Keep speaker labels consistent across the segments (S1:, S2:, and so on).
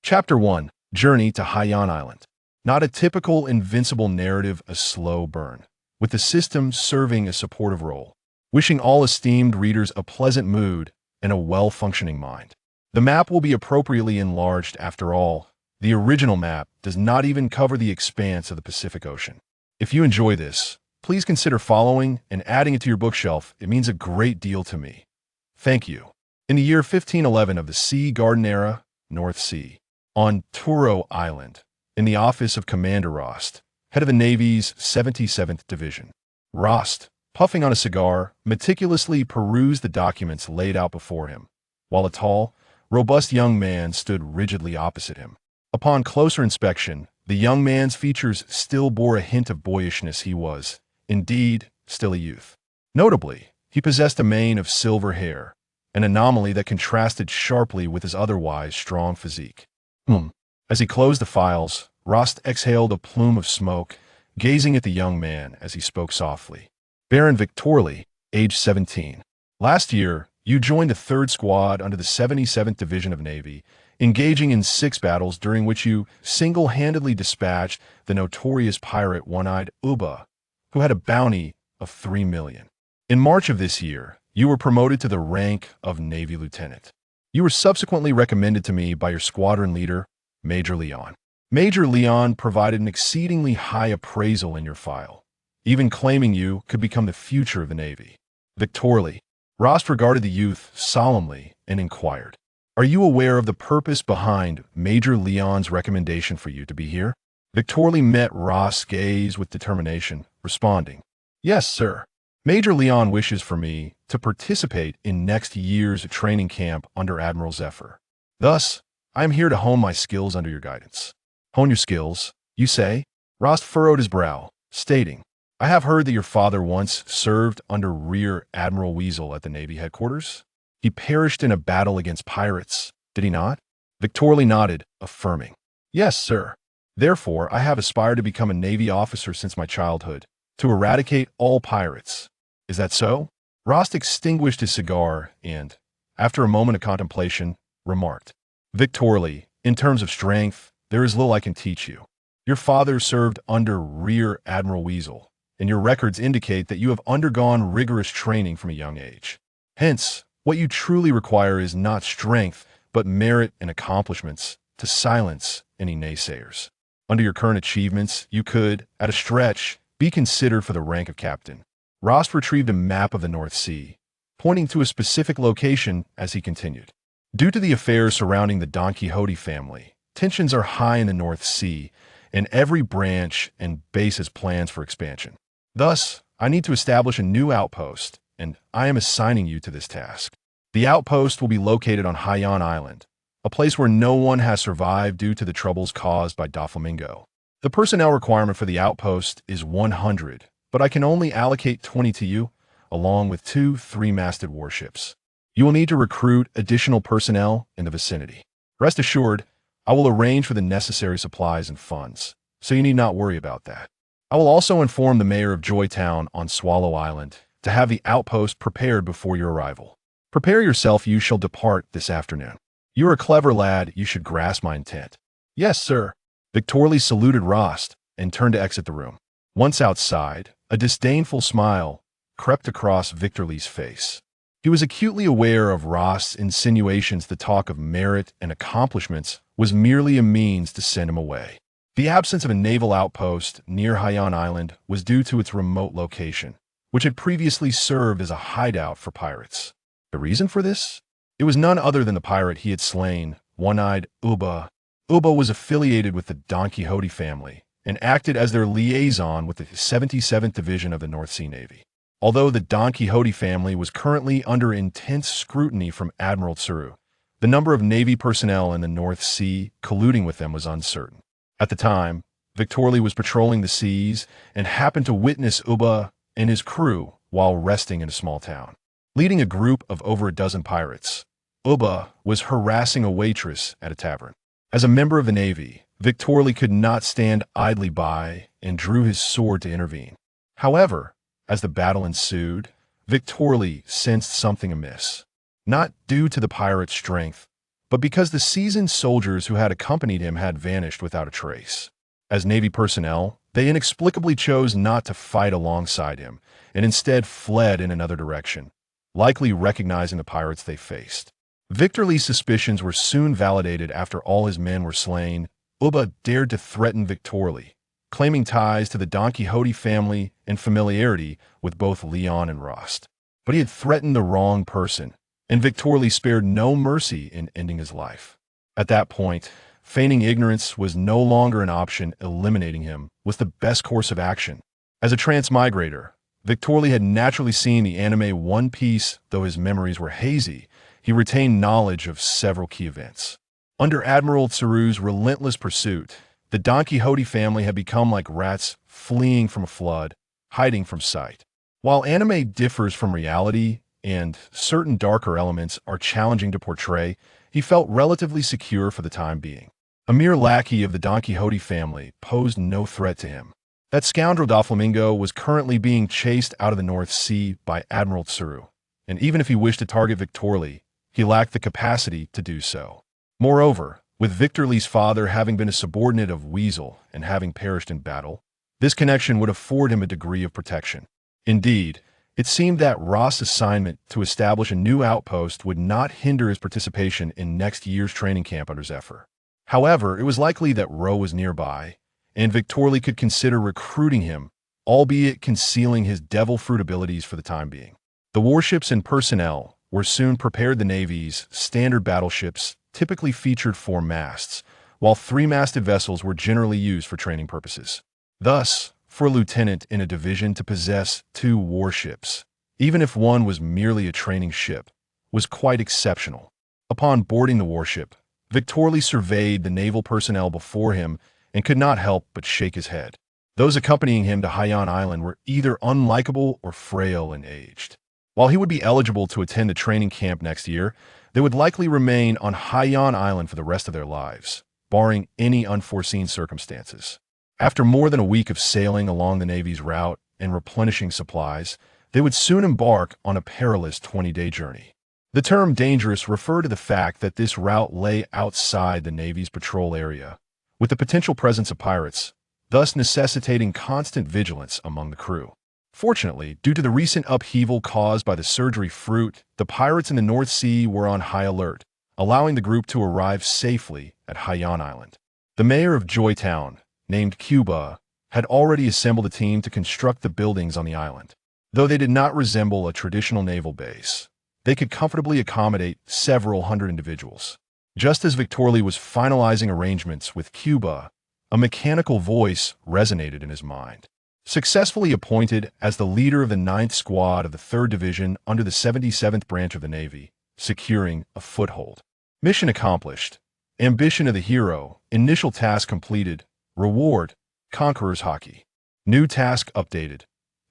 S1: Chapter 1. Journey to Haiyan Island. Not a typical invincible narrative, a slow burn, with the system serving a supportive role, wishing all esteemed readers a pleasant mood and a well-functioning mind. The map will be appropriately enlarged after all. The original map does not even cover the expanse of the Pacific Ocean. If you enjoy this, please consider following and adding it to your bookshelf. It means a great deal to me. Thank you. In the year 1511 of the Sea Garden Era, North Sea, on Zoro Island, in the office of Commander Rost, head of the Navy's 77th Division. Rost, puffing on a cigar, meticulously perused the documents laid out before him, while a tall, robust young man stood rigidly opposite him. Upon closer inspection, the young man's features still bore a hint of boyishness. He was, indeed, still a youth. Notably, he possessed a mane of silver hair, an anomaly that contrasted sharply with his otherwise strong physique. As he closed the files, Rost exhaled a plume of smoke, gazing at the young man as he spoke softly. Baron Victorly, age 17. Last year, you joined the 3rd Squad under the 77th Division of Navy, engaging in 6 battles during which you single-handedly dispatched the notorious pirate One-Eyed Uba, who had a bounty of 3 million. In March of this year, you were promoted to the rank of Navy Lieutenant. You were subsequently recommended to me by your squadron leader, Major Leon. Major Leon provided an exceedingly high appraisal in your file, even claiming you could become the future of the Navy. Victorly, Rost regarded the youth solemnly and inquired, "Are you aware of the purpose behind Major Leon's recommendation for you to be here?" Victorly met Rost's gaze with determination, responding, "Yes, sir. Major Leon wishes for me to participate in next year's training camp under Admiral Zephyr. Thus, I am here to hone my skills under your guidance." "Hone your skills, you say?" Rost furrowed his brow, stating, "I have heard that your father once served under Rear Admiral Weasel at the Navy headquarters. He perished in a battle against pirates, did he not?" Victorly nodded, affirming, "Yes, sir. Therefore, I have aspired to become a Navy officer since my childhood, to eradicate all pirates. Is that so?" Rost extinguished his cigar and, after a moment of contemplation, remarked, "Victorly, in terms of strength, there is little I can teach you. Your father served under Rear Admiral Weasel, and your records indicate that you have undergone rigorous training from a young age. Hence, what you truly require is not strength, but merit and accomplishments to silence any naysayers. Under your current achievements, you could, at a stretch, be considered for the rank of captain." Rost retrieved a map of the North Sea, pointing to a specific location as he continued. "Due to the affairs surrounding the Don Quixote family, tensions are high in the North Sea, and every branch and base has plans for expansion. Thus, I need to establish a new outpost, and I am assigning you to this task. The outpost will be located on Haiyan Island, a place where no one has survived due to the troubles caused by Doflamingo. The personnel requirement for the outpost is 100, but I can only allocate 20 to you, along with 2 3-masted warships. You will need to recruit additional personnel in the vicinity. Rest assured, I will arrange for the necessary supplies and funds, so you need not worry about that. I will also inform the mayor of Joytown on Swallow Island to have the outpost prepared before your arrival. Prepare yourself, you shall depart this afternoon. You are a clever lad, you should grasp my intent." "Yes, sir." Victorly saluted Rost and turned to exit the room. Once outside, a disdainful smile crept across Victorly's face. He was acutely aware of Rost's insinuations. The talk of merit and accomplishments was merely a means to send him away. The absence of a naval outpost near Haiyan Island was due to its remote location, which had previously served as a hideout for pirates. The reason for this? It was none other than the pirate he had slain, One-Eyed Uba. Uba was affiliated with the Don Quixote family and acted as their liaison with the 77th Division of the North Sea Navy. Although the Don Quixote family was currently under intense scrutiny from Admiral Zoro, the number of Navy personnel in the North Sea colluding with them was uncertain. At the time, Victorly was patrolling the seas and happened to witness Uba and his crew while resting in a small town. Leading a group of over a dozen pirates, Uba was harassing a waitress at a tavern. As a member of the Navy, Victorly could not stand idly by and drew his sword to intervene. However, as the battle ensued, Victorly sensed something amiss. Not due to the pirate's strength, but because the seasoned soldiers who had accompanied him had vanished without a trace. As Navy personnel, they inexplicably chose not to fight alongside him and instead fled in another direction, likely recognizing the pirates they faced. Victor Lee's suspicions were soon validated after all his men were slain. Uba dared to threaten Victor Lee, claiming ties to the Don Quixote family and familiarity with both Leon and Rost. But he had threatened the wrong person, and Victor Lee spared no mercy in ending his life. At that point, feigning ignorance was no longer an option. Eliminating him was the best course of action. As a transmigrator, Victor Lee had naturally seen the anime One Piece. Though his memories were hazy, he retained knowledge of several key events. Under Admiral Tsuru's relentless pursuit, the Don Quixote family had become like rats fleeing from a flood, hiding from sight. While anime differs from reality and certain darker elements are challenging to portray, he felt relatively secure for the time being. A mere lackey of the Don Quixote family posed no threat to him. That scoundrel Doflamingo was currently being chased out of the North Sea by Admiral Tsuru, and even if he wished to target Victor Lee, he lacked the capacity to do so. Moreover, with Victor Lee's father having been a subordinate of Weasel and having perished in battle, this connection would afford him a degree of protection. Indeed, it seemed that Rost's assignment to establish a new outpost would not hinder his participation in next year's training camp under Zephyr. However, it was likely that Ro was nearby, and Victor Lee could consider recruiting him, albeit concealing his devil fruit abilities for the time being. The warships and personnel were soon prepared. The Navy's standard battleships typically featured 4 masts, while 3-masted vessels were generally used for training purposes. Thus, for a lieutenant in a division to possess 2 warships, even if one was merely a training ship, was quite exceptional. Upon boarding the warship, Victor Lee surveyed the naval personnel before him and could not help but shake his head. Those accompanying him to Haiyan Island were either unlikable or frail and aged. While he would be eligible to attend the training camp next year, they would likely remain on Haiyan Island for the rest of their lives, barring any unforeseen circumstances. After more than a week of sailing along the Navy's route and replenishing supplies, they would soon embark on a perilous 20-day journey. The term dangerous referred to the fact that this route lay outside the Navy's patrol area, with the potential presence of pirates, thus necessitating constant vigilance among the crew. Fortunately, due to the recent upheaval caused by the surgery fruit, the pirates in the North Sea were on high alert, allowing the group to arrive safely at Haiyan Island. The mayor of Joytown, named Cuba, had already assembled a team to construct the buildings on the island. Though they did not resemble a traditional naval base, they could comfortably accommodate several hundred individuals. Just as Victor Lee was finalizing arrangements with Cuba, a mechanical voice resonated in his mind. Successfully appointed as the leader of the 9th Squad of the 3rd Division under the 77th Branch of the Navy, securing a foothold. Mission accomplished. Ambition of the hero. Initial task completed. Reward: Conqueror's Hockey. New task updated.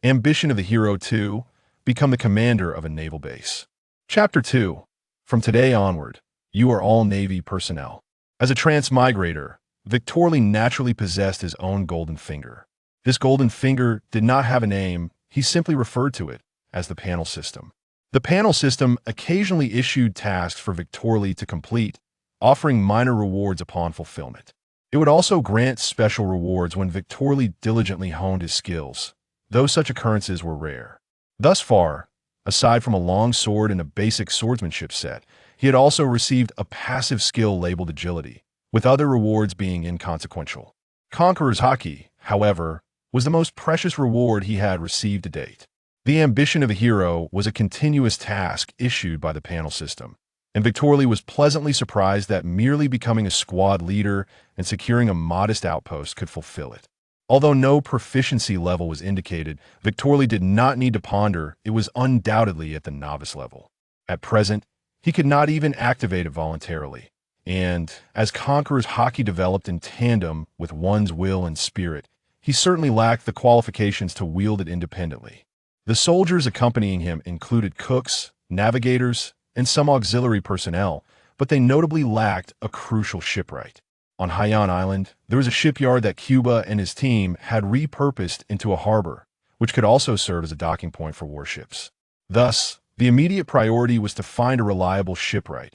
S1: Ambition of the hero 2. Become the commander of a naval base. Chapter 2. From today onward, you are all Navy personnel. As a transmigrator, Victor Lee naturally possessed his own golden finger. This golden finger did not have a name. He simply referred to it as the panel system. The panel system occasionally issued tasks for Victor Lee to complete, offering minor rewards upon fulfillment. It would also grant special rewards when Victor Lee diligently honed his skills, though such occurrences were rare. Thus far, aside from a long sword and a basic swordsmanship set, he had also received a passive skill labeled Agility, with other rewards being inconsequential. Conqueror's Hockey, however, was the most precious reward he had received to date. The Ambition of a Hero was a continuous task issued by the panel system, and Victor Lee was pleasantly surprised that merely becoming a squad leader and securing a modest outpost could fulfill it. Although no proficiency level was indicated, Victor Lee did not need to ponder. It was undoubtedly at the novice level. At present, he could not even activate it voluntarily, and as Conqueror's Hockey developed in tandem with one's will and spirit, he certainly lacked the qualifications to wield it independently. The soldiers accompanying him included cooks, navigators, and some auxiliary personnel, but they notably lacked a crucial shipwright. On Haiyan Island, there was a shipyard that Cuba and his team had repurposed into a harbor, which could also serve as a docking point for warships. Thus, the immediate priority was to find a reliable shipwright,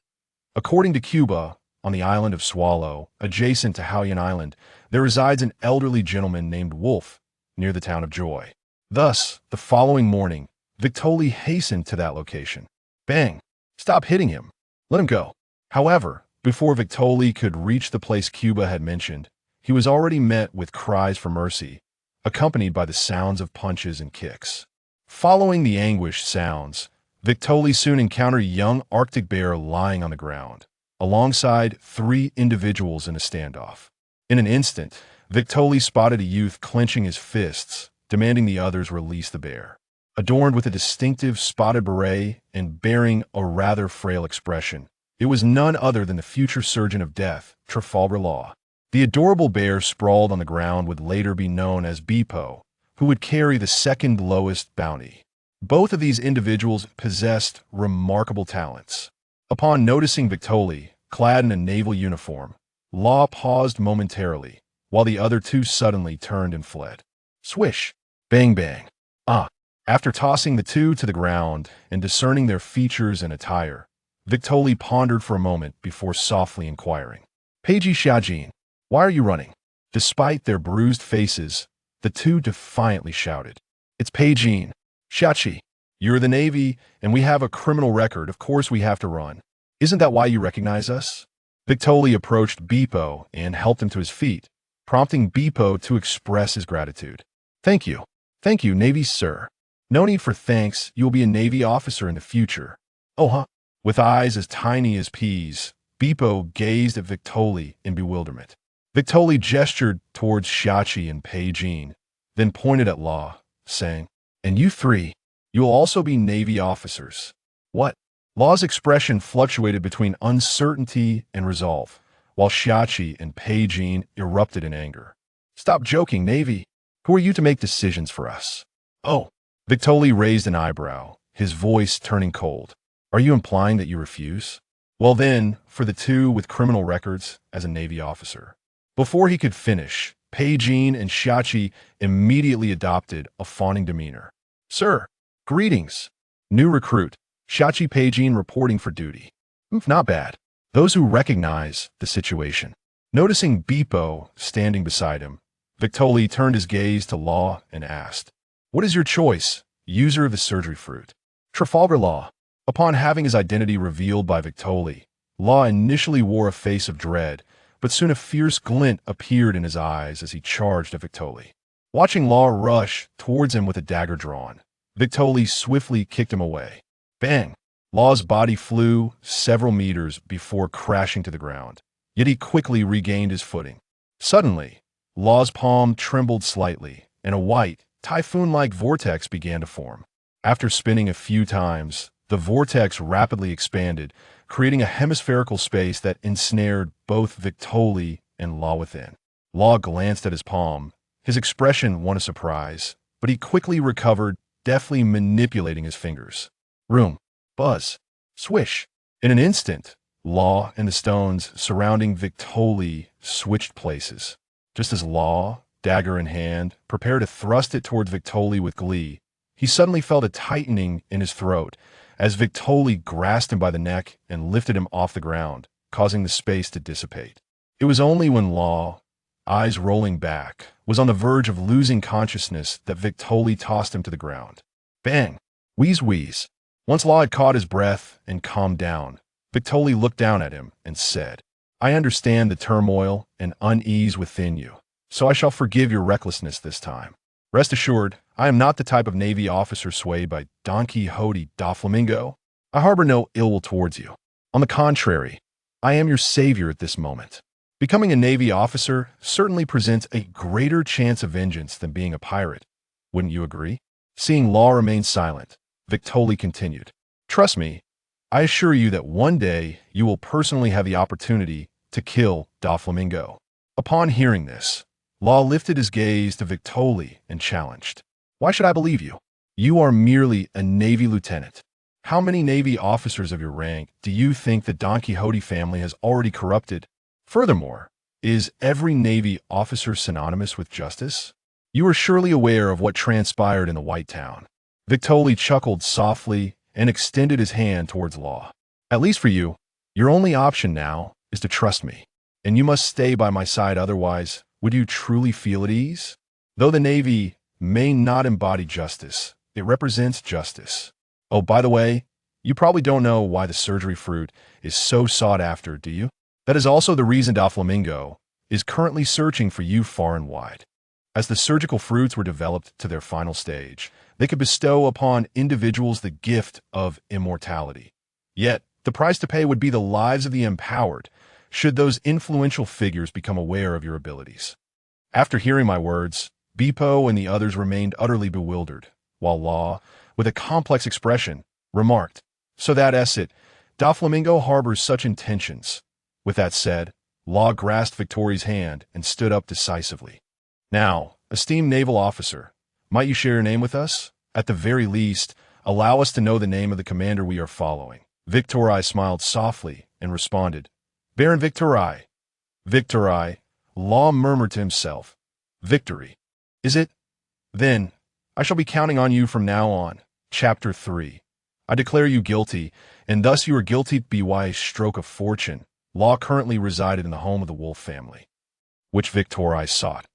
S1: According to Cuba, on the island of Swallow, adjacent to Haiyan Island, there resides an elderly gentleman named Wolf, near the town of Joy. Thus, the following morning, Victoli hastened to that location. Bang! Stop hitting him. Let him go. However, before Victoli could reach the place Cuba had mentioned, he was already met with cries for mercy, accompanied by the sounds of punches and kicks. Following the anguished sounds, Victoli soon encountered a young Arctic bear lying on the ground, alongside 3 individuals in a standoff. In an instant, Victoli spotted a youth clenching his fists, demanding the others release the bear. Adorned with a distinctive spotted beret and bearing a rather frail expression, it was none other than the future surgeon of death, Trafalgar Law. The adorable bear sprawled on the ground would later be known as Bepo, who would carry the second lowest bounty. Both of these individuals possessed remarkable talents. Upon noticing Victoli, clad in a naval uniform, Law paused momentarily, while the other 2 suddenly turned and fled. Swish! Bang bang! Ah! After tossing the 2 to the ground and discerning their features and attire, Victoli pondered for a moment before softly inquiring, Peiji Xiaojin, why are you running? Despite their bruised faces, the 2 defiantly shouted, It's Peijin. Xiaoqi, you're the Navy, and we have a criminal record. Of course we have to run. Isn't that why you recognize us? Victoli approached Bepo and helped him to his feet, prompting Bepo to express his gratitude. Thank you. Thank you, Navy sir. No need for thanks. You will be a Navy officer in the future. Oh, huh? With eyes as tiny as peas, Bepo gazed at Victoli in bewilderment. Victoli gestured towards Xiaoqi and Peijin, then pointed at Law, saying, And you 3, you will also be Navy officers. What? Law's expression fluctuated between uncertainty and resolve, while Xiaoqi and Peijin erupted in anger. Stop joking, Navy. Who are you to make decisions for us? Oh. Victoli raised an eyebrow, his voice turning cold. Are you implying that you refuse? Well then, for the 2 with criminal records as a Navy officer. Before he could finish, Peijin and Xiaoqi immediately adopted a fawning demeanor. Sir, greetings. New recruit, Xiaoqi Peijin reporting for duty. Not bad. Those who recognize the situation. Noticing Bepo standing beside him, Victoli turned his gaze to Law and asked, What is your choice, user of the surgery fruit? Trafalgar Law. Upon having his identity revealed by Victoli, Law initially wore a face of dread, but soon a fierce glint appeared in his eyes as he charged at Victoli. Watching Law rush towards him with a dagger drawn, Victoli swiftly kicked him away. Bang! Law's body flew several meters before crashing to the ground, yet he quickly regained his footing. Suddenly, Law's palm trembled slightly, and a white, typhoon-like vortex began to form. After spinning a few times, the vortex rapidly expanded, creating a hemispherical space that ensnared both Victoli and Law within. Law glanced at his palm, his expression one of surprise, but he quickly recovered, deftly manipulating his fingers. Room. Buzz. Swish. In an instant, Law and the stones surrounding Victoli switched places. Just as Law, dagger in hand, prepared to thrust it towards Victoli with glee, he suddenly felt a tightening in his throat as Victoli grasped him by the neck and lifted him off the ground, causing the space to dissipate. It was only when Law, eyes rolling back, was on the verge of losing consciousness that Victoli tossed him to the ground. Bang! Wheeze wheeze. Once Law had caught his breath and calmed down, Victoli looked down at him and said, I understand the turmoil and unease within you, so I shall forgive your recklessness this time. Rest assured, I am not the type of Navy officer swayed by Don Quixote da Flamingo. I harbor no ill will towards you. On the contrary, I am your savior at this moment. Becoming a Navy officer certainly presents a greater chance of vengeance than being a pirate. Wouldn't you agree? Seeing Law remain silent, Victoli continued, Trust me, I assure you that one day you will personally have the opportunity to kill Da Flamingo. Upon hearing this, Law lifted his gaze to Victoli and challenged, Why should I believe you? You are merely a Navy lieutenant. How many Navy officers of your rank do you think the Don Quixote family has already corrupted? Furthermore, is every Navy officer synonymous with justice? You are surely aware of what transpired in the White Town. Victoli chuckled softly and extended his hand towards Law. At least for you, Your only option now is to trust me, and you must stay by my side otherwise. Would you truly feel at ease? Though the Navy may not embody justice, it represents justice. Oh, by the way, you probably don't know why the surgery fruit is so sought after, do you? That is also the reason Doflamingo is currently searching for you far and wide. As the surgical fruits were developed to their final stage, they could bestow upon individuals the gift of immortality. Yet, the price to pay would be the lives of the empowered, should those influential figures become aware of your abilities. After hearing my words, Bepo and the others remained utterly bewildered, while Law, with a complex expression, remarked, "So that is it. Doflamingo harbors such intentions." With that said, Law grasped Victori's hand and stood up decisively. "Now, esteemed naval officer, might you share your name with us? At the very least, allow us to know the name of the commander we are following." Victori smiled softly and responded, "Baron Victori." "Victori," Law murmured to himself. "Victory. Is it? Then, I shall be counting on you from now on." Chapter 3. I declare you guilty, and thus you are guilty by a stroke of fortune. Law currently resided in the home of the Wolf family, which Victori sought.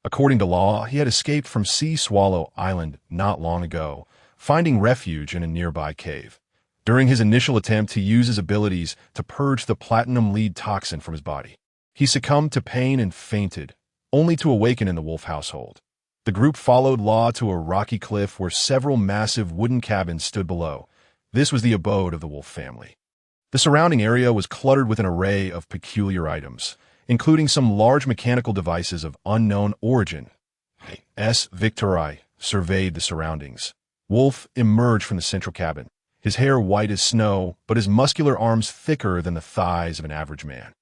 S1: According to Law, he had escaped from Sea Swallow Island not long ago, finding refuge in a nearby cave. During his initial attempt to use his abilities to purge the platinum lead toxin from his body, he succumbed to pain and fainted, only to awaken in the Wolf household. The group followed Law to a rocky cliff where several massive wooden cabins stood below. This was the abode of the Wolf family. The surrounding area was cluttered with an array of peculiar items, including some large mechanical devices of unknown origin. Victori surveyed the surroundings. Wolf emerged from the central cabin, his hair white as snow, but his muscular arms thicker than the thighs of an average man,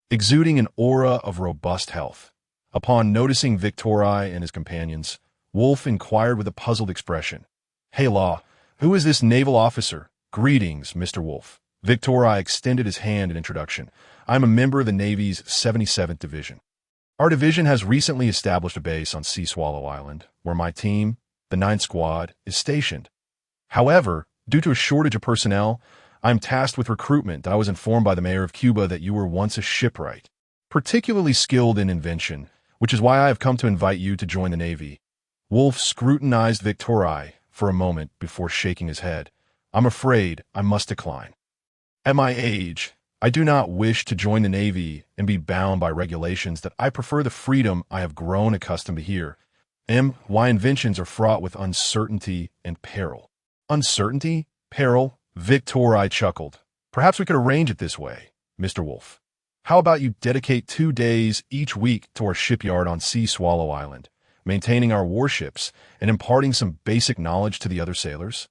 S1: exuding an aura of robust health. Upon noticing Victori and his companions, Wolf inquired with a puzzled expression, "Hey, Law, who is this naval officer?" "Greetings, Mr. Wolf." Victori extended his hand in introduction. "I'm a member of the Navy's 77th Division. Our division has recently established a base on Sea Swallow Island, where my team, the 9th Squad, is stationed. However, due to a shortage of personnel, I'm tasked with recruitment. I was informed by the mayor of Cuba that you were once a shipwright, particularly skilled in invention, which is why I have come to invite you to join the Navy." Wolf scrutinized Victori for a moment before shaking his head. "I'm afraid I must decline. At my age, I do not wish to join the Navy and be bound by regulations that I prefer the freedom I have grown accustomed to here. My inventions are fraught with uncertainty and peril." "Uncertainty? Peril?" Victori chuckled. "Perhaps we could arrange it this way, Mr. Wolf. How about you dedicate 2 days each week to our shipyard on Sea Swallow Island, maintaining our warships and imparting some basic knowledge to the other sailors?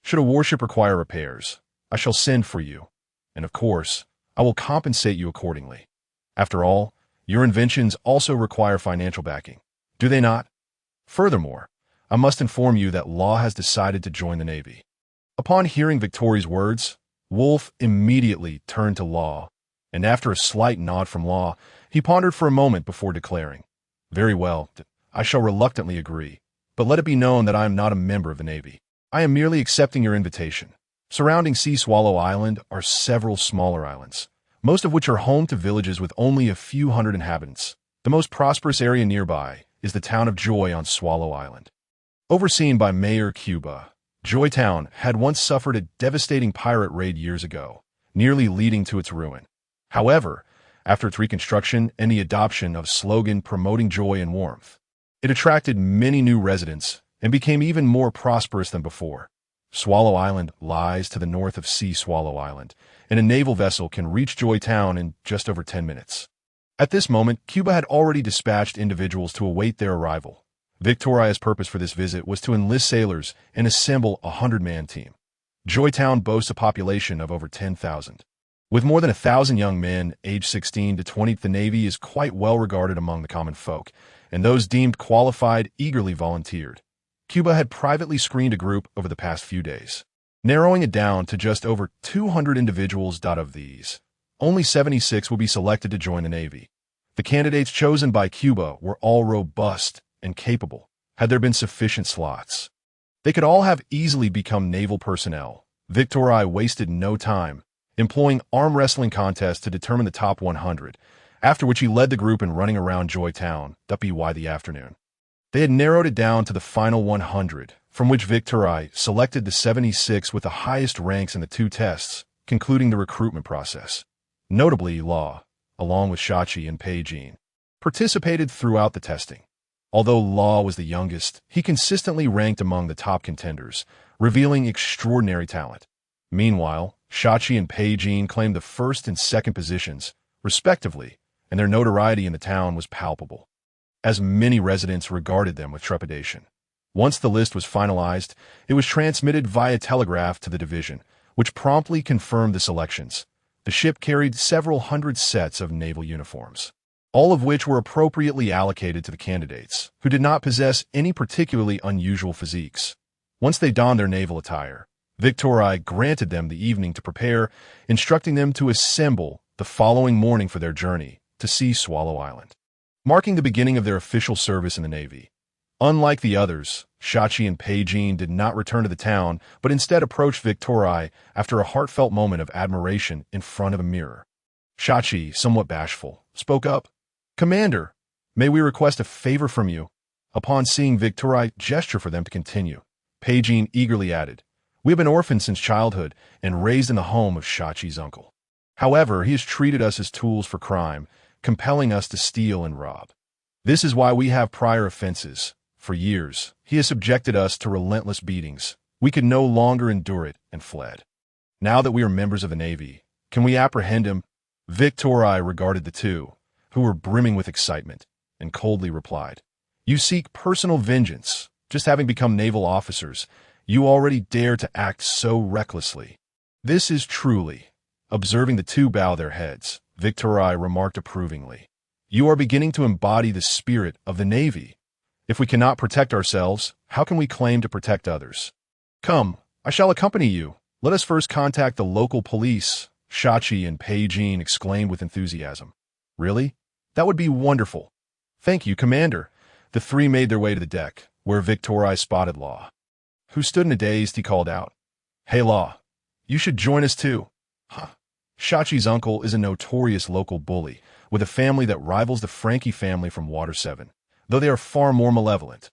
S1: Should a warship require repairs, I shall send for you, and of course, I will compensate you accordingly. After all, your inventions also require financial backing, do they not? Furthermore, I must inform you that Law has decided to join the Navy." Upon hearing Victori's words, Wolf immediately turned to Law, and after a slight nod from Law, he pondered for a moment before declaring, "Very well, I shall reluctantly agree, but let it be known that I am not a member of the Navy. I am merely accepting your invitation." Surrounding Sea Swallow Island are several smaller islands, most of which are home to villages with only a few hundred inhabitants. The most prosperous area nearby is the town of Joy on Swallow Island. Overseen by Mayor Cuba, Joytown had once suffered a devastating pirate raid years ago, nearly leading to its ruin. However, after its reconstruction and the adoption of a slogan promoting joy and warmth, it attracted many new residents and became even more prosperous than before. Swallow Island lies to the north of Sea Swallow Island, and a naval vessel can reach Joytown in just over 10 minutes. At this moment, Cuba had already dispatched individuals to await their arrival. Victoria's purpose for this visit was to enlist sailors and assemble a 100-man team. Joytown boasts a population of over 10,000. With more than 1,000 young men aged 16 to 20, the Navy is quite well regarded among the common folk, and those deemed qualified eagerly volunteered. Cuba had privately screened a group over the past few days, narrowing it down to just over 200 individuals. Of these, only 76 will be selected to join the Navy. The candidates chosen by Cuba were all robust and capable, had there been sufficient slots. They could all have easily become naval personnel. Victori wasted no time, employing arm wrestling contests to determine the top 100, after which he led the group in running around Joy Town, by the afternoon. They had narrowed it down to the final 100, from which Victorai selected the 76 with the highest ranks in the two tests, concluding the recruitment process. Notably, Law, along with Shachi and Pei-jin, participated throughout the testing. Although Law was the youngest, he consistently ranked among the top contenders, revealing extraordinary talent. Meanwhile, Shachi and Pei-jin claimed the first and second positions, respectively, and their notoriety in the town was palpable, as many residents regarded them with trepidation. Once the list was finalized, it was transmitted via telegraph to the division, which promptly confirmed the selections. The ship carried several hundred sets of naval uniforms, all of which were appropriately allocated to the candidates, who did not possess any particularly unusual physiques. Once they donned their naval attire, Victorai granted them the evening to prepare, instructing them to assemble the following morning for their journey to see Swallow Island, marking the beginning of their official service in the Navy. Unlike the others, Shachi and Pei-jin did not return to the town, but instead approached Victorai after a heartfelt moment of admiration in front of a mirror. Shachi, somewhat bashful, spoke up. "Commander, may we request a favor from you?" Upon seeing Victorai gesture for them to continue, Pei-jin eagerly added, "We have been orphaned since childhood and raised in the home of Shachi's uncle. However, he has treated us as tools for crime, compelling us to steal and rob. This is why we have prior offenses. For years, he has subjected us to relentless beatings. We could no longer endure it and fled. Now that we are members of the Navy, can we apprehend him?" Victorai regarded the two, who were brimming with excitement, and coldly replied, "You seek personal vengeance. Just having become naval officers, you already dare to act so recklessly. This is truly..." Observing the two bow their heads, Victorai remarked approvingly, "You are beginning to embody the spirit of the Navy. If we cannot protect ourselves, how can we claim to protect others? Come, I shall accompany you. Let us first contact the local police," Shachi and Pei-jin exclaimed with enthusiasm. "Really? That would be wonderful. Thank you, Commander." The three made their way to the deck, where Victorai spotted Law, who stood in a daze. He called out, "Hey, Law, you should join us too." "Huh." Shachi's uncle is a notorious local bully, with a family that rivals the Frankie family from Water 7, though they are far more malevolent.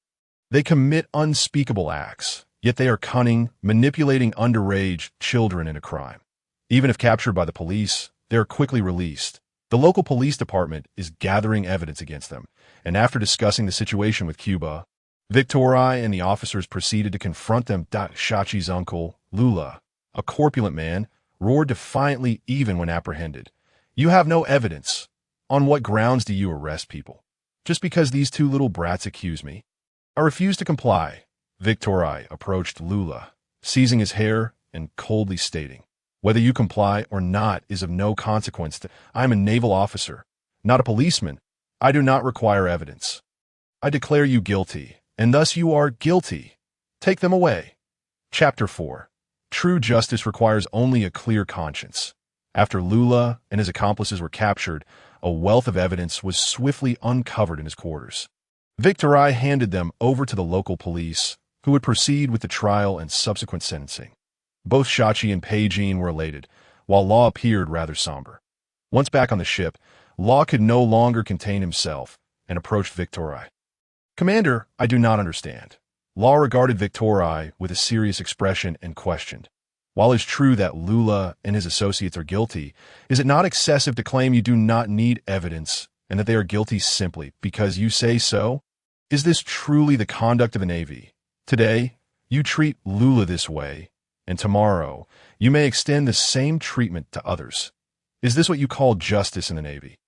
S1: They commit unspeakable acts, yet they are cunning, manipulating underage children into crime. Even if captured by the police, they are quickly released. The local police department is gathering evidence against them, and after discussing the situation with Cuba, Victorai and the officers proceeded to confront them. Shachi's uncle, Lula, a corpulent man, roared defiantly even when apprehended. "You have no evidence. On what grounds do you arrest people? Just because these two little brats accuse me?" "I refuse to comply." Victorai approached Lula, seizing his hair and coldly stating, "Whether you comply or not is of no consequence. I am a naval officer, not a policeman. I do not require evidence. I declare you guilty, and thus you are guilty. Take them away." Chapter 4. True justice requires only a clear conscience. After Lula and his accomplices were captured, a wealth of evidence was swiftly uncovered in his quarters. Victorai handed them over to the local police, who would proceed with the trial and subsequent sentencing. Both Shachi and Pei-jin were elated, while Law appeared rather somber. Once back on the ship, Law could no longer contain himself and approached Victorai. "Commander, I do not understand." Law regarded Victorai with a serious expression and questioned, "While it is true that Lula and his associates are guilty, is it not excessive to claim you do not need evidence and that they are guilty simply because you say so? Is this truly the conduct of the Navy? Today, you treat Lula this way, and tomorrow, you may extend the same treatment to others. Is this what you call justice in the Navy?"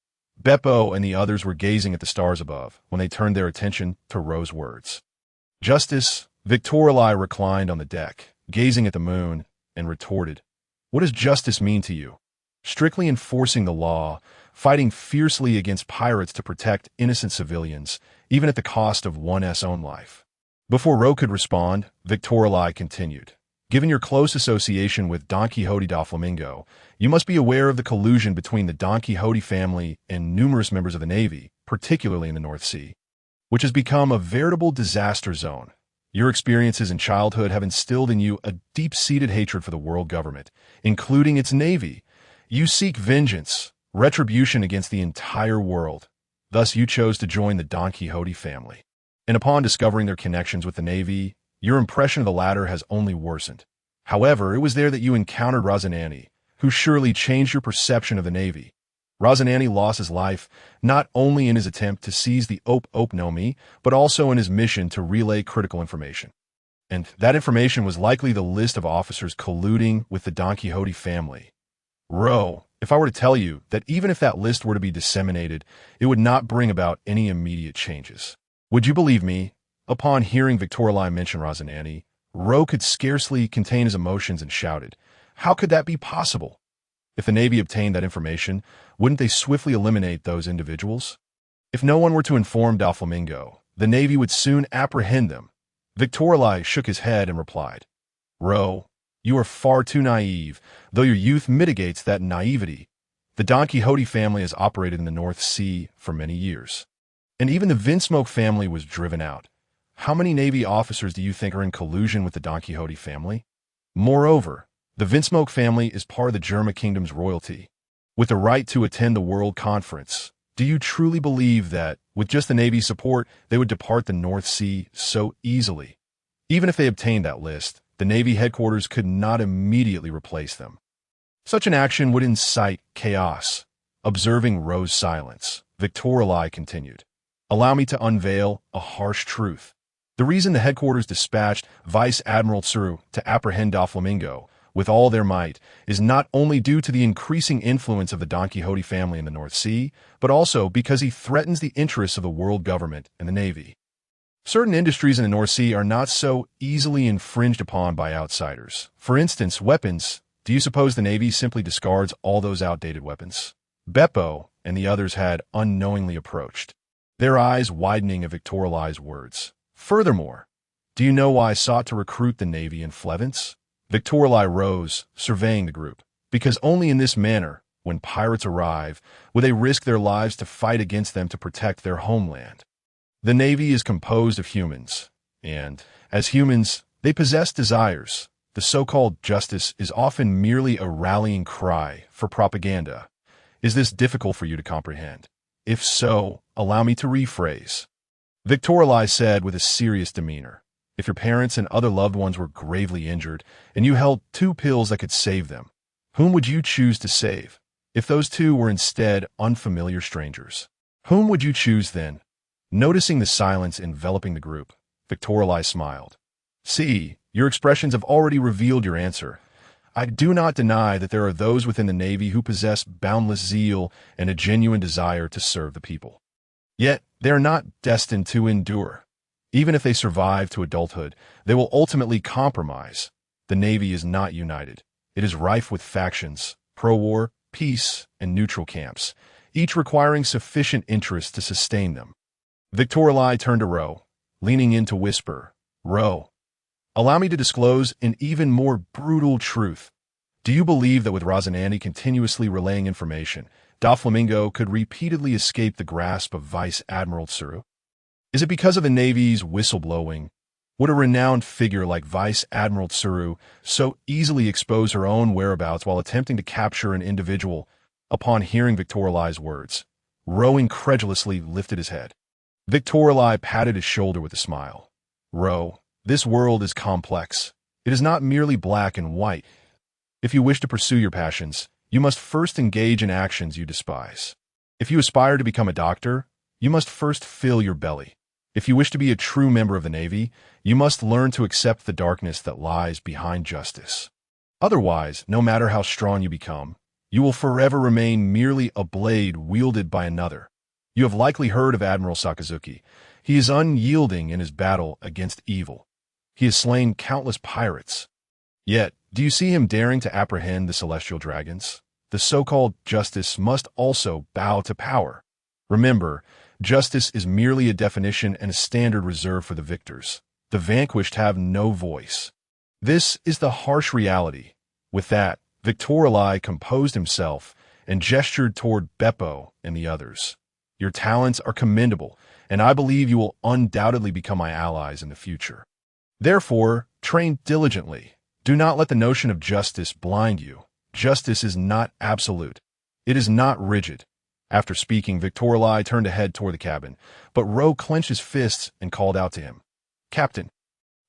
S1: Beppo and the others were gazing at the stars above when they turned their attention to Ro's words. "Justice?" Victorai reclined on the deck, gazing at the moon, and retorted, "What does justice mean to you? Strictly enforcing the law, fighting fiercely against pirates to protect innocent civilians, even at the cost of one's own life." Before Ro could respond, Victorai continued, "Given your close association with Don Quixote da Flamingo, you must be aware of the collusion between the Don Quixote family and numerous members of the Navy, particularly in the North Sea, which has become a veritable disaster zone. Your experiences in childhood have instilled in you a deep-seated hatred for the world government, including its Navy, You seek vengeance, retribution against the entire world. Thus you chose to join the Don Quixote family. And upon discovering their connections with the Navy, your impression of the latter has only worsened. However, it was there that you encountered Rocinante, who surely changed your perception of the Navy. Rocinante lost his life not only in his attempt to seize the Ope Nomi, but also in his mission to relay critical information. And that information was likely the list of officers colluding with the Don Quixote family. Ro, if I were to tell you that even if that list were to be disseminated, it would not bring about any immediate changes. Would you believe me? Upon hearing Victorli mention Rocinante, Ro could scarcely contain his emotions and shouted, "How could that be possible?" If the Navy obtained that information, wouldn't they swiftly eliminate those individuals? If no one were to inform Doflamingo, the Navy would soon apprehend them. Victorli shook his head and replied, "Ro, you are far too naive, though your youth mitigates that naivety. The Don Quixote family has operated in the North Sea for many years. And even the Vinsmoke family was driven out. How many Navy officers do you think are in collusion with the Don Quixote family? Moreover, the Vinsmoke family is part of the Germa Kingdom's royalty. With the right to attend the World Conference, do you truly believe that, with just the Navy's support, they would depart the North Sea so easily? Even if they obtained that list, the Navy headquarters could not immediately replace them. Such an action would incite chaos." Observing Ro's silence, Victorli continued, "Allow me to unveil a harsh truth. The reason the headquarters dispatched Vice Admiral Zoro to apprehend Doflamingo with all their might is not only due to the increasing influence of the Don Quixote family in the North Sea, but also because he threatens the interests of the world government and the Navy. Certain industries in the North Sea are not so easily infringed upon by outsiders. For instance, weapons. Do you suppose the Navy simply discards all those outdated weapons?" Beppo and the others had unknowingly approached, their eyes widening at Victorli's words. "Furthermore, do you know why I sought to recruit the Navy in Flevence?" Victorli rose, surveying the group. "Because only in this manner, when pirates arrive, will they risk their lives to fight against them to protect their homeland. The Navy is composed of humans, and, as humans, they possess desires. The so-called justice is often merely a rallying cry for propaganda. Is this difficult for you to comprehend? If so, allow me to rephrase." Victorli said with a serious demeanor, "If your parents and other loved ones were gravely injured, and you held 2 pills that could save them, whom would you choose to save? If those 2 were instead unfamiliar strangers, whom would you choose then?" Noticing the silence enveloping the group, Victorli smiled. "See, your expressions have already revealed your answer. I do not deny that there are those within the Navy who possess boundless zeal and a genuine desire to serve the people. Yet, they are not destined to endure. Even if they survive to adulthood, they will ultimately compromise. The Navy is not united. It is rife with factions, pro-war, peace, and neutral camps, each requiring sufficient interest to sustain them." Victorli turned to Ro, leaning in to whisper, "Ro, allow me to disclose an even more brutal truth. Do you believe that with Rocinante continuously relaying information, Doflamingo could repeatedly escape the grasp of Vice Admiral Zoro? Is it because of the Navy's whistleblowing? Would a renowned figure like Vice Admiral Zoro so easily expose her own whereabouts while attempting to capture an individual?" Upon hearing Victorli's words, Ro incredulously lifted his head. Victorli patted his shoulder with a smile. "Ro, this world is complex. It is not merely black and white. If you wish to pursue your passions, you must first engage in actions you despise. If you aspire to become a doctor, you must first fill your belly. If you wish to be a true member of the Navy, you must learn to accept the darkness that lies behind justice. Otherwise, no matter how strong you become, you will forever remain merely a blade wielded by another. You have likely heard of Admiral Sakazuki. He is unyielding in his battle against evil. He has slain countless pirates. Yet, do you see him daring to apprehend the celestial dragons? The so-called justice must also bow to power. Remember, justice is merely a definition and a standard reserved for the victors. The vanquished have no voice. This is the harsh reality. With that, Victorli composed himself and gestured toward Beppo and the others. Your talents are commendable, and I believe you will undoubtedly become my allies in the future. Therefore, train diligently. Do not let the notion of justice blind you. justice is not absolute. It is not rigid. After speaking, Victorli turned to head toward the cabin, but Ro clenched his fists and called out to him. Captain.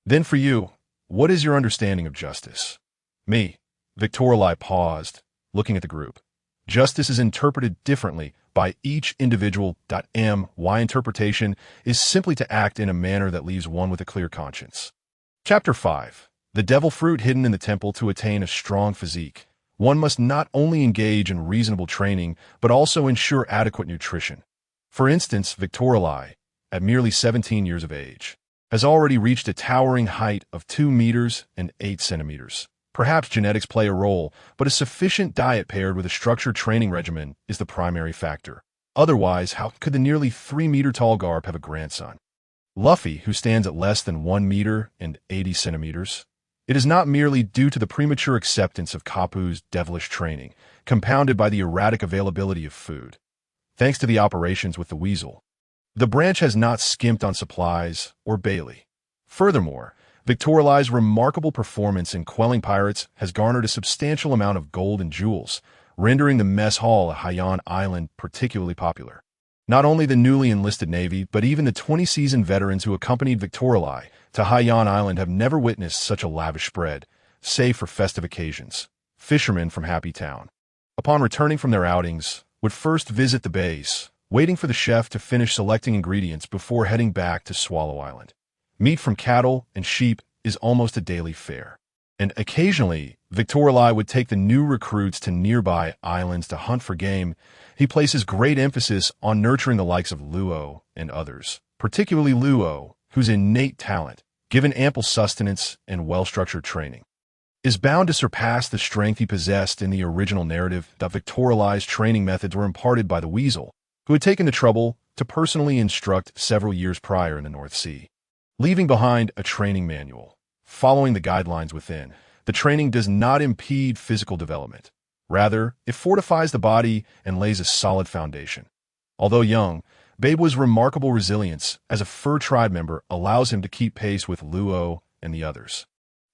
S1: Then for you, what is your understanding of justice? Me. Victorli paused, looking at the group. Justice is interpreted differently by each individual. My interpretation is simply to act in a manner that leaves one with a clear conscience. Chapter 5. The devil fruit hidden in the temple. To attain a strong physique, one must not only engage in reasonable training, but also ensure adequate nutrition. For instance, Victorli, at merely 17 years of age, has already reached a towering height of 2 meters and 8 centimeters. Perhaps genetics play a role, but a sufficient diet paired with a structured training regimen is the primary factor. Otherwise, how could the nearly 3-meter-tall Garp have a grandson? Luffy, who stands at less than 1 meter and 80 centimeters. It is not merely due to the premature acceptance of Kapu's devilish training, compounded by the erratic availability of food. Thanks to the operations with the weasel, the branch has not skimped on supplies or Bailey. Furthermore, Victorli's remarkable performance in quelling pirates has garnered a substantial amount of gold and jewels, rendering the mess hall at Haiyan Island particularly popular. Not only the newly enlisted Navy, but even the 20-seasoned veterans who accompanied Victorli to Haiyan Island have never witnessed such a lavish spread, save for festive occasions. Fishermen from Happy Town, upon returning from their outings, would first visit the base, waiting for the chef to finish selecting ingredients before heading back to Swallow Island. Meat from cattle and sheep is almost a daily fare. And occasionally, Victorli would take the new recruits to nearby islands to hunt for game. He places great emphasis on nurturing the likes of Luo and others, particularly Luo, whose innate talent, given ample sustenance and well-structured training, is bound to surpass the strength he possessed in the original narrative. Victorli's training methods were imparted by the Weasel, who had taken the trouble to personally instruct several years prior in the North Sea. Leaving behind a training manual, following the guidelines within, the training does not impede physical development. Rather, it fortifies the body and lays a solid foundation. Although young, Babewa's remarkable resilience as a fur tribe member allows him to keep pace with Luo and the others.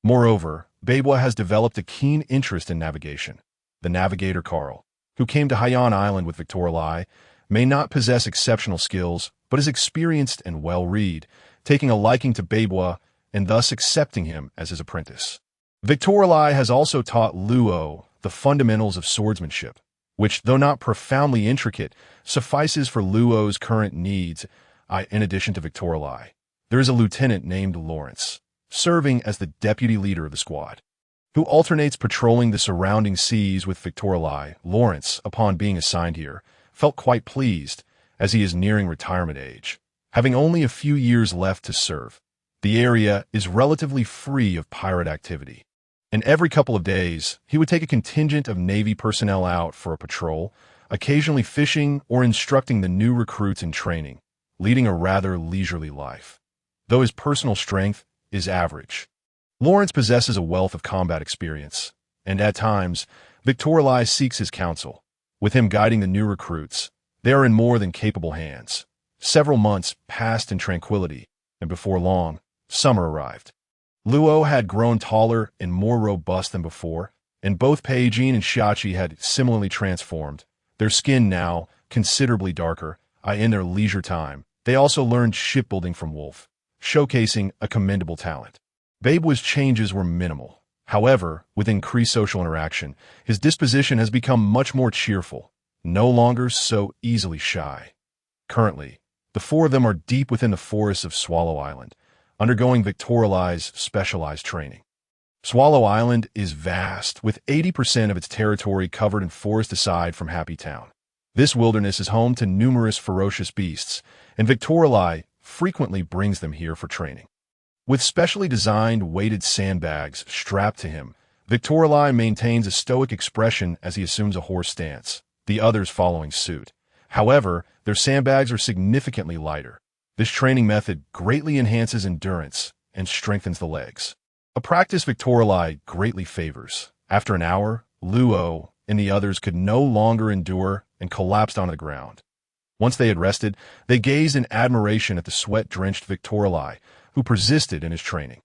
S1: Moreover, Babewa has developed a keen interest in navigation. The navigator Carl, who came to Haiyan Island with Victorli, may not possess exceptional skills, but is experienced and well-read, taking a liking to Babewa and thus accepting him as his apprentice. Victorli has also taught Luo the fundamentals of swordsmanship, which, though not profoundly intricate, suffices for Luo's current needs. In addition to Victorli, there is a lieutenant named Lawrence, serving as the deputy leader of the squad, who alternates patrolling the surrounding seas with Victorli. Lawrence, upon being assigned here, felt quite pleased, as he is nearing retirement age. Having only a few years left to serve, the area is relatively free of pirate activity. And every couple of days, he would take a contingent of Navy personnel out for a patrol, occasionally fishing or instructing the new recruits in training, leading a rather leisurely life. Though his personal strength is average, Lawrence possesses a wealth of combat experience, and at times, Victorli seeks his counsel. With him guiding the new recruits, they are in more than capable hands. Several months passed in tranquility, and before long, summer arrived. Luo had grown taller and more robust than before, and both Peijin and Xiachi had similarly transformed, their skin now considerably darker. In their leisure time, they also learned shipbuilding from Wolf, showcasing a commendable talent. Babewa's changes were minimal. However, with increased social interaction, his disposition has become much more cheerful, no longer so easily shy. Currently, the four of them are deep within the forests of Swallow Island, undergoing Victorli's specialized training. Swallow Island is vast, with 80% of its territory covered in forest aside from Happy Town. This wilderness is home to numerous ferocious beasts, and Victorli frequently brings them here for training. With specially designed weighted sandbags strapped to him, Victorli maintains a stoic expression as he assumes a horse stance, the others following suit. However, their sandbags are significantly lighter. This training method greatly enhances endurance and strengthens the legs, a practice Victorli greatly favors. After an hour, Luo and the others could no longer endure and collapsed onto the ground. Once they had rested, they gazed in admiration at the sweat-drenched Victorli, who persisted in his training.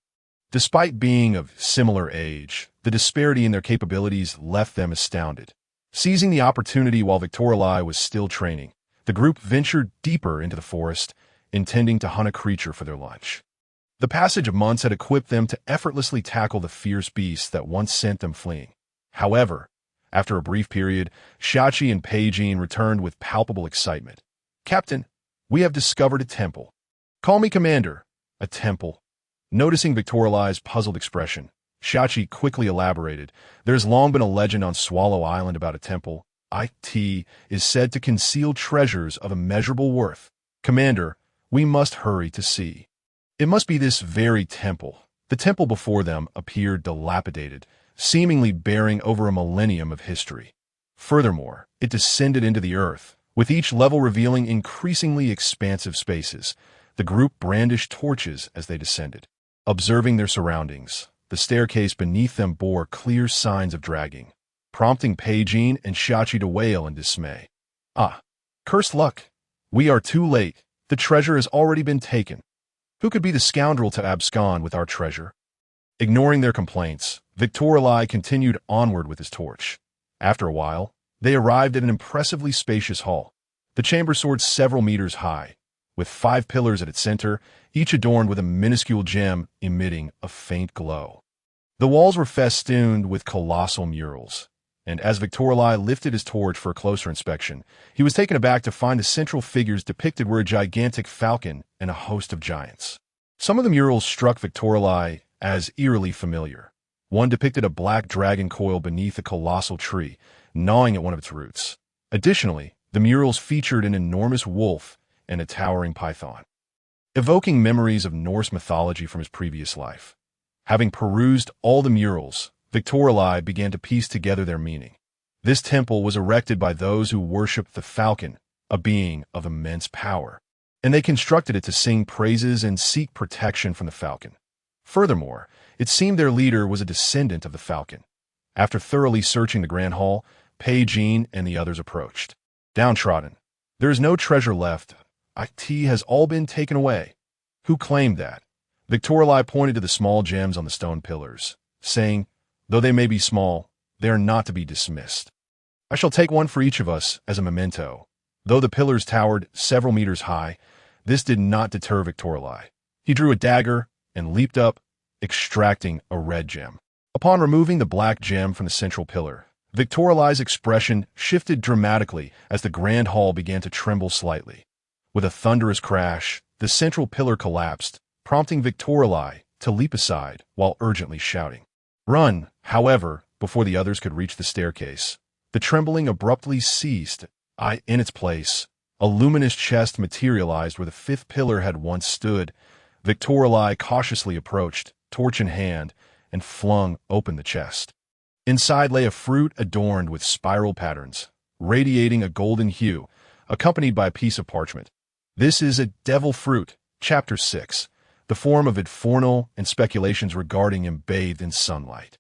S1: Despite being of similar age, the disparity in their capabilities left them astounded. Seizing the opportunity while Victorali was still training, the group ventured deeper into the forest, intending to hunt a creature for their lunch. The passage of months had equipped them to effortlessly tackle the fierce beasts that once sent them fleeing. However, after a brief period, Shachi and Peijin returned with palpable excitement. "Captain, we have discovered a temple." "Call me Commander." "A temple." Noticing Victorali's puzzled expression, Shachi quickly elaborated. "There's long been a legend on Swallow Island about a temple. It is said to conceal treasures of immeasurable worth. Commander, we must hurry to see." It must be this very temple. The temple before them appeared dilapidated, seemingly bearing over a millennium of history. Furthermore, it descended into the earth, with each level revealing increasingly expansive spaces. The group brandished torches as they descended. Observing their surroundings, the staircase beneath them bore clear signs of dragging, prompting Peijin and Shachi to wail in dismay. "Ah, cursed luck! We are too late. The treasure has already been taken. Who could be the scoundrel to abscond with our treasure?" Ignoring their complaints, Victorali continued onward with his torch. After a while, they arrived at an impressively spacious hall. The chamber soared several meters high, with 5 pillars at its center, each adorned with a minuscule gem emitting a faint glow. The walls were festooned with colossal murals, and as Victorali lifted his torch for a closer inspection, he was taken aback to find the central figures depicted were a gigantic falcon and a host of giants. Some of the murals struck Victorali as eerily familiar. One depicted a black dragon coiled beneath a colossal tree, gnawing at one of its roots. Additionally, the murals featured an enormous wolf and a towering python, evoking memories of Norse mythology from his previous life. Having perused all the murals, Victorali began to piece together their meaning. This temple was erected by those who worshipped the falcon, a being of immense power, and they constructed it to sing praises and seek protection from the falcon. Furthermore, it seemed their leader was a descendant of the falcon. After thoroughly searching the grand hall, Peijin and the others approached. "Downtrodden, there is no treasure left. It has all been taken away." "Who claimed that?" Victorali pointed to the small gems on the stone pillars, saying, "Though they may be small, they are not to be dismissed. I shall take one for each of us as a memento." Though the pillars towered several meters high, this did not deter Victorali. He drew a dagger and leaped up, extracting a red gem. Upon removing the black gem from the central pillar, Victorali's expression shifted dramatically as the grand hall began to tremble slightly. With a thunderous crash, the central pillar collapsed, prompting Victorali to leap aside while urgently shouting, "Run!" However, before the others could reach the staircase, the trembling abruptly ceased. In its place, a luminous chest materialized where the 5th pillar had once stood. Victorali cautiously approached, torch in hand, and flung open the chest. Inside lay a fruit adorned with spiral patterns, radiating a golden hue, accompanied by a piece of parchment. "This is a devil fruit." Chapter 6. The form of Infernal and speculations regarding him bathed in sunlight.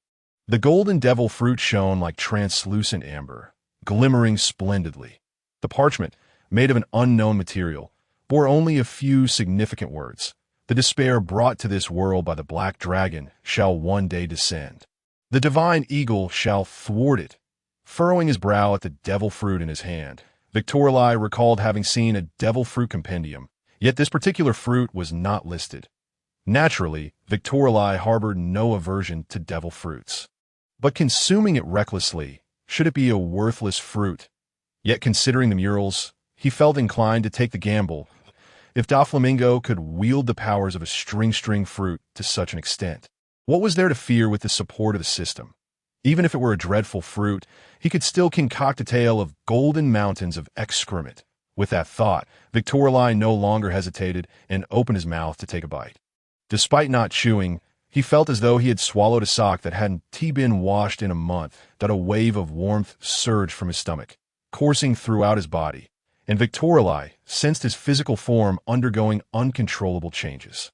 S1: The golden devil fruit shone like translucent amber, glimmering splendidly. The parchment, made of an unknown material, bore only a few significant words. "The despair brought to this world by the black dragon shall one day descend. The divine eagle shall thwart it." Furrowing his brow at the devil fruit in his hand, Victorali recalled having seen a devil fruit compendium, yet this particular fruit was not listed. Naturally, Victorali harbored no aversion to devil fruits. But consuming it recklessly, should it be a worthless fruit? Yet considering the murals, he felt inclined to take the gamble. If Doflamingo could wield the powers of a string fruit to such an extent, what was there to fear with the support of the system? Even if it were a dreadful fruit, he could still concoct a tale of golden mountains of excrement. With that thought, Victorali no longer hesitated and opened his mouth to take a bite. Despite not chewing, he felt as though he had swallowed a sock that hadn't been washed in a month. That a wave of warmth surged from his stomach, coursing throughout his body, and Victorali sensed his physical form undergoing uncontrollable changes.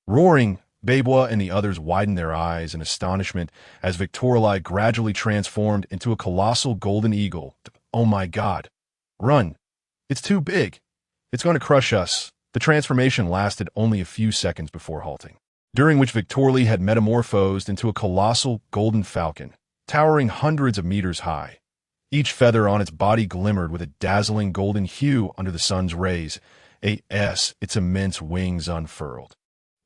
S1: Roaring, Bebois and the others widened their eyes in astonishment as Victorali gradually transformed into a colossal golden eagle. "Oh my God! Run! It's too big! It's going to crush us!" The transformation lasted only a few seconds before halting. during which Victorly had metamorphosed into a colossal golden falcon, towering hundreds of meters high. Each feather on its body glimmered with a dazzling golden hue under the sun's rays, its immense wings unfurled.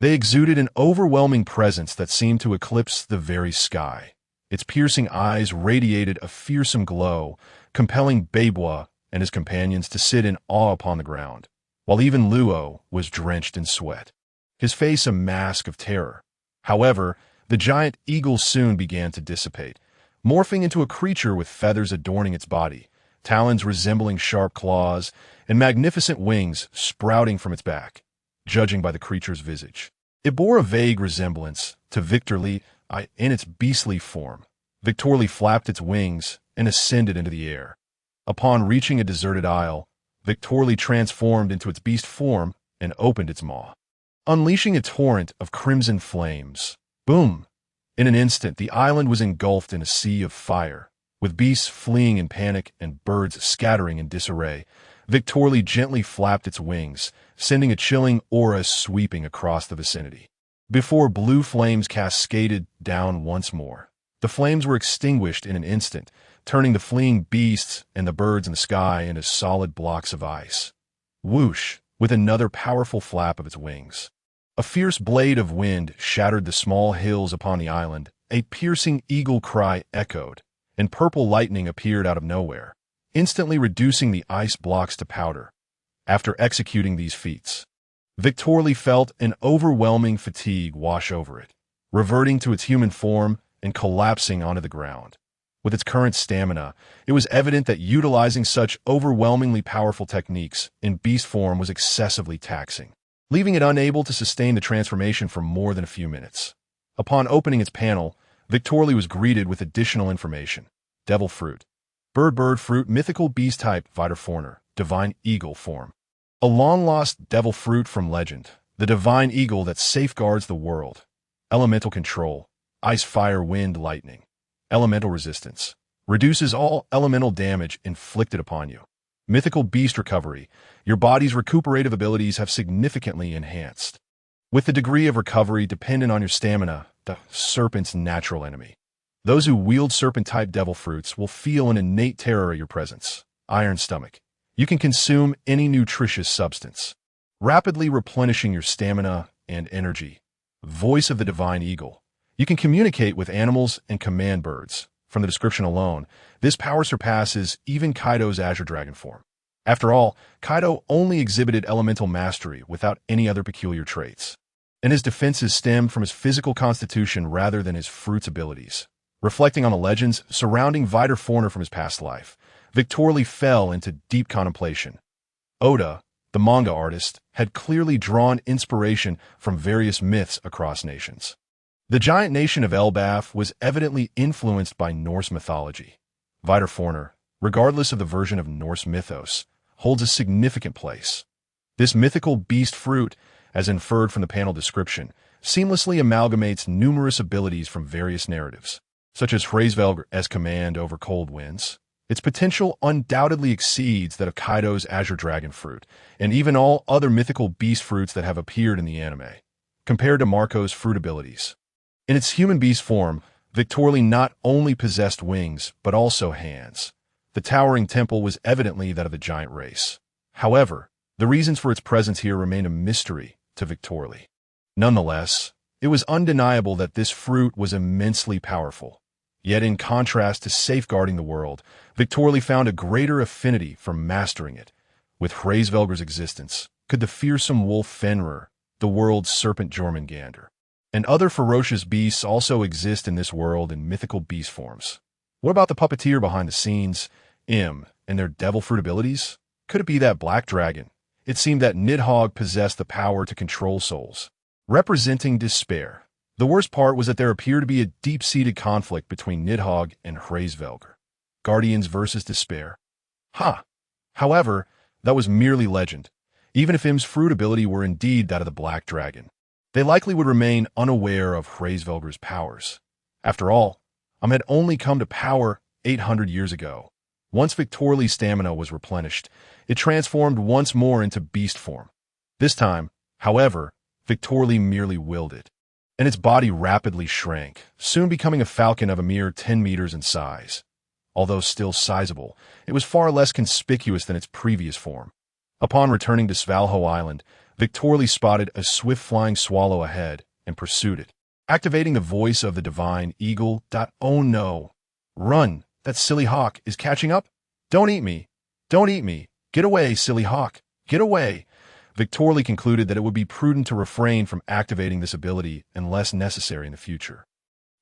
S1: They exuded an overwhelming presence that seemed to eclipse the very sky. Its piercing eyes radiated a fearsome glow, compelling Bebois and his companions to sit in awe upon the ground, while even Luo was drenched in sweat, his face a mask of terror. However, the giant eagle soon began to dissipate, morphing into a creature with feathers adorning its body, talons resembling sharp claws, and magnificent wings sprouting from its back. Judging by the creature's visage, it bore a vague resemblance to Victorly in its beastly form. Victorly flapped its wings and ascended into the air. Upon reaching a deserted isle, Victorly transformed into its beast form and opened its maw, unleashing a torrent of crimson flames. Boom! In an instant, the island was engulfed in a sea of fire, with beasts fleeing in panic and birds scattering in disarray. Victorly gently flapped its wings, sending a chilling aura sweeping across the vicinity. Before blue flames cascaded down once more, the flames were extinguished in an instant, turning the fleeing beasts and the birds in the sky into solid blocks of ice. Whoosh! With another powerful flap of its wings, a fierce blade of wind shattered the small hills upon the island. A piercing eagle cry echoed, and purple lightning appeared out of nowhere, instantly reducing the ice blocks to powder. After executing these feats, Victorly felt an overwhelming fatigue wash over it, reverting to its human form and collapsing onto the ground. With its current stamina, it was evident that utilizing such overwhelmingly powerful techniques in beast form was excessively taxing, leaving it unable to sustain the transformation for more than a few minutes. Upon opening its panel, Victorly was greeted with additional information. Devil fruit. Bird fruit, mythical beast type, Viterforner, divine eagle form. A long-lost devil fruit from legend, the divine eagle that safeguards the world. Elemental control, ice, fire, wind, lightning. Elemental resistance, reduces all elemental damage inflicted upon you. Mythical beast recovery, your body's recuperative abilities have significantly enhanced, with the degree of recovery dependent on your stamina, the serpent's natural enemy. Those who wield serpent-type devil fruits will feel an innate terror at your presence. Iron stomach. You can consume any nutritious substance, rapidly replenishing your stamina and energy. Voice of the divine eagle. You can communicate with animals and command birds. From the description alone, this power surpasses even Kaido's Azure Dragon form. After all, Kaido only exhibited elemental mastery without any other peculiar traits, and his defenses stem from his physical constitution rather than his fruit's abilities. Reflecting on the legends surrounding Viterforner from his past life, Victorly fell into deep contemplation. Oda, the manga artist, had clearly drawn inspiration from various myths across nations. The giant nation of Elbaf was evidently influenced by Norse mythology. Viterforner, regardless of the version of Norse mythos, holds a significant place. This mythical beast fruit, as inferred from the panel description, seamlessly amalgamates numerous abilities from various narratives, such as Hraesvelg's command over cold winds. Its potential undoubtedly exceeds that of Kaido's Azure Dragon fruit, and even all other mythical beast fruits that have appeared in the anime, compared to Marco's fruit abilities. In its human beast form, Victorly not only possessed wings, but also hands. The towering temple was evidently that of the giant race. However, the reasons for its presence here remain a mystery to Victorly. Nonetheless, it was undeniable that this fruit was immensely powerful. Yet in contrast to safeguarding the world, Victorly found a greater affinity for mastering it. With Hraesvelg's existence, could the fearsome wolf Fenrir, the world's serpent Jormungandr, and other ferocious beasts also exist in this world in mythical beast forms? What about the puppeteer behind the scenes, and their devil fruit abilities? Could it be that black dragon? It seemed that Nidhogg possessed the power to control souls, representing despair. The worst part was that there appeared to be a deep-seated conflict between Nidhogg and Hraesvelg. Guardians versus despair. However, that was merely legend. Even if Im's fruit ability were indeed that of the black dragon, they likely would remain unaware of Hraesvelg's powers. After all, had only come to power 800 years ago. Once Victorly's stamina was replenished, it transformed once more into beast form. This time, however, Victorly merely willed it. and its body rapidly shrank, soon becoming a falcon of a mere 10 meters in size. Although still sizable, it was far less conspicuous than its previous form. Upon returning to Svalho Island, Victorly spotted a swift-flying swallow ahead and pursued it, activating the voice of the divine eagle. Oh no! Run! That silly hawk is catching up! Don't eat me! Don't eat me! Get away, silly hawk! Get away! Victorly concluded that it would be prudent to refrain from activating this ability unless necessary in the future.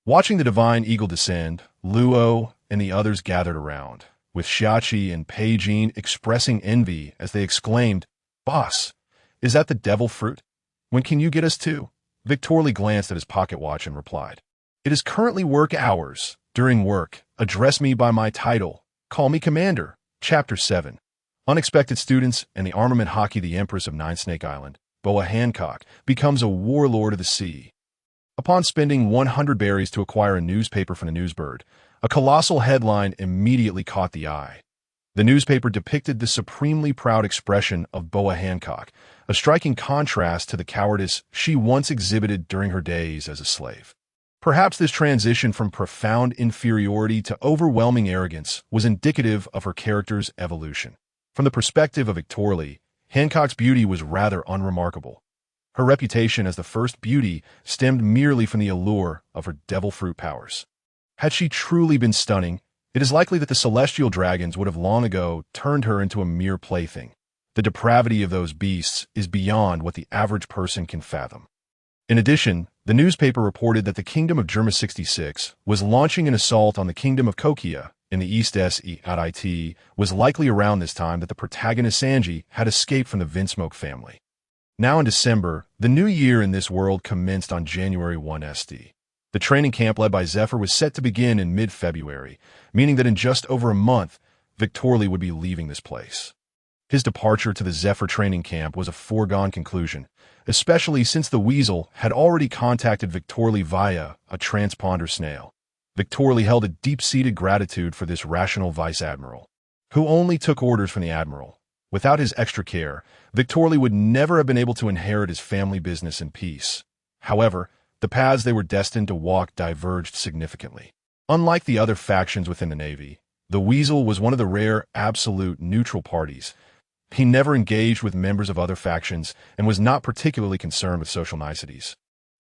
S1: Watching the divine eagle descend, Luo and the others gathered around, with Xiachi and Peijin expressing envy as they exclaimed, "Boss, is that the devil fruit? When can you get us too?" Victorly glanced at his pocket watch and replied, "It is currently work hours. During work, address me by my title. Call me Commander." Chapter 7. Unexpected students and the armament hockey. The Empress of Nine Snake Island, Boa Hancock, becomes a warlord of the sea. Upon spending 100 berries to acquire a newspaper from the newsbird, a colossal headline immediately caught the eye. The newspaper depicted the supremely proud expression of Boa Hancock, a striking contrast to the cowardice she once exhibited during her days as a slave. Perhaps this transition from profound inferiority to overwhelming arrogance was indicative of her character's evolution. From the perspective of Victorly, Hancock's beauty was rather unremarkable. Her reputation as the first beauty stemmed merely from the allure of her devil fruit powers. Had she truly been stunning, it is likely that the celestial dragons would have long ago turned her into a mere plaything. The depravity of those beasts is beyond what the average person can fathom. In addition, the newspaper reported that the Kingdom of Germa 66 was launching an assault on the Kingdom of Kokia in the East. It was likely around this time that the protagonist Sanji had escaped from the Vinsmoke family. Now in December, the new year in this world commenced on January 1 st. The training camp led by Zephyr was set to begin in mid-February, meaning that in just over a month, Victorly would be leaving this place. His departure to the Zephyr training camp was a foregone conclusion, especially since the Weasel had already contacted Victorly via a transponder snail. Victorly held a deep-seated gratitude for this rational vice-admiral, who only took orders from the admiral. Without his extra care, Victorly would never have been able to inherit his family business in peace. However, the paths they were destined to walk diverged significantly. Unlike the other factions within the Navy, the Weasel was one of the rare absolute neutral parties. He never engaged with members of other factions and was not particularly concerned with social niceties.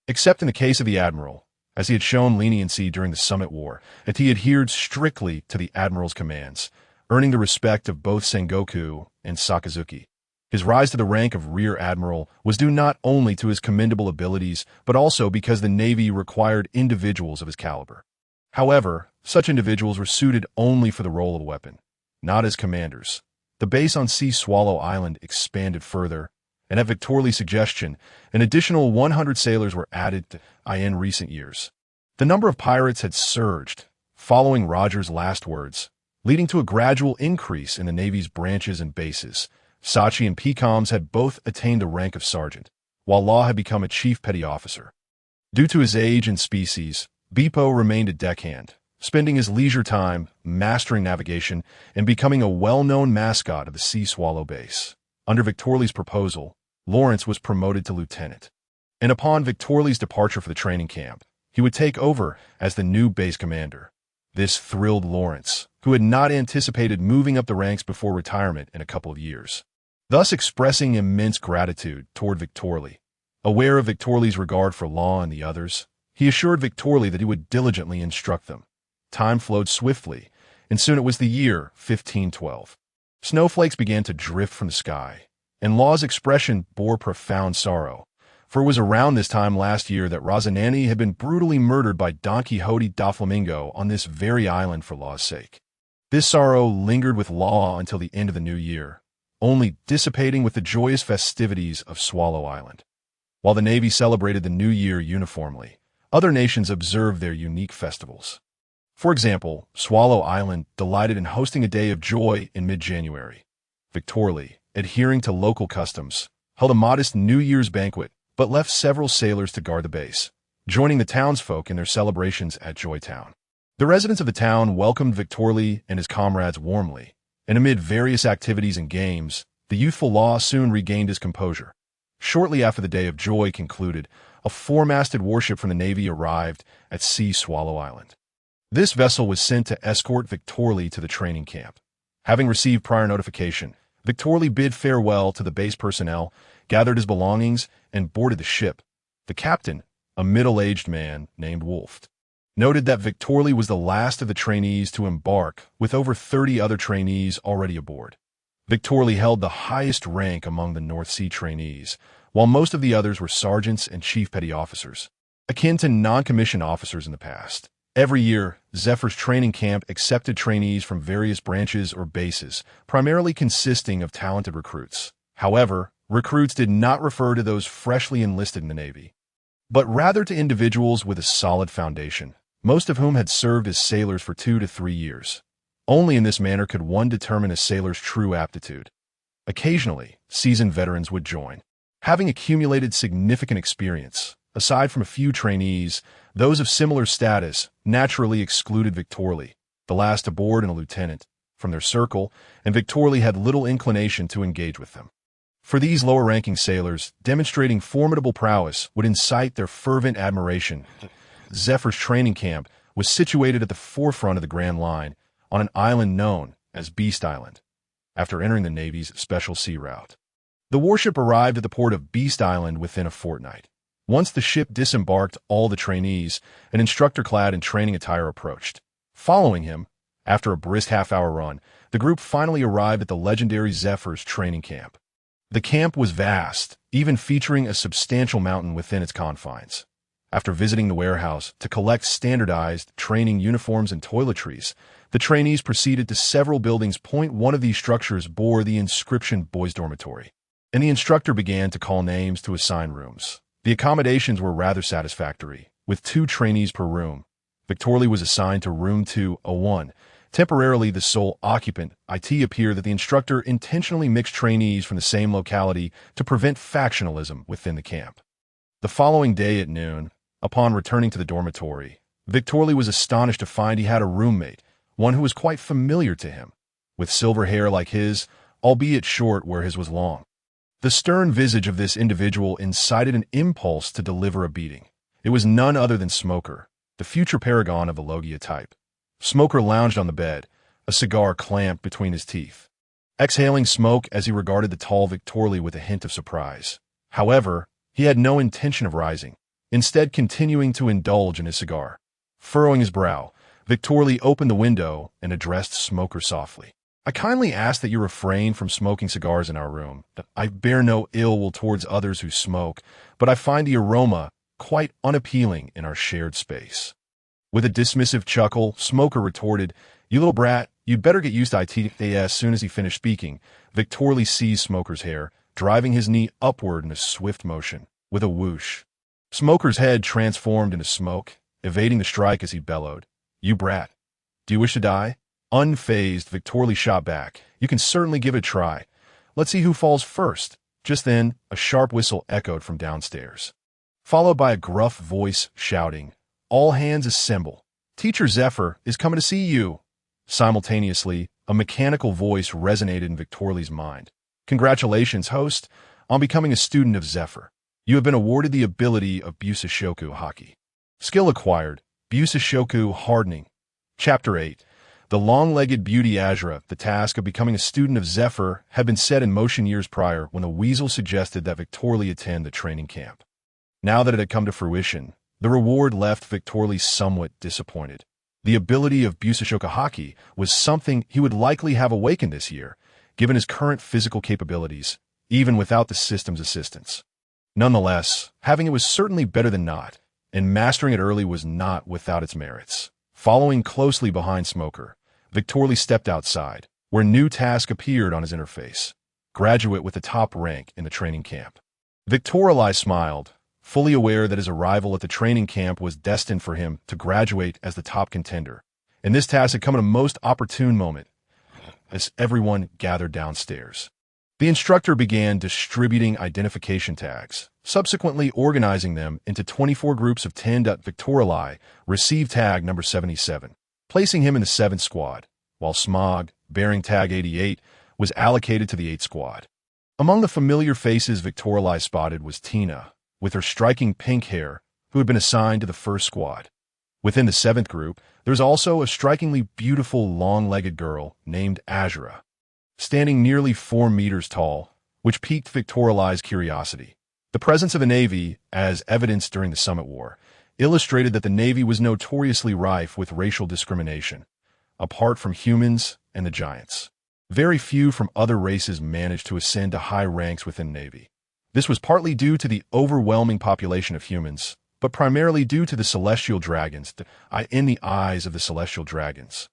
S1: Except in the case of the Admiral, as he had shown leniency during the Summit War, and he adhered strictly to the Admiral's commands, earning the respect of both Sengoku and Sakazuki. His rise to the rank of Rear Admiral was due not only to his commendable abilities, but also because the Navy required individuals of his caliber. However, such individuals were suited only for the role of a weapon, not as commanders. The base on Sea Swallow Island expanded further, and at Victorly's suggestion, an additional 100 sailors were added in recent years. The number of pirates had surged, following Roger's last words, leading to a gradual increase in the Navy's branches and bases. Sachi and Pecoms had both attained the rank of sergeant, while Law had become a chief petty officer. Due to his age and species, Beepo remained a deckhand, spending his leisure time mastering navigation and becoming a well-known mascot of the Sea Swallow base. Under Victorly's proposal, Lawrence was promoted to lieutenant, and upon Victorly's departure for the training camp, he would take over as the new base commander. This thrilled Lawrence, who had not anticipated moving up the ranks before retirement in a couple of years, thus expressing immense gratitude toward Victorly. Aware of Victorly's regard for Law and the others, he assured Victorly that he would diligently instruct them. Time flowed swiftly, and soon it was the year 1512. Snowflakes began to drift from the sky, and Law's expression bore profound sorrow, for it was around this time last year that Rosanani had been brutally murdered by Don Quixote da Flamingo on this very island for Law's sake. This sorrow lingered with Law until the end of the new year, only dissipating with the joyous festivities of Swallow Island. While the Navy celebrated the new year uniformly, other nations observed their unique festivals. For example, Swallow Island delighted in hosting a day of joy in mid-January. Victorly, adhering to local customs, held a modest New Year's banquet, but left several sailors to guard the base, joining the townsfolk in their celebrations at Joytown. The residents of the town welcomed Victorly and his comrades warmly, and amid various activities and games, the youthful Law soon regained his composure. Shortly after the Day of Joy concluded, a four-masted warship from the Navy arrived at Sea Swallow Island. This vessel was sent to escort Victorly to the training camp. Having received prior notification, Victorly bid farewell to the base personnel, gathered his belongings, and boarded the ship. The captain, a middle-aged man named Wolf, noted that Victorly was the last of the trainees to embark, with over 30 other trainees already aboard. Victorly held the highest rank among the North Sea trainees, while most of the others were sergeants and chief petty officers, akin to non-commissioned officers in the past. Every year, Zephyr's training camp accepted trainees from various branches or bases, primarily consisting of talented recruits. However, recruits did not refer to those freshly enlisted in the Navy, but rather to individuals with a solid foundation, most of whom had served as sailors for 2 to 3 years. Only in this manner could one determine a sailor's true aptitude. Occasionally, seasoned veterans would join. Having accumulated significant experience, aside from a few trainees, those of similar status naturally excluded Victorly, the last aboard and a lieutenant, from their circle, and Victorly had little inclination to engage with them. For these lower-ranking sailors, demonstrating formidable prowess would incite their fervent admiration. Zephyr's training camp was situated at the forefront of the Grand Line, on an island known as Beast Island, after entering the Navy's Special Sea Route. The warship arrived at the port of Beast Island within a fortnight. Once the ship disembarked all the trainees, an instructor clad in training attire approached. Following him, after a brisk half-hour run, the group finally arrived at the legendary Zephyr's training camp. The camp was vast, even featuring a substantial mountain within its confines. After visiting the warehouse to collect standardized training uniforms and toiletries, the trainees proceeded to several buildings. One of these structures bore the inscription Boys' Dormitory, and the instructor began to call names to assign rooms. The accommodations were rather satisfactory, with 2 trainees per room. Victorly was assigned to room 201, temporarily the sole occupant. It appeared that the instructor intentionally mixed trainees from the same locality to prevent factionalism within the camp. The following day at noon, upon returning to the dormitory, Victorly was astonished to find he had a roommate, one who was quite familiar to him, with silver hair like his, albeit short where his was long. The stern visage of this individual incited an impulse to deliver a beating. It was none other than Smoker, the future paragon of the Logia type. Smoker lounged on the bed, a cigar clamped between his teeth, exhaling smoke as he regarded the tall Victorly with a hint of surprise. However, he had no intention of rising, instead continuing to indulge in his cigar. Furrowing his brow, Victorly opened the window and addressed Smoker softly. "I kindly ask that you refrain from smoking cigars in our room. I bear no ill will towards others who smoke, but I find the aroma quite unappealing in our shared space." With a dismissive chuckle, Smoker retorted, "You little brat, you'd better get used to it." As soon as he finished speaking, Victorly seized Smoker's hair, driving his knee upward in a swift motion. With a whoosh, Smoker's head transformed into smoke, evading the strike as he bellowed, "You brat, do you wish to die?" Unfazed, Victorly shot back, "You can certainly give it a try. Let's see who falls first." Just then, a sharp whistle echoed from downstairs, followed by a gruff voice shouting, "All hands assemble. Teacher Zephyr is coming to see you." Simultaneously, a mechanical voice resonated in Victorly's mind. "Congratulations, host, on becoming a student of Zephyr. You have been awarded the ability of Busashoku Haki. Skill acquired, Busashoku Hardening." Chapter 8. The long-legged beauty Azra. The task of becoming a student of Zephyr had been set in motion years prior when the Weasel suggested that Victorly attend the training camp. Now that it had come to fruition, the reward left Victorly somewhat disappointed. The ability of Busashoku Haki was something he would likely have awakened this year, given his current physical capabilities, even without the system's assistance. Nonetheless, having it was certainly better than not, and mastering it early was not without its merits. Following closely behind Smoker, Victorly stepped outside, where a new task appeared on his interface: graduate with the top rank in the training camp. Victorly smiled, fully aware that his arrival at the training camp was destined for him to graduate as the top contender, and this task had come at a most opportune moment, as everyone gathered downstairs. The instructor began distributing identification tags, subsequently organizing them into 24 groups of 10. Victorly received tag number 77, placing him in the 7th squad, while Smog, bearing tag 88, was allocated to the 8th squad. Among the familiar faces Victoria spotted was Tina, with her striking pink hair, who had been assigned to the first squad. Within the 7th group, there's also a strikingly beautiful long-legged girl named Azura, standing nearly 4 meters tall, which piqued Victoria's curiosity. The presence of a navy, as evidenced during the Summit War, illustrated that the Navy was notoriously rife with racial discrimination, apart from humans and the giants. Very few from other races managed to ascend to high ranks within the Navy. This was partly due to the overwhelming population of humans, but primarily due to the celestial dragons. In the eyes of the celestial dragons,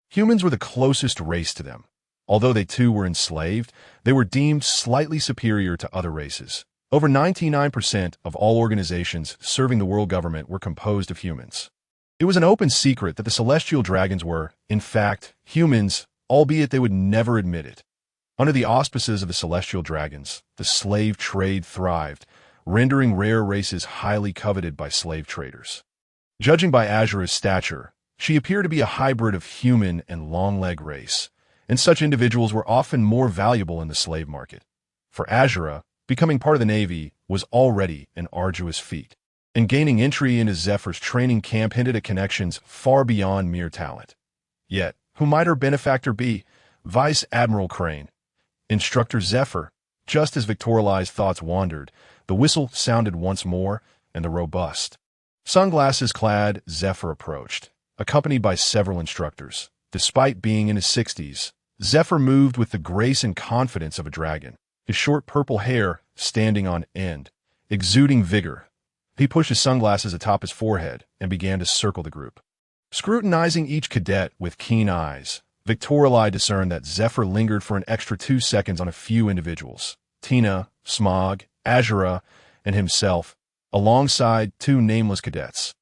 S1: humans were the closest race to them. Although they too were enslaved, they were deemed slightly superior to other races. Over 99% of all organizations serving the world government were composed of humans. It was an open secret that the celestial dragons were, in fact, humans, albeit they would never admit it. Under the auspices of the celestial dragons, the slave trade thrived, rendering rare races highly coveted by slave traders. Judging by Azura's stature, she appeared to be a hybrid of human and long-leg race, and such individuals were often more valuable in the slave market. For Azura, becoming part of the Navy was already an arduous feat, and gaining entry into Zephyr's training camp hinted at connections far beyond mere talent. Yet, who might her benefactor be? Vice Admiral Crane. Instructor Zephyr. Just as Victoria's thoughts wandered, the whistle sounded once more, and the robust, sunglasses-clad Zephyr approached, accompanied by several instructors. Despite being in his 60s, Zephyr moved with the grace and confidence of a dragon, his short purple hair standing on end, exuding vigor. He pushed his sunglasses atop his forehead and began to circle the group. Scrutinizing each cadet with keen eyes, Victoria discerned that Zephyr lingered for an extra 2 seconds on a few individuals: Tina, Smog, Azura, and himself, alongside 2 nameless cadets.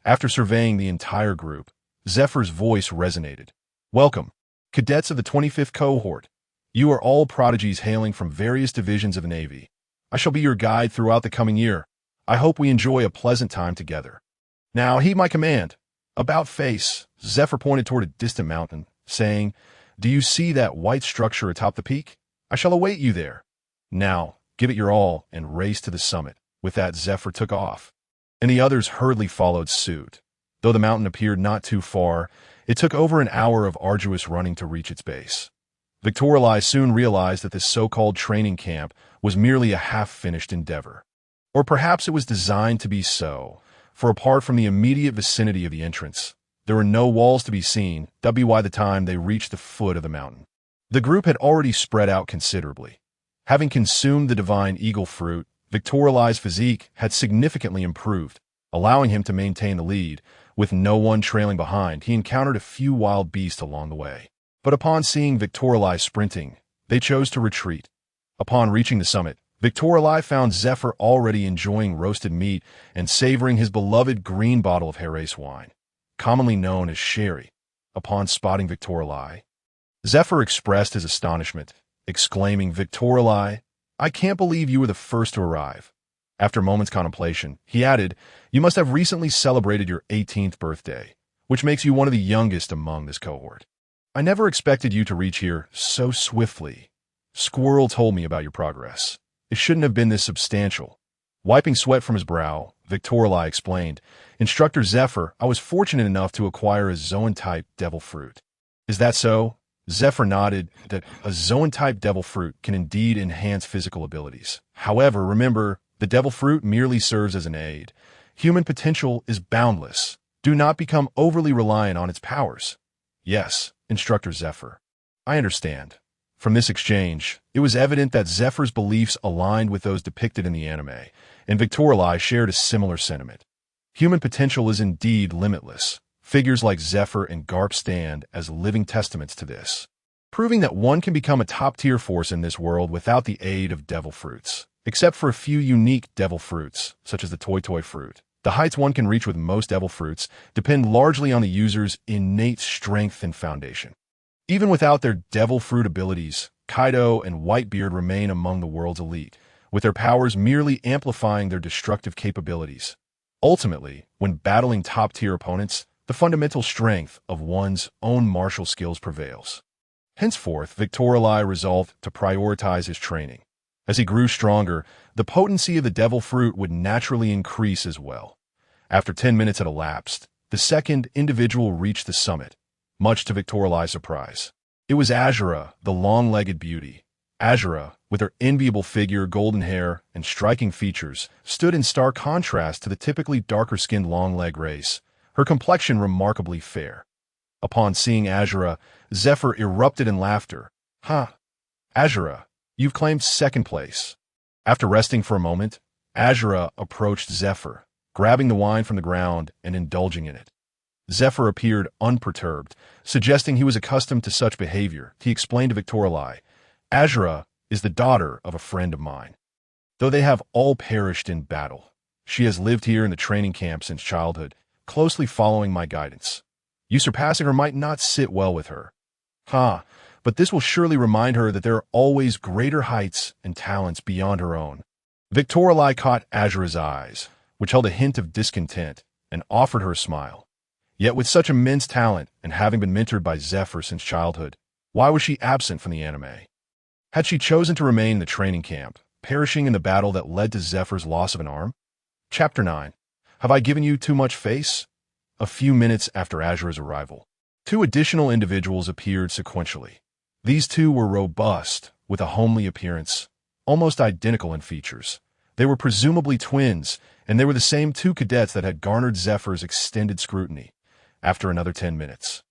S1: After surveying the entire group, Zephyr's voice resonated. "Welcome, cadets of the 25th cohort. You are all prodigies hailing from various divisions of the Navy. I shall be your guide throughout the coming year. I hope we enjoy a pleasant time together. Now heed my command. About face." Zephyr pointed toward a distant mountain, saying, "Do you see that white structure atop the peak? I shall await you there. Now, give it your all and race to the summit." With that, Zephyr took off, and the others hurriedly followed suit. Though the mountain appeared not too far, it took over an hour of arduous running to reach its base. Victoria soon realized that this so-called training camp was merely a half-finished endeavor. Or perhaps it was designed to be so, for apart from the immediate vicinity of the entrance, there were no walls to be seen. By the time they reached the foot of the mountain, the group had already spread out considerably. Having consumed the divine eagle fruit, Victoria's physique had significantly improved, allowing him to maintain the lead. With no one trailing behind, he encountered a few wild beasts along the way. But upon seeing Victoria sprinting, they chose to retreat. Upon reaching the summit, Victoria found Zephyr already enjoying roasted meat and savoring his beloved green bottle of Jerez wine, commonly known as sherry. Upon spotting Victoria, Zephyr expressed his astonishment, exclaiming, "Victoria, I can't believe you were the first to arrive." After a moment's contemplation, he added, "You must have recently celebrated your 18th birthday, which makes you one of the youngest among this cohort. I never expected you to reach here so swiftly. Squirrel told me about your progress. It shouldn't have been this substantial." Wiping sweat from his brow, Victoria explained, "Instructor Zephyr, I was fortunate enough to acquire a Zoan-type devil fruit." "Is that so?" Zephyr nodded. "That a Zoan-type devil fruit can indeed enhance physical abilities. However, remember, the devil fruit merely serves as an aid. Human potential is boundless. Do not become overly reliant on its powers." "Yes, Instructor Zephyr. I understand." From this exchange, it was evident that Zephyr's beliefs aligned with those depicted in the anime, and Victoria shared a similar sentiment. Human potential is indeed limitless. Figures like Zephyr and Garp stand as living testaments to this, proving that one can become a top-tier force in this world without the aid of devil fruits. Except for a few unique devil fruits, such as the Toy fruit, the heights one can reach with most devil fruits depend largely on the user's innate strength and foundation. Even without their devil fruit abilities, Kaido and Whitebeard remain among the world's elite, with their powers merely amplifying their destructive capabilities. Ultimately, when battling top-tier opponents, the fundamental strength of one's own martial skills prevails. Henceforth, Victoria resolved to prioritize his training. As he grew stronger, the potency of the devil fruit would naturally increase as well. After 10 minutes had elapsed, the second individual reached the summit, much to Victoria's surprise. It was Azura, the long-legged beauty. Azura, with her enviable figure, golden hair, and striking features, stood in stark contrast to the typically darker-skinned long-leg race, her complexion remarkably fair. Upon seeing Azura, Zephyr erupted in laughter. "Ha! Azura, you've claimed second place." After resting for a moment, Azura approached Zephyr, grabbing the wine from the ground and indulging in it. Zephyr appeared unperturbed, suggesting he was accustomed to such behavior. He explained to Victoria, "Azura is the daughter of a friend of mine. Though they have all perished in battle, she has lived here in the training camp since childhood, closely following my guidance. You surpassing her might not sit well with her. But this will surely remind her that there are always greater heights and talents beyond her own." Victoria caught Azura's eyes, which held a hint of discontent, and offered her a smile. Yet with such immense talent, and having been mentored by Zephyr since childhood, why was she absent from the anime? Had she chosen to remain in the training camp, perishing in the battle that led to Zephyr's loss of an arm? Chapter 9. Have I given you too much face? A few minutes after Azura's arrival, 2 additional individuals appeared sequentially. These 2 were robust, with a homely appearance, almost identical in features. They were presumably twins, and they were the same 2 cadets that had garnered Zephyr's extended scrutiny. After another 10 minutes,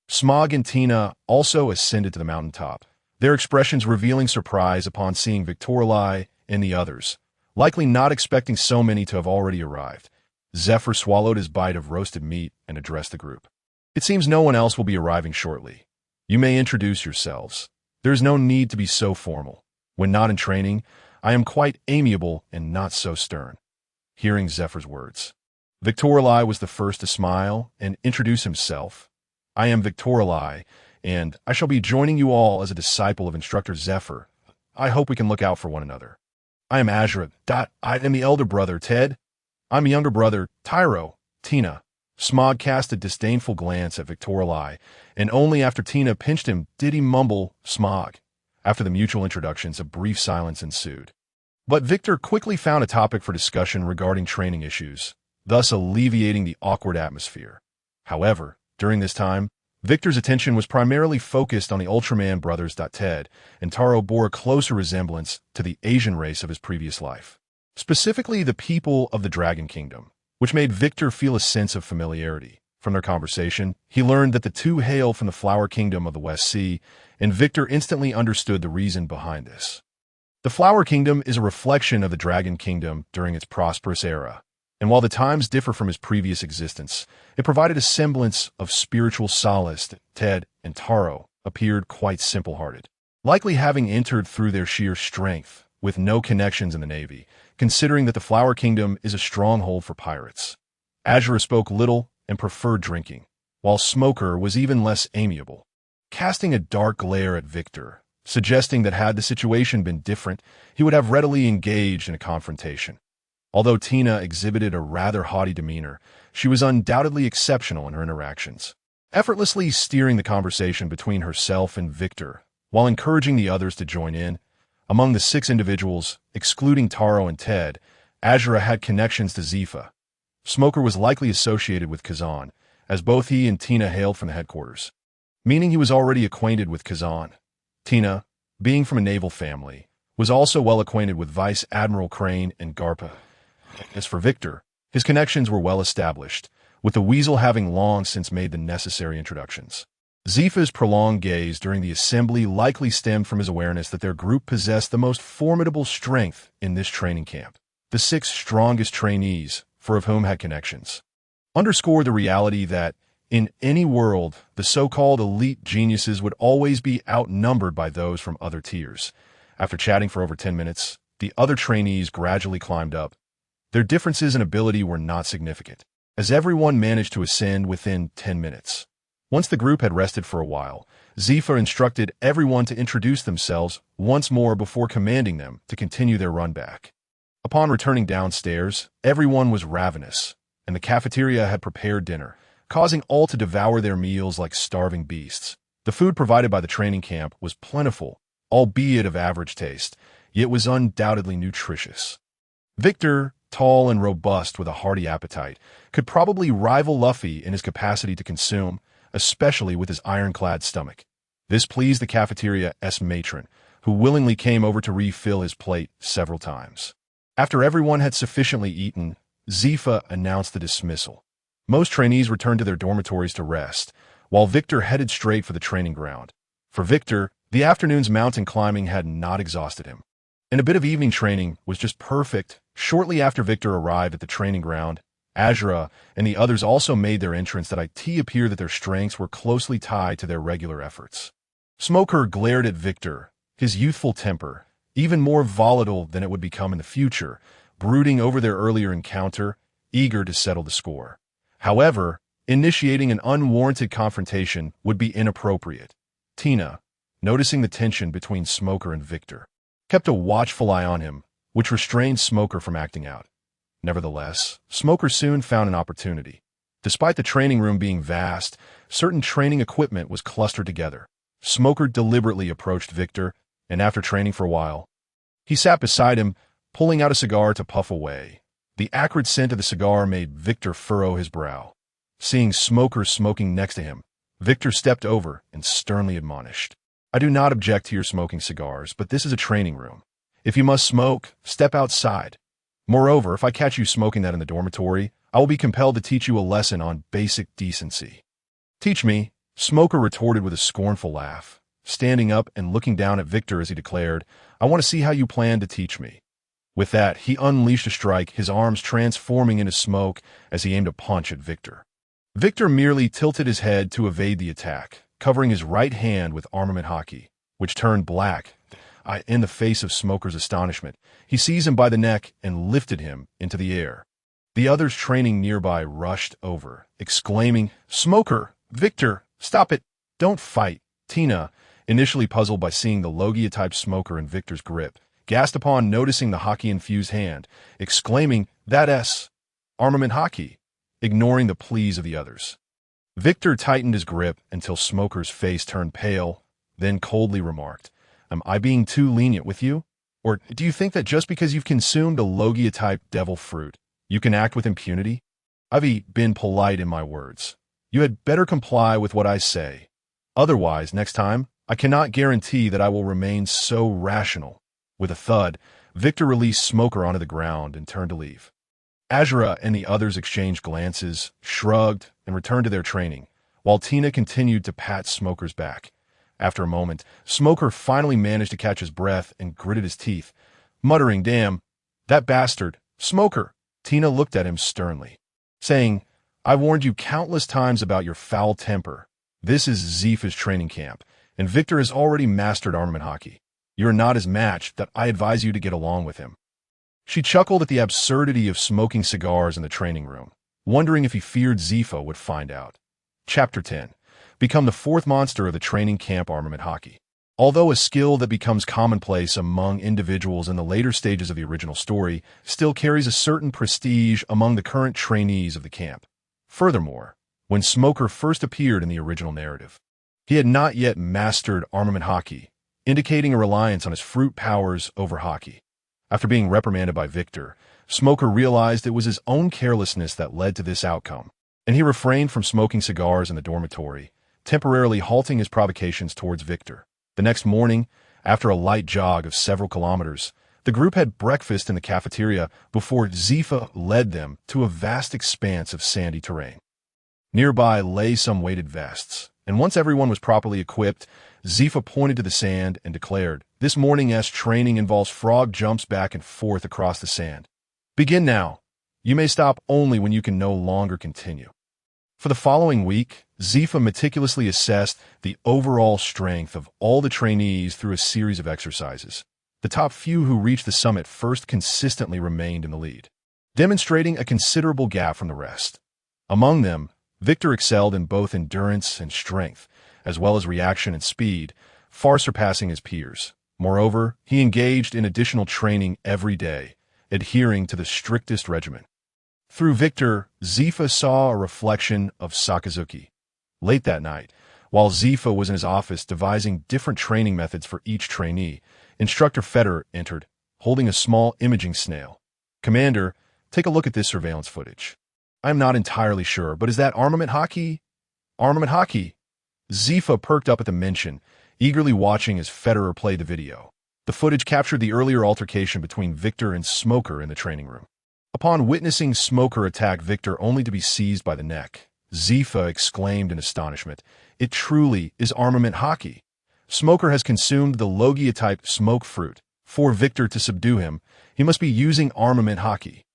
S1: Smog and Tina also ascended to the mountaintop, their expressions revealing surprise upon seeing Victoria and the others, likely not expecting so many to have already arrived. Zephyr swallowed his bite of roasted meat and addressed the group. "It seems no one else will be arriving shortly. You may introduce yourselves. There is no need to be so formal. When not in training, I am quite amiable and not so stern." Hearing Zephyr's words, Victoria was the first to smile and introduce himself. "I am Victoria, and I shall be joining you all as a disciple of Instructor Zephyr. I hope we can look out for one another. I am Azura. I am the elder brother, Ted. I'm a younger brother, Tyro, Tina." Smog cast a disdainful glance at Victoria, and only after Tina pinched him did he mumble, "Smog." After the mutual introductions, a brief silence ensued. But Victor quickly found a topic for discussion regarding training issues, thus alleviating the awkward atmosphere. However, during this time, Victor's attention was primarily focused on the Ultraman brothers. Ted and Taro bore a closer resemblance to the Asian race of his previous life, specifically the people of the Dragon Kingdom, which made Victor feel a sense of familiarity. From their conversation, he learned that the 2 hail from the Flower Kingdom of the West Sea, and Victor instantly understood the reason behind this. The Flower Kingdom is a reflection of the Dragon Kingdom during its prosperous era, and while the times differ from his previous existence, it provided a semblance of spiritual solace. Ted and Taro appeared quite simple-hearted, likely having entered through their sheer strength, with no connections in the Navy, considering that the Flower Kingdom is a stronghold for pirates. Azura spoke little and preferred drinking, while Smoker was even less amiable, casting a dark glare at Victor, suggesting that had the situation been different, he would have readily engaged in a confrontation. Although Tina exhibited a rather haughty demeanor, she was undoubtedly exceptional in her interactions, effortlessly steering the conversation between herself and Victor, while encouraging the others to join in. Among the 6 individuals, excluding Taro and Ted, Azura had connections to Zifa. Smoker was likely associated with Kazan, as both he and Tina hailed from the headquarters, meaning he was already acquainted with Kazan. Tina, being from a naval family, was also well acquainted with Vice Admiral Crane and Garpa. As for Victor, his connections were well established, with the Weasel having long since made the necessary introductions. Zifa's prolonged gaze during the assembly likely stemmed from his awareness that their group possessed the most formidable strength in this training camp. The 6 strongest trainees, 4 of whom had connections, underscored the reality that, in any world, the so-called elite geniuses would always be outnumbered by those from other tiers. After chatting for over 10 minutes, the other trainees gradually climbed up. Their differences in ability were not significant, as everyone managed to ascend within 10 minutes. Once the group had rested for a while, Zifa instructed everyone to introduce themselves once more before commanding them to continue their run back. Upon returning downstairs, everyone was ravenous, and the cafeteria had prepared dinner, causing all to devour their meals like starving beasts. The food provided by the training camp was plentiful, albeit of average taste, yet was undoubtedly nutritious. Victor, tall and robust with a hearty appetite, could probably rival Luffy in his capacity to consume, especially with his ironclad stomach. This pleased the cafeteria's matron, who willingly came over to refill his plate several times. After everyone had sufficiently eaten, Zifa announced the dismissal. Most trainees returned to their dormitories to rest, while Victor headed straight for the training ground. For Victor, the afternoon's mountain climbing had not exhausted him, and a bit of evening training was just perfect. Shortly after Victor arrived at the training ground, Azura and the others also made their entrance. That it appeared that their strengths were closely tied to their regular efforts. Smoker glared at Victor, his youthful temper, even more volatile than it would become in the future, brooding over their earlier encounter, eager to settle the score. However, initiating an unwarranted confrontation would be inappropriate. Tina, noticing the tension between Smoker and Victor, kept a watchful eye on him, which restrained Smoker from acting out. Nevertheless, Smoker soon found an opportunity. Despite the training room being vast, certain training equipment was clustered together. Smoker deliberately approached Victor, and after training for a while, he sat beside him, pulling out a cigar to puff away. The acrid scent of the cigar made Victor furrow his brow. Seeing Smoker smoking next to him, Victor stepped over and sternly admonished, "I do not object to your smoking cigars, but this is a training room. If you must smoke, step outside. Moreover, if I catch you smoking that in the dormitory, I will be compelled to teach you a lesson on basic decency." "Teach me," Smoker retorted with a scornful laugh, standing up and looking down at Victor as he declared, "I want to see how you plan to teach me." With that, he unleashed a strike, his arms transforming into smoke as he aimed a punch at Victor. Victor merely tilted his head to evade the attack, covering his right hand with armament haki, which turned black. In the face of Smoker's astonishment, he seized him by the neck and lifted him into the air. The others training nearby rushed over, exclaiming, "Smoker! Victor! Stop it! Don't fight!" Tina, initially puzzled by seeing the Logia-type Smoker in Victor's grip, gasped upon noticing the haki-infused hand, exclaiming, "That's armament haki," ignoring the pleas of the others. Victor tightened his grip until Smoker's face turned pale, then coldly remarked, "Am I being too lenient with you? Or do you think that just because you've consumed a Logia-type devil fruit, you can act with impunity? I've been polite in my words. You had better comply with what I say. Otherwise, next time, I cannot guarantee that I will remain so rational." With a thud, Victor released Smoker onto the ground and turned to leave. Azura and the others exchanged glances, shrugged, and returned to their training, while Tina continued to pat Smoker's back. After a moment, Smoker finally managed to catch his breath and gritted his teeth, muttering, "Damn, that bastard, Smoker!" Tina looked at him sternly, saying, "I've warned you countless times about your foul temper. This is Zifa's training camp, and Victor has already mastered armament haki. You are not his match, that I advise you to get along with him." She chuckled at the absurdity of smoking cigars in the training room, wondering if he feared Zifa would find out. Chapter 10. Become the fourth monster of the training camp armament haki. Although a skill that becomes commonplace among individuals in the later stages of the original story, still carries a certain prestige among the current trainees of the camp. Furthermore, when Smoker first appeared in the original narrative, he had not yet mastered armament haki, indicating a reliance on his fruit powers over haki. After being reprimanded by Victor, Smoker realized it was his own carelessness that led to this outcome, and he refrained from smoking cigars in the dormitory, temporarily halting his provocations towards Victor. The next morning, after a light jog of several kilometers, the group had breakfast in the cafeteria before Zifa led them to a vast expanse of sandy terrain. Nearby lay some weighted vests, and once everyone was properly equipped, Zifa pointed to the sand and declared, "This morning's training involves frog jumps back and forth across the sand. Begin now. You may stop only when you can no longer continue." For the following week, Zifa meticulously assessed the overall strength of all the trainees through a series of exercises. The top few who reached the summit first consistently remained in the lead, demonstrating a considerable gap from the rest. Among them, Victor excelled in both endurance and strength, as well as reaction and speed, far surpassing his peers. Moreover, he engaged in additional training every day, adhering to the strictest regimen. Through Victor, Zifa saw a reflection of Sakazuki. Late that night, while Zifa was in his office devising different training methods for each trainee, Instructor Federer entered, holding a small imaging snail. "Commander, take a look at this surveillance footage. I'm not entirely sure, but is that armament hockey?" "Armament hockey?" Zifa perked up at the mention, eagerly watching as Federer played the video. The footage captured the earlier altercation between Victor and Smoker in the training room. Upon witnessing Smoker attack Victor only to be seized by the neck, Zifa exclaimed in astonishment, "It truly is armament hockey. Smoker has consumed the Logia-type smoke fruit. For Victor to subdue him, he must be using armament hockey.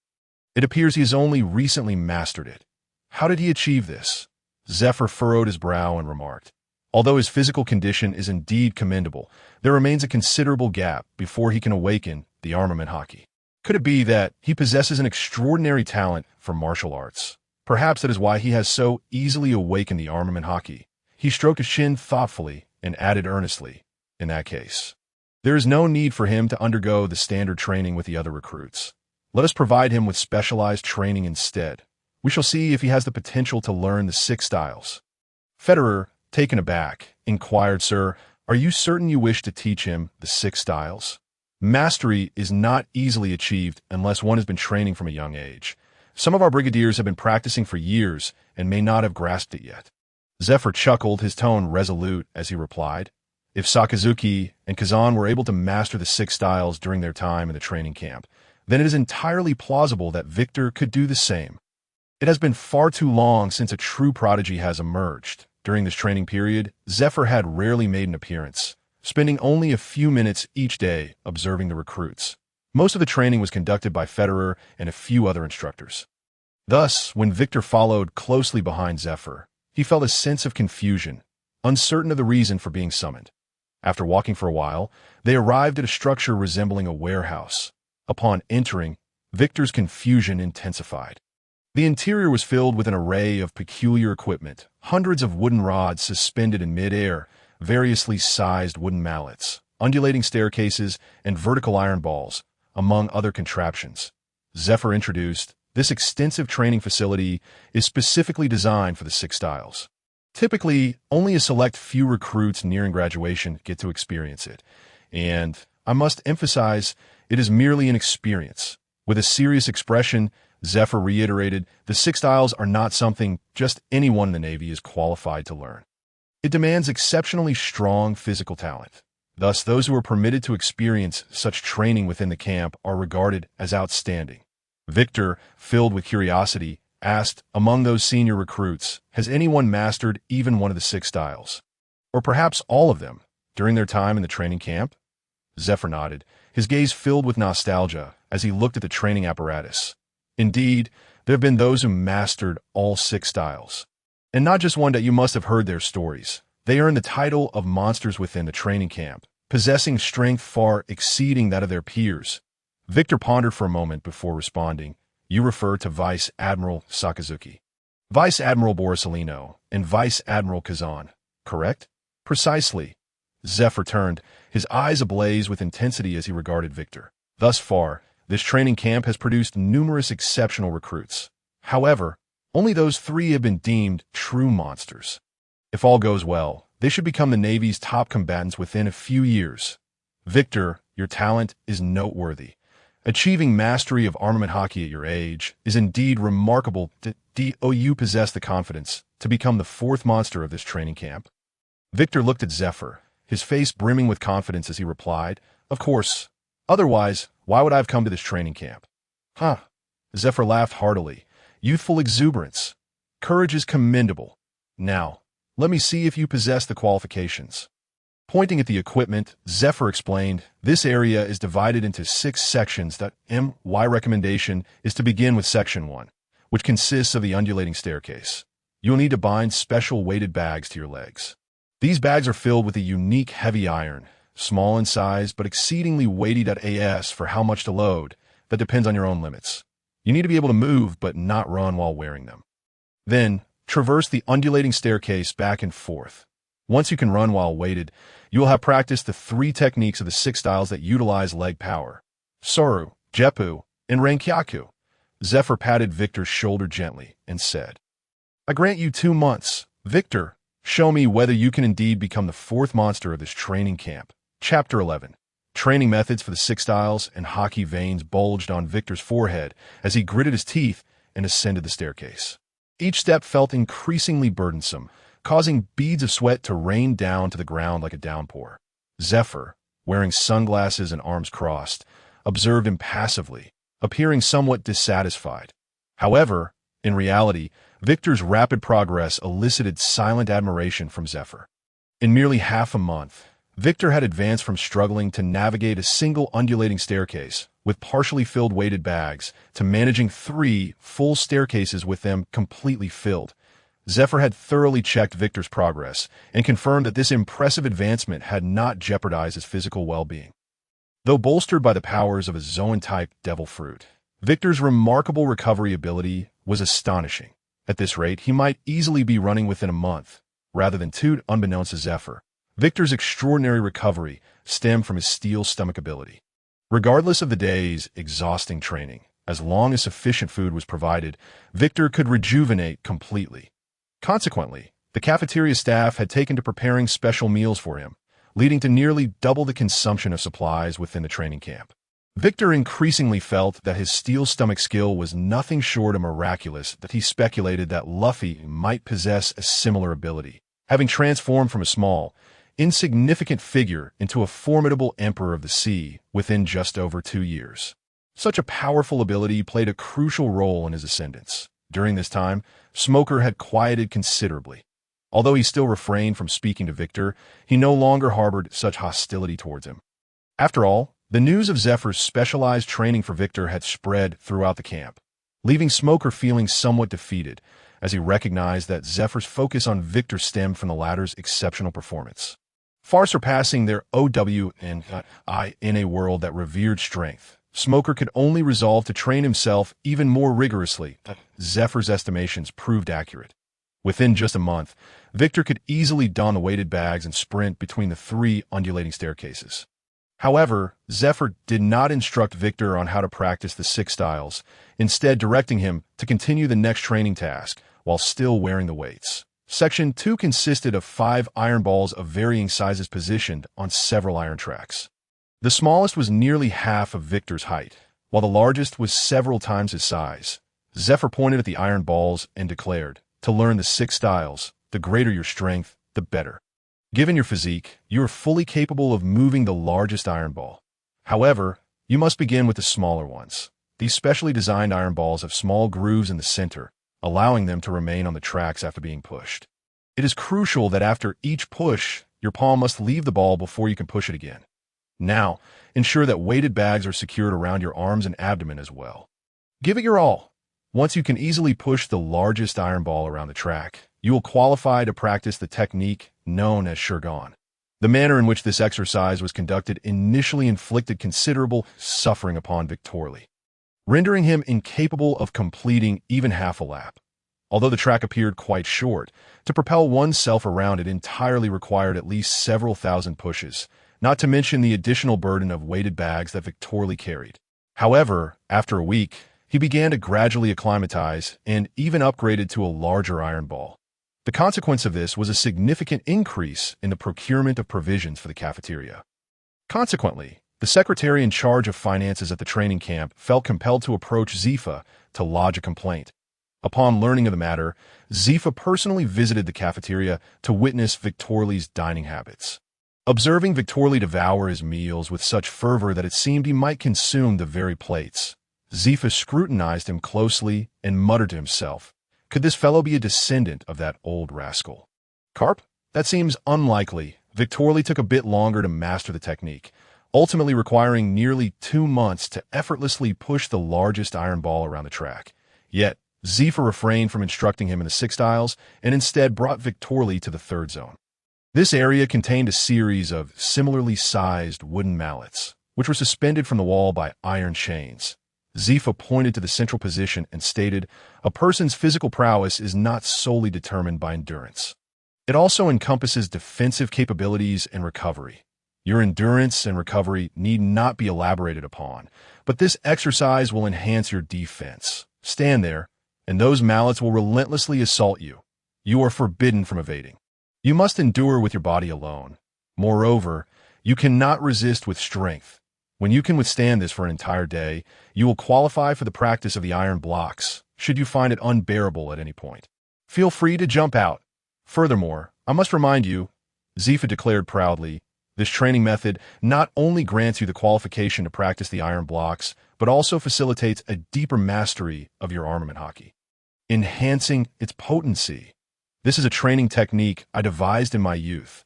S1: It appears he has only recently mastered it. How did he achieve this?" Zephyr furrowed his brow and remarked, "Although his physical condition is indeed commendable, there remains a considerable gap before he can awaken the armament hockey. Could it be that he possesses an extraordinary talent for martial arts? Perhaps that is why he has so easily awakened the armament hockey." He stroked his chin thoughtfully and added earnestly, "In that case, there is no need for him to undergo the standard training with the other recruits. Let us provide him with specialized training instead. We shall see if he has the potential to learn the 6 styles." Federer, taken aback, inquired, "Sir, are you certain you wish to teach him the 6 styles? Mastery is not easily achieved unless one has been training from a young age. Some of our brigadiers have been practicing for years and may not have grasped it yet." Zephyr chuckled, his tone resolute, as he replied, "If Sakazuki and Kazan were able to master the 6 styles during their time in the training camp, then it is entirely plausible that Victor could do the same. It has been far too long since a true prodigy has emerged. During this training period, Zephyr had rarely made an appearance, spending only a few minutes each day observing the recruits. Most of the training was conducted by Federer and a few other instructors. Thus, when Victor followed closely behind Zephyr, he felt a sense of confusion, uncertain of the reason for being summoned. After walking for a while, they arrived at a structure resembling a warehouse. Upon entering, Victor's confusion intensified. The interior was filled with an array of peculiar equipment, hundreds of wooden rods suspended in mid-air, variously sized wooden mallets, undulating staircases, and vertical iron balls, among other contraptions. Zephyr introduced, "This extensive training facility is specifically designed for the 6 styles. Typically, only a select few recruits nearing graduation get to experience it, and I must emphasize, it is merely an experience." With a serious expression, Zephyr reiterated, "The 6 styles are not something just anyone in the Navy is qualified to learn. It demands exceptionally strong physical talent. Thus, those who are permitted to experience such training within the camp are regarded as outstanding." Victor, filled with curiosity, asked, "Among those senior recruits, has anyone mastered even one of the 6 styles? Or perhaps all of them, during their time in the training camp?" Zephyr nodded, his gaze filled with nostalgia as he looked at the training apparatus. "Indeed, there have been those who mastered all 6 styles. And not just one that you must have heard their stories. They earned the title of monsters within the training camp, possessing strength far exceeding that of their peers." Victor pondered for a moment before responding, "You refer to Vice Admiral Sakazuki, Vice Admiral Borisellino, and Vice Admiral Kazan, correct?" "Precisely." Zephyr turned, his eyes ablaze with intensity as he regarded Victor. "Thus far, this training camp has produced numerous exceptional recruits. However, only those 3 have been deemed true monsters. If all goes well, they should become the Navy's top combatants within a few years. Victor, your talent is noteworthy. Achieving mastery of armament hockey at your age is indeed remarkable. Do you possess the confidence to become the 4th monster of this training camp?" Victor looked at Zephyr, his face brimming with confidence as he replied, "Of course. Otherwise, why would I have come to this training camp?" "Huh." Zephyr laughed heartily. "Youthful exuberance. Courage is commendable. Now, let me see if you possess the qualifications." Pointing at the equipment, Zephyr explained, "This area is divided into 6 sections. My recommendation is to begin with Section 1, which consists of the undulating staircase. You will need to bind special weighted bags to your legs. These bags are filled with a unique heavy iron, small in size but exceedingly weighty. As for how much to load, that depends on your own limits. You need to be able to move but not run while wearing them. Then, traverse the undulating staircase back and forth. Once you can run while weighted, you will have practiced the 3 techniques of the 6 styles that utilize leg power: Soru, Jeppu, and Renkyaku." Zephyr patted Victor's shoulder gently and said, "I grant you 2 months. Victor, show me whether you can indeed become the 4th monster of this training camp." Chapter 11. Training methods for the six styles and hockey veins bulged on Victor's forehead as he gritted his teeth and ascended the staircase. Each step felt increasingly burdensome, causing beads of sweat to rain down to the ground like a downpour. Zephyr, wearing sunglasses and arms crossed, observed impassively, appearing somewhat dissatisfied. However, in reality, Victor's rapid progress elicited silent admiration from Zephyr. In merely half a month, Victor had advanced from struggling to navigate a single undulating staircase with partially filled weighted bags to managing 3 full staircases with them completely filled. Zephyr had thoroughly checked Victor's progress and confirmed that this impressive advancement had not jeopardized his physical well-being. Though bolstered by the powers of a Zoan-type devil fruit, Victor's remarkable recovery ability was astonishing. At this rate, he might easily be running within a month, rather than 2, unbeknownst to Zephyr. Victor's extraordinary recovery stemmed from his steel stomach ability. Regardless of the day's exhausting training, as long as sufficient food was provided, Victor could rejuvenate completely. Consequently, the cafeteria staff had taken to preparing special meals for him, leading to nearly double the consumption of supplies within the training camp. Victor increasingly felt that his steel stomach skill was nothing short of miraculous, that he speculated that Luffy might possess a similar ability, having transformed from a small, insignificant figure into a formidable emperor of the sea within just over 2 years. Such a powerful ability played a crucial role in his ascendance. During this time, Smoker had quieted considerably. Although he still refrained from speaking to Victor, he no longer harbored such hostility towards him. After all, the news of Zephyr's specialized training for Victor had spread throughout the camp, leaving Smoker feeling somewhat defeated as he recognized that Zephyr's focus on Victor stemmed from the latter's exceptional performance, far surpassing their OW and I in a world that revered strength. Smoker could only resolve to train himself even more rigorously. Zephyr's estimations proved accurate. Within just a month, Victor could easily don the weighted bags and sprint between the 3 undulating staircases. However, Zephyr did not instruct Victor on how to practice the 6 styles, instead directing him to continue the next training task while still wearing the weights. Section 2 consisted of 5 iron balls of varying sizes positioned on several iron tracks. The smallest was nearly half of Victor's height, while the largest was several times his size. Zephyr pointed at the iron balls and declared, "To learn the 6 styles, the greater your strength, the better. Given your physique, you are fully capable of moving the largest iron ball. However, you must begin with the smaller ones. These specially designed iron balls have small grooves in the center, allowing them to remain on the tracks after being pushed. It is crucial that after each push, your palm must leave the ball before you can push it again. Now, ensure that weighted bags are secured around your arms and abdomen as well. Give it your all. Once you can easily push the largest iron ball around the track, you will qualify to practice the technique known as Shurgon." The manner in which this exercise was conducted initially inflicted considerable suffering upon Victorly, rendering him incapable of completing even half a lap. Although the track appeared quite short, to propel oneself around it entirely required at least several thousand pushes, not to mention the additional burden of weighted bags that Victorly carried. However, after a week, he began to gradually acclimatize and even upgraded to a larger iron ball. The consequence of this was a significant increase in the procurement of provisions for the cafeteria. Consequently, the secretary in charge of finances at the training camp felt compelled to approach Zifa to lodge a complaint. Upon learning of the matter, Zifa personally visited the cafeteria to witness Victorly's dining habits. Observing Victorly devour his meals with such fervor that it seemed he might consume the very plates, Zifa scrutinized him closely and muttered to himself, "Could this fellow be a descendant of that old rascal? Carp? That seems unlikely." Victorly took a bit longer to master the technique, ultimately requiring nearly 2 months to effortlessly push the largest iron ball around the track. Yet, Zifa refrained from instructing him in the 6 styles and instead brought Victorly to the 3rd zone. This area contained a series of similarly sized wooden mallets, which were suspended from the wall by iron chains. Zifa pointed to the central position and stated, "A person's physical prowess is not solely determined by endurance. It also encompasses defensive capabilities and recovery. Your endurance and recovery need not be elaborated upon, but this exercise will enhance your defense. Stand there, and those mallets will relentlessly assault you. You are forbidden from evading. You must endure with your body alone. Moreover, You cannot resist with strength. When you can withstand this for an entire day, you will qualify for the practice of the iron blocks, should you find it unbearable at any point. Feel free to jump out. Furthermore, I must remind you, Zifa declared proudly, this training method not only grants you the qualification to practice the iron blocks, but also facilitates a deeper mastery of your armament haki, enhancing its potency. This is a training technique I devised in my youth.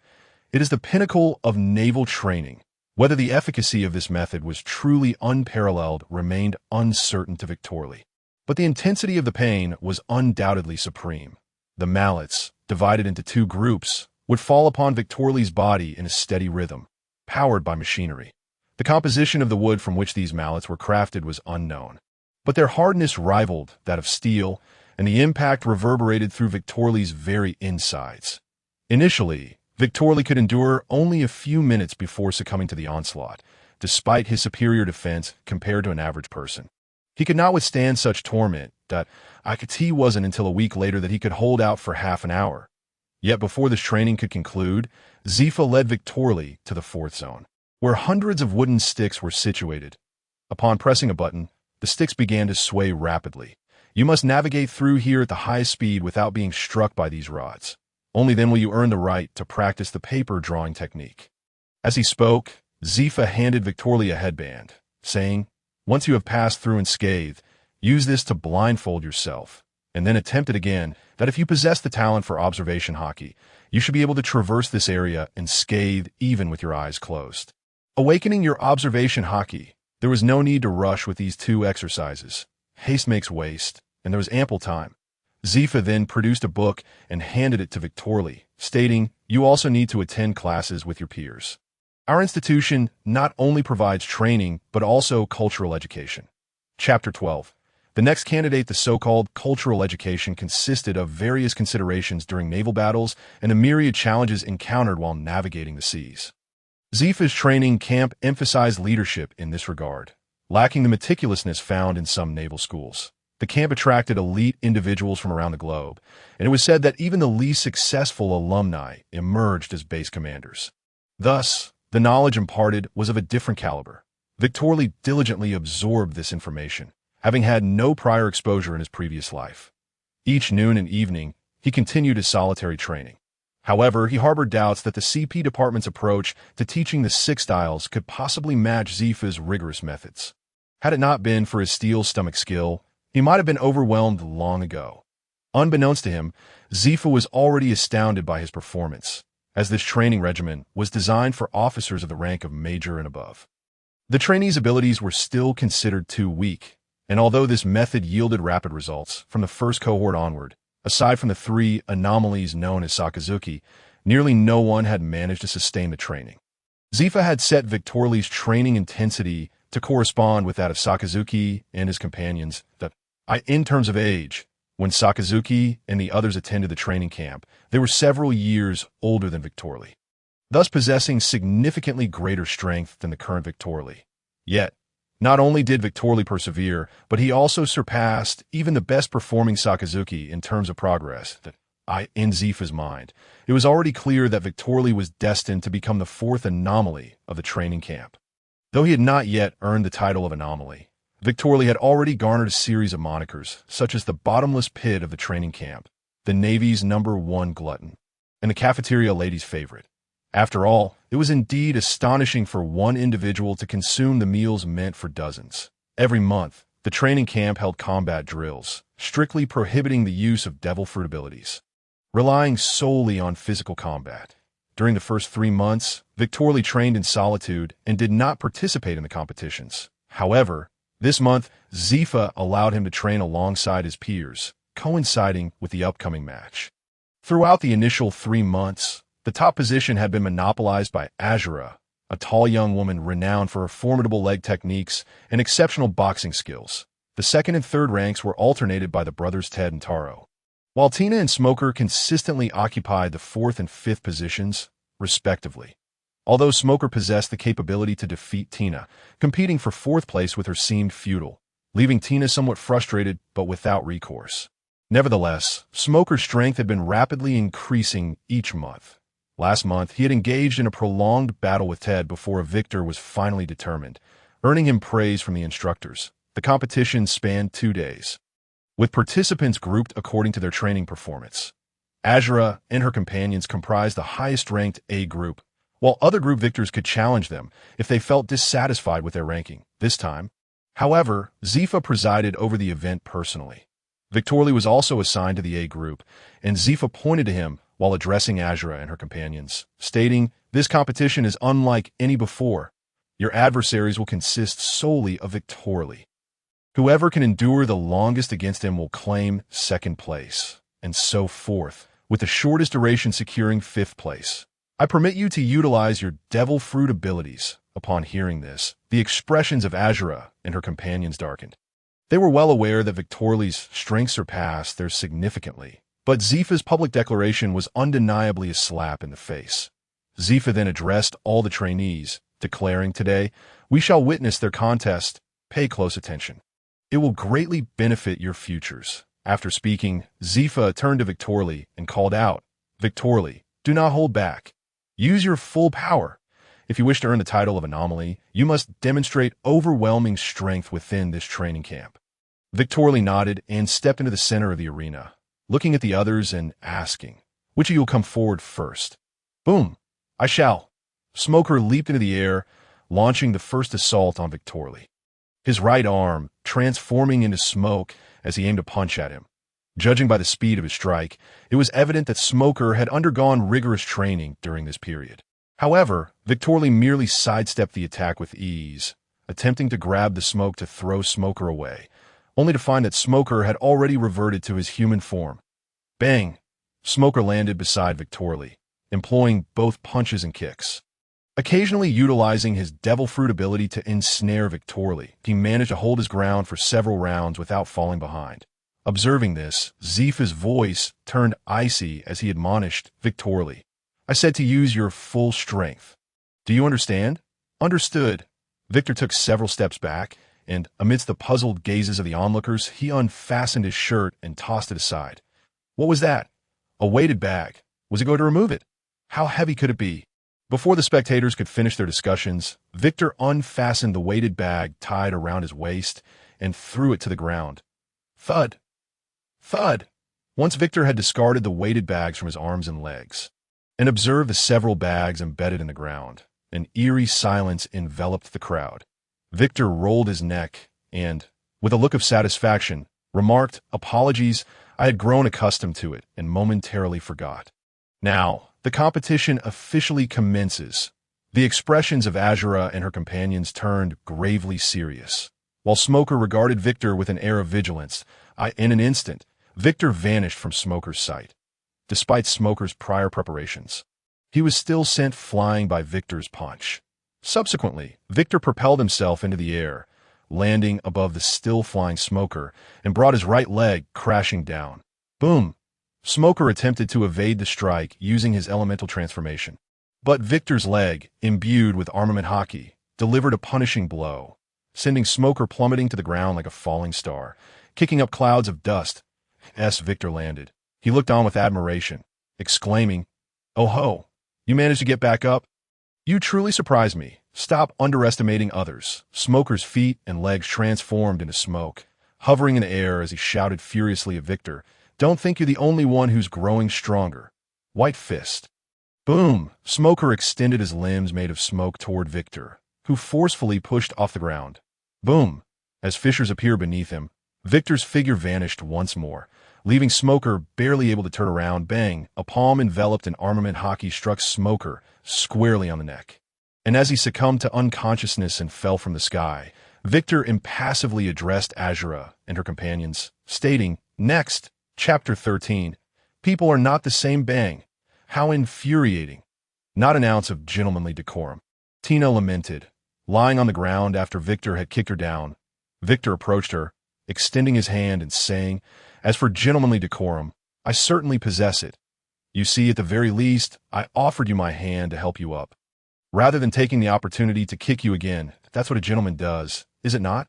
S1: It is the pinnacle of naval training. Whether the efficacy of this method was truly unparalleled remained uncertain to Victorly. But the intensity of the pain was undoubtedly supreme. The mallets, divided into two groups, would fall upon Victorly's body in a steady rhythm, powered by machinery. The composition of the wood from which these mallets were crafted was unknown, but their hardness rivaled that of steel, and the impact reverberated through Victorly's very insides. Initially, Victorly could endure only a few minutes before succumbing to the onslaught, despite his superior defense compared to an average person. He could not withstand such torment that it wasn't until a week later that he could hold out for half an hour. Yet before this training could conclude, Zifa led Victorly to the fourth zone, where hundreds of wooden sticks were situated. Upon pressing a button, the sticks began to sway rapidly. You must navigate through here at the highest speed without being struck by these rods. Only then will you earn the right to practice the paper drawing technique. As he spoke, Zifa handed Victorly a headband, saying, once you have passed through unscathed, use this to blindfold yourself, and then attempt it again, that if you possess the talent for observation haki, you should be able to traverse this area unscathed even with your eyes closed. Awakening your observation haki, there was no need to rush with these two exercises. Haste makes waste, and there was ample time. Zifa then produced a book and handed it to Victorly, stating, you also need to attend classes with your peers. Our institution not only provides training, but also cultural education. Chapter 12. The next candidate, the so-called cultural education, consisted of various considerations during naval battles and a myriad challenges encountered while navigating the seas. Zifa's training camp emphasized leadership in this regard, lacking the meticulousness found in some naval schools. The camp attracted elite individuals from around the globe, and it was said that even the least successful alumni emerged as base commanders. Thus, the knowledge imparted was of a different caliber. Victorly diligently absorbed this information, having had no prior exposure in his previous life. Each noon and evening, he continued his solitary training. However, he harbored doubts that the CP department's approach to teaching the six styles could possibly match Zifa's rigorous methods. Had it not been for his steel-stomach skill, he might have been overwhelmed long ago. Unbeknownst to him, Zifa was already astounded by his performance, as this training regimen was designed for officers of the rank of major and above. The trainees' abilities were still considered too weak, and although this method yielded rapid results from the first cohort onward, aside from the three anomalies known as Sakazuki, nearly no one had managed to sustain the training. Zifa had set Victorly's training intensity to correspond with that of Sakazuki and his companions, in terms of age. When Sakazuki and the others attended the training camp, they were several years older than Victorly, thus possessing significantly greater strength than the current Victorly. Yet, not only did Victorly persevere, but he also surpassed even the best-performing Sakazuki in terms of progress. In Zifa's mind, it was already clear that Victorly was destined to become the fourth anomaly of the training camp. Though he had not yet earned the title of anomaly, Victorly had already garnered a series of monikers, such as the bottomless pit of the training camp, the Navy's #1 glutton, and the cafeteria lady's favorite. After all, it was indeed astonishing for one individual to consume the meals meant for dozens. Every month, the training camp held combat drills, strictly prohibiting the use of devil fruit abilities, relying solely on physical combat. During the first 3 months, Victorly trained in solitude and did not participate in the competitions. However, this month, Zifa allowed him to train alongside his peers, coinciding with the upcoming match. Throughout the initial 3 months, the top position had been monopolized by Azura, a tall young woman renowned for her formidable leg techniques and exceptional boxing skills. The second and third ranks were alternated by the brothers Ted and Taro, while Tina and Smoker consistently occupied the fourth and fifth positions, respectively. Although Smoker possessed the capability to defeat Tina, competing for fourth place with her seemed futile, leaving Tina somewhat frustrated but without recourse. Nevertheless, Smoker's strength had been rapidly increasing each month. Last month, he had engaged in a prolonged battle with Ted before a victor was finally determined, earning him praise from the instructors. The competition spanned 2 days, with participants grouped according to their training performance. Azura and her companions comprised the highest-ranked A group, while other group victors could challenge them if they felt dissatisfied with their ranking. This time, however, Zifa presided over the event personally. Victorly was also assigned to the A group, and Zifa pointed to him while addressing Azura and her companions, stating, "This competition is unlike any before. Your adversaries will consist solely of Victorly. Whoever can endure the longest against him will claim second place, and so forth, with the shortest duration securing fifth place. I permit you to utilize your devil fruit abilities." Upon hearing this, the expressions of Azura and her companions darkened. They were well aware that Victorly's strength surpassed theirs significantly, but Zifa's public declaration was undeniably a slap in the face. Zifa then addressed all the trainees, declaring, "Today, we shall witness their contest. Pay close attention. It will greatly benefit your futures." After speaking, Zifa turned to Victorly and called out, "Victorly, do not hold back. Use your full power. If you wish to earn the title of Anomaly, you must demonstrate overwhelming strength within this training camp." Victorly nodded and stepped into the center of the arena, looking at the others and asking, "Which of you will come forward first?" Boom! "I shall." Smoker leaped into the air, launching the first assault on Victorly, his right arm transforming into smoke as he aimed a punch at him. Judging by the speed of his strike, it was evident that Smoker had undergone rigorous training during this period. However, Victorly merely sidestepped the attack with ease, attempting to grab the smoke to throw Smoker away, only to find that Smoker had already reverted to his human form. Bang! Smoker landed beside Victorly, employing both punches and kicks. Occasionally utilizing his devil fruit ability to ensnare Victorly, he managed to hold his ground for several rounds without falling behind. Observing this, Zifa's voice turned icy as he admonished Victorly, "I said to use your full strength. Do you understand?" "Understood." Victor took several steps back, and amidst the puzzled gazes of the onlookers, he unfastened his shirt and tossed it aside. What was that? A weighted bag. Was he going to remove it? How heavy could it be? Before the spectators could finish their discussions, Victor unfastened the weighted bag tied around his waist and threw it to the ground. Thud! Thud! Once Victor had discarded the weighted bags from his arms and legs, and observed the several bags embedded in the ground, an eerie silence enveloped the crowd. Victor rolled his neck and, with a look of satisfaction, remarked, "Apologies, I had grown accustomed to it and momentarily forgot." Now, the competition officially commences. The expressions of Azura and her companions turned gravely serious. While Smoker regarded Victor with an air of vigilance, in an instant, Victor vanished from Smoker's sight. Despite Smoker's prior preparations, he was still sent flying by Victor's punch. Subsequently, Victor propelled himself into the air, landing above the still-flying Smoker, and brought his right leg crashing down. Boom! Smoker attempted to evade the strike using his elemental transformation. But Victor's leg, imbued with armament haki, delivered a punishing blow, sending Smoker plummeting to the ground like a falling star, kicking up clouds of dust. As Victor landed, he looked on with admiration, exclaiming, "Oh ho! You managed to get back up? You truly surprise me. Stop underestimating others." Smoker's feet and legs transformed into smoke, hovering in the air as he shouted furiously at Victor, "Don't think you're the only one who's growing stronger." White fist. Boom! Smoker extended his limbs made of smoke toward Victor, who forcefully pushed off the ground. Boom! As fissures appeared beneath him, Victor's figure vanished once more, leaving Smoker barely able to turn around. Bang! A palm enveloped in armament haki struck Smoker squarely on the neck. And as he succumbed to unconsciousness and fell from the sky, Victor impassively addressed Azura and her companions, stating, "Next, Chapter 13. People are not the same. Bang! How infuriating. Not an ounce of gentlemanly decorum." Tina lamented, lying on the ground after Victor had kicked her down. Victor approached her, extending his hand and saying, "As for gentlemanly decorum, I certainly possess it. You see, at the very least, I offered you my hand to help you up, rather than taking the opportunity to kick you again. That's what a gentleman does, is it not?"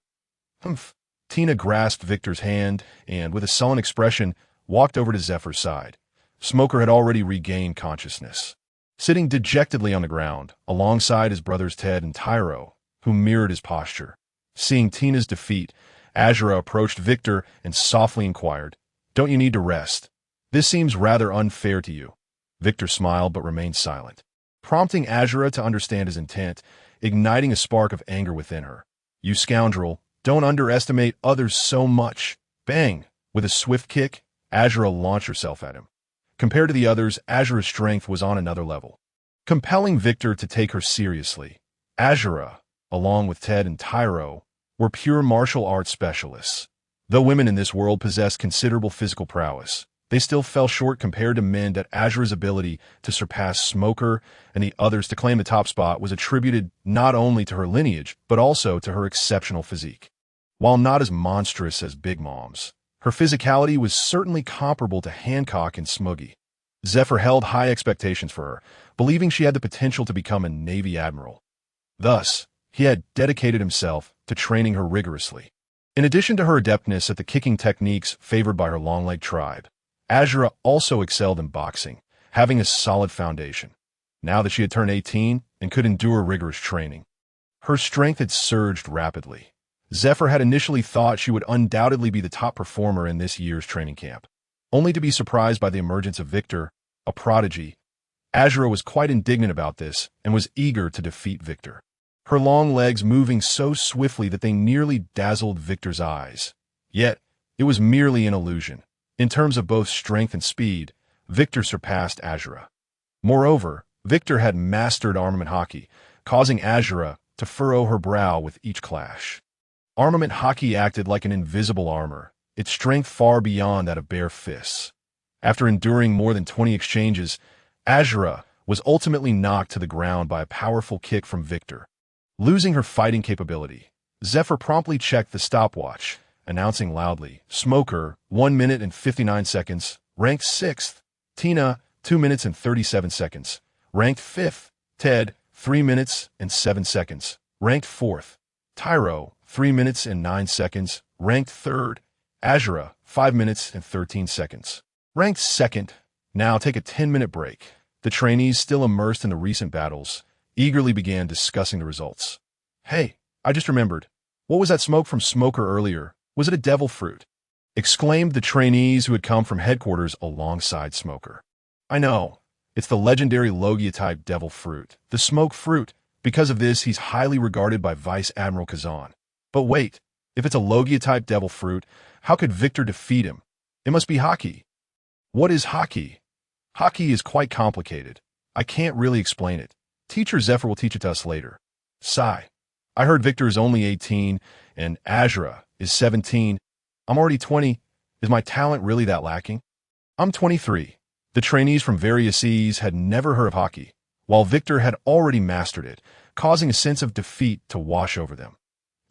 S1: Humph. Tina grasped Victor's hand and, with a sullen expression, walked over to Zephyr's side. Smoker had already regained consciousness. sitting dejectedly on the ground, alongside his brothers Ted and Tyro, who mirrored his posture. Seeing Tina's defeat, Azura approached Victor and softly inquired, "Don't you need to rest? This seems rather unfair to you." Victor smiled but remained silent, prompting Azura to understand his intent, igniting a spark of anger within her. "You scoundrel, don't underestimate others so much." Bang! With a swift kick, Azura launched herself at him. Compared to the others, Azura's strength was on another level, compelling Victor to take her seriously. Azura, along with Ted and Tyro, were pure martial arts specialists. Though women in this world possessed considerable physical prowess, they still fell short compared to men. That Azura's ability to surpass Smoker and the others to claim the top spot was attributed not only to her lineage, but also to her exceptional physique. While not as monstrous as Big Mom's, her physicality was certainly comparable to Hancock and Smuggy. Zephyr held high expectations for her, believing she had the potential to become a Navy admiral. Thus, he had dedicated himself to training her rigorously. In addition to her adeptness at the kicking techniques favored by her long-legged tribe, Azura also excelled in boxing, having a solid foundation. Now that she had turned 18 and could endure rigorous training, her strength had surged rapidly. Zephyr had initially thought she would undoubtedly be the top performer in this year's training camp, only to be surprised by the emergence of Victor, a prodigy. Azura was quite indignant about this and was eager to defeat Victor, her long legs moving so swiftly that they nearly dazzled Victor's eyes. Yet, it was merely an illusion. In terms of both strength and speed, Victor surpassed Azura. Moreover, Victor had mastered armament hockey, causing Azura to furrow her brow with each clash. Armament hockey acted like an invisible armor, its strength far beyond that of bare fists. After enduring more than 20 exchanges, Azura was ultimately knocked to the ground by a powerful kick from Victor. Losing her fighting capability, Zephyr promptly checked the stopwatch, announcing loudly, "Smoker, 1 minute and 59 seconds, ranked 6th. Tina, 2 minutes and 37 seconds, ranked 5th. Ted, 3 minutes and 7 seconds, ranked 4th. Tyro, 3 minutes and 9 seconds, ranked 3rd. Azura, 5 minutes and 13 seconds, ranked 2nd. Now take a 10-minute break." The trainees, still immersed in the recent battles, eagerly began discussing the results. "Hey, I just remembered. What was that smoke from Smoker earlier? Was it a devil fruit?" exclaimed the trainees who had come from headquarters alongside Smoker. "I know. It's the legendary Logia-type devil fruit, the smoke fruit. Because of this, he's highly regarded by Vice Admiral Kazan. But wait, if it's a Logia-type devil fruit, how could Victor defeat him? It must be hockey." "What is hockey?" "Hockey is quite complicated. I can't really explain it. Teacher Zephyr will teach it to us later." Sigh. "I heard Victor is only 18 and Azura is 17. I'm already 20. Is my talent really that lacking?" "I'm 23. The trainees from various seas had never heard of hockey, while Victor had already mastered it, causing a sense of defeat to wash over them.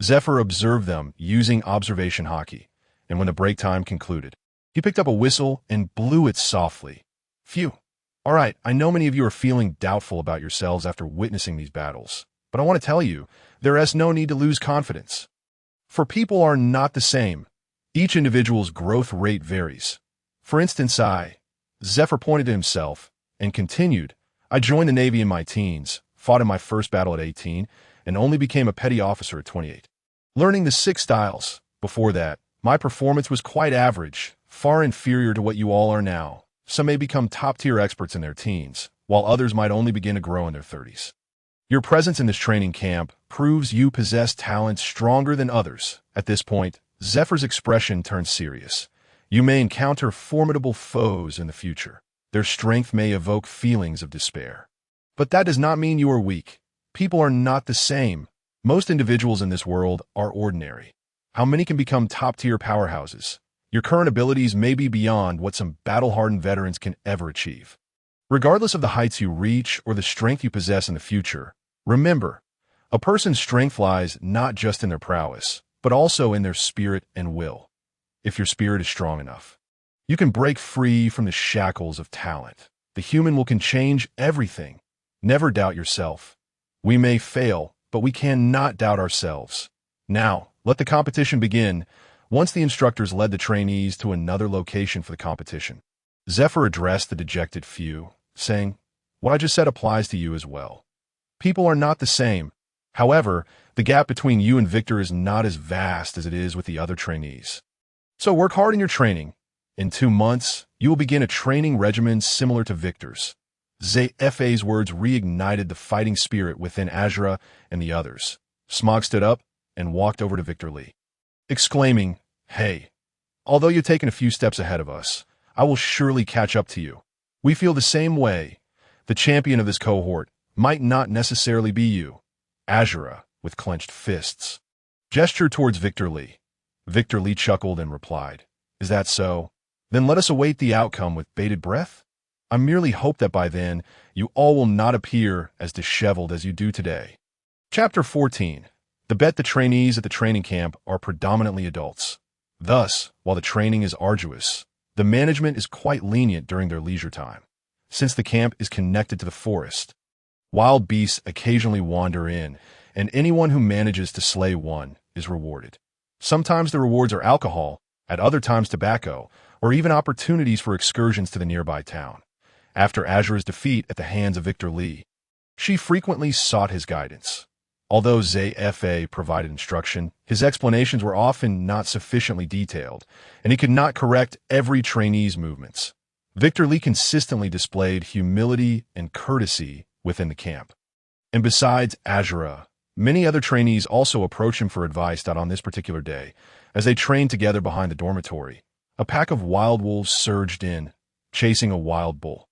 S1: Zephyr observed them using observation hockey, and when the break time concluded, he picked up a whistle and blew it softly. "Phew. All right, I know many of you are feeling doubtful about yourselves after witnessing these battles, but I want to tell you, there is no need to lose confidence. For people are not the same. Each individual's growth rate varies. For instance, Zephyr pointed to himself and continued, "I joined the Navy in my teens, fought in my first battle at 18, and only became a petty officer at 28. Learning the 6 styles. Before that, my performance was quite average, far inferior to what you all are now. Some may become top-tier experts in their teens, while others might only begin to grow in their 30s. Your presence in this training camp proves you possess talents stronger than others." At this point, Zephyr's expression turned serious. "You may encounter formidable foes in the future. Their strength may evoke feelings of despair. But that does not mean you are weak. People are not the same. Most individuals in this world are ordinary. How many can become top-tier powerhouses? Your current abilities may be beyond what some battle-hardened veterans can ever achieve. Regardless of the heights you reach or the strength you possess in the future, remember, a person's strength lies not just in their prowess, but also in their spirit and will. If your spirit is strong enough, you can break free from the shackles of talent. The human will can change everything. Never doubt yourself. We may fail, but we cannot doubt ourselves. Now, let the competition begin." Once the instructors led the trainees to another location for the competition, Zephyr addressed the dejected few, saying, What I just said applies to you as well. People are not the same. However, the gap between you and Victor is not as vast as it is with the other trainees. So work hard in your training. In 2 months, you will begin a training regimen similar to Victor's. ZFA's words reignited the fighting spirit within Azura and the others. Smog stood up and walked over to Victor Lee, exclaiming, "Hey, although you've taken a few steps ahead of us, I will surely catch up to you. We feel the same way. The champion of this cohort might not necessarily be you." Azura, with clenched fists, gestured towards Victor Lee. Victor Lee chuckled and replied, "Is that so? Then let us await the outcome with bated breath. I merely hope that by then, you all will not appear as disheveled as you do today." Chapter 14. The bet the trainees at the training camp are predominantly adults. Thus, while the training is arduous, the management is quite lenient during their leisure time. Since the camp is connected to the forest, wild beasts occasionally wander in, and anyone who manages to slay one is rewarded. Sometimes the rewards are alcohol, at other times tobacco, or even opportunities for excursions to the nearby town. After Azura's defeat at the hands of Victor Lee, she frequently sought his guidance. Although ZFA provided instruction, his explanations were often not sufficiently detailed, and he could not correct every trainee's movements. Victor Lee consistently displayed humility and courtesy within the camp. And besides Azura, many other trainees also approached him for advice. On this particular day, as they trained together behind the dormitory, a pack of wild wolves surged in, chasing a wild bull.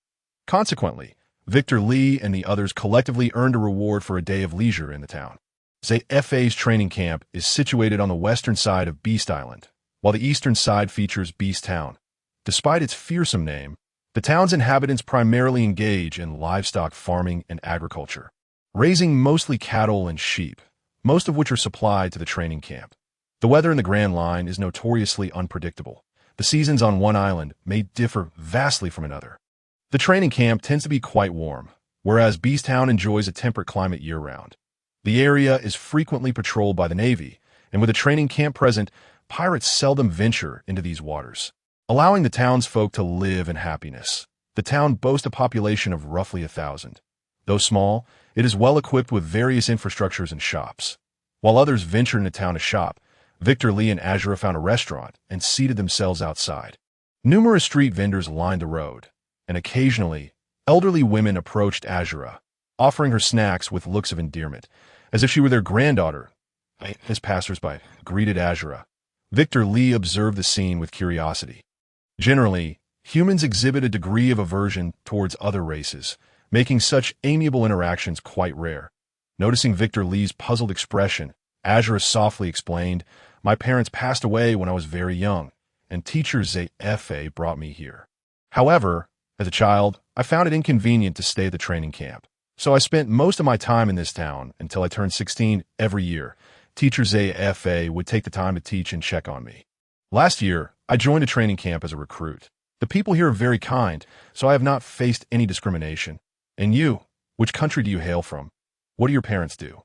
S1: Consequently, Victor Lee and the others collectively earned a reward for a day of leisure in the town. ZFA's training camp is situated on the western side of Beast Island, while the eastern side features Beast Town. Despite its fearsome name, the town's inhabitants primarily engage in livestock farming and agriculture, raising mostly cattle and sheep, most of which are supplied to the training camp. The weather in the Grand Line is notoriously unpredictable. The seasons on one island may differ vastly from another. The training camp tends to be quite warm, whereas Beast Town enjoys a temperate climate year-round. The area is frequently patrolled by the Navy, and with a training camp present, pirates seldom venture into these waters, allowing the townsfolk to live in happiness. The town boasts a population of roughly 1,000. Though small, it is well equipped with various infrastructures and shops. While others ventured into town to shop, Victor Lee and Azura found a restaurant and seated themselves outside. Numerous street vendors lined the road, and occasionally, elderly women approached Azura, offering her snacks with looks of endearment, as if she were their granddaughter. As passersby greeted Azura, Victor Lee observed the scene with curiosity. Generally, humans exhibit a degree of aversion towards other races, making such amiable interactions quite rare. Noticing Victor Lee's puzzled expression, Azura softly explained, "My parents passed away when I was very young, and teacher ZFA brought me here. However, as a child, I found it inconvenient to stay at the training camp, so I spent most of my time in this town until I turned 16 every year. Teacher ZFA would take the time to teach and check on me. Last year, I joined a training camp as a recruit. The people here are very kind, so I have not faced any discrimination. And you, which country do you hail from? What do your parents do?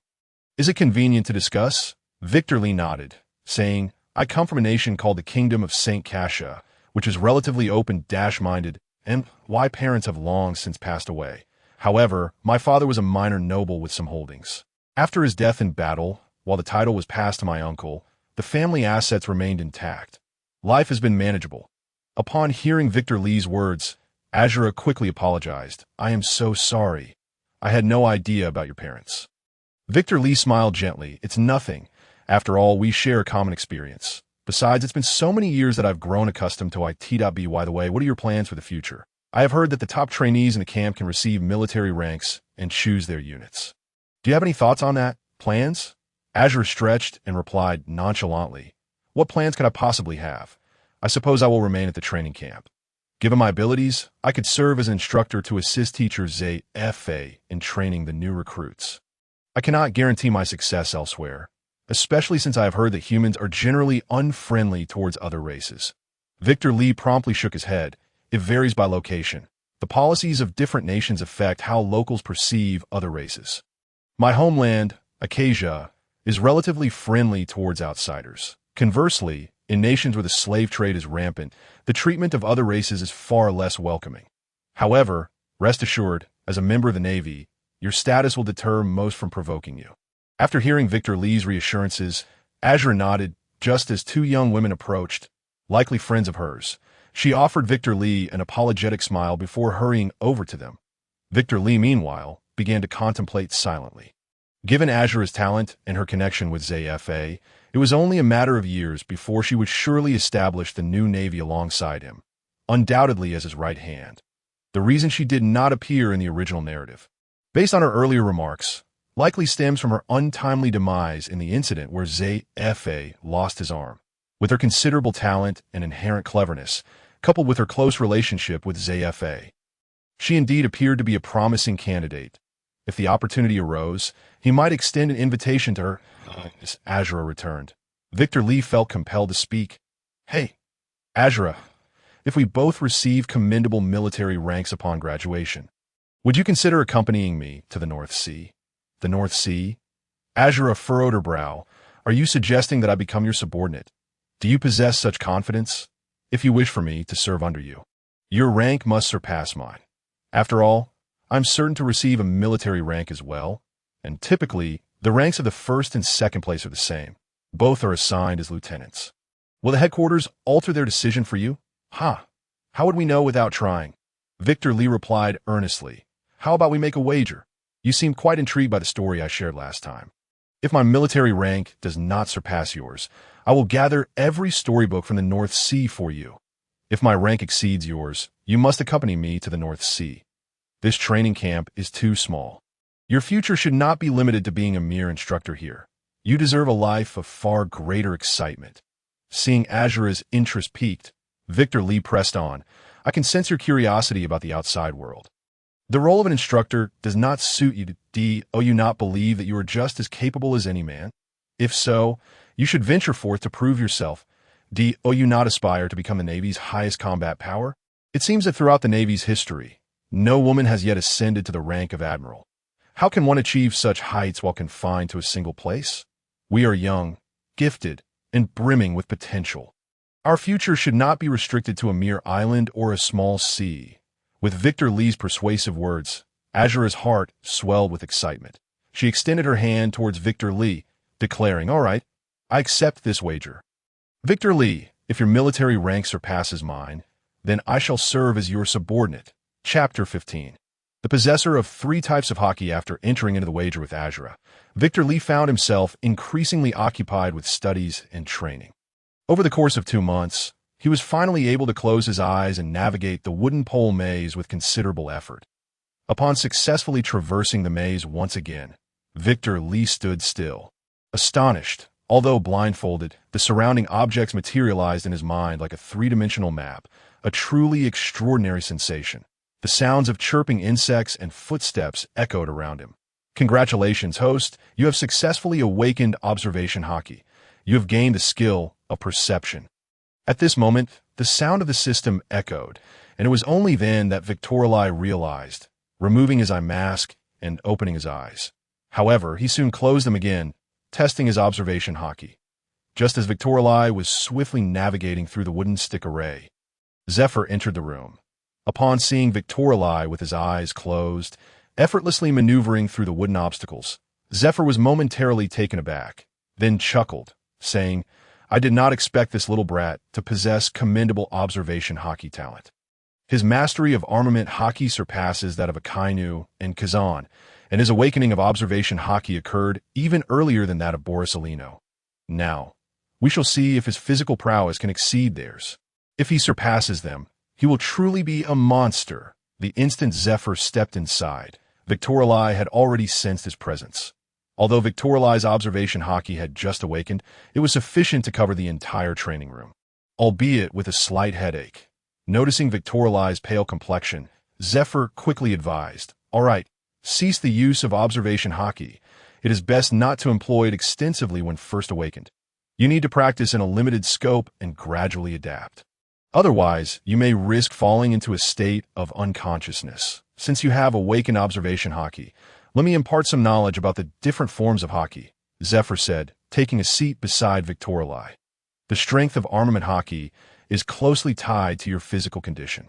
S1: Is it convenient to discuss?" Victor Lee nodded, saying, "I come from a nation called the Kingdom of St. Cassia, which is relatively open, dash-minded, and my parents have long since passed away. However, my father was a minor noble with some holdings. After his death in battle, while the title was passed to my uncle, the family assets remained intact. Life has been manageable." Upon hearing Victor Lee's words, Azura quickly apologized. "I am so sorry. I had no idea about your parents." Victor Lee smiled gently. "It's nothing. After all, we share a common experience. Besides, it's been so many years that I've grown accustomed to IT.B. By the way, what are your plans for the future? I have heard that the top trainees in the camp can receive military ranks and choose their units. Do you have any thoughts on that? Plans?" Azura stretched and replied nonchalantly, "What plans could I possibly have? I suppose I will remain at the training camp. Given my abilities, I could serve as an instructor to assist teacher ZFA in training the new recruits. I cannot guarantee my success elsewhere, especially since I have heard that humans are generally unfriendly towards other races." Victor Lee promptly shook his head. "It varies by location. The policies of different nations affect how locals perceive other races. My homeland, Acacia, is relatively friendly towards outsiders. Conversely, in nations where the slave trade is rampant, the treatment of other races is far less welcoming. However, rest assured, As a member of the Navy, your status will deter most from provoking you. After hearing Victor Lee's reassurances, Azura nodded just as two young women approached, likely friends of hers. She offered Victor Lee an apologetic smile before hurrying over to them. Victor Lee, meanwhile, began to contemplate silently. Given Azura's talent and her connection with ZFA, it was only a matter of years before she would surely establish the new Navy alongside him, undoubtedly as his right hand. The reason she did not appear in the original narrative, based on her earlier remarks, likely stems from her untimely demise in the incident where ZFA lost his arm. With her considerable talent and inherent cleverness, coupled with her close relationship with ZFA, she indeed appeared to be a promising candidate. If the opportunity arose, he might extend an invitation to her. As Azura returned, Victor Lee felt compelled to speak. Hey, Azura, if we both receive commendable military ranks upon graduation, would you consider accompanying me to the North Sea? The North Sea? Azura furrowed her brow. Are you suggesting that I become your subordinate? Do you possess such confidence? If you wish for me to serve under you, your rank must surpass mine. After all, I'm certain to receive a military rank as well, and typically, the ranks of the first and second place are the same. Both are assigned as lieutenants. Will the headquarters alter their decision for you? How would we know without trying? Victor Lee replied earnestly. How about we make a wager? You seem quite intrigued by the story I shared last time. If my military rank does not surpass yours, I will gather every storybook from the North Sea for you. If my rank exceeds yours, you must accompany me to the North Sea. This training camp is too small. Your future should not be limited to being a mere instructor here. You deserve a life of far greater excitement. Seeing Azura's interest piqued, Victor Lee pressed on. I can sense your curiosity about the outside world. The role of an instructor does not suit you. Do you not believe that you are just as capable as any man? If so, you should venture forth to prove yourself. Do you not aspire to become the Navy's highest combat power? It seems that throughout the Navy's history, no woman has yet ascended to the rank of admiral. How can one achieve such heights while confined to a single place? We are young, gifted, and brimming with potential. Our future should not be restricted to a mere island or a small sea. With Victor Lee's persuasive words, Azura's heart swelled with excitement. She extended her hand towards Victor Lee, declaring, "All right, I accept this wager. Victor Lee, if your military rank surpasses mine, then I shall serve as your subordinate." Chapter 15. The possessor of 3 types of hockey. After entering into the wager with Azura, Victor Lee found himself increasingly occupied with studies and training. Over the course of 2 months, he was finally able to close his eyes and navigate the wooden pole maze with considerable effort. Upon successfully traversing the maze once again, Victor Lee stood still. Astonished, although blindfolded, the surrounding objects materialized in his mind like a 3-dimensional map, a truly extraordinary sensation. The sounds of chirping insects and footsteps echoed around him. Congratulations, host. You have successfully awakened observation hockey. You have gained the skill of perception. At this moment, the sound of the system echoed, and it was only then that Victorli realized, removing his eye mask and opening his eyes. However, he soon closed them again, testing his observation hockey. Just as Victorli was swiftly navigating through the wooden stick array, Zephyr entered the room. Upon seeing Victorli with his eyes closed, effortlessly maneuvering through the wooden obstacles, Zephyr was momentarily taken aback, then chuckled, saying, "I did not expect this little brat to possess commendable observation hockey talent. His mastery of armament hockey surpasses that of Akainu and Kazan, and his awakening of observation hockey occurred even earlier than that of Borisolino. Now, we shall see if his physical prowess can exceed theirs. If he surpasses them, he will truly be a monster." The instant Zephyr stepped inside, Victorli had already sensed his presence. Although Victorli's observation hockey had just awakened, it was sufficient to cover the entire training room, albeit with a slight headache. Noticing Victorli's pale complexion, Zephyr quickly advised, "All right, cease the use of observation hockey. It is best not to employ it extensively when first awakened. You need to practice in a limited scope and gradually adapt. Otherwise, you may risk falling into a state of unconsciousness. Since you have awakened observation hockey, let me impart some knowledge about the different forms of hockey," Zephyr said, taking a seat beside Victorli. "The strength of armament hockey is closely tied to your physical condition.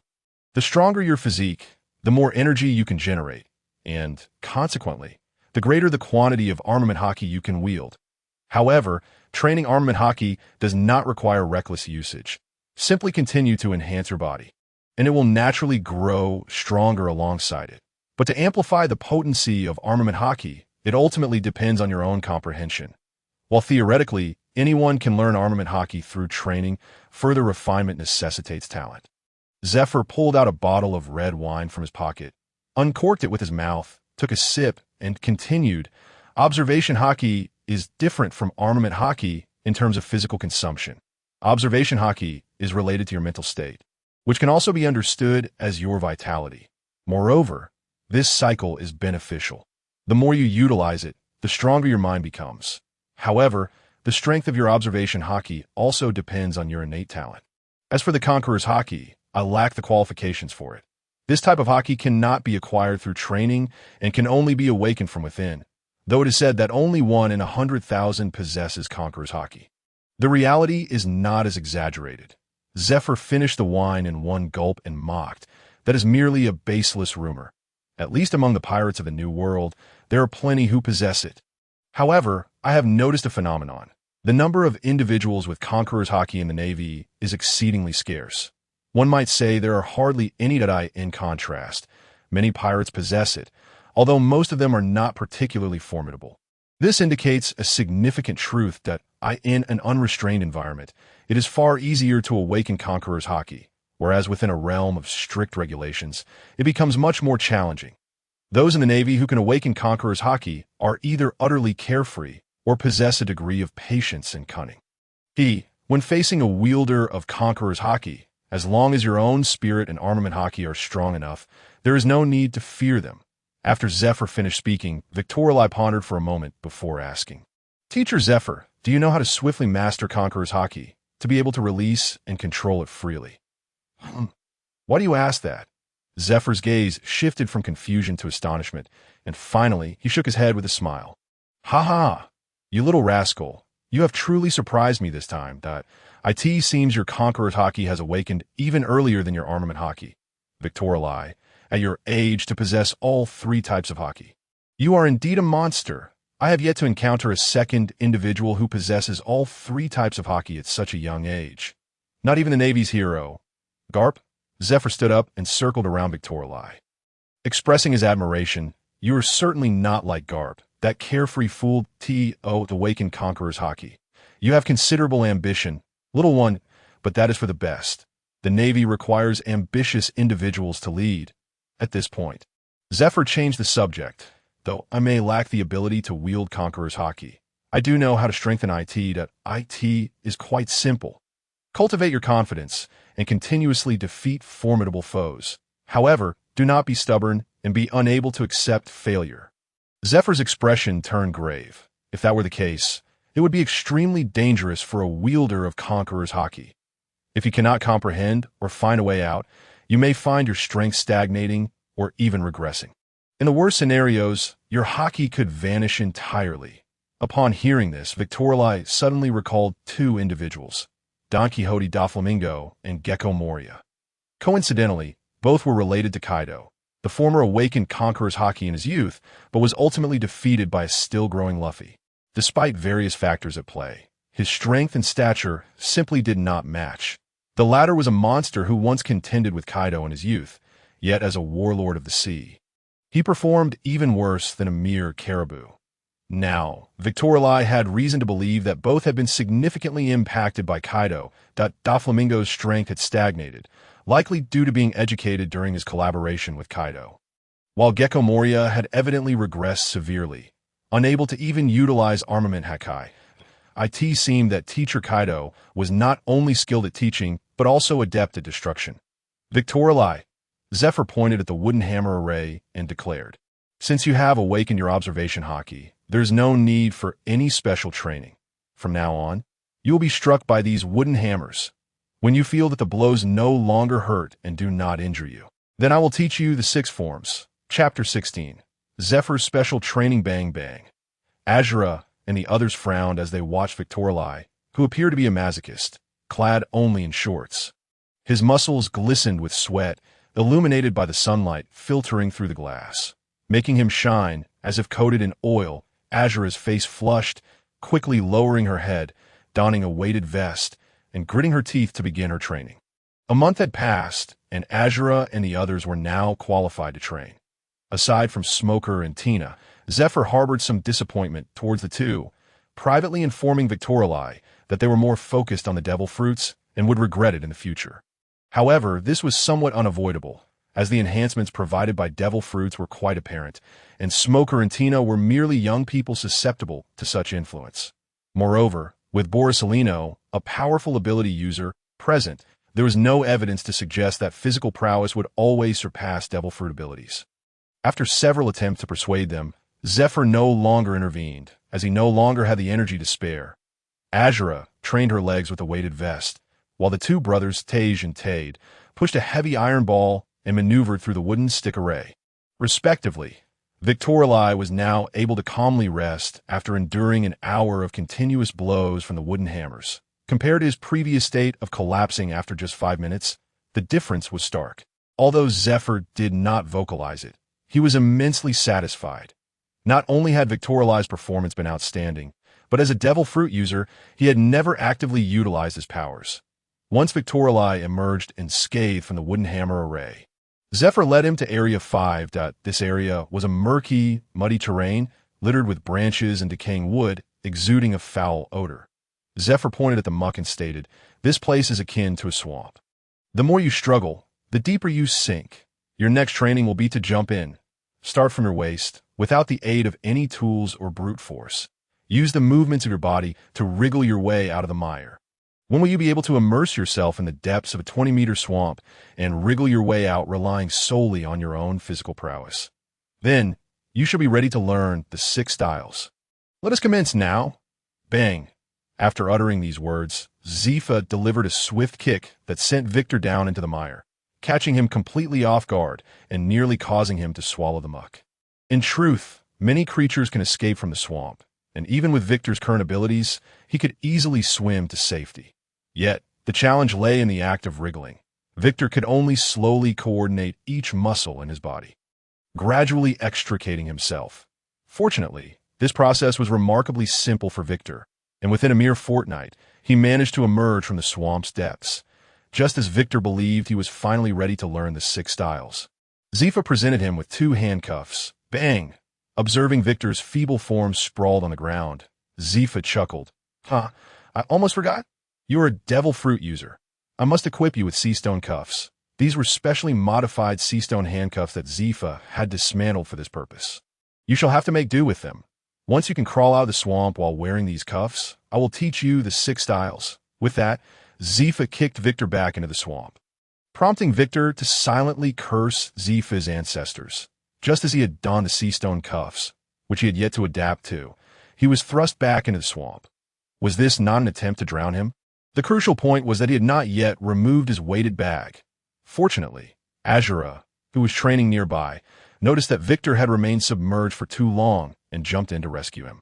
S1: The stronger your physique, the more energy you can generate. and, consequently, the greater the quantity of armament haki you can wield. However, training armament haki does not require reckless usage. Simply continue to enhance your body, and it will naturally grow stronger alongside it. But to amplify the potency of armament haki, it ultimately depends on your own comprehension. While theoretically, anyone can learn armament haki through training, further refinement necessitates talent. Zephyr pulled out a bottle of red wine from his pocket, uncorked it with his mouth, took a sip, and continued, "Observation haki is different from armament haki in terms of physical consumption. Observation haki is related to your mental state, which can also be understood as your vitality. Moreover, this cycle is beneficial. The more you utilize it, the stronger your mind becomes. However, the strength of your observation haki also depends on your innate talent. As for the Conqueror's haki, I lack the qualifications for it. This type of haki cannot be acquired through training and can only be awakened from within, though it is said that only 1 in 100,000 possesses Conqueror's haki. The reality is not as exaggerated." Zephyr finished the wine in one gulp and mocked, "That is merely a baseless rumor. At least among the pirates of the New World, there are plenty who possess it. However, I have noticed a phenomenon. The number of individuals with Conqueror's haki in the Navy is exceedingly scarce. One might say there are hardly any that in contrast. Many pirates possess it, although most of them are not particularly formidable. This indicates a significant truth that in an unrestrained environment, it is far easier to awaken Conqueror's haki, whereas within a realm of strict regulations, it becomes much more challenging. Those in the Navy who can awaken Conqueror's haki are either utterly carefree or possess a degree of patience and cunning. When facing a wielder of Conqueror's haki, as long as your own spirit and armament haki are strong enough, there is no need to fear them." After Zephyr finished speaking, Victorali pondered for a moment before asking, "Teacher Zephyr, do you know how to swiftly master Conqueror's haki, to be able to release and control it freely?" "Why do you ask that?" Zephyr's gaze shifted from confusion to astonishment, and finally he shook his head with a smile. "Ha ha! You little rascal, you have truly surprised me this time. It seems your Conqueror's haki has awakened even earlier than your armament haki. Victorali, at your age to possess all 3 types of haki. You are indeed a monster. I have yet to encounter a second individual who possesses all 3 types of haki at such a young age. Not even the Navy's hero, Garp." Zephyr stood up and circled around Victorali, expressing his admiration. "You are certainly not like Garp, that carefree fool to awaken Conqueror's haki. You have considerable ambition, little one, but that is for the best. The Navy requires ambitious individuals to lead." At this point, Zephyr changed the subject. "Though I may lack the ability to wield Conqueror's haki, I do know how to strengthen IT. It is quite simple. Cultivate your confidence and continuously defeat formidable foes. However, do not be stubborn and be unable to accept failure." Zephyr's expression turned grave. If that were the case, it would be extremely dangerous for a wielder of Conqueror's haki. If you cannot comprehend or find a way out, you may find your strength stagnating or even regressing. In the worst scenarios, your haki could vanish entirely. Upon hearing this, Victorali suddenly recalled 2 individuals, Don Quixote Doflamingo and Gecko Moria. Coincidentally, both were related to Kaido. The former awakened Conqueror's haki in his youth, but was ultimately defeated by a still-growing Luffy. Despite various factors at play, his strength and stature simply did not match. The latter was a monster who once contended with Kaido in his youth, yet as a warlord of the sea, he performed even worse than a mere caribou. Now, Victorali had reason to believe that both had been significantly impacted by Kaido, that Doflamingo's strength had stagnated, likely due to being educated during his collaboration with Kaido, while Gecko Moria had evidently regressed severely, unable to even utilize armament haki. It seemed that teacher Kaido was not only skilled at teaching, but also adept at destruction. "Victorali," Zephyr pointed at the wooden hammer array and declared, "Since you have awakened your observation haki, there's no need for any special training. From now on, you will be struck by these wooden hammers. When you feel that the blows no longer hurt and do not injure you, then I will teach you the 6 forms." Chapter 16. Zephyr's Special Training Bang Bang. Azura and the others frowned as they watched Victorali, who appeared to be a masochist, clad only in shorts. His muscles glistened with sweat, illuminated by the sunlight filtering through the glass. making him shine as if coated in oil. Azura's face flushed, quickly lowering her head, donning a weighted vest, and gritting her teeth to begin her training. A month had passed, and Azura and the others were now qualified to train. Aside from Smoker and Tina, Zephyr harbored some disappointment towards the two, privately informing Victorali that they were more focused on the devil fruits and would regret it in the future. However, this was somewhat unavoidable, as the enhancements provided by devil fruits were quite apparent, and Smoker and Tina were merely young people susceptible to such influence. Moreover, with Borisolino, a powerful ability user, present, there was no evidence to suggest that physical prowess would always surpass devil fruit abilities. After several attempts to persuade them, Zephyr no longer intervened, as he no longer had the energy to spare. Azura trained her legs with a weighted vest, while the two brothers, Tej and Tade, pushed a heavy iron ball and maneuvered through the wooden stick array. Respectively, Victorali was now able to calmly rest after enduring an hour of continuous blows from the wooden hammers. Compared to his previous state of collapsing after just 5 minutes, the difference was stark. Although Zephyr did not vocalize it, he was immensely satisfied. Not only had Victorali's performance been outstanding, but as a devil fruit user, he had never actively utilized his powers. Once Victorali emerged unscathed from the wooden hammer array, Zephyr led him to Area 5. This area was a murky, muddy terrain littered with branches and decaying wood, exuding a foul odor. Zephyr pointed at the muck and stated, "This place is akin to a swamp. The more you struggle, the deeper you sink. Your next training will be to jump in. Start from your waist, without the aid of any tools or brute force. Use the movements of your body to wriggle your way out of the mire. When will you be able to immerse yourself in the depths of a 20-meter swamp and wriggle your way out relying solely on your own physical prowess? Then, you shall be ready to learn the 6 styles. Let us commence now." Bang! After uttering these words, Zifa delivered a swift kick that sent Victor down into the mire, catching him completely off guard and nearly causing him to swallow the muck. In truth, many creatures can escape from the swamp, and even with Victor's current abilities, he could easily swim to safety. Yet, the challenge lay in the act of wriggling. Victor could only slowly coordinate each muscle in his body, gradually extricating himself. Fortunately, this process was remarkably simple for Victor, and within a mere fortnight, he managed to emerge from the swamp's depths, just as Victor believed he was finally ready to learn the 6 styles. Zifa presented him with 2 handcuffs. Bang! Observing Victor's feeble form sprawled on the ground, Zifa chuckled. "Huh, I almost forgot. You're a devil fruit user. I must equip you with sea stone cuffs." These were specially modified sea stone handcuffs that Zifa had dismantled for this purpose. "You shall have to make do with them. Once you can crawl out of the swamp while wearing these cuffs, I will teach you the 6 styles." With that, Zifa kicked Victor back into the swamp, prompting Victor to silently curse Zifa's ancestors. Just as he had donned the sea stone cuffs, which he had yet to adapt to, he was thrust back into the swamp. Was this not an attempt to drown him? The crucial point was that he had not yet removed his weighted bag. Fortunately, Azura, who was training nearby, noticed that Victor had remained submerged for too long and jumped in to rescue him.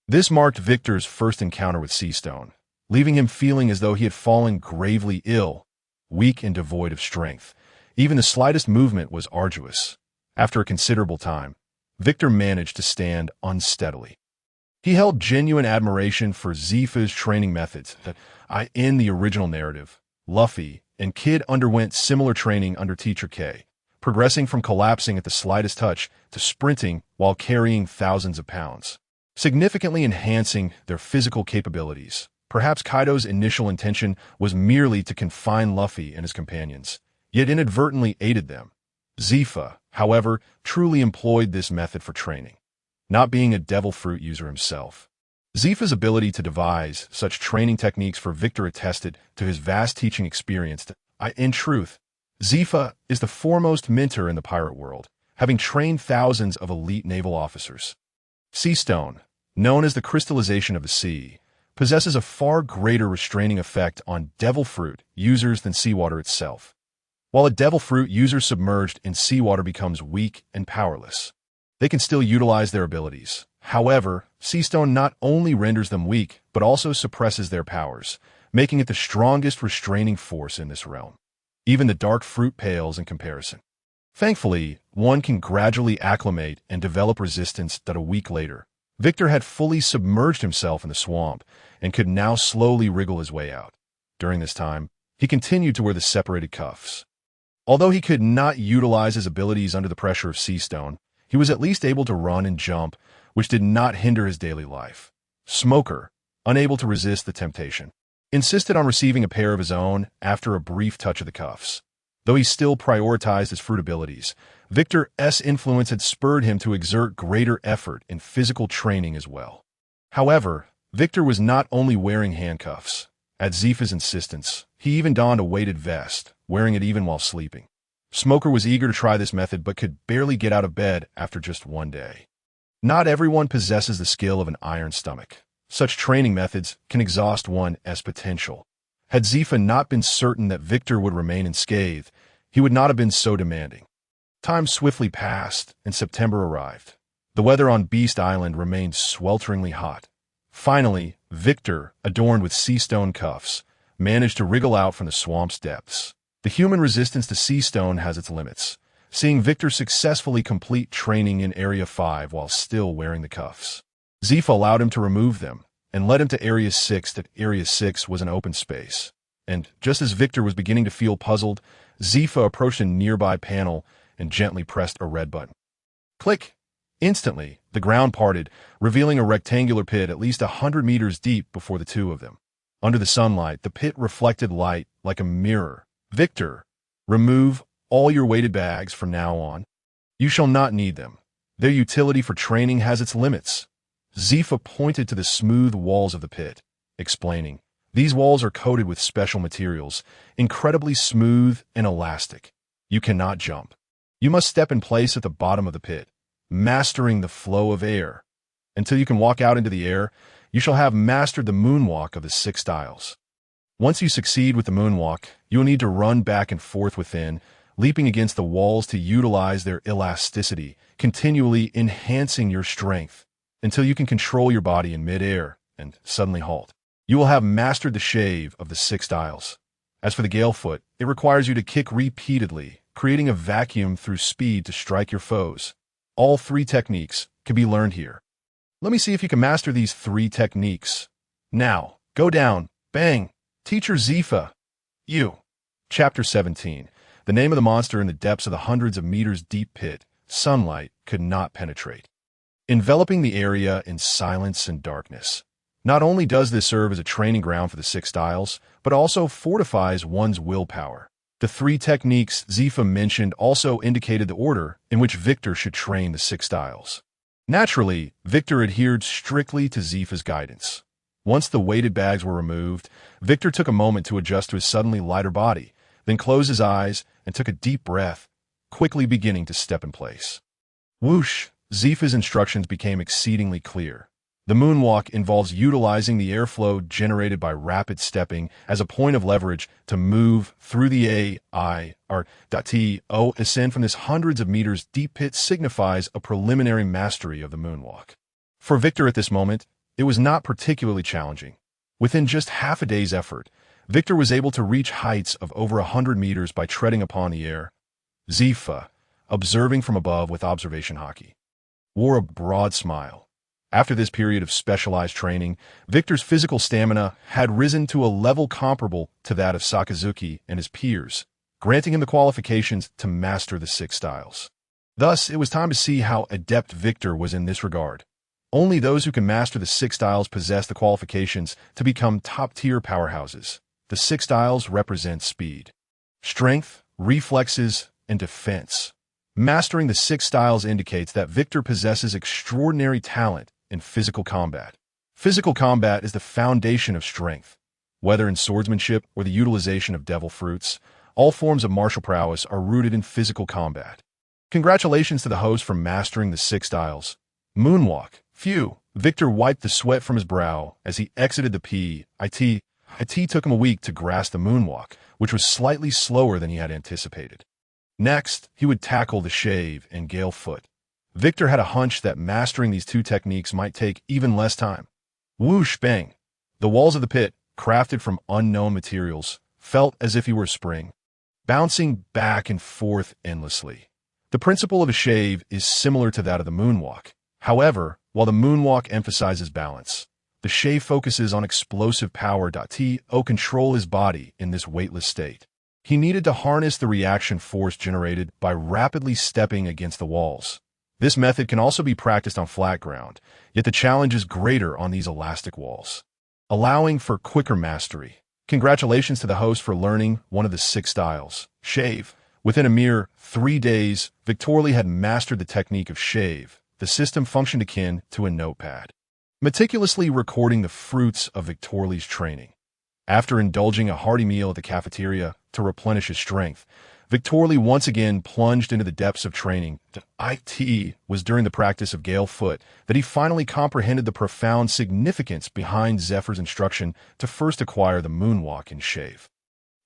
S1: This marked Victor's first encounter with Sea Stone, leaving him feeling as though he had fallen gravely ill, weak and devoid of strength. Even the slightest movement was arduous. After a considerable time, Victor managed to stand unsteadily. He held genuine admiration for Zifa's training methods that in the original narrative, Luffy and Kid underwent similar training under Teacher K, progressing from collapsing at the slightest touch to sprinting while carrying thousands of pounds, significantly enhancing their physical capabilities. Perhaps Kaido's initial intention was merely to confine Luffy and his companions, yet inadvertently aided them. Zifa, however, truly employed this method for training, not being a devil fruit user himself. Zifa's ability to devise such training techniques for Victor attested to his vast teaching experience. In truth, Zifa is the foremost mentor in the pirate world, having trained thousands of elite naval officers. Sea Stone, known as the crystallization of the sea, possesses a far greater restraining effect on devil fruit users than seawater itself. While a devil fruit user submerged in seawater becomes weak and powerless, they can still utilize their abilities. However, Sea Stone not only renders them weak, but also suppresses their powers, making it the strongest restraining force in this realm. Even the dark fruit pales in comparison. Thankfully, one can gradually acclimate and develop resistance that a week later. Victor had fully submerged himself in the swamp and could now slowly wriggle his way out. During this time, he continued to wear the separated cuffs. Although he could not utilize his abilities under the pressure of sea stone, he was at least able to run and jump, which did not hinder his daily life. Smoker, unable to resist the temptation, insisted on receiving a pair of his own after a brief touch of the cuffs. Though he still prioritized his fruit abilities, Victor's influence had spurred him to exert greater effort in physical training as well. However, Victor was not only wearing handcuffs. At Zifa's insistence, he even donned a weighted vest, wearing it even while sleeping. Smoker was eager to try this method but could barely get out of bed after just one day. Not everyone possesses the skill of an iron stomach. Such training methods can exhaust one's potential. Had Zifa not been certain that Victor would remain unscathed, he would not have been so demanding. Time swiftly passed, and September arrived. The weather on Beast Island remained swelteringly hot. Finally, Victor, adorned with sea stone cuffs, managed to wriggle out from the swamp's depths. The human resistance to sea stone has its limits. Seeing Victor successfully complete training in Area 5 while still wearing the cuffs, Zifa allowed him to remove them and led him to Area 6. That Area 6 was an open space. And just as Victor was beginning to feel puzzled, Zifa approached a nearby panel and gently pressed a red button. Click! Instantly, the ground parted, revealing a rectangular pit at least 100 meters deep before the two of them. Under the sunlight, the pit reflected light like a mirror. Victor, remove all your weighted bags from now on. You shall not need them. Their utility for training has its limits. Zifa pointed to the smooth walls of the pit, explaining, these walls are coated with special materials, incredibly smooth and elastic. You cannot jump. You must step in place at the bottom of the pit, mastering the flow of air. Until you can walk out into the air, you shall have mastered the moonwalk of the 6 styles. Once you succeed with the moonwalk, you will need to run back and forth within, leaping against the walls to utilize their elasticity, continually enhancing your strength, until you can control your body in mid-air and suddenly halt. You will have mastered the shave of the 6 styles. As for the gale foot, it requires you to kick repeatedly, creating a vacuum through speed to strike your foes. All 3 techniques can be learned here. Let me see if you can master these 3 techniques. Now, go down, bang, Teacher Zifa. You. Chapter 17. The name of the monster in the depths of the hundreds of meters deep pit, sunlight could not penetrate, enveloping the area in silence and darkness. Not only does this serve as a training ground for the 6 styles, but also fortifies one's willpower. The 3 techniques Zifa mentioned also indicated the order in which Victor should train the 6 styles. Naturally, Victor adhered strictly to Zifa's guidance. Once the weighted bags were removed, Victor took a moment to adjust to his suddenly lighter body, then closed his eyes and took a deep breath, quickly beginning to step in place. Whoosh! Zifa's instructions became exceedingly clear. The moonwalk involves utilizing the airflow generated by rapid stepping as a point of leverage to move through the A.I.R.T.O. Ascend from this hundreds of meters deep pit signifies a preliminary mastery of the moonwalk. For Victor at this moment, it was not particularly challenging. Within just half a day's effort, Victor was able to reach heights of over 100 meters by treading upon the air. Zifa, observing from above with observation hockey, wore a broad smile. After this period of specialized training, Victor's physical stamina had risen to a level comparable to that of Sakazuki and his peers, granting him the qualifications to master the 6 styles. Thus, it was time to see how adept Victor was in this regard. Only those who can master the 6 styles possess the qualifications to become top-tier powerhouses. The 6 styles represent speed, strength, reflexes, and defense. Mastering the 6 styles indicates that Victor possesses extraordinary talent in physical combat. Physical combat is the foundation of strength. Whether in swordsmanship or the utilization of devil fruits, all forms of martial prowess are rooted in physical combat. Congratulations to the host for mastering the 6 styles. Moonwalk. Phew. Victor wiped the sweat from his brow as he exited the pit. It took him a week to grasp the moonwalk, which was slightly slower than he had anticipated. Next, he would tackle the shave and gale foot. Victor had a hunch that mastering these 2 techniques might take even less time. Whoosh bang! The walls of the pit, crafted from unknown materials, felt as if he were a spring, bouncing back and forth endlessly. The principle of a shave is similar to that of the moonwalk. However, while the moonwalk emphasizes balance, the shave focuses on explosive power. To control his body in this weightless state, he needed to harness the reaction force generated by rapidly stepping against the walls. This method can also be practiced on flat ground, yet the challenge is greater on these elastic walls, allowing for quicker mastery. Congratulations to the host for learning one of the 6 styles, shave. Within a mere 3 days, Victorly had mastered the technique of shave. The system functioned akin to a notepad, meticulously recording the fruits of Victorly's training. After indulging a hearty meal at the cafeteria to replenish his strength, Victorly once again plunged into the depths of training. It was during the practice of Gale Foot that he finally comprehended the profound significance behind Zephyr's instruction to first acquire the moonwalk and shave.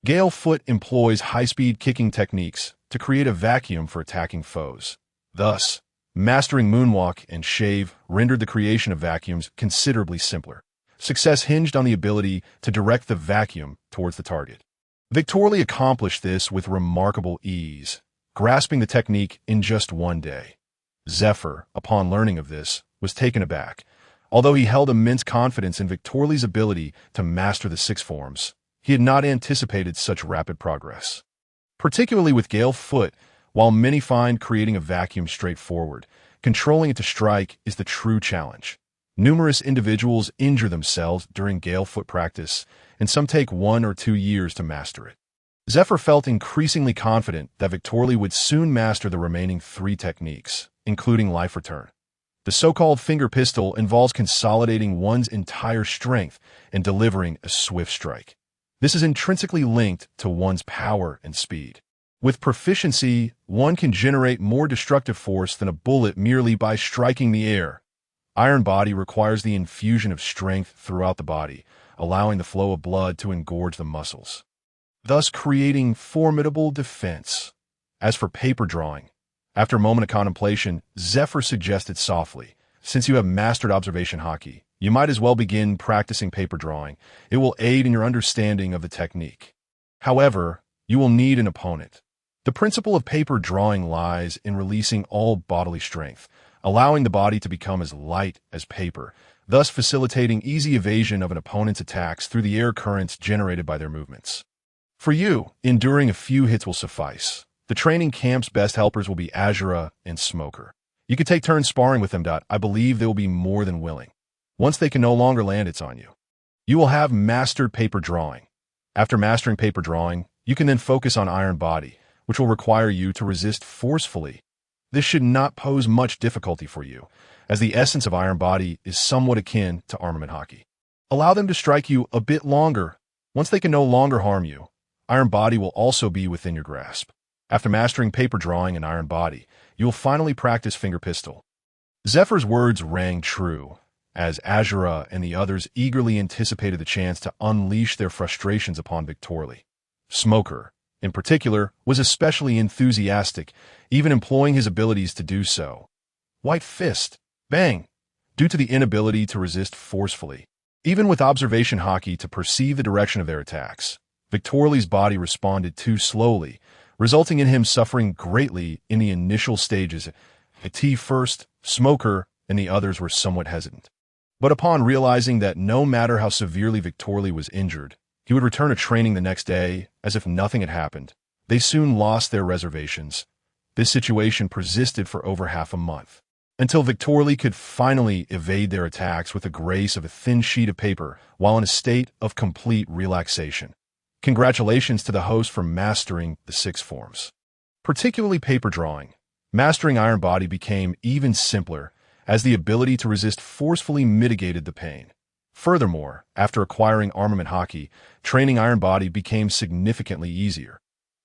S1: Gale Foot employs high-speed kicking techniques to create a vacuum for attacking foes. Thus, mastering moonwalk and shave rendered the creation of vacuums considerably simpler. Success hinged on the ability to direct the vacuum towards the target. Victorly accomplished this with remarkable ease, grasping the technique in just 1 day. Zephyr, upon learning of this, was taken aback. Although he held immense confidence in Victorly's ability to master the 6 forms, he had not anticipated such rapid progress. Particularly with Gale Foot, while many find creating a vacuum straightforward, controlling it to strike is the true challenge. Numerous individuals injure themselves during Gale Foot practice, and some take 1 or 2 years to master it. Zephyr felt increasingly confident that Victorly would soon master the remaining 3 techniques, including life return. The so-called finger pistol involves consolidating one's entire strength and delivering a swift strike. This is intrinsically linked to one's power and speed. With proficiency, one can generate more destructive force than a bullet merely by striking the air. Iron Body requires the infusion of strength throughout the body, allowing the flow of blood to engorge the muscles, thus creating formidable defense. As for paper drawing, after a moment of contemplation, Zephyr suggested softly, "Since you have mastered observation hockey, you might as well begin practicing paper drawing. It will aid in your understanding of the technique. However, you will need an opponent." The principle of paper drawing lies in releasing all bodily strength, allowing the body to become as light as paper, thus facilitating easy evasion of an opponent's attacks through the air currents generated by their movements. For you, enduring a few hits will suffice. The training camp's best helpers will be Azura and Smoker. You could take turns sparring with them. I believe they will be more than willing. Once they can no longer land it's on you. You will have mastered paper drawing. After mastering paper drawing, you can then focus on Iron Body, which will require you to resist forcefully. This should not pose much difficulty for you, as the essence of Iron Body is somewhat akin to armament hockey. Allow them to strike you a bit longer. Once they can no longer harm you, Iron Body will also be within your grasp. After mastering paper drawing and Iron Body, you will finally practice finger pistol. Zephyr's words rang true, as Azura and the others eagerly anticipated the chance to unleash their frustrations upon Victorly. Smoker, in particular, was especially enthusiastic, even employing his abilities to do so. White Fist, bang, due to the inability to resist forcefully. Even with observation hockey to perceive the direction of their attacks, Victorly's body responded too slowly, resulting in him suffering greatly in the initial stages. At first, Smoker and the others were somewhat hesitant. But upon realizing that no matter how severely Victorly was injured, he would return to training the next day as if nothing had happened, they soon lost their reservations. This situation persisted for over half a month, until Victorly could finally evade their attacks with the grace of a thin sheet of paper while in a state of complete relaxation. Congratulations to the host for mastering the 6 forms. Particularly paper drawing. Mastering Iron Body became even simpler, as the ability to resist forcefully mitigated the pain. Furthermore, after acquiring armament hockey, training Iron Body became significantly easier.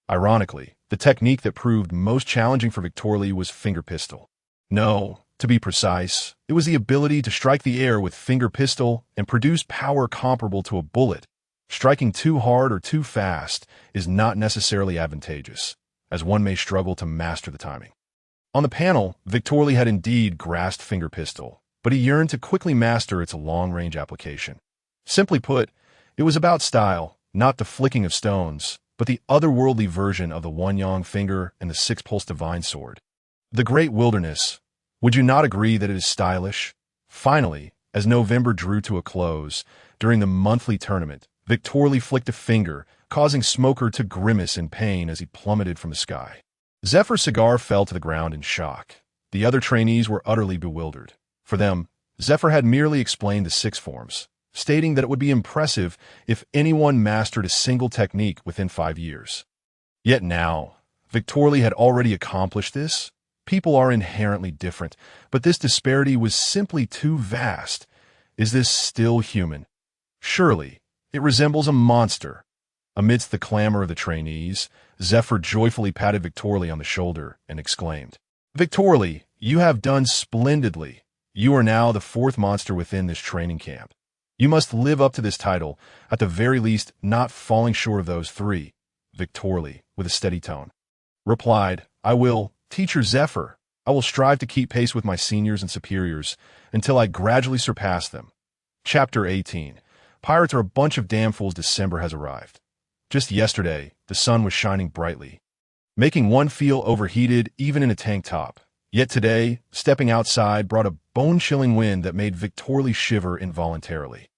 S1: Ironically, the technique that proved most challenging for Victorly was finger pistol. No, to be precise, it was the ability to strike the air with finger pistol and produce power comparable to a bullet. Striking too hard or too fast is not necessarily advantageous, as one may struggle to master the timing. On the panel, Victorly had indeed grasped finger pistol, but he yearned to quickly master its long-range application. Simply put, it was about style, not the flicking of stones, but the otherworldly version of the one-yang finger and the 6-pulse divine sword. The great wilderness. Would you not agree that it is stylish? Finally, as November drew to a close, during the monthly tournament, Victorly flicked a finger, causing Smoker to grimace in pain as he plummeted from the sky. Zephyr's cigar fell to the ground in shock. The other trainees were utterly bewildered. For them, Zephyr had merely explained the 6 forms, stating that it would be impressive if anyone mastered a single technique within 5 years. Yet now, Victorly had already accomplished this. People are inherently different, but this disparity was simply too vast. Is this still human? Surely, it resembles a monster. Amidst the clamor of the trainees, Zephyr joyfully patted Victorly on the shoulder and exclaimed, "Victorly, you have done splendidly. You are now the 4th monster within this training camp. You must live up to this title, at the very least not falling short of those 3. Victorly, with a steady tone, replied, "I will, Teacher Zephyr. I will strive to keep pace with my seniors and superiors until I gradually surpass them." Chapter 18. Pirates are a bunch of damn fools. December has arrived. Just yesterday, the sun was shining brightly, making one feel overheated even in a tank top. Yet today, stepping outside brought a bone-chilling wind that made Victorly shiver involuntarily.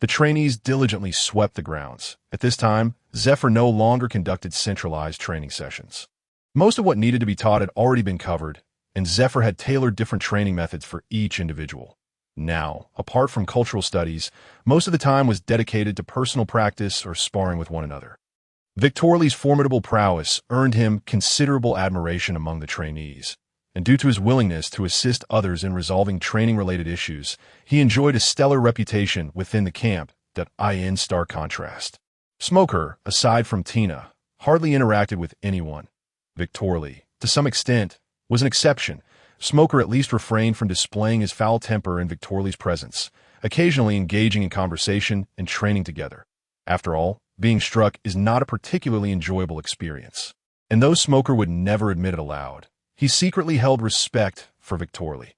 S1: The trainees diligently swept the grounds. At this time, Zephyr no longer conducted centralized training sessions. Most of what needed to be taught had already been covered, and Zephyr had tailored different training methods for each individual. Now, apart from cultural studies, most of the time was dedicated to personal practice or sparring with one another. Victorly's formidable prowess earned him considerable admiration among the trainees, and due to his willingness to assist others in resolving training-related issues, he enjoyed a stellar reputation within the camp that in stark contrast. Smoker, aside from Tina, hardly interacted with anyone. Victorly, to some extent, was an exception. Smoker at least refrained from displaying his foul temper in Victorly's presence, occasionally engaging in conversation and training together. After all, being struck is not a particularly enjoyable experience. And though Smoker would never admit it aloud, he secretly held respect for Victorly.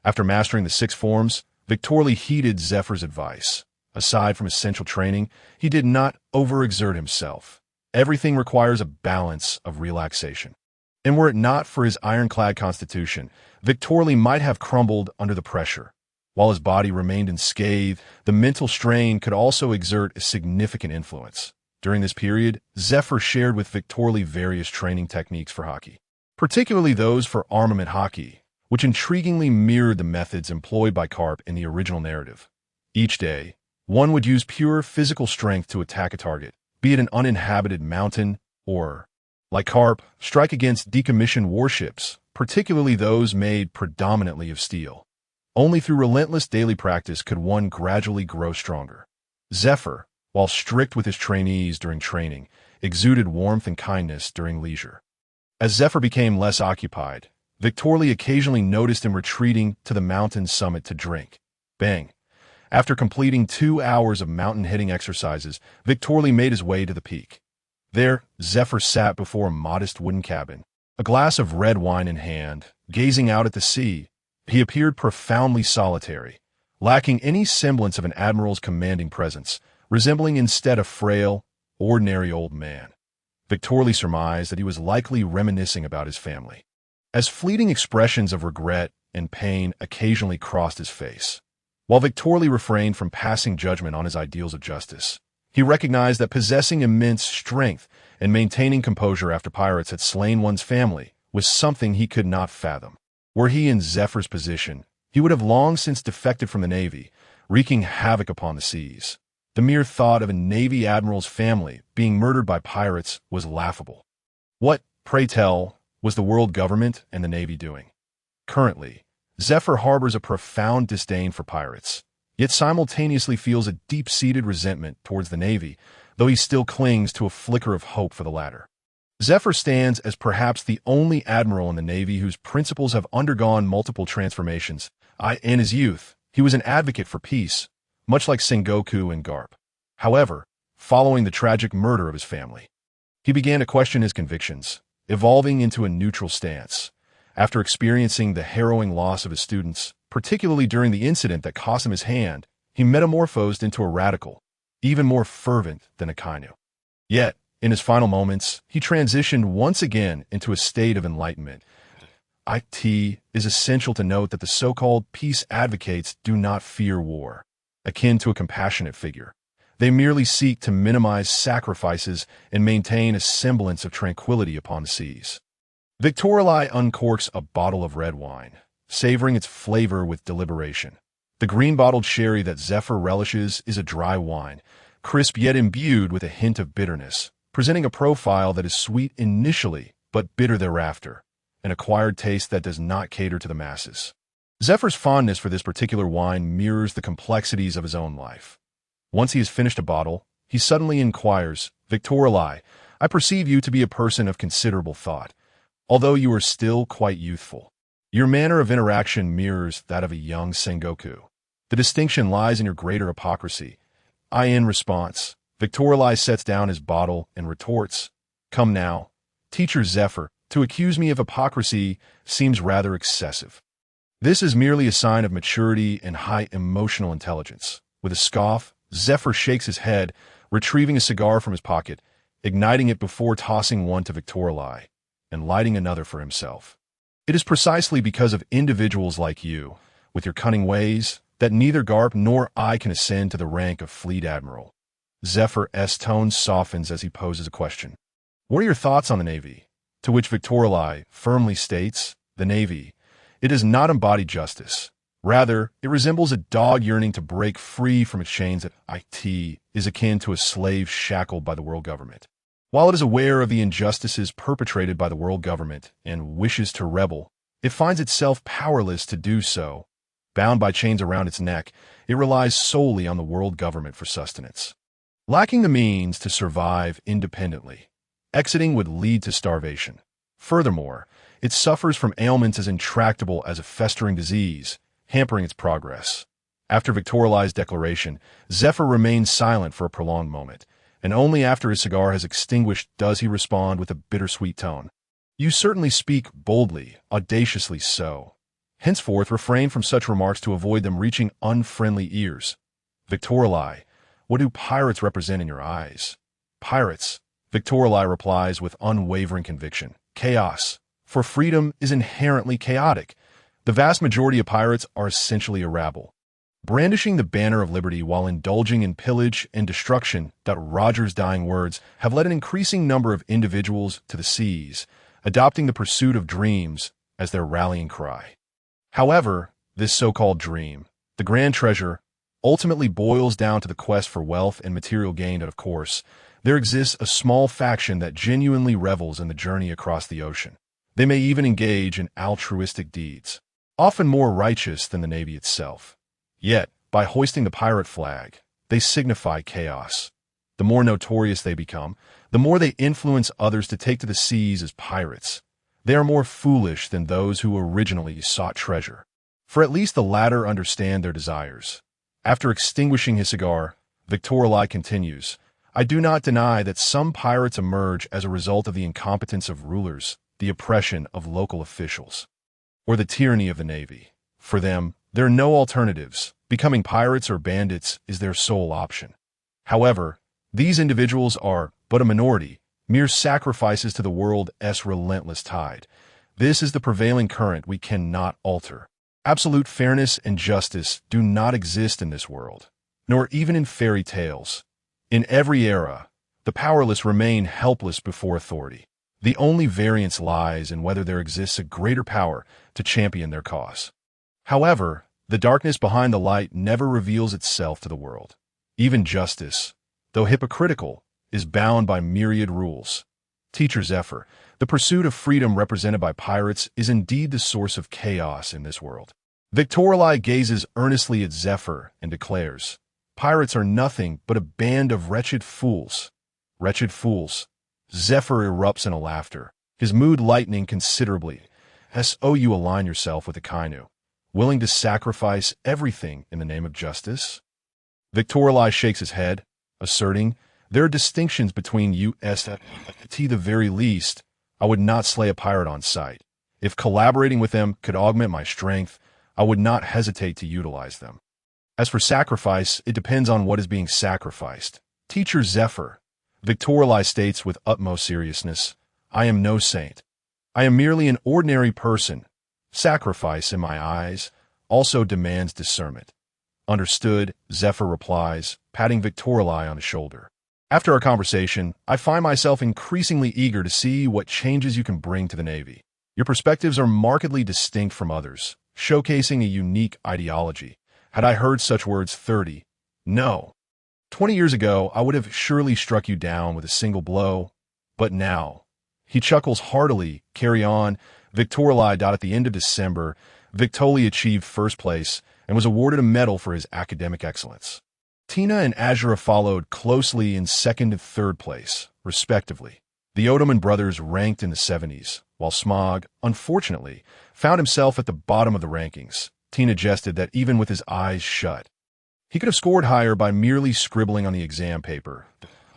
S1: After mastering the 6 forms, Victorly heeded Zephyr's advice. Aside from essential training, he did not overexert himself. Everything requires a balance of relaxation. And were it not for his ironclad constitution, Victorly might have crumbled under the pressure. While his body remained unscathed, the mental strain could also exert a significant influence. During this period, Zephyr shared with Victorly various training techniques for hockey, particularly those for armament hockey, which intriguingly mirrored the methods employed by Carp in the original narrative. Each day, one would use pure physical strength to attack a target, be it an uninhabited mountain or, like Carp, strike against decommissioned warships, particularly those made predominantly of steel. Only through relentless daily practice could one gradually grow stronger. Zephyr, while strict with his trainees during training, exuded warmth and kindness during leisure. As Zephyr became less occupied, Victorly occasionally noticed him retreating to the mountain summit to drink. Bang! After completing 2 hours of mountain-hitting exercises, Victorly made his way to the peak. There, Zephyr sat before a modest wooden cabin, a glass of red wine in hand, gazing out at the sea. He appeared profoundly solitary, lacking any semblance of an admiral's commanding presence, resembling instead a frail, ordinary old man. Victorly surmised that he was likely reminiscing about his family, as fleeting expressions of regret and pain occasionally crossed his face. While Victorly refrained from passing judgment on his ideals of justice, he recognized that possessing immense strength and maintaining composure after pirates had slain one's family was something he could not fathom. Were he in Zephyr's position, he would have long since defected from the Navy, wreaking havoc upon the seas. The mere thought of a Navy admiral's family being murdered by pirates was laughable. What, pray tell, was the world government and the Navy doing? Currently, Zephyr harbors a profound disdain for pirates, yet simultaneously feels a deep-seated resentment towards the Navy, though he still clings to a flicker of hope for the latter. Zephyr stands as perhaps the only admiral in the Navy whose principles have undergone multiple transformations. In his youth, he was an advocate for peace, much like Sengoku and Garp. However, following the tragic murder of his family, he began to question his convictions, evolving into a neutral stance. After experiencing the harrowing loss of his students, particularly during the incident that cost him his hand, he metamorphosed into a radical, even more fervent than Akainu. Yet, in his final moments, he transitioned once again into a state of enlightenment. It is essential to note that the so-called peace advocates do not fear war, akin to a compassionate figure. They merely seek to minimize sacrifices and maintain a semblance of tranquility upon the seas. Victorali uncorks a bottle of red wine, savoring its flavor with deliberation. The green-bottled sherry that Zephyr relishes is a dry wine, crisp yet imbued with a hint of bitterness, presenting a profile that is sweet initially but bitter thereafter, an acquired taste that does not cater to the masses. Zephyr's fondness for this particular wine mirrors the complexities of his own life. Once he has finished a bottle, he suddenly inquires, "Victorali, I perceive you to be a person of considerable thought, although you are still quite youthful. Your manner of interaction mirrors that of a young Sengoku. The distinction lies in your greater hypocrisy." In response, Victorali sets down his bottle and retorts, "Come now, Teacher Zephyr, to accuse me of hypocrisy seems rather excessive. This is merely a sign of maturity and high emotional intelligence." With a scoff, Zephyr shakes his head, retrieving a cigar from his pocket, igniting it before tossing one to Victorali, and lighting another for himself. "It is precisely because of individuals like you, with your cunning ways, that neither Garp nor I can ascend to the rank of Fleet Admiral." Zephyr's tone softens as he poses a question. "What are your thoughts on the Navy?" To which Victorali firmly states, "The Navy, it does not embody justice. Rather, it resembles a dog yearning to break free from its chains. It is akin to a slave shackled by the world government. While it is aware of the injustices perpetrated by the world government and wishes to rebel, it finds itself powerless to do so. Bound by chains around its neck, it relies solely on the world government for sustenance. Lacking the means to survive independently, exiting would lead to starvation. Furthermore, it suffers from ailments as intractable as a festering disease, hampering its progress." After Victorali's declaration, Zephyr remains silent for a prolonged moment, and only after his cigar has extinguished does he respond with a bittersweet tone. "You certainly speak boldly, audaciously so. Henceforth refrain from such remarks to avoid them reaching unfriendly ears. Victorali, what do pirates represent in your eyes?" "Pirates," Victorali replies with unwavering conviction, "chaos. For freedom is inherently chaotic. The vast majority of pirates are essentially a rabble, brandishing the banner of liberty while indulging in pillage and destruction." Roger's dying words have led an increasing number of individuals to the seas, adopting the pursuit of dreams as their rallying cry. However, this so-called dream, the grand treasure, ultimately boils down to the quest for wealth and material gain. And of course, there exists a small faction that genuinely revels in the journey across the ocean. They may even engage in altruistic deeds, often more righteous than the Navy itself. Yet, by hoisting the pirate flag, they signify chaos. The more notorious they become, the more they influence others to take to the seas as pirates. They are more foolish than those who originally sought treasure, for at least the latter understand their desires. After extinguishing his cigar, Victorali continues, "I do not deny that some pirates emerge as a result of the incompetence of rulers, the oppression of local officials, or the tyranny of the Navy. For them, there are no alternatives. Becoming pirates or bandits is their sole option. However, these individuals are but a minority, mere sacrifices to the world's relentless tide. This is the prevailing current we cannot alter. Absolute fairness and justice do not exist in this world, nor even in fairy tales. In every era, the powerless remain helpless before authority. The only variance lies in whether there exists a greater power to champion their cause. However, the darkness behind the light never reveals itself to the world. Even justice, though hypocritical, is bound by myriad rules. Teacher Zephyr, the pursuit of freedom represented by pirates is indeed the source of chaos in this world." Victorali gazes earnestly at Zephyr and declares, "Pirates are nothing but a band of wretched fools." "Wretched fools." Zephyr erupts in a laughter, his mood lightening considerably. "You align yourself with the Kainu, willing to sacrifice everything in the name of justice?" Victorali shakes his head, asserting, "There are distinctions between us. At the very least, I would not slay a pirate on sight. If collaborating with them could augment my strength, I would not hesitate to utilize them. As for sacrifice, it depends on what is being sacrificed. Teacher Zephyr," Victorali states with utmost seriousness, "I am no saint. I am merely an ordinary person Sacrifice, in my eyes, also demands discernment. Understood, Zephyr replies, patting Victorali on the shoulder. After our conversation, I find myself increasingly eager to see what changes you can bring to the Navy. Your perspectives are markedly distinct from others, showcasing a unique ideology. Had I heard such words 20 years ago, I would have surely struck you down with a single blow. But now, he chuckles heartily, carry on, Victorali. At the end of December, Victoli achieved first place and was awarded a medal for his academic excellence. Tina and Azura followed closely in second and third place, respectively. The Otoman brothers ranked in the 70s, while Smog, unfortunately, found himself at the bottom of the rankings. Tina jested that even with his eyes shut, he could have scored higher by merely scribbling on the exam paper.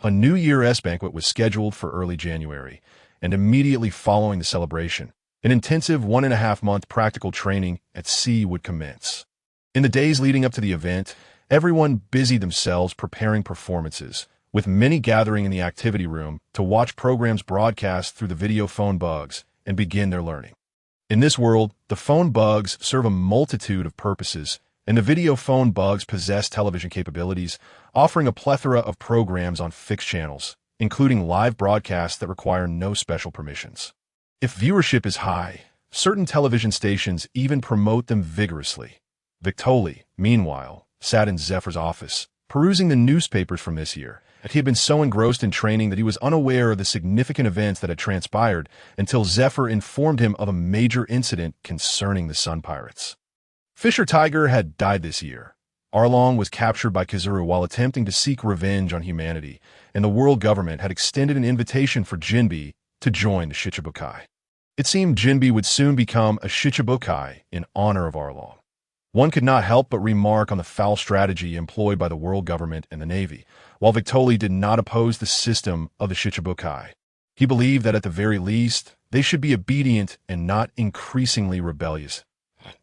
S1: A New Year's banquet was scheduled for early January, and immediately following the celebration, an intensive 1.5-month practical training at sea would commence. In the days leading up to the event, everyone busied themselves preparing performances, with many gathering in the activity room to watch programs broadcast through the video phone bugs and begin their learning. In this world, the phone bugs serve a multitude of purposes, and the video phone bugs possess television capabilities, offering a plethora of programs on fixed channels, including live broadcasts that require no special permissions. If viewership is high, certain television stations even promote them vigorously. Victoli, meanwhile, sat in Zephyr's office, perusing the newspapers from this year. He had been so engrossed in training that he was unaware of the significant events that had transpired until Zephyr informed him of a major incident concerning the Sun Pirates. Fisher Tiger had died this year. Arlong was captured by Kizuru while attempting to seek revenge on humanity, and the world government had extended an invitation for Jinbe to join the Shichibukai. It seemed Jinbe would soon become a Shichibukai in honor of Arlong. One could not help but remark on the foul strategy employed by the world government and the Navy, while Victoli did not oppose the system of the Shichibukai. He believed that at the very least, they should be obedient and not increasingly rebellious.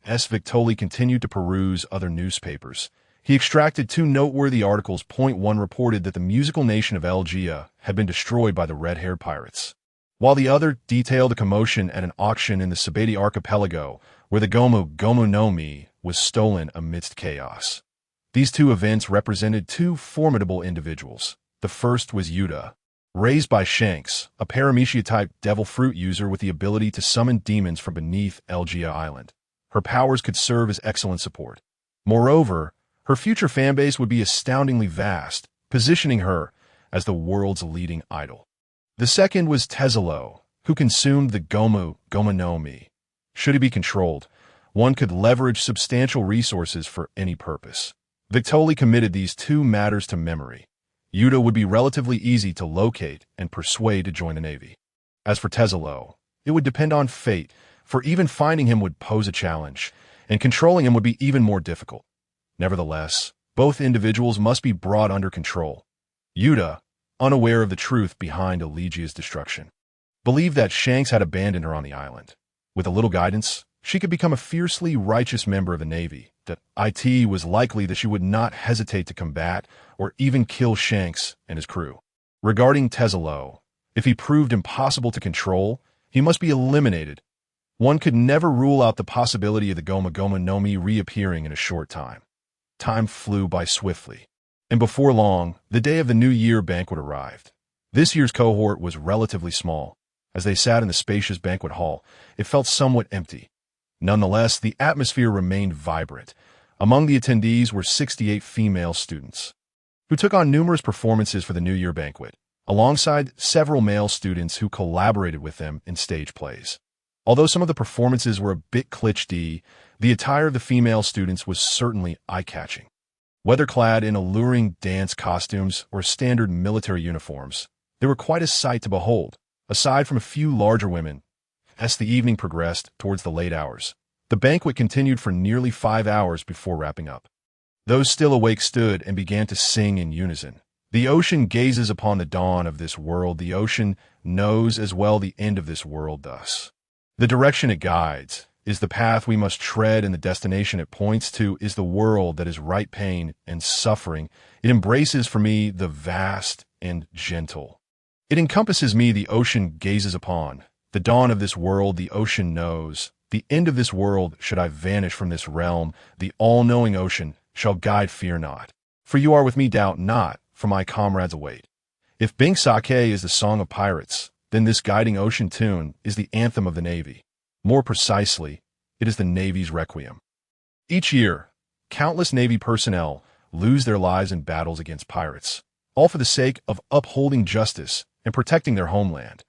S1: As Victoli continued to peruse other newspapers, he extracted 2 noteworthy articles. Point 1 reported that the musical nation of Elgia had been destroyed by the red-haired pirates, while the other detailed a commotion at an auction in the Sabeti archipelago where the Gomu no Mi was stolen amidst chaos. These 2 events represented 2 formidable individuals. The first was Yuta, raised by Shanks, a Paramecia-type devil fruit user with the ability to summon demons from beneath Elgia Island. Her powers could serve as excellent support. Moreover, her future fanbase would be astoundingly vast, positioning her as the world's leading idol. The second was Tezalo, who consumed the Gomu no Mi. Should he be controlled, one could leverage substantial resources for any purpose. Victoli committed these 2 matters to memory. Yuta would be relatively easy to locate and persuade to join the Navy. As for Tezalo, it would depend on fate, for even finding him would pose a challenge, and controlling him would be even more difficult. Nevertheless, both individuals must be brought under control. Yuta, unaware of the truth behind Elegia's destruction, believed that Shanks had abandoned her on the island. With a little guidance, she could become a fiercely righteous member of the Navy. That it was likely that she would not hesitate to combat or even kill Shanks and his crew. Regarding Tezalo, if he proved impossible to control, he must be eliminated. One could never rule out the possibility of the Gomu no Mi reappearing in a short time. Time flew by swiftly, and before long, the day of the New Year banquet arrived. This year's cohort was relatively small. As they sat in the spacious banquet hall, it felt somewhat empty. Nonetheless, the atmosphere remained vibrant. Among the attendees were 68 female students, who took on numerous performances for the New Year banquet, alongside several male students who collaborated with them in stage plays. Although some of the performances were a bit cliché, the attire of the female students was certainly eye-catching. Whether clad in alluring dance costumes or standard military uniforms, they were quite a sight to behold. Aside from a few larger women, as the evening progressed towards the late hours, the banquet continued for nearly 5 hours before wrapping up. Those still awake stood and began to sing in unison. The ocean gazes upon the dawn of this world. The ocean knows as well the end of this world thus. The direction it guides is the path we must tread, and the destination it points to is the world that is right pain and suffering. It embraces for me the vast and gentle. It encompasses me, the ocean gazes upon. The dawn of this world the ocean knows. The end of this world, should I vanish from this realm, the all-knowing ocean shall guide, fear not. For you are with me, doubt not, for my comrades await. If Bing Sake is the song of pirates, then this guiding ocean tune is the anthem of the Navy. More precisely, it is the Navy's requiem. Each year, countless Navy personnel lose their lives in battles against pirates, all for the sake of upholding justice and protecting their homeland.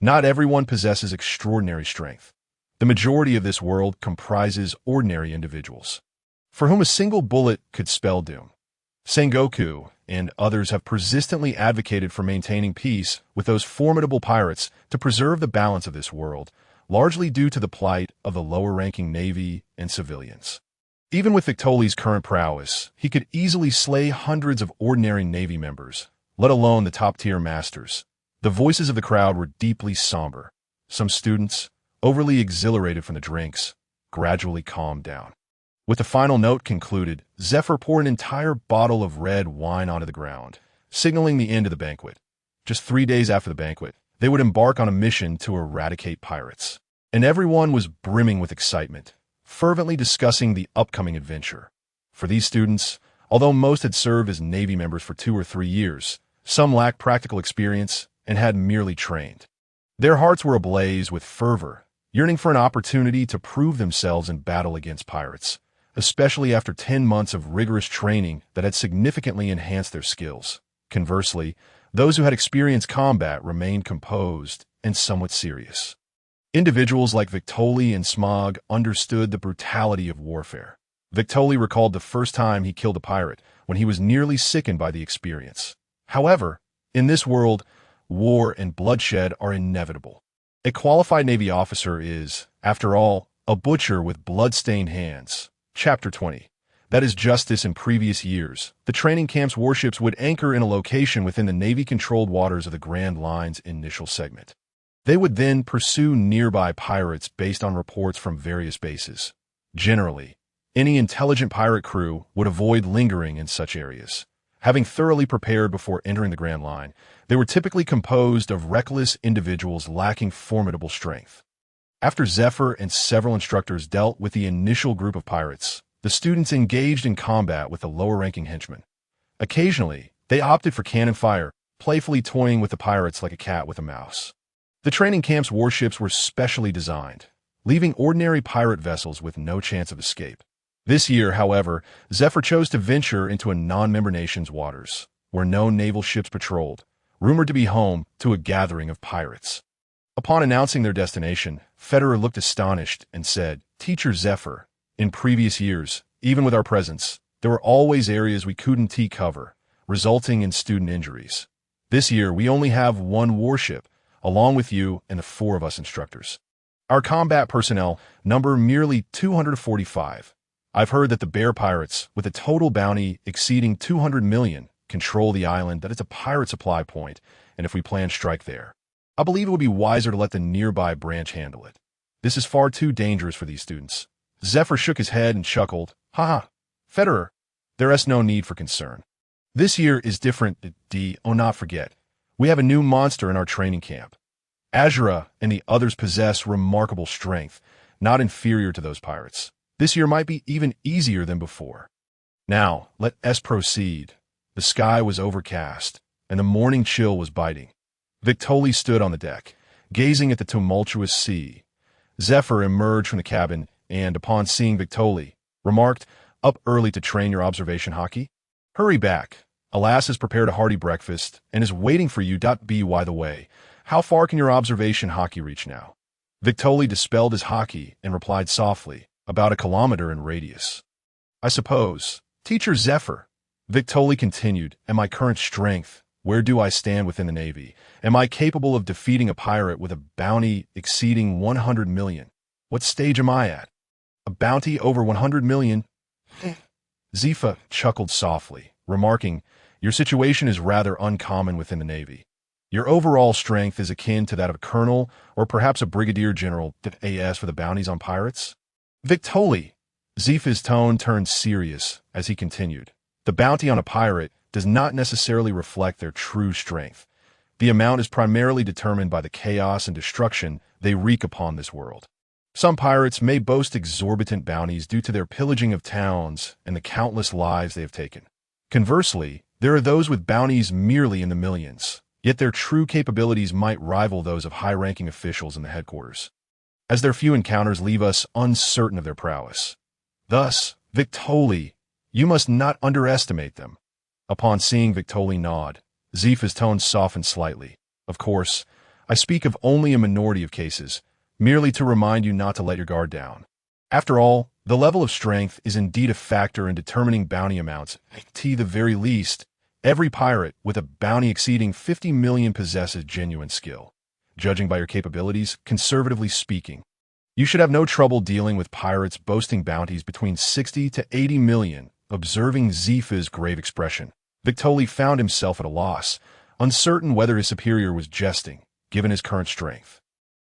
S1: Not everyone possesses extraordinary strength. The majority of this world comprises ordinary individuals, for whom a single bullet could spell doom. Sengoku and others have persistently advocated for maintaining peace with those formidable pirates to preserve the balance of this world, largely due to the plight of the lower-ranking Navy and civilians. Even with Victoli's current prowess, he could easily slay hundreds of ordinary Navy members, let alone the top-tier masters. The voices of the crowd were deeply somber. Some students, overly exhilarated from the drinks, gradually calmed down. With the final note concluded, Zephyr poured an entire bottle of red wine onto the ground, signaling the end of the banquet. Just 3 days after the banquet, they would embark on a mission to eradicate pirates. And everyone was brimming with excitement, fervently discussing the upcoming adventure. For these students, although most had served as Navy members for 2 or 3 years, some lacked practical experience and had merely trained. Their hearts were ablaze with fervor, yearning for an opportunity to prove themselves in battle against pirates, especially after 10 months of rigorous training that had significantly enhanced their skills. Conversely, those who had experienced combat remained composed and somewhat serious. Individuals like Victoli and Smog understood the brutality of warfare. Victoli recalled the first time he killed a pirate when he was nearly sickened by the experience. However, in this world, war and bloodshed are inevitable. A qualified Navy officer is, after all, a butcher with blood-stained hands. Chapter 20. That is justice. In previous years, the training camp's warships would anchor in a location within the Navy-controlled waters of the Grand Line's initial segment. They would then pursue nearby pirates based on reports from various bases. Generally, any intelligent pirate crew would avoid lingering in such areas. Having thoroughly prepared before entering the Grand Line, they were typically composed of reckless individuals lacking formidable strength. After Zephyr and several instructors dealt with the initial group of pirates, the students engaged in combat with the lower-ranking henchmen. Occasionally, they opted for cannon fire, playfully toying with the pirates like a cat with a mouse. The training camp's warships were specially designed, leaving ordinary pirate vessels with no chance of escape. This year, however, Zephyr chose to venture into a non-member nation's waters, where no naval ships patrolled, rumored to be home to a gathering of pirates. Upon announcing their destination, Federer looked astonished and said, "Teacher Zephyr, in previous years, even with our presence, there were always areas we couldn't cover, resulting in student injuries. This year, we only have one warship, along with you and the 4 of us instructors. Our combat personnel number merely 245. I've heard that the Bear Pirates, with a total bounty exceeding 200 million, control the island that is a pirate supply point, and if we plan strike there, I believe it would be wiser to let the nearby branch handle it. This is far too dangerous for these students." Zephyr shook his head and chuckled. "Ha! Federer, there is no need for concern. This year is different. Not forget, we have a new monster in our training camp. Azura and the others possess remarkable strength, not inferior to those pirates. This year might be even easier than before. Now, let us proceed." The sky was overcast, and the morning chill was biting. Victoli stood on the deck, gazing at the tumultuous sea. Zephyr emerged from the cabin and, upon seeing Victoli, remarked, "Up early to train your observation hockey? Hurry back. Alas has prepared a hearty breakfast and is waiting for you. By the way, how far can your observation hockey reach now?" Victoli dispelled his hockey and replied softly, "About 1 kilometer in radius." "I suppose. Teacher Zephyr," Victoli continued, "at my current strength, where do I stand within the Navy? Am I capable of defeating a pirate with a bounty exceeding 100 million? What stage am I at? A bounty over 100 million? Zifa chuckled softly, remarking, "Your situation is rather uncommon within the Navy. Your overall strength is akin to that of a colonel or perhaps a brigadier general. As for the bounties on pirates?" "Victoli!" Zifa's tone turned serious as he continued, "The bounty on a pirate does not necessarily reflect their true strength. The amount is primarily determined by the chaos and destruction they wreak upon this world. Some pirates may boast exorbitant bounties due to their pillaging of towns and the countless lives they have taken. Conversely, there are those with bounties merely in the millions, yet their true capabilities might rival those of high-ranking officials in the headquarters, as their few encounters leave us uncertain of their prowess. Thus, Victoli, you must not underestimate them. Upon seeing Victoli nod, Zifa's tone softened slightly. Of course, I speak of only a minority of cases, merely to remind you not to let your guard down. After all, the level of strength is indeed a factor in determining bounty amounts. At the very least, every pirate with a bounty exceeding 50 million possesses genuine skill. Judging by your capabilities, conservatively speaking, you should have no trouble dealing with pirates boasting bounties between 60 to 80 million. Observing Zifa's grave expression, Victoli found himself at a loss, uncertain whether his superior was jesting, given his current strength.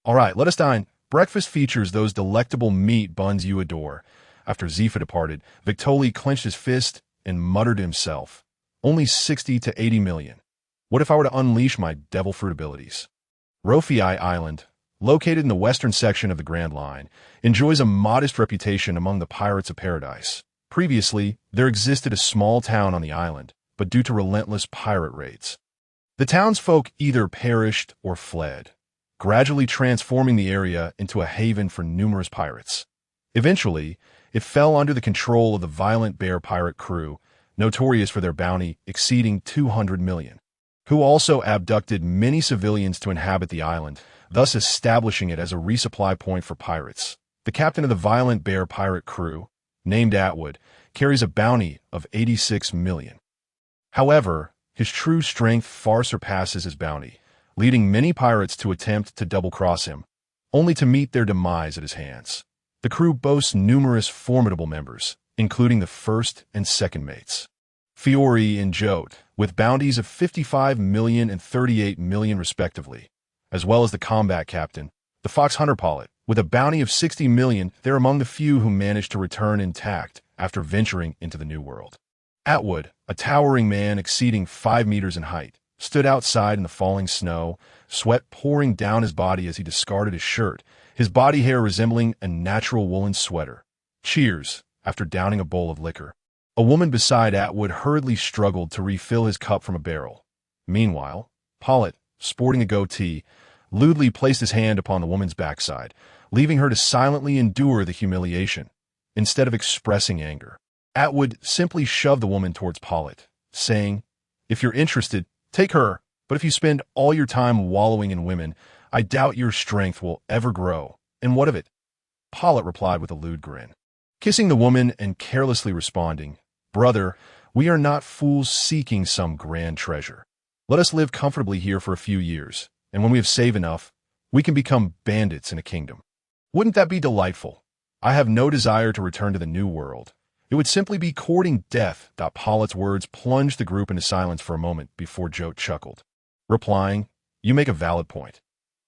S1: All right, let us dine. Breakfast features those delectable meat buns you adore. After Zifa departed, Victoli clenched his fist and muttered to himself, only 60 to 80 million. What if I were to unleash my devil fruit abilities? Rofii Island, located in the western section of the Grand Line, enjoys a modest reputation among the pirates of paradise. Previously, there existed a small town on the island, but due to relentless pirate raids, the townsfolk either perished or fled, gradually transforming the area into a haven for numerous pirates. Eventually, it fell under the control of the violent bear pirate crew, notorious for their bounty exceeding 200 million, who also abducted many civilians to inhabit the island, thus establishing it as a resupply point for pirates. The captain of the violent bear pirate crew, named Atwood, carries a bounty of 86 million. However, his true strength far surpasses his bounty, leading many pirates to attempt to double-cross him, only to meet their demise at his hands. The crew boasts numerous formidable members, including the first and second mates, Fiore and Jote, with bounties of 55 million and 38 million respectively, as well as the combat captain, the Fox Hunter pilot, with a bounty of 60 million. They're among the few who managed to return intact after venturing into the New World. Atwood, a towering man exceeding 5 meters in height, stood outside in the falling snow, sweat pouring down his body as he discarded his shirt, his body hair resembling a natural woolen sweater. Cheers, after downing a bowl of liquor. A woman beside Atwood hurriedly struggled to refill his cup from a barrel. Meanwhile, Pollitt, sporting a goatee, lewdly placed his hand upon the woman's backside, leaving her to silently endure the humiliation. Instead of expressing anger, Atwood simply shoved the woman towards Pollitt, saying, "If you're interested, take her, but if you spend all your time wallowing in women, I doubt your strength will ever grow. And what of it?" Pollitt replied with a lewd grin, kissing the woman and carelessly responding, "Brother, we are not fools seeking some grand treasure. Let us live comfortably here for a few years, and when we have saved enough, we can become bandits in a kingdom. Wouldn't that be delightful? I have no desire to return to the New World. It would simply be courting death." Pollitt's words plunged the group into silence for a moment before Jote chuckled, replying, "You make a valid point.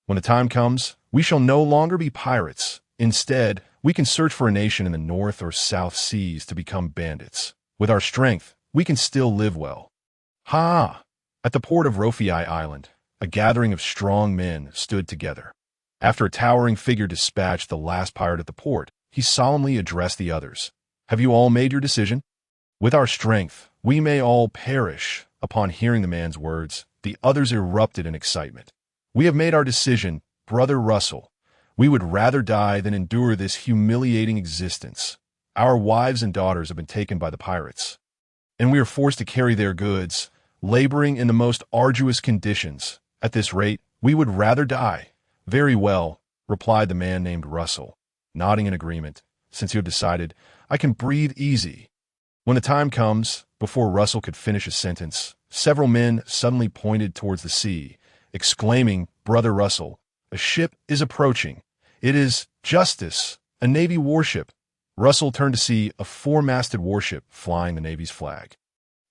S1: When the time comes, we shall no longer be pirates. Instead, we can search for a nation in the North or South Seas to become bandits. With our strength, we can still live well." Ha! At the port of Rofii Island, a gathering of strong men stood together. After a towering figure dispatched the last pirate at the port, he solemnly addressed the others. "Have you all made your decision? With our strength, we may all perish." Upon hearing the man's words, the others erupted in excitement. "We have made our decision, Brother Russell. We would rather die than endure this humiliating existence. Our wives and daughters have been taken by the pirates, and we are forced to carry their goods, laboring in the most arduous conditions. At this rate, we would rather die." "Very well," replied the man named Russell, nodding in agreement. "Since you have decided, I can breathe easy." When the time comes, before Russell could finish his sentence, several men suddenly pointed towards the sea, exclaiming, "Brother Russell, a ship is approaching. It is Justice, a Navy warship." Russell turned to see a four-masted warship flying the Navy's flag,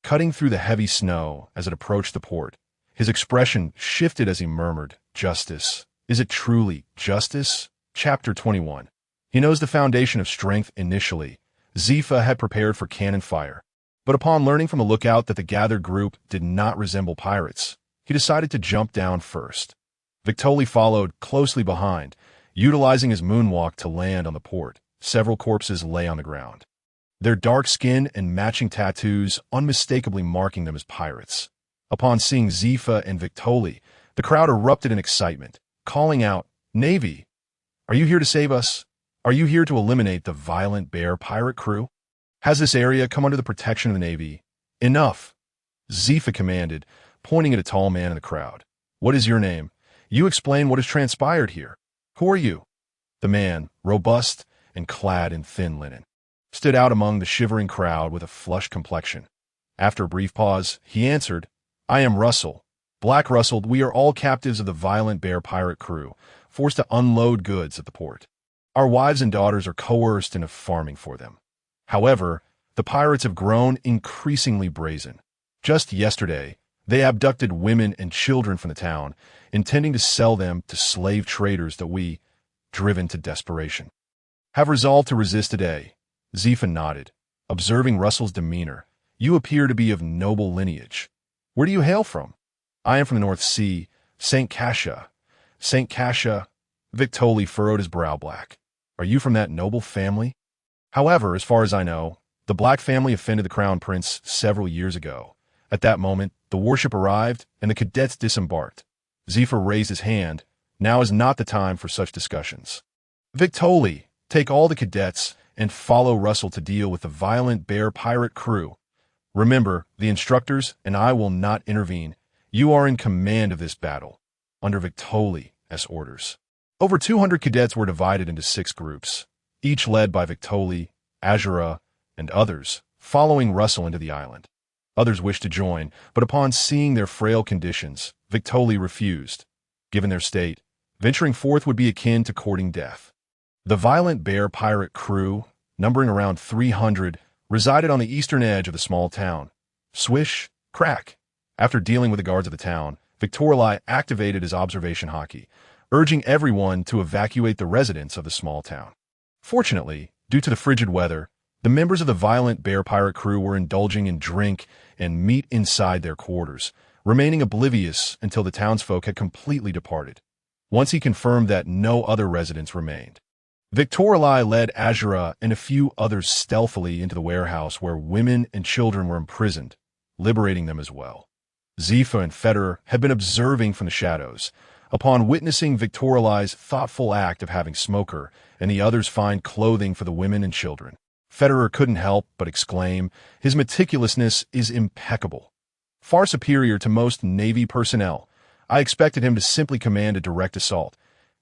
S1: cutting through the heavy snow as it approached the port. His expression shifted as he murmured, "Justice. Is it truly justice?" Chapter 21. He knows the foundation of strength initially. Zifa had prepared for cannon fire, but upon learning from the lookout that the gathered group did not resemble pirates, he decided to jump down first. Victoli followed closely behind, Utilizing his moonwalk to land on the port, several corpses lay on the ground, their dark skin and matching tattoos unmistakably marking them as pirates. Upon seeing Zifa and Victoli, the crowd erupted in excitement, calling out, "Navy! Are you here to save us? Are you here to eliminate the violent bear pirate crew? Has this area come under the protection of the Navy?" "Enough!" Zifa commanded, pointing at a tall man in the crowd. "What is your name? You explain what has transpired here. Who are you?" The man, robust and clad in thin linen, stood out among the shivering crowd with a flushed complexion. After a brief pause, he answered, "I am Russell. Black Russell. We are all captives of the violent bear pirate crew, forced to unload goods at the port. Our wives and daughters are coerced into farming for them. However, the pirates have grown increasingly brazen. Just yesterday, they abducted women and children from the town, intending to sell them to slave traders that we, driven to desperation, have resolved to resist today." Zifa nodded, observing Russell's demeanor. "You appear to be of noble lineage. Where do you hail from?" "I am from the North Sea, St. Cassia." "St. Cassia?" Victoli furrowed his brow black. "Are you from that noble family?" "However, as far as I know, the Black family offended the Crown Prince several years ago. At that moment, the warship arrived, and the cadets disembarked." Zifa raised his hand. "Now is not the time for such discussions. Victoli, take all the cadets and follow Russell to deal with the violent bear pirate crew. Remember, the instructors and I will not intervene. You are in command of this battle, under Victoli's orders." Over 200 cadets were divided into 6 groups, each led by Victoli, Azura, and others, following Russell into the island. Others wished to join, but upon seeing their frail conditions, Victoli refused. Given their state, venturing forth would be akin to courting death. The violent bear pirate crew, numbering around 300, resided on the eastern edge of the small town. Swish, crack. After dealing with the guards of the town, Victorli activated his observation hockey, urging everyone to evacuate the residents of the small town. Fortunately, due to the frigid weather, the members of the violent bear pirate crew were indulging in drink and meat inside their quarters, remaining oblivious until the townsfolk had completely departed. Once he confirmed that no other residents remained, Victorli led Azura and a few others stealthily into the warehouse where women and children were imprisoned, liberating them as well. Zifa and Federer had been observing from the shadows. Upon witnessing Victorli's thoughtful act of having Smoker and the others find clothing for the women and children, Federer couldn't help but exclaim, "His meticulousness is impeccable. Far superior to most Navy personnel. I expected him to simply command a direct assault.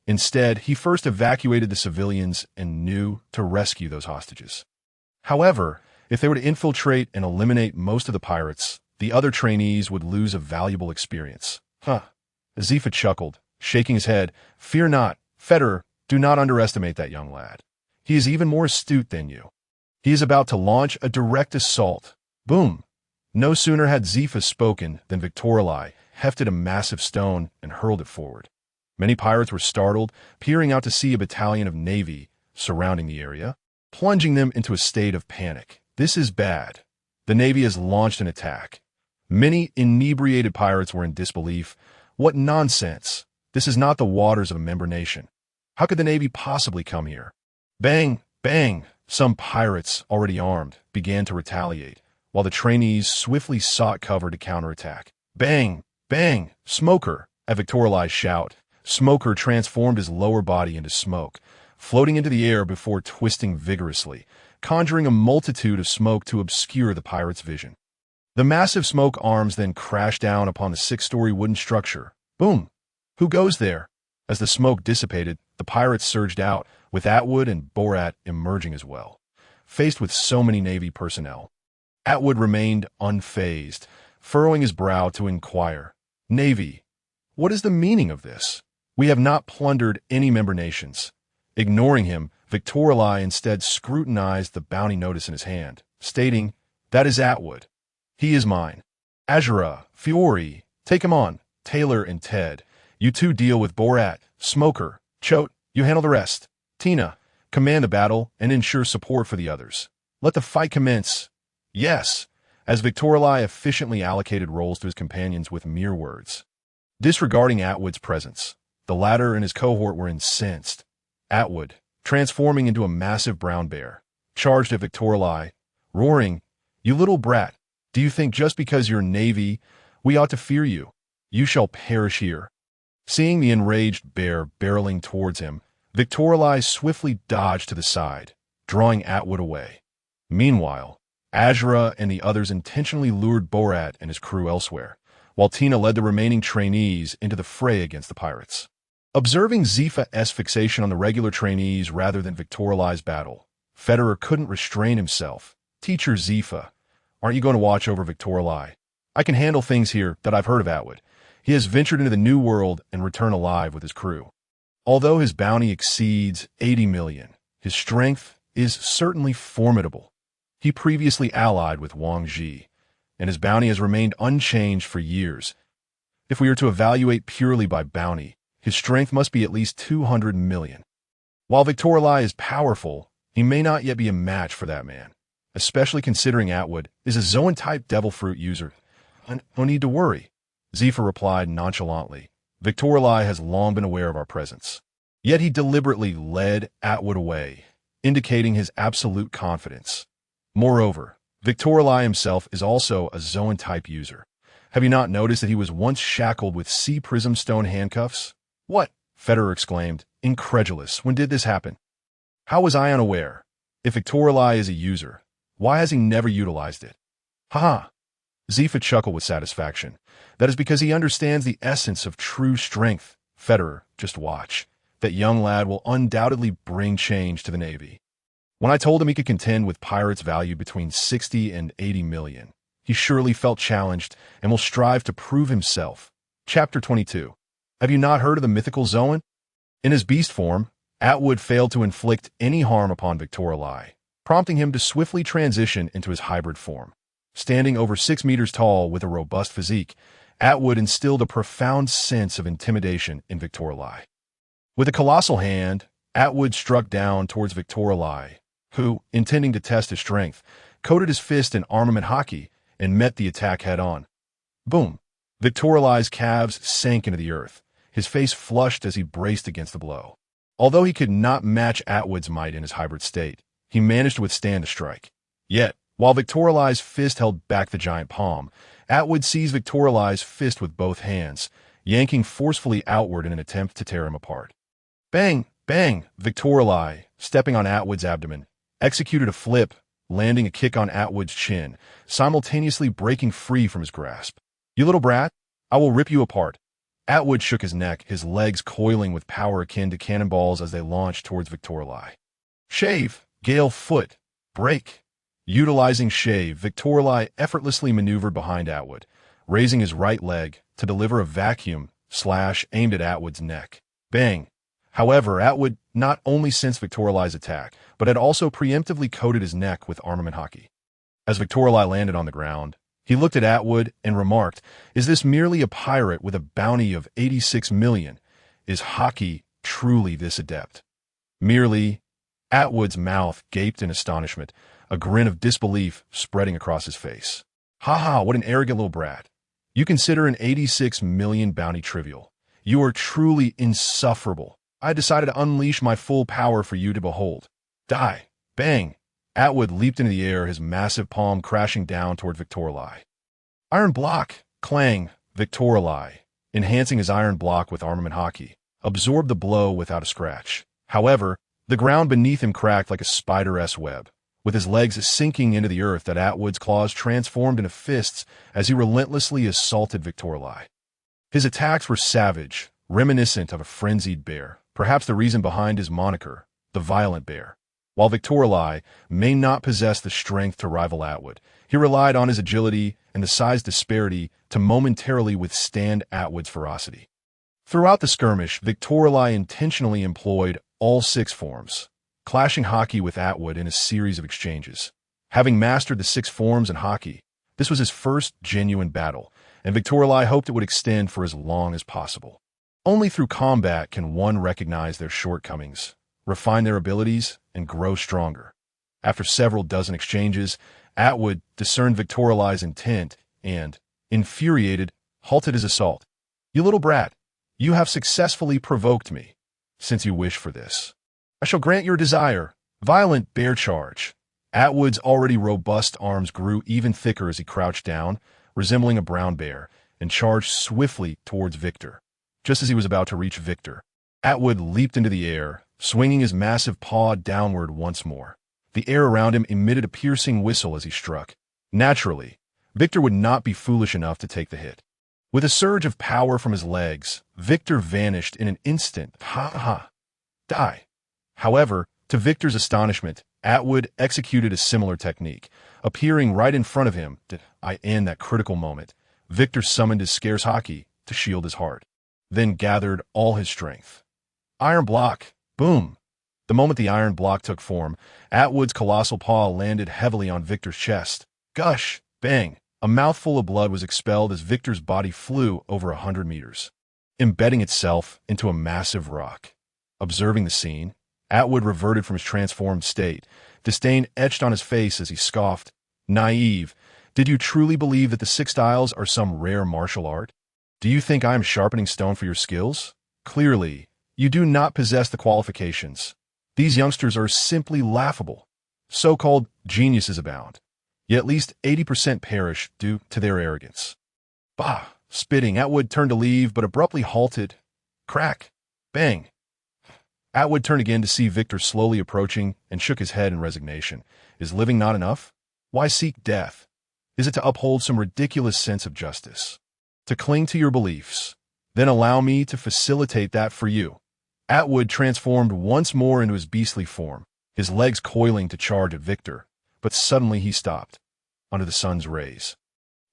S1: Instead, he first evacuated the civilians and knew to rescue those hostages." However, if they were to infiltrate and eliminate most of the pirates, the other trainees would lose a valuable experience. Zifa chuckled, shaking his head. "Fear not, Federer, do not underestimate that young lad. He is even more astute than you. He is about to launch a direct assault." Boom! No sooner had Zifa spoken than Victorli hefted a massive stone and hurled it forward. Many pirates were startled, peering out to see a battalion of Navy surrounding the area, plunging them into a state of panic. This is bad. The Navy has launched an attack. Many inebriated pirates were in disbelief. What nonsense! This is not the waters of a member nation. How could the Navy possibly come here? Bang! Bang! Some pirates, already armed, began to retaliate, while the trainees swiftly sought cover to counterattack. Bang! Bang! Smoker! At Victorli's shout, Smoker transformed his lower body into smoke, floating into the air before twisting vigorously, conjuring a multitude of smoke to obscure the pirate's vision. The massive smoke arms then crashed down upon the 6-story wooden structure. Boom! Who goes there? As the smoke dissipated, the pirates surged out, with Atwood and Borat emerging as well. Faced with so many Navy personnel, Atwood remained unfazed, furrowing his brow to inquire, "Navy, what is the meaning of this? We have not plundered any member nations." Ignoring him, Victorli instead scrutinized the bounty notice in his hand, stating, "That is Atwood. He is mine. Azura, Fiore, take him on. Taylor and Ted, you two deal with Borat. Smoker, Choate, you handle the rest. Tina, command the battle and ensure support for the others. Let the fight commence." "Yes," as Victorli efficiently allocated roles to his companions with mere words. Disregarding Atwood's presence, the latter and his cohort were incensed. Atwood, transforming into a massive brown bear, charged at Victorli, roaring, "You little brat, do you think just because you're Navy, we ought to fear you? You shall perish here." Seeing the enraged bear barreling towards him, Victorli swiftly dodged to the side, drawing Atwood away. Meanwhile, Azura and the others intentionally lured Borat and his crew elsewhere, while Tina led the remaining trainees into the fray against the pirates. Observing Zifa's fixation on the regular trainees rather than Victorli's battle, Federer couldn't restrain himself. "Teacher Zifa, aren't you going to watch over Victorli? I can handle things here that I've heard of Atwood. He has ventured into the New World and returned alive with his crew. Although his bounty exceeds 80 million, his strength is certainly formidable. He previously allied with Wang Ji, and his bounty has remained unchanged for years. If we are to evaluate purely by bounty, his strength must be at least 200 million. While Victorli is powerful, he may not yet be a match for that man, especially considering Atwood is a Zoan-type devil fruit user. No need to worry," Zifa replied nonchalantly. "Victorli has long been aware of our presence." Yet he deliberately led Atwood away, indicating his absolute confidence. Moreover, Victorli himself is also a Zoan-type user. Have you not noticed that he was once shackled with sea prism stone handcuffs? "What?" Federer exclaimed, incredulous. "When did this happen? How was I unaware? If Victorli is a user, why has he never utilized it?" "Ha!" Zifa chuckled with satisfaction. "That is because he understands the essence of true strength. Federer, just watch. That young lad will undoubtedly bring change to the Navy." When I told him he could contend with pirates valued between 60 and 80 million, he surely felt challenged and will strive to prove himself. Chapter 22. Have you not heard of the mythical Zoan? In his beast form, Atwood failed to inflict any harm upon Victorli, prompting him to swiftly transition into his hybrid form. Standing over 6 meters tall with a robust physique, Atwood instilled a profound sense of intimidation in Victorli. With a colossal hand, Atwood struck down towards Victorli, who, intending to test his strength, coated his fist in armament hockey and met the attack head-on. Boom! Victorli's calves sank into the earth, his face flushed as he braced against the blow. Although he could not match Atwood's might in his hybrid state, he managed to withstand the strike. Yet, while Victorli's fist held back the giant palm, Atwood seized Victorli's fist with both hands, yanking forcefully outward in an attempt to tear him apart. Bang! Bang! Victorli, stepping on Atwood's abdomen, executed a flip, landing a kick on Atwood's chin, simultaneously breaking free from his grasp. "You little brat, I will rip you apart." Atwood shook his neck, his legs coiling with power akin to cannonballs as they launched towards Victorli. Shave! Gale foot! Break! Utilizing shave, Victorli effortlessly maneuvered behind Atwood, raising his right leg to deliver a vacuum slash aimed at Atwood's neck. Bang! However, Atwood not only sensed Victorli's attack, but had also preemptively coated his neck with armament hockey. As Victorli landed on the ground, he looked at Atwood and remarked, "Is this merely a pirate with a bounty of 86 million? Is hockey truly this adept?" Merely, Atwood's mouth gaped in astonishment, a grin of disbelief spreading across his face. "Ha ha, what an arrogant little brat. You consider an 86 million bounty trivial. You are truly insufferable. I decided to unleash my full power for you to behold. Die!" Bang! Atwood leaped into the air, his massive palm crashing down toward Victorli. Iron block! Clang! Victorli, enhancing his iron block with armament hockey, absorbed the blow without a scratch. However, the ground beneath him cracked like a spider's web, with his legs sinking into the earth that Atwood's claws transformed into fists as he relentlessly assaulted Victorli. His attacks were savage, reminiscent of a frenzied bear, perhaps the reason behind his moniker, the Violent Bear. While Victorli may not possess the strength to rival Atwood, he relied on his agility and the size disparity to momentarily withstand Atwood's ferocity. Throughout the skirmish, Victorli intentionally employed all 6 forms, clashing hockey with Atwood in a series of exchanges. Having mastered the 6 forms in hockey, this was his first genuine battle, and Victorli hoped it would extend for as long as possible. Only through combat can one recognize their shortcomings, refine their abilities, and grow stronger. After several dozen exchanges, Atwood discerned Victorli's intent and, infuriated, halted his assault. "You little brat, you have successfully provoked me. Since you wish for this, I shall grant your desire. Violent bear charge. Atwood's already robust arms grew even thicker as he crouched down, resembling a brown bear, and charged swiftly towards Victor. Just as he was about to reach Victor, Atwood leaped into the air, swinging his massive paw downward once more. The air around him emitted a piercing whistle as he struck. Naturally, Victor would not be foolish enough to take the hit. With a surge of power from his legs, Victor vanished in an instant. Die. However, to Victor's astonishment, Atwood executed a similar technique. Appearing right in front of him, in that critical moment, Victor summoned his scarce haki to shield his heart, then gathered all his strength. Iron block. Boom. The moment the iron block took form, Atwood's colossal paw landed heavily on Victor's chest. Gush. Bang. A mouthful of blood was expelled as Victor's body flew over 100 meters, embedding itself into a massive rock. Observing the scene, Atwood reverted from his transformed state, disdain etched on his face as he scoffed. Naive, did you truly believe that the Six Styles are some rare martial art? Do you think I am sharpening stone for your skills? Clearly, you do not possess the qualifications. These youngsters are simply laughable. So-called geniuses abound, yet at least 80% perish due to their arrogance. Bah! Spitting, Atwood turned to leave, but abruptly halted. Crack! Bang! Atwood turned again to see Victor slowly approaching and shook his head in resignation. Is living not enough? Why seek death? Is it to uphold some ridiculous sense of justice? To cling to your beliefs? Then allow me to facilitate that for you. Atwood transformed once more into his beastly form, his legs coiling to charge at Victor, but suddenly he stopped, under the sun's rays.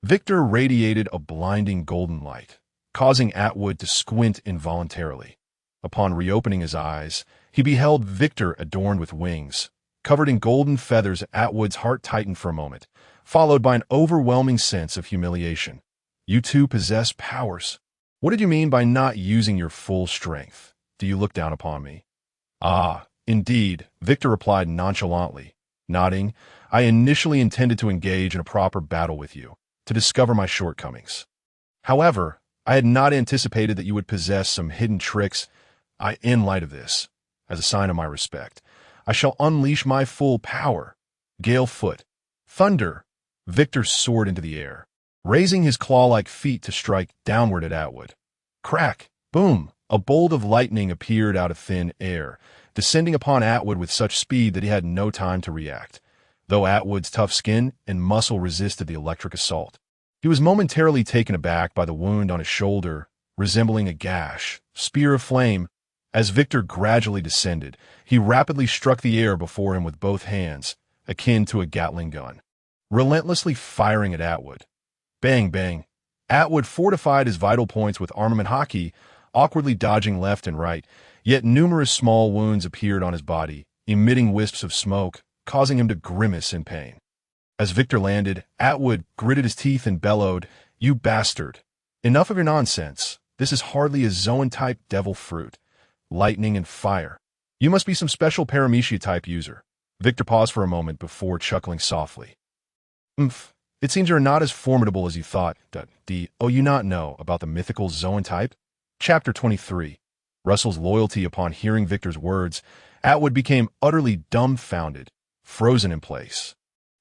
S1: Victor radiated a blinding golden light, causing Atwood to squint involuntarily. Upon reopening his eyes, he beheld Victor adorned with wings. Covered in golden feathers, Atwood's heart tightened for a moment, followed by an overwhelming sense of humiliation. You too possess powers. What did you mean by not using your full strength? Do you look down upon me? Ah, indeed, Victor replied nonchalantly. Nodding, I initially intended to engage in a proper battle with you, to discover my shortcomings. However, I had not anticipated that you would possess some hidden tricks. In light of this, as a sign of my respect, I shall unleash my full power. Gale foot. Thunder. Victor soared into the air, raising his claw-like feet to strike downward at Atwood. Crack. Boom. A bolt of lightning appeared out of thin air, descending upon Atwood with such speed that he had no time to react. Though Atwood's tough skin and muscle resisted the electric assault, he was momentarily taken aback by the wound on his shoulder, resembling a gash. Spear of flame. As Victor gradually descended, he rapidly struck the air before him with both hands, akin to a Gatling gun, relentlessly firing at Atwood. Bang, bang. Atwood fortified his vital points with armament haki, awkwardly dodging left and right, yet numerous small wounds appeared on his body, emitting wisps of smoke, causing him to grimace in pain. As Victor landed, Atwood gritted his teeth and bellowed, "You bastard! Enough of your nonsense. This is hardly a Zoan-type devil fruit. Lightning and fire. You must be some special Paramecia-type user." Victor paused for a moment before chuckling softly. It seems you're not as formidable as you thought. You not know about the mythical Zoan type? Chapter 23. Russell's loyalty. Upon hearing Victor's words, Atwood became utterly dumbfounded, frozen in place.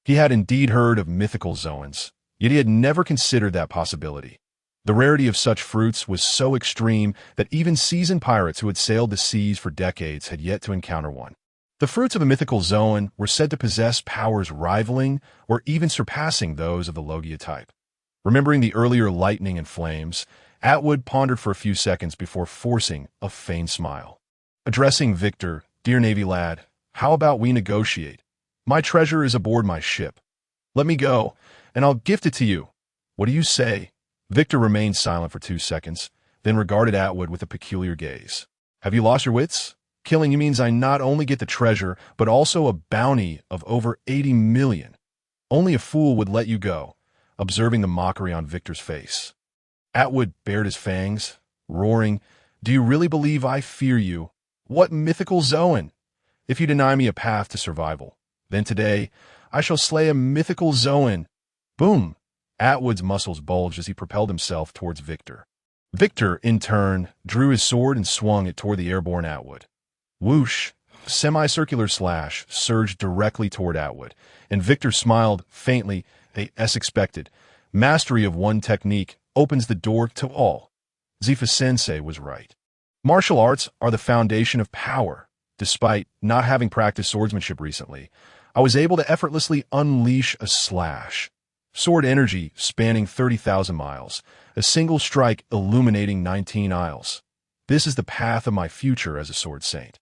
S1: He had indeed heard of mythical Zoans, yet he had never considered that possibility. The rarity of such fruits was so extreme that even seasoned pirates who had sailed the seas for decades had yet to encounter one. The fruits of a mythical Zoan were said to possess powers rivaling or even surpassing those of the Logia type. Remembering the earlier lightning and flames, Atwood pondered for a few seconds before forcing a feigned smile. Addressing Victor, "Dear Navy lad, how about we negotiate? My treasure is aboard my ship. Let me go, and I'll gift it to you. What do you say?" Victor remained silent for 2 seconds, then regarded Atwood with a peculiar gaze. "Have you lost your wits? Killing you means I not only get the treasure, but also a bounty of over 80 million. Only a fool would let you go," observing the mockery on Victor's face. Atwood bared his fangs, roaring, "Do you really believe I fear you? What mythical Zoan? If you deny me a path to survival, then today I shall slay a mythical Zoan." Boom! Atwood's muscles bulged as he propelled himself towards Victor. Victor, in turn, drew his sword and swung it toward the airborne Atwood. Whoosh! A semicircular slash surged directly toward Atwood, and Victor smiled faintly, as expected. Mastery of one technique opens the door to all. Zifa-sensei was right. Martial arts are the foundation of power. Despite not having practiced swordsmanship recently, I was able to effortlessly unleash a slash. Sword energy spanning 30,000 miles, a single strike illuminating 19 aisles. This is the path of my future as a sword saint.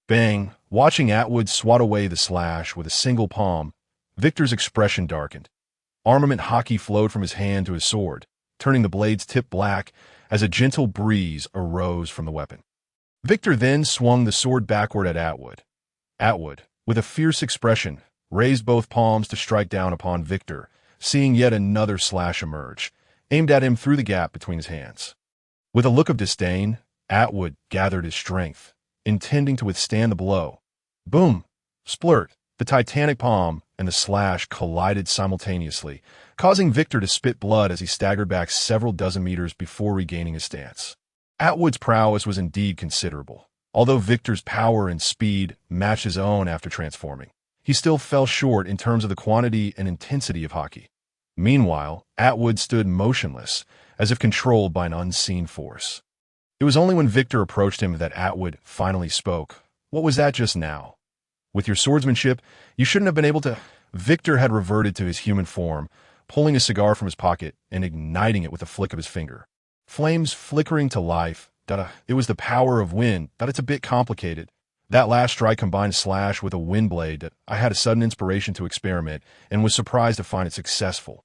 S1: Bang! Watching Atwood swat away the slash with a single palm, Victor's expression darkened. Armament hockey flowed from his hand to his sword, turning the blade's tip black as a gentle breeze arose from the weapon. Victor then swung the sword backward at Atwood. Atwood, with a fierce expression, raised both palms to strike down upon Victor, seeing yet another slash emerge, aimed at him through the gap between his hands. With a look of disdain, Atwood gathered his strength, intending to withstand the blow. Boom! Splurt! The titanic palm and the slash collided simultaneously, causing Victor to spit blood as he staggered back several dozen meters before regaining his stance. Atwood's prowess was indeed considerable. Although Victor's power and speed matched his own after transforming, he still fell short in terms of the quantity and intensity of hockey. Meanwhile, Atwood stood motionless, as if controlled by an unseen force. It was only when Victor approached him that Atwood finally spoke. What was that just now? With your swordsmanship, you shouldn't have been able to... Victor had reverted to his human form, pulling a cigar from his pocket and igniting it with a flick of his finger. Flames flickering to life. It was the power of wind. It's a bit complicated. That last strike combined slash with a wind blade. I had a sudden inspiration to experiment and was surprised to find it successful.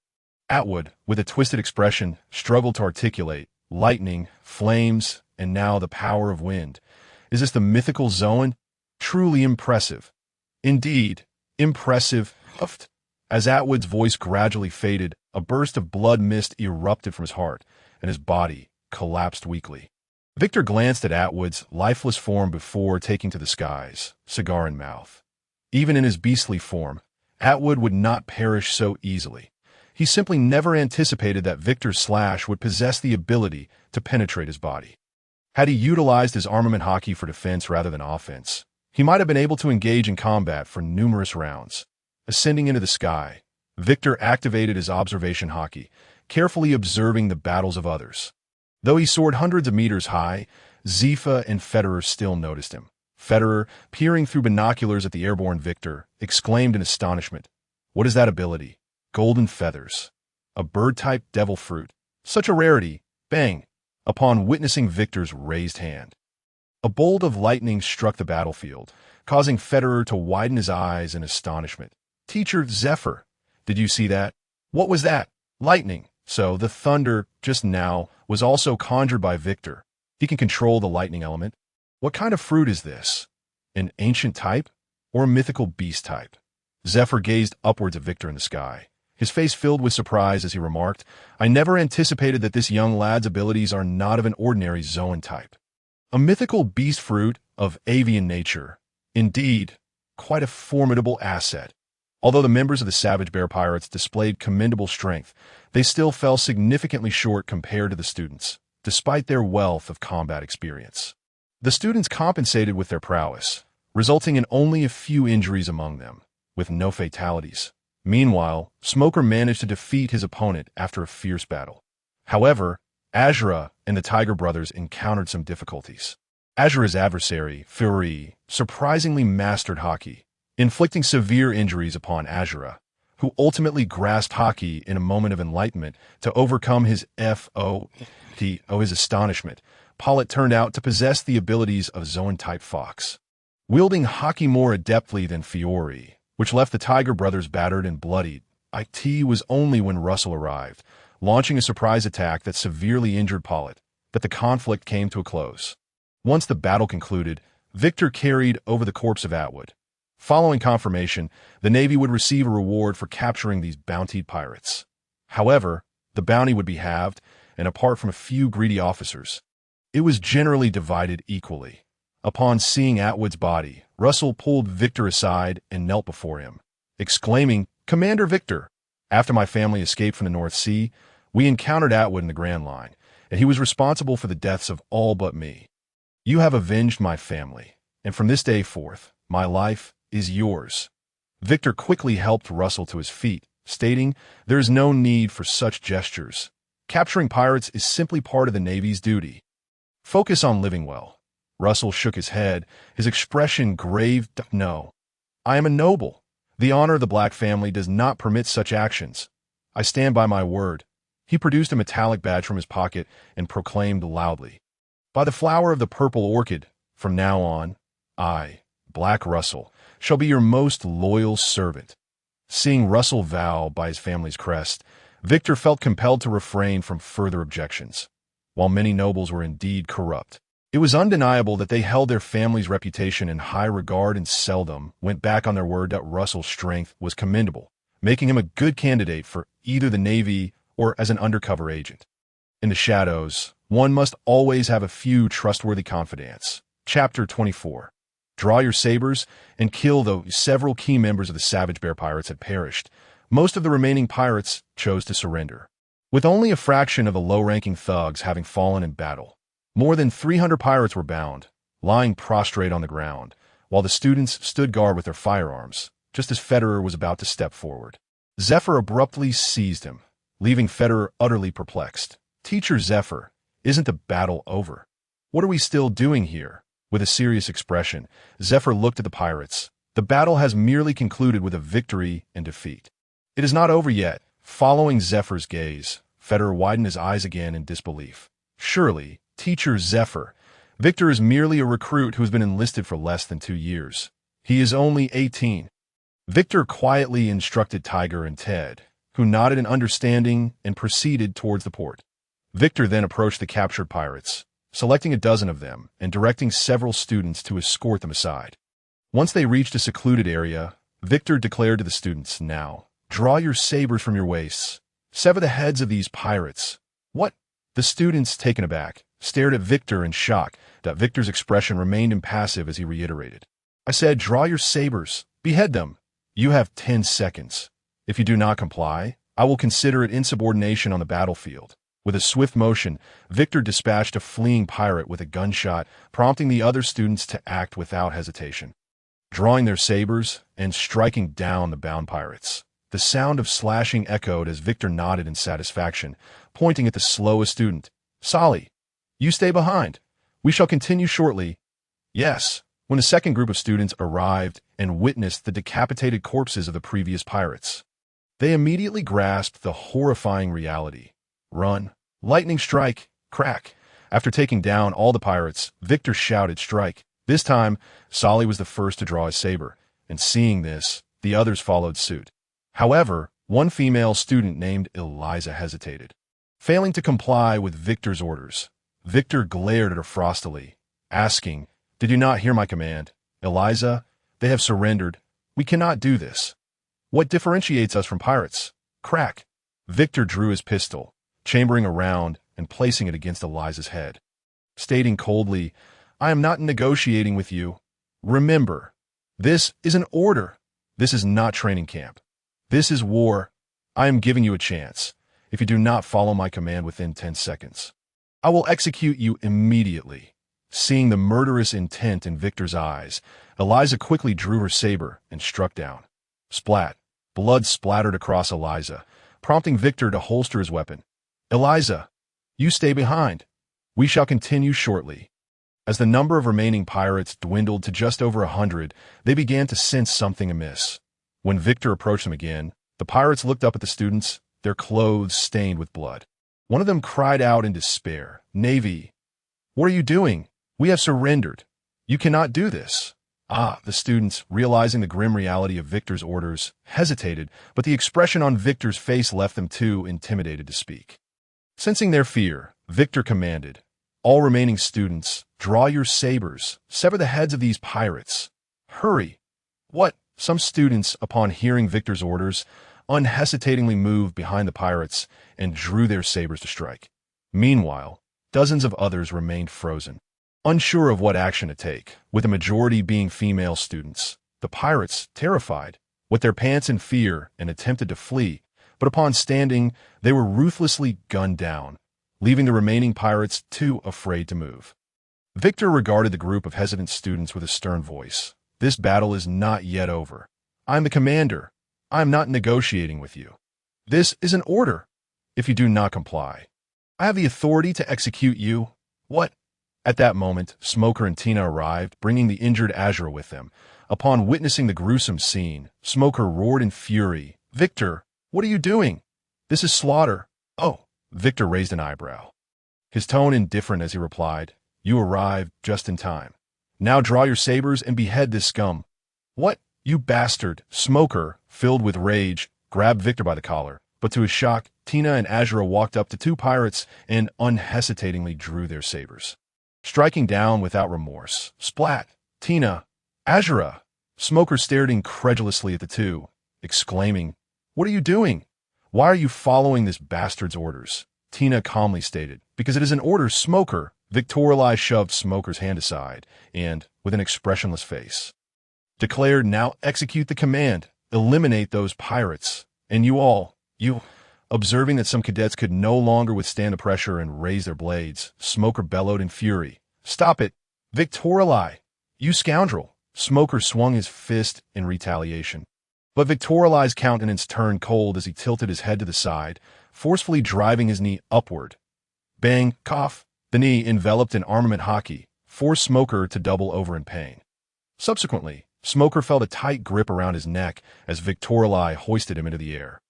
S1: Atwood, with a twisted expression, struggled to articulate. Lightning, flames, and now the power of wind. Is this the mythical Zoan? Truly impressive. Indeed, impressive. As Atwood's voice gradually faded, a burst of blood mist erupted from his heart, and his body collapsed weakly. Victor glanced at Atwood's lifeless form before taking to the skies, cigar in mouth. Even in his beastly form, Atwood would not perish so easily. He simply never anticipated that Victor's slash would possess the ability to penetrate his body. Had he utilized his armament hockey for defense rather than offense, he might have been able to engage in combat for numerous rounds. Ascending into the sky, Victor activated his observation hockey, carefully observing the battles of others. Though he soared hundreds of meters high, Zifa and Federer still noticed him. Federer, peering through binoculars at the airborne Victor, exclaimed in astonishment, "What is that ability? Golden feathers. A bird-type devil fruit. Such a rarity." Bang! Upon witnessing Victor's raised hand, a bolt of lightning struck the battlefield, causing Federer to widen his eyes in astonishment. "Teacher Zephyr, did you see that? What was that? Lightning." So the thunder, just now, was also conjured by Victor. He can control the lightning element. What kind of fruit is this? An ancient type? Or a mythical beast type? Zephyr gazed upwards at Victor in the sky, his face filled with surprise as he remarked, "I never anticipated that this young lad's abilities are not of an ordinary Zoan type. A mythical beast fruit of avian nature. Indeed, quite a formidable asset." Although the members of the Savage Bear Pirates displayed commendable strength, they still fell significantly short compared to the students, despite their wealth of combat experience. The students compensated with their prowess, resulting in only a few injuries among them, with no fatalities. Meanwhile, Smoker managed to defeat his opponent after a fierce battle. However, Azura and the Tiger Brothers encountered some difficulties. Azura's adversary, Fury, surprisingly mastered hockey, inflicting severe injuries upon Azura, who ultimately grasped hockey in a moment of enlightenment to overcome his his astonishment. Pollitt turned out to possess the abilities of Zoan-type Fox, wielding hockey more adeptly than Fiore, which left the Tiger Brothers battered and bloodied. It was only when Russell arrived, launching a surprise attack that severely injured Pollitt, that the conflict came to a close. Once the battle concluded, Victor carried over the corpse of Atwood. Following confirmation, the Navy would receive a reward for capturing these bountied pirates. However, the bounty would be halved, and apart from a few greedy officers, it was generally divided equally. Upon seeing Atwood's body, Russell pulled Victor aside and knelt before him, exclaiming, "Commander Victor, after my family escaped from the North Sea, we encountered Atwood in the Grand Line, and he was responsible for the deaths of all but me. You have avenged my family, and from this day forth, My life is yours." Victor quickly helped Russell to his feet, stating, "There is no need for such gestures. Capturing pirates is simply part of the Navy's duty. Focus on living well." Russell shook his head, his expression grave. "No. I am a noble. The honor of the Black family does not permit such actions. I stand by my word." He produced a metallic badge from his pocket and proclaimed loudly, "By the flower of the purple orchid, from now on, I, Black Russell, shall be your most loyal servant." Seeing Russell vow by his family's crest, Victor felt compelled to refrain from further objections. While many nobles were indeed corrupt, it was undeniable that they held their family's reputation in high regard and seldom went back on their word. That Russell's strength was commendable, making him a good candidate for either the Navy or as an undercover agent. In the shadows, one must always have a few trustworthy confidants. Chapter 24. Draw your sabers and kill. Though several key members of the Savage Bear Pirates had perished, most of the remaining pirates chose to surrender, with only a fraction of the low-ranking thugs having fallen in battle. More than 300 pirates were bound, lying prostrate on the ground, while the students stood guard with their firearms, just as Federer was about to step forward. Zephyr abruptly seized him, leaving Federer utterly perplexed. "Teacher Zephyr, isn't the battle over? What are we still doing here?" With a serious expression, Zephyr looked at the pirates. "The battle has merely concluded with a victory and defeat. It is not over yet." Following Zephyr's gaze, Federer widened his eyes again in disbelief. "Surely, Teacher Zephyr, Victor is merely a recruit who has been enlisted for less than 2 years. He is only 18. Victor quietly instructed Tiger and Ted, who nodded in understanding and proceeded towards the port. Victor then approached the captured pirates, selecting a dozen of them and directing several students to escort them aside. Once they reached a secluded area, Victor declared to the students, "Now, draw your sabers from your waists. Sever the heads of these pirates." "What?" The students, taken aback, stared at Victor in shock. Victor's expression remained impassive as he reiterated, "I said, draw your sabers. Behead them. You have 10 seconds. If you do not comply, I will consider it insubordination on the battlefield." With a swift motion, Victor dispatched a fleeing pirate with a gunshot, prompting the other students to act without hesitation, drawing their sabers and striking down the bound pirates. The sound of slashing echoed as Victor nodded in satisfaction, pointing at the slowest student. "Solly, you stay behind. We shall continue shortly." "Yes." When the second group of students arrived and witnessed the decapitated corpses of the previous pirates, they immediately grasped the horrifying reality. "Run. Lightning strike. Crack." After taking down all the pirates, Victor shouted, "Strike." This time, Solly was the first to draw his saber, and seeing this, the others followed suit. However, one female student named Eliza hesitated, failing to comply with Victor's orders. Victor glared at her frostily, asking, "Did you not hear my command? Eliza, they have surrendered. We cannot do this. What differentiates us from pirates?" Crack. Victor drew his pistol, chambering a round and placing it against Eliza's head, stating coldly, "I am not negotiating with you. Remember, this is an order. This is not training camp. This is war. I am giving you a chance. If you do not follow my command within 10 seconds, I will execute you immediately." Seeing the murderous intent in Victor's eyes, Eliza quickly drew her saber and struck down. Splat. Blood splattered across Eliza, prompting Victor to holster his weapon. "Eliza, you stay behind. We shall continue shortly." As the number of remaining pirates dwindled to just over 100, they began to sense something amiss. When Victor approached them again, the pirates looked up at the students, their clothes stained with blood. One of them cried out in despair, "Navy, what are you doing? We have surrendered. You cannot do this." The students, realizing the grim reality of Victor's orders, hesitated, but the expression on Victor's face left them too intimidated to speak. Sensing their fear, Victor commanded, "All remaining students, draw your sabers, sever the heads of these pirates. Hurry." "What?" Some students, upon hearing Victor's orders, unhesitatingly moved behind the pirates and drew their sabers to strike. Meanwhile, dozens of others remained frozen, unsure of what action to take, with the majority being female students. The pirates, terrified, wet their pants in fear and attempted to flee, but upon standing, they were ruthlessly gunned down, leaving the remaining pirates too afraid to move. Victor regarded the group of hesitant students with a stern voice. This battle is not yet over. I'm the commander. I'm not negotiating with you. This is an order. If you do not comply, I have the authority to execute you. What? At that moment, Smoker and Tina arrived, bringing the injured Azura with them. Upon witnessing the gruesome scene, Smoker roared in fury. Victor, what are you doing? This is slaughter. Oh, Victor raised an eyebrow, his tone indifferent as he replied, You arrived just in time. Now draw your sabers and behead this scum. What? You bastard! Smoker, filled with rage, grabbed Victor by the collar, but to his shock, Tina and Azura walked up to two pirates and unhesitatingly drew their sabers, striking down without remorse. Splat! Tina! Azura! Smoker stared incredulously at the two, exclaiming, What are you doing? Why are you following this bastard's orders? Tina calmly stated, Because it is an order, Smoker. Victorali shoved Smoker's hand aside and, with an expressionless face, declared, Now execute the command. Eliminate those pirates. And you all, you... Observing that some cadets could no longer withstand the pressure and raise their blades, Smoker bellowed in fury. Stop it! Victorali! You scoundrel! Smoker swung his fist in retaliation. But Victorali's countenance turned cold as he tilted his head to the side, forcefully driving his knee upward. Bang! Cough! The knee, enveloped in armament hockey, forced Smoker to double over in pain. Subsequently, Smoker felt a tight grip around his neck as Victorali hoisted him into the air,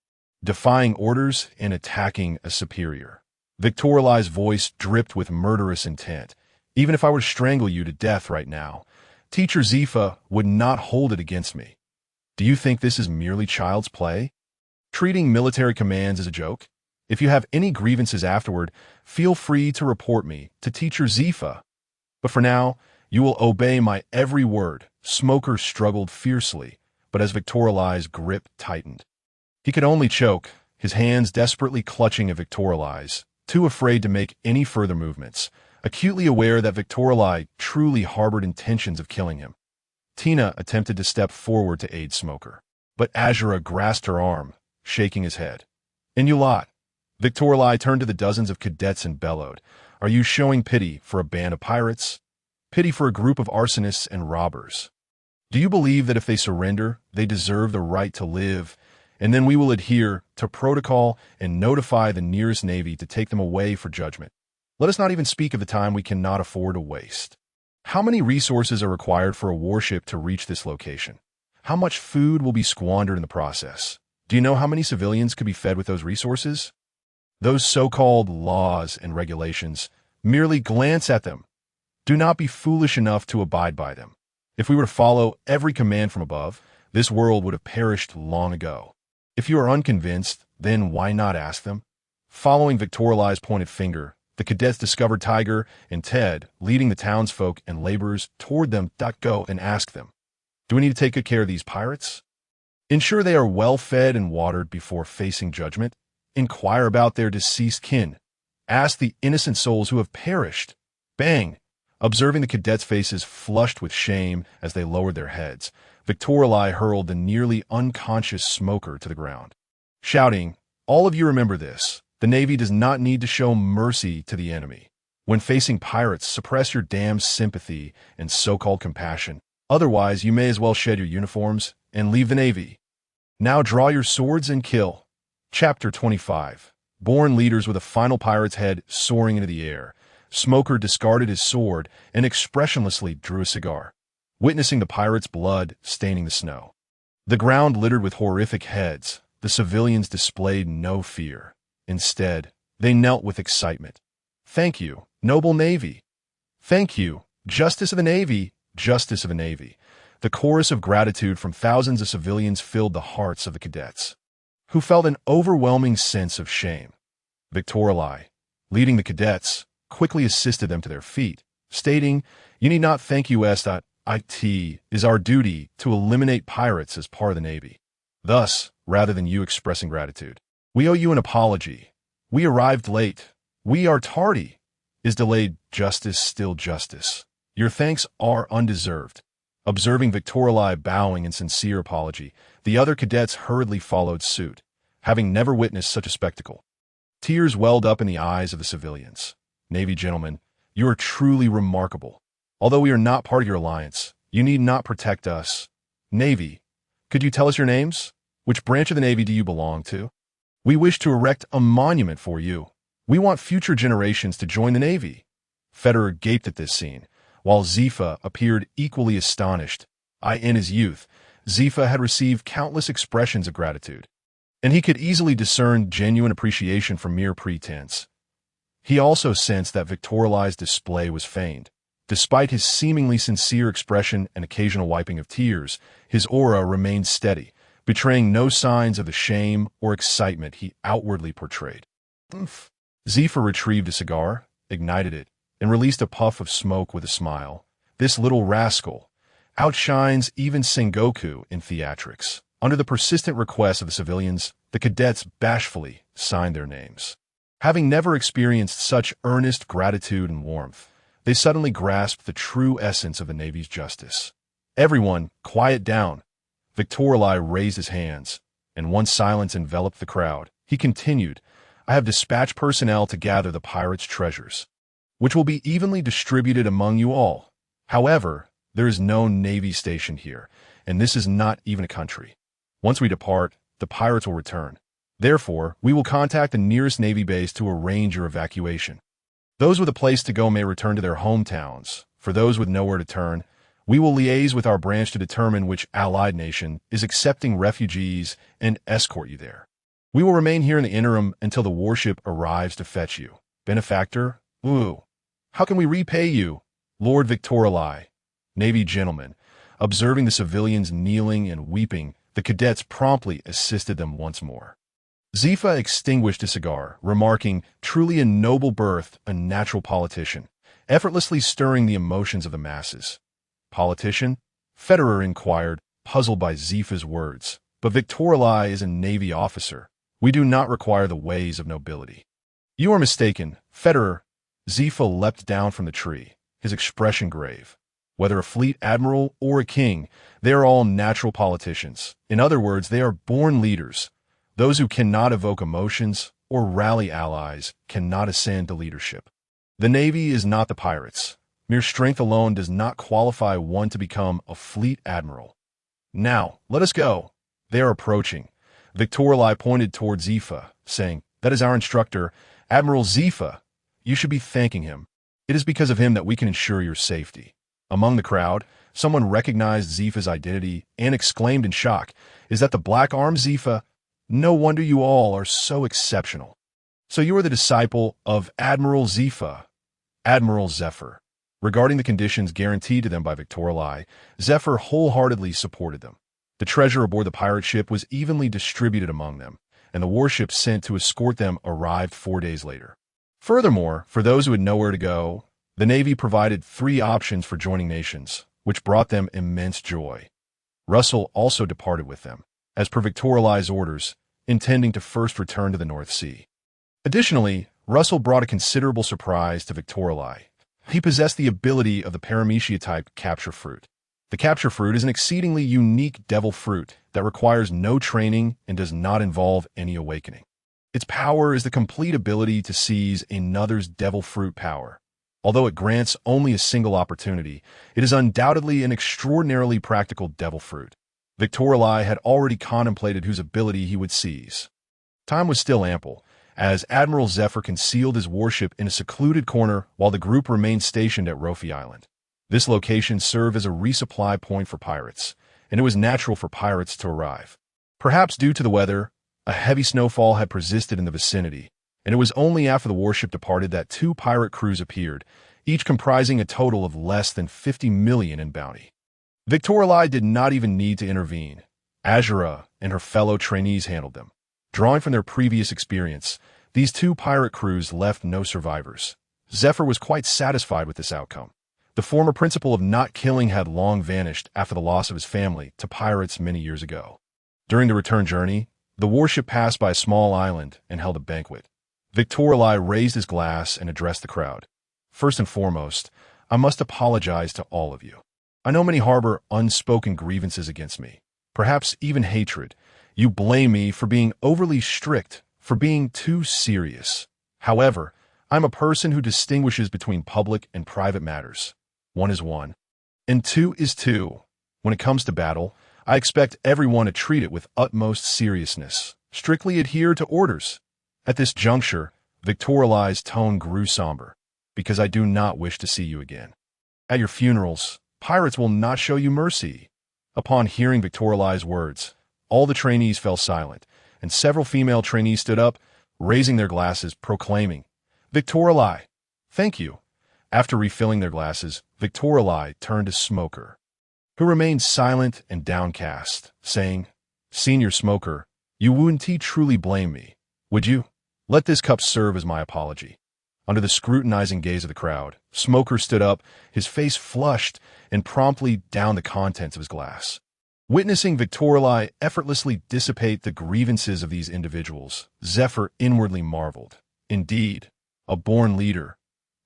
S1: defying orders and attacking a superior. Victorali's voice dripped with murderous intent. Even if I were to strangle you to death right now, Teacher Zifa would not hold it against me. Do you think this is merely child's play? Treating military commands as a joke? If you have any grievances afterward, feel free to report me to Teacher Zifa. But for now, you will obey my every word. Smoker struggled fiercely, but as Victorali's grip tightened, he could only choke, his hands desperately clutching at Victorali's, too afraid to make any further movements, acutely aware that Victorali truly harbored intentions of killing him. Tina attempted to step forward to aid Smoker, but Azura grasped her arm, shaking his head. And you lot. Victorali turned to the dozens of cadets and bellowed, Are you showing pity for a band of pirates? Pity for a group of arsonists and robbers? Do you believe that if they surrender, they deserve the right to live, and then we will adhere to protocol and notify the nearest navy to take them away for judgment? Let us not even speak of the time we cannot afford to waste. How many resources are required for a warship to reach this location? How much food will be squandered in the process? Do you know how many civilians could be fed with those resources? Those so-called laws and regulations, merely glance at them. Do not be foolish enough to abide by them. If we were to follow every command from above, this world would have perished long ago. If you are unconvinced, then why not ask them? Following Victorali's pointed finger, the cadets discovered Tiger and Ted leading the townsfolk and laborers toward them. Go and ask them, Do we need to take good care of these pirates? Ensure they are well fed and watered before facing judgment. Inquire about their deceased kin. Ask the innocent souls who have perished. Bang! Observing the cadets' faces flushed with shame as they lowered their heads, Victorali hurled the nearly unconscious Smoker to the ground, shouting, All of you remember this. The Navy does not need to show mercy to the enemy. When facing pirates, suppress your damned sympathy and so-called compassion. Otherwise, you may as well shed your uniforms and leave the Navy. Now draw your swords and kill. Chapter 25. Born leaders with a final pirate's head soaring into the air. Smoker discarded his sword and expressionlessly drew a cigar, witnessing the pirates' blood staining the snow. The ground littered with horrific heads, the civilians displayed no fear. Instead, they knelt with excitement. Thank you, noble Navy. Thank you, Justice of the Navy, Justice of the Navy. The chorus of gratitude from thousands of civilians filled the hearts of the cadets, who felt an overwhelming sense of shame. Victorali, leading the cadets, quickly assisted them to their feet, stating, You need not thank us. It is our duty to eliminate pirates as part of the Navy. Thus, rather than you expressing gratitude, we owe you an apology. We arrived late. We are tardy. Is delayed justice still justice? Your thanks are undeserved. Observing Victorali bowing in sincere apology, the other cadets hurriedly followed suit, having never witnessed such a spectacle. Tears welled up in the eyes of the civilians. Navy gentlemen, you are truly remarkable. Although we are not part of your alliance, You need not protect us. Navy, could you tell us your names? Which branch of the Navy do you belong to? We wish to erect a monument for you. We want future generations to join the Navy. Federer gaped at this scene, while Zifa appeared equally astonished. In his youth, Zifa had received countless expressions of gratitude, and he could easily discern genuine appreciation from mere pretense. He also sensed that Victoriali's display was feigned. Despite his seemingly sincere expression and occasional wiping of tears, his aura remained steady, betraying no signs of the shame or excitement he outwardly portrayed. Zifa retrieved a cigar, ignited it, and released a puff of smoke with a smile. This little rascal outshines even Sengoku in theatrics. Under the persistent requests of the civilians, the cadets bashfully signed their names. Having never experienced such earnest gratitude and warmth, they suddenly grasped the true essence of the Navy's justice. Everyone, quiet down. Victorli raised his hands, and once silence enveloped the crowd, he continued, I have dispatched personnel to gather the pirates' treasures, which will be evenly distributed among you all. However, there is no Navy station here, and this is not even a country. Once we depart, the pirates will return. Therefore, we will contact the nearest Navy base to arrange your evacuation. Those with a place to go may return to their hometowns. For those with nowhere to turn, we will liaise with our branch to determine which allied nation is accepting refugees and escort you there. We will remain here in the interim until the warship arrives to fetch you. Benefactor, how can we repay you? Lord Victorli. Navy gentlemen, observing the civilians kneeling and weeping, the cadets promptly assisted them once more. Zifa extinguished a cigar, remarking, truly a noble birth, a natural politician, effortlessly stirring the emotions of the masses. Politician? Federer inquired, puzzled by Zifa's words. But Victorli is a Navy officer. We do not require the ways of nobility. You are mistaken, Federer. Zifa leapt down from the tree, his expression grave. Whether a fleet admiral or a king, they are all natural politicians. In other words, they are born leaders. Those who cannot evoke emotions or rally allies cannot ascend to leadership. The Navy is not the pirates. Mere strength alone does not qualify one to become a fleet admiral. Now, let us go. They are approaching. Victorli pointed toward Zifa, saying, That is our instructor, Admiral Zifa. You should be thanking him. It is because of him that we can ensure your safety. Among the crowd, someone recognized Zifa's identity and exclaimed in shock, Is that the black arm, Zifa? No wonder you all are so exceptional. So you are the disciple of Admiral Zifa, Admiral Zephyr. Regarding the conditions guaranteed to them by Victorli, Zephyr wholeheartedly supported them. The treasure aboard the pirate ship was evenly distributed among them, and the warship sent to escort them arrived 4 days later. Furthermore, for those who had nowhere to go, the Navy provided 3 options for joining nations, which brought them immense joy. Russell also departed with them, as per Victorli's orders, intending to first return to the North Sea. Additionally, Russell brought a considerable surprise to Victorli. He possessed the ability of the Paramecia-type capture fruit. The capture fruit is an exceedingly unique devil fruit that requires no training and does not involve any awakening. Its power is the complete ability to seize another's devil fruit power. Although it grants only a single opportunity, it is undoubtedly an extraordinarily practical devil fruit. Victorli had already contemplated whose ability he would seize. Time was still ample, as Admiral Zephyr concealed his warship in a secluded corner while the group remained stationed at Rofi Island. This location served as a resupply point for pirates, and it was natural for pirates to arrive. Perhaps due to the weather, a heavy snowfall had persisted in the vicinity, and it was only after the warship departed that 2 pirate crews appeared, each comprising a total of less than 50 million in bounty. Victorli did not even need to intervene. Azura and her fellow trainees handled them. Drawing from their previous experience, these 2 pirate crews left no survivors. Zephyr was quite satisfied with this outcome. The former principle of not killing had long vanished after the loss of his family to pirates many years ago. During the return journey, the warship passed by a small island and held a banquet. Victorli raised his glass and addressed the crowd. First and foremost, I must apologize to all of you. I know many harbor unspoken grievances against me, perhaps even hatred. You blame me for being overly strict, for being too serious. However, I'm a person who distinguishes between public and private matters. One is one. And two is two. When it comes to battle, I expect everyone to treat it with utmost seriousness. Strictly adhere to orders. At this juncture, Victorali's tone grew somber. Because I do not wish to see you again. At your funerals, pirates will not show you mercy. Upon hearing Victorali's words, all the trainees fell silent, and several female trainees stood up, raising their glasses, proclaiming, "Victorali, thank you." After refilling their glasses, Victorali turned to Smoker, who remained silent and downcast, saying, "Senior Smoker, you wouldn't truly blame me, would you? Let this cup serve as my apology." Under the scrutinizing gaze of the crowd, Smoker stood up, his face flushed, and promptly downed the contents of his glass. Witnessing Victorali effortlessly dissipate the grievances of these individuals, Zephyr inwardly marveled. Indeed, a born leader.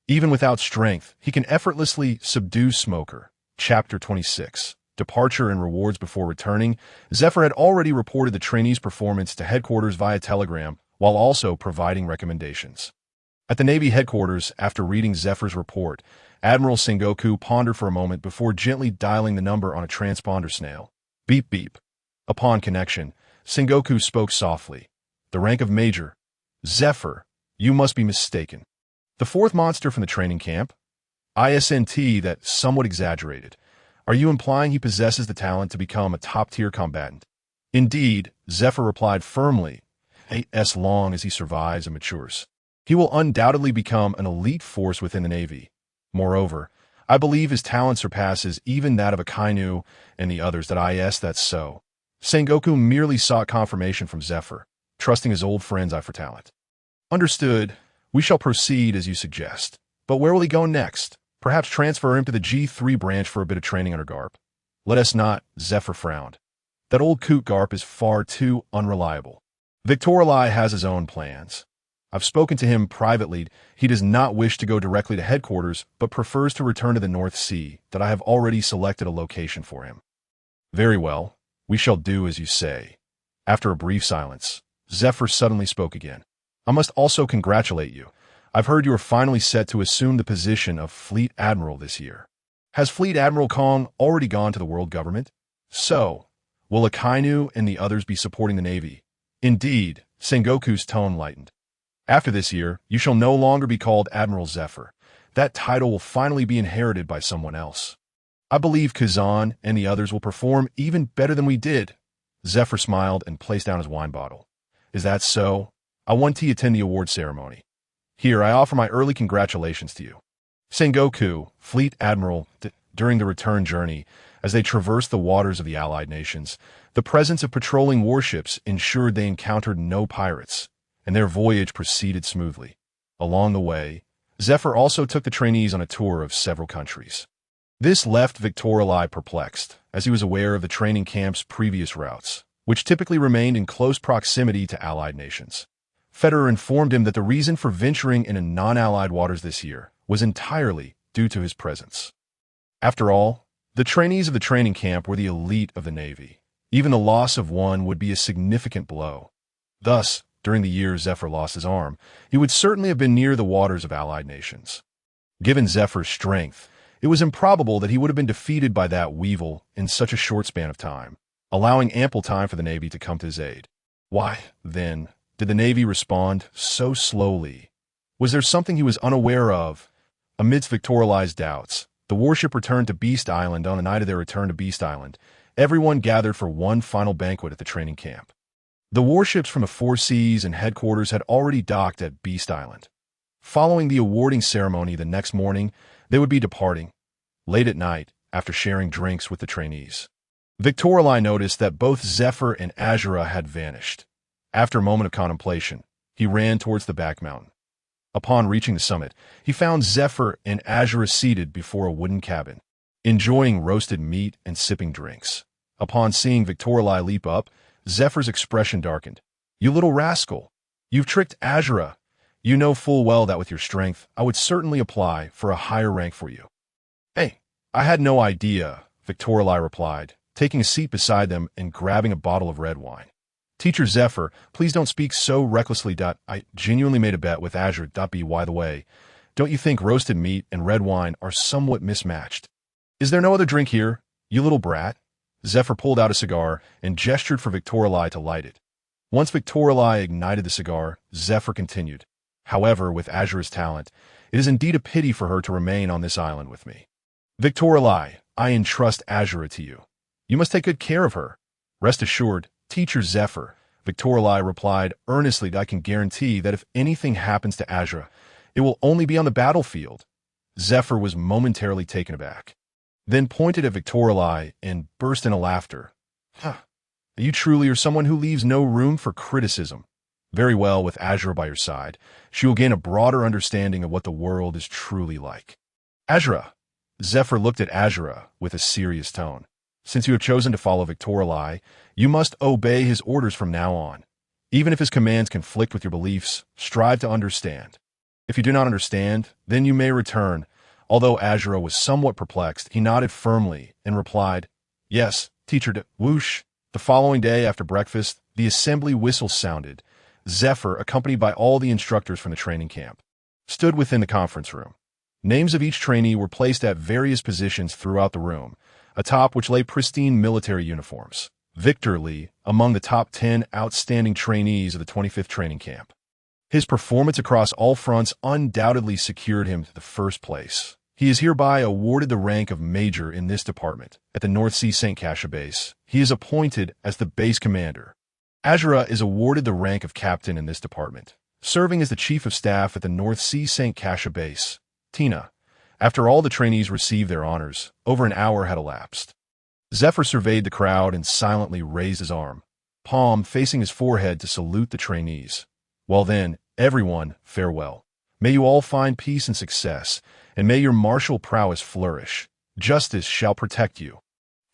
S1: Even without strength, he can effortlessly subdue Smoker. Chapter 26. Departure and rewards. Before returning, Zephyr had already reported the trainees' performance to headquarters via telegram, while also providing recommendations. At the Navy headquarters, after reading Zephyr's report, Admiral Sengoku pondered for a moment before gently dialing the number on a transponder snail. Beep beep. Upon connection, Sengoku spoke softly. "The rank of Major. Zephyr, you must be mistaken. The fourth monster from the training camp? ISNT, that somewhat exaggerated. Are you implying he possesses the talent to become a top-tier combatant?" "Indeed," Zephyr replied firmly, "as long as he survives and matures. He will undoubtedly become an elite force within the Navy. Moreover, I believe his talent surpasses even that of Akainu and the others. That's so." Sengoku merely sought confirmation from Zephyr, trusting his old friend's eye for talent. "Understood. We shall proceed as you suggest. But where will he go next? Perhaps transfer him to the G3 branch for a bit of training under Garp." "Let us not," Zephyr frowned. "That old coot Garp is far too unreliable. Victorali has his own plans. I've spoken to him privately. He does not wish to go directly to headquarters, but prefers to return to the North Sea. That I have already selected a location for him." "Very well. We shall do as you say." After a brief silence, Zephyr suddenly spoke again. "I must also congratulate you. I've heard you are finally set to assume the position of Fleet Admiral this year. Has Fleet Admiral Kong already gone to the world government? So, will Akainu and the others be supporting the Navy?" "Indeed," Sengoku's tone lightened. "After this year, you shall no longer be called Admiral Zephyr. That title will finally be inherited by someone else. I believe Kazan and the others will perform even better than we did." Zephyr smiled and placed down his wine bottle. "Is that so? I want to attend the award ceremony. Here, I offer my early congratulations to you." Sengoku, Fleet Admiral, during the return journey, as they traversed the waters of the Allied nations, the presence of patrolling warships ensured they encountered no pirates, and their voyage proceeded smoothly. Along the way, Zephyr also took the trainees on a tour of several countries. This left Victorali perplexed, as he was aware of the training camp's previous routes, which typically remained in close proximity to Allied nations. Federer informed him that the reason for venturing into non-Allied waters this year was entirely due to his presence. After all, the trainees of the training camp were the elite of the Navy. Even the loss of one would be a significant blow. Thus, during the year Zephyr lost his arm, he would certainly have been near the waters of Allied nations. Given Zephyr's strength, it was improbable that he would have been defeated by that weevil in such a short span of time, allowing ample time for the Navy to come to his aid. Why, then, did the Navy respond so slowly? Was there something he was unaware of? Amidst Victorali's doubts, the warship returned to Beast Island. On the night of their return to Beast Island, everyone gathered for one final banquet at the training camp. The warships from the Four Seas and headquarters had already docked at Beast Island. Following the awarding ceremony the next morning, they would be departing. Late at night, after sharing drinks with the trainees, Victorali noticed that both Zephyr and Azura had vanished. After a moment of contemplation, he ran towards the back mountain. Upon reaching the summit, he found Zephyr and Azura seated before a wooden cabin, enjoying roasted meat and sipping drinks. Upon seeing Victorali leap up, Zephyr's expression darkened. "You little rascal! You've tricked Azura. You know full well that with your strength, I would certainly apply for a higher rank for you." "Hey, I had no idea," Victorali replied, taking a seat beside them and grabbing a bottle of red wine. "Teacher Zephyr, please don't speak so recklessly. I genuinely made a bet with Azure. By the way, don't you think roasted meat and red wine are somewhat mismatched?" Is there no other drink here, you little brat? Zephyr pulled out a cigar and gestured for Victorelli to light it. Once Victorelli ignited the cigar, Zephyr continued. However, with Azura's talent, it is indeed a pity for her to remain on this island with me. Victorelli, I entrust Azura to you. You must take good care of her. Rest assured, Teacher Zephyr, Victorelli replied earnestly, I can guarantee that if anything happens to Azura, it will only be on the battlefield. Zephyr was momentarily taken aback, then pointed at Victorelli and burst into laughter. You truly are someone who leaves no room for criticism. Very well, with Azura by your side, she will gain a broader understanding of what the world is truly like. Azura. Zephyr looked at Azura with a serious tone. Since you have chosen to follow Victorelli, you must obey his orders from now on. Even if his commands conflict with your beliefs, strive to understand. If you do not understand, then you may return. Although Azura was somewhat perplexed, he nodded firmly and replied, Yes, Teacher Whoosh. The following day after breakfast, the assembly whistle sounded. Zephyr, accompanied by all the instructors from the training camp, stood within the conference room. Names of each trainee were placed at various positions throughout the room, atop which lay pristine military uniforms. Victor Lee, among the top 10 outstanding trainees of the 25th training camp. His performance across all fronts undoubtedly secured him the first place. He is hereby awarded the rank of Major in this department. At the North Sea St. Cassia base, he is appointed as the base commander. Azura is awarded the rank of Captain in this department, serving as the Chief of Staff at the North Sea St. Cassia base. Tina. After all the trainees received their honors, over an hour had elapsed. Zephyr surveyed the crowd and silently raised his arm, palm facing his forehead to salute the trainees. Well then, everyone, farewell. May you all find peace and success, and may your martial prowess flourish. Justice shall protect you.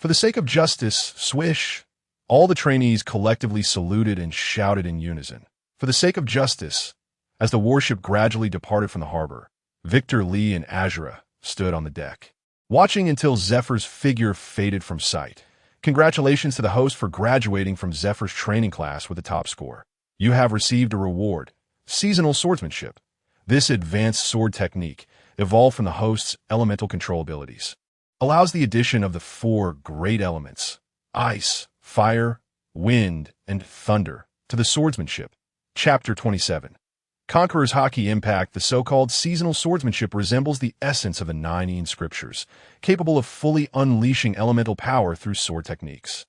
S1: For the sake of justice, swish. All the trainees collectively saluted and shouted in unison. For the sake of justice. As the warship gradually departed from the harbor, Victor Lee and Azura stood on the deck, watching until Zephyr's figure faded from sight. Congratulations to the host for graduating from Zephyr's training class with a top score. You have received a reward, Seasonal Swordsmanship. This advanced sword technique, evolved from the host's elemental control abilities, allows the addition of the 4 great elements, ice, fire, wind, and thunder, to the swordsmanship. Chapter 27. Conqueror's Haki Impact. The so-called seasonal swordsmanship resembles the essence of the 9 scriptures, capable of fully unleashing elemental power through sword techniques.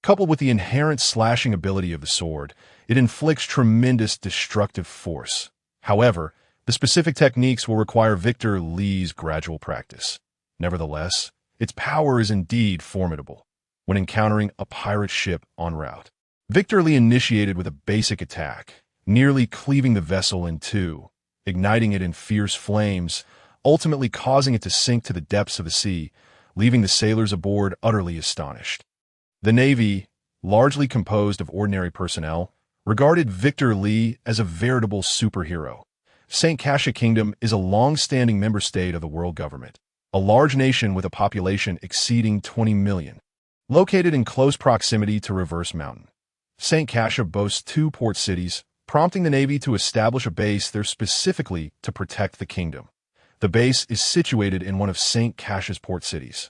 S1: Coupled with the inherent slashing ability of the sword, it inflicts tremendous destructive force. However, the specific techniques will require Victor Lee's gradual practice. Nevertheless, its power is indeed formidable. When encountering a pirate ship en route, Victor Lee initiated with a basic attack, nearly cleaving the vessel in two, igniting it in fierce flames, ultimately causing it to sink to the depths of the sea, leaving the sailors aboard utterly astonished. The Navy, largely composed of ordinary personnel, regarded Victor Lee as a veritable superhero. St. Cassia Kingdom is a long-standing member state of the world government, a large nation with a population exceeding 20 million. Located in close proximity to Reverse Mountain, St. Cassia boasts 2 port cities, prompting the Navy to establish a base there specifically to protect the kingdom. The base is situated in one of St. Cassia's port cities,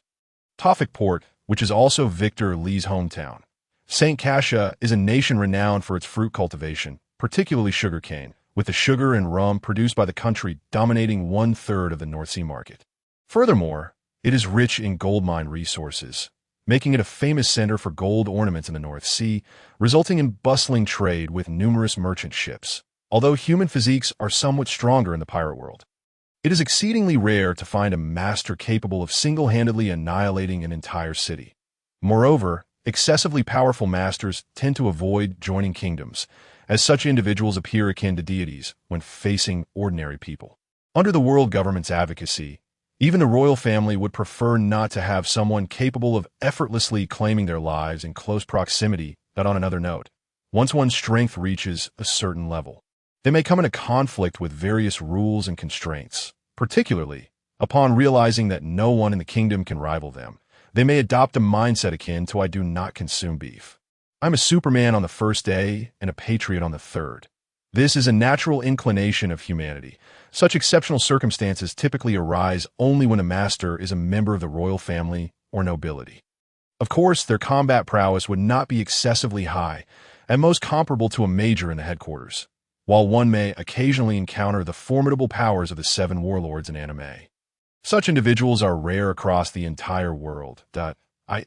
S1: Tofik Port, which is also Victor Lee's hometown. St. Cassia is a nation renowned for its fruit cultivation, particularly sugarcane, with the sugar and rum produced by the country dominating 1/3 of the North Sea market. Furthermore, it is rich in gold mine resources, making it a famous center for gold ornaments in the North Sea, resulting in bustling trade with numerous merchant ships. Although human physiques are somewhat stronger in the pirate world, it is exceedingly rare to find a master capable of single-handedly annihilating an entire city. Moreover, excessively powerful masters tend to avoid joining kingdoms, as such individuals appear akin to deities when facing ordinary people. Under the world government's advocacy, even the royal family would prefer not to have someone capable of effortlessly claiming their lives in close proximity. That on another note, once one's strength reaches a certain level, they may come into conflict with various rules and constraints. Particularly, upon realizing that no one in the kingdom can rival them, they may adopt a mindset akin to I do not consume beef. I'm a Superman on the first day and a patriot on the third. This is a natural inclination of humanity. Such exceptional circumstances typically arise only when a master is a member of the royal family or nobility. Of course, their combat prowess would not be excessively high, at most comparable to a major in the headquarters, while one may occasionally encounter the formidable powers of the seven warlords in anime. Such individuals are rare across the entire world.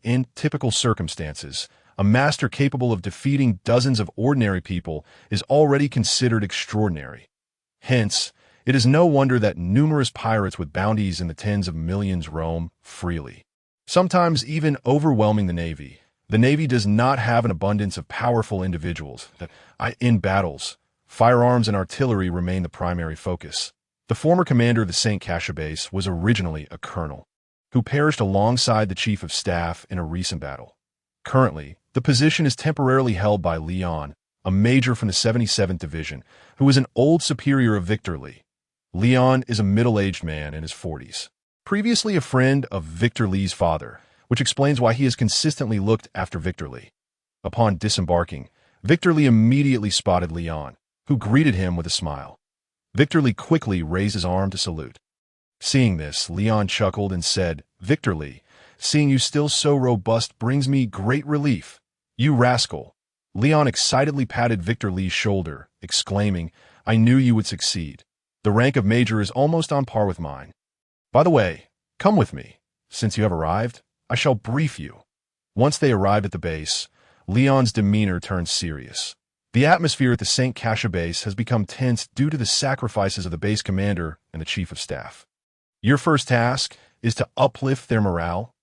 S1: In typical circumstances, a master capable of defeating dozens of ordinary people is already considered extraordinary. Hence, it is no wonder that numerous pirates with bounties in the tens of millions roam freely, sometimes even overwhelming the Navy. The Navy does not have an abundance of powerful individuals. In battles, firearms and artillery remain the primary focus. The former commander of the St. Cassia base was originally a colonel, who perished alongside the chief of staff in a recent battle. Currently, the position is temporarily held by Leon, a major from the 77th Division, who is an old superior of Victor Lee. Leon is a middle-aged man in his 40s, previously a friend of Victor Lee's father, which explains why he has consistently looked after Victor Lee. Upon disembarking, Victor Lee immediately spotted Leon, who greeted him with a smile. Victor Lee quickly raised his arm to salute. Seeing this, Leon chuckled and said, "Victor Lee, seeing you still so robust brings me great relief. You rascal." Leon excitedly patted Victor Lee's shoulder, exclaiming, "I knew you would succeed. The rank of major is almost on par with mine. By the way, come with me. Since you have arrived, I shall brief you." Once they arrived at the base, Leon's demeanor turned serious. The atmosphere at the St. Cassia base has become tense due to the sacrifices of the base commander and the chief of staff. Your first task is to uplift their morale.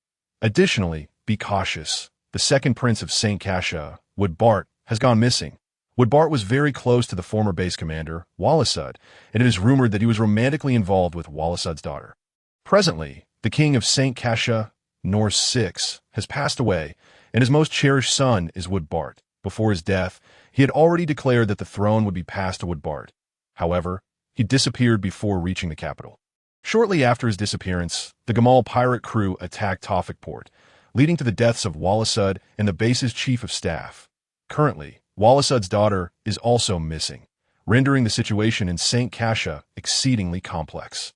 S1: Additionally, be cautious. The second prince of St. Cassia, Woodbart, has gone missing. Woodbart was very close to the former base commander, Wallaceud, and it is rumored that he was romantically involved with Wallaceud's daughter. Presently, the king of St. Cassia, Norse 6, has passed away, and his most cherished son is Woodbart. Before his death, he had already declared that the throne would be passed to Woodbart. However, he disappeared before reaching the capital. Shortly after his disappearance, the Gamal pirate crew attacked Tawfik Port, leading to the deaths of Wallaceud and the base's chief of staff. Currently, Wallaceud's daughter is also missing, rendering the situation in St. Cassia exceedingly complex.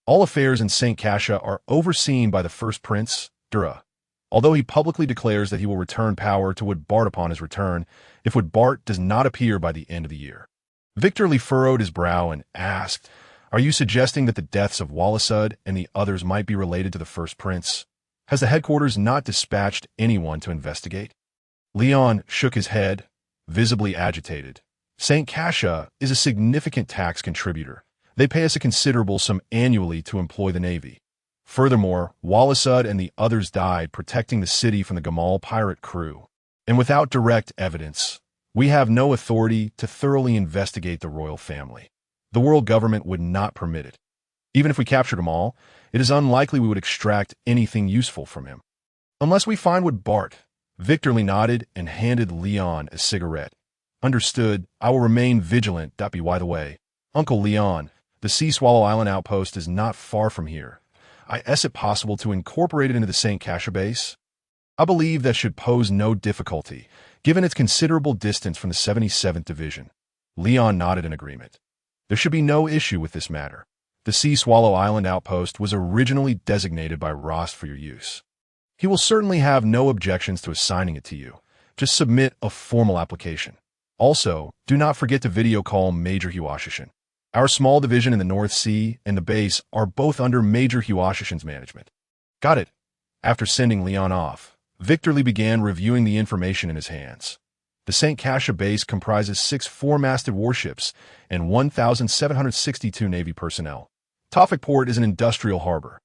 S1: All affairs in St. Cassia are overseen by the first prince, Dura. Although he publicly declares that he will return power to Woodbart upon his return, if Woodbart does not appear by the end of the year. Victor Lee furrowed his brow and asked, "Are you suggesting that the deaths of Wallaceud and the others might be related to the first prince? Has the headquarters not dispatched anyone to investigate?" Leon shook his head, visibly agitated. St. Cassia is a significant tax contributor. They pay us a considerable sum annually to employ the Navy. Furthermore, Wallaceud and the others died protecting the city from the Gamal pirate crew. And without direct evidence, we have no authority to thoroughly investigate the royal family. The world government would not permit it. Even if we captured them all, it is unlikely we would extract anything useful from him. Unless we find Woodbart. Victor Lee nodded and handed Leon a cigarette. "Understood. I will remain vigilant. By the way, Uncle Leon, the Sea Swallow Island outpost is not far from here. Is it possible to incorporate it into the St. Cassia base?" "I believe that should pose no difficulty, given its considerable distance from the 77th Division." Leon nodded in agreement. "There should be no issue with this matter. The Sea Swallow Island outpost was originally designated by Ross for your use. He will certainly have no objections to assigning it to you. Just submit a formal application. Also, do not forget to video call Major Hiwashishin. Our small division in the North Sea and the base are both under Major Hiwashishin's management." "Got it." After sending Leon off, Victor Lee began reviewing the information in his hands. The St. Cassia base comprises 6 four-masted warships and 1,762 Navy personnel. Tawfik Port is an industrial harbor,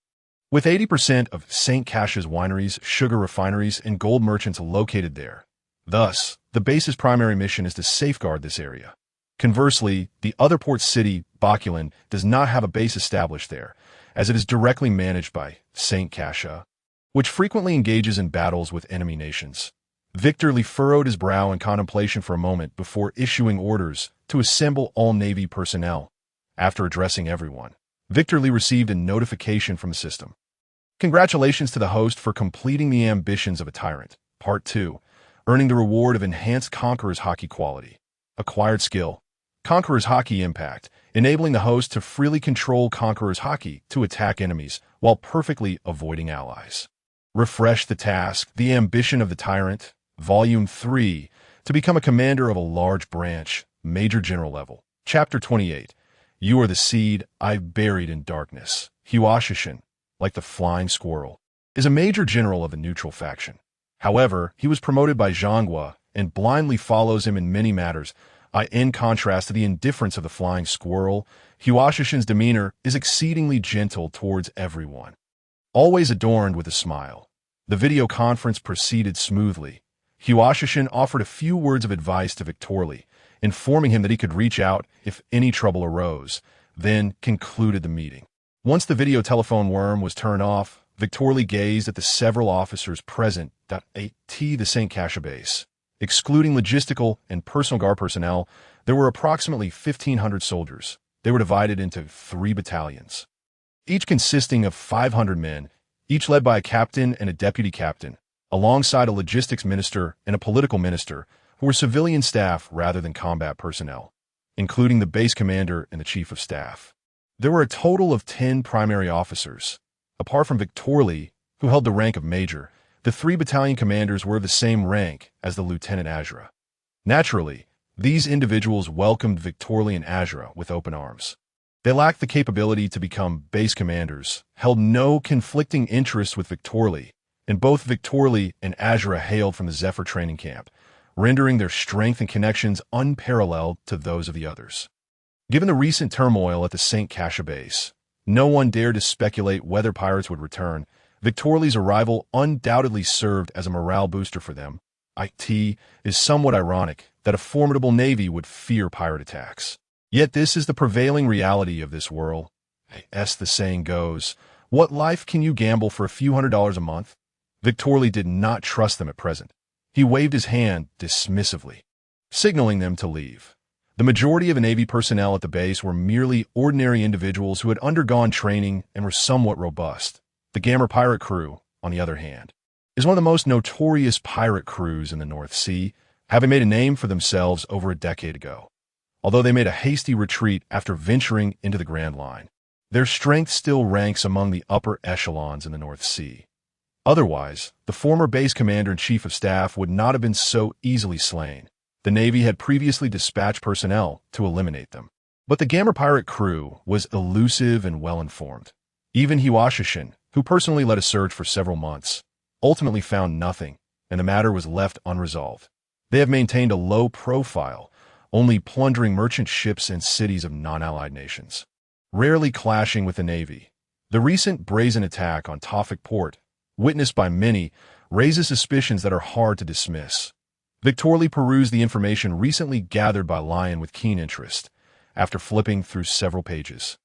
S1: with 80% of St. Cassia's wineries, sugar refineries, and gold merchants located there. Thus, the base's primary mission is to safeguard this area. Conversely, the other port city, Bakulan, does not have a base established there, as it is directly managed by St. Cassia, which frequently engages in battles with enemy nations. Victor Lee furrowed his brow in contemplation for a moment before issuing orders to assemble all Navy personnel. After addressing everyone, Victor Lee received a notification from the system. "Congratulations to the host for completing the ambitions of a tyrant. Part 2, earning the reward of enhanced conqueror's hockey quality. Acquired skill, Conqueror's Hockey Impact, enabling the host to freely control Conqueror's Hockey to attack enemies while perfectly avoiding allies. Refresh the task, The Ambition of the Tyrant, Volume 3, to become a commander of a large branch, Major General level. Chapter 28. You are the seed I've buried in darkness. Huashishin, like the flying squirrel, is a major general of the neutral faction. However, he was promoted by Zhonghua and blindly follows him in many matters. In contrast to the indifference of the flying squirrel, Huashishin's demeanor is exceedingly gentle towards everyone, always adorned with a smile. The video conference proceeded smoothly. Huashishin offered a few words of advice to Victorly, informing him that he could reach out if any trouble arose, then concluded the meeting. Once the video telephone worm was turned off, Victorly gazed at the several officers present at the St. Cassia base. Excluding logistical and personal guard personnel, there were approximately 1,500 soldiers. They were divided into 3 battalions, each consisting of 500 men, each led by a captain and a deputy captain, alongside a logistics minister and a political minister, who were civilian staff rather than combat personnel, including the base commander and the chief of staff. There were a total of 10 primary officers. Apart from Victorly, who held the rank of major, the 3 battalion commanders were of the same rank as the Lieutenant Azura. Naturally, these individuals welcomed Victorly and Azura with open arms. They lacked the capability to become base commanders, held no conflicting interests with Victorly, and both Victorly and Azura hailed from the Zephyr training camp, rendering their strength and connections unparalleled to those of the others. Given the recent turmoil at the St. Cassia base, no one dared to speculate whether pirates would return. Victorly's arrival undoubtedly served as a morale booster for them. It is somewhat ironic that a formidable navy would fear pirate attacks. Yet this is the prevailing reality of this world. As the saying goes, what life can you gamble for a few $100s a month? Victorly did not trust them at present. He waved his hand dismissively, signaling them to leave. The majority of the Navy personnel at the base were merely ordinary individuals who had undergone training and were somewhat robust. The Gamma pirate crew, on the other hand, is one of the most notorious pirate crews in the North Sea, having made a name for themselves over a decade ago. Although they made a hasty retreat after venturing into the Grand Line, their strength still ranks among the upper echelons in the North Sea. Otherwise, the former base commander and chief of staff would not have been so easily slain. The Navy had previously dispatched personnel to eliminate them. But the Gamma pirate crew was elusive and well-informed. Even Huashishin, who personally led a search for several months, ultimately found nothing, and the matter was left unresolved. They have maintained a low profile, only plundering merchant ships and cities of non-allied nations, rarely clashing with the Navy. The recent brazen attack on Tawfik Port, witnessed by many, raises suspicions that are hard to dismiss. Victorly perused the information recently gathered by Lion with keen interest, after flipping through several pages.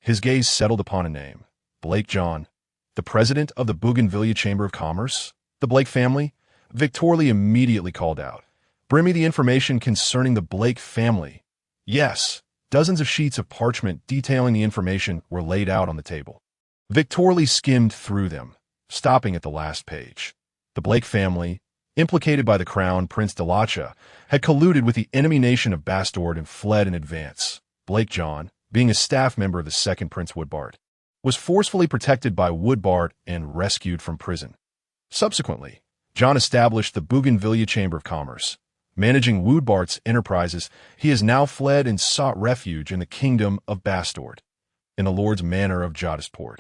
S1: His gaze settled upon a name, Blake John, the president of the Bougainvillea Chamber of Commerce. The Blake family? Victorly immediately called out. Bring me the information concerning the Blake family. Yes, dozens of sheets of parchment detailing the information were laid out on the table. Victorly skimmed through them, stopping at the last page. The Blake family, implicated by the Crown Prince Delacha, had colluded with the enemy nation of Bastard and fled in advance. Blake John, being a staff member of the second Prince Woodbart, was forcefully protected by Woodbart and rescued from prison. Subsequently, John established the Bougainvillea Chamber of Commerce. Managing Woodbart's enterprises, he has now fled and sought refuge in the kingdom of Bastard, in the Lord's Manor of Jodisport.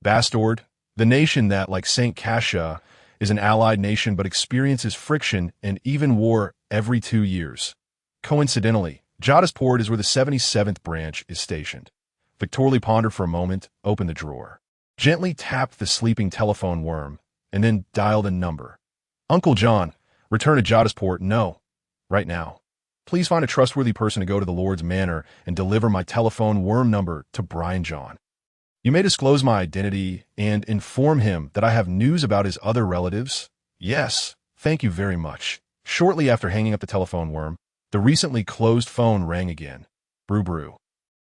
S1: Bastard, the nation that, like St. Cassia, is an allied nation but experiences friction and even war every 2 years. Coincidentally, Jodisport is where the 77th branch is stationed. Victorly pondered for a moment, opened the drawer, gently tapped the sleeping telephone worm, and then dialed a number. Uncle John, return to Jodisport, no. Right now. Please find a trustworthy person to go to the Lord's Manor and deliver my telephone worm number to Brian John. You may disclose my identity and inform him that I have news about his other relatives. Yes, thank you very much. Shortly after hanging up the telephone worm, the recently closed phone rang again. Brew brew.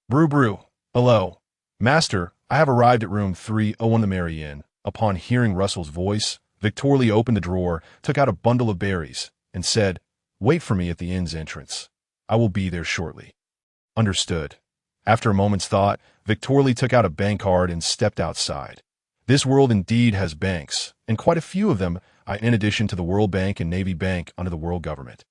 S1: Brew brew. Hello. Master, I have arrived at room 301 the Mary Inn. Upon hearing Russell's voice, Victorly opened the drawer, took out a bundle of berries, and said, "Wait for me at the inn's entrance. I will be there shortly." Understood. After a moment's thought, Victorly took out a bank card and stepped outside. This world indeed has banks, and quite a few of them, in addition to the World Bank and Navy Bank under the world government.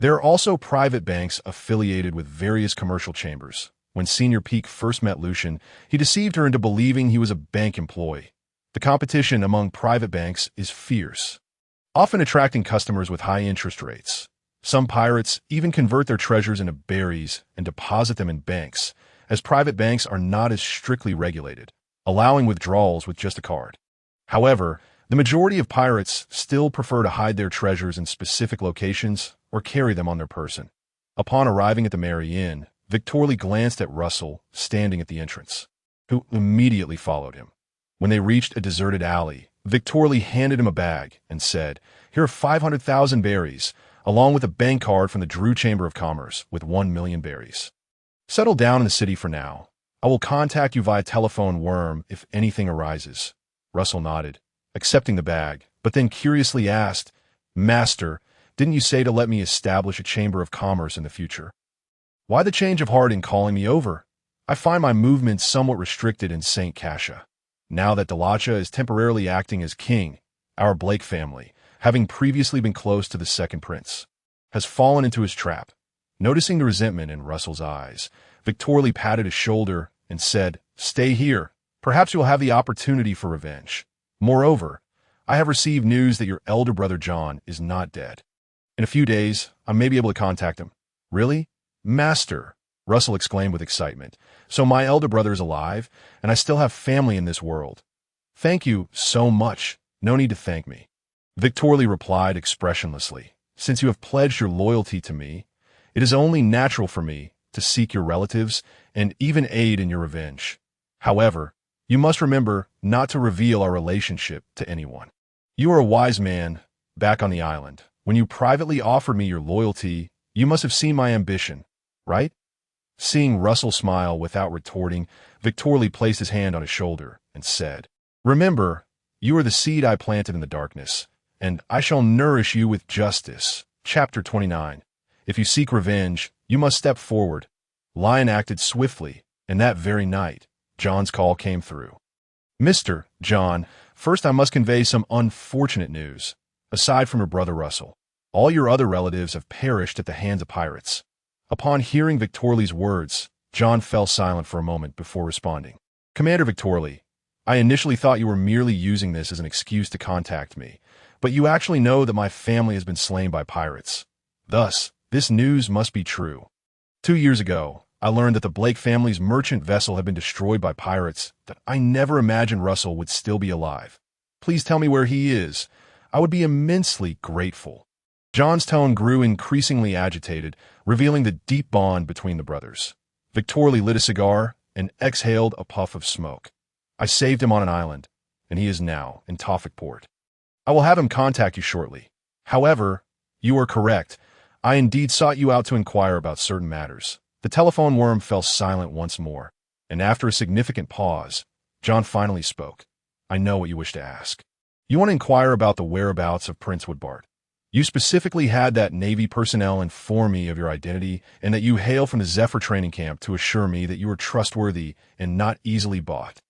S1: There are also private banks affiliated with various commercial chambers. When Senior Peak first met Lucian, he deceived her into believing he was a bank employee. The competition among private banks is fierce, often attracting customers with high interest rates. Some pirates even convert their treasures into berries and deposit them in banks, as private banks are not as strictly regulated, allowing withdrawals with just a card. However, the majority of pirates still prefer to hide their treasures in specific locations or carry them on their person. Upon arriving at the Merry Inn, Victorly glanced at Russell, standing at the entrance, who immediately followed him. When they reached a deserted alley, Victorly handed him a bag and said, "Here are 500,000 berries, along with a bank card from the Drew Chamber of Commerce with 1 million berries. Settle down in the city for now. I will contact you via telephone worm if anything arises." Russell nodded, accepting the bag, but then curiously asked, "Master, didn't you say to let me establish a chamber of commerce in the future? Why the change of heart in calling me over? I find my movements somewhat restricted in St. Cassia. Now that Delacha is temporarily acting as king, our Blake family, having previously been close to the second prince, has fallen into his trap." Noticing the resentment in Russell's eyes, Victorly patted his shoulder and said, "Stay here. Perhaps you'll have the opportunity for revenge. Moreover, I have received news that your elder brother John is not dead. In a few days, I may be able to contact him." "Really? Master," Russell exclaimed with excitement. "So my elder brother is alive, and I still have family in this world. Thank you so much. No need to thank me." Victorly replied expressionlessly, "Since you have pledged your loyalty to me, it is only natural for me to seek your relatives and even aid in your revenge. However, you must remember not to reveal our relationship to anyone. You are a wise man back on the island. When you privately offered me your loyalty, you must have seen my ambition, right?" Seeing Russell smile without retorting, Victorly placed his hand on his shoulder and said, "Remember, you are the seed I planted in the darkness, and I shall nourish you with justice." Chapter 29. If you seek revenge, you must step forward. Lion acted swiftly, and that very night, John's call came through. "Mr. John, first I must convey some unfortunate news. Aside from your brother Russell, all your other relatives have perished at the hands of pirates." Upon hearing Victorly's words, John fell silent for a moment before responding. "Commander Victorly, I initially thought you were merely using this as an excuse to contact me, but you actually know that my family has been slain by pirates. Thus, this news must be true. 2 years ago, I learned that the Blake family's merchant vessel had been destroyed by pirates, that I never imagined Russell would still be alive. Please tell me where he is. I would be immensely grateful." John's tone grew increasingly agitated, revealing the deep bond between the brothers. Victorly lit a cigar and exhaled a puff of smoke. "I saved him on an island, and he is now in Tawfik Port. I will have him contact you shortly. However, you are correct. I indeed sought you out to inquire about certain matters." The telephone worm fell silent once more, and after a significant pause, John finally spoke. "I know what you wish to ask. You want to inquire about the whereabouts of Prince Woodbart. You specifically had that Navy personnel inform me of your identity and that you hail from the Zephyr training camp to assure me that you are trustworthy and not easily bought.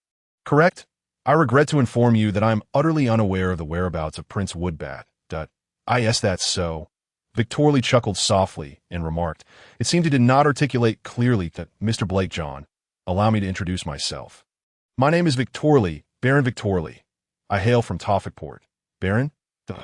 S1: Correct? I regret to inform you that I am utterly unaware of the whereabouts of Prince Woodbat. Yes, that's so." Victorly chuckled softly and remarked, "It seemed he did not articulate clearly that Mr. Blake John. Allow me to introduce myself. My name is Victorly, Baron Victorly. I hail from Tawfik Port." "Baron?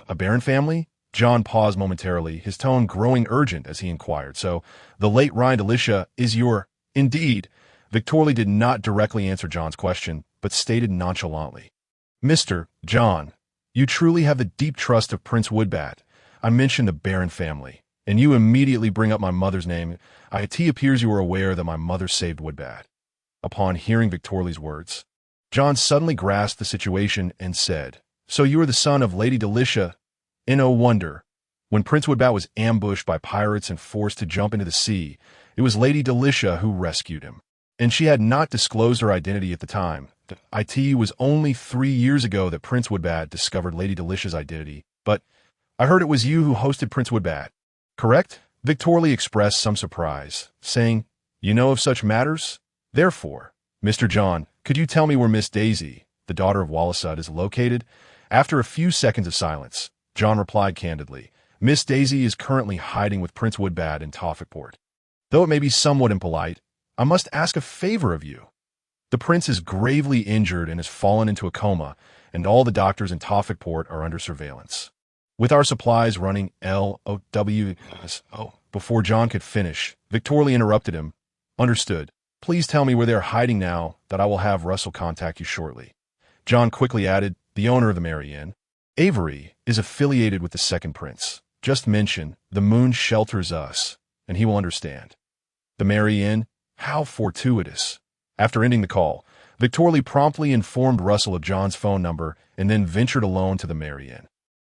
S1: A Baron family?" John paused momentarily, his tone growing urgent as he inquired. "So, the late Ryan Delicia is your—" "Indeed." Victorly did not directly answer John's question, but stated nonchalantly, "Mr. John, you truly have the deep trust of Prince Woodbat. I mentioned the Baron family, and you immediately bring up my mother's name. It appears you are aware that my mother saved Woodbat." Upon hearing Victorly's words, John suddenly grasped the situation and said, "So you are the son of Lady Delicia? No wonder. When Prince Woodbat was ambushed by pirates and forced to jump into the sea, it was Lady Delicia who rescued him. And she had not disclosed her identity at the time. It was only 3 years ago that Prince Woodbat discovered Lady Delicia's identity, but I heard it was you who hosted Prince Woodbat. Correct?" Victorly expressed some surprise, saying, You know of such matters? Therefore, Mr. John, could you tell me where Miss Daisy, the daughter of Walasud, is located? After a few seconds of silence, John replied candidly, Miss Daisy is currently hiding with Prince Woodbat in Tawfikport. Though it may be somewhat impolite, I must ask a favor of you. The prince is gravely injured and has fallen into a coma, and all the doctors in Tawfikport are under surveillance. With our supplies running LOW. Before John could finish, Victorly interrupted him. Understood. Please tell me where they are hiding now that I will have Russell contact you shortly. John quickly added, the owner of the Merry Inn. Avery is affiliated with the second prince. Just mention, the moon shelters us, and he will understand. The Merry Inn? How fortuitous. After ending the call, Victorly promptly informed Russell of John's phone number and then ventured alone to the Merry Inn.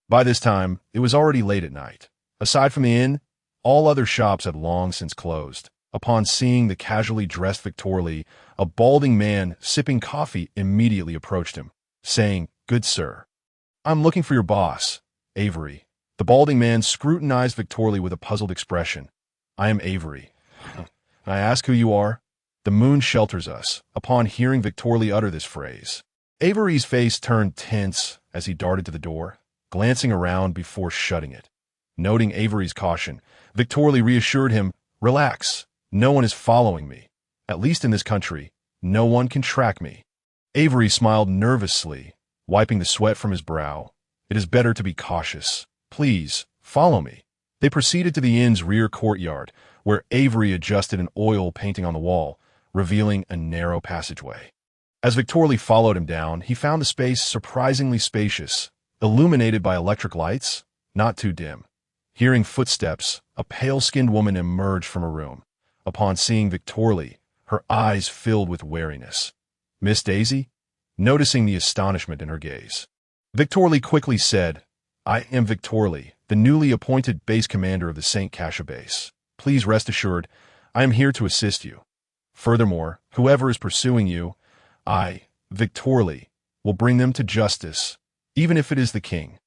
S1: By this time, it was already late at night. Aside from the inn, all other shops had long since closed. Upon seeing the casually dressed Victorly, a balding man sipping coffee immediately approached him, saying, Good sir, I'm looking for your boss, Avery. The balding man scrutinized Victorly with a puzzled expression. I am Avery. I ask who you are? The moon shelters us. Upon hearing Victorly utter this phrase, Avery's face turned tense as he darted to the door, glancing around before shutting it. Noting Avery's caution, Victorly reassured him, Relax, no one is following me. At least in this country, no one can track me. Avery smiled nervously, wiping the sweat from his brow. It is better to be cautious. Please, follow me. They proceeded to the inn's rear courtyard, where Avery adjusted an oil painting on the wall, revealing a narrow passageway. As Victorly followed him down, he found the space surprisingly spacious, illuminated by electric lights, not too dim. Hearing footsteps, a pale-skinned woman emerged from a room. Upon seeing Victorly, her eyes filled with wariness. Miss Daisy? Noticing the astonishment in her gaze, Victorly quickly said, I am Victorly, the newly appointed base commander of the St. Cassia base. Please rest assured, I am here to assist you. Furthermore, whoever is pursuing you, I, Victorly, will bring them to justice, even if it is the king.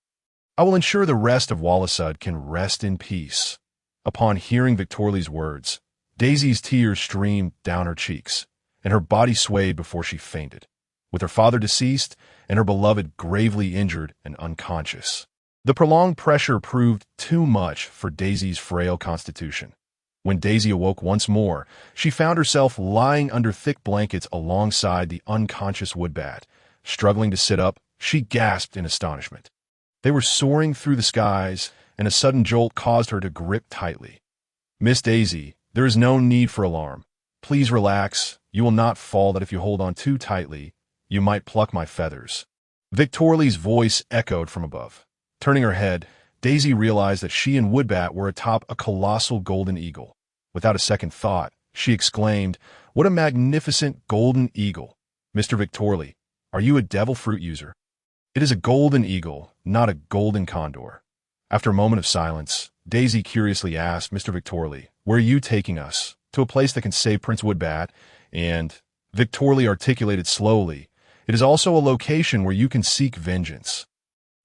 S1: I will ensure the rest of Walasud can rest in peace. Upon hearing Victorly's words, Daisy's tears streamed down her cheeks, and her body swayed before she fainted. With her father deceased and her beloved gravely injured and unconscious, the prolonged pressure proved too much for Daisy's frail constitution. When Daisy awoke once more, she found herself lying under thick blankets alongside the unconscious Woodbat. Struggling to sit up, she gasped in astonishment. They were soaring through the skies, and a sudden jolt caused her to grip tightly. Miss Daisy, there is no need for alarm. Please relax. You will not fall that if you hold on too tightly, you might pluck my feathers. Victorly's voice echoed from above. Turning her head, Daisy realized that she and Woodbat were atop a colossal golden eagle. Without a second thought, she exclaimed, What a magnificent golden eagle! Mr. Victorly, are you a devil fruit user? It is a golden eagle, not a golden condor. After a moment of silence, Daisy curiously asked Mr. Victorly, Where are you taking us? To a place that can save Prince Woodbat, and Victorly articulated slowly, It is also a location where you can seek vengeance.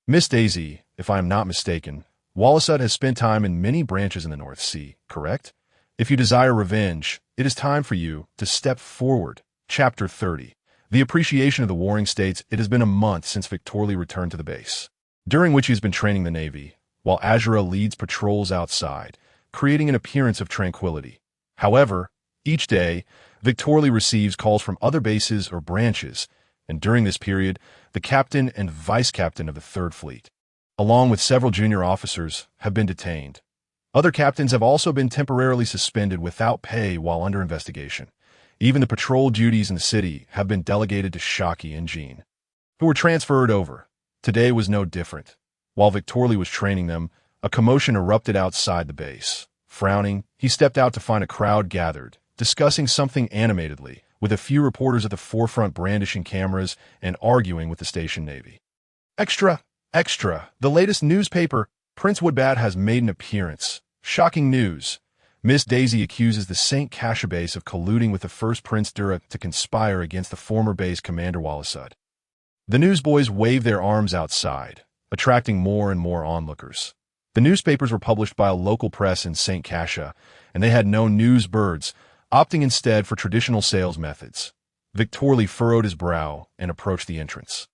S1: Miss Daisy, if I am not mistaken, Walasud has spent time in many branches in the North Sea, correct? If you desire revenge, it is time for you to step forward. Chapter 30. The appreciation of the warring states. It has been a month since Victorly returned to the base, during which he has been training the Navy, while Azura leads patrols outside, creating an appearance of tranquility. However, each day, Victorly receives calls from other bases or branches, and during this period, the captain and vice captain of the Third Fleet, along with several junior officers, have been detained. Other captains have also been temporarily suspended without pay while under investigation. Even the patrol duties in the city have been delegated to Shaki and Jean, who were transferred over. Today was no different. While Victorly was training them, a commotion erupted outside the base. Frowning, he stepped out to find a crowd gathered, discussing something animatedly, with a few reporters at the forefront brandishing cameras and arguing with the station navy. Extra! Extra! The latest newspaper! Prince Woodbat has made an appearance. Shocking news. Miss Daisy accuses the St. Cassia base of colluding with the first Prince Dura to conspire against the former base commander Walasud. The newsboys waved their arms outside, attracting more and more onlookers. The newspapers were published by a local press in St. Cassia, and they had no news birds, opting instead for traditional sales methods. Victorly furrowed his brow and approached the entrance.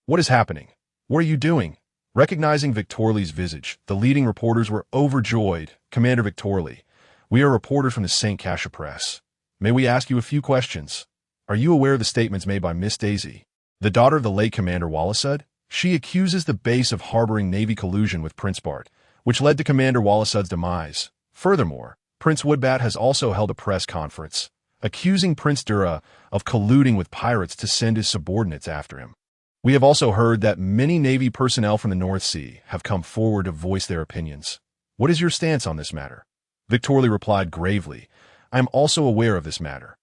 S1: "What is happening? What are you doing?" Recognizing Victorly's visage, the leading reporters were overjoyed. "Commander Victorly, we are reporters from the St. Cassia Press. May we ask you a few questions? Are you aware of the statements made by Miss Daisy, the daughter of the late Commander Wallisud? She accuses the base of harboring Navy collusion with Prince Bart, which led to Commander Wallisud's demise. Furthermore, Prince Woodbat has also held a press conference, accusing Prince Dura of colluding with pirates to send his subordinates after him. We have also heard that many Navy personnel from the North Sea have come forward to voice their opinions. What is your stance on this matter?" Victorly replied gravely, "I am also aware of this matter.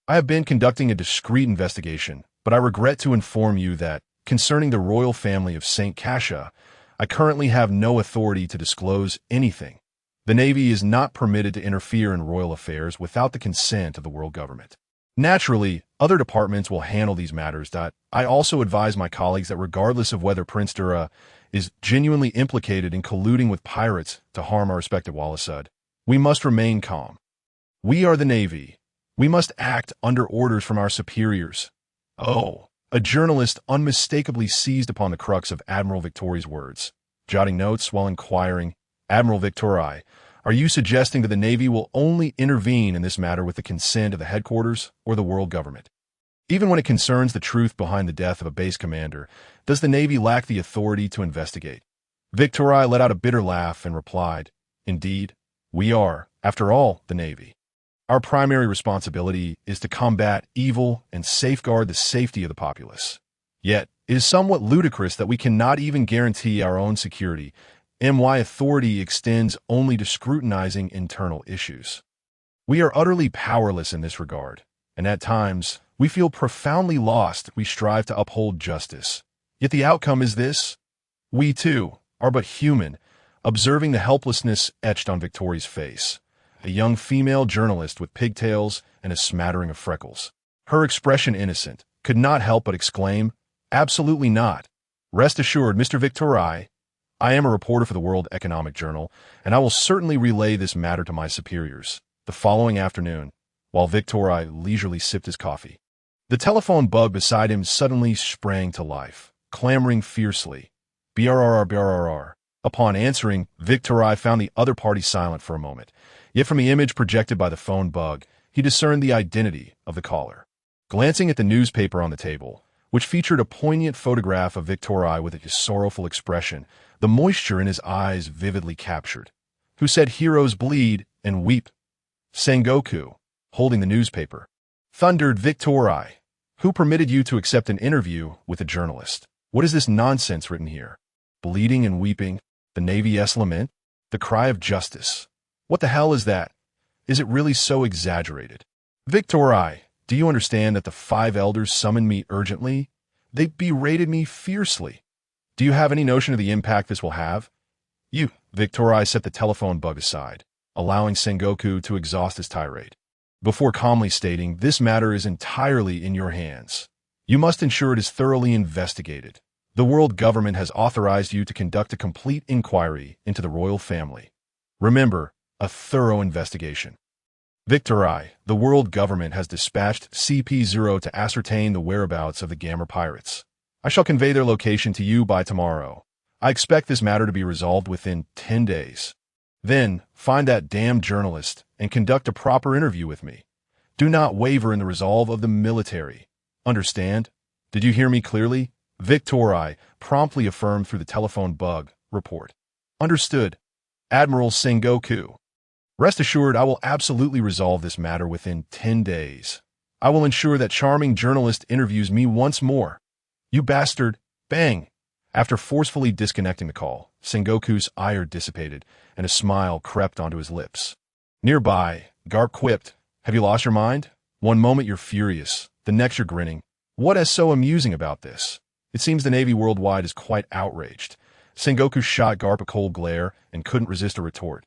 S1: I have been conducting a discreet investigation, but I regret to inform you that, concerning the royal family of St. Cassia, I currently have no authority to disclose anything. The Navy is not permitted to interfere in royal affairs without the consent of the world government. Naturally, other departments will handle these matters. I also advise my colleagues that regardless of whether Prince Dura is genuinely implicated in colluding with pirates to harm our respected Wallisud, we must remain calm. We are the Navy. We must act under orders from our superiors." "Oh." A journalist unmistakably seized upon the crux of Admiral Victori's words, jotting notes while inquiring, "Admiral Victori, are you suggesting that the Navy will only intervene in this matter with the consent of the headquarters or the world government? Even when it concerns the truth behind the death of a base commander, does the Navy lack the authority to investigate?" Victori let out a bitter laugh and replied, "Indeed, we are, after all, the Navy. Our primary responsibility is to combat evil and safeguard the safety of the populace. Yet, it is somewhat ludicrous that we cannot even guarantee our own security, and why authority extends only to scrutinizing internal issues. We are utterly powerless in this regard, and at times, we feel profoundly lost. We strive to uphold justice. Yet the outcome is this. We, too, are but human," observing the helplessness etched on Victori's face. A young female journalist with pigtails and a smattering of freckles. Her expression innocent, could not help but exclaim, "Absolutely not. Rest assured, Mr. Victori, I am a reporter for the World Economic Journal, and I will certainly relay this matter to my superiors." The following afternoon, while Victori leisurely sipped his coffee, the telephone bug beside him suddenly sprang to life, clamoring fiercely, "BRRR, BRRR." Upon answering, Victori found the other party silent for a moment. Yet from the image projected by the phone bug, he discerned the identity of the caller. Glancing at the newspaper on the table, which featured a poignant photograph of Victori with a sorrowful expression, the moisture in his eyes vividly captured, "Who said heroes bleed and weep?" "Sengoku," holding the newspaper, thundered Victori. "Who permitted you to accept an interview with a journalist? What is this nonsense written here? Bleeding and weeping, the Navy's lament, the cry of justice. What the hell is that? Is it really so exaggerated? Victori, do you understand that the 5 elders summoned me urgently? They berated me fiercely. Do you have any notion of the impact this will have?" Victori set the telephone bug aside, allowing Sengoku to exhaust his tirade, before calmly stating, "This matter is entirely in your hands. You must ensure it is thoroughly investigated. The world government has authorized you to conduct a complete inquiry into the royal family. Remember, a thorough investigation. Victori, the world government has dispatched CP0 to ascertain the whereabouts of the Gamma pirates. I shall convey their location to you by tomorrow. I expect this matter to be resolved within 10 days. Then, find that damn journalist and conduct a proper interview with me. Do not waver in the resolve of the military. Understand? Did you hear me clearly?" Victori promptly affirmed through the telephone bug report. "Understood, Admiral Sengoku. Rest assured I will absolutely resolve this matter within 10 days. I will ensure that charming journalist interviews me once more. You bastard!" Bang! After forcefully disconnecting the call, Sengoku's ire dissipated, and a smile crept onto his lips. Nearby, Garp quipped, "Have you lost your mind? One moment you're furious, the next you're grinning. What is so amusing about this? It seems the Navy worldwide is quite outraged." Sengoku shot Garp a cold glare and couldn't resist a retort.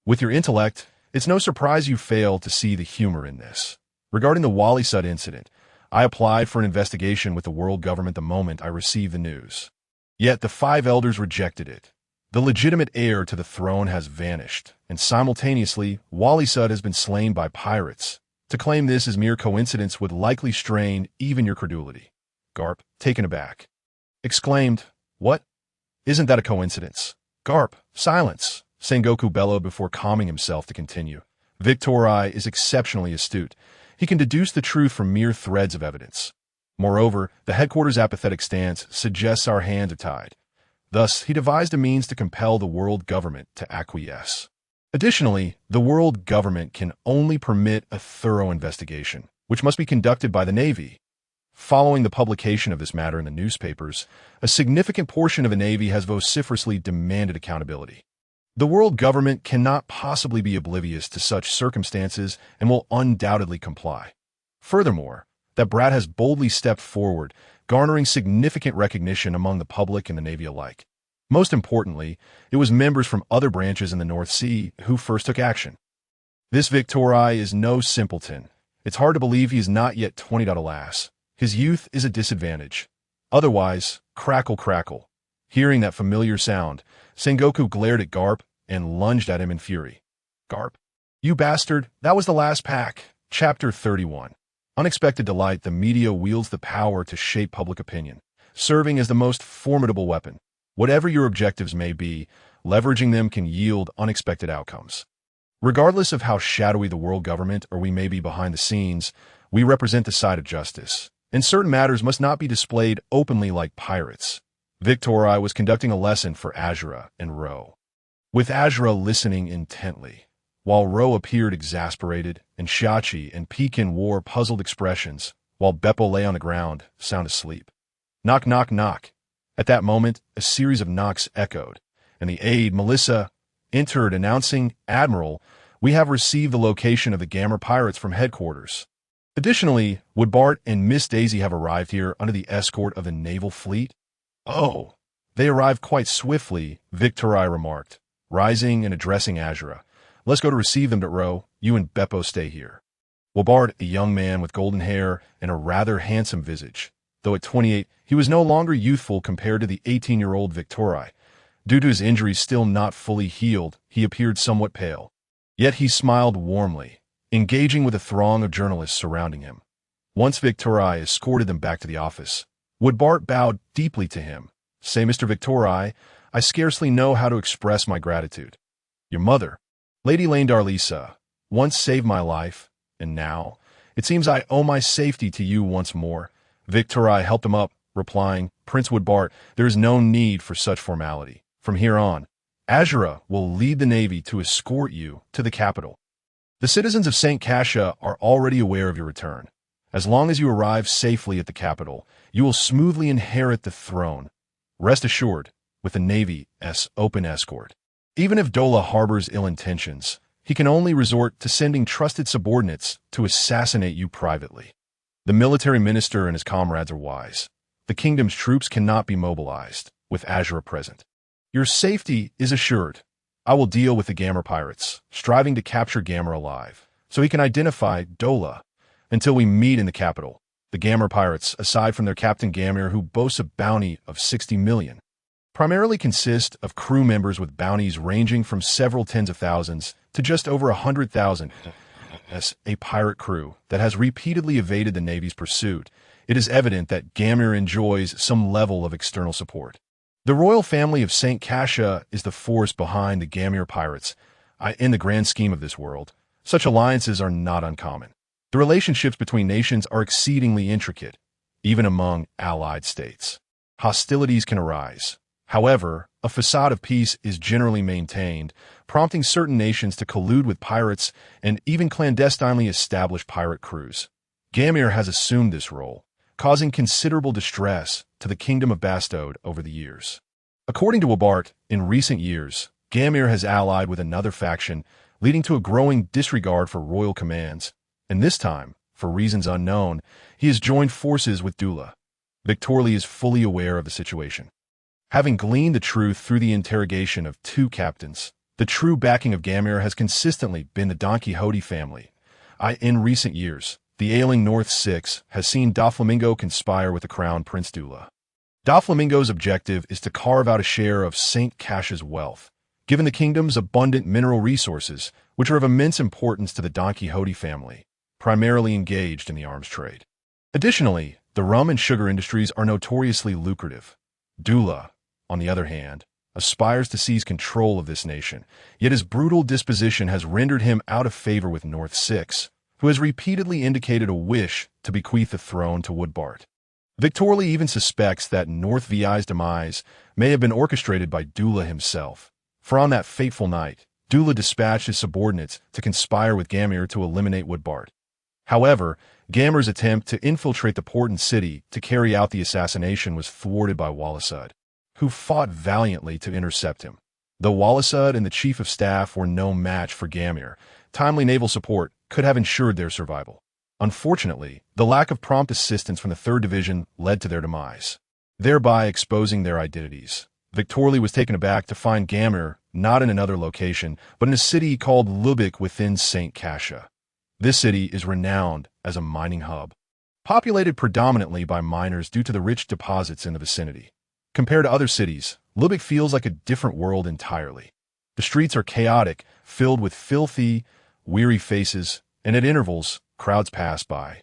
S1: "With your intellect, it's no surprise you failed to see the humor in this. Regarding the Wallisud incident, I applied for an investigation with the world government the moment I received the news. Yet the 5 elders rejected it. The legitimate heir to the throne has vanished, and simultaneously, Wallisud has been slain by pirates. To claim this as mere coincidence would likely strain even your credulity. Garp, taken aback, exclaimed, "What? Isn't that a coincidence?" Garp, silence, Sengoku bellowed before calming himself to continue. Victorai is exceptionally astute. He can deduce the truth from mere threads of evidence. Moreover, the headquarters' apathetic stance suggests our hands are tied. Thus, he devised a means to compel the world government to acquiesce. Additionally, the world government can only permit a thorough investigation, which must be conducted by the Navy. Following the publication of this matter in the newspapers, a significant portion of the Navy has vociferously demanded accountability. The world government cannot possibly be oblivious to such circumstances and will undoubtedly comply. Furthermore, that brat has boldly stepped forward, garnering significant recognition among the public and the Navy alike. Most importantly, it was members from other branches in the North Sea who first took action. This Victorai is no simpleton. It's hard to believe he is not yet 20. Alas, his youth is a disadvantage. Otherwise, crackle crackle. Hearing that familiar sound, Sengoku glared at Garp and lunged at him in fury. Garp, you bastard, that was the last pack. Chapter 31. Unexpected delight. The media wields the power to shape public opinion, serving as the most formidable weapon. Whatever your objectives may be, leveraging them can yield unexpected outcomes. Regardless of how shadowy the world government or we may be behind the scenes, we represent the side of justice, and certain matters must not be displayed openly like pirates. Victorai was conducting a lesson for Azura and Ro, with Azura listening intently, while Ro appeared exasperated, and Shachi and Pekin wore puzzled expressions, while Beppo lay on the ground, sound asleep. Knock, knock, knock. At that moment, a series of knocks echoed, and the aide, Melissa, entered announcing, "Admiral, we have received the location of the Gamma pirates from headquarters. Additionally, Woodbart and Miss Daisy have arrived here under the escort of the naval fleet." "Oh, they arrived quite swiftly," Victorai remarked, rising and addressing Azura. "Let's go to receive them, Ro. You and Beppo stay here." Woodbart, a young man with golden hair and a rather handsome visage, though at 28, he was no longer youthful compared to the 18-year-old Victorai. Due to his injuries still not fully healed, he appeared somewhat pale. Yet he smiled warmly, engaging with a throng of journalists surrounding him. Once Victorai escorted them back to the office, Woodbart bowed deeply to him. "Say, Mr. Victorai, I scarcely know how to express my gratitude. Your mother, Lady Lane Darlisa, once saved my life, and now, it seems I owe my safety to you once more." Victorai helped him up, replying, "Prince Woodbart, there is no need for such formality. From here on, Azura will lead the Navy to escort you to the capital. The citizens of St. Cassia are already aware of your return. As long as you arrive safely at the capital, you will smoothly inherit the throne. Rest assured, with the Navy's open escort. Even if Dola harbors ill intentions, he can only resort to sending trusted subordinates to assassinate you privately. The military minister and his comrades are wise. The kingdom's troops cannot be mobilized, with Azura present. Your safety is assured. I will deal with the Gamma pirates, striving to capture Gamma alive, so he can identify Dola. Until we meet in the capital, the Gamma pirates, aside from their captain Gamir, who boasts a bounty of 60 million, primarily consist of crew members with bounties ranging from several tens of thousands to just over 100,000. As a pirate crew that has repeatedly evaded the Navy's pursuit, it is evident that Gamir enjoys some level of external support. The royal family of St. Cassia is the force behind the Gamir pirates. In the grand scheme of this world, such alliances are not uncommon. The relationships between nations are exceedingly intricate, even among allied states. Hostilities can arise. However, a facade of peace is generally maintained, prompting certain nations to collude with pirates and even clandestinely establish pirate crews. Gamir has assumed this role, causing considerable distress to the Kingdom of Bastode over the years. According to Woodbart, in recent years, Gamir has allied with another faction, leading to a growing disregard for royal commands, and this time, for reasons unknown, he has joined forces with Dula. Victorli is fully aware of the situation. Having gleaned the truth through the interrogation of two captains, the true backing of Gamir has consistently been the Don Quixote family. In recent years, the ailing North Six has seen Doflamingo conspire with the Crown Prince Dula. Doflamingo's objective is to carve out a share of St. Cassia's wealth, given the kingdom's abundant mineral resources, which are of immense importance to the Don Quixote family. primarily engaged in the arms trade. Additionally, the rum and sugar industries are notoriously lucrative. Dula, on the other hand, aspires to seize control of this nation, yet his brutal disposition has rendered him out of favor with North Six, who has repeatedly indicated a wish to bequeath the throne to Woodbart. Victorly even suspects that North VI's demise may have been orchestrated by Dula himself, for on that fateful night, Dula dispatched his subordinates to conspire with Gamir to eliminate Woodbart. However, Gamir's attempt to infiltrate the port and city to carry out the assassination was thwarted by Walasud, who fought valiantly to intercept him. Though Walasud and the chief of staff were no match for Gamir, timely naval support could have ensured their survival. Unfortunately, the lack of prompt assistance from the 3rd Division led to their demise, thereby exposing their identities. Victorly was taken aback to find Gamir not in another location, but in a city called Lubick within St. Cassia. This city is renowned as a mining hub, populated predominantly by miners due to the rich deposits in the vicinity. Compared to other cities, Lubick feels like a different world entirely. The streets are chaotic, filled with filthy, weary faces, and at intervals, crowds pass by,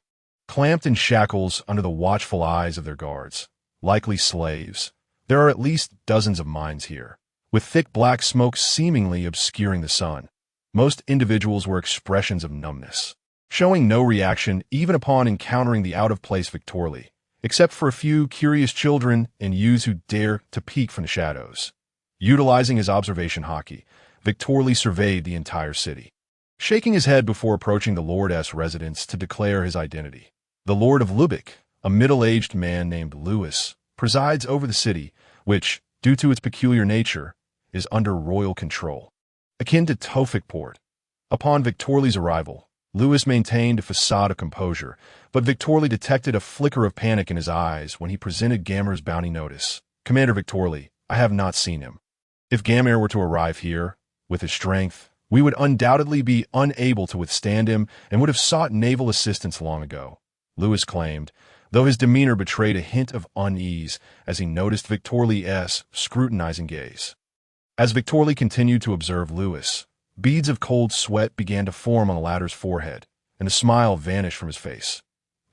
S1: clamped in shackles under the watchful eyes of their guards, likely slaves. There are at least dozens of mines here, with thick black smoke seemingly obscuring the sun. Most individuals were expressions of numbness, showing no reaction even upon encountering the out-of-place Victorly, except for a few curious children and youths who dare to peek from the shadows. Utilizing his observation hockey, Victorly surveyed the entire city, shaking his head before approaching the Lord's residence to declare his identity. The Lord of Lubick, a middle-aged man named Lewis, presides over the city, which, due to its peculiar nature, is under royal control, akin to Tofik Port. Upon Victorly's arrival, Lewis maintained a facade of composure, but Victorly detected a flicker of panic in his eyes when he presented Gamir's bounty notice. "Commander Victorly, I have not seen him. If Gamir were to arrive here, with his strength, we would undoubtedly be unable to withstand him and would have sought naval assistance long ago," Lewis claimed, though his demeanor betrayed a hint of unease as he noticed Victorly's scrutinizing gaze. As Victorly continued to observe Lewis, beads of cold sweat began to form on the latter's forehead, and a smile vanished from his face.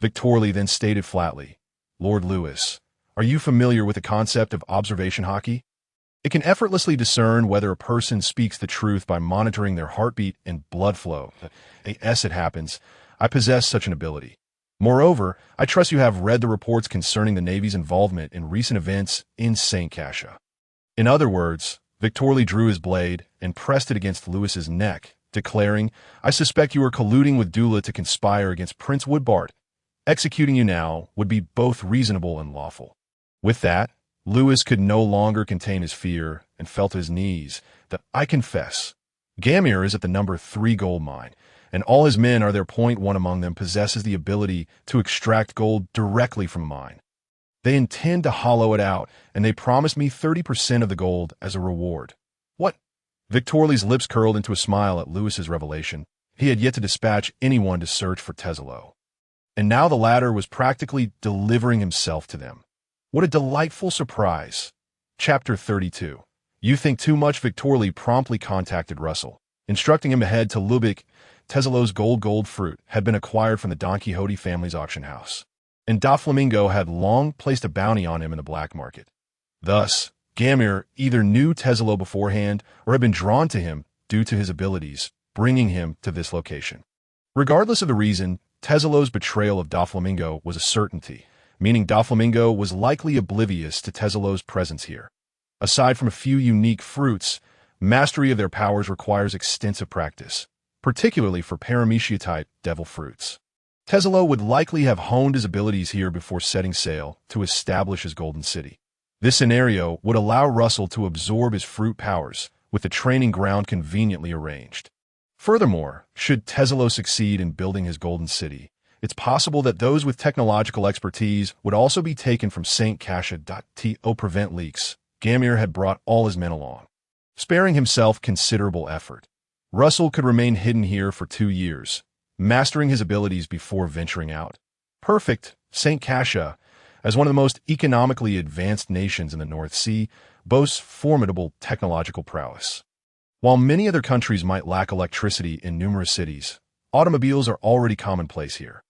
S1: Victorly then stated flatly, "Lord Lewis, are you familiar with the concept of observation hockey? It can effortlessly discern whether a person speaks the truth by monitoring their heartbeat and blood flow. As it happens, I possess such an ability. Moreover, I trust you have read the reports concerning the Navy's involvement in recent events in St. Cassia." In other words, Victorly drew his blade and pressed it against Lewis's neck, declaring, "I suspect you are colluding with Dula to conspire against Prince Woodbart. Executing you now would be both reasonable and lawful." With that, Lewis could no longer contain his fear and fell to his knees. "I confess, Gamir is at the number 3 gold mine, and all his men are there. One among them possesses the ability to extract gold directly from a mine. They intend to hollow it out, and they promised me 30% of the gold as a reward." "What?" Victorly's lips curled into a smile at Lewis's revelation. He had yet to dispatch anyone to search for Tesalo, and now the latter was practically delivering himself to them. What a delightful surprise. Chapter 32. You think too much. Victorly promptly contacted Russell, instructing him to head to Lubick. Tesalo's gold fruit had been acquired from the Don Quixote family's auction house, and Doflamingo had long placed a bounty on him in the black market. Thus, Gamir either knew Tesalo beforehand or had been drawn to him due to his abilities, bringing him to this location. Regardless of the reason, Tesalo's betrayal of Doflamingo was a certainty, meaning Doflamingo was likely oblivious to Tesalo's presence here. Aside from a few unique fruits, mastery of their powers requires extensive practice, particularly for Paramecia-type devil fruits. Tesalo would likely have honed his abilities here before setting sail to establish his golden city. This scenario would allow Russell to absorb his fruit powers, with the training ground conveniently arranged. Furthermore, should Tesalo succeed in building his golden city, it's possible that those with technological expertise would also be taken from St. Cassia. To prevent leaks, Gamir had brought all his men along, sparing himself considerable effort. Russell could remain hidden here for 2 years, mastering his abilities before venturing out. Perfect. St. Cassia, as one of the most economically advanced nations in the North Sea, boasts formidable technological prowess. While many other countries might lack electricity in numerous cities, Automobiles are already commonplace here.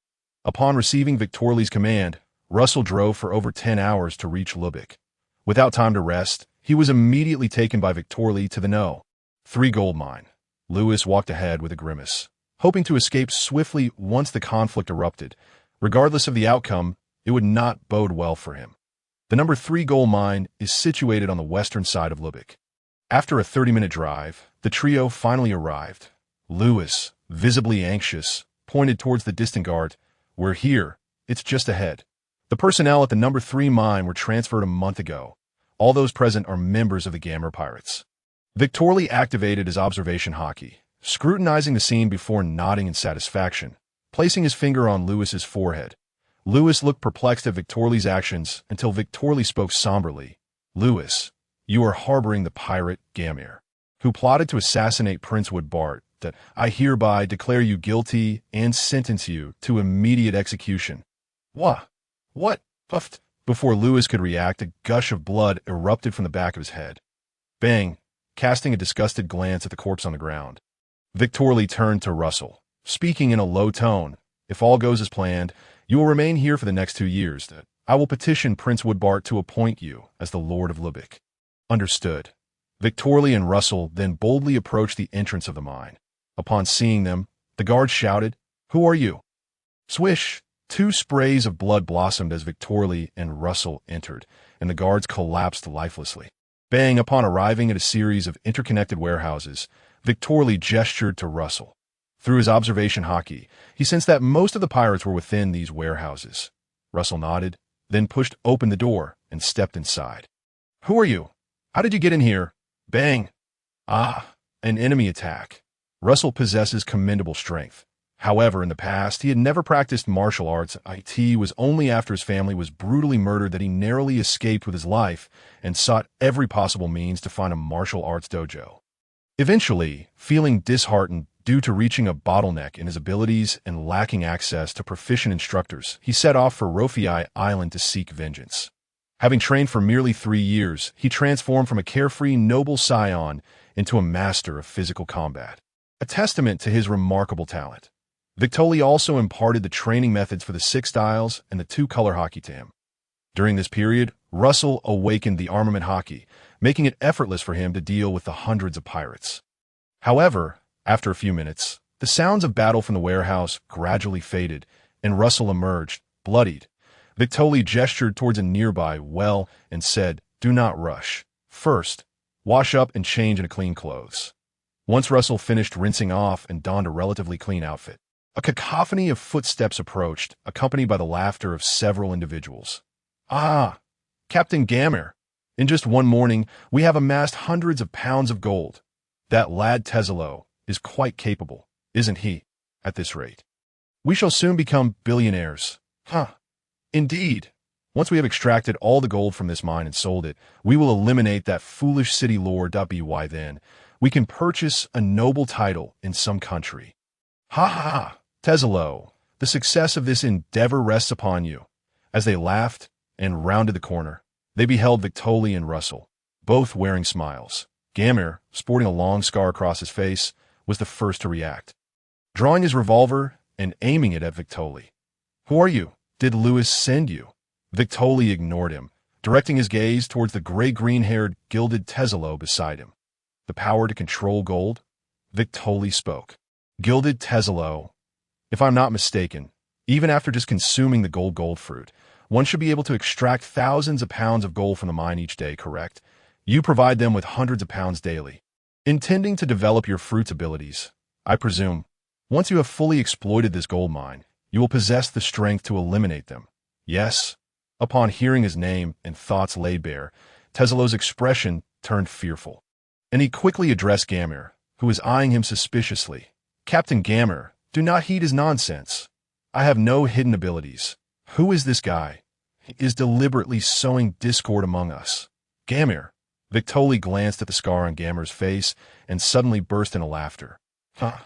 S1: Upon receiving Victorly's command, Russell drove for over 10 hours to reach Lübeck. Without time to rest, he was immediately taken by Victorly to the No. 3 gold mine. Lewis walked ahead with a grimace, hoping to escape swiftly once the conflict erupted. Regardless of the outcome, it would not bode well for him. The number 3 gold mine is situated on the western side of Lübeck. After a 30-minute drive, the trio finally arrived. Lewis, visibly anxious, pointed towards the distant guard. "We're here. It's just ahead." The personnel at the number 3 mine were transferred a month ago. All those present are members of the Gammer Pirates. Victorly activated his observation hockey, scrutinizing the scene before nodding in satisfaction, placing his finger on Lewis's forehead. Lewis looked perplexed at Victorly's actions until Victorly spoke somberly. "Lewis, you are harboring the pirate Gammer, who plotted to assassinate Prince Woodbart. That I hereby declare you guilty and sentence you to immediate execution." "What? What?" puffed. Before Lewis could react, a gush of blood erupted from the back of his head. Bang! Casting a disgusted glance at the corpse on the ground, Victorly turned to Russell, speaking in a low tone. "If all goes as planned, you will remain here for the next 2 years. I will petition Prince Woodbart to appoint you as the Lord of Lübeck." "Understood." Victorly and Russell then boldly approached the entrance of the mine. Upon seeing them, the guard shouted, "Who are you?" Swish! 2 sprays of blood blossomed as Victorly and Russell entered, and the guards collapsed lifelessly. Bang! Upon arriving at a series of interconnected warehouses, Victorly gestured to Russell. Through his observation hockey, he sensed that most of the pirates were within these warehouses. Russell nodded, then pushed open the door and stepped inside. "Who are you? How did you get in here?" Bang! "Ah, an enemy attack." Russell possesses commendable strength. However, in the past, he had never practiced martial arts. It was only after his family was brutally murdered that he narrowly escaped with his life and sought every possible means to find a martial arts dojo. Eventually, feeling disheartened due to reaching a bottleneck in his abilities and lacking access to proficient instructors, he set off for Rofii Island to seek vengeance. Having trained for merely 3 years, he transformed from a carefree noble scion into a master of physical combat, a testament to his remarkable talent. Victorly also imparted the training methods for the 6 styles and the 2-color hockey to him. During this period, Russell awakened the armament hockey, making it effortless for him to deal with the hundreds of pirates. However, after a few minutes, the sounds of battle from the warehouse gradually faded, and Russell emerged, bloodied. Victorly gestured towards a nearby well and said, "Do not rush. First, wash up and change into clean clothes." Once Russell finished rinsing off and donned a relatively clean outfit, a cacophony of footsteps approached, accompanied by the laughter of several individuals. "Ah, Captain Gammer! In just one morning, we have amassed hundreds of pounds of gold. That lad Teselo is quite capable, isn't he? At this rate, we shall soon become billionaires." "Huh. Indeed. Once we have extracted all the gold from this mine and sold it, we will eliminate that foolish city lord. By then, we can purchase a noble title in some country." "Ha ha ha! Teselo, the success of this endeavor rests upon you." As they laughed and rounded the corner, they beheld Victorly and Russell, both wearing smiles. Gammer, sporting a long scar across his face, was the first to react. Drawing his revolver and aiming it at Victorly. "Who are you? Did Lewis send you?" Victorly ignored him, directing his gaze towards the gray-green-haired, gilded Teselo beside him. "The power to control gold?" Victorly spoke. "Gilded Teselo. If I'm not mistaken, even after just consuming the gold fruit, one should be able to extract thousands of pounds of gold from the mine each day, correct? You provide them with hundreds of pounds daily. Intending to develop your fruit's abilities, I presume. Once you have fully exploited this gold mine, you will possess the strength to eliminate them." "Yes." Upon hearing his name and thoughts laid bare, Teselo's expression turned fearful, and he quickly addressed Gammer, who was eyeing him suspiciously. "Captain Gammer, do not heed his nonsense. I have no hidden abilities. Who is this guy? He is deliberately sowing discord among us." "Gammer." Victorly glanced at the scar on Gammer's face and suddenly burst into laughter. "Huh.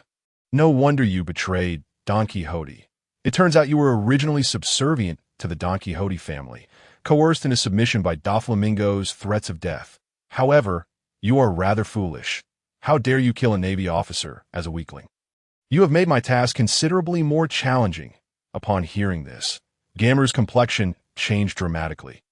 S1: No wonder you betrayed Don Quixote. It turns out you were originally subservient to the Don Quixote family, coerced into submission by Doflamingo's threats of death. However, you are rather foolish. How dare you kill a Navy officer as a weakling?" You have made my task considerably more challenging. Upon hearing this, Gammer's complexion changed dramatically.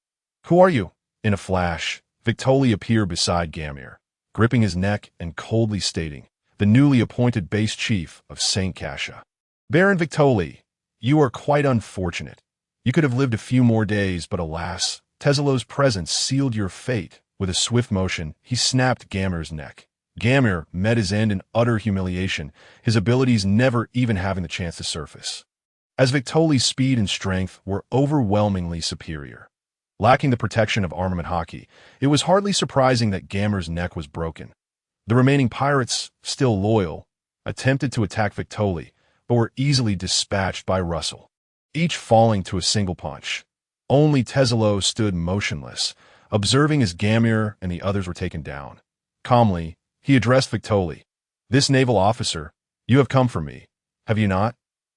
S1: Who are you? In a flash, Victoli appeared beside Gamir, gripping his neck and coldly stating, the newly appointed base chief of St. Cassia. Baron Victoli, you are quite unfortunate. You could have lived a few more days, but alas, Teselo's presence sealed your fate. With a swift motion, he snapped Gamir's neck. Gamir met his end in utter humiliation, his abilities never even having the chance to surface, as Victoli's speed and strength were overwhelmingly superior. Lacking the protection of armament hockey, it was hardly surprising that Gamir's neck was broken. The remaining pirates, still loyal, attempted to attack Victoli, but were easily dispatched by Russell, each falling to a single punch. Only Teselo stood motionless, observing as Gamir and the others were taken down. Calmly, he addressed Victoli. This naval officer, you have come for me, have you not?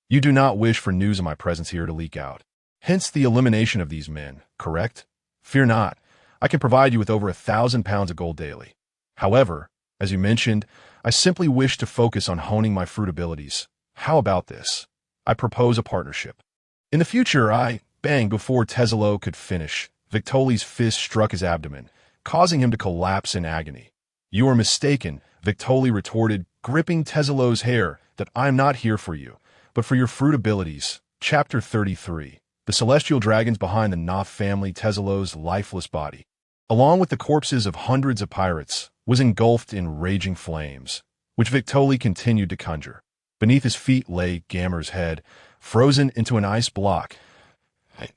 S1: You do not wish for news of my presence here to leak out. Hence the elimination of these men, correct? Fear not, I can provide you with over 1,000 pounds of gold daily. However, as you mentioned, I simply wish to focus on honing my fruit abilities. How about this? I propose a partnership. In the future, bang, before Teselo could finish, Victoli's fist struck his abdomen, causing him to collapse in agony. You are mistaken, Victoli retorted, gripping Teselo's hair, that I am not here for you, but for your fruit abilities. Chapter 33. The celestial dragons behind the Noth family. Teselo's lifeless body, along with the corpses of hundreds of pirates, was engulfed in raging flames, which Victoli continued to conjure. Beneath his feet lay Gamir's head, frozen into an ice block,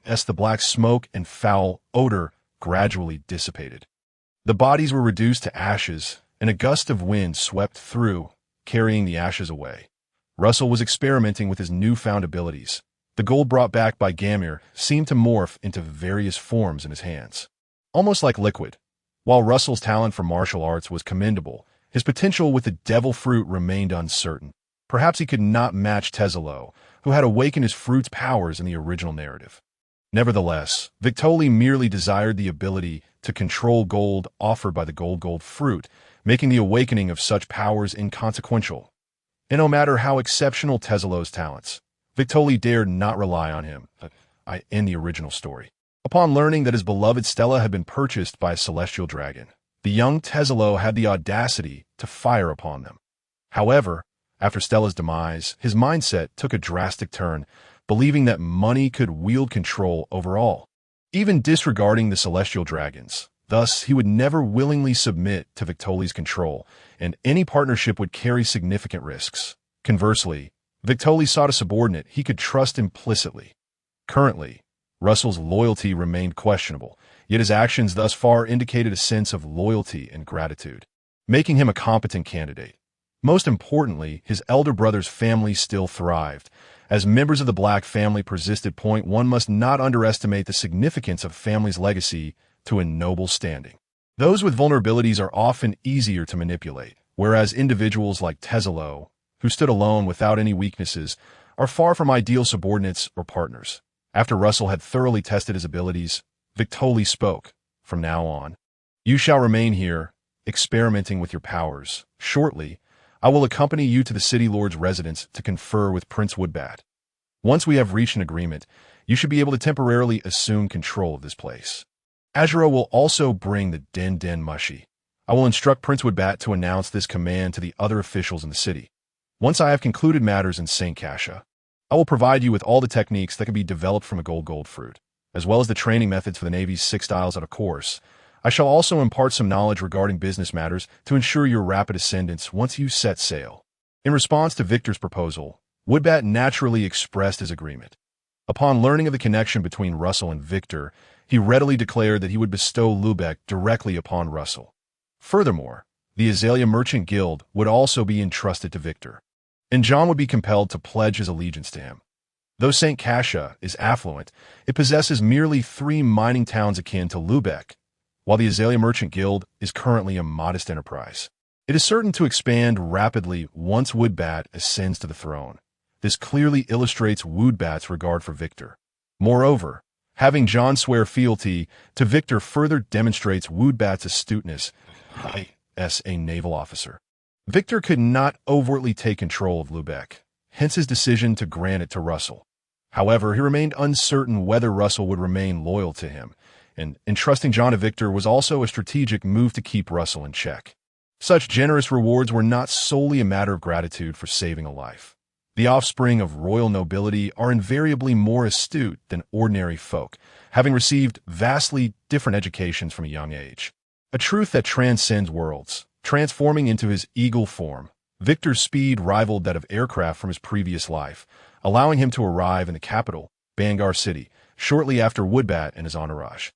S1: as the black smoke and foul odor gradually dissipated. The bodies were reduced to ashes, and a gust of wind swept through, carrying the ashes away. Russell was experimenting with his newfound abilities. The gold brought back by Gamir seemed to morph into various forms in his hands, almost like liquid. While Russell's talent for martial arts was commendable, his potential with the devil fruit remained uncertain. Perhaps he could not match Teselo, who had awakened his fruit's powers in the original narrative. Nevertheless, Victoli merely desired the ability to control gold offered by the gold fruit, making the awakening of such powers inconsequential. And no matter how exceptional Teselo's talents, Victoli dared not rely on him in the original story. Upon learning that his beloved Stella had been purchased by a celestial dragon, the young Teselo had the audacity to fire upon them. However, after Stella's demise, his mindset took a drastic turn, believing that money could wield control over all, even disregarding the celestial dragons. Thus, he would never willingly submit to Victoli's control, and any partnership would carry significant risks. Conversely, Victoli sought a subordinate he could trust implicitly. Currently, Russell's loyalty remained questionable, yet his actions thus far indicated a sense of loyalty and gratitude, making him a competent candidate. Most importantly, his elder brother's family still thrived. As members of the Black family persisted. One must not underestimate the significance of a family's legacy to a noble standing. Those with vulnerabilities are often easier to manipulate, whereas individuals like Teselo, who stood alone without any weaknesses, are far from ideal subordinates or partners. After Russell had thoroughly tested his abilities, Victoli spoke. From now on, you shall remain here, experimenting with your powers. Shortly, I will accompany you to the city lord's residence to confer with Prince Woodbat. Once we have reached an agreement, you should be able to temporarily assume control of this place. Azuro will also bring the Den Mushi. I will instruct Prince Woodbat to announce this command to the other officials in the city. Once I have concluded matters in St. Cassia, I will provide you with all the techniques that can be developed from a gold fruit, as well as the training methods for the Navy's 6 styles out of course. I shall also impart some knowledge regarding business matters to ensure your rapid ascendance once you set sail. In response to Victor's proposal, Woodbat naturally expressed his agreement. Upon learning of the connection between Russell and Victor, he readily declared that he would bestow Lubeck directly upon Russell. Furthermore, the Azalea Merchant Guild would also be entrusted to Victor, and John would be compelled to pledge his allegiance to him. Though St. Cassia is affluent, it possesses merely 3 mining towns akin to Lubeck, while the Azalea Merchant Guild is currently a modest enterprise. It is certain to expand rapidly once Woodbat ascends to the throne. This clearly illustrates Woodbat's regard for Victor. Moreover, having John swear fealty to Victor further demonstrates Woodbat's astuteness as a naval officer. Victor could not overtly take control of Lubeck, hence his decision to grant it to Russell. However, he remained uncertain whether Russell would remain loyal to him, and entrusting John to Victor was also a strategic move to keep Russell in check. Such generous rewards were not solely a matter of gratitude for saving a life. The offspring of royal nobility are invariably more astute than ordinary folk, having received vastly different educations from a young age. A truth that transcends worlds. Transforming into his eagle form, Victor's speed rivaled that of aircraft from his previous life, allowing him to arrive in the capital, Bangar City, shortly after Woodbat and his entourage.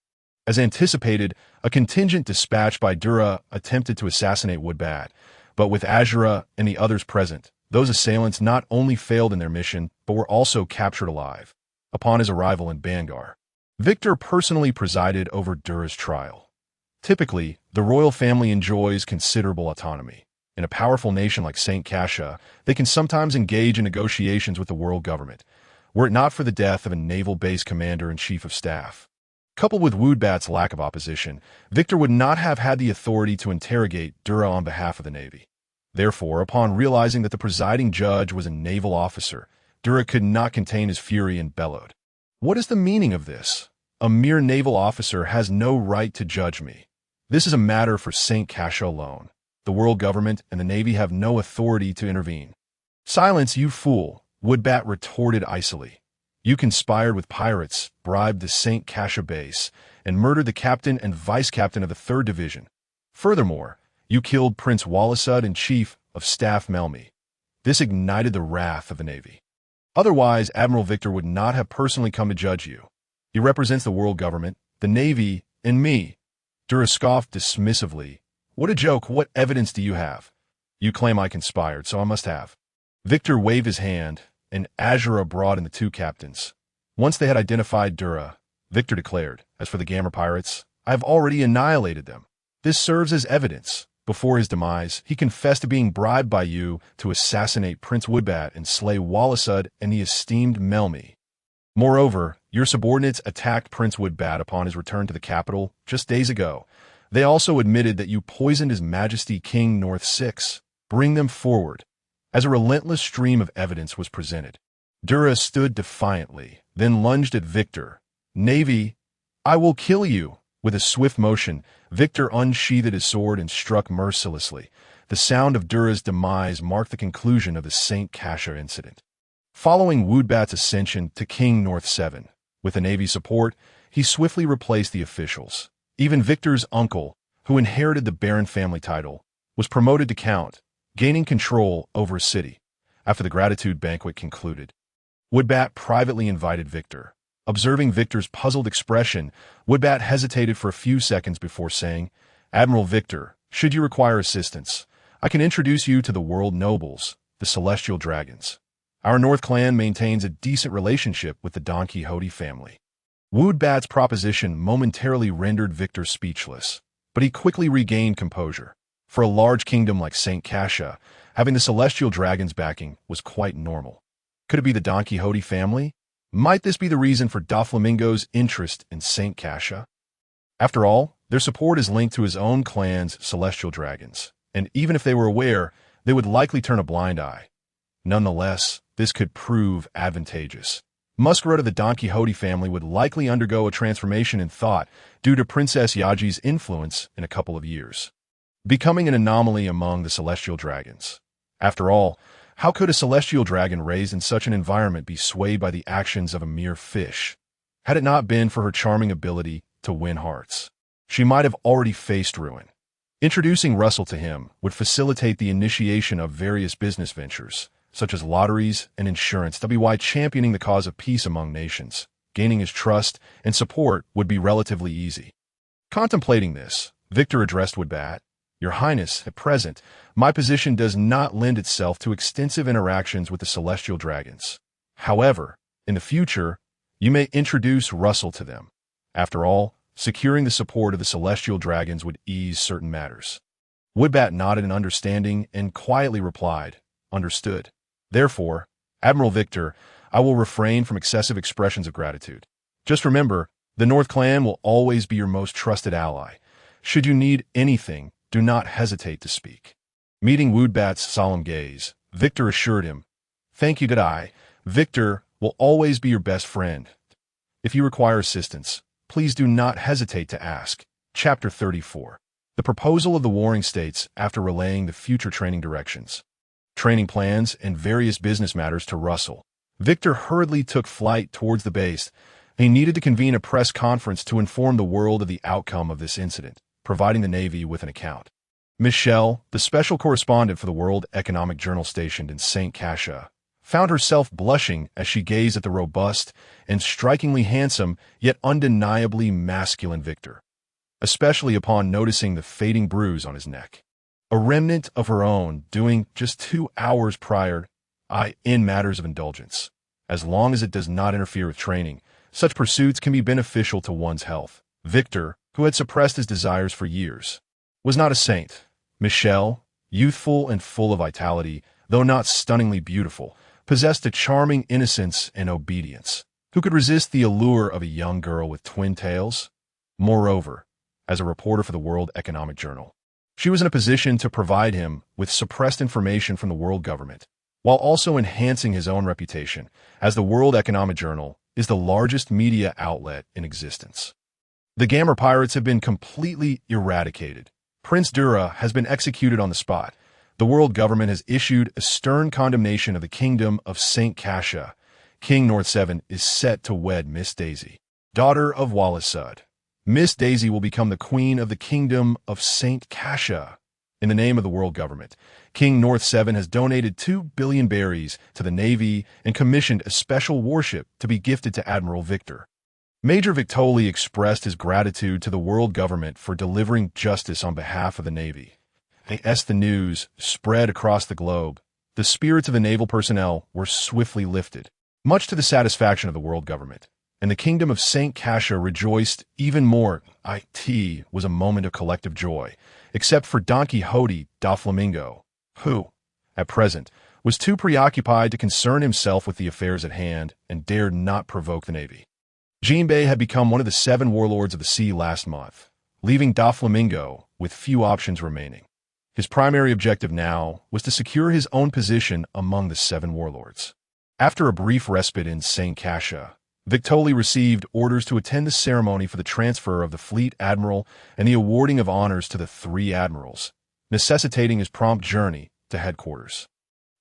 S1: As anticipated, a contingent dispatched by Dura attempted to assassinate Woodbat, but with Azura and the others present, those assailants not only failed in their mission, but were also captured alive. Upon his arrival in Bangar, Victor personally presided over Dura's trial. Typically, the royal family enjoys considerable autonomy. In a powerful nation like St. Cassia, they can sometimes engage in negotiations with the world government, were it not for the death of a naval base commander and chief of staff. Coupled with Woodbat's lack of opposition, Victor would not have had the authority to interrogate Dura on behalf of the Navy. Therefore, upon realizing that the presiding judge was a naval officer, Dura could not contain his fury and bellowed. "What is the meaning of this? A mere naval officer has no right to judge me. This is a matter for St. Cassia alone. The world government and the Navy have no authority to intervene." "Silence, you fool," Woodbat retorted icily. "You conspired with pirates, bribed the St. Cassia base, and murdered the captain and vice-captain of the 3rd Division. Furthermore, you killed Prince Walasud and Chief of Staff Melmi. This ignited the wrath of the Navy. Otherwise, Admiral Victor would not have personally come to judge you. He represents the world government, the Navy, and me." Dura scoffed dismissively. "What a joke. What evidence do you have?" "You claim I conspired, so I must have." Victor waved his hand, and Azura brought in the 2 captains. Once they had identified Dura, Victor declared, "As for the Gamma pirates, I have already annihilated them. This serves as evidence. Before his demise, he confessed to being bribed by you to assassinate Prince Woodbat and slay Walasud and the esteemed Melmi. Moreover, your subordinates attacked Prince Woodbat upon his return to the capital just days ago. They also admitted that you poisoned His Majesty King North 6. Bring them forward." As a relentless stream of evidence was presented, Dura stood defiantly, then lunged at Victor. "Navy, I will kill you." With a swift motion, Victor unsheathed his sword and struck mercilessly. The sound of Dura's demise marked the conclusion of the St. Cassia incident. Following Woodbat's ascension to King North 7, with the Navy's support, he swiftly replaced the officials. Even Victor's uncle, who inherited the Baron family title, was promoted to Count, gaining control over a city. After the gratitude banquet concluded, Woodbat privately invited Victor. Observing Victor's puzzled expression, Woodbat hesitated for a few seconds before saying, "Admiral Victor, should you require assistance, I can introduce you to the world nobles, the Celestial Dragons. Our North Clan maintains a decent relationship with the Don Quixote family." Woodbat's proposition momentarily rendered Victor speechless, but he quickly regained composure. For a large kingdom like St. Cassia, having the Celestial Dragons' backing was quite normal. Could it be the Don Quixote family? Might this be the reason for Doflamingo's interest in St. Cassia? After all, their support is linked to his own clan's Celestial Dragons, and even if they were aware, they would likely turn a blind eye. Nonetheless, this could prove advantageous. Muscarot of the Don Quixote family would likely undergo a transformation in thought due to Princess Yaji's influence in a couple of years, becoming an anomaly among the Celestial Dragons. After all, how could a Celestial Dragon raised in such an environment be swayed by the actions of a mere fish? Had it not been for her charming ability to win hearts, she might have already faced ruin. Introducing Russell to him would facilitate the initiation of various business ventures, such as lotteries and insurance, while championing the cause of peace among nations. Gaining his trust and support would be relatively easy. Contemplating this, Victor addressed Woodbat. "Your Highness, at present, my position does not lend itself to extensive interactions with the Celestial Dragons. However, in the future, you may introduce Russell to them. After all, securing the support of the Celestial Dragons would ease certain matters." Woodbat nodded in understanding and quietly replied, "Understood. Therefore, Admiral Victor, I will refrain from excessive expressions of gratitude. Just remember, the North Clan will always be your most trusted ally. Should you need anything, do not hesitate to speak." Meeting Woodbat's solemn gaze, Victor assured him, "Thank you, Dai. Victor will always be your best friend. If you require assistance, please do not hesitate to ask." Chapter 34. The proposal of the warring states after relaying the future training directions, training plans, and various business matters to Russell. Victor hurriedly took flight towards the base. He needed to convene a press conference to inform the world of the outcome of this incident, providing the Navy with an account. Michelle, the special correspondent for the World Economic Journal stationed in St. Cassia, found herself blushing as she gazed at the robust and strikingly handsome yet undeniably masculine Victor, especially upon noticing the fading bruise on his neck. A remnant of her own doing just 2 hours prior, in matters of indulgence. As long as it does not interfere with training, such pursuits can be beneficial to one's health. Victor, who had suppressed his desires for years, was not a saint. Michelle, youthful and full of vitality, though not stunningly beautiful, possessed a charming innocence and obedience. Who could resist the allure of a young girl with twin tails? Moreover, as a reporter for the World Economic Journal, she was in a position to provide him with suppressed information from the world government, while also enhancing his own reputation, as the World Economic Journal is the largest media outlet in existence. The Gamma pirates have been completely eradicated. Prince Dura has been executed on the spot. The world government has issued a stern condemnation of the Kingdom of St. Cassia. King North 7 is set to wed Miss Daisy, daughter of Walisud. Miss Daisy will become the queen of the Kingdom of St. Cassia. In the name of the world government, King North 7 has donated 2 billion berries to the Navy and commissioned a special warship to be gifted to Admiral Victor. Major Victoli expressed his gratitude to the world government for delivering justice on behalf of the Navy. As the news spread across the globe, the spirits of the naval personnel were swiftly lifted, much to the satisfaction of the world government, and the Kingdom of St. Cassia rejoiced even more. It was a moment of collective joy, except for Don Quixote da Flamingo, who, at present, was too preoccupied to concern himself with the affairs at hand and dared not provoke the Navy. Jinbei had become one of the 7 warlords of the sea last month, leaving da Flamingo with few options remaining. His primary objective now was to secure his own position among the 7 warlords. After a brief respite in St. Cassia, Victoli received orders to attend the ceremony for the transfer of the fleet admiral and the awarding of honors to the 3 admirals, necessitating his prompt journey to headquarters.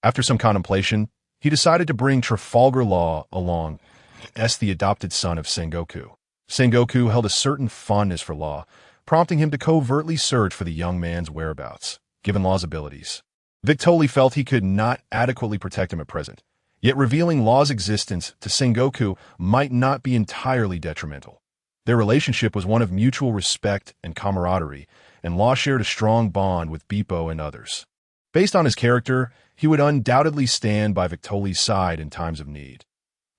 S1: After some contemplation, he decided to bring Trafalgar Law along as the adopted son of Sengoku. Sengoku held a certain fondness for Law, prompting him to covertly search for the young man's whereabouts, given Law's abilities. Victoli felt he could not adequately protect him at present, yet revealing Law's existence to Sengoku might not be entirely detrimental. Their relationship was one of mutual respect and camaraderie, and Law shared a strong bond with Beppo and others. Based on his character, he would undoubtedly stand by Victoli's side in times of need.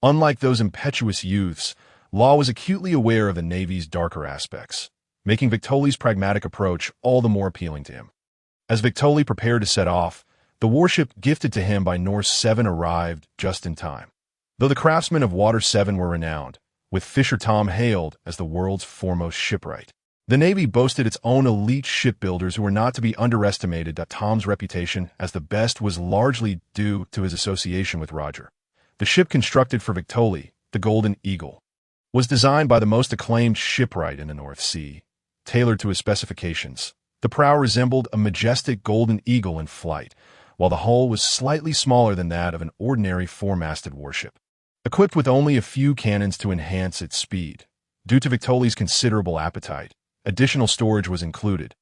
S1: Unlike those impetuous youths, Law was acutely aware of the Navy's darker aspects, making Victoli's pragmatic approach all the more appealing to him. As Victoli prepared to set off, the warship gifted to him by Norse 7 arrived just in time. Though the craftsmen of Water 7 were renowned, with Fisher Tom hailed as the world's foremost shipwright, the Navy boasted its own elite shipbuilders who were not to be underestimated. Tom's reputation as the best was largely due to his association with Roger. The ship constructed for Victoli, the Golden Eagle, was designed by the most acclaimed shipwright in the North Sea. Tailored to his specifications, the prow resembled a majestic golden eagle in flight, while the hull was slightly smaller than that of an ordinary 4-masted warship. Equipped with only a few cannons to enhance its speed, due to Victoli's considerable appetite, additional storage was included.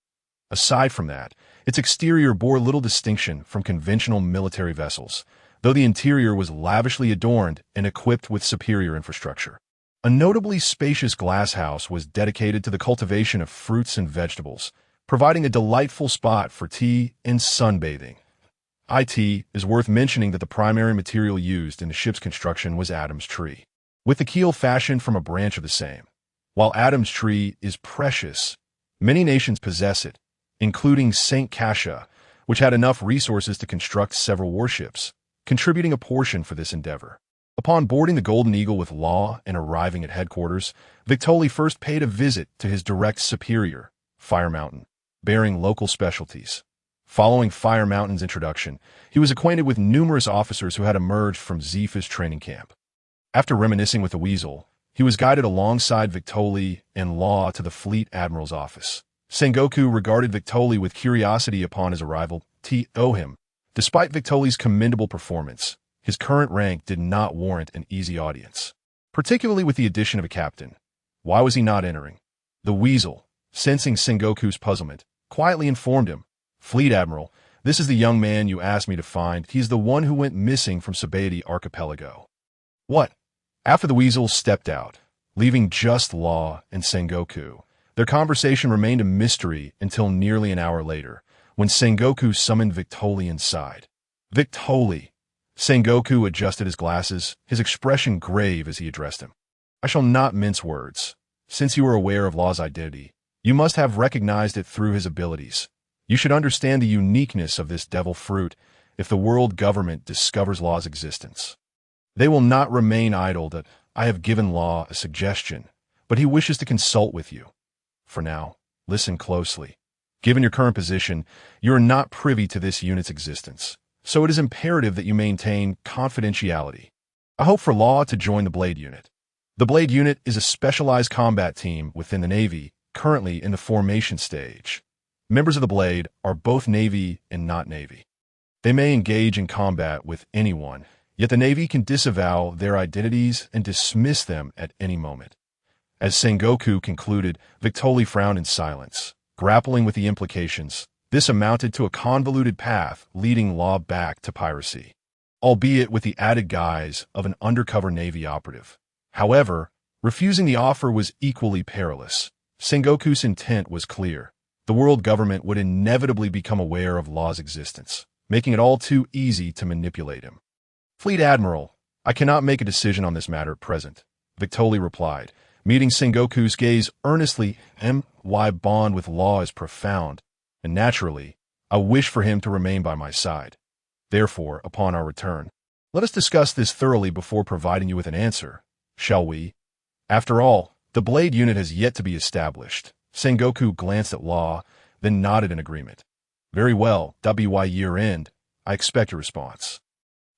S1: Aside from that, its exterior bore little distinction from conventional military vessels, though the interior was lavishly adorned and equipped with superior infrastructure. A notably spacious glasshouse was dedicated to the cultivation of fruits and vegetables, providing a delightful spot for tea and sunbathing. It is worth mentioning that the primary material used in the ship's construction was Adam's tree, with the keel fashioned from a branch of the same. While Adam's tree is precious, many nations possess it, including St. Cassia, which had enough resources to construct several warships, contributing a portion for this endeavor. Upon boarding the Golden Eagle with Law and arriving at headquarters, Victoli first paid a visit to his direct superior, Fire Mountain, bearing local specialties. Following Fire Mountain's introduction, he was acquainted with numerous officers who had emerged from Zifa's training camp. After reminiscing with the Weasel, he was guided alongside Victoli and Law to the Fleet Admiral's office. Sengoku regarded Victoli with curiosity upon his arrival. Him. Despite Victoli's commendable performance, his current rank did not warrant an easy audience, particularly with the addition of a captain. Why was he not entering? The Weasel, sensing Sengoku's puzzlement, quietly informed him, "Fleet Admiral, this is the young man you asked me to find. He's the one who went missing from Sabaody Archipelago." What? After the Weasel stepped out, leaving just Law and Sengoku, their conversation remained a mystery until nearly an hour later, when Sengoku summoned Victoli inside. "Victoli." Sengoku adjusted his glasses, his expression grave as he addressed him. "I shall not mince words. Since you are aware of Law's identity, you must have recognized it through his abilities. You should understand the uniqueness of this devil fruit if the world government discovers Law's existence. They will not remain idle that I have given Law a suggestion, but he wishes to consult with you. For now, listen closely. Given your current position, you are not privy to this unit's existence, so it is imperative that you maintain confidentiality. I hope for Law to join the Blade Unit. The Blade Unit is a specialized combat team within the Navy, currently in the formation stage. Members of the Blade are both Navy and not Navy. They may engage in combat with anyone, yet the Navy can disavow their identities and dismiss them at any moment." As Sengoku concluded, Victoli frowned in silence, grappling with the implications. This amounted to a convoluted path leading Law back to piracy, albeit with the added guise of an undercover Navy operative. However, refusing the offer was equally perilous. Sengoku's intent was clear. The world government would inevitably become aware of Law's existence, making it all too easy to manipulate him. "Fleet Admiral, I cannot make a decision on this matter at present," Victoli replied, meeting Sengoku's gaze earnestly. "My bond with Law is profound, and naturally, I wish for him to remain by my side. Therefore, upon our return, let us discuss this thoroughly before providing you with an answer, shall we? After all, the Blade Unit has yet to be established." Sengoku glanced at Law, then nodded in agreement. "Very well, WY year-end, I expect a response.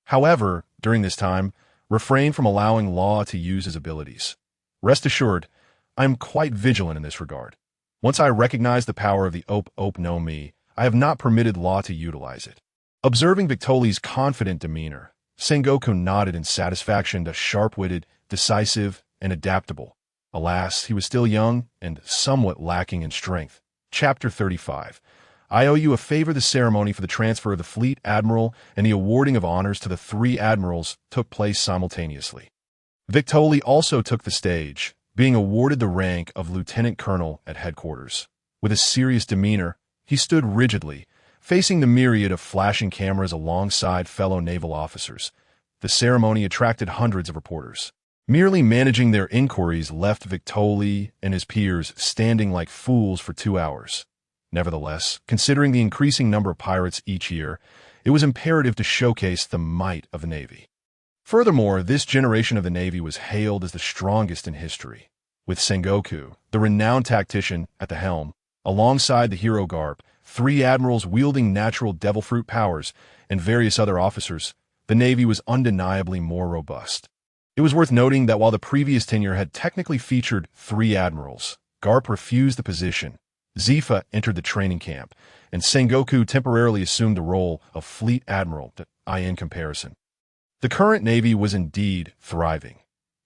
S1: However, during this time, refrain from allowing Law to use his abilities. Rest assured, I am quite vigilant in this regard. Once I recognize the power of the Op no Mi, I have not permitted Law to utilize it." Observing Victoli's confident demeanor, Sengoku nodded in satisfaction. Sharp-witted, decisive, and adaptable. Alas, he was still young and somewhat lacking in strength. Chapter 35. I owe you a favor. The ceremony for the transfer of the Fleet Admiral and the awarding of honors to the 3 admirals took place simultaneously. Victoli also took the stage, being awarded the rank of Lieutenant Colonel at headquarters. With a serious demeanor, he stood rigidly, facing the myriad of flashing cameras alongside fellow naval officers. The ceremony attracted hundreds of reporters. Merely managing their inquiries left Victoli and his peers standing like fools for 2 hours. Nevertheless, considering the increasing number of pirates each year, it was imperative to showcase the might of the Navy. Furthermore, this generation of the Navy was hailed as the strongest in history, with Sengoku, the renowned tactician, at the helm, alongside the hero Garp, 3 admirals wielding natural devil fruit powers, and various other officers. The Navy was undeniably more robust. It was worth noting that while the previous tenure had technically featured 3 admirals, Garp refused the position. Zifa entered the training camp, and Sengoku temporarily assumed the role of Fleet Admiral. In comparison, the current Navy was indeed thriving.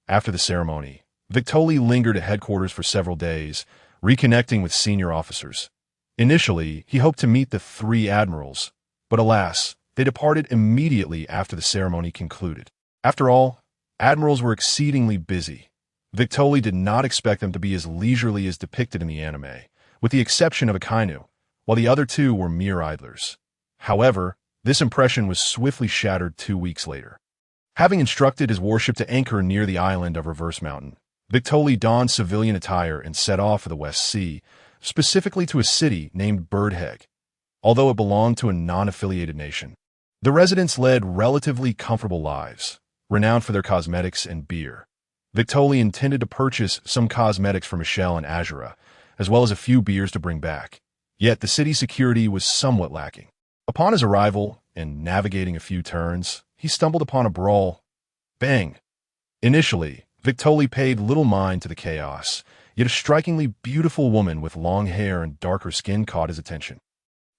S1: After the ceremony, Victoli lingered at headquarters for several days, reconnecting with senior officers. Initially, he hoped to meet the 3 admirals, but alas, they departed immediately after the ceremony concluded. After all, admirals were exceedingly busy. Victoli did not expect them to be as leisurely as depicted in the anime, with the exception of Akainu, while the other 2 were mere idlers. However, this impression was swiftly shattered 2 weeks later. Having instructed his warship to anchor near the island of Reverse Mountain, Victoli donned civilian attire and set off for the West Sea, specifically to a city named Birdheg. Although it belonged to a non-affiliated nation, the residents led relatively comfortable lives, renowned for their cosmetics and beer. Victoli intended to purchase some cosmetics for Michelle and Azura, as well as a few beers to bring back. Yet the city's security was somewhat lacking. Upon his arrival and navigating a few turns, he stumbled upon a brawl. Bang! Initially, Victoli paid little mind to the chaos, yet a strikingly beautiful woman with long hair and darker skin caught his attention.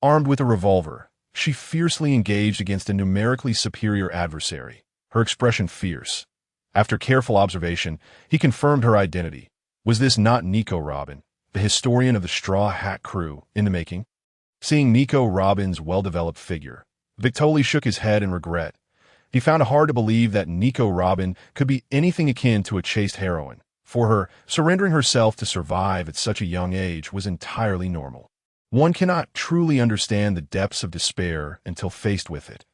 S1: Armed with a revolver, she fiercely engaged against a numerically superior adversary, her expression fierce. After careful observation, he confirmed her identity. Was this not Nico Robin, the historian of the Straw Hat Crew, in the making? Seeing Nico Robin's well-developed figure, Victoli shook his head in regret. He found it hard to believe that Nico Robin could be anything akin to a chaste heroine. For her, surrendering herself to survive at such a young age was entirely normal. One cannot truly understand the depths of despair until faced with it.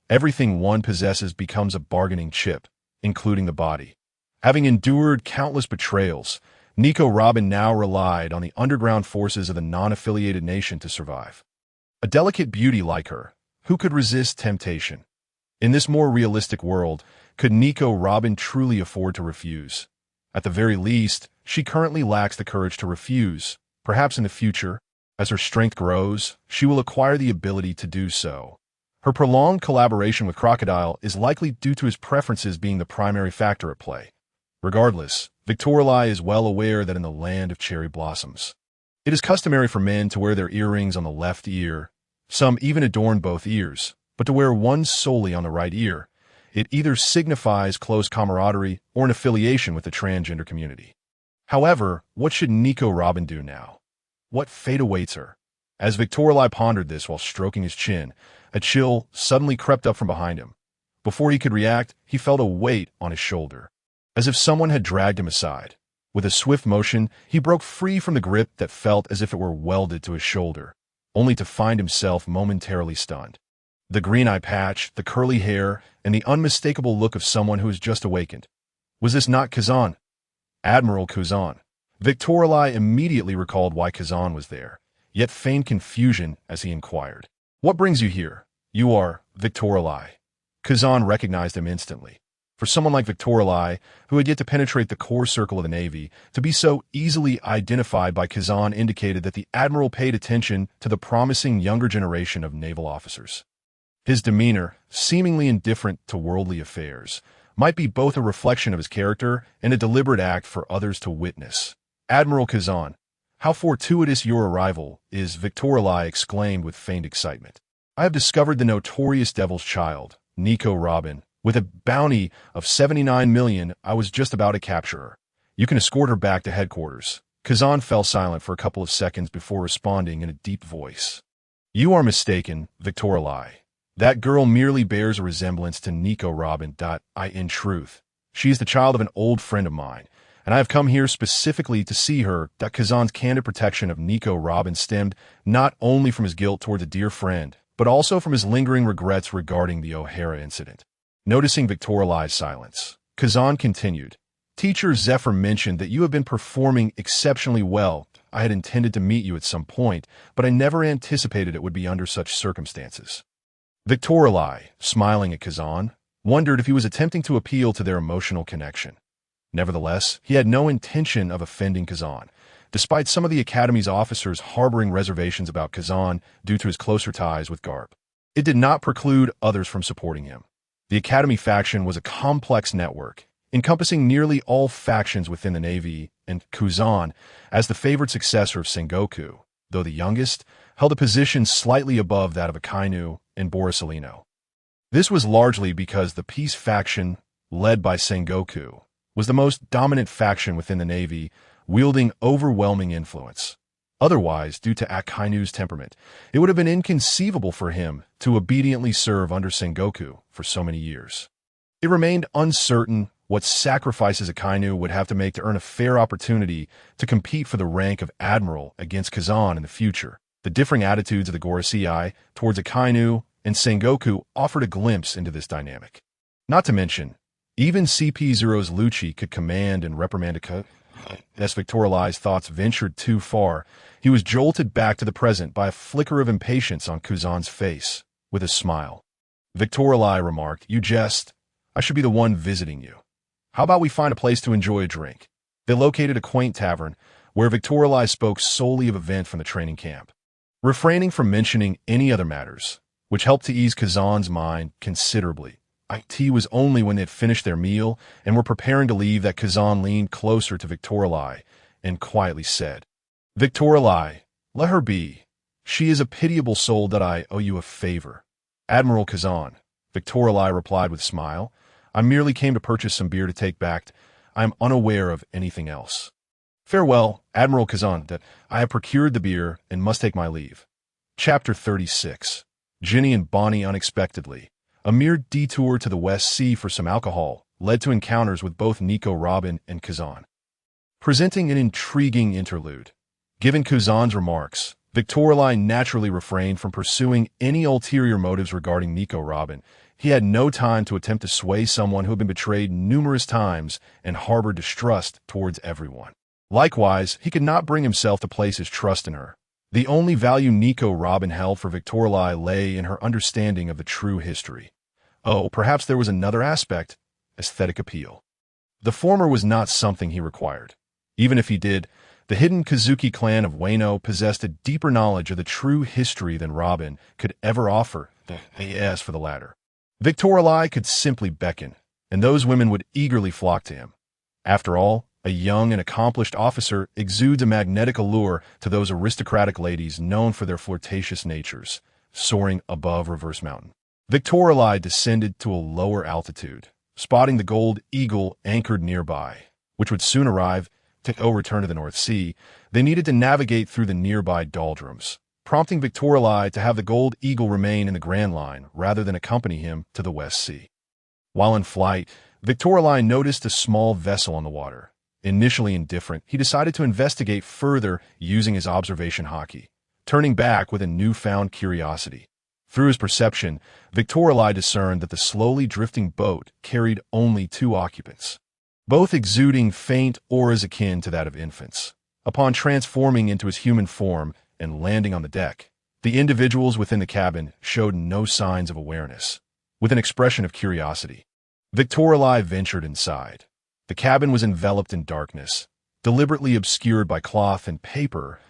S1: Everything one possesses becomes a bargaining chip, including the body. Having endured countless betrayals, Nico Robin now relied on the underground forces of the non-affiliated nation to survive. A delicate beauty like her, who could resist temptation? In this more realistic world, could Nico Robin truly afford to refuse? At the very least, she currently lacks the courage to refuse. Perhaps in the future, as her strength grows, she will acquire the ability to do so. Her prolonged collaboration with Crocodile is likely due to his preferences being the primary factor at play. Regardless, Victorli is well aware that in the land of cherry blossoms, it is customary for men to wear their earrings on the left ear. Some even adorn both ears, but to wear one solely on the right ear. It either signifies close camaraderie or an affiliation with the transgender community. However, what should Nico Robin do now? What fate awaits her? As Victorli pondered this while stroking his chin, a chill suddenly crept up from behind him. Before he could react, he felt a weight on his shoulder, as if someone had dragged him aside. With a swift motion, he broke free from the grip that felt as if it were welded to his shoulder, only to find himself momentarily stunned. The green eye patch, the curly hair, and the unmistakable look of someone who has just awakened. Was this not Kazan? Admiral Kazan. Victorli immediately recalled why Kazan was there, yet feigned confusion as he inquired. What brings you here? You are Victorli. Kazan recognized him instantly. For someone like Victorli, who had yet to penetrate the core circle of the Navy, to be so easily identified by Kazan indicated that the Admiral paid attention to the promising younger generation of naval officers. His demeanor, seemingly indifferent to worldly affairs, might be both a reflection of his character and a deliberate act for others to witness. Admiral Kazan, how fortuitous your arrival is, Victorli exclaimed with feigned excitement. I have discovered the notorious Devil's Child, Nico Robin. With a bounty of 79 million, I was just about to capture her. You can escort her back to headquarters. Kazan fell silent for a couple of seconds before responding in a deep voice. You are mistaken, Victorli. That girl merely bears a resemblance to Nico Robin. In truth, she is the child of an old friend of mine, and I have come here specifically to see her. Kazan's candid protection of Nico Robin stemmed not only from his guilt towards a dear friend, but also from his lingering regrets regarding the O'Hara incident. Noticing Victorli's silence, Kazan continued, Teacher Zephyr mentioned that you have been performing exceptionally well. I had intended to meet you at some point, but I never anticipated it would be under such circumstances. Victorli, smiling at Kazan, wondered if he was attempting to appeal to their emotional connection. Nevertheless, he had no intention of offending Kazan, despite some of the Academy's officers harboring reservations about Kazan due to his closer ties with Garp. It did not preclude others from supporting him. The Academy faction was a complex network, encompassing nearly all factions within the Navy, and Kazan, as the favored successor of Sengoku, though the youngest, held a position slightly above that of Akainu and Borisolino. This was largely because the Peace faction, led by Sengoku, was the most dominant faction within the Navy, wielding overwhelming influence. Otherwise, due to Akainu's temperament, it would have been inconceivable for him to obediently serve under Sengoku for so many years. It remained uncertain what sacrifices Akainu would have to make to earn a fair opportunity to compete for the rank of Admiral against Kazan in the future. The differing attitudes of the Gorosei towards Akainu and Sengoku offered a glimpse into this dynamic. Not to mention, even CP0's Lucci could command and reprimand Akainu. As Victorli's thoughts ventured too far, he was jolted back to the present by a flicker of impatience on Kazan's face. With a smile, Victorli remarked, You jest. I should be the one visiting you. How about we find a place to enjoy a drink? They located a quaint tavern where Victorli spoke solely of events from the training camp. Refraining from mentioning any other matters, which helped to ease Kazan's mind considerably. It was only when they had finished their meal and were preparing to leave that Kazan leaned closer to Victoralai and quietly said, "Victoralai, let her be. She is a pitiable soul that I owe you a favor." "Admiral Kazan," Victoralai replied with a smile, "I merely came to purchase some beer to take back. I am unaware of anything else." "Farewell, Admiral Kazan, that I have procured the beer and must take my leave." Chapter 36. Ginny and Bonnie unexpectedly. A mere detour to the West Sea for some alcohol led to encounters with both Nico Robin and Kazan, presenting an intriguing interlude. Given Kazan's remarks, Victoralai naturally refrained from pursuing any ulterior motives regarding Nico Robin. He had no time to attempt to sway someone who had been betrayed numerous times and harbored distrust towards everyone. Likewise, he could not bring himself to place his trust in her. The only value Nico Robin held for Victoralai lay in her understanding of the true history. Oh, perhaps there was another aspect: aesthetic appeal. The former was not something he required. Even if he did, the hidden Kazuki clan of Wano possessed a deeper knowledge of the true history than Robin could ever offer. As for the latter, Victoralai could simply beckon, and those women would eagerly flock to him. After all, a young and accomplished officer exudes a magnetic allure to those aristocratic ladies known for their flirtatious natures. Soaring above Reverse Mountain, Victoralai descended to a lower altitude, spotting the Gold Eagle anchored nearby, which would soon arrive. To return to the North Sea, they needed to navigate through the nearby doldrums, prompting Victoralai to have the Gold Eagle remain in the Grand Line rather than accompany him to the West Sea. While in flight, Victoralai noticed a small vessel on the water. Initially indifferent, he decided to investigate further using his observation haki, turning back with a newfound curiosity. Through his perception, Victoralai discerned that the slowly drifting boat carried only 2 occupants, both exuding faint auras akin to that of infants. Upon transforming into his human form and landing on the deck, the individuals within the cabin showed no signs of awareness. With an expression of curiosity, Victoralai ventured inside. The cabin was enveloped in darkness, deliberately obscured by cloth and paper.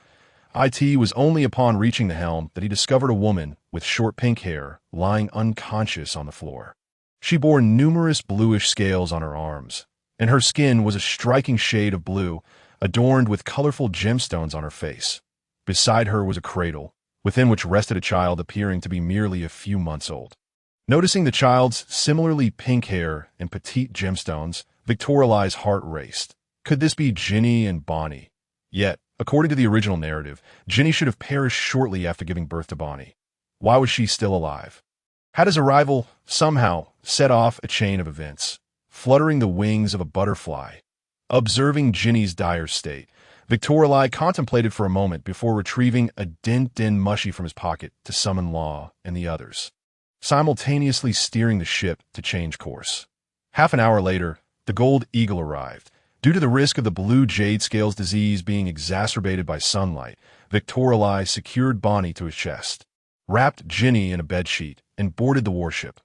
S1: It was only upon reaching the helm that he discovered a woman with short pink hair lying unconscious on the floor. She bore numerous bluish scales on her arms, and her skin was a striking shade of blue, adorned with colorful gemstones on her face. Beside her was a cradle, within which rested a child appearing to be merely a few months old. Noticing the child's similarly pink hair and petite gemstones, Victoralai's heart raced. Could this be Ginny and Bonnie? Yet, according to the original narrative, Ginny should have perished shortly after giving birth to Bonnie. Why was she still alive? Had his arrival somehow set off a chain of events, fluttering the wings of a butterfly? Observing Ginny's dire state, Victoralai contemplated for a moment before retrieving a din mushy from his pocket to summon Law and the others, simultaneously steering the ship to change course. Half an hour later, the Gold Eagle arrived. Due to the risk of the blue jade scales disease being exacerbated by sunlight, Victoralai secured Bonnie to his chest, wrapped Ginny in a bedsheet, and boarded the warship.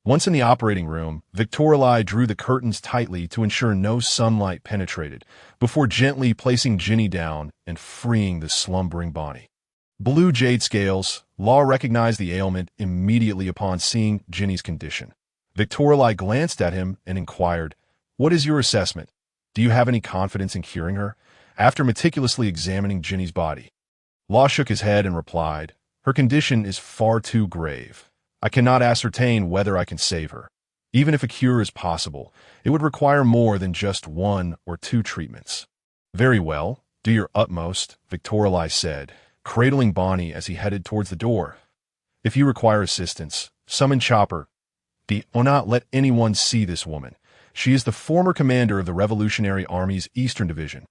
S1: Once in the operating room, Victoralai drew the curtains tightly to ensure no sunlight penetrated, before gently placing Ginny down and freeing the slumbering Bonnie. Blue jade scales, Law recognized the ailment immediately upon seeing Ginny's condition. Victoralai glanced at him and inquired, "What is your assessment? Do you have any confidence in curing her?" After meticulously examining Ginny's body, Law shook his head and replied, "Her condition is far too grave. I cannot ascertain whether I can save her. Even if a cure is possible, it would require more than just 1 or 2 treatments." "Very well, do your utmost," Victoralai said, cradling Bonnie as he headed towards the door. "If you require assistance, summon Chopper. Do not let anyone see this woman. She is the former commander of the Revolutionary Army's Eastern Division."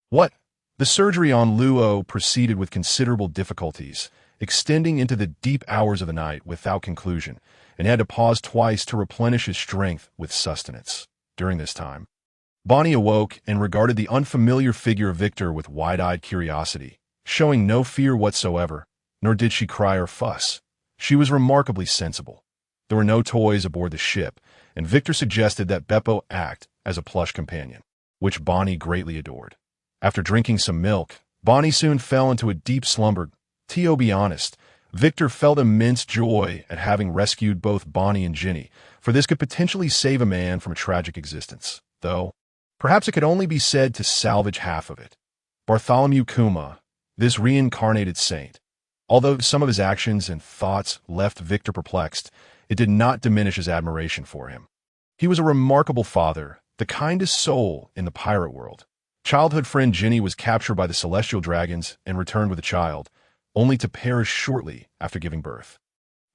S1: "What?" The surgery on Luo proceeded with considerable difficulties, extending into the deep hours of the night without conclusion, and he had to pause twice to replenish his strength with sustenance. During this time, Bonnie awoke and regarded the unfamiliar figure of Victor with wide-eyed curiosity, showing no fear whatsoever, nor did she cry or fuss. She was remarkably sensible. There were no toys aboard the ship, and Victor suggested that Beppo act as a plush companion, which Bonnie greatly adored. After drinking some milk, Bonnie soon fell into a deep slumber. To be honest, Victor felt immense joy at having rescued both Bonnie and Ginny, for this could potentially save a man from a tragic existence, though perhaps it could only be said to salvage half of it. Bartholomew Kuma, this reincarnated saint, although some of his actions and thoughts left Victor perplexed, it did not diminish his admiration for him. He was a remarkable father, the kindest soul in the pirate world. Childhood friend Ginny was captured by the celestial dragons and returned with a child, only to perish shortly after giving birth.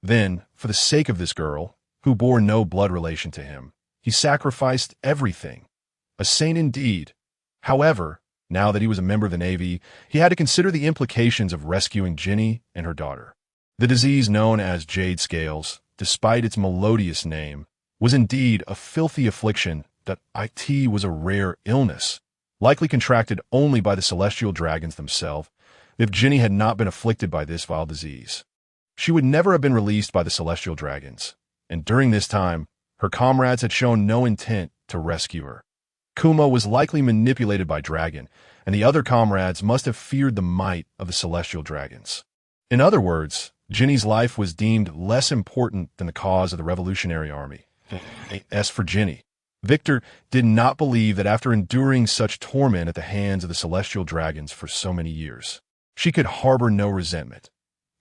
S1: Then, for the sake of this girl, who bore no blood relation to him, he sacrificed everything. A saint indeed. However, now that he was a member of the Navy, he had to consider the implications of rescuing Ginny and her daughter. The disease known as jade scales, despite its melodious name, was indeed a filthy affliction that it was a rare illness, likely contracted only by the celestial dragons themselves. If Ginny had not been afflicted by this vile disease, she would never have been released by the celestial dragons, and during this time, her comrades had shown no intent to rescue her. Kuma was likely manipulated by Dragon, and the other comrades must have feared the might of the celestial dragons. In other words, Ginny's life was deemed less important than the cause of the Revolutionary Army. As for Ginny, Victor did not believe that after enduring such torment at the hands of the celestial dragons for so many years, she could harbor no resentment,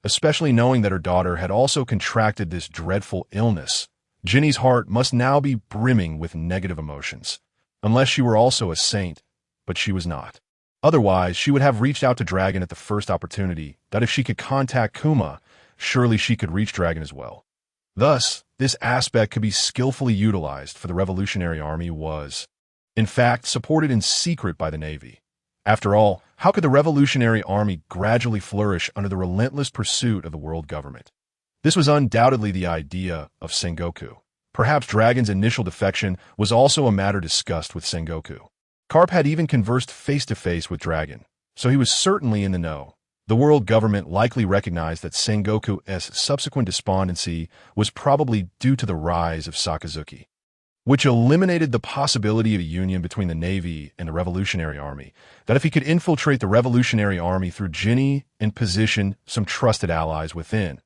S1: especially knowing that her daughter had also contracted this dreadful illness. Ginny's heart must now be brimming with negative emotions, unless she were also a saint, but she was not. Otherwise, she would have reached out to Dragon at the first opportunity, that if she could contact Kuma, surely she could reach Dragon as well. Thus, this aspect could be skillfully utilized for the Revolutionary Army was, in fact, supported in secret by the Navy. After all, how could the Revolutionary Army gradually flourish under the relentless pursuit of the world government? This was undoubtedly the idea of Sengoku. Perhaps Dragon's initial defection was also a matter discussed with Sengoku. Carp had even conversed face-to-face with Dragon, so he was certainly in the know. The world government likely recognized that Sengoku's subsequent despondency was probably due to the rise of Sakazuki, which eliminated the possibility of a union between the Navy and the Revolutionary Army, that if he could infiltrate the Revolutionary Army through Ginny and position some trusted allies within.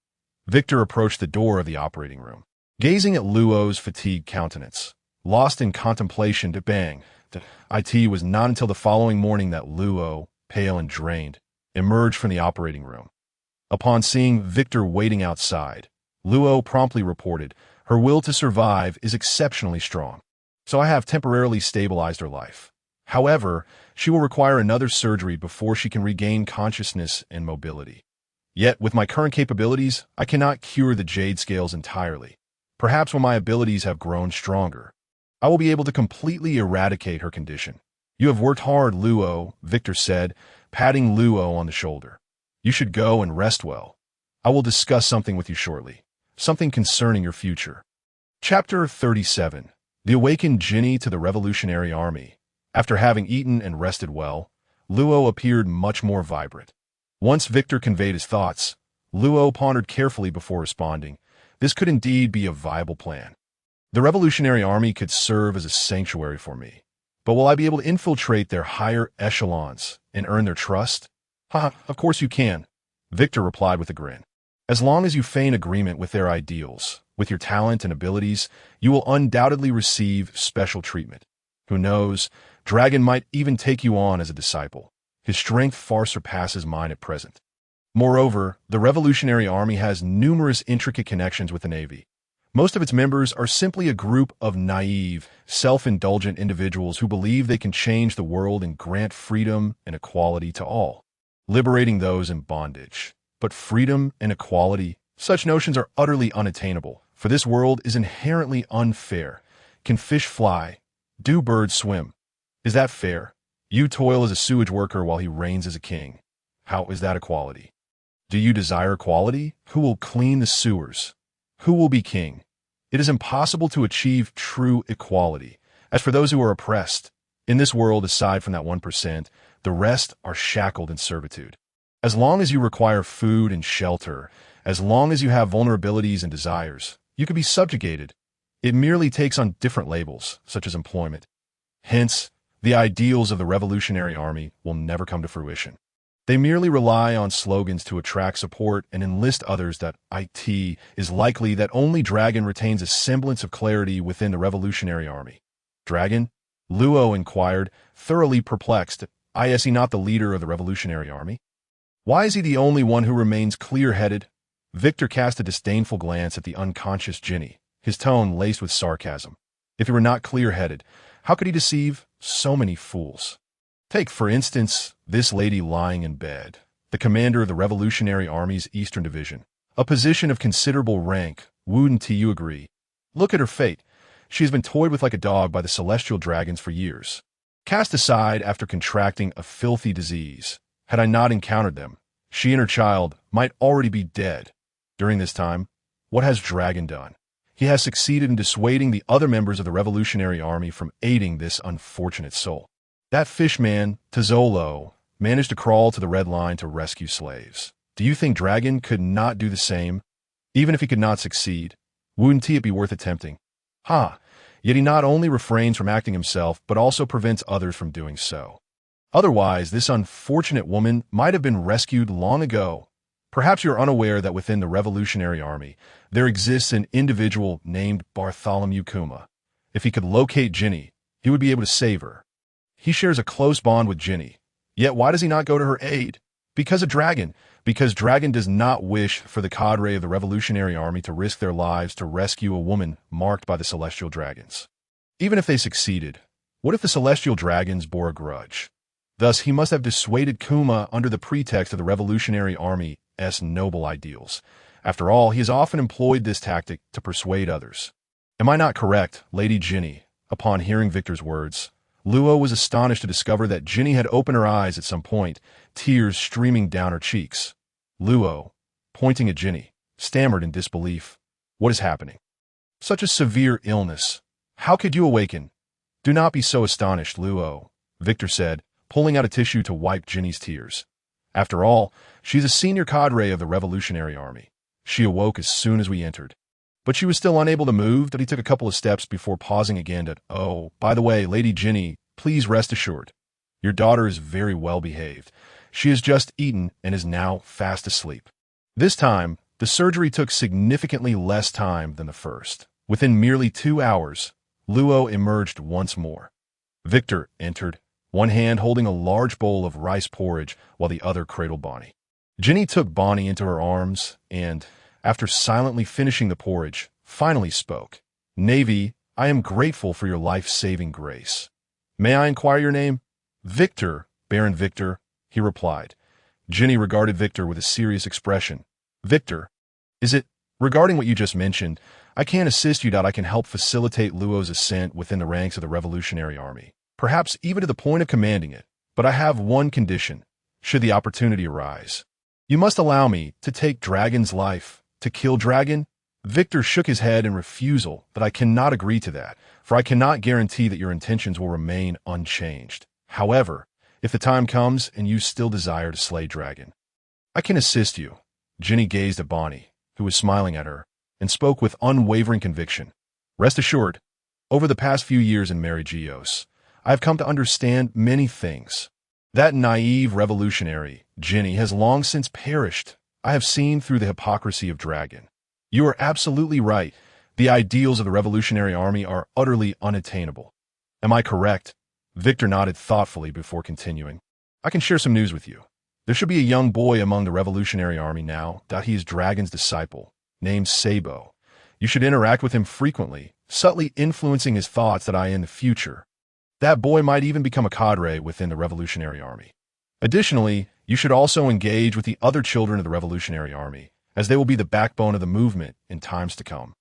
S1: Victor approached the door of the operating room, gazing at Luo's fatigued countenance, lost in contemplation to Bang. It was not until the following morning that Luo, pale and drained, emerged from the operating room. Upon seeing Victor waiting outside, Luo promptly reported, "Her will to survive is exceptionally strong, so I have temporarily stabilized her life. However, she will require another surgery before she can regain consciousness and mobility. Yet, with my current capabilities, I cannot cure the jade scales entirely. Perhaps when my abilities have grown stronger, I will be able to completely eradicate her condition." "You have worked hard, Luo," Victor said, patting Luo on the shoulder. "You should go and rest well. I will discuss something with you shortly, something concerning your future." Chapter 37. The awakened Ginny to the Revolutionary Army. After having eaten and rested well, Luo appeared much more vibrant. Once Victor conveyed his thoughts, Luo pondered carefully before responding. This could indeed be a viable plan. The Revolutionary Army could serve as a sanctuary for me. But will I be able to infiltrate their higher echelons and earn their trust? Of course you can, Victor replied with a grin. As long as you feign agreement with their ideals, with your talent and abilities, you will undoubtedly receive special treatment. Who knows, Dragon might even take you on as a disciple. His strength far surpasses mine at present. Moreover, the Revolutionary Army has numerous intricate connections with the Navy. Most of its members are simply a group of naive, self-indulgent individuals who believe they can change the world and grant freedom and equality to all, liberating those in bondage. But freedom and equality, such notions are utterly unattainable, for this world is inherently unfair. Can fish fly? Do birds swim? Is that fair? You toil as a sewage worker while he reigns as a king. How is that equality? Do you desire equality? Who will clean the sewers? Who will be king? It is impossible to achieve true equality. As for those who are oppressed, in this world, aside from that 1%, the rest are shackled in servitude. As long as you require food and shelter, as long as you have vulnerabilities and desires, you can be subjugated. It merely takes on different labels, such as employment. Hence, the ideals of the Revolutionary Army will never come to fruition. They merely rely on slogans to attract support and enlist others that it is likely that only Dragon retains a semblance of clarity within the Revolutionary Army. Dragon? Luo inquired, thoroughly perplexed. Is he not the leader of the Revolutionary Army? Why is he the only one who remains clear-headed? Victor cast a disdainful glance at the unconscious Ginny, his tone laced with sarcasm. If he were not clear-headed, how could he deceive so many fools? Take, for instance, this lady lying in bed, the commander of the Revolutionary Army's Eastern Division, a position of considerable rank. Wouldn't you agree? Look at her fate. She has been toyed with like a dog by the celestial dragons for years. Cast aside after contracting a filthy disease. Had I not encountered them, she and her child might already be dead. During this time, what has Dragon done? He has succeeded in dissuading the other members of the Revolutionary Army from aiding this unfortunate soul. That fishman, Zoro, managed to crawl to the Red Line to rescue slaves. Do you think Dragon could not do the same? Even if he could not succeed, wouldn't it be worth attempting? Yet he not only refrains from acting himself, but also prevents others from doing so. Otherwise, this unfortunate woman might have been rescued long ago. Perhaps you're unaware that within the Revolutionary Army, there exists an individual named Bartholomew Kuma. If he could locate Ginny, he would be able to save her. He shares a close bond with Ginny. Yet why does he not go to her aid? Because of Dragon. Because Dragon does not wish for the cadre of the Revolutionary Army to risk their lives to rescue a woman marked by the celestial dragons. Even if they succeeded, what if the celestial dragons bore a grudge? Thus, he must have dissuaded Kuma under the pretext of the Revolutionary Army's noble ideals. After all, he has often employed this tactic to persuade others. Am I not correct, Lady Ginny? Upon hearing Victor's words, Luo was astonished to discover that Ginny had opened her eyes at some point, tears streaming down her cheeks. Luo, pointing at Ginny, stammered in disbelief. What is happening? Such a severe illness. How could you awaken? Do not be so astonished, Luo, Victor said, pulling out a tissue to wipe Ginny's tears. After all, she's a senior cadre of the Revolutionary Army. She awoke as soon as we entered. But she was still unable to move, that he took a couple of steps before pausing again to, "Oh, by the way, Lady Ginny, please rest assured. Your daughter is very well behaved. She has just eaten and is now fast asleep." This time, the surgery took significantly less time than the first. Within merely 2 hours, Luo emerged once more. Victor entered, one hand holding a large bowl of rice porridge while the other cradled Bonnie. Ginny took Bonnie into her arms and, after silently finishing the porridge, finally spoke. "Navy, I am grateful for your life-saving grace. May I inquire your name?" "Victor, Baron Victor," he replied. Ginny regarded Victor with a serious expression. "Victor, is it, regarding what you just mentioned, I can't assist you that I can help facilitate Luo's ascent within the ranks of the Revolutionary Army, perhaps even to the point of commanding it, but I have one condition, should the opportunity arise. You must allow me to take Dragon's life. To kill Dragon?" Victor shook his head in refusal, "But I cannot agree to that, for I cannot guarantee that your intentions will remain unchanged. However, if the time comes and you still desire to slay Dragon, I can assist you." Ginny gazed at Bonnie, who was smiling at her, and spoke with unwavering conviction. "Rest assured, over the past few years in Mary Geos, I have come to understand many things. That naive revolutionary, Ginny, has long since perished. I have seen through the hypocrisy of Dragon. You are absolutely right. The ideals of the Revolutionary Army are utterly unattainable. Am I correct?" Victor nodded thoughtfully before continuing. "I can share some news with you. There should be a young boy among the Revolutionary Army now, that he is Dragon's disciple, named Sabo. You should interact with him frequently, subtly influencing his thoughts that in the future, that boy might even become a cadre within the Revolutionary Army. Additionally, you should also engage with the other children of the Revolutionary Army, as they will be the backbone of the movement in times to come.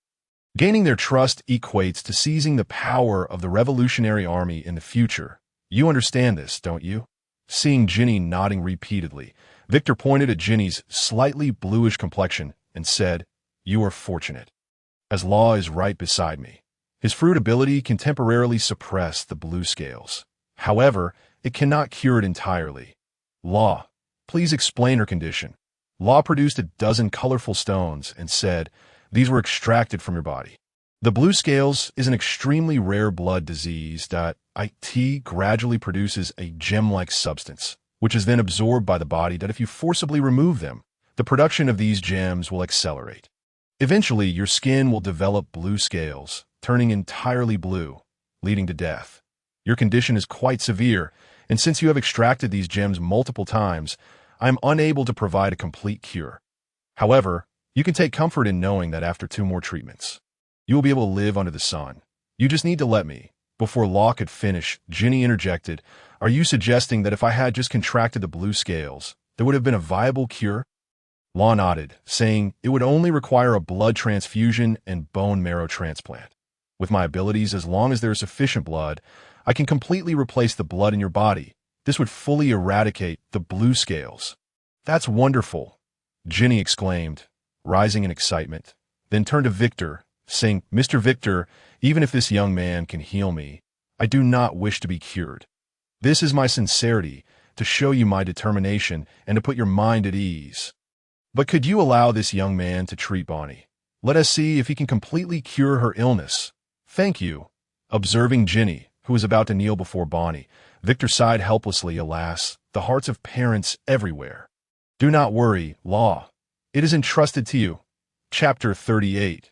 S1: Gaining their trust equates to seizing the power of the Revolutionary Army in the future. You understand this, don't you?" Seeing Ginny nodding repeatedly, Victor pointed at Ginny's slightly bluish complexion and said, "You are fortunate, as Law is right beside me. His fruit ability can temporarily suppress the blue scales. However, it cannot cure it entirely. Law, please explain her condition." Law produced a dozen colorful stones and said, "These were extracted from your body. The blue scales is an extremely rare blood disease that gradually produces a gem-like substance, which is then absorbed by the body that if you forcibly remove them, the production of these gems will accelerate. Eventually, your skin will develop blue scales, turning entirely blue, leading to death. Your condition is quite severe, and since you have extracted these gems multiple times, I am unable to provide a complete cure. However, you can take comfort in knowing that after 2 more treatments, you will be able to live under the sun. You just need to let me. Before Law could finish, Ginny interjected, "Are you suggesting that if I had just contracted the blue scales, there would have been a viable cure?" Law nodded, saying it would only require a blood transfusion and bone marrow transplant. With my abilities, as long as there is sufficient blood, I can completely replace the blood in your body. This would fully eradicate the blue scales. "That's wonderful," Ginny exclaimed, rising in excitement, then turned to Victor, saying, "Mr. Victor, even if this young man can heal me, I do not wish to be cured. This is my sincerity, to show you my determination and to put your mind at ease. But could you allow this young man to treat Bonnie? Let us see if he can completely cure her illness." "Thank you." Observing Ginny, who was about to kneel before Bonnie, Victor sighed helplessly. Alas, the hearts of parents everywhere. "Do not worry, Law. It is entrusted to you." Chapter 38.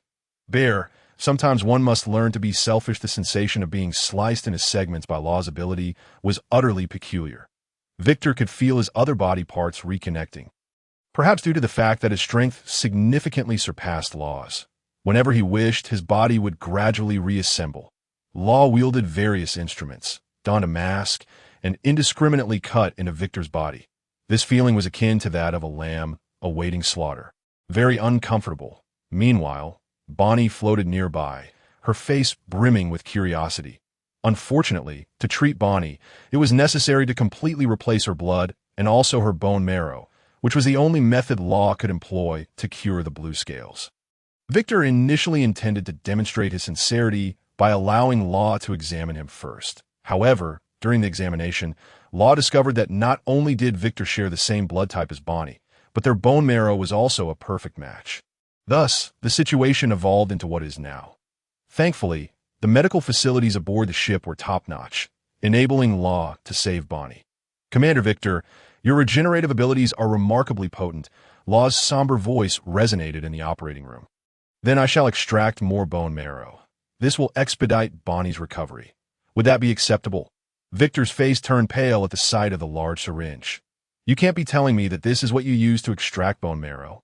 S1: Bear, sometimes one must learn to be selfish. The sensation of being sliced into segments by Law's ability was utterly peculiar. Victor could feel his other body parts reconnecting, perhaps due to the fact that his strength significantly surpassed Law's. Whenever he wished, his body would gradually reassemble. Law wielded various instruments, donned a mask, and indiscriminately cut into Victor's body. This feeling was akin to that of a lamb awaiting slaughter. Very uncomfortable. Meanwhile, Bonnie floated nearby, her face brimming with curiosity. Unfortunately, to treat Bonnie, it was necessary to completely replace her blood and also her bone marrow, which was the only method Law could employ to cure the blue scales. Victor initially intended to demonstrate his sincerity by allowing Law to examine him first. However, during the examination, Law discovered that not only did Victor share the same blood type as Bonnie, but their bone marrow was also a perfect match. Thus, the situation evolved into what is now. Thankfully, the medical facilities aboard the ship were top-notch, enabling Law to save Bonnie. "Commander Victor, your regenerative abilities are remarkably potent." Law's somber voice resonated in the operating room. "Then I shall extract more bone marrow. This will expedite Bonnie's recovery. Would that be acceptable?" Victor's face turned pale at the sight of the large syringe. "You can't be telling me that this is what you use to extract bone marrow."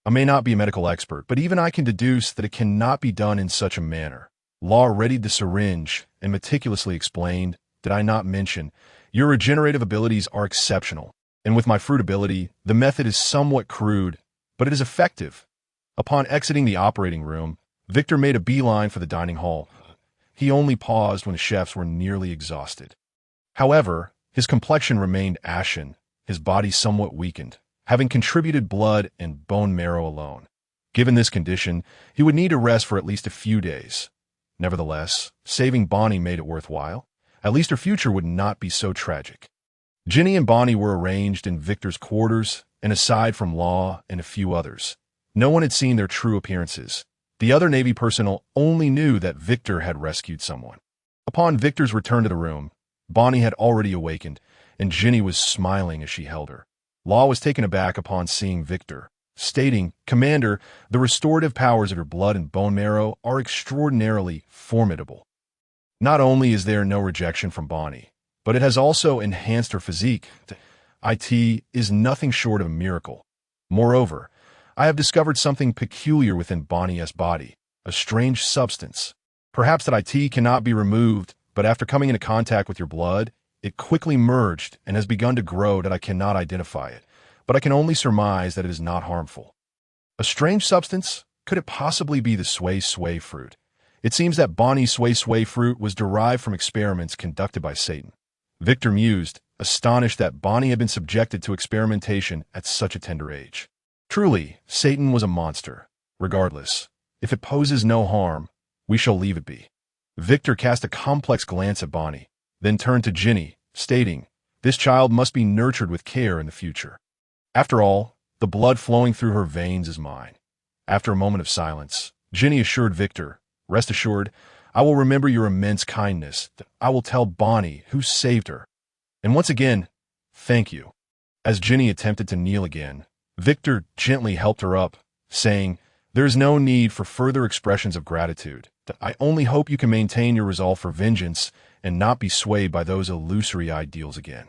S1: "I may not be a medical expert, but even I can deduce that it cannot be done in such a manner." Law readied the syringe and meticulously explained, "Did I not mention, your regenerative abilities are exceptional, and with my fruit ability, the method is somewhat crude, but it is effective." Upon exiting the operating room, Victor made a beeline for the dining hall. He only paused when the chefs were nearly exhausted. However, his complexion remained ashen, his body somewhat weakened, having contributed blood and bone marrow alone. Given this condition, he would need to rest for at least a few days. Nevertheless, saving Bonnie made it worthwhile. At least her future would not be so tragic. Ginny and Bonnie were arranged in Victor's quarters, and aside from Law and a few others, no one had seen their true appearances. The other Navy personnel only knew that Victor had rescued someone. Upon Victor's return to the room, Bonnie had already awakened, and Ginny was smiling as she held her. Law was taken aback upon seeing Victor, stating, "Commander, the restorative powers of your blood and bone marrow are extraordinarily formidable. Not only is there no rejection from Bonnie, but it has also enhanced her physique. It is nothing short of a miracle. Moreover, I have discovered something peculiar within Bonnie's body, a strange substance. Perhaps that IT cannot be removed, but after coming into contact with your blood, it quickly merged and has begun to grow that I cannot identify it, but I can only surmise that it is not harmful." "A strange substance? Could it possibly be the sway fruit? It seems that Bonnie's sway fruit was derived from experiments conducted by Satan." Victor mused, astonished that Bonnie had been subjected to experimentation at such a tender age. Truly, Satan was a monster. Regardless, if it poses no harm, we shall leave it be. Victor cast a complex glance at Bonnie, then turned to Ginny, stating, "This child must be nurtured with care in the future. After all, the blood flowing through her veins is mine." After a moment of silence, Ginny assured Victor, "Rest assured, I will remember your immense kindness. I will tell Bonnie who saved her. And once again, Thank you. As Ginny attempted to kneel again, Victor gently helped her up, saying, "There is no need for further expressions of gratitude. I only hope you can maintain your resolve for vengeance and not be swayed by those illusory ideals again."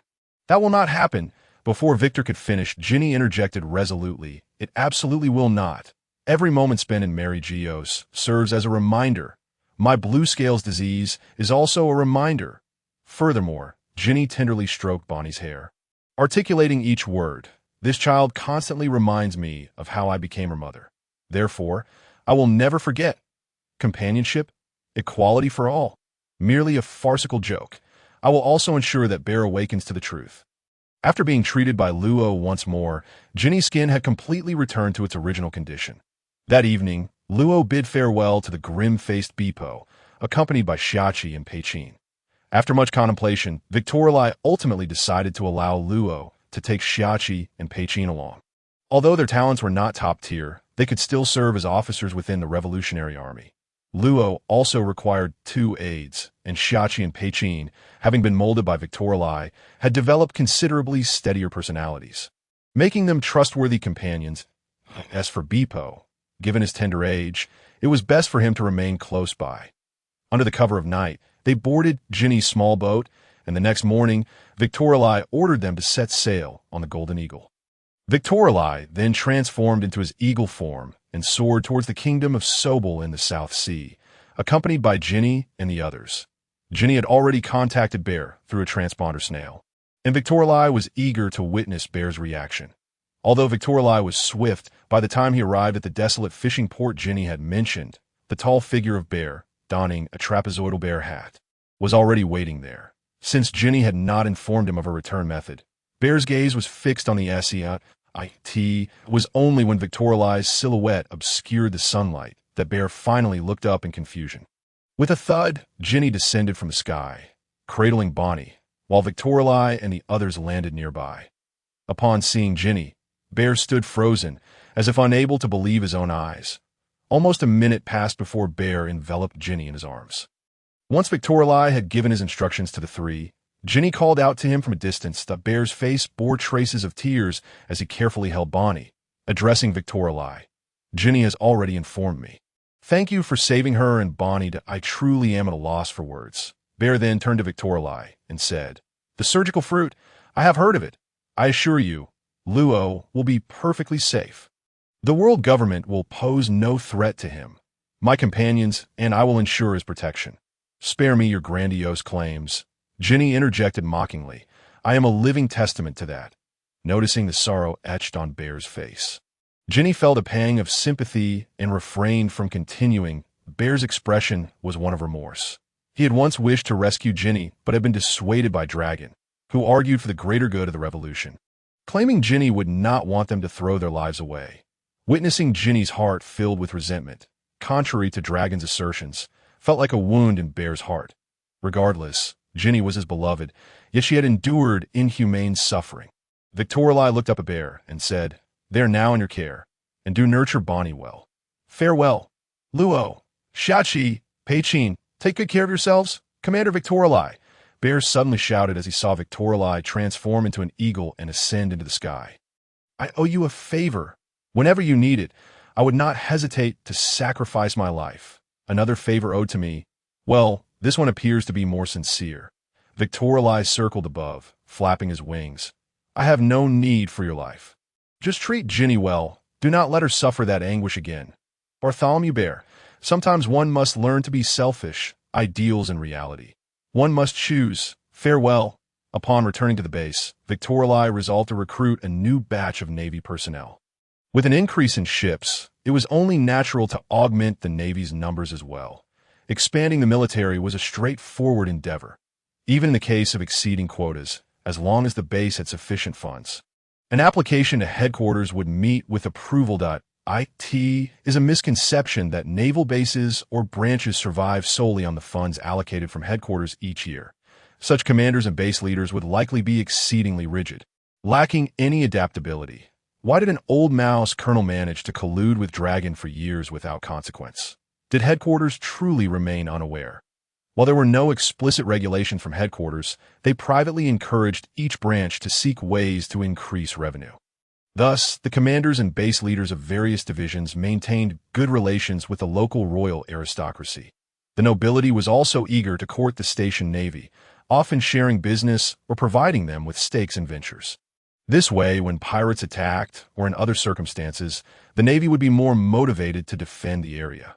S1: "That will not happen." Before Victor could finish, Ginny interjected resolutely, "It absolutely will not. Every moment spent in Mary Geos serves as a reminder. My blue scales disease is also a reminder." Furthermore, Ginny tenderly stroked Bonnie's hair, articulating each word. "This child constantly reminds me of how I became her mother. Therefore, I will never forget. Companionship, equality for all, merely a farcical joke. I will also ensure that Bear awakens to the truth." After being treated by Luo once more, Ginny's skin had completely returned to its original condition. That evening, Luo bid farewell to the grim-faced Bepo, accompanied by Xiachi and Peichin. After much contemplation, Victorelai ultimately decided to allow Luo to take Xiachi and Peichin along. Although their talents were not top tier, they could still serve as officers within the Revolutionary Army. Luo also required 2 aides, and Xiachi and Peichin, having been molded by Victorelai, had developed considerably steadier personalities, making them trustworthy companions. As for Bepo, given his tender age, it was best for him to remain close by. Under the cover of night, they boarded Ginny's small boat, and the next morning, Victorelai ordered them to set sail on the Golden Eagle. Victorelai then transformed into his eagle form and soared towards the kingdom of Sobel in the South Sea, accompanied by Ginny and the others. Ginny had already contacted Bear through a transponder snail, and Victorelai was eager to witness Bear's reaction. Although Victorelai was swift, by the time he arrived at the desolate fishing port Ginny had mentioned, the tall figure of Bear, donning a trapezoidal bear hat, was already waiting there. Since Ginny had not informed him of her return method, Bear's gaze was fixed on the SEIT. It was only when Victorelai's silhouette obscured the sunlight that Bear finally looked up in confusion. With a thud, Ginny descended from the sky, cradling Bonnie, while Victorelai and the others landed nearby. Upon seeing Ginny, Bear stood frozen, as if unable to believe his own eyes. Almost a minute passed before Bear enveloped Ginny in his arms. Once Victorelai had given his instructions to the 3, Ginny called out to him from a distance that Bear's face bore traces of tears as he carefully held Bonnie. Addressing Victorelai, "Ginny has already informed me. Thank you for saving her and Bonnie. I truly am at a loss for words." Bear then turned to Victorelai and said, "The surgical fruit, I have heard of it. I assure you, Luo will be perfectly safe. The world government will pose no threat to him. My companions and I will ensure his protection. Spare me your grandiose claims." Ginny interjected mockingly, "I am a living testament to that." Noticing the sorrow etched on Bear's face, Ginny felt a pang of sympathy and refrained from continuing. Bear's expression was one of remorse. He had once wished to rescue Ginny, but had been dissuaded by Dragon, who argued for the greater good of the revolution, claiming Ginny would not want them to throw their lives away. Witnessing Ginny's heart filled with resentment, contrary to Dragon's assertions, felt like a wound in Bear's heart. Regardless, Ginny was his beloved, yet she had endured inhumane suffering. Victorelai looked up at Bear and said, "They are now in your care, and do nurture Bonnie well. Farewell. Luo, Xiachi, Peichin, take good care of yourselves. Commander Victorelai." Bear suddenly shouted as he saw Victorelai transform into an eagle and ascend into the sky. "I owe you a favor. Whenever you need it, I would not hesitate to sacrifice my life. Another favor owed to me. Well, this one appears to be more sincere." Victorelai circled above, flapping his wings. "I have no need for your life. Just treat Ginny well. Do not let her suffer that anguish again. Bartholomew Bear, sometimes one must learn to be selfish, ideals and reality. One must choose. Farewell." Upon returning to the base, Victorelai resolved to recruit a new batch of Navy personnel. With an increase in ships, it was only natural to augment the Navy's numbers as well. Expanding the military was a straightforward endeavor, even in the case of exceeding quotas, as long as the base had sufficient funds. An application to headquarters would meet with approval. It is a misconception that naval bases or branches survive solely on the funds allocated from headquarters each year. Such commanders and base leaders would likely be exceedingly rigid, lacking any adaptability. Why did an old mouse colonel manage to collude with Dragon for years without consequence? Did headquarters truly remain unaware? While there were no explicit regulations from headquarters, they privately encouraged each branch to seek ways to increase revenue. Thus, the commanders and base leaders of various divisions maintained good relations with the local royal aristocracy. The nobility was also eager to court the station navy, often sharing business or providing them with stakes in ventures. This way, when pirates attacked, or in other circumstances, the navy would be more motivated to defend the area.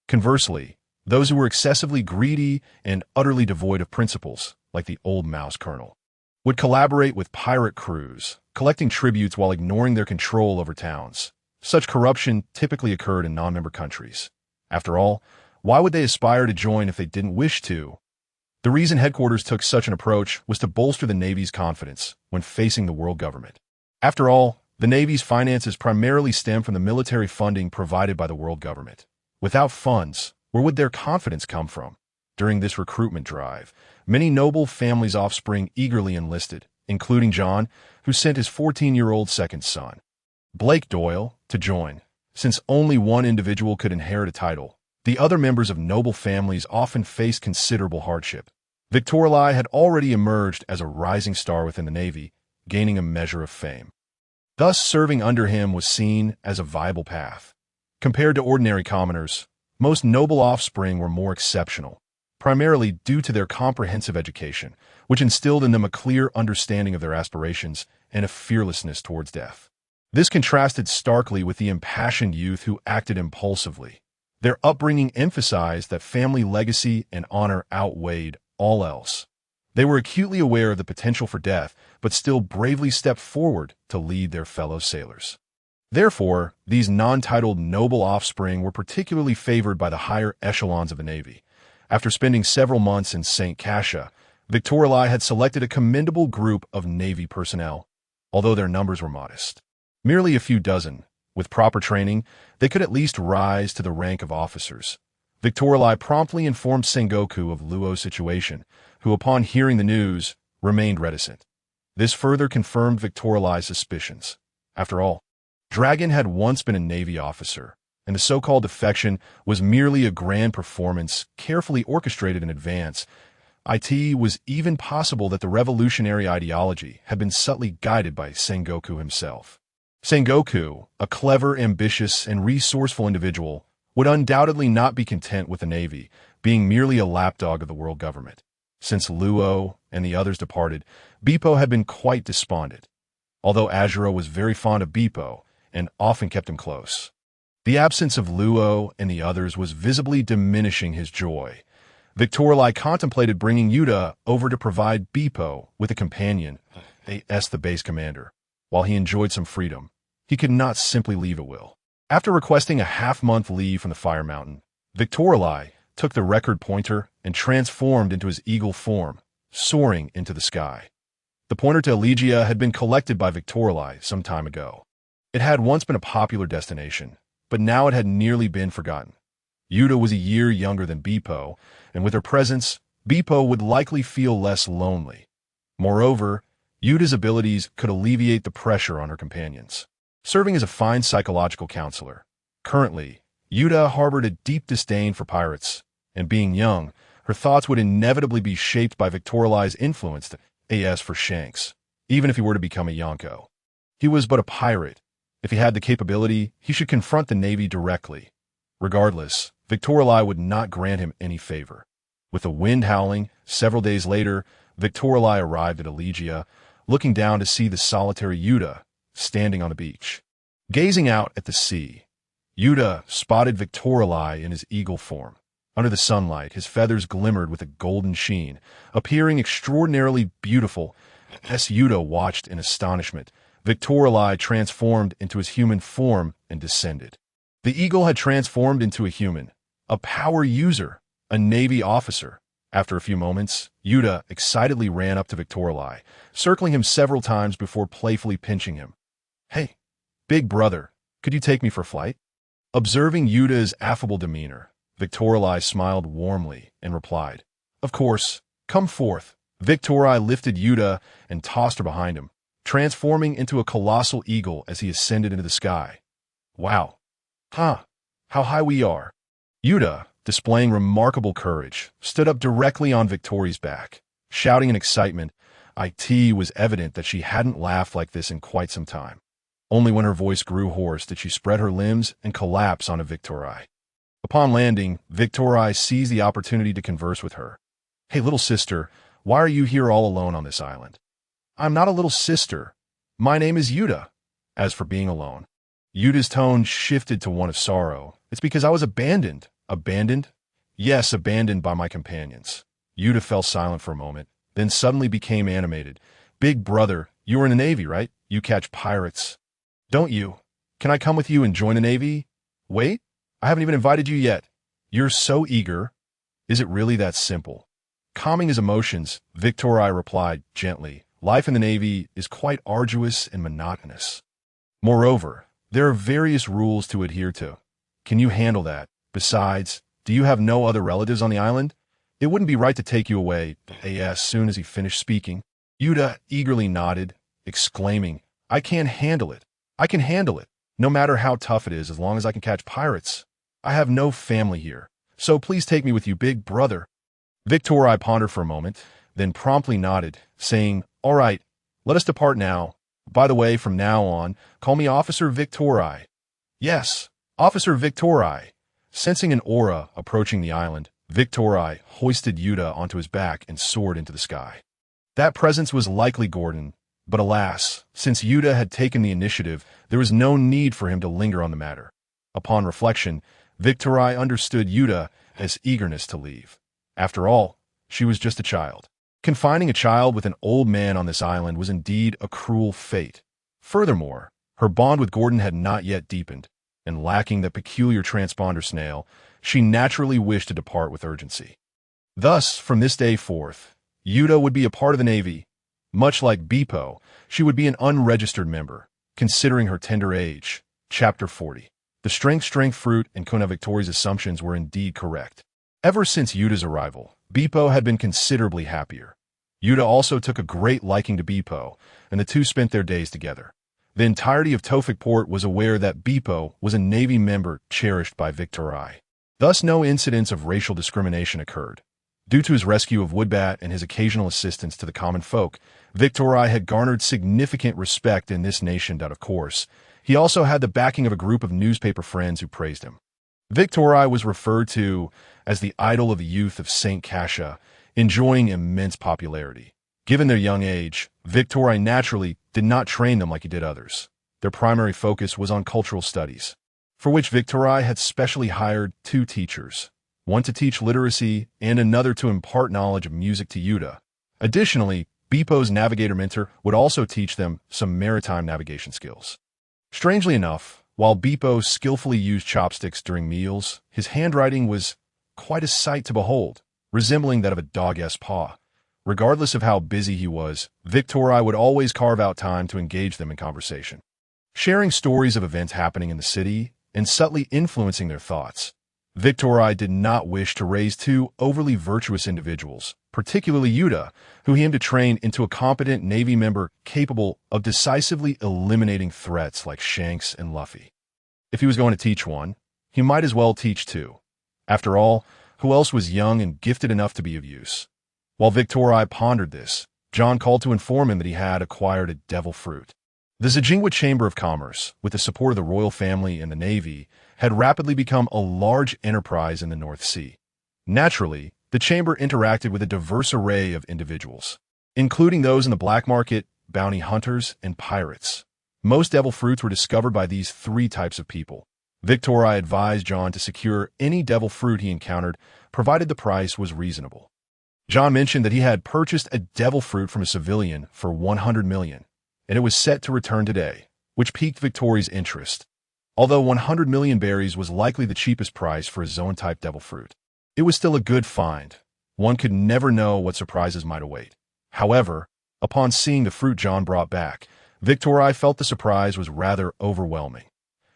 S1: Conversely, those who were excessively greedy and utterly devoid of principles, like the old mouse colonel, would collaborate with pirate crews, collecting tributes while ignoring their control over towns. Such corruption typically occurred in non-member countries. After all, why would they aspire to join if they didn't wish to? The reason headquarters took such an approach was to bolster the Navy's confidence when facing the world government. After all, the Navy's finances primarily stem from the military funding provided by the world government. Without funds, where would their confidence come from? During this recruitment drive, many noble families' offspring eagerly enlisted, including John, who sent his 14-year-old second son, Blake Doyle, to join. Since only one individual could inherit a title, the other members of noble families often faced considerable hardship. Victorli had already emerged as a rising star within the Navy, gaining a measure of fame. Thus, serving under him was seen as a viable path. Compared to ordinary commoners, most noble offspring were more exceptional, primarily due to their comprehensive education, which instilled in them a clear understanding of their aspirations and a fearlessness towards death. This contrasted starkly with the impassioned youth who acted impulsively. Their upbringing emphasized that family legacy and honor outweighed all else. They were acutely aware of the potential for death, but still bravely stepped forward to lead their fellow sailors. Therefore, these non-titled noble offspring were particularly favored by the higher echelons of the Navy. After spending several months in St. Cassia, Victorli had selected a commendable group of Navy personnel, although their numbers were modest. Merely a few dozen. With proper training, they could at least rise to the rank of officers. Victorli promptly informed Sengoku of Luo's situation, who, upon hearing the news, remained reticent. This further confirmed Victorli's suspicions. After all, Dragon had once been a Navy officer, and the so-called defection was merely a grand performance carefully orchestrated in advance. It was even possible that the revolutionary ideology had been subtly guided by Sengoku himself. Sengoku, a clever, ambitious, and resourceful individual, would undoubtedly not be content with the Navy being merely a lapdog of the world government. Since Luo and the others departed, Beppo had been quite despondent, although Azuro was very fond of Beppo and often kept him close. The absence of Luo and the others was visibly diminishing his joy. Victorli contemplated bringing Yuta over to provide Beppo with a companion, as the base commander. While he enjoyed some freedom, he could not simply leave at will. After requesting a half-month leave from the Fire Mountain, Victorli took the record pointer and transformed into his eagle form, soaring into the sky. The pointer to Elegia had been collected by Victorli some time ago. It had once been a popular destination, but now it had nearly been forgotten. Yuta was a year younger than Beppo, and with her presence, Beppo would likely feel less lonely. Moreover, Yuta's abilities could alleviate the pressure on her companions, serving as a fine psychological counselor. Currently, Yuta harbored a deep disdain for pirates, and being young, her thoughts would inevitably be shaped by Victorli's influence as for Shanks, even if he were to become a Yonko. He was but a pirate. If he had the capability, he should confront the Navy directly. Regardless, Victorli would not grant him any favor. With the wind howling, several days later, Victorli arrived at Elegia, looking down to see the solitary Yuta standing on the beach. Gazing out at the sea, Yuta spotted Victorli in his eagle form. Under the sunlight, his feathers glimmered with a golden sheen, appearing extraordinarily beautiful. As Yuta watched in astonishment, Victorli transformed into his human form and descended. The eagle had transformed into a human, a power user, a Navy officer. After a few moments, Yuta excitedly ran up to Victorli, circling him several times before playfully pinching him. "Hey, big brother, could you take me for flight?" Observing Yuta's affable demeanor, Victorli smiled warmly and replied, "Of course, come forth." Victorli lifted Yuta and tossed her behind him, transforming into a colossal eagle as he ascended into the sky. "Wow. Huh. How high we are." Yuta, displaying remarkable courage, stood up directly on Victori's back. Shouting in excitement, it was evident that she hadn't laughed like this in quite some time. Only when her voice grew hoarse did she spread her limbs and collapse onto Victoria. Upon landing, Victoria seized the opportunity to converse with her. "Hey, little sister, why are you here all alone on this island?" "I'm not a little sister. My name is Yuta." As for being alone, Yuta's tone shifted to one of sorrow. "It's because I was abandoned." "Abandoned?" "Yes, abandoned by my companions." Yuta fell silent for a moment, then suddenly became animated. "Big brother, you were in the Navy, right? You catch pirates, don't you? Can I come with you and join the Navy?" "Wait, I haven't even invited you yet." "You're so eager. Is it really that simple?" Calming his emotions, Victoria replied gently, "Life in the Navy is quite arduous and monotonous. Moreover, there are various rules to adhere to. Can you handle that? Besides, do you have no other relatives on the island? It wouldn't be right to take you away." As soon as he finished speaking, Yuta eagerly nodded, exclaiming, "I can't handle it. I can handle it, no matter how tough it is, as long as I can catch pirates. I have no family here, so please take me with you, big brother." Victoria pondered for a moment, then promptly nodded, saying, "All right, let us depart now. By the way, from now on, call me Officer Victoria." "Yes, Officer Victoria." Sensing an aura approaching the island, Victoria hoisted Yuta onto his back and soared into the sky. That presence was likely Gordon, but alas, since Yuta had taken the initiative, there was no need for him to linger on the matter. Upon reflection, Victoria understood Yuta as eagerness to leave. After all, she was just a child. Confining a child with an old man on this island was indeed a cruel fate. Furthermore, her bond with Gordon had not yet deepened, and lacking the peculiar transponder snail, she naturally wished to depart with urgency. Thus, from this day forth, Yuta would be a part of the Navy. Much like Beppo, she would be an unregistered member, considering her tender age. Chapter 40. The strength fruit and Kona Victoria's assumptions were indeed correct. Ever since Yuta's arrival, Beppo had been considerably happier. Yuta also took a great liking to Beppo, and the two spent their days together. The entirety of Tofik Port was aware that Beppo was a Navy member cherished by Victoria. Thus no incidents of racial discrimination occurred. Due to his rescue of Woodbat and his occasional assistance to the common folk, Victoria had garnered significant respect in this nation. Of course, he also had the backing of a group of newspaper friends who praised him. Victoria was referred to as the idol of the youth of St. Cassia, enjoying immense popularity. Given their young age, Victoria naturally did not train them like he did others. Their primary focus was on cultural studies, for which Victoria had specially hired two teachers, one to teach literacy and another to impart knowledge of music to Yuta. Additionally, Beppo's navigator mentor would also teach them some maritime navigation skills. Strangely enough, while Beppo skillfully used chopsticks during meals, his handwriting was quite a sight to behold, resembling that of a dog-esque paw. Regardless of how busy he was, Victoria would always carve out time to engage them in conversation, sharing stories of events happening in the city and subtly influencing their thoughts. Victoria did not wish to raise two overly virtuous individuals, particularly Yuta, who he aimed to train into a competent Navy member capable of decisively eliminating threats like Shanks and Luffy. If he was going to teach one, he might as well teach two. After all, who else was young and gifted enough to be of use? While Victoria pondered this, John called to inform him that he had acquired a devil fruit. The Zijingwa Chamber of Commerce, with the support of the royal family and the Navy, had rapidly become a large enterprise in the North Sea. Naturally, the chamber interacted with a diverse array of individuals, including those in the black market, bounty hunters, and pirates. Most devil fruits were discovered by these three types of people. Victoria advised John to secure any devil fruit he encountered, provided the price was reasonable. John mentioned that he had purchased a devil fruit from a civilian for 100 million, and it was set to return today, which piqued Victoria's interest. Although 100 million berries was likely the cheapest price for a zone-type devil fruit, it was still a good find. One could never know what surprises might await. However, upon seeing the fruit John brought back, Victoria felt the surprise was rather overwhelming.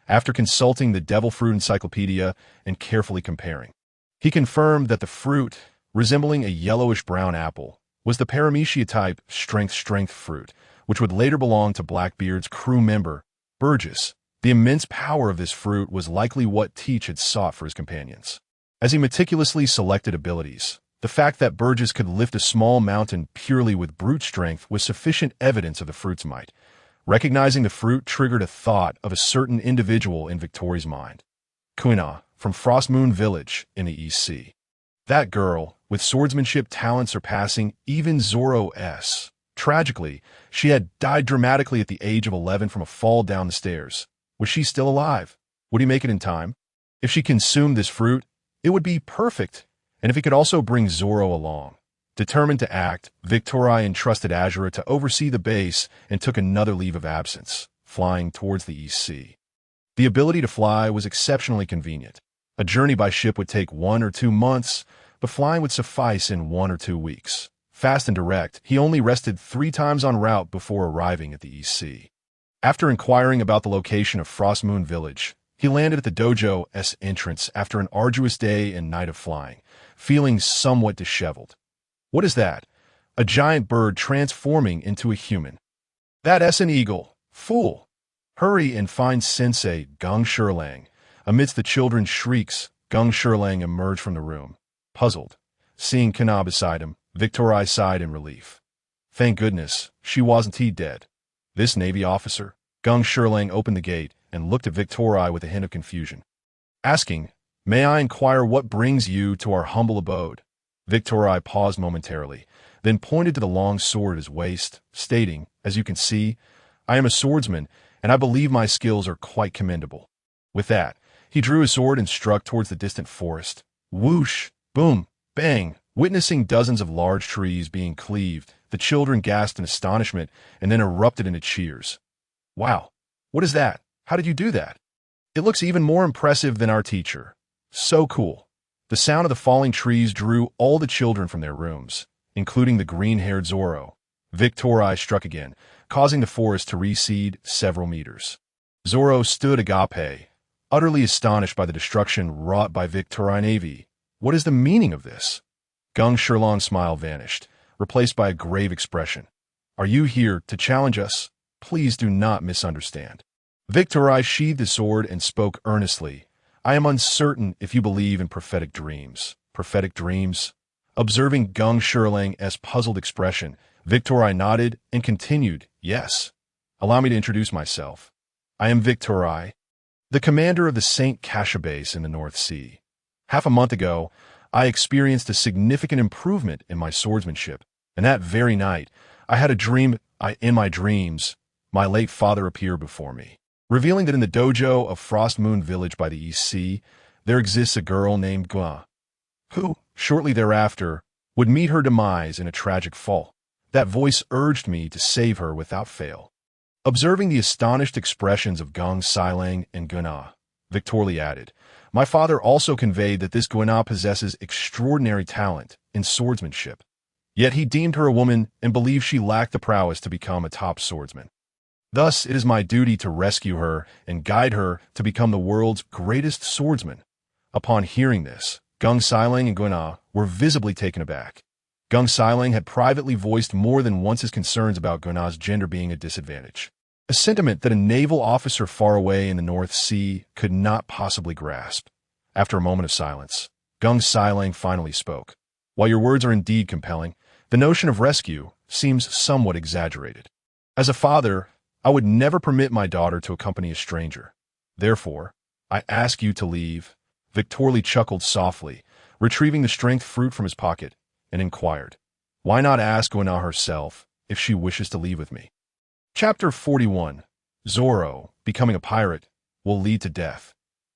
S1: After consulting the devil fruit encyclopedia and carefully comparing, he confirmed that the fruit, resembling a yellowish-brown apple, was the Paramecia type strength fruit, which would later belong to Blackbeard's crew member, Burgess. The immense power of this fruit was likely what Teach had sought for his companions. As he meticulously selected abilities, the fact that Burgess could lift a small mountain purely with brute strength was sufficient evidence of the fruit's might. Recognizing the fruit triggered a thought of a certain individual in Victoria's mind. Kuina, from Frostmoon Village in the East Sea. That girl, with swordsmanship talent surpassing even Zoro's. Tragically, she had died dramatically at the age of 11 from a fall down the stairs. Was she still alive? Would he make it in time? If she consumed this fruit, it would be perfect. And if he could also bring Zoro along. Determined to act, Victoria entrusted Azura to oversee the base and took another leave of absence, flying towards the East Sea. The ability to fly was exceptionally convenient. A journey by ship would take 1 or 2 months, but flying would suffice in 1 or 2 weeks. Fast and direct, he only rested 3 times en route before arriving at the East Sea. After inquiring about the location of Frostmoon Village, he landed at the dojo's entrance after an arduous day and night of flying, feeling somewhat disheveled. What is that? A giant bird transforming into a human. That's an eagle. Fool! Hurry and find Sensei Gung Shirlang. Amidst the children's shrieks, Gung Shirlang emerged from the room. Puzzled. Seeing Kana beside him, Victoria sighed in relief. Thank goodness, she wasn't dead. This Navy officer? Gung Shirlang opened the gate and looked at Victoria with a hint of confusion. Asking, may I inquire what brings you to our humble abode? Victoria paused momentarily, then pointed to the long sword at his waist, stating, as you can see, I am a swordsman, and I believe my skills are quite commendable. With that, he drew his sword and struck towards the distant forest. Whoosh! Boom! Bang! Witnessing dozens of large trees being cleaved, the children gasped in astonishment and then erupted into cheers. Wow! What is that? How did you do that? It looks even more impressive than our teacher. So cool. The sound of the falling trees drew all the children from their rooms, including the green-haired Zoro. Victoria struck again, causing the forest to recede several meters. Zoro stood agape, utterly astonished by the destruction wrought by Victoria Navy. What is the meaning of this? Gung Shirlang's smile vanished, replaced by a grave expression. Are you here to challenge us? Please do not misunderstand. Victoria sheathed his sword and spoke earnestly. I am uncertain if you believe in prophetic dreams. Prophetic dreams? Observing Gung Shirlang's puzzled expression, Victoria nodded and continued, yes. Allow me to introduce myself. I am Victoria, the commander of the St. Cassia base in the North Sea. Half a month ago, I experienced a significant improvement in my swordsmanship, and that very night, I had a dream. In my dreams, my late father appeared before me, revealing that in the dojo of Frostmoon Village by the East Sea, there exists a girl named Gua, who, shortly thereafter, would meet her demise in a tragic fall. That voice urged me to save her without fail. Observing the astonished expressions of Gung Shirlang and Guna, Victoria added, my father also conveyed that this Guna possesses extraordinary talent in swordsmanship. Yet he deemed her a woman and believed she lacked the prowess to become a top swordsman. Thus, it is my duty to rescue her and guide her to become the world's greatest swordsman. Upon hearing this, Gung Shirlang and Guna were visibly taken aback. Gung Shirlang had privately voiced more than once his concerns about Guna's gender being a disadvantage, a sentiment that a naval officer far away in the North Sea could not possibly grasp. After a moment of silence, Gung Shirlang finally spoke. While your words are indeed compelling, the notion of rescue seems somewhat exaggerated. As a father, I would never permit my daughter to accompany a stranger. Therefore, I ask you to leave. Victoria chuckled softly, retrieving the strength fruit from his pocket, and inquired, why not ask Guna herself if she wishes to leave with me? Chapter 41. Zoro, becoming a pirate, will lead to death.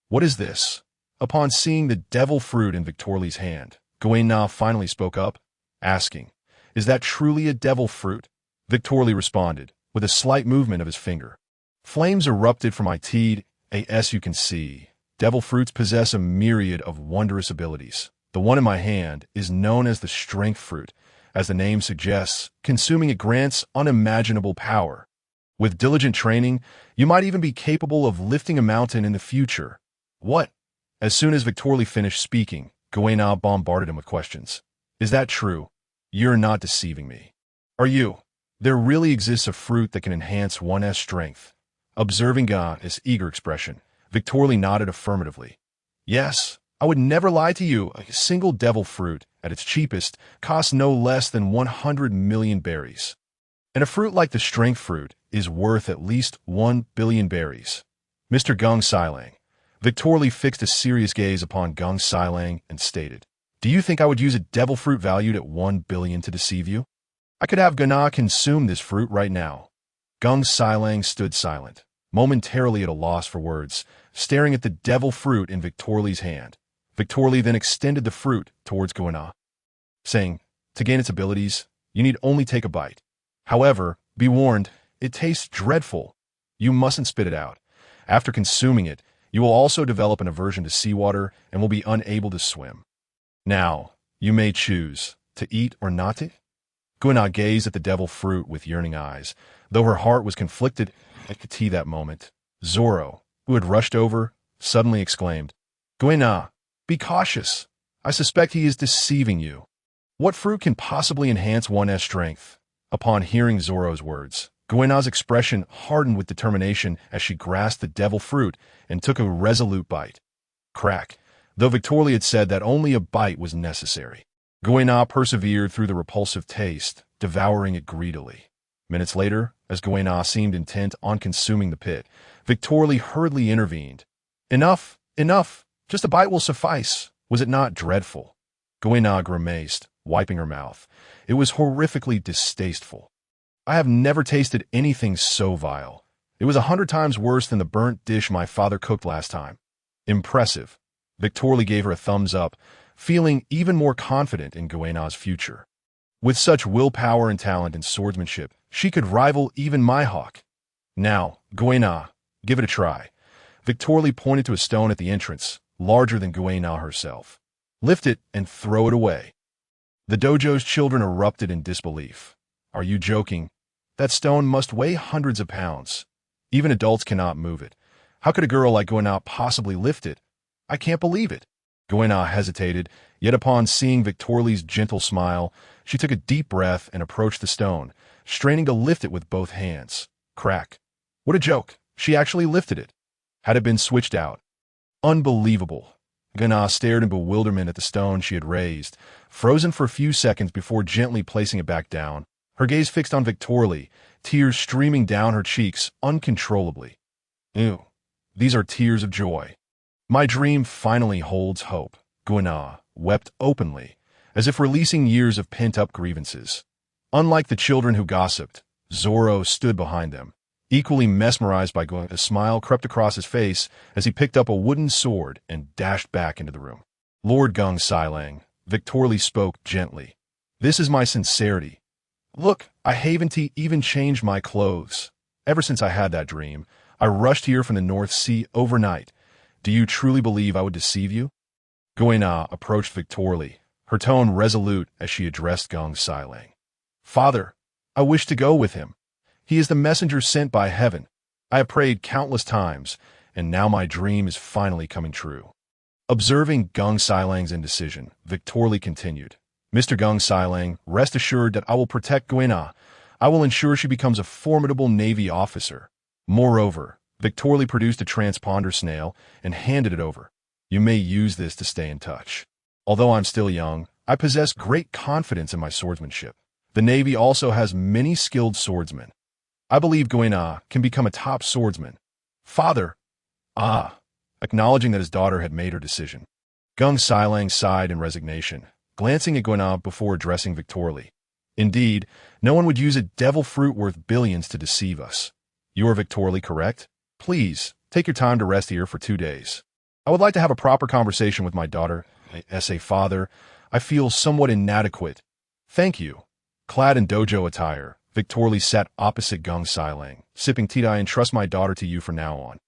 S1: What is this? Upon seeing the devil fruit in Victoria's hand, Guna finally spoke up, asking, is that truly a devil fruit? Victoria responded, with a slight movement of his finger. Flames erupted from my teeth, as you can see. Devil fruits possess a myriad of wondrous abilities. The one in my hand is known as the strength fruit. As the name suggests, consuming it grants unimaginable power. With diligent training, you might even be capable of lifting a mountain in the future. What? As soon as Victoria finished speaking, Guna bombarded him with questions. Is that true? You're not deceiving me. Are you? There really exists a fruit that can enhance one's strength. Observing Guna's eager expression, Victoria nodded affirmatively. Yes, I would never lie to you. A single devil fruit, at its cheapest, costs no less than 100 million berries. And a fruit like the strength fruit is worth at least 1 billion berries. Mr. Gung Silang. Victor Lee fixed a serious gaze upon Gung Silang and stated, "Do you think I would use a devil fruit valued at 1 billion to deceive you? I could have Gana consume this fruit right now." Gung Silang stood silent, momentarily at a loss for words, staring at the devil fruit in Victor Lee's hand. Victor Lee then extended the fruit towards Guana, saying, "To gain its abilities, you need only take a bite. However, be warned, it tastes dreadful. You mustn't spit it out. After consuming it, you will also develop an aversion to seawater and will be unable to swim. Now, you may choose to eat or not to." Guana gazed at the devil fruit with yearning eyes, though her heart was conflicted at that moment. Zoro, who had rushed over, suddenly exclaimed, "Guana, be cautious. I suspect he is deceiving you. What fruit can possibly enhance one's strength?" Upon hearing Zoro's words, Guana's expression hardened with determination as she grasped the devil fruit and took a resolute bite. Crack. Though Victor Lee had said that only a bite was necessary, Guana persevered through the repulsive taste, devouring it greedily. Minutes later, as Guana seemed intent on consuming the pit, Victor Lee hurriedly intervened. "Enough, enough. Just a bite will suffice. Was it not dreadful?" Guana grimaced, wiping her mouth. It was horrifically distasteful. "I have never tasted anything so vile. It was 100 times worse than the burnt dish my father cooked last time." Impressive. Victor Lee gave her a thumbs up, feeling even more confident in Guana's future. With such willpower and talent in swordsmanship, she could rival even my hawk. "Now, Guana, give it a try." Victor Lee pointed to a stone at the entrance, larger than Guana herself. "Lift it and throw it away." The dojo's children erupted in disbelief. "Are you joking? That stone must weigh hundreds of pounds. Even adults cannot move it. How could a girl like Guana possibly lift it? I can't believe it." Guana hesitated, yet upon seeing Victor Lee's gentle smile, she took a deep breath and approached the stone, straining to lift it with both hands. Crack. What a joke. She actually lifted it. Had it been switched out? Unbelievable. Guana stared in bewilderment at the stone she had raised, frozen for a few seconds before gently placing it back down, her gaze fixed on Victor Lee, tears streaming down her cheeks uncontrollably. "Ew. These are tears of joy. My dream finally holds hope." Guana wept openly, as if releasing years of pent-up grievances. Unlike the children who gossiped, Zoro stood behind them, equally mesmerized by Guana. A smile crept across his face as he picked up a wooden sword and dashed back into the room. "Lord Gung Silang," Victor Lee spoke gently. "This is my sincerity. Look, I haven't even changed my clothes. Ever since I had that dream, I rushed here from the North Sea overnight. Do you truly believe I would deceive you?" Guana approached Victor Lee, her tone resolute as she addressed Gung Silang. "Father, I wish to go with him. He is the messenger sent by heaven. I have prayed countless times, and now my dream is finally coming true." Observing Gung Silang's indecision, Victor Lee continued, "Mr. Gung Silang, rest assured that I will protect Guana. I will ensure she becomes a formidable Navy officer. Moreover," Victor Lee produced a transponder snail and handed it over. "You may use this to stay in touch. Although I'm still young, I possess great confidence in my swordsmanship. The Navy also has many skilled swordsmen. I believe Guana can become a top swordsman." "Father!" Acknowledging that his daughter had made her decision. Gung Silang sighed in resignation, glancing at Guana before addressing Victor Lee. "Indeed, no one would use a devil fruit worth billions to deceive us. You are Victor Lee, correct? Please, take your time to rest here for 2 days. I would like to have a proper conversation with my daughter. As a father, I feel somewhat inadequate." "Thank you." Clad in dojo attire, Victor Lee sat opposite Gung Silang, sipping tea. "I entrust my daughter to you from now on."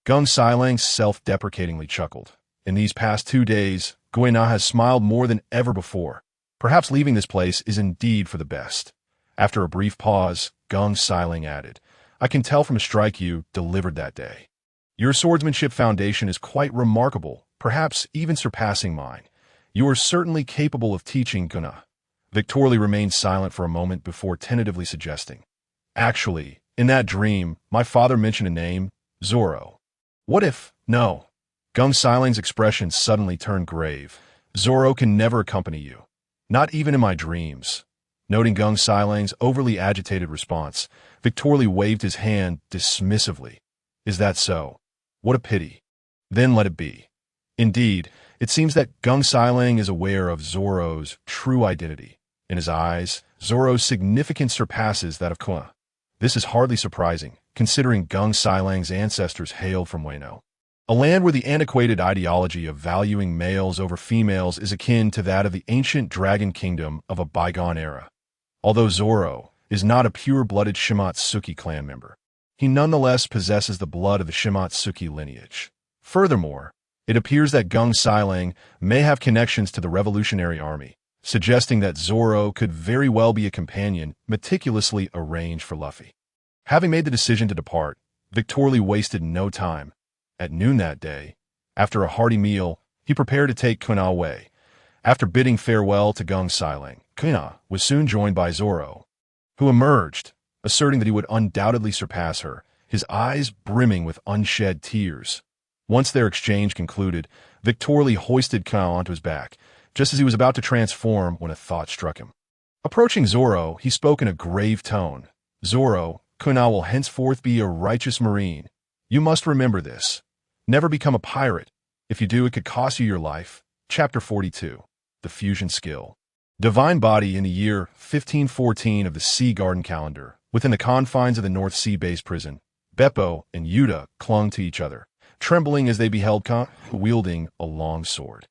S1: Gung Silang self-deprecatingly chuckled. In these past 2 days, Guana has smiled more than ever before. Perhaps leaving this place is indeed for the best. After a brief pause, Gung Silang added, "I can tell from a strike you delivered that day. Your swordsmanship foundation is quite remarkable, perhaps even surpassing mine. You are certainly capable of teaching Guana." Victor Lee remained silent for a moment before tentatively suggesting, "Actually, in that dream, my father mentioned a name, Zoro." "What if—" "No." Gung Siling's expression suddenly turned grave. Zoro can never accompany you. Not even in my dreams. Noting Gung Siling's overly agitated response, Victor Lee waved his hand dismissively. Is that so? What a pity. Then let it be. Indeed, it seems that Gung Siling is aware of Zoro's true identity. In his eyes, Zoro's significance surpasses that of Kuna. This is hardly surprising, considering Gung Siling's ancestors hailed from Wano, a land where the antiquated ideology of valuing males over females is akin to that of the ancient dragon kingdom of a bygone era. Although Zoro is not a pure-blooded Shimatsuki clan member, he nonetheless possesses the blood of the Shimatsuki lineage. Furthermore, it appears that Gung Siling may have connections to the Revolutionary Army, suggesting that Zoro could very well be a companion meticulously arranged for Luffy. Having made the decision to depart, Victor Lee wasted no time. At noon that day, after a hearty meal, he prepared to take Kuna away. After bidding farewell to Gung Siling, Kuna was soon joined by Zoro, who emerged, asserting that he would undoubtedly surpass her, his eyes brimming with unshed tears. Once their exchange concluded, Victor Lee hoisted Kuna onto his back, just as he was about to transform when a thought struck him. Approaching Zoro, he spoke in a grave tone. Zoro, Kuna will henceforth be a righteous marine. You must remember this. Never become a pirate. If you do, it could cost you your life. Chapter 42. The Fusion Skill. Divine Body in the year 1514 of the Sea Garden calendar, within the confines of the North Sea base prison, Beppo and Yuta clung to each other, trembling as they beheld Kana wielding a long sword.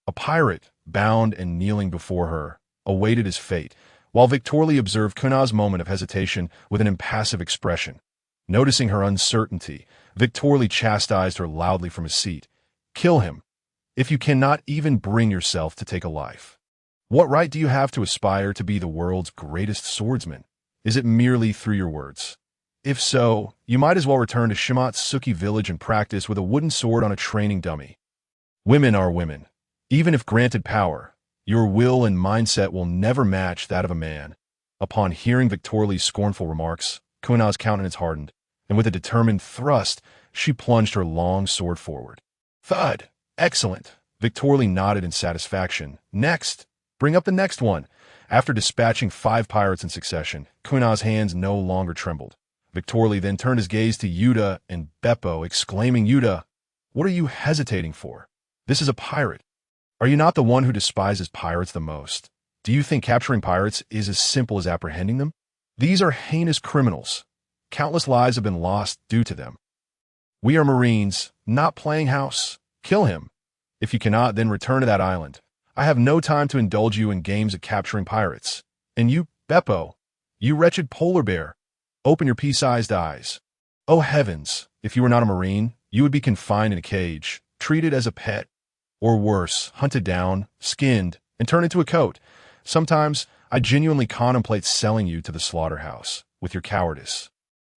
S1: A pirate, bound and kneeling before her, awaited his fate, while Victor Lee observed Kuna's moment of hesitation with an impassive expression. Noticing her uncertainty, Victor Lee chastised her loudly from his seat. Kill him, if you cannot even bring yourself to take a life. What right do you have to aspire to be the world's greatest swordsman? Is it merely through your words? If so, you might as well return to Shimatsuki village and practice with a wooden sword on a training dummy. Women are women. Even if granted power, your will and mindset will never match that of a man. Upon hearing Victor Lee's scornful remarks, Kuna's countenance hardened, and with a determined thrust, she plunged her long sword forward. Thud! Excellent! Victor Lee nodded in satisfaction. Next! Bring up the next one! After dispatching 5 pirates in succession, Kuna's hands no longer trembled. Victor Lee then turned his gaze to Yuta and Beppo, exclaiming, Yuta, what are you hesitating for? This is a pirate. Are you not the one who despises pirates the most? Do you think capturing pirates is as simple as apprehending them? These are heinous criminals. Countless lives have been lost due to them. We are Marines, not playing house. Kill him. If you cannot, then return to that island. I have no time to indulge you in games of capturing pirates. And you, Beppo, you wretched polar bear, open your pea-sized eyes. Oh heavens, if you were not a Marine, you would be confined in a cage, treated as a pet, or worse, hunted down, skinned, and turned into a coat. Sometimes, I genuinely contemplate selling you to the slaughterhouse, with your cowardice.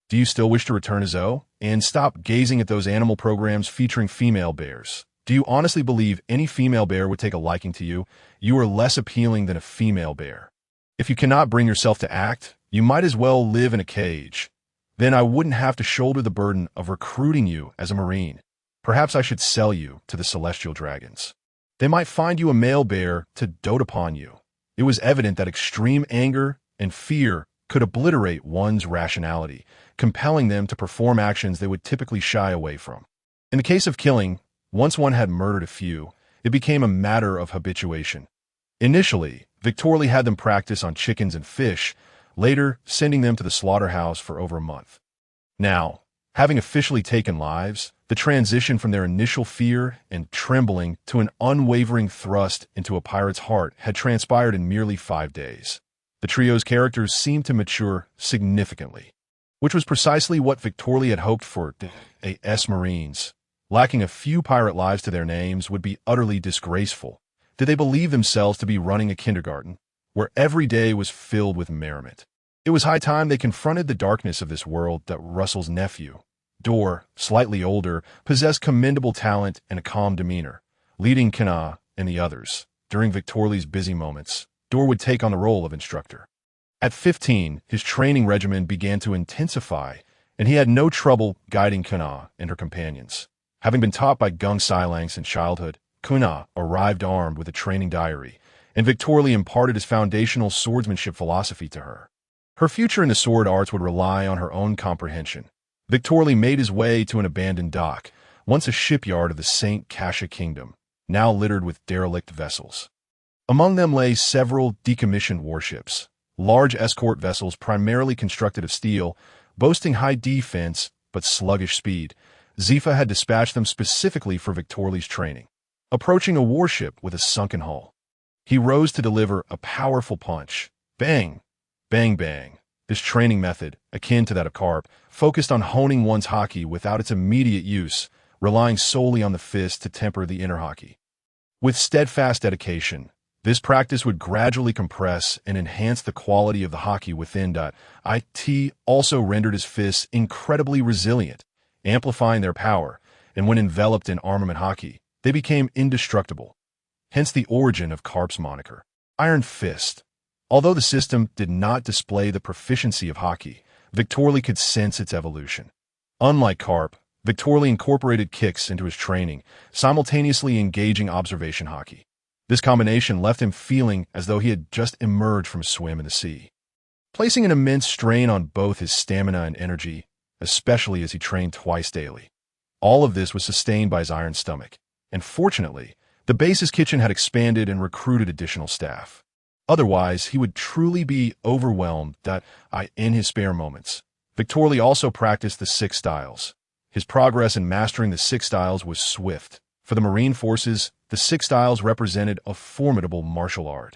S1: Do you still wish to return to Zoo? And stop gazing at those animal programs featuring female bears. Do you honestly believe any female bear would take a liking to you? You are less appealing than a female bear. If you cannot bring yourself to act, you might as well live in a cage. Then I wouldn't have to shoulder the burden of recruiting you as a Marine. Perhaps I should sell you to the celestial dragons. They might find you a male bear to dote upon you. It was evident that extreme anger and fear could obliterate one's rationality, compelling them to perform actions they would typically shy away from. In the case of killing, once one had murdered a few, it became a matter of habituation. Initially, Victor Lee had them practice on chickens and fish, later sending them to the slaughterhouse for over a month. Now, having officially taken lives, the transition from their initial fear and trembling to an unwavering thrust into a pirate's heart had transpired in merely 5 days. The trio's characters seemed to mature significantly, which was precisely what Victor Lee had hoped for A.S. Marines. Lacking a few pirate lives to their names would be utterly disgraceful. Did they believe themselves to be running a kindergarten, where every day was filled with merriment? It was high time they confronted the darkness of this world that Russell's nephew, Dor, slightly older, possessed commendable talent and a calm demeanor. Leading Kana and the others, during Victor Lee's busy moments, Dor would take on the role of instructor. At 15, his training regimen began to intensify, and he had no trouble guiding Kana and her companions. Having been taught by Gung Silangs in childhood, Kuna arrived armed with a training diary, and Victorly imparted his foundational swordsmanship philosophy to her. Her future in the sword arts would rely on her own comprehension. Victorly made his way to an abandoned dock, once a shipyard of the Saint Kasha Kingdom, now littered with derelict vessels. Among them lay several decommissioned warships, large escort vessels primarily constructed of steel, boasting high defense but sluggish speed. Zifa had dispatched them specifically for Victorly's training. Approaching a warship with a sunken hull, he rose to deliver a powerful punch. Bang! Bang bang. This training method, akin to that of Carp, focused on honing one's haki without its immediate use, relying solely on the fist to temper the inner haki. With steadfast dedication, this practice would gradually compress and enhance the quality of the haki within. It also rendered his fists incredibly resilient, amplifying their power, and when enveloped in armament haki, they became indestructible. Hence the origin of Carp's moniker, Iron Fist. Although the system did not display the proficiency of haki, Victorly could sense its evolution. Unlike Carp, Victorly incorporated kicks into his training, simultaneously engaging observation haki. This combination left him feeling as though he had just emerged from a swim in the sea, placing an immense strain on both his stamina and energy, especially as he trained twice daily. All of this was sustained by his iron stomach, and fortunately, the base's kitchen had expanded and recruited additional staff. Otherwise, he would truly be overwhelmed in his spare moments. Victorly also practiced the 6 styles. His progress in mastering the 6 styles was swift. For the Marine forces, the 6 styles represented a formidable martial art.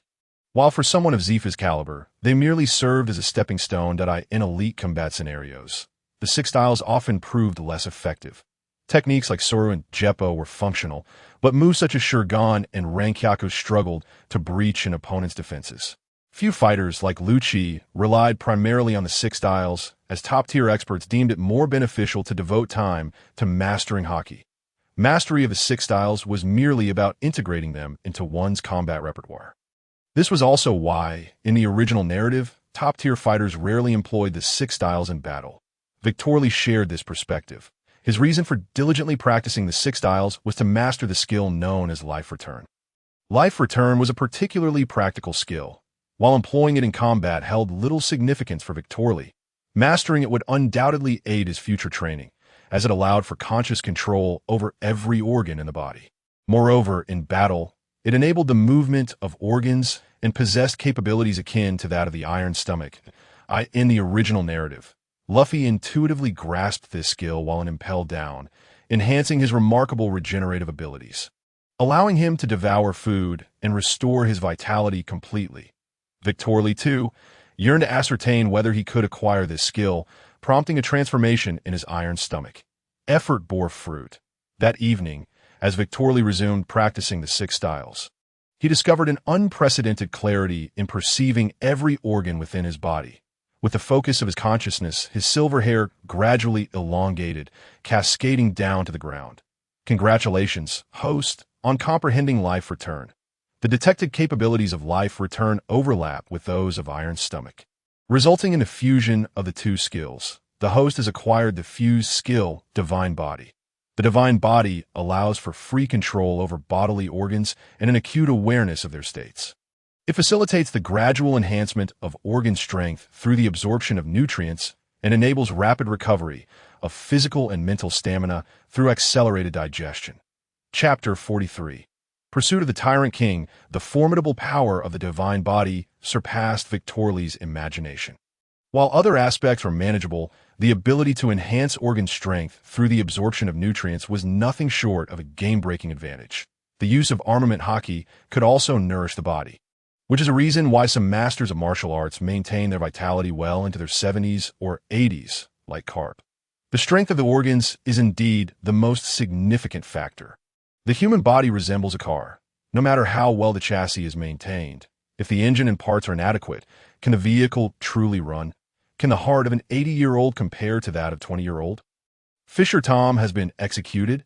S1: While for someone of Zifa's caliber, they merely served as a stepping stone in elite combat scenarios, the 6 styles often proved less effective. Techniques like Zoro and Jeppo were functional, but moves such as Shurgan and Rankyaku struggled to breach an opponent's defenses. Few fighters like Lu Chi relied primarily on the 6 styles, as top-tier experts deemed it more beneficial to devote time to mastering haki. Mastery of the 6 styles was merely about integrating them into one's combat repertoire. This was also why, in the original narrative, top-tier fighters rarely employed the 6 styles in battle. Victorly shared this perspective. His reason for diligently practicing the 6 styles was to master the skill known as Life Return. Life Return was a particularly practical skill. While employing it in combat held little significance for Victorly, mastering it would undoubtedly aid his future training, as it allowed for conscious control over every organ in the body. Moreover, in battle, it enabled the movement of organs and possessed capabilities akin to that of the Iron Stomach. In the original narrative, Luffy intuitively grasped this skill while impelled down, enhancing his remarkable regenerative abilities, allowing him to devour food and restore his vitality completely. Victorly, too, yearned to ascertain whether he could acquire this skill, prompting a transformation in his iron stomach. Effort bore fruit. That evening, as Victorly resumed practicing the 6 styles, he discovered an unprecedented clarity in perceiving every organ within his body. With the focus of his consciousness, his silver hair gradually elongated, cascading down to the ground. Congratulations, host, on comprehending Life Return. The detected capabilities of Life Return overlap with those of Iron Stomach, resulting in a fusion of the 2 skills. The host has acquired the fused skill, Divine Body. The Divine Body allows for free control over bodily organs and an acute awareness of their states. It facilitates the gradual enhancement of organ strength through the absorption of nutrients and enables rapid recovery of physical and mental stamina through accelerated digestion. Chapter 43. Pursuit of the Tyrant King. The formidable power of the Divine Body surpassed Victorly's imagination. While other aspects were manageable, the ability to enhance organ strength through the absorption of nutrients was nothing short of a game-breaking advantage. The use of armament haki could also nourish the body, which is a reason why some masters of martial arts maintain their vitality well into their 70s or 80s, like Carp. The strength of the organs is indeed the most significant factor. The human body resembles a car. No matter how well the chassis is maintained, if the engine and parts are inadequate, can the vehicle truly run? Can the heart of an 80-year-old compare to that of a 20-year-old? Fisher Tom has been executed?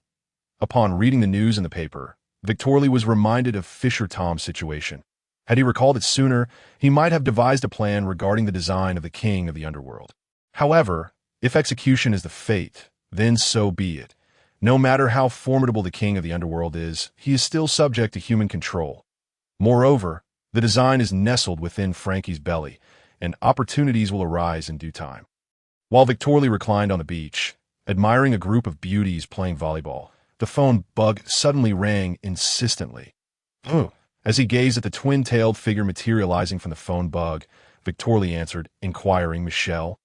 S1: Upon reading the news in the paper, Victorly was reminded of Fisher Tom's situation. Had he recalled it sooner, he might have devised a plan regarding the design of the king of the underworld. However, if execution is the fate, then so be it. No matter how formidable the king of the underworld is, he is still subject to human control. Moreover, the design is nestled within Frankie's belly, and opportunities will arise in due time. While Victorly reclined on the beach, admiring a group of beauties playing volleyball, the phone bug suddenly rang insistently. "Ugh." As he gazed at the twin-tailed figure materializing from the phone bug, Victorly answered, inquiring, "Michelle,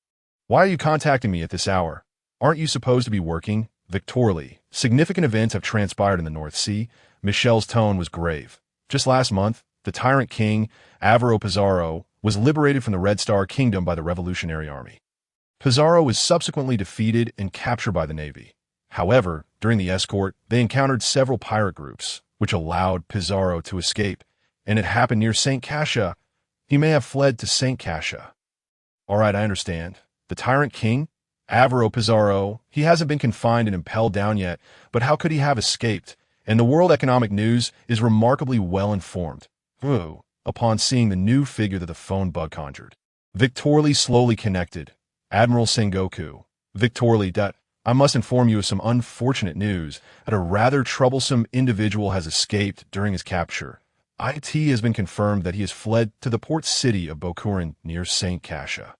S1: why are you contacting me at this hour? Aren't you supposed to be working?" "Victorly, significant events have transpired in the North Sea." Michelle's tone was grave. "Just last month, the tyrant king, Alvaro Pizarro, was liberated from the Red Star Kingdom by the Revolutionary Army. Pizarro was subsequently defeated and captured by the Navy. However, during the escort, they encountered several pirate groups, which allowed Pizarro to escape, and it happened near St. Cassia. He may have fled to St. Cassia." "All right, I understand. The tyrant king? Alvaro Pizarro, he hasn't been confined and impelled down yet, but how could he have escaped? And the World Economic News is remarkably well informed." Ooh, upon seeing the new figure that the phone bug conjured. Victorly slowly connected. "Admiral Sengoku. Victorly, I must inform you of some unfortunate news that a rather troublesome individual has escaped during his capture. It has been confirmed that he has fled to the port city of Bokurin near St. Cassia.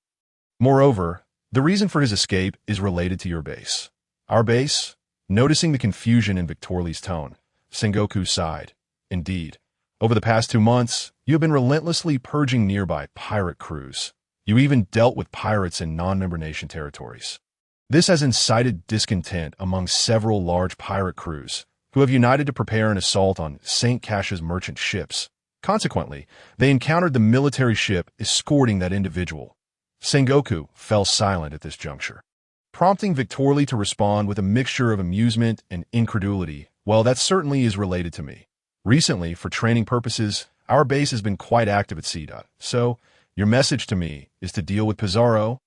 S1: Moreover, the reason for his escape is related to your base." "Our base?" Noticing the confusion in Victorly's tone, Sengoku sighed. "Indeed. Over the past 2 months, you have been relentlessly purging nearby pirate crews. You even dealt with pirates in non-member nation territories. This has incited discontent among several large pirate crews, who have united to prepare an assault on St. Cassia's merchant ships. Consequently, they encountered the military ship escorting that individual." Sengoku fell silent at this juncture, prompting Victorly to respond with a mixture of amusement and incredulity. "Well, that certainly is related to me. Recently, for training purposes, our base has been quite active at sea. So, your message to me is to deal with Pizarro?"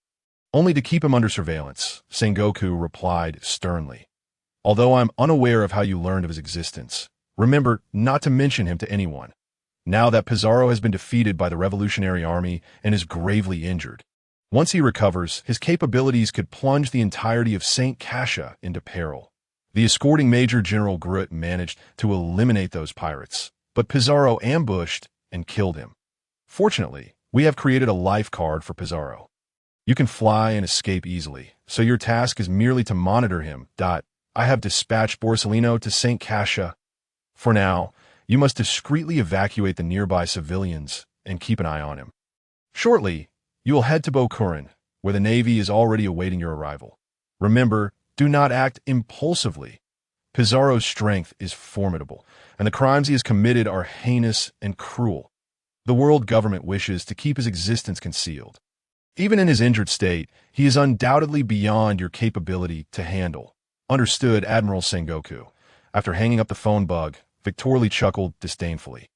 S1: "Only to keep him under surveillance," Sengoku replied sternly. "Although I'm unaware of how you learned of his existence, remember not to mention him to anyone. Now that Pizarro has been defeated by the Revolutionary Army and is gravely injured, once he recovers, his capabilities could plunge the entirety of St. Cassia into peril. The escorting Major General Groot managed to eliminate those pirates, but Pizarro ambushed and killed him. Fortunately, we have created a life card for Pizarro. You can fly and escape easily, so your task is merely to monitor him. I have dispatched Borsellino to St. Cassia. For now, you must discreetly evacuate the nearby civilians and keep an eye on him. Shortly, you will head to Bokurin, where the Navy is already awaiting your arrival. Remember, do not act impulsively. Pizarro's strength is formidable, and the crimes he has committed are heinous and cruel. The world government wishes to keep his existence concealed. Even in his injured state, he is undoubtedly beyond your capability to handle." "Understood, Admiral Sengoku." After hanging up the phone bug, Victorly chuckled disdainfully.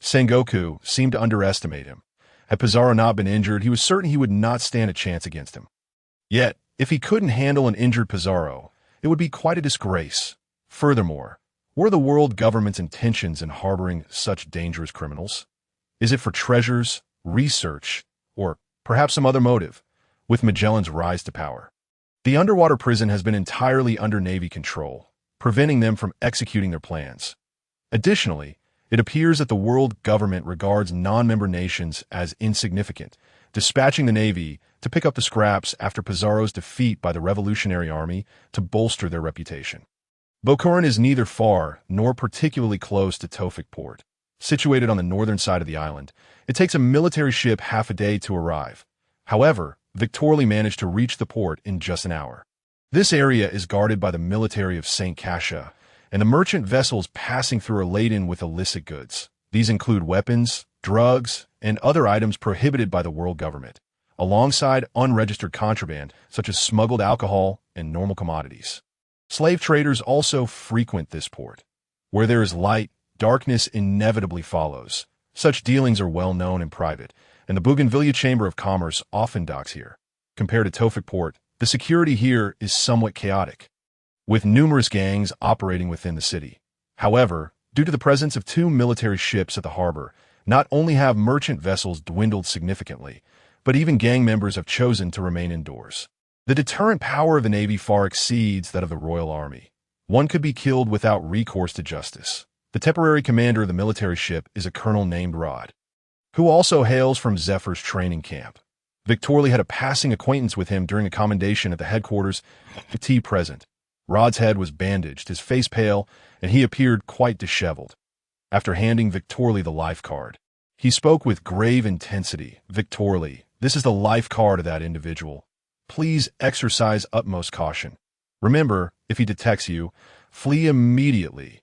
S1: Sengoku seemed to underestimate him. Had Pizarro not been injured, he was certain he would not stand a chance against him. Yet, if he couldn't handle an injured Pizarro, it would be quite a disgrace. Furthermore, what are the world government's intentions in harboring such dangerous criminals? Is it for treasures, research, or perhaps some other motive? With Magellan's rise to power, the underwater prison has been entirely under Navy control, preventing them from executing their plans. Additionally, it appears that the world government regards non-member nations as insignificant, dispatching the Navy to pick up the scraps after Pizarro's defeat by the Revolutionary Army to bolster their reputation. Bokurin is neither far nor particularly close to Tofik Port. Situated on the northern side of the island, it takes a military ship half a day to arrive. However, Victorly managed to reach the port in just an hour. This area is guarded by the military of St. Cassia, and the merchant vessels passing through are laden with illicit goods. These include weapons, drugs, and other items prohibited by the world government, alongside unregistered contraband such as smuggled alcohol and normal commodities. Slave traders also frequent this port. Where there is light, darkness inevitably follows. Such dealings are well known in private, and the Bougainvillea Chamber of Commerce often docks here. Compared to Tofik Port, the security here is somewhat chaotic, with numerous gangs operating within the city. However, due to the presence of 2 military ships at the harbor, not only have merchant vessels dwindled significantly, but even gang members have chosen to remain indoors. The deterrent power of the Navy far exceeds that of the Royal Army. One could be killed without recourse to justice. The temporary commander of the military ship is a colonel named Rod, who also hails from Zephyr's training camp. Victorly had a passing acquaintance with him during a commendation at the headquarters. T present. Rod's head was bandaged, his face pale, and he appeared quite disheveled. After handing Victorly the life card, he spoke with grave intensity. Victorly, this is the life card of that individual. Please exercise utmost caution. Remember, if he detects you, flee immediately.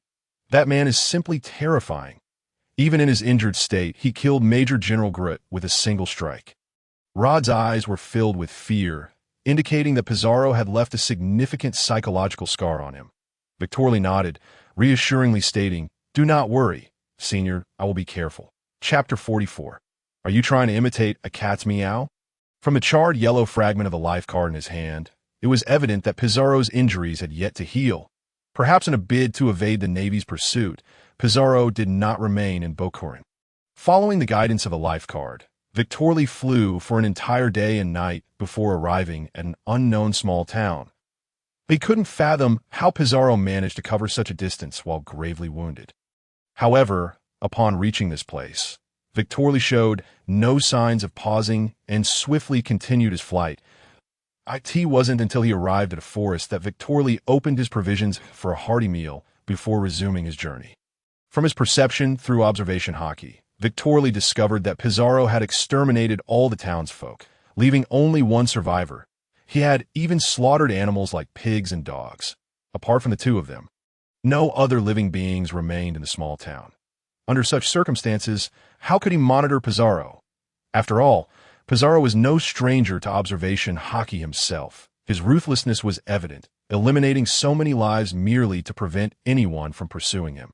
S1: That man is simply terrifying. Even in his injured state, he killed Major General Groot with a single strike. Rod's eyes were filled with fear, indicating that Pizarro had left a significant psychological scar on him. Victorly nodded, reassuringly stating, "Do not worry, Senior, I will be careful." Chapter 44. Are you trying to imitate a cat's meow? From the charred yellow fragment of the life card in his hand, it was evident that Pizarro's injuries had yet to heal. Perhaps in a bid to evade the Navy's pursuit, Pizarro did not remain in Bokurin. Following the guidance of a life card, Victorly flew for an entire day and night before arriving at an unknown small town. They couldn't fathom how Pizarro managed to cover such a distance while gravely wounded. However, upon reaching this place, Victorly showed no signs of pausing and swiftly continued his flight. It wasn't until he arrived at a forest that Victorly opened his provisions for a hearty meal before resuming his journey. From his perception through observation hockey, Victorly discovered that Pizarro had exterminated all the townsfolk, leaving only one survivor. He had even slaughtered animals like pigs and dogs. Apart from the two of them, no other living beings remained in the small town. Under such circumstances, how could he monitor Pizarro? After all, Pizarro was no stranger to observation hockey himself. His ruthlessness was evident, eliminating so many lives merely to prevent anyone from pursuing him.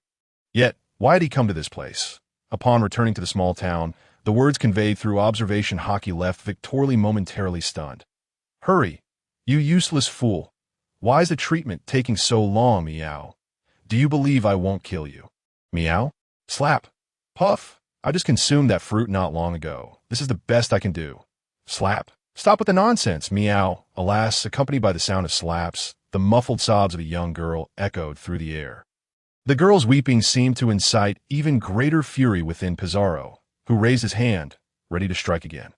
S1: Yet, why had he come to this place? Upon returning to the small town, the words conveyed through observation hockey left Victorly momentarily stunned. "Hurry, you useless fool. Why is the treatment taking so long, meow? Do you believe I won't kill you? Meow? Slap. Puff. I just consumed that fruit not long ago. This is the best I can do. Slap. Stop with the nonsense, meow." Alas, accompanied by the sound of slaps, the muffled sobs of a young girl echoed through the air. The girl's weeping seemed to incite even greater fury within Pizarro, who raised his hand, ready to strike again.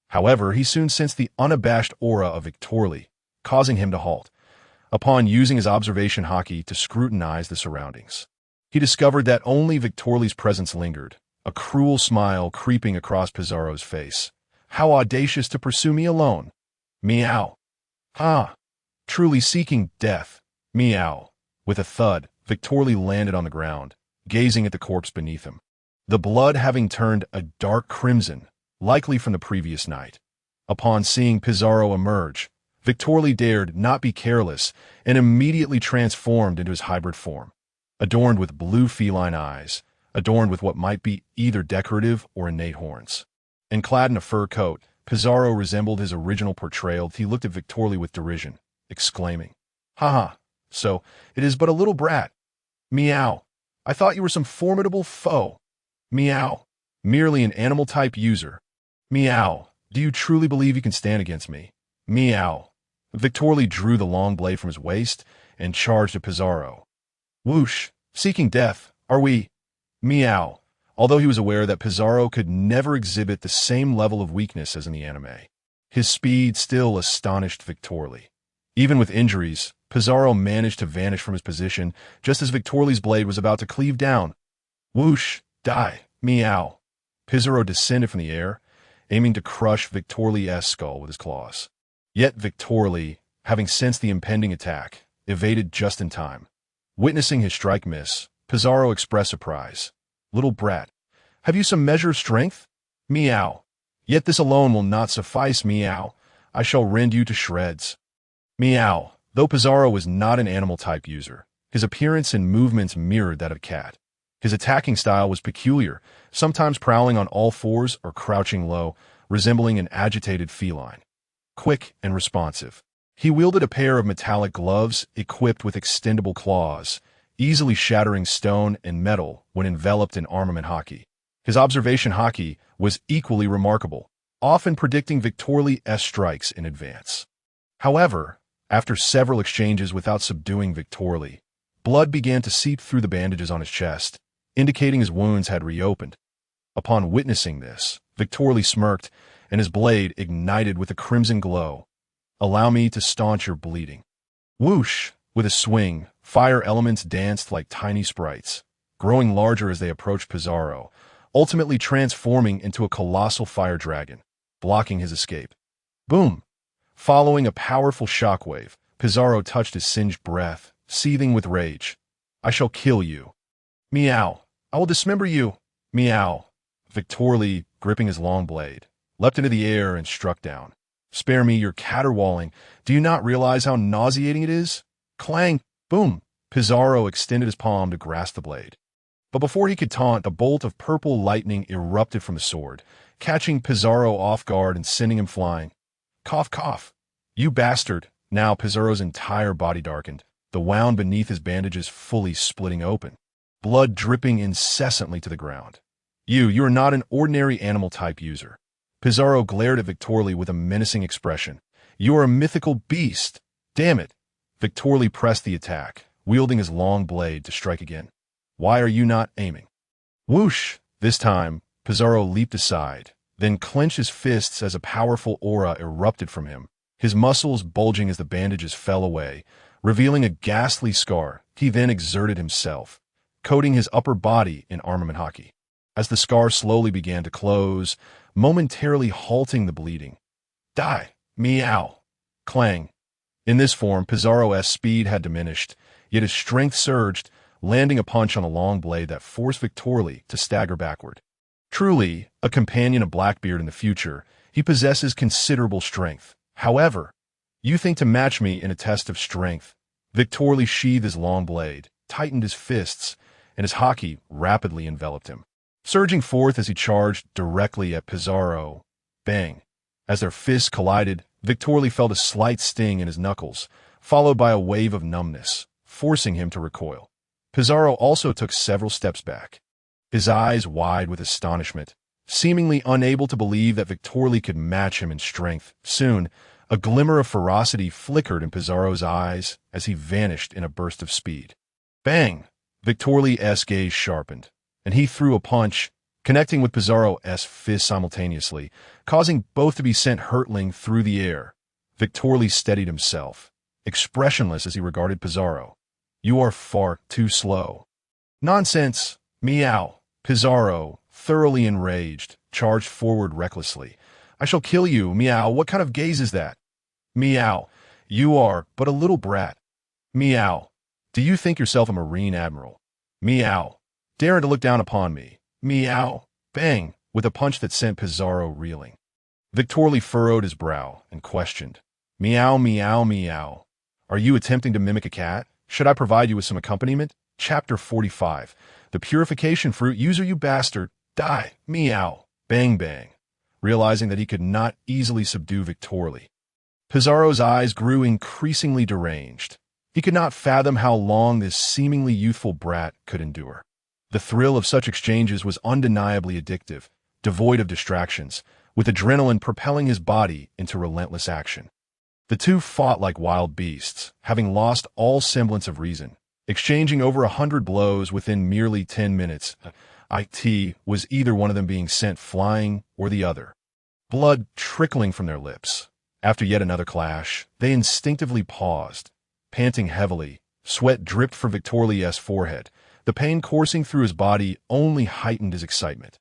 S1: However, he soon sensed the unabashed aura of Victorly, causing him to halt. Upon using his observation hockey to scrutinize the surroundings, he discovered that only Victorly's presence lingered, a cruel smile creeping across Pizarro's face. How audacious to pursue me alone! Meow. Ah, truly seeking death. Meow. With a thud, Victorly landed on the ground, gazing at the corpse beneath him, the blood having turned a dark crimson, likely from the previous night. Upon seeing Pizarro emerge, Victorly dared not be careless and immediately transformed into his hybrid form, adorned with blue feline eyes, adorned with what might be either decorative or innate horns. And clad in a fur coat, Pizarro resembled his original portrayal. He looked at Victorly with derision, exclaiming, "Ha! So it is but a little brat. Meow. I thought you were some formidable foe. Meow. Merely an animal-type user. Meow. Do you truly believe you can stand against me? Meow." Victorly drew the long blade from his waist and charged at Pizarro. Whoosh. Seeking death, are we? Meow. Although he was aware that Pizarro could never exhibit the same level of weakness as in the anime, his speed still astonished Victorly. Even with injuries, Pizarro managed to vanish from his position just as Victorly's blade was about to cleave down. Whoosh! Die! Meow! Pizarro descended from the air, aiming to crush Victorly's skull with his claws. Yet Victorly, having sensed the impending attack, evaded just in time. Witnessing his strike miss, Pizarro expressed surprise. "Little brat, have you some measure of strength? Meow! Yet this alone will not suffice, meow. I shall rend you to shreds." Meow! Though Pizarro was not an animal-type user, his appearance and movements mirrored that of a cat. His attacking style was peculiar, sometimes prowling on all fours or crouching low, resembling an agitated feline. Quick and responsive, he wielded a pair of metallic gloves equipped with extendable claws, easily shattering stone and metal when enveloped in armament hockey. His observation hockey was equally remarkable, often predicting Victorly's strikes in advance. However, after several exchanges without subduing Victorly, Blood began to seep through the bandages on his chest, indicating his wounds had reopened. Upon witnessing this, Victorly smirked, and his blade ignited with a crimson glow. "Allow me to staunch your bleeding." Whoosh! With a swing, fire elements danced like tiny sprites, growing larger as they approached Pizarro, ultimately transforming into a colossal fire dragon, blocking his escape. Boom! Following a powerful shockwave, Pizarro touched his singed breath, seething with rage. "I shall kill you." "Meow! I will dismember you!" "Meow!" Victorly, gripping his long blade, leapt into the air and struck down. "Spare me your caterwauling. Do you not realize how nauseating it is?" Clang! Boom! Pizarro extended his palm to grasp the blade. But before he could taunt, a bolt of purple lightning erupted from the sword, catching Pizarro off guard and sending him flying. Cough, cough. "You bastard!" Now Pizarro's entire body darkened, the wound beneath his bandages fully splitting open, blood dripping incessantly to the ground. You are not an ordinary animal-type user." Pizarro glared at Victorly with a menacing expression. "You are a mythical beast. Damn it." Victorly pressed the attack, wielding his long blade to strike again. "Why are you not aiming?" Whoosh! This time, Pizarro leaped aside, then clenched his fists as a powerful aura erupted from him, his muscles bulging as the bandages fell away, revealing a ghastly scar. He then exerted himself, coating his upper body in armament hockey. As the scar slowly began to close, momentarily halting the bleeding. "Die! Meow!" Clang! In this form, Pizarro's speed had diminished, yet his strength surged, landing a punch on a long blade that forced Victorly to stagger backward. Truly, a companion of Blackbeard in the future, he possesses considerable strength. However, you think to match me in a test of strength. Victorly sheathed his long blade, tightened his fists, and his hockey rapidly enveloped him, surging forth as he charged directly at Pizarro. Bang! As their fists collided, Victorly felt a slight sting in his knuckles, followed by a wave of numbness, forcing him to recoil. Pizarro also took several steps back, his eyes wide with astonishment, seemingly unable to believe that Victorly could match him in strength. Soon, a glimmer of ferocity flickered in Pizarro's eyes as he vanished in a burst of speed. Bang! Victorly's gaze sharpened, and he threw a punch, connecting with Pizarro's fist simultaneously, causing both to be sent hurtling through the air. Victorly steadied himself, expressionless as he regarded Pizarro. "You are far too slow." "Nonsense! Meow!" Pizarro, thoroughly enraged, charged forward recklessly. "I shall kill you, meow! What kind of gaze is that?" "Meow! You are but a little brat." "Meow! Do you think yourself a marine admiral?" "Meow! Daring to look down upon me." "Meow!" Bang! With a punch that sent Pizarro reeling. Victorly furrowed his brow and questioned. "Meow, meow, meow. Are you attempting to mimic a cat? Should I provide you with some accompaniment?" Chapter 45. The Purification Fruit. "User, you bastard. Die. Meow." Bang, bang. Realizing that he could not easily subdue Victorly, Pizarro's eyes grew increasingly deranged. He could not fathom how long this seemingly youthful brat could endure. The thrill of such exchanges was undeniably addictive, devoid of distractions, with adrenaline propelling his body into relentless action. The two fought like wild beasts, having lost all semblance of reason, exchanging over 100 blows within merely 10 minutes. It was either one of them being sent flying or the other, blood trickling from their lips. After yet another clash, they instinctively paused, panting heavily. Sweat dripped from Victorly's forehead. The pain coursing through his body only heightened his excitement.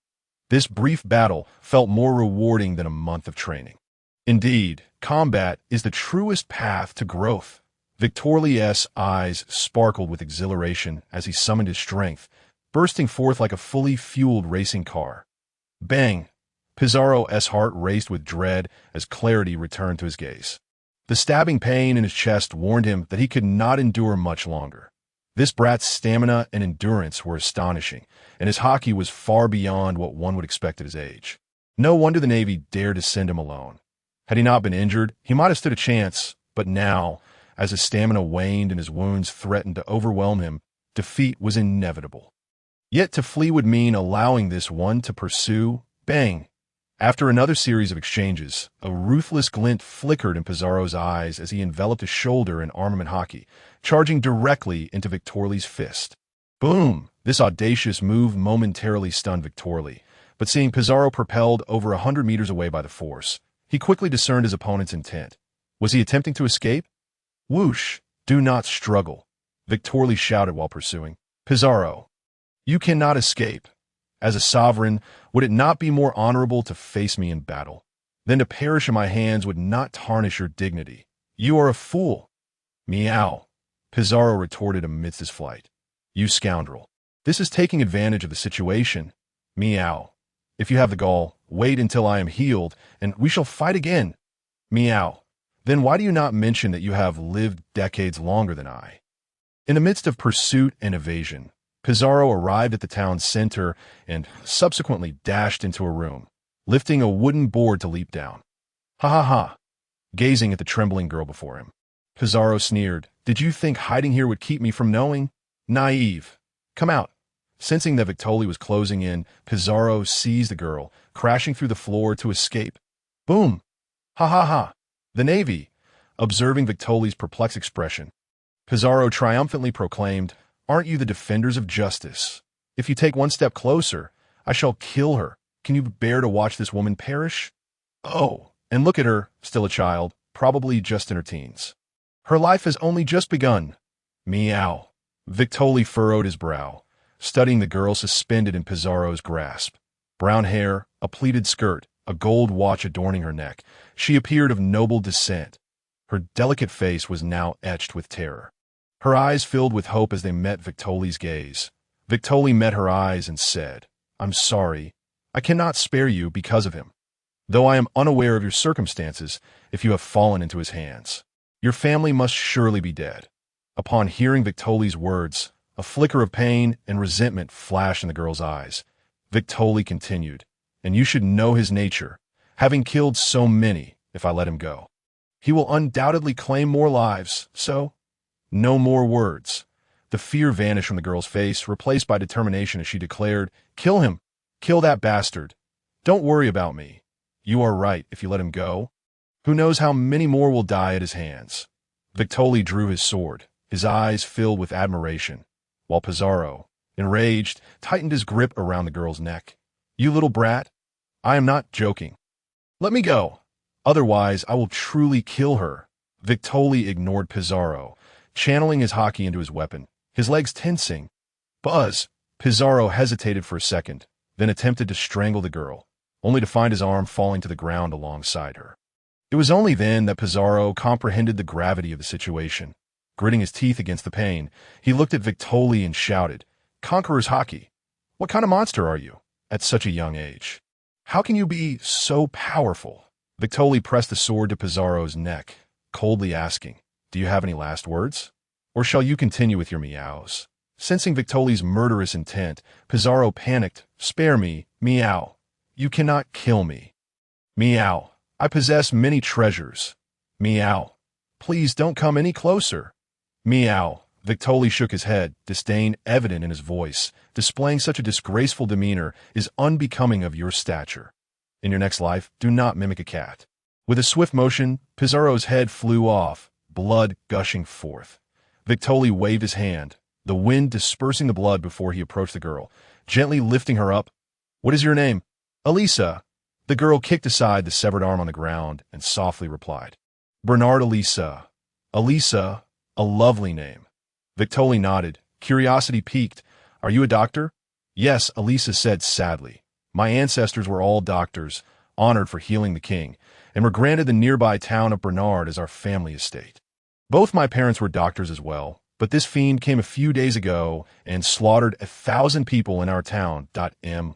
S1: This brief battle felt more rewarding than a month of training. Indeed, combat is the truest path to growth. Victorly's eyes sparkled with exhilaration as he summoned his strength, bursting forth like a fully fueled racing car. Bang! Pizarro's heart raced with dread as clarity returned to his gaze. The stabbing pain in his chest warned him that he could not endure much longer. This brat's stamina and endurance were astonishing, and his hockey was far beyond what one would expect at his age. No wonder the Navy dared to send him alone. Had he not been injured, he might have stood a chance, but now, as his stamina waned and his wounds threatened to overwhelm him, defeat was inevitable. Yet to flee would mean allowing this one to pursue. Bang! After another series of exchanges, a ruthless glint flickered in Pizarro's eyes as he enveloped his shoulder in armament hockey, charging directly into Victorly's fist. Boom! This audacious move momentarily stunned Victorly, but seeing Pizarro propelled over 100 meters away by the force, he quickly discerned his opponent's intent. Was he attempting to escape? Whoosh! Do not struggle, Victorly shouted while pursuing. Pizarro, you cannot escape. As a sovereign, would it not be more honorable to face me in battle? Then to perish in my hands would not tarnish your dignity. You are a fool. Meow, Pizarro retorted amidst his flight. You scoundrel. This is taking advantage of the situation. Meow. If you have the gall, wait until I am healed, and we shall fight again. Meow. Then why do you not mention that you have lived decades longer than I? In the midst of pursuit and evasion, Pizarro arrived at the town's center and subsequently dashed into a room, lifting a wooden board to leap down. Ha ha ha! Gazing at the trembling girl before him, Pizarro sneered. Did you think hiding here would keep me from knowing? Naive. Come out. Sensing that Victorly was closing in, Pizarro seized the girl, crashing through the floor to escape. Boom! Ha ha ha! The Navy! Observing Victorly's perplexed expression, Pizarro triumphantly proclaimed, Aren't you the defenders of justice? If you take one step closer, I shall kill her. Can you bear to watch this woman perish? Oh, and look at her, still a child, probably just in her teens. Her life has only just begun. Meow. Victorly furrowed his brow, studying the girl suspended in Pizarro's grasp. Brown hair, a pleated skirt, a gold watch adorning her neck, she appeared of noble descent. Her delicate face was now etched with terror. Her eyes filled with hope as they met Victorly's gaze. Victorly met her eyes and said, I'm sorry. I cannot spare you because of him. Though I am unaware of your circumstances, if you have fallen into his hands, your family must surely be dead. Upon hearing Victorly's words, a flicker of pain and resentment flashed in the girl's eyes. Victorly continued, and you should know his nature, having killed so many if I let him go. He will undoubtedly claim more lives, so no more words. The fear vanished from the girl's face, replaced by determination as she declared, Kill him! Kill that bastard! Don't worry about me. You are right if you let him go. Who knows how many more will die at his hands? Victorly drew his sword, his eyes filled with admiration, while Pizarro, enraged, tightened his grip around the girl's neck. You little brat, I am not joking. Let me go. Otherwise, I will truly kill her. Victorly ignored Pizarro, channeling his hockey into his weapon, his legs tensing. Buzz! Pizarro hesitated for a second, then attempted to strangle the girl, only to find his arm falling to the ground alongside her. It was only then that Pizarro comprehended the gravity of the situation. Gritting his teeth against the pain, he looked at Victorly and shouted, Conqueror's hockey, what kind of monster are you, at such a young age? How can you be so powerful? Victorly pressed the sword to Pizarro's neck, coldly asking, Do you have any last words? Or shall you continue with your meows? Sensing Victorly's murderous intent, Pizarro panicked, Spare me, meow. You cannot kill me. Meow. I possess many treasures. Meow. Please don't come any closer. Meow. Victorly shook his head, disdain evident in his voice. Displaying such a disgraceful demeanor is unbecoming of your stature. In your next life, do not mimic a cat. With a swift motion, Pizarro's head flew off, blood gushing forth. Victorly waved his hand, the wind dispersing the blood before he approached the girl, gently lifting her up. What is your name? Elisa. The girl kicked aside the severed arm on the ground and softly replied, Bernard Elisa. Elisa, a lovely name. Victorly nodded, curiosity piqued. Are you a doctor? Yes, Elisa said sadly. My ancestors were all doctors, honored for healing the king, and were granted the nearby town of Bernard as our family estate. Both my parents were doctors as well, but this fiend came a few days ago and slaughtered 1,000 people in our town.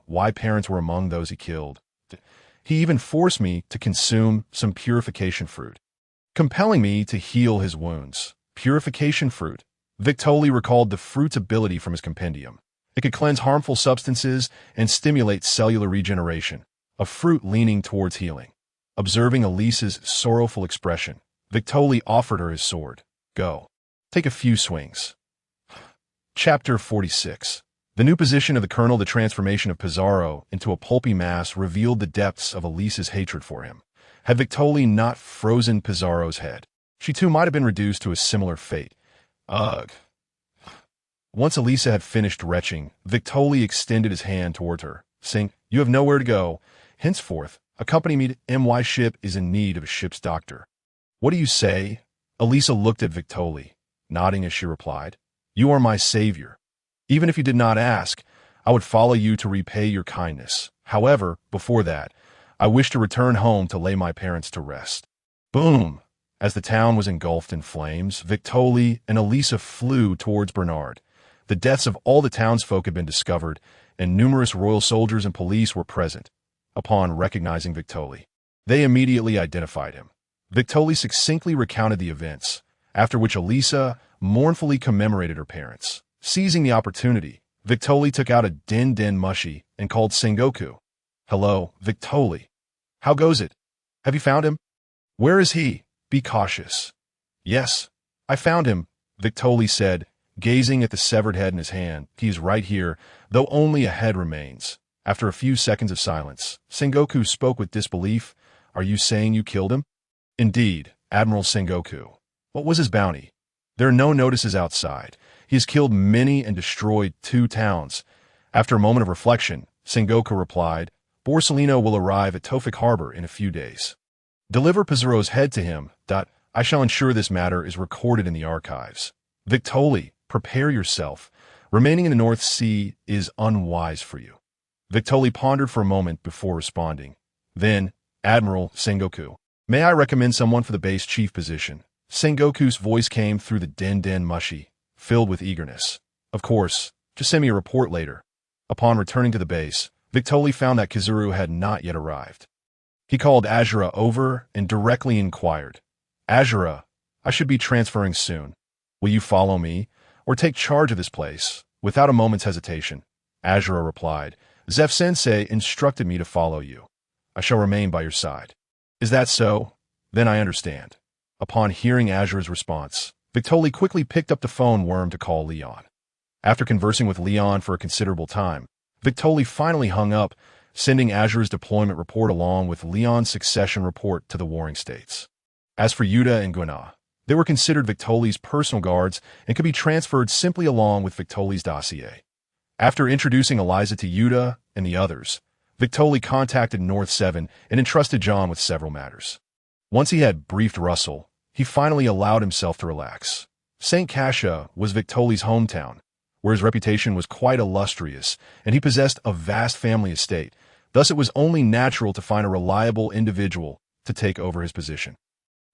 S1: My parents were among those he killed. He even forced me to consume some purification fruit, compelling me to heal his wounds. Purification fruit. Victorly recalled the fruit's ability from his compendium. It could cleanse harmful substances and stimulate cellular regeneration, a fruit leaning towards healing. Observing Elisa's sorrowful expression, Victorly offered her his sword. Go. Take a few swings. Chapter 46. The The new position of the colonel, the transformation of Pizarro into a pulpy mass, revealed the depths of Elisa's hatred for him. Had Victoli not frozen Pizarro's head, she too might have been reduced to a similar fate. Ugh. Once Elisa had finished retching, Victoli extended his hand toward her, saying, "You have nowhere to go. Henceforth, accompany me to my ship is in need of a ship's doctor." "What do you say?" Elisa looked at Victoli, nodding as she replied, "You are my savior. Even if you did not ask, I would follow you to repay your kindness. However, before that, I wish to return home to lay my parents to rest." Boom! As the town was engulfed in flames, Victoli and Elisa flew towards Bernard. The deaths of all the townsfolk had been discovered, and numerous royal soldiers and police were present. Upon recognizing Victoli, they immediately identified him. Victoli succinctly recounted the events, after which Elisa mournfully commemorated her parents. Seizing the opportunity, Victoli took out a den mushi and called Sengoku. "Hello, Victoli. How goes it? Have you found him? Where is he? Be cautious." "Yes, I found him," Victoli said, gazing at the severed head in his hand. "He is right here, though only a head remains." After a few seconds of silence, Sengoku spoke with disbelief. "Are you saying you killed him?" "Indeed, Admiral Sengoku." "What was his bounty?" "There are no notices outside. He has killed many and destroyed 2 towns. After a moment of reflection, Sengoku replied, "Borsellino will arrive at Tofik Harbor in a few days. Deliver Pizarro's head to him. I shall ensure this matter is recorded in the archives." "Victoli, prepare yourself. Remaining in the North Sea is unwise for you." Victoli pondered for a moment before responding. Then, "Admiral Sengoku, may I recommend someone for the base chief position?" Sengoku's voice came through the den mushi, filled with eagerness. "Of course, just send me a report later." Upon returning to the base, Victoli found that Kizuru had not yet arrived. He called Azura over and directly inquired, "Azura, I should be transferring soon. Will you follow me, or take charge of this place?" Without a moment's hesitation, Azura replied, "Zef-sensei instructed me to follow you. I shall remain by your side." "Is that so? Then I understand." Upon hearing Azura's response, Victoli quickly picked up the phone worm to call Leon. After conversing with Leon for a considerable time, Victoli finally hung up, sending Azura's deployment report along with Leon's succession report to the Warring States. As for Yuta and Guina, they were considered Victoli's personal guards and could be transferred simply along with Victoli's dossier. After introducing Eliza to Yuta and the others, Victoli contacted North 7 and entrusted John with several matters. Once he had briefed Russell, he finally allowed himself to relax. St. Cassia was Victoli's hometown, where his reputation was quite illustrious, and he possessed a vast family estate. Thus it was only natural to find a reliable individual to take over his position.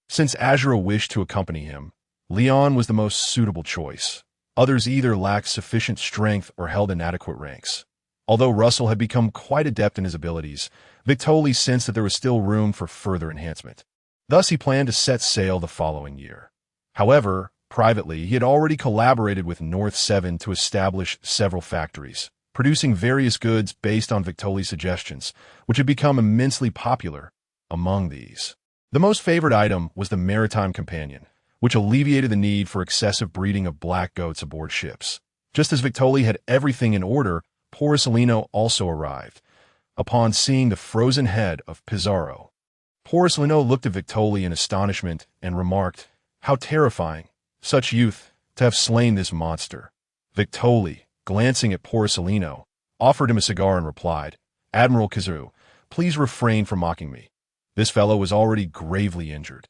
S1: Since Azura wished to accompany him, Leon was the most suitable choice. Others either lacked sufficient strength or held inadequate ranks. Although Russell had become quite adept in his abilities, Victoli sensed that there was still room for further enhancement. Thus he planned to set sail the following year. However, privately, he had already collaborated with North 7 to establish several factories, producing various goods based on Victoli's suggestions, which had become immensely popular. Among these, the most favored item was the Maritime Companion, which alleviated the need for excessive breeding of black goats aboard ships. Just as Victoli had everything in order, Borsellino also arrived. Upon seeing the frozen head of Pizarro, Borsellino looked at Victoli in astonishment and remarked, "How terrifying, such youth, to have slain this monster." Victoli, glancing at Borsellino, offered him a cigar and replied, "Admiral Kizuru, please refrain from mocking me. This fellow was already gravely injured.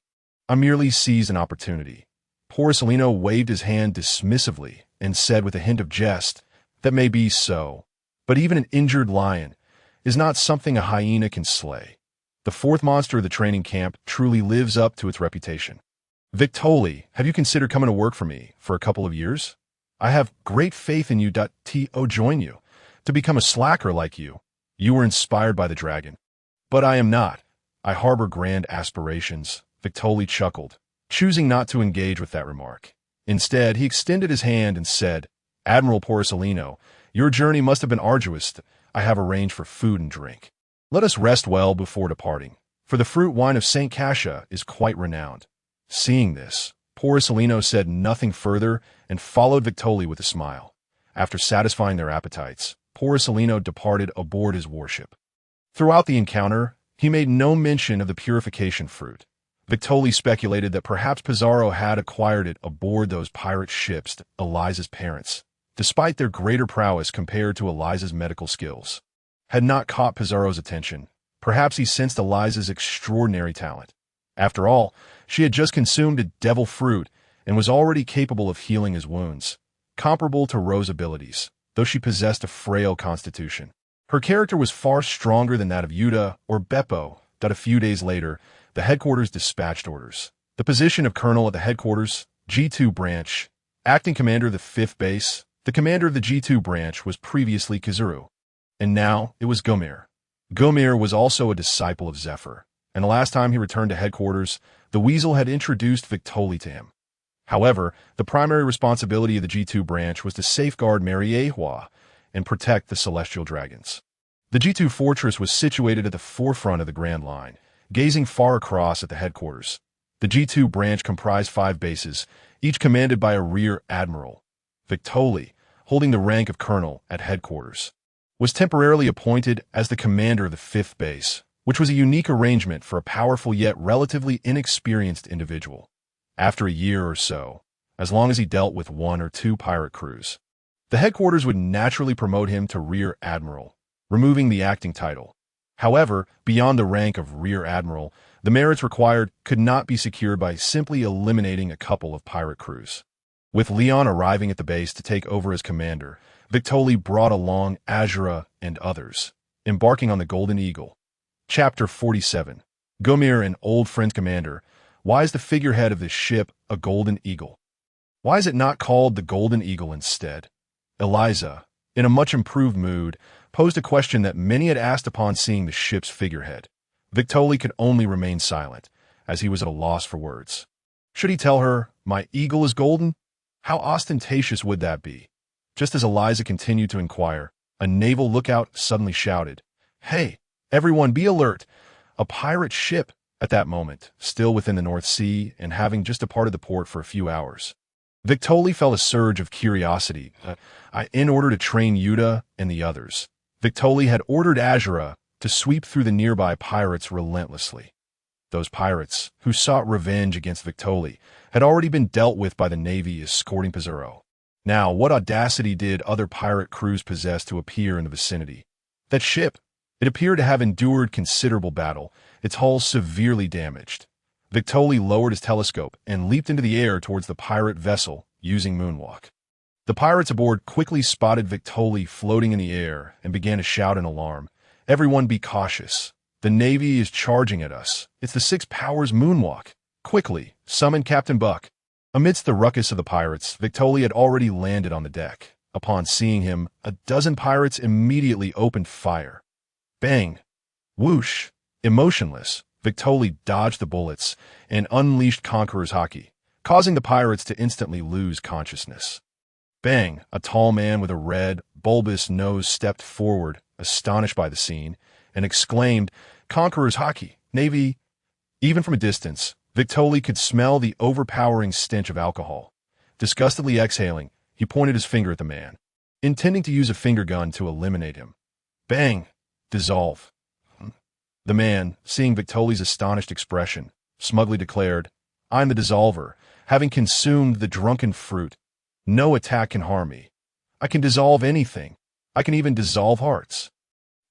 S1: I merely seized an opportunity." Borsellino waved his hand dismissively and said with a hint of jest, "That may be so, but even an injured lion is not something a hyena can slay. The 4th monster of the training camp truly lives up to its reputation. Victoli, have you considered coming to work for me for a couple of years? I have great faith in you. To join you, to become a slacker like you. You were inspired by the dragon. But I am not. I harbor grand aspirations." Victoli chuckled, choosing not to engage with that remark. Instead, he extended his hand and said, "Admiral Borsellino, your journey must have been arduous. I have arranged for food and drink. Let us rest well before departing, for the fruit wine of St. Cassia is quite renowned." Seeing this, Borsellino said nothing further and followed Victoli with a smile. After satisfying their appetites, Porcelino departed aboard his warship. Throughout the encounter, he made no mention of the purification fruit. Victoli speculated that perhaps Pizarro had acquired it aboard those pirate ships to Eliza's parents, despite their greater prowess compared to Eliza's medical skills. Had not caught Pizarro's attention, perhaps he sensed Eliza's extraordinary talent. After all, she had just consumed a devil fruit and was already capable of healing his wounds, comparable to Rose's abilities, though she possessed a frail constitution. Her character was far stronger than that of Yuta or Beppo. That a few days later, the headquarters dispatched orders. The position of colonel at the headquarters, G2 branch, acting commander of the 5th base. The commander of the G2 branch was previously Kizuru, and now it was Gomer. Gomer was also a disciple of Zephyr, and the last time he returned to headquarters, the Weasel had introduced Victoli to him. However, the primary responsibility of the G2 branch was to safeguard Mariehua and protect the Celestial Dragons. The G2 fortress was situated at the forefront of the Grand Line, gazing far across at the headquarters. The G2 branch comprised 5 bases, each commanded by a rear admiral. Victoli, holding the rank of colonel at headquarters, was temporarily appointed as the commander of the 5th base, which was a unique arrangement for a powerful yet relatively inexperienced individual. After a year or so, as long as he dealt with 1 or 2 pirate crews, the headquarters would naturally promote him to rear admiral, removing the acting title. However, beyond the rank of rear admiral, the merits required could not be secured by simply eliminating a couple of pirate crews. With Leon arriving at the base to take over as commander, Victoli brought along Azura and others, embarking on the Golden Eagle. Chapter 47. Gomer, an old friend commander. Why is the figurehead of this ship a Golden Eagle? Why is it not called the Golden Eagle instead? Eliza, in a much improved mood, posed a question that many had asked upon seeing the ship's figurehead. Victoli could only remain silent, as he was at a loss for words. Should he tell her, "My eagle is golden"? How ostentatious would that be? Just as Eliza continued to inquire, a naval lookout suddenly shouted, "Hey, everyone be alert! A pirate ship!" At that moment, still within the North Sea and having just departed the port for a few hours, Victoli felt a surge of curiosity. In order to train Yuta and the others, Victoli had ordered Azura to sweep through the nearby pirates relentlessly. Those pirates, who sought revenge against Victoli, had already been dealt with by the Navy escorting Pizarro. Now, what audacity did other pirate crews possess to appear in the vicinity? That ship, it appeared to have endured considerable battle, its hull severely damaged. Victoli lowered his telescope and leaped into the air towards the pirate vessel, using moonwalk. The pirates aboard quickly spotted Victoli floating in the air and began to shout in alarm, "Everyone be cautious. The Navy is charging at us. It's the 6 Powers moonwalk. Quickly, summon Captain Buck." Amidst the ruckus of the pirates, Victoli had already landed on the deck. Upon seeing him, a dozen pirates immediately opened fire. Bang! Whoosh! Emotionless, Victoli dodged the bullets and unleashed Conqueror's Haki, causing the pirates to instantly lose consciousness. Bang! A tall man with a red, bulbous nose stepped forward, astonished by the scene, and exclaimed, "Conqueror's Haki, Navy!" Even from a distance, Victoli could smell the overpowering stench of alcohol. Disgustedly exhaling, he pointed his finger at the man, intending to use a finger gun to eliminate him. Bang! Dissolve. The man, seeing Victoli's astonished expression, smugly declared, "I'm the dissolver, having consumed the drunken fruit. No attack can harm me. I can dissolve anything. I can even dissolve hearts.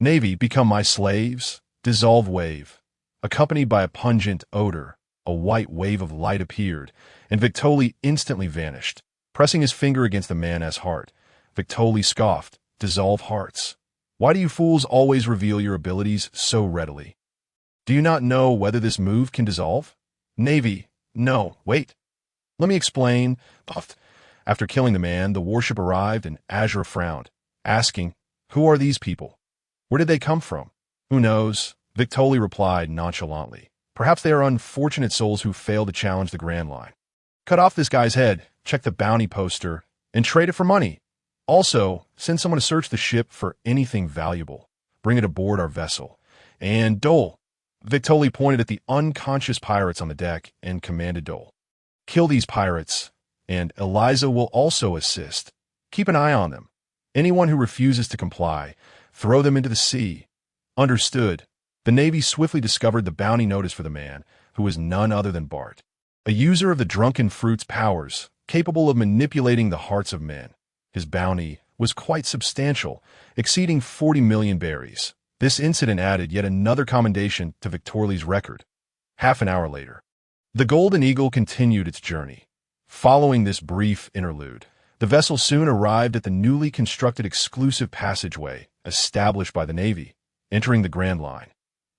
S1: Navy, become my slaves. Dissolve wave." Accompanied by a pungent odor, a white wave of light appeared, and Victoli instantly vanished. Pressing his finger against the man's heart, Victoli scoffed, "Dissolve hearts. Why do you fools always reveal your abilities so readily? Do you not know whether this move can dissolve? Navy, no, wait. Let me explain." After killing the man, the warship arrived and Azura frowned, asking, "Who are these people? Where did they come from?" "Who knows?" Victoli replied nonchalantly. "Perhaps they are unfortunate souls who failed to challenge the Grand Line. Cut off this guy's head, check the bounty poster, and trade it for money. Also, send someone to search the ship for anything valuable. Bring it aboard our vessel. And Dole." Victoli pointed at the unconscious pirates on the deck and commanded Dole, "Kill these pirates, and Eliza will also assist." Keep an eye on them. Anyone who refuses to comply, throw them into the sea. Understood. The Navy swiftly discovered the bounty notice for the man, who was none other than Bart, a user of the drunken fruit's powers, capable of manipulating the hearts of men. His bounty was quite substantial, exceeding 40 million berries. This incident added yet another commendation to Victorly's record. Half an hour later, the Golden Eagle continued its journey. Following this brief interlude, the vessel soon arrived at the newly constructed exclusive passageway established by the Navy, entering the Grand Line.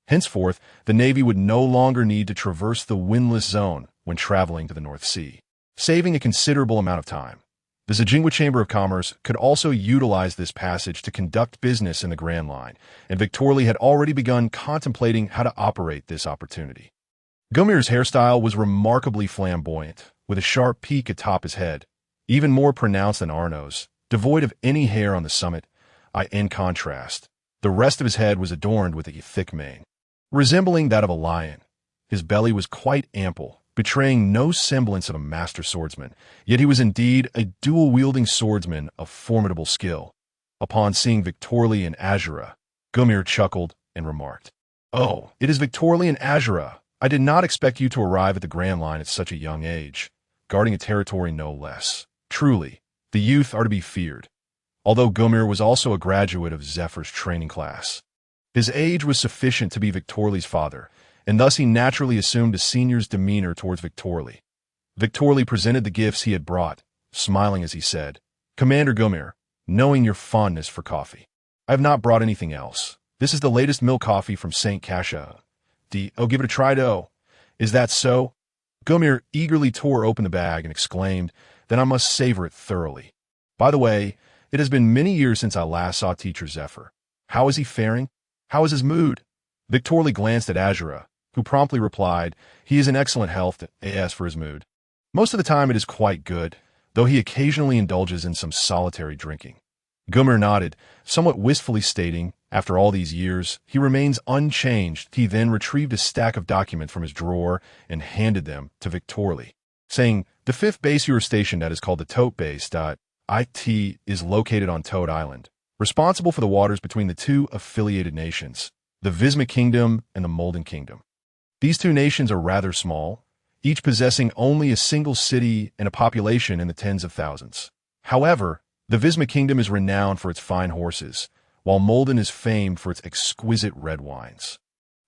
S1: Henceforth, the Navy would no longer need to traverse the windless zone when traveling to the North Sea, saving a considerable amount of time. The Zajingwa Chamber of Commerce could also utilize this passage to conduct business in the Grand Line, and Victorly had already begun contemplating how to operate this opportunity. Gomir's hairstyle was remarkably flamboyant, with a sharp peak atop his head, even more pronounced than Arno's, devoid of any hair on the summit. In contrast, the rest of his head was adorned with a thick mane, resembling that of a lion. His belly was quite ample, betraying no semblance of a master swordsman, yet he was indeed a dual-wielding swordsman of formidable skill. Upon seeing Victorly and Azura, Gomir chuckled and remarked, "Oh, it is Victorly and Azura. I did not expect you to arrive at the Grand Line at such a young age, guarding a territory no less. Truly, the youth are to be feared." Although Gomir was also a graduate of Zephyr's training class, his age was sufficient to be Victorly's father, and thus he naturally assumed a senior's demeanor towards Victorly. Victorly presented the gifts he had brought, smiling as he said, "Commander Gomir, knowing your fondness for coffee, I have not brought anything else. This is the latest milk coffee from St. Casha. Give it a try, though. Is that so?" Gomir eagerly tore open the bag and exclaimed, "Then I must savor it thoroughly. By the way, it has been many years since I last saw Teacher Zephyr. How is he faring? How is his mood?" Victorly glanced at Azura, who promptly replied, "He is in excellent health, as for his mood. Most of the time it is quite good, though he occasionally indulges in some solitary drinking." Gomir nodded, somewhat wistfully stating, "After all these years, he remains unchanged." He then retrieved a stack of documents from his drawer and handed them to Victorly, saying, "The fifth base you are stationed at is called the Tote Base. It is located on Toad Island, responsible for the waters between the two affiliated nations, the Visma Kingdom and the Molden Kingdom. These two nations are rather small, each possessing only a single city and a population in the tens of thousands. However, the Visma Kingdom is renowned for its fine horses, while Molden is famed for its exquisite red wines,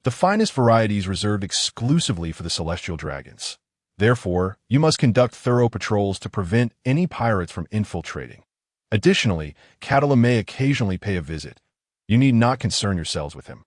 S1: the finest varieties reserved exclusively for the celestial dragons. Therefore, you must conduct thorough patrols to prevent any pirates from infiltrating. Additionally, Catala may occasionally pay a visit. You need not concern yourselves with him.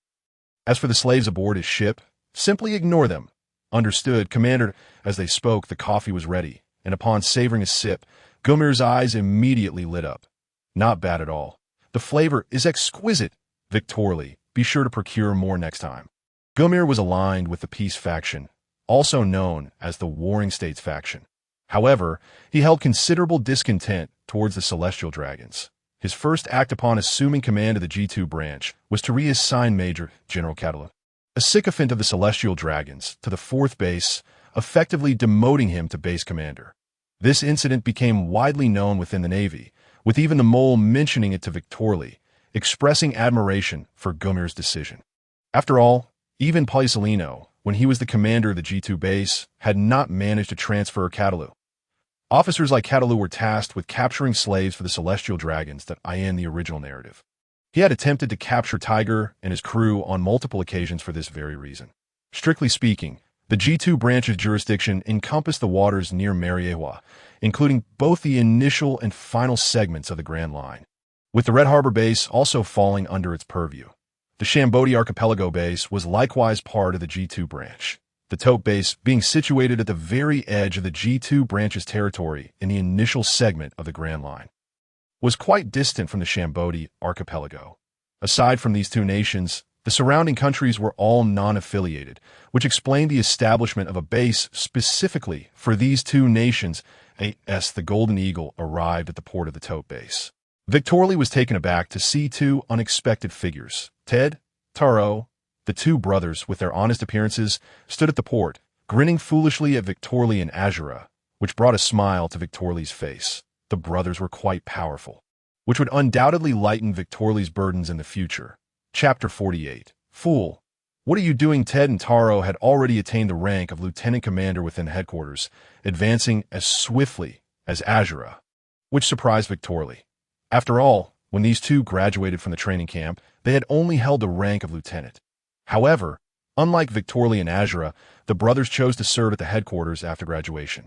S1: As for the slaves aboard his ship, simply ignore them." "Understood, Commander." As they spoke, the coffee was ready, and upon savoring a sip, Gomir's eyes immediately lit up. "Not bad at all. The flavor is exquisite. Victorly, be sure to procure more next time." Gomir was aligned with the Peace faction, also known as the Warring States faction. However, he held considerable discontent towards the Celestial Dragons. His first act upon assuming command of the G2 branch was to reassign Major General Catala, a sycophant of the Celestial Dragons, to the 4th base, effectively demoting him to base commander. This incident became widely known within the Navy, with even the Mole mentioning it to Victorly, expressing admiration for Gomir's decision. After all, even Paisalino, when he was the commander of the G2 base, had not managed to transfer Catalu. Officers like Catalu were tasked with capturing slaves for the Celestial Dragons that in the original narrative. He had attempted to capture Tiger and his crew on multiple occasions for this very reason. Strictly speaking, the G2 branch's jurisdiction encompassed the waters near Mariewa, including both the initial and final segments of the Grand Line, with the Red Harbor base also falling under its purview. The Shambodi Archipelago base was likewise part of the G2 branch, the Tote base being situated at the very edge of the G2 branch's territory in the initial segment of the Grand Line. Was quite distant from the Shambodi Archipelago. Aside from these two nations, the surrounding countries were all non-affiliated, which explained the establishment of a base specifically for these two nations. As the Golden Eagle arrived at the port of the Tote base, Victorly was taken aback to see two unexpected figures. Ted, Taro, the two brothers with their honest appearances, stood at the port, grinning foolishly at Victorly and Azura, which brought a smile to Victorly's face. the brothers were quite powerful, which would undoubtedly lighten Victorly's burdens in the future. Chapter 48. Fool! What are you doing? Ted and Taro had already attained the rank of lieutenant commander within headquarters, advancing as swiftly as Azura, which surprised Victorly. After all, when these two graduated from the training camp, they had only held the rank of lieutenant. However, unlike Victorly and Azura, the brothers chose to serve at the headquarters after graduation.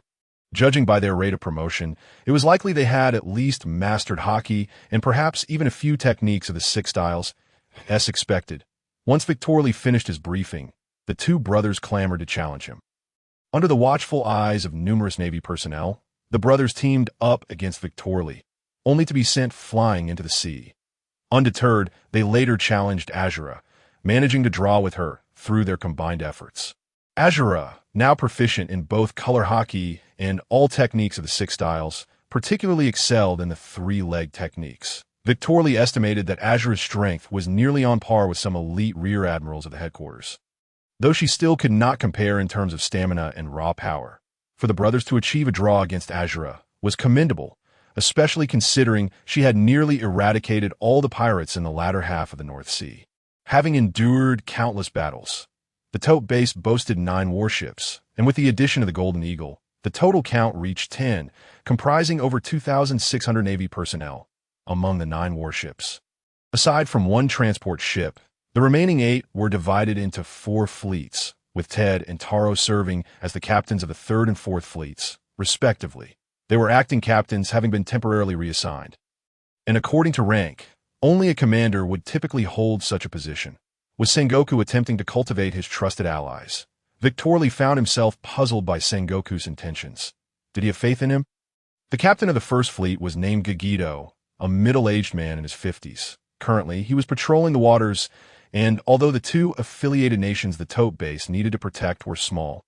S1: Judging by their rate of promotion, it was likely they had at least mastered hockey and perhaps even a few techniques of the six styles, as expected. Once Victorly finished his briefing, the two brothers clamored to challenge him. Under the watchful eyes of numerous Navy personnel, the brothers teamed up against Victorly, only to be sent flying into the sea. Undeterred, they later challenged Azura, managing to draw with her through their combined efforts. Azura, now proficient in both color hockey and all techniques of the six styles, particularly excelled in the three-leg techniques. Victorly estimated that Azura's strength was nearly on par with some elite rear admirals of the headquarters, though she still could not compare in terms of stamina and raw power. For the brothers to achieve a draw against Azura was commendable, especially considering she had nearly eradicated all the pirates in the latter half of the North Sea. Having endured countless battles, the Tote base boasted 9 warships, and with the addition of the Golden Eagle, the total count reached 10, comprising over 2,600 Navy personnel among the 9 warships. Aside from 1 transport ship, the remaining 8 were divided into 4 fleets, with Ted and Taro serving as the captains of the 3rd and 4th fleets, respectively. They were acting captains, having been temporarily reassigned. And according to rank, only a commander would typically hold such a position. With Sengoku attempting to cultivate his trusted allies, Victorly found himself puzzled by Sengoku's intentions. Did he have faith in him? The captain of the 1st fleet was named Gagito, a middle-aged man in his 50s. Currently, he was patrolling the waters, and although the 2 affiliated nations the Tote base needed to protect were small,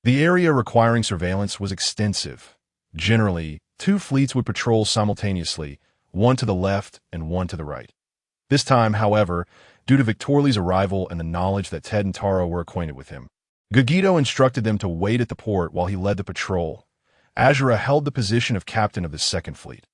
S1: the area requiring surveillance was extensive. Generally, 2 fleets would patrol simultaneously, one to the left and one to the right. This time, however, due to Victorly's arrival and the knowledge that Ted and Taro were acquainted with him, Gagito instructed them to wait at the port while he led the patrol. Azura held the position of captain of the 2nd fleet.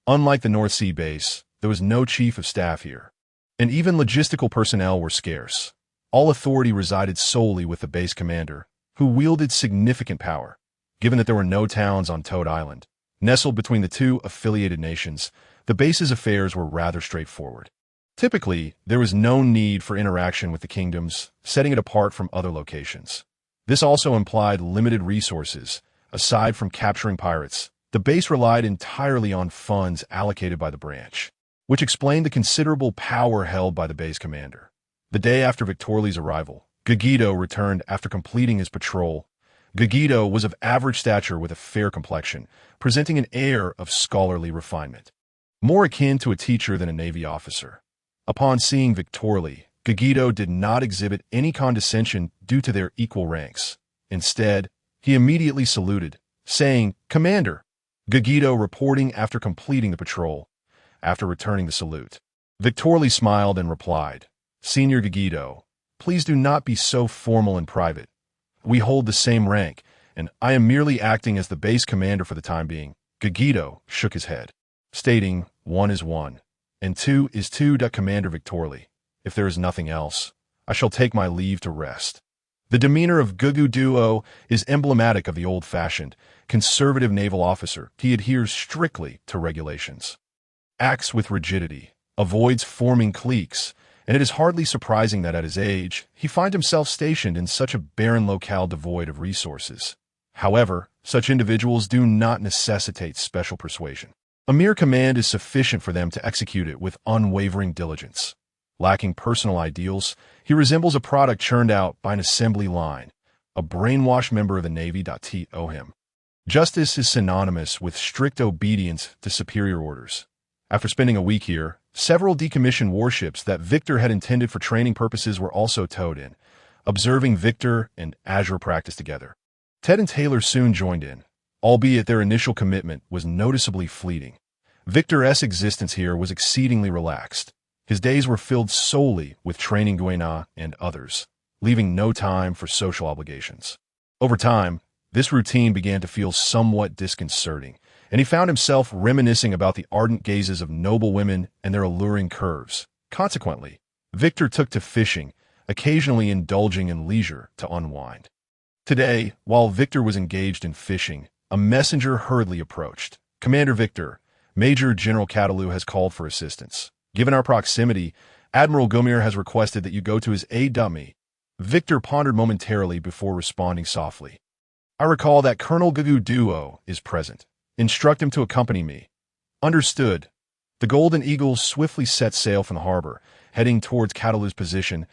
S1: Unlike the North Sea base, there was no chief of staff here, and even logistical personnel were scarce. All authority resided solely with the base commander, who wielded significant power. Given that there were no towns on Toad Island, nestled between the 2 affiliated nations, the base's affairs were rather straightforward. Typically, there was no need for interaction with the kingdoms, setting it apart from other locations. This also implied limited resources. Aside from capturing pirates, the base relied entirely on funds allocated by the branch, which explained the considerable power held by the base commander. The day after Victorly's arrival, Gagito returned after completing his patrol. Gagito was of average stature with a fair complexion, presenting an air of scholarly refinement, more akin to a teacher than a Navy officer. Upon seeing Victorly, Gagito did not exhibit any condescension due to their equal ranks. Instead, he immediately saluted, saying, "Commander." Gagito reporting after completing the patrol. After returning the salute, Victorly smiled and replied, "Senior Gagito, please do not be so formal in private. We hold the same rank, and I am merely acting as the base commander for the time being." Gagito shook his head, stating, "1 is 1, and 2 is 2. Commander Victorly, if there is nothing else, I shall take my leave to rest." The demeanor of Gugu Duo is emblematic of the old-fashioned, conservative naval officer. He adheres strictly to regulations, acts with rigidity, avoids forming cliques, and it is hardly surprising that at his age, he finds himself stationed in such a barren locale devoid of resources. However, such individuals do not necessitate special persuasion. A mere command is sufficient for them to execute it with unwavering diligence. Lacking personal ideals, he resembles a product churned out by an assembly line, a brainwashed member of the Navy. Him. Justice is synonymous with strict obedience to superior orders. After spending a week here, several decommissioned warships that Victor had intended for training purposes were also towed in, observing Victor and Azura practice together. Ted and Taylor soon joined in, albeit their initial commitment was noticeably fleeting. Victor's existence here was exceedingly relaxed. His days were filled solely with training Guena and others, leaving no time for social obligations. Over time, this routine began to feel somewhat disconcerting, and he found himself reminiscing about the ardent gazes of noble women and their alluring curves. Consequently, Victor took to fishing, occasionally indulging in leisure to unwind. Today, while Victor was engaged in fishing, a messenger hurriedly approached. "Commander Victor, Major General Catalu has called for assistance. Given our proximity, Admiral Gomir has requested that you go to his aid." Victor pondered momentarily before responding softly. "I recall that Colonel Gugu Duo is present. Instruct him to accompany me." "Understood." The Golden Eagle swiftly set sail from the harbor, heading towards Catalu's position.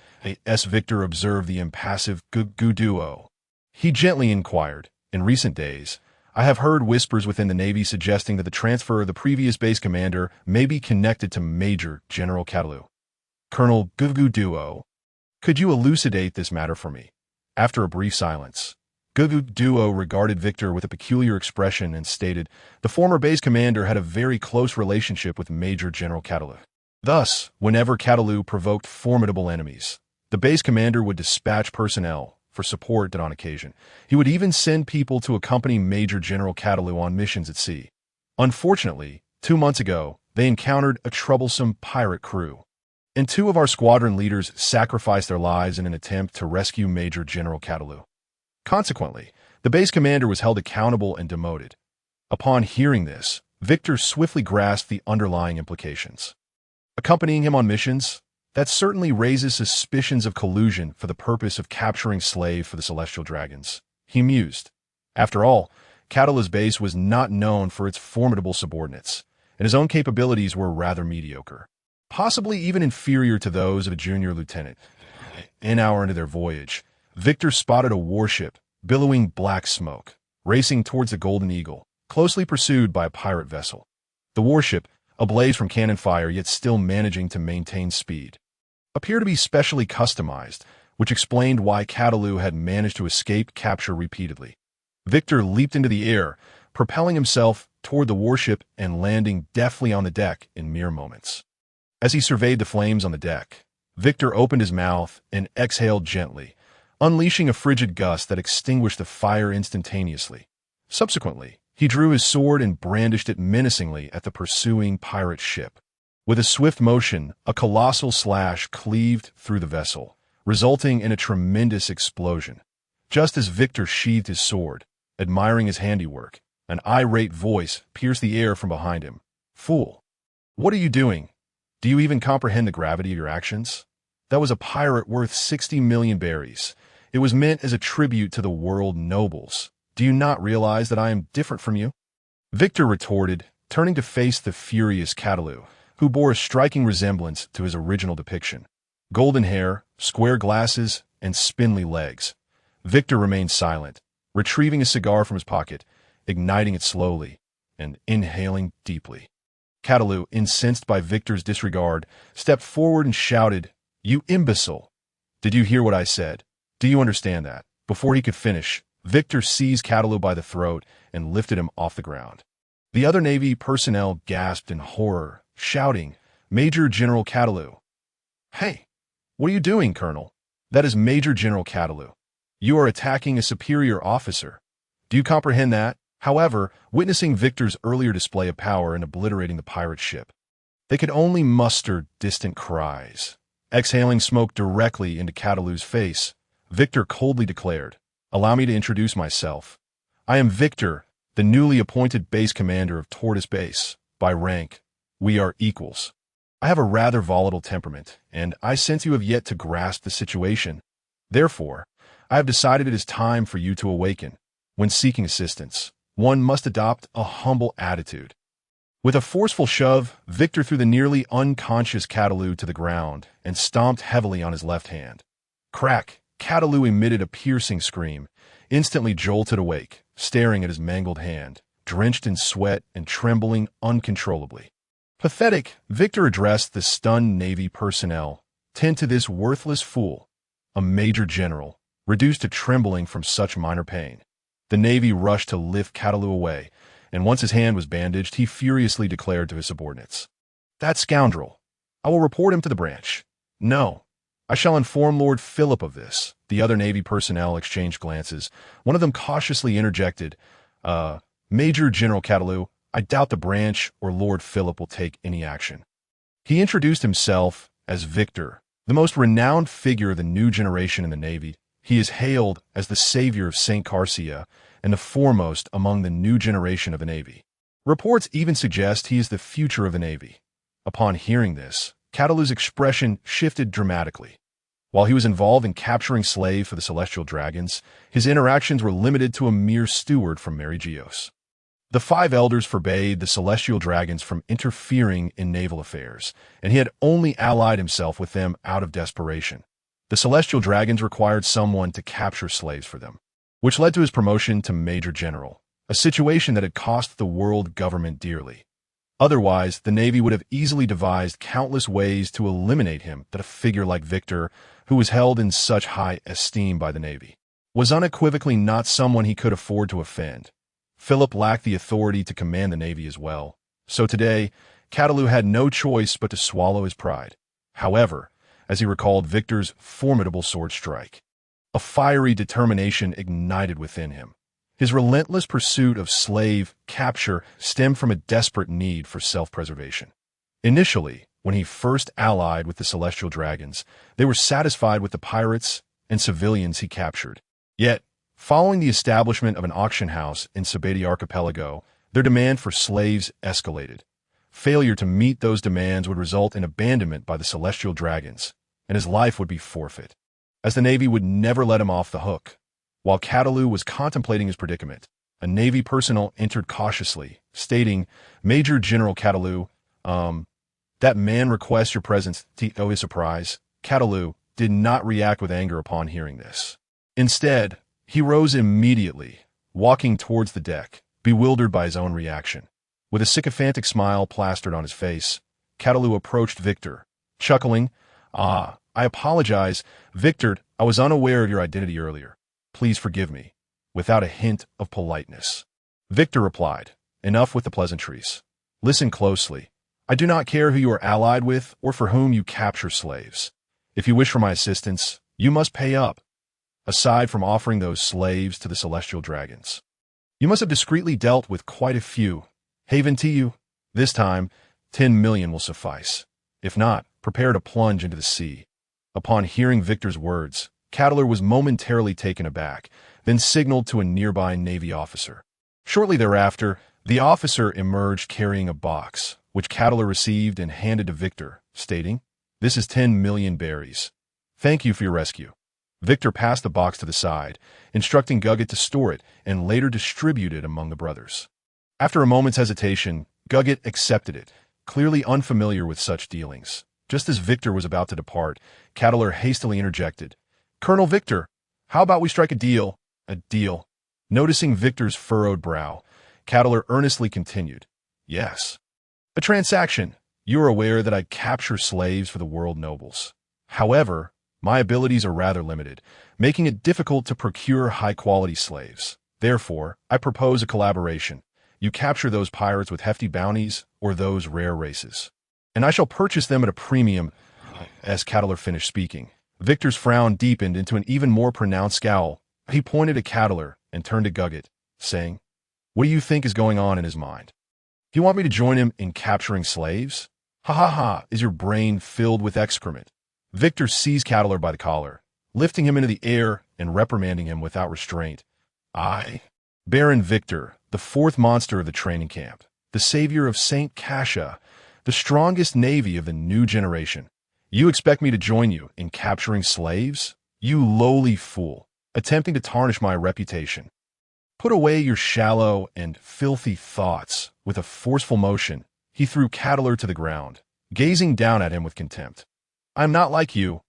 S1: As Victor observed the impassive Gugu Duo, he gently inquired, "In recent days, I have heard whispers within the Navy suggesting that the transfer of the previous base commander may be connected to Major General Catalu. Colonel Gugu Duo, could you elucidate this matter for me?" After a brief silence, Gugu Duo regarded Victor with a peculiar expression and stated, "The former base commander had a very close relationship with Major General Catalu. Thus, whenever Catalu provoked formidable enemies, the base commander would dispatch personnel for support, that on occasion he would even send people to accompany Major General Catalu on missions at sea. Unfortunately, 2 months ago, they encountered a troublesome pirate crew, and 2 of our squadron leaders sacrificed their lives in an attempt to rescue Major General Catalu. Consequently, the base commander was held accountable and demoted." Upon hearing this, Victor swiftly grasped the underlying implications. "Accompanying him on missions? That certainly raises suspicions of collusion for the purpose of capturing slaves for the Celestial Dragons," he mused. After all, Catalu's base was not known for its formidable subordinates, and his own capabilities were rather mediocre, possibly even inferior to those of a junior lieutenant. An hour into their voyage, Victor spotted a warship, billowing black smoke, racing towards the Golden Eagle, closely pursued by a pirate vessel. The warship, ablaze from cannon fire yet still managing to maintain speed, appeared to be specially customized, which explained why Catalu had managed to escape capture repeatedly. Victor leaped into the air, propelling himself toward the warship and landing deftly on the deck in mere moments. As he surveyed the flames on the deck, Victor opened his mouth and exhaled gently, unleashing a frigid gust that extinguished the fire instantaneously. Subsequently, he drew his sword and brandished it menacingly at the pursuing pirate ship. With a swift motion, a colossal slash cleaved through the vessel, resulting in a tremendous explosion. Just as Victor sheathed his sword, admiring his handiwork, an irate voice pierced the air from behind him. "Fool! What are you doing? Do you even comprehend the gravity of your actions? That was a pirate worth 60 million berries. It was meant as a tribute to the world nobles. Do you not realize that I am different from you?" Victor retorted, turning to face the furious Catalu, who bore a striking resemblance to his original depiction. Golden hair, square glasses, and spindly legs. Victor remained silent, retrieving a cigar from his pocket, igniting it slowly, and inhaling deeply. Catalu, incensed by Victor's disregard, stepped forward and shouted, "You imbecile! Did you hear what I said? Do you understand that?" Before he could finish, Victor seized Catalu by the throat and lifted him off the ground. The other Navy personnel gasped in horror, shouting, "Major General Catalu!" "Hey, what are you doing, Colonel? That is Major General Catalu. You are attacking a superior officer. Do you comprehend that?" However, witnessing Victor's earlier display of power in obliterating the pirate ship, they could only muster distant cries. Exhaling smoke directly into Catalu's face, Victor coldly declared, "Allow me to introduce myself. I am Victor, the newly appointed base commander of Tortoise Base. By rank, we are equals. I have a rather volatile temperament, and I sense you have yet to grasp the situation. Therefore, I have decided it is time for you to awaken. When seeking assistance, one must adopt a humble attitude." With a forceful shove, Victor threw the nearly unconscious Catalu to the ground and stomped heavily on his left hand. Crack! Catalu emitted a piercing scream, instantly jolted awake, staring at his mangled hand, drenched in sweat and trembling uncontrollably. Pathetic, Victor addressed the stunned Navy personnel. "Tend to this worthless fool, a major general, reduced to trembling from such minor pain." The Navy rushed to lift Catalu away, and once his hand was bandaged, he furiously declared to his subordinates, "That scoundrel! I will report him to the branch. No, I shall inform Lord Philip of this." The other Navy personnel exchanged glances. One of them cautiously interjected, Major General Catalu, I doubt the branch or Lord Philip will take any action. He introduced himself as Victor, the most renowned figure of the new generation in the Navy. He is hailed as the savior of St. Carcia and the foremost among the new generation of the Navy. Reports even suggest he is the future of the Navy. Upon hearing this, Catalu's expression shifted dramatically. While he was involved in capturing slaves for the Celestial Dragons, his interactions were limited to a mere steward from Mary Geos. The five elders forbade the Celestial Dragons from interfering in naval affairs, and he had only allied himself with them out of desperation. The Celestial Dragons required someone to capture slaves for them, which led to his promotion to Major General, a situation that had cost the world government dearly. Otherwise, the Navy would have easily devised countless ways to eliminate him, that a figure like Victor, who was held in such high esteem by the Navy, was unequivocally not someone he could afford to offend. Philip lacked the authority to command the Navy as well, so today, Catalu had no choice but to swallow his pride. However, as he recalled Victor's formidable sword strike, a fiery determination ignited within him. His relentless pursuit of slave capture stemmed from a desperate need for self-preservation. Initially, when he first allied with the Celestial Dragons, they were satisfied with the pirates and civilians he captured. Yet, following the establishment of an auction house in Sabati Archipelago, their demand for slaves escalated. Failure to meet those demands would result in abandonment by the Celestial Dragons, and his life would be forfeit, as the Navy would never let him off the hook. While Catalu was contemplating his predicament, a Navy personnel entered cautiously, stating, "Major General Catalu, that man requests your presence." To his surprise, Catalu did not react with anger upon hearing this. Instead, he rose immediately, walking towards the deck, bewildered by his own reaction. With a sycophantic smile plastered on his face, Catalu approached Victor, chuckling, "I apologize, Victor, I was unaware of your identity earlier. Please forgive me," without a hint of politeness. Victor replied, "Enough with the pleasantries. Listen closely. I do not care who you are allied with or for whom you capture slaves. If you wish for my assistance, you must pay up. Aside from offering those slaves to the Celestial Dragons, you must have discreetly dealt with quite a few. Haven to you. This time, 10 million will suffice. If not, prepare to plunge into the sea." Upon hearing Victor's words, Catalu was momentarily taken aback, then signaled to a nearby Navy officer. Shortly thereafter, the officer emerged carrying a box, which Catalu received and handed to Victor, stating, "This is 10 million berries. Thank you for your rescue." Victor passed the box to the side, instructing Guggit to store it and later distribute it among the brothers. After a moment's hesitation, Guggit accepted it, clearly unfamiliar with such dealings. Just as Victor was about to depart, Catalu hastily interjected, "Colonel Victor, how about we strike a deal?" "A deal?" Noticing Victor's furrowed brow, Catalu earnestly continued, "Yes. A transaction. You are aware that I capture slaves for the world nobles. However, my abilities are rather limited, making it difficult to procure high-quality slaves. Therefore, I propose a collaboration. You capture those pirates with hefty bounties or those rare races, and I shall purchase them at a premium." As Catalu finished speaking, Victor's frown deepened into an even more pronounced scowl. He pointed at Catalu and turned to Guggit, saying, "What do you think is going on in his mind? Do you want me to join him in capturing slaves? Ha ha ha, is your brain filled with excrement?" Victor seized Catalu by the collar, lifting him into the air and reprimanding him without restraint. "I, Baron Victor, the fourth monster of the training camp, the savior of St. Cassia, the strongest navy of the new generation. You expect me to join you in capturing slaves? You lowly fool, attempting to tarnish my reputation. Put away your shallow and filthy thoughts." With a forceful motion, he threw Catalu to the ground, gazing down at him with contempt. "I am not like you,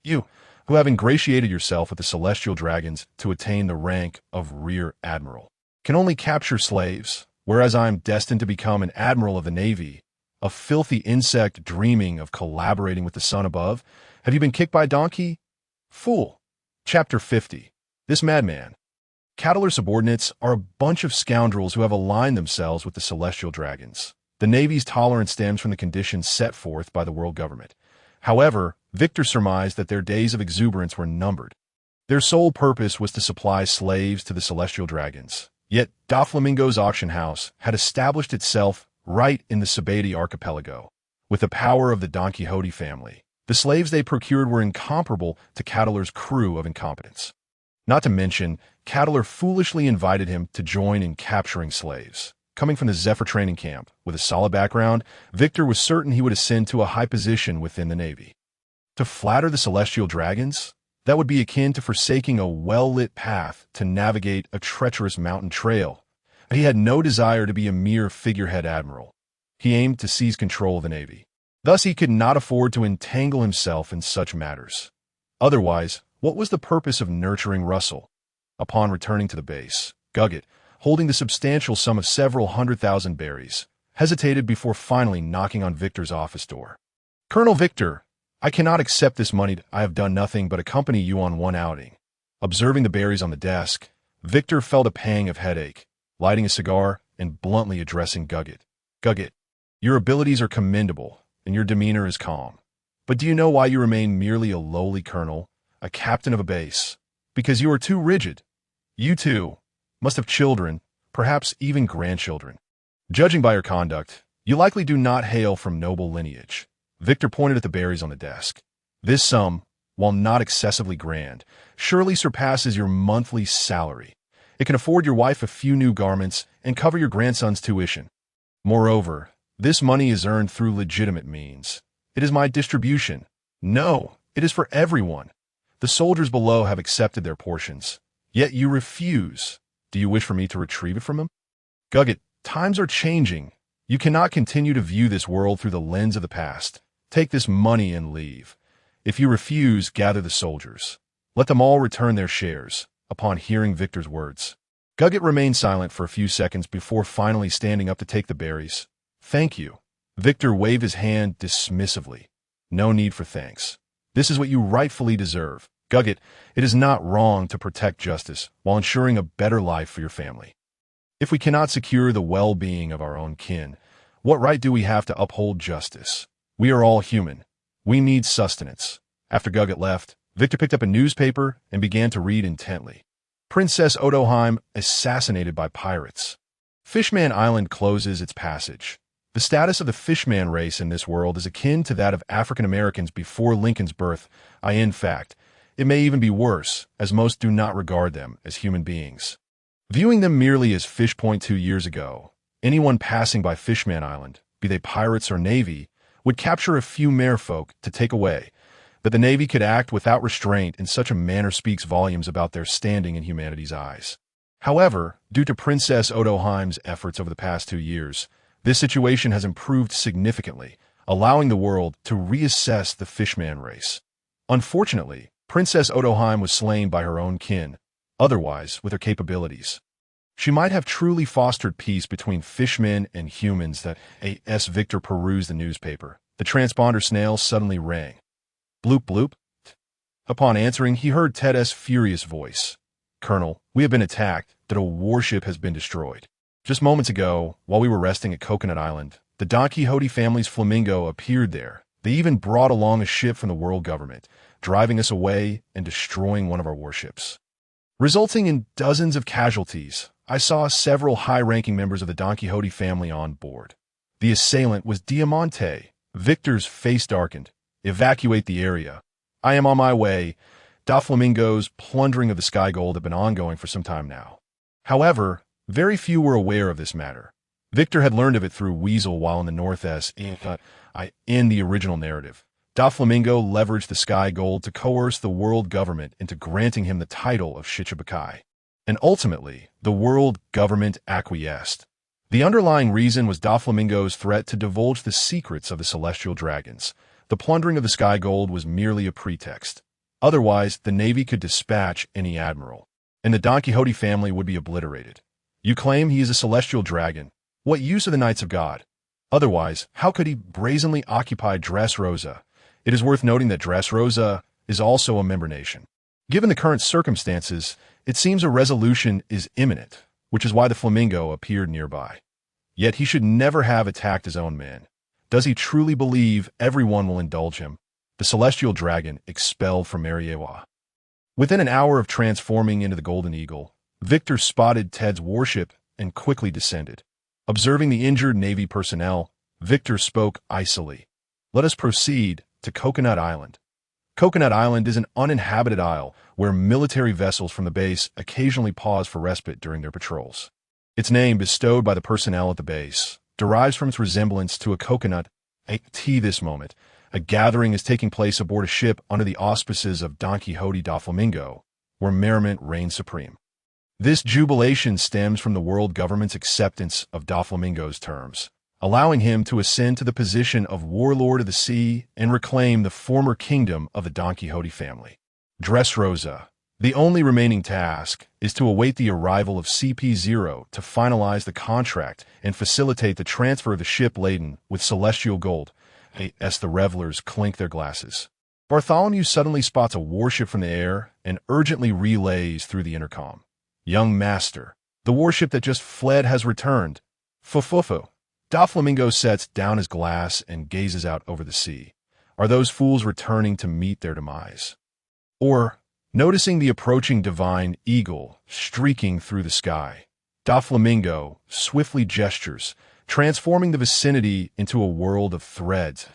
S1: who have ingratiated yourself with the Celestial Dragons to attain the rank of Rear Admiral, can only capture slaves, whereas I am destined to become an Admiral of the Navy, a filthy insect dreaming of collaborating with the sun above. Have you been kicked by a donkey? Fool." Chapter 50. This madman. Catalu's subordinates are a bunch of scoundrels who have aligned themselves with the Celestial Dragons. The Navy's tolerance stems from the conditions set forth by the world government. However, Victor surmised that their days of exuberance were numbered. Their sole purpose was to supply slaves to the Celestial Dragons, Yet Doflamingo's auction house had established itself right in the Sabati archipelago. With the power of the Don Quixote family, the slaves they procured were incomparable to Catalor's crew of incompetents. Not to mention, Catalor foolishly invited him to join in capturing slaves. Coming from the Zephyr training camp, with a solid background, Victor was certain he would ascend to a high position within the Navy. To flatter the celestial dragons? That would be akin to forsaking a well-lit path to navigate a treacherous mountain trail. He had no desire to be a mere figurehead admiral. He aimed to seize control of the Navy. Thus he could not afford to entangle himself in such matters. Otherwise, what was the purpose of nurturing Russell? Upon returning to the base, Guggett, holding the substantial sum of several 100,000 berries, hesitated before finally knocking on Victor's office door. "Colonel Victor, I cannot accept this money. I have done nothing but accompany you on one outing." Observing the berries on the desk, Victor felt a pang of headache, lighting a cigar and bluntly addressing Guggett. "Guggett, your abilities are commendable, and your demeanor is calm. But do you know why you remain merely a lowly colonel, a captain of a base? Because you are too rigid. You, too, must have children, perhaps even grandchildren. Judging by your conduct, you likely do not hail from noble lineage." Victor pointed at the berries on the desk. "This sum, while not excessively grand, surely surpasses your monthly salary. It can afford your wife a few new garments and cover your grandson's tuition. Moreover, this money is earned through legitimate means. It is my distribution. No, it is for everyone. The soldiers below have accepted their portions. Yet you refuse. Do you wish for me to retrieve it from them?" "Guggett, times are changing. You cannot continue to view this world through the lens of the past. Take this money and leave. If you refuse, gather the soldiers. Let them all return their shares." Upon hearing Victor's words, Guggett remained silent for a few seconds before finally standing up to take the berries. "Thank you." Victor waved his hand dismissively. "No need for thanks. This is what you rightfully deserve. Guggett, it is not wrong to protect justice while ensuring a better life for your family. If we cannot secure the well-being of our own kin, what right do we have to uphold justice? We are all human. We need sustenance." After Guggett left, Victor picked up a newspaper and began to read intently. "Princess Odoheim assassinated by pirates. Fishman Island closes its passage. The status of the Fishman race in this world is akin to that of African Americans before Lincoln's birth. In fact, it may even be worse, as most do not regard them as human beings. Viewing them merely as fish. 2 years ago, anyone passing by Fishman Island, be they pirates or Navy, would capture a few merfolk to take away. That the Navy could act without restraint in such a manner speaks volumes about their standing in humanity's eyes. However, due to Princess Odoheim's efforts over the past 2 years, this situation has improved significantly, allowing the world to reassess the Fishman race. Unfortunately, Princess Odoheim was slain by her own kin. Otherwise, with her capabilities, she might have truly fostered peace between fishmen and humans. That as Victor perused the newspaper, the transponder snail suddenly rang. Bloop bloop. Upon answering, he heard Ted's furious voice. "Colonel, we have been attacked. That a warship has been destroyed. Just moments ago, while we were resting at Coconut Island, the Don Quixote family's flamingo appeared there. They even brought along a ship from the world government, driving us away and destroying one of our warships, resulting in dozens of casualties. I saw several high-ranking members of the Don Quixote family on board. The assailant was Diamante." Victor's face darkened. "Evacuate the area. I am on my way." Doflamingo's plundering of the Sky Gold had been ongoing for some time now. However, very few were aware of this matter. Victor had learned of it through Weasel while in the Northwest. In the original narrative, Doflamingo leveraged the Sky Gold to coerce the world government into granting him the title of Shichibukai. And ultimately, the world government acquiesced. The underlying reason was Doflamingo's threat to divulge the secrets of the celestial dragons. The plundering of the Sky Gold was merely a pretext. Otherwise, the Navy could dispatch any admiral, and the Don Quixote family would be obliterated. You claim he is a celestial dragon. What use are the Knights of God? Otherwise, how could he brazenly occupy Dressrosa? It is worth noting that Dressrosa is also a member nation. Given the current circumstances, it seems a resolution is imminent, which is why the Flamingo appeared nearby. Yet he should never have attacked his own men. Does he truly believe everyone will indulge him? The celestial dragon expelled from Mariewa. Within an hour of transforming into the Golden Eagle, Victor spotted Ted's warship and quickly descended. Observing the injured Navy personnel, Victor spoke icily. "Let us proceed to Coconut Island." Coconut Island is an uninhabited isle where military vessels from the base occasionally pause for respite during their patrols. Its name, bestowed by the personnel at the base, derives from its resemblance to a coconut. At this moment, a gathering is taking place aboard a ship under the auspices of Don Quixote da Flamingo, where merriment reigns supreme. This jubilation stems from the world government's acceptance of Da Flamingo's terms, allowing him to ascend to the position of warlord of the sea and reclaim the former kingdom of the Don Quixote family. Dressrosa. The only remaining task is to await the arrival of CP-0 to finalize the contract and facilitate the transfer of the ship laden with celestial gold, as the revelers clink their glasses. Bartholomew suddenly spots a warship from the air and urgently relays through the intercom. "Young master, the warship that just fled has returned. Fufufo." Da Flamingo sets down his glass and gazes out over the sea. Are those fools returning to meet their demise? Or, noticing the approaching divine eagle streaking through the sky, Da Flamingo swiftly gestures, transforming the vicinity into a world of threads.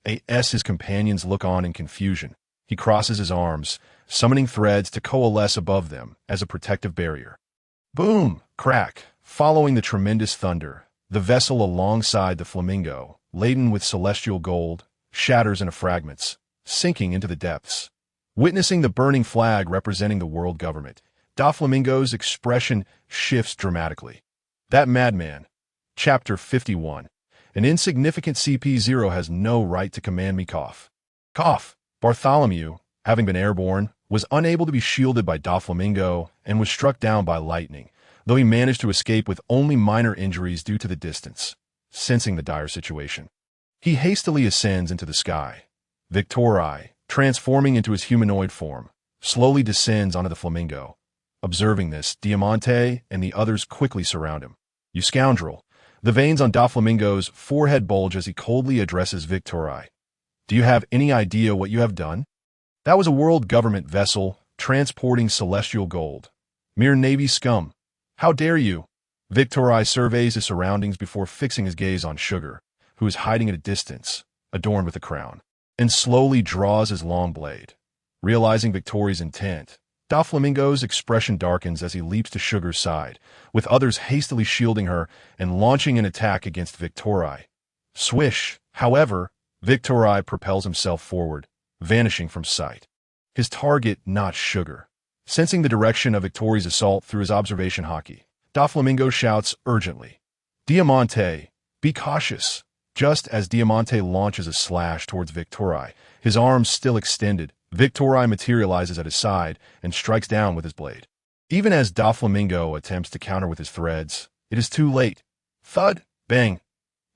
S1: His companions look on in confusion. He crosses his arms, summoning threads to coalesce above them as a protective barrier. Boom! Crack! Following the tremendous thunder, the vessel alongside the Flamingo, laden with celestial gold, shatters into fragments, sinking into the depths. Witnessing the burning flag representing the world government, Da Flamingo's expression shifts dramatically. That madman. Chapter 51. An insignificant CP-0 has no right to command me. Cough. Bartholomew, having been airborne, was unable to be shielded by Da Flamingo and was struck down by lightning, though he managed to escape with only minor injuries due to the distance. Sensing the dire situation, he hastily ascends into the sky. Victori, transforming into his humanoid form, slowly descends onto the Flamingo. Observing this, Diamante and the others quickly surround him. "You scoundrel!" The veins on Da Flamingo's forehead bulge as he coldly addresses Victori. "Do you have any idea what you have done? That was a world government vessel transporting celestial gold. Mere Navy scum. How dare you?" Victori surveys his surroundings before fixing his gaze on Sugar, who is hiding at a distance, adorned with a crown, and slowly draws his long blade. Realizing Victori's intent, Da Flamingo's expression darkens as he leaps to Sugar's side, with others hastily shielding her and launching an attack against Victori. Swish! However, Victori propels himself forward, vanishing from sight. His target not Sugar. Sensing the direction of Victori's assault through his observation hockey, Da Flamingo shouts urgently, "Diamante, be cautious!" Just as Diamante launches a slash towards Victori, his arms still extended, Victori materializes at his side and strikes down with his blade. Even as Da Flamingo attempts to counter with his threads, it is too late. Thud! Bang!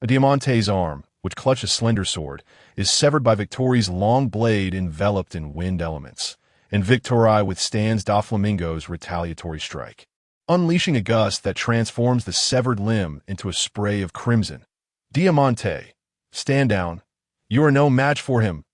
S1: Diamante's arm, which clutched a slender sword, is severed by Victori's long blade enveloped in wind elements, and Victori withstands Da Flamingo's retaliatory strike, unleashing a gust that transforms the severed limb into a spray of crimson. "Diamante, stand down. You are no match for him.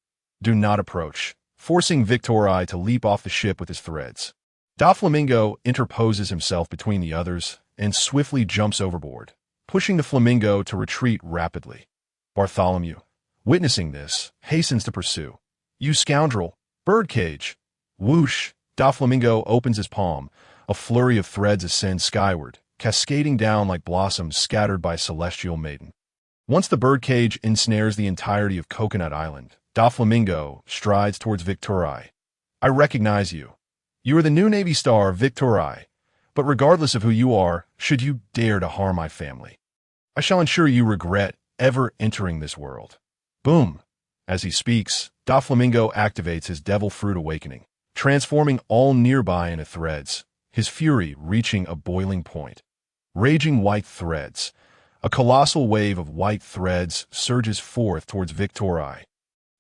S1: Do not approach," forcing Victori to leap off the ship with his threads. Da Flamingo interposes himself between the others and swiftly jumps overboard, pushing the Flamingo to retreat rapidly. Bartholomew, witnessing this, hastens to pursue. "You scoundrel! Birdcage!" Whoosh! Da Flamingo opens his palm. A flurry of threads ascend skyward, cascading down like blossoms scattered by a celestial maiden. Once the birdcage ensnares the entirety of Coconut Island, Da Flamingo strides towards Victori. "I recognize you. You are the new Navy star, Victori. But regardless of who you are, should you dare to harm my family, I shall ensure you regret ever entering this world." Boom! As he speaks, Da Flamingo activates his Devil Fruit Awakening, transforming all nearby into threads, his fury reaching a boiling point. Raging white threads. A colossal wave of white threads surges forth towards Victori,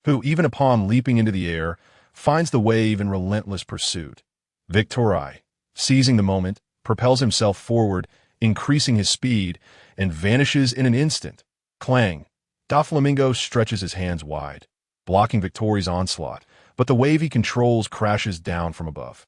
S1: who, even upon leaping into the air, finds the wave in relentless pursuit. Victori, seizing the moment, propels himself forward, increasing his speed, and vanishes in an instant. Clang! Da Flamingo stretches his hands wide, blocking Victori's onslaught, but the wave he controls crashes down from above.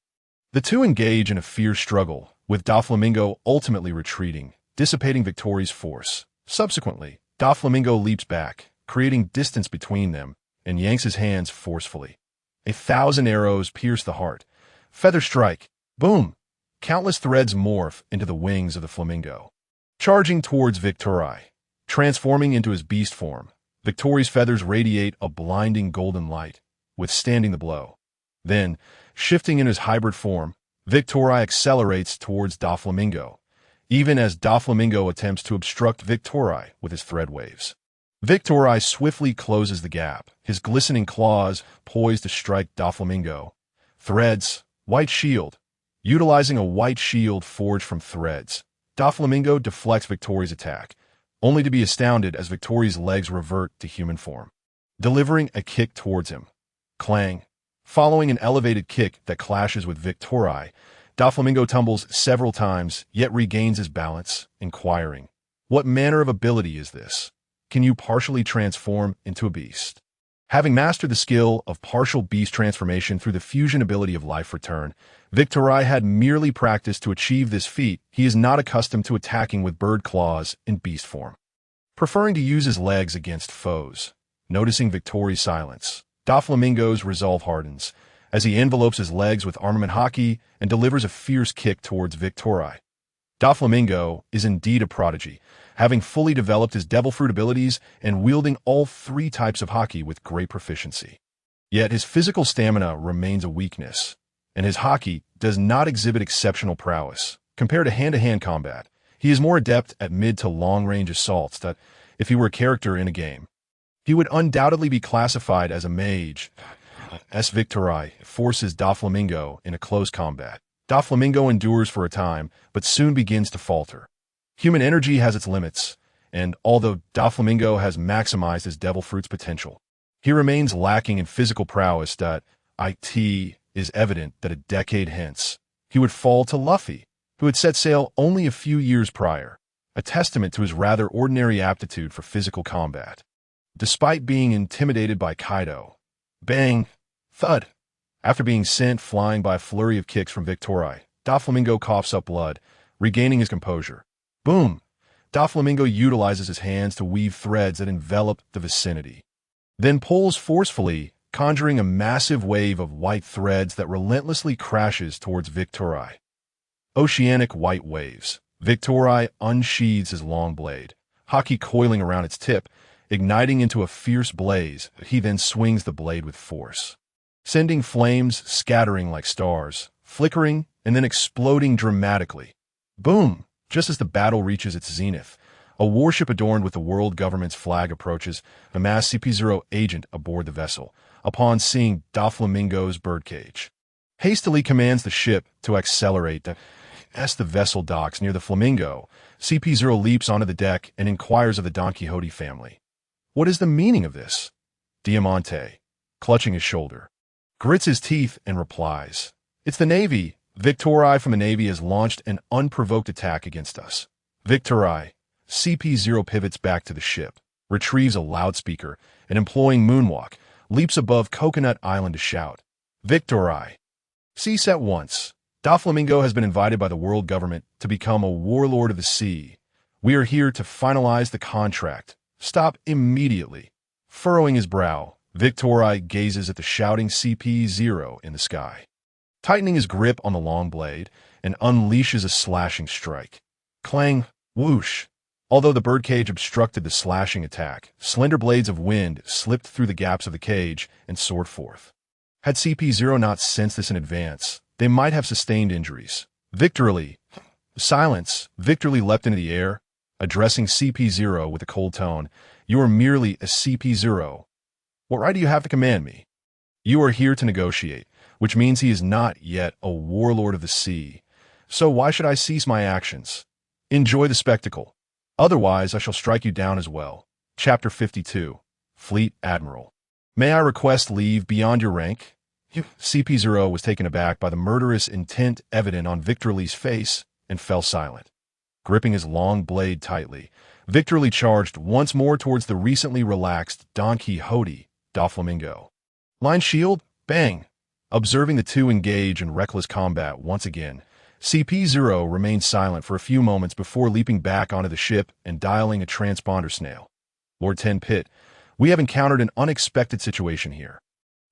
S1: The two engage in a fierce struggle, with Doflamingo ultimately retreating, dissipating Victori's force. Subsequently, Doflamingo leaps back, creating distance between them, and yanks his hands forcefully. 1,000 arrows pierce the heart. Feather strike. Boom! Countless threads morph into the wings of the flamingo. Charging towards Victori. Transforming into his beast form, Victori's feathers radiate a blinding golden light, withstanding the blow. Then, shifting in his hybrid form, Victori accelerates towards Doflamingo, even as Doflamingo attempts to obstruct Victori with his thread waves. Victori swiftly closes the gap, his glistening claws poised to strike Doflamingo. Threads, white shield. Utilizing a white shield forged from threads, Doflamingo deflects Victori's attack, only to be astounded as Victori's legs revert to human form. Delivering a kick towards him. Clang. Following an elevated kick that clashes with Victori, Doflamingo tumbles several times, yet regains his balance, inquiring, "What manner of ability is this? Can you partially transform into a beast?" Having mastered the skill of partial beast transformation through the fusion ability of Life Return, Victori had merely practiced to achieve this feat. He is not accustomed to attacking with bird claws in beast form, preferring to use his legs against foes. Noticing Victori's silence, Doflamingo's resolve hardens, as he envelopes his legs with armament haki and delivers a fierce kick towards Victori. Doflamingo is indeed a prodigy, having fully developed his devil fruit abilities and wielding all 3 types of haki with great proficiency. Yet his physical stamina remains a weakness, and his haki does not exhibit exceptional prowess. Compared to hand-to-hand combat, he is more adept at mid to long-range assaults that, if he were a character in a game, he would undoubtedly be classified as a mage. As Victori forces Doflamingo in a close combat, Doflamingo endures for a time, but soon begins to falter. Human energy has its limits, and although Doflamingo has maximized his devil fruit's potential, he remains lacking in physical prowess that it is evident that a decade hence, he would fall to Luffy, who had set sail only a few years prior, a testament to his rather ordinary aptitude for physical combat. Despite being intimidated by Kaido, bang, thud. After being sent flying by a flurry of kicks from Victori, Doflamingo coughs up blood, regaining his composure. Boom! Doflamingo utilizes his hands to weave threads that envelop the vicinity, then pulls forcefully, conjuring a massive wave of white threads that relentlessly crashes towards Victori. Oceanic white waves. Victori unsheathes his long blade, haki coiling around its tip, igniting into a fierce blaze. He then swings the blade with force, sending flames scattering like stars, flickering and then exploding dramatically. Boom! Just as the battle reaches its zenith, a warship adorned with the world government's flag approaches, a mass CP0 agent aboard the vessel, upon seeing Doflamingo's birdcage, hastily commands the ship to accelerate. As the vessel docks near the Flamingo, CP0 leaps onto the deck and inquires of the Don Quixote family. What is the meaning of this? Diamante, clutching his shoulder, grits his teeth and replies, "It's the Navy. Victori from the Navy has launched an unprovoked attack against us." Victori. CP0 pivots back to the ship, retrieves a loudspeaker, and employing Moonwalk, leaps above Coconut Island to shout, "Victori." Sea set once. Doflamingo has been invited by the world government to become a warlord of the sea. We are here to finalize the contract. Stop immediately. Furrowing his brow, Victori gazes at the shouting CP0 in the sky, tightening his grip on the long blade, and unleashes a slashing strike. Clang, whoosh. Although the birdcage obstructed the slashing attack, slender blades of wind slipped through the gaps of the cage and soared forth. Had CP0 not sensed this in advance, they might have sustained injuries. Victorly. Silence. Victorly leapt into the air, addressing CP0 with a cold tone. "You are merely a CP0. What right do you have to command me? You are here to negotiate, which means he is not yet a warlord of the sea. So why should I cease my actions? Enjoy the spectacle. Otherwise, I shall strike you down as well." Chapter 52. Fleet Admiral. "May I request leave beyond your rank?" CP0 was taken aback by the murderous intent evident on Victorly's face and fell silent. Gripping his long blade tightly, Victorly charged once more towards the recently relaxed Don Quixote, Doflamingo. Line shield, bang! Observing the two engage in reckless combat once again, CP0 remained silent for a few moments before leaping back onto the ship and dialing a transponder snail. Lord Ten Pit, we have encountered an unexpected situation here.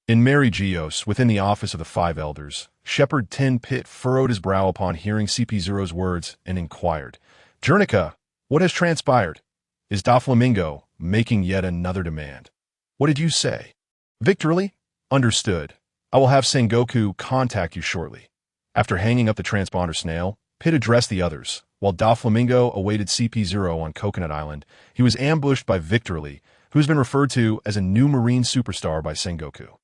S1: In Mary Geos, within the office of the Five Elders, Shepherd Ten Pit furrowed his brow upon hearing CP0's words and inquired, Jernica, what has transpired? Is Doflamingo making yet another demand? What did you say? Victorly? Understood. I will have Sengoku contact you shortly. After hanging up the transponder snail, Pit addressed the others. While Doflamingo awaited CP0 on Coconut Island, he was ambushed by Victorly, who has been referred to as a new marine superstar by Sengoku.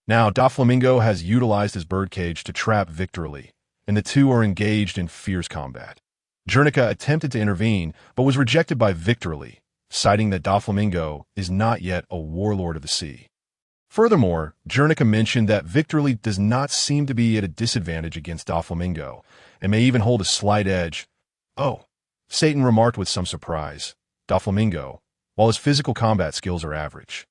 S1: Now, Doflamingo has utilized his birdcage to trap Victorly, and the two are engaged in fierce combat. Jernica attempted to intervene, but was rejected by Victorly, citing that Doflamingo is not yet a warlord of the sea. Furthermore, Jernica mentioned that Victorly does not seem to be at a disadvantage against Doflamingo, and may even hold a slight edge. Oh, Satan remarked with some surprise. Doflamingo, while his physical combat skills are average,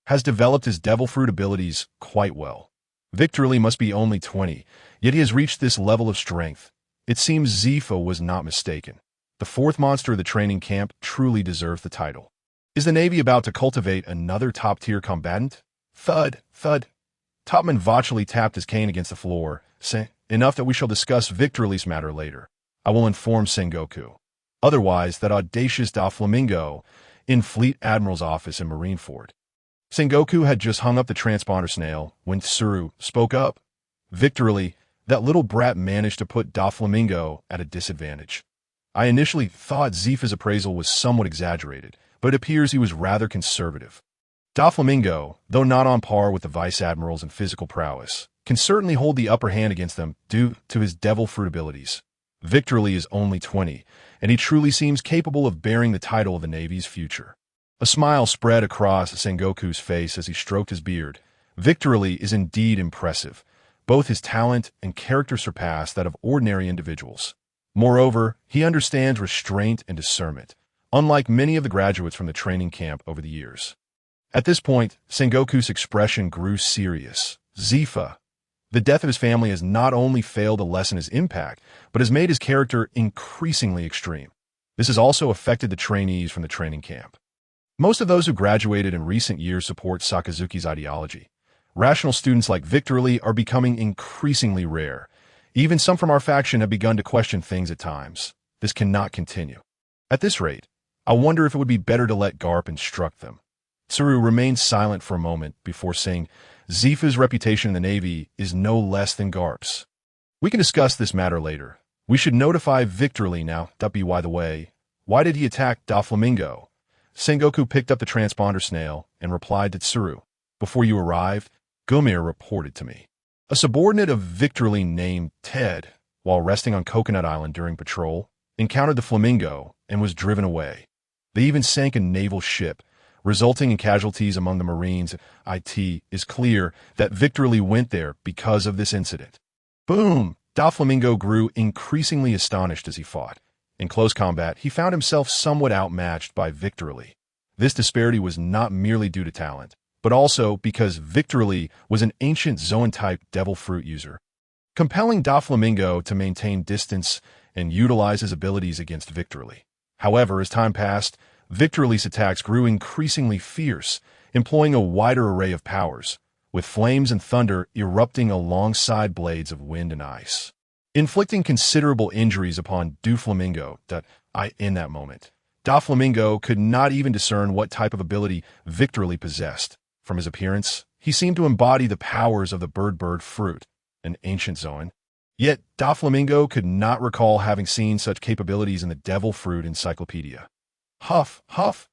S1: has developed his devil fruit abilities quite well. Victorly must be only 20, yet he has reached this level of strength. It seems Zifa was not mistaken. The fourth monster of the training camp truly deserves the title. Is the Navy about to cultivate another top-tier combatant? Thud, thud. Topman Vachely tapped his cane against the floor, saying, Enough that we shall discuss Victorly's matter later. I will inform Sengoku. Otherwise, that audacious Doflamingo in Fleet Admiral's office in Marineford. Sengoku had just hung up the transponder snail when Tsuru spoke up. Victorly, that little brat managed to put Doflamingo at a disadvantage. I initially thought Zifa's appraisal was somewhat exaggerated, but it appears he was rather conservative. Doflamingo, though not on par with the vice admirals in physical prowess, can certainly hold the upper hand against them due to his devil fruit abilities. Victorly is only 20, and he truly seems capable of bearing the title of the Navy's future. A smile spread across Sengoku's face as he stroked his beard. Victorly is indeed impressive. Both his talent and character surpass that of ordinary individuals. Moreover, he understands restraint and discernment, unlike many of the graduates from the training camp over the years. At this point, Sengoku's expression grew serious. Zifa. The death of his family has not only failed to lessen his impact, but has made his character increasingly extreme. This has also affected the trainees from the training camp. Most of those who graduated in recent years support Sakazuki's ideology. Rational students like Victorly are becoming increasingly rare. Even some from our faction have begun to question things at times. This cannot continue. At this rate, I wonder if it would be better to let Garp instruct them. Tsuru remained silent for a moment before saying, Zifa's reputation in the Navy is no less than Garp's. We can discuss this matter later. We should notify Victorly now. By the way, why did he attack Doflamingo? Sengoku picked up the transponder snail and replied to Tsuru. Before you arrived, Gomir reported to me. A subordinate of Victorly named Ted, while resting on Coconut Island during patrol, encountered the Flamingo and was driven away. They even sank a naval ship, resulting in casualties among the Marines. It is clear that Victorly went there because of this incident. Boom! Doflamingo grew increasingly astonished as he fought. In close combat, he found himself somewhat outmatched by Victorly. This disparity was not merely due to talent, but also because Victorly was an ancient Zoan-type devil fruit user, compelling Doflamingo to maintain distance and utilize his abilities against Victorly. However, as time passed, Victorly's attacks grew increasingly fierce, employing a wider array of powers, with flames and thunder erupting alongside blades of wind and ice, inflicting considerable injuries upon Doflamingo. In that moment, Doflamingo could not even discern what type of ability Victorly possessed. From his appearance, he seemed to embody the powers of the bird fruit, an ancient Zoan. Yet Doflamingo could not recall having seen such capabilities in the devil fruit encyclopedia. Huff, huff.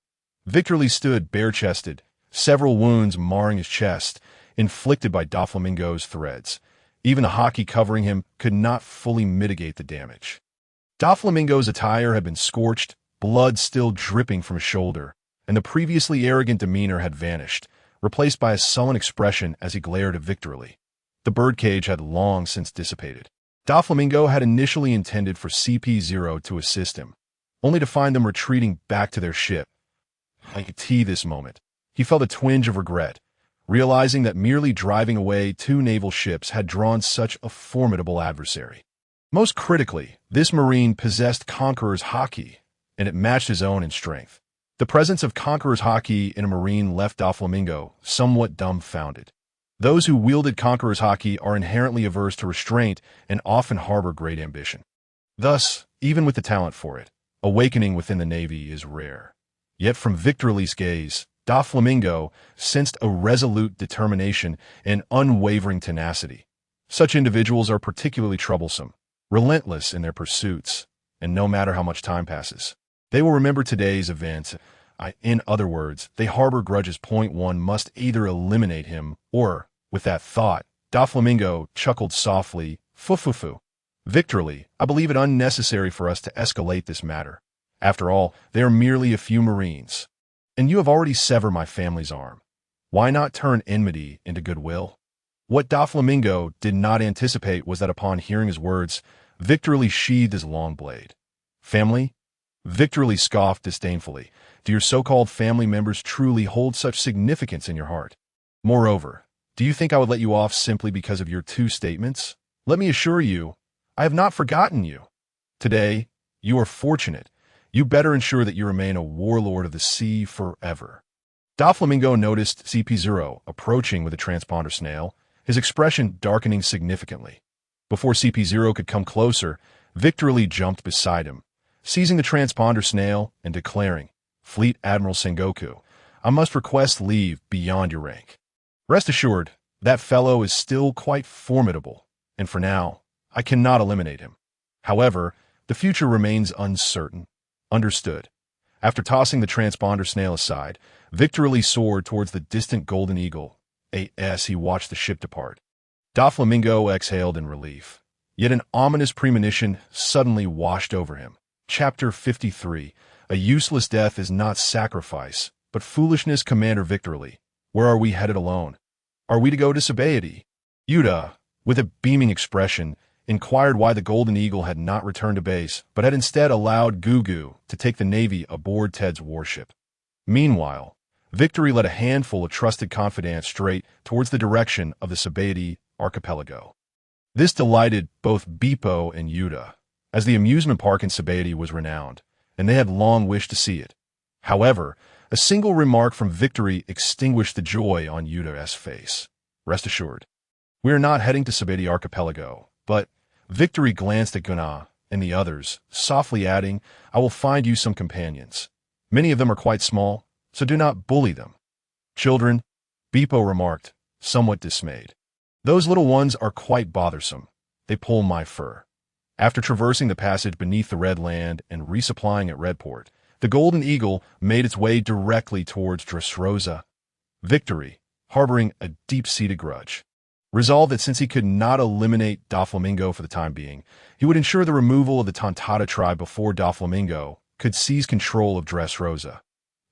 S1: Victorly stood bare-chested, several wounds marring his chest, inflicted by Doflamingo's threads. Even the hockey covering him could not fully mitigate the damage. Doflamingo's attire had been scorched, blood still dripping from his shoulder, and the previously arrogant demeanor had vanished, replaced by a sullen expression as he glared at Victorly. The birdcage had long since dissipated. Doflamingo had initially intended for CP0 to assist him, only to find them retreating back to their ship. This moment, he felt a twinge of regret, realizing that merely driving away two naval ships had drawn such a formidable adversary. Most critically, this Marine possessed Conqueror's haki, and it matched his own in strength. The presence of Conqueror's haki in a Marine left Doflamingo somewhat dumbfounded. Those who wielded Conqueror's haki are inherently averse to restraint and often harbor great ambition. Thus, even with the talent for it, awakening within the Navy is rare. Yet from Victorly's gaze, Doflamingo sensed a resolute determination and unwavering tenacity. Such individuals are particularly troublesome, relentless in their pursuits, and no matter how much time passes, they will remember today's event. In other words, they harbor grudges. Point one must either eliminate him or, with that thought, Doflamingo chuckled softly, fu. Victorly, I believe it unnecessary for us to escalate this matter. After all, they are merely a few Marines. And you have already severed my family's arm. Why not turn enmity into goodwill? What Doflamingo did not anticipate was that upon hearing his words, Victorly sheathed his long blade. Family? Victorly scoffed disdainfully. Do your so-called family members truly hold such significance in your heart? Moreover, do you think I would let you off simply because of your two statements? Let me assure you, I have not forgotten you. Today, you are fortunate. You better ensure that you remain a warlord of the sea forever. Doflamingo noticed CP Zoro approaching with a transponder snail, his expression darkening significantly. Before CP Zero could come closer, Victorly jumped beside him, seizing the transponder snail and declaring, Fleet Admiral Sengoku, I must request leave beyond your rank. Rest assured, that fellow is still quite formidable, and for now, I cannot eliminate him. However, the future remains uncertain. Understood. After tossing the transponder snail aside, Victorly soared towards the distant Golden Eagle. As he watched the ship depart, Doflamingo exhaled in relief. Yet an ominous premonition suddenly washed over him. Chapter 53. A useless death is not sacrifice, but foolishness. Commander Victorly, where are we headed alone? Are we to go to Sabaody? Yuta, with a beaming expression, inquired why the Golden Eagle had not returned to base, but had instead allowed Gugu to take the Navy aboard Ted's warship. Meanwhile, Victory led a handful of trusted confidants straight towards the direction of the Sabaody archipelago. This delighted both Beppo and Yuta, as the amusement park in Sabaody was renowned, and they had long wished to see it. However, a single remark from Victory extinguished the joy on Yuta's face. Rest assured, we are not heading to Sabaody archipelago, but Victory glanced at Gunnar and the others, softly adding, I will find you some companions. Many of them are quite small, so do not bully them. Children, Beppo remarked, somewhat dismayed. Those little ones are quite bothersome. They pull my fur. After traversing the passage beneath the Red Land and resupplying at Redport, the Golden Eagle made its way directly towards Dressrosa. Victory, harboring a deep-seated grudge, resolved that since he could not eliminate Doflamingo for the time being, he would ensure the removal of the Tontata tribe before Doflamingo could seize control of Dressrosa.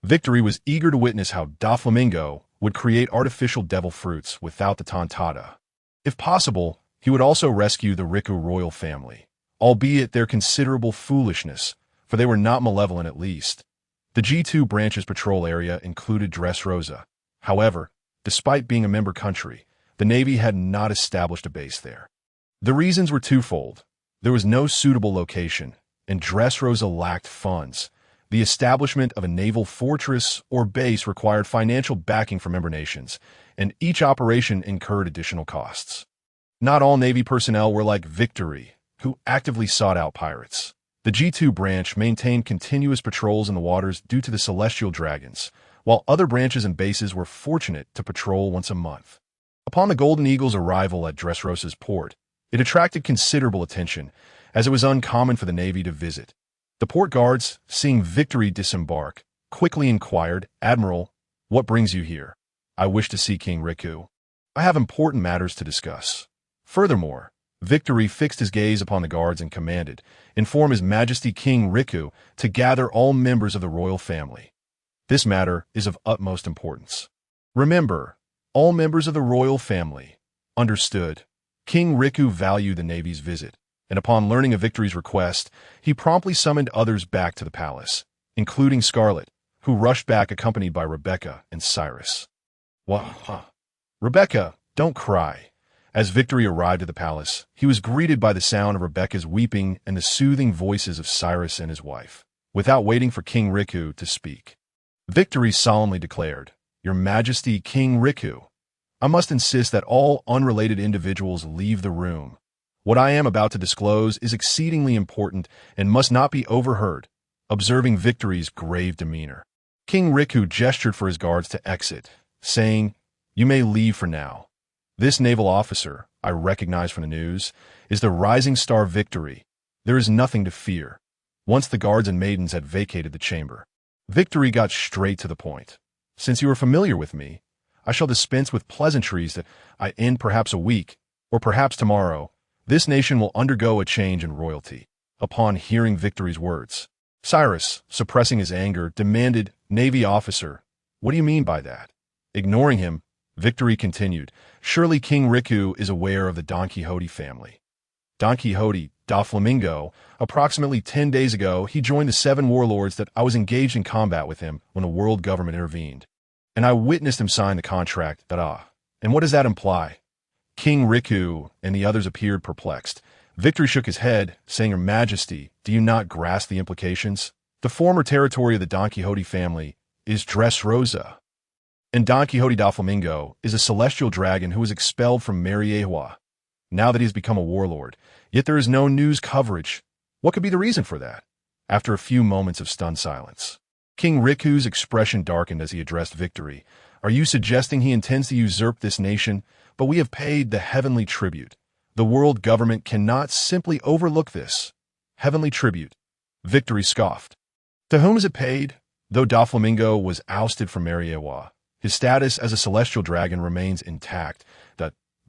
S1: Victory was eager to witness how Doflamingo would create artificial devil fruits without the Tontata. If possible, he would also rescue the Riku royal family, albeit their considerable foolishness, for they were not malevolent at least. The G2 branch's patrol area included Dressrosa. However, despite being a member country, the Navy had not established a base there. The reasons were twofold. There was no suitable location, and Dressrosa lacked funds. The establishment of a naval fortress or base required financial backing from member nations, and each operation incurred additional costs. Not all Navy personnel were like Victory, who actively sought out pirates. The G2 branch maintained continuous patrols in the waters due to the celestial dragons, while other branches and bases were fortunate to patrol once a month. Upon the Golden Eagle's arrival at Dressrosa's port, it attracted considerable attention, as it was uncommon for the Navy to visit. The port guards, seeing Victory disembark, quickly inquired, Admiral, what brings you here? I wish to see King Riku. I have important matters to discuss. Furthermore, Victory fixed his gaze upon the guards and commanded, inform His Majesty King Riku to gather all members of the royal family. This matter is of utmost importance. Remember, all members of the royal family. Understood. King Riku valued the Navy's visit, and upon learning of Victory's request, he promptly summoned others back to the palace, including Scarlet, who rushed back accompanied by Rebecca and Cyrus. Rebecca, don't cry. As Victory arrived at the palace, he was greeted by the sound of Rebecca's weeping and the soothing voices of Cyrus and his wife. Without waiting for King Riku to speak, Victory solemnly declared, "Your Majesty, King Riku, I must insist that all unrelated individuals leave the room. What I am about to disclose is exceedingly important and must not be overheard." Observing Victory's grave demeanor, King Riku gestured for his guards to exit, saying, "You may leave for now. This naval officer, I recognize from the news, is the rising star Victory. There is nothing to fear." Once the guards and maidens had vacated the chamber, Victory got straight to the point. "Since you are familiar with me, I shall dispense with pleasantries that I end perhaps a week, or perhaps tomorrow. This nation will undergo a change in royalty." Upon hearing Victory's words, Cyrus, suppressing his anger, demanded, "Navy officer, what do you mean by that?" Ignoring him, Victory continued, "Surely King Riku is aware of the Don Quixote family. Don Quixote, Doflamingo, approximately 10 days ago, he joined the 7 warlords that I was engaged in combat with him when the world government intervened. And I witnessed him sign the contract and what does that imply?" King Riku and the others appeared perplexed. Victory shook his head, saying, "Your Majesty, do you not grasp the implications? The former territory of the Don Quixote family is Dressrosa, and Don Quixote Doflamingo is a celestial dragon who was expelled from Mariewa, now that he has become a warlord. Yet there is no news coverage. What could be the reason for that?" After a few moments of stunned silence, King Riku's expression darkened as he addressed Victory. "Are you suggesting he intends to usurp this nation? But we have paid the heavenly tribute. The world government cannot simply overlook this heavenly tribute." Victory scoffed. "To whom is it paid?" Though Doflamingo was ousted from Mariewa, his status as a celestial dragon remains intact.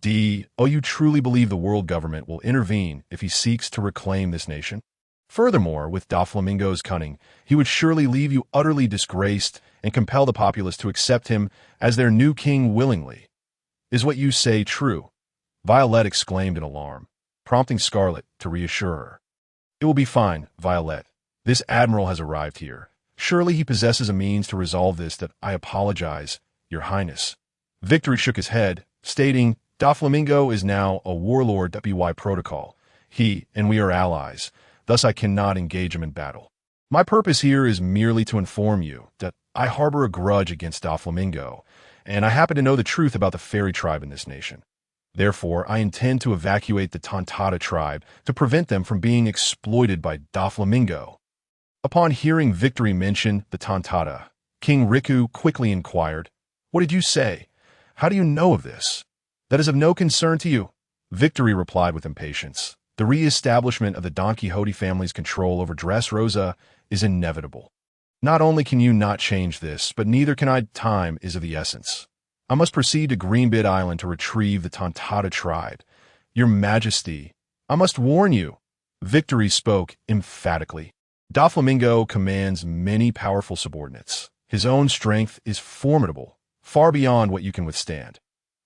S1: You truly believe the world government will intervene if he seeks to reclaim this nation? Furthermore, with Doflamingo's cunning, he would surely leave you utterly disgraced and compel the populace to accept him as their new king willingly. Is what you say true?" Violet exclaimed in alarm, prompting Scarlet to reassure her. "It will be fine, Violet. This admiral has arrived here. Surely he possesses a means to resolve this. That I apologize, Your Highness." Victory shook his head, stating, "Doflamingo is now a warlord by protocol. He and we are allies, thus I cannot engage him in battle. My purpose here is merely to inform you that I harbor a grudge against Doflamingo, and I happen to know the truth about the fairy tribe in this nation. Therefore, I intend to evacuate the Tontata tribe to prevent them from being exploited by Doflamingo." Upon hearing Victory mention the Tontata, King Riku quickly inquired, "What did you say? How do you know of this? That is of no concern to you." Victory replied with impatience, "The re-establishment of the Don Quixote family's control over Dressrosa is inevitable. Not only can you not change this, but neither can I. Time is of the essence. I must proceed to Greenbit Island to retrieve the Tontata tribe. Your Majesty, I must warn you." Victory spoke emphatically. "Doflamingo commands many powerful subordinates. His own strength is formidable, far beyond what you can withstand.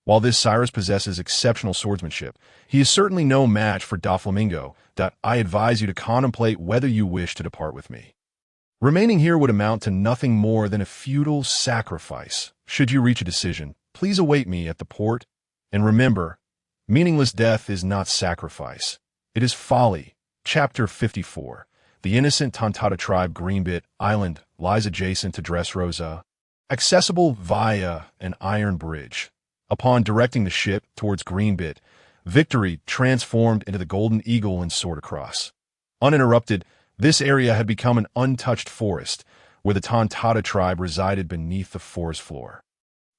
S1: While this Cyrus possesses exceptional swordsmanship, he is certainly no match for Doflamingo. I advise you to contemplate whether you wish to depart with me. Remaining here would amount to nothing more than a futile sacrifice. Should you reach a decision, please await me at the port. And remember, meaningless death is not sacrifice. It is folly." Chapter 54. The innocent Tontata tribe. Greenbit Island lies adjacent to Dressrosa, accessible via an iron bridge. Upon directing the ship towards Greenbit, Victory transformed into the Golden Eagle and soared across. Uninterrupted, this area had become an untouched forest, where the Tontata tribe resided beneath the forest floor.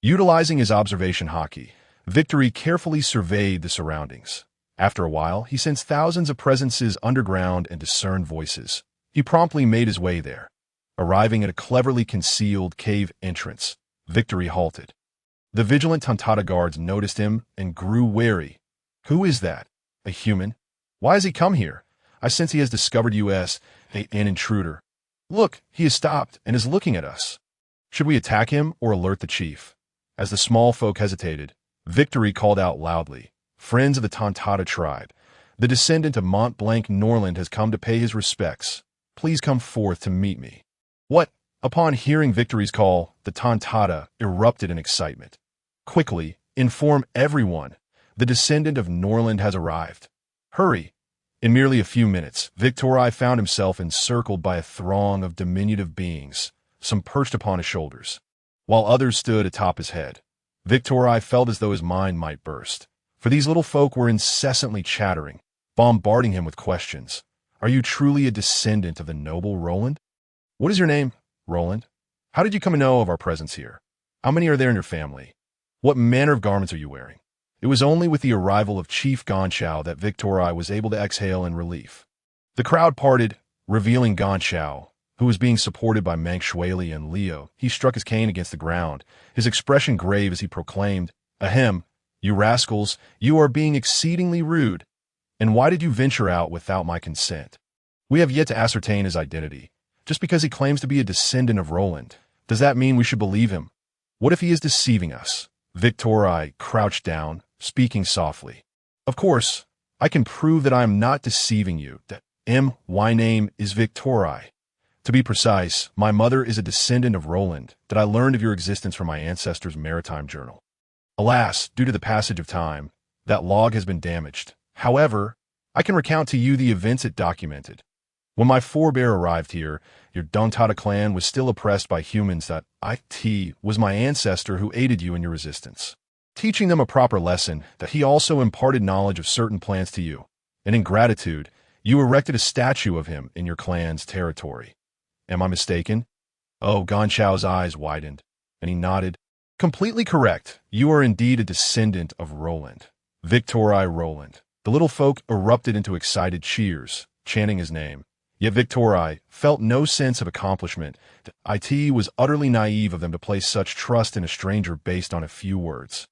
S1: Utilizing his observation hockey, Victory carefully surveyed the surroundings. After a while, he sensed thousands of presences underground and discerned voices. He promptly made his way there. Arriving at a cleverly concealed cave entrance, Victory halted. The vigilant Tontata guards noticed him and grew wary. "Who is that? A human? Why has he come here? I sense he has discovered us, an intruder. Look, he has stopped and is looking at us. Should we attack him or alert the chief?" As the small folk hesitated, Victory called out loudly, "Friends of the Tontata tribe, the descendant of Mont Blanc Norland has come to pay his respects. Please come forth to meet me." "What?" Upon hearing Victory's call, the Tontata erupted in excitement. "Quickly, inform everyone. The descendant of Norland has arrived. Hurry! In merely a few minutes, Victorai found himself encircled by a throng of diminutive beings, some perched upon his shoulders, while others stood atop his head. Victorai felt as though his mind might burst, for these little folk were incessantly chattering, bombarding him with questions. Are you truly a descendant of the noble Roland? What is your name, Roland? How did you come to know of our presence here? How many are there in your family? What manner of garments are you wearing? It was only with the arrival of Chief Gonchao that Victorai was able to exhale in relief. The crowd parted, revealing Gonchao, who was being supported by Mank Shuili and Leo. He struck his cane against the ground, his expression grave as he proclaimed, "Ahem, you rascals, you are being exceedingly rude. And why did you venture out without my consent? We have yet to ascertain his identity. Just because he claims to be a descendant of Roland, does that mean we should believe him? What if he is deceiving us?" Victorai crouched down, speaking softly. "Of course, I can prove that I am not deceiving you, that my name is Victorai. To be precise, my mother is a descendant of Roland, that I learned of your existence from my ancestors' maritime journal. Alas, due to the passage of time, that log has been damaged. However, I can recount to you the events it documented. When my forebear arrived here, your Dongtada clan was still oppressed by humans. That it was my ancestor who aided you in your resistance, teaching them a proper lesson, that he also imparted knowledge of certain plants to you, and in gratitude, you erected a statue of him in your clan's territory. Am I mistaken?" Oh, Gonchao's eyes widened, and he nodded. "Completely correct. You are indeed a descendant of Roland. Victorai Roland." The little folk erupted into excited cheers, chanting his name. Yet Victorai felt no sense of accomplishment. It was utterly naive of them to place such trust in a stranger based on a few words.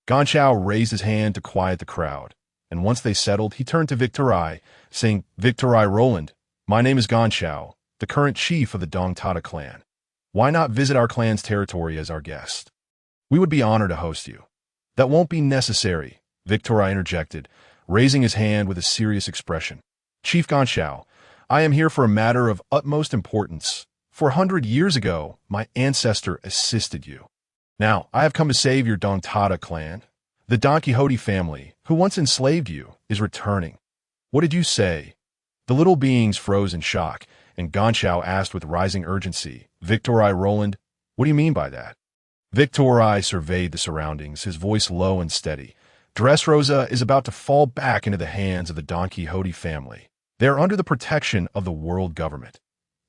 S1: Gonchao raised his hand to quiet the crowd, and once they settled, he turned to Victorai, saying, "Victorai Roland, my name is Gonchao, the current chief of the Dongtada clan. Why not visit our clan's territory as our guest? We would be honored to host you." "That won't be necessary," Victorai interjected, raising his hand with a serious expression. "Chief Gonchao, I am here for a matter of utmost importance. 400 years ago, my ancestor assisted you. Now, I have come to save your Dongtada clan. The Don Quixote family, who once enslaved you, is returning." "What did you say?" The little beings froze in shock, and Gonchao asked with rising urgency, "Victorai Roland, what do you mean by that?" Victorai surveyed the surroundings, his voice low and steady. "Dressrosa is about to fall back into the hands of the Don Quixote family. They are under the protection of the world government.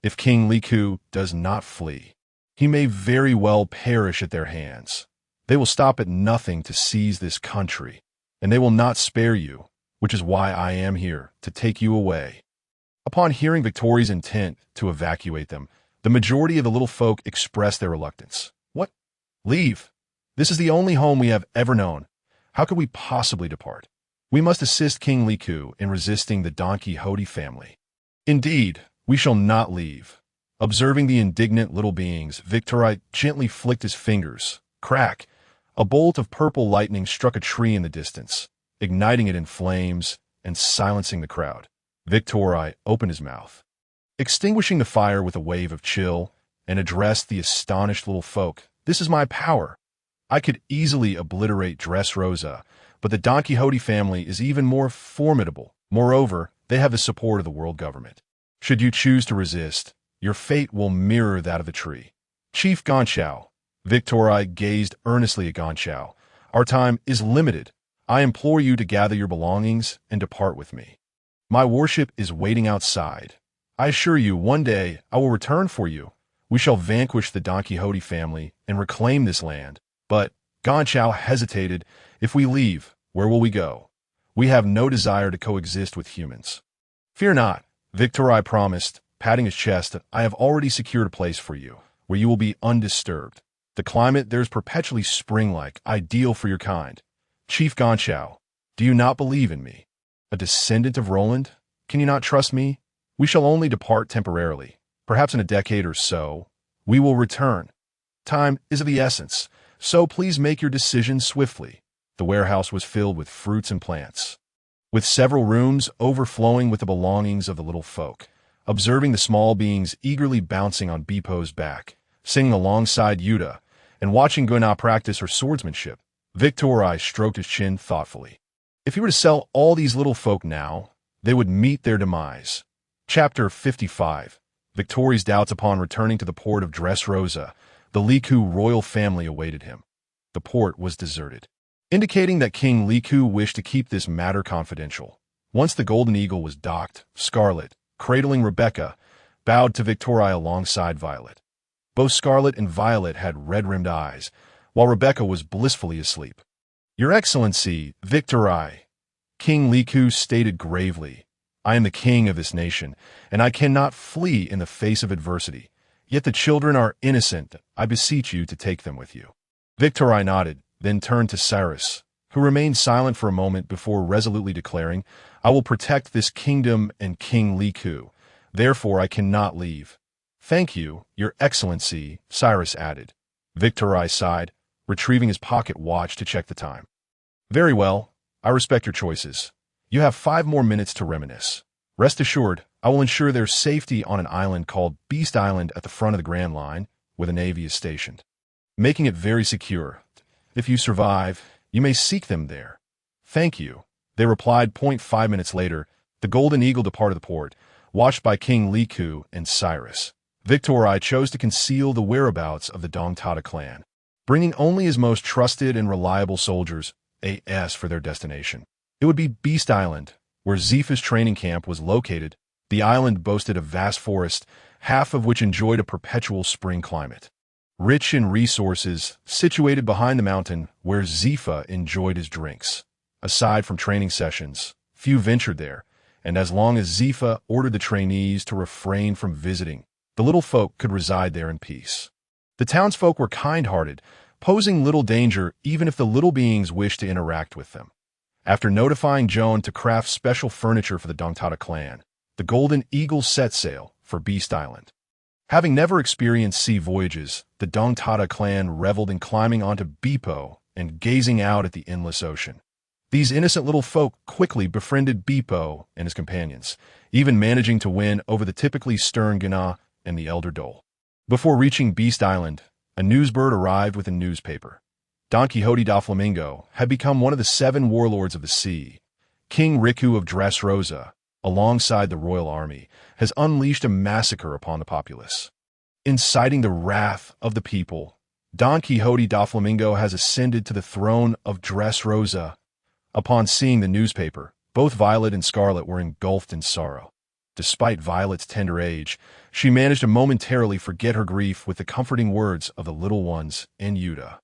S1: If King Liku does not flee, he may very well perish at their hands. They will stop at nothing to seize this country, and they will not spare you, which is why I am here, to take you away." Upon hearing Victoria's intent to evacuate them, the majority of the little folk expressed their reluctance. "What? Leave? This is the only home we have ever known. How could we possibly depart? We must assist King Liku in resisting the Don Quixote family. Indeed, we shall not leave." Observing the indignant little beings, Victorai gently flicked his fingers. Crack! A bolt of purple lightning struck a tree in the distance, igniting it in flames and silencing the crowd. Victorai opened his mouth, extinguishing the fire with a wave of chill, and addressed the astonished little folk. "This is my power. I could easily obliterate Dressrosa, but the Don Quixote family is even more formidable. Moreover, they have the support of the world government. Should you choose to resist, your fate will mirror that of the tree." "Chief Gonchao," Victorai gazed earnestly at Gonchao, "our time is limited. I implore you to gather your belongings and depart with me. My warship is waiting outside. I assure you, one day I will return for you. We shall vanquish the Don Quixote family and reclaim this land." But Gonchao hesitated. "If we leave, where will we go? We have no desire to coexist with humans." "Fear not," Victorai promised, patting his chest. "I have already secured a place for you, where you will be undisturbed. The climate there is perpetually spring-like, ideal for your kind. Chief Gonchao, do you not believe in me? A descendant of Roland? Can you not trust me? We shall only depart temporarily. Perhaps in a decade or so, we will return. Time is of the essence, so please make your decision swiftly." The warehouse was filled with fruits and plants, with several rooms overflowing with the belongings of the little folk. Observing the small beings eagerly bouncing on Bipo's back, singing alongside Yuta, and watching Guna practice her swordsmanship, Victorai stroked his chin thoughtfully. If he were to sell all these little folk now, they would meet their demise. Chapter 55. Victori's doubts upon returning to the port of Dressrosa. The Liku royal family awaited him. The port was deserted, indicating that King Liku wished to keep this matter confidential. Once the Golden Eagle was docked, Scarlet, cradling Rebecca, bowed to Victoria alongside Violet. Both Scarlet and Violet had red-rimmed eyes, while Rebecca was blissfully asleep. "Your Excellency, Victoria," King Liku stated gravely, "I am the king of this nation, and I cannot flee in the face of adversity. Yet the children are innocent. I beseech you to take them with you." Victoria nodded, then turned to Cyrus, who remained silent for a moment before resolutely declaring, "I will protect this kingdom and King Liku. Therefore I cannot leave." "Thank you, Your Excellency," Cyrus added. Victoria sighed, retrieving his pocket watch to check the time. "Very well. I respect your choices. You have 5 more minutes to reminisce. Rest assured, I will ensure their safety on an island called Beast Island at the front of the Grand Line, where the Navy is stationed, making it very secure. If you survive, you may seek them there." "Thank you," they replied. 5 minutes later, the Golden Eagle departed the port, watched by King Liku and Cyrus. Victoria chose to conceal the whereabouts of the Dongtada clan, bringing only his most trusted and reliable soldiers, AS, for their destination. It would be Beast Island, where Zifa's training camp was located. The island boasted a vast forest, half of which enjoyed a perpetual spring climate. Rich in resources, situated behind the mountain where Zifa enjoyed his drinks. Aside from training sessions, few ventured there, and as long as Zifa ordered the trainees to refrain from visiting, the little folk could reside there in peace. The townsfolk were kind-hearted, posing little danger even if the little beings wished to interact with them. After notifying Joan to craft special furniture for the Dongtada clan, the Golden Eagle set sail for Beast Island. Having never experienced sea voyages, the Dongtada clan reveled in climbing onto Beepo and gazing out at the endless ocean. These innocent little folk quickly befriended Beepo and his companions, even managing to win over the typically stern Gana and the Elder Dole. Before reaching Beast Island, a newsbird arrived with a newspaper. Don Quixote da Flamingo had become one of the 7 warlords of the sea. King Riku of Dressrosa, alongside the royal army, has unleashed a massacre upon the populace. Inciting the wrath of the people, Don Quixote da Flamingo has ascended to the throne of Dressrosa. Upon seeing the newspaper, both Violet and Scarlet were engulfed in sorrow. Despite Violet's tender age, she managed to momentarily forget her grief with the comforting words of the little ones in Yuta.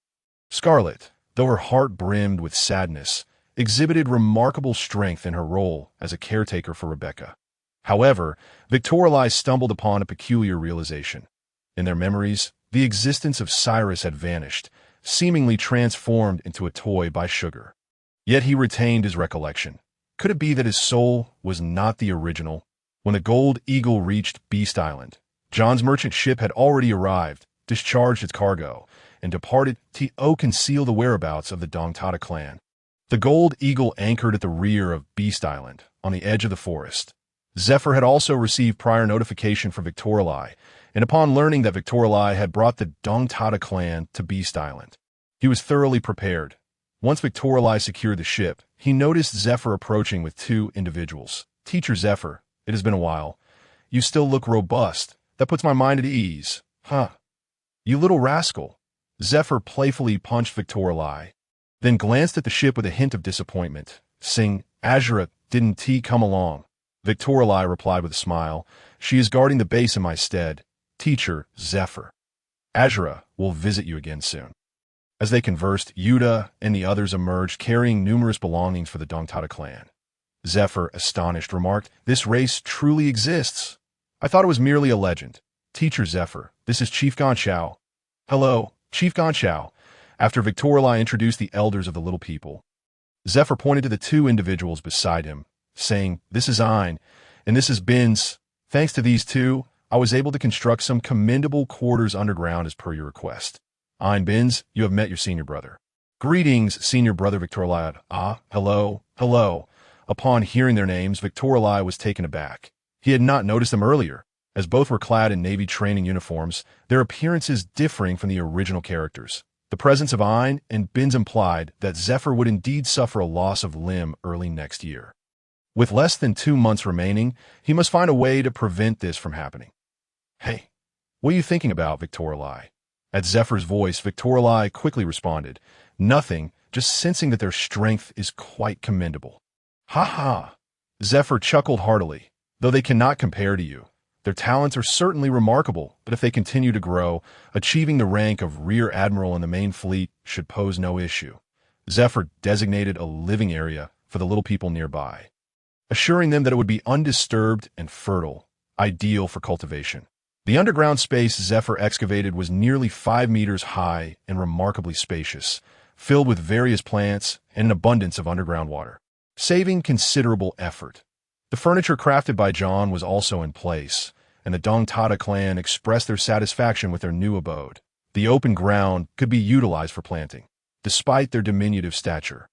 S1: Scarlet, though her heart brimmed with sadness, exhibited remarkable strength in her role as a caretaker for Rebecca. However, Victoria stumbled upon a peculiar realization. In their memories, the existence of Cyrus had vanished, seemingly transformed into a toy by Sugar. Yet he retained his recollection. Could it be that his soul was not the original? When the Gold Eagle reached Beast Island, John's merchant ship had already arrived, discharged its cargo, and departed to conceal the whereabouts of the Dongtada clan. The Gold Eagle anchored at the rear of Beast Island, on the edge of the forest. Zephyr had also received prior notification from Victoria, and upon learning that Victoria had brought the Dongtada clan to Beast Island, he was thoroughly prepared. Once Victoria secured the ship, he noticed Zephyr approaching with 2 individuals. "Teacher Zephyr, it has been a while. You still look robust. That puts my mind at ease." "Huh. You little rascal." Zephyr playfully punched Victoria, then glanced at the ship with a hint of disappointment, saying, "Azura, didn't he come along?" Victoria replied with a smile, "She is guarding the base in my stead. Teacher Zephyr. Azura will visit you again soon." As they conversed, Yuta and the others emerged carrying numerous belongings for the Dongtada clan. Zephyr, astonished, remarked, "This race truly exists. I thought it was merely a legend." "Teacher Zephyr, this is Chief Ganshao." "Hello, Chief Ganshao." After Victoria introduced the elders of the little people, Zephyr pointed to the 2 individuals beside him, saying, "This is Ein, and this is Binz. Thanks to these 2, I was able to construct some commendable quarters underground as per your request. Ein Binz, you have met your senior brother." "Greetings, senior brother Victoria." "Ah, hello, hello." Upon hearing their names, Victoria was taken aback. He had not noticed them earlier, as both were clad in Navy training uniforms, their appearances differing from the original characters. The presence of Ein and Bins implied that Zephyr would indeed suffer a loss of limb early next year. With less than 2 months remaining, he must find a way to prevent this from happening. "Hey, what are you thinking about, Victorli?" At Zephyr's voice, Victorli quickly responded, "Nothing, just sensing that their strength is quite commendable." "Ha ha!" Zephyr chuckled heartily. "Though they cannot compare to you. Their talents are certainly remarkable, but if they continue to grow, achieving the rank of Rear Admiral in the main fleet should pose no issue." Zephyr designated a living area for the little people nearby, assuring them that it would be undisturbed and fertile, ideal for cultivation. The underground space Zephyr excavated was nearly 5 meters high and remarkably spacious, filled with various plants and an abundance of underground water, saving considerable effort. The furniture crafted by John was also in place, and the Dongtada clan expressed their satisfaction with their new abode. The open ground could be utilized for planting, despite their diminutive stature.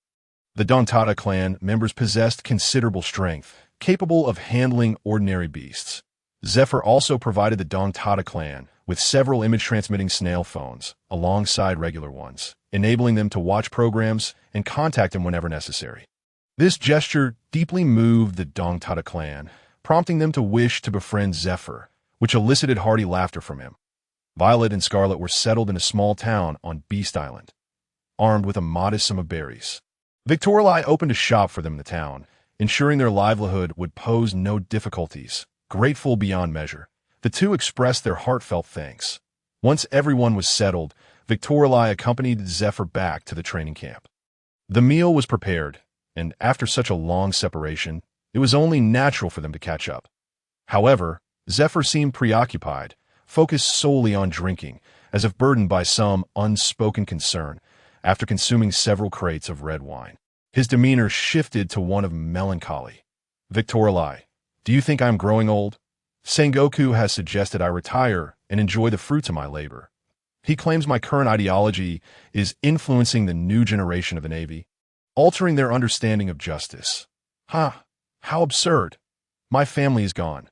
S1: The Dongtada clan members possessed considerable strength, capable of handling ordinary beasts. Zephyr also provided the Dongtada clan with several image-transmitting snail phones, alongside regular ones, enabling them to watch programs and contact him whenever necessary. This gesture deeply moved the Dongtada clan, prompting them to wish to befriend Zephyr, which elicited hearty laughter from him. Violet and Scarlet were settled in a small town on Beast Island, armed with a modest sum of berries. Victorli opened a shop for them in the town, ensuring their livelihood would pose no difficulties. Grateful beyond measure, the two expressed their heartfelt thanks. Once everyone was settled, Victorli accompanied Zephyr back to the training camp. The meal was prepared, and after such a long separation, it was only natural for them to catch up. However, Zephyr seemed preoccupied, focused solely on drinking, as if burdened by some unspoken concern, after consuming several crates of red wine. His demeanor shifted to one of melancholy. "Victorli, do you think I'm growing old? Sengoku has suggested I retire and enjoy the fruits of my labor. He claims my current ideology is influencing the new generation of the Navy, altering their understanding of justice. Ha! How absurd! My family is gone.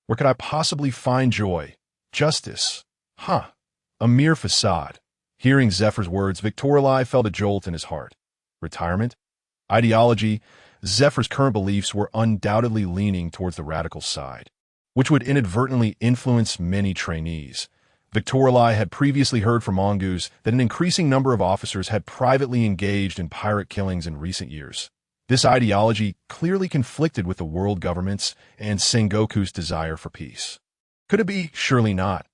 S1: Where could I possibly find joy? Justice? Ha! A mere facade." Hearing Zephyr's words, Victorli felt a jolt in his heart. Retirement? Ideology? Zephyr's current beliefs were undoubtedly leaning towards the radical side, which would inadvertently influence many trainees. Victorli had previously heard from Mongoose that an increasing number of officers had privately engaged in pirate killings in recent years. This ideology clearly conflicted with the world government's and Sengoku's desire for peace. Could it be? Surely not.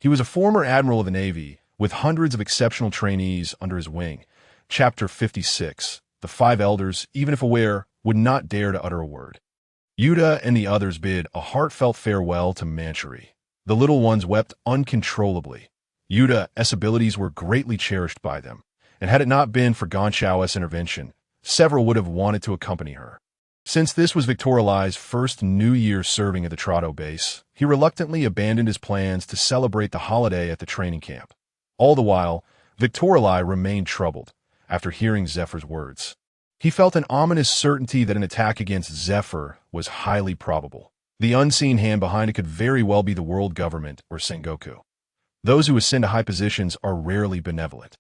S1: He was a former admiral of the Navy, with hundreds of exceptional trainees under his wing. Chapter 56. The 5 elders, even if aware, would not dare to utter a word. Yuta and the others bid a heartfelt farewell to Manchury. The little ones wept uncontrollably. Yuta's abilities were greatly cherished by them, and had it not been for Gonchao's intervention, several would have wanted to accompany her. Since this was Victorli's first New Year serving at the Trotto base, he reluctantly abandoned his plans to celebrate the holiday at the training camp. All the while, Victorli remained troubled after hearing Zephyr's words. He felt an ominous certainty that an attack against Zephyr was highly probable. The unseen hand behind it could very well be the world government or Sengoku. Those who ascend to high positions are rarely benevolent.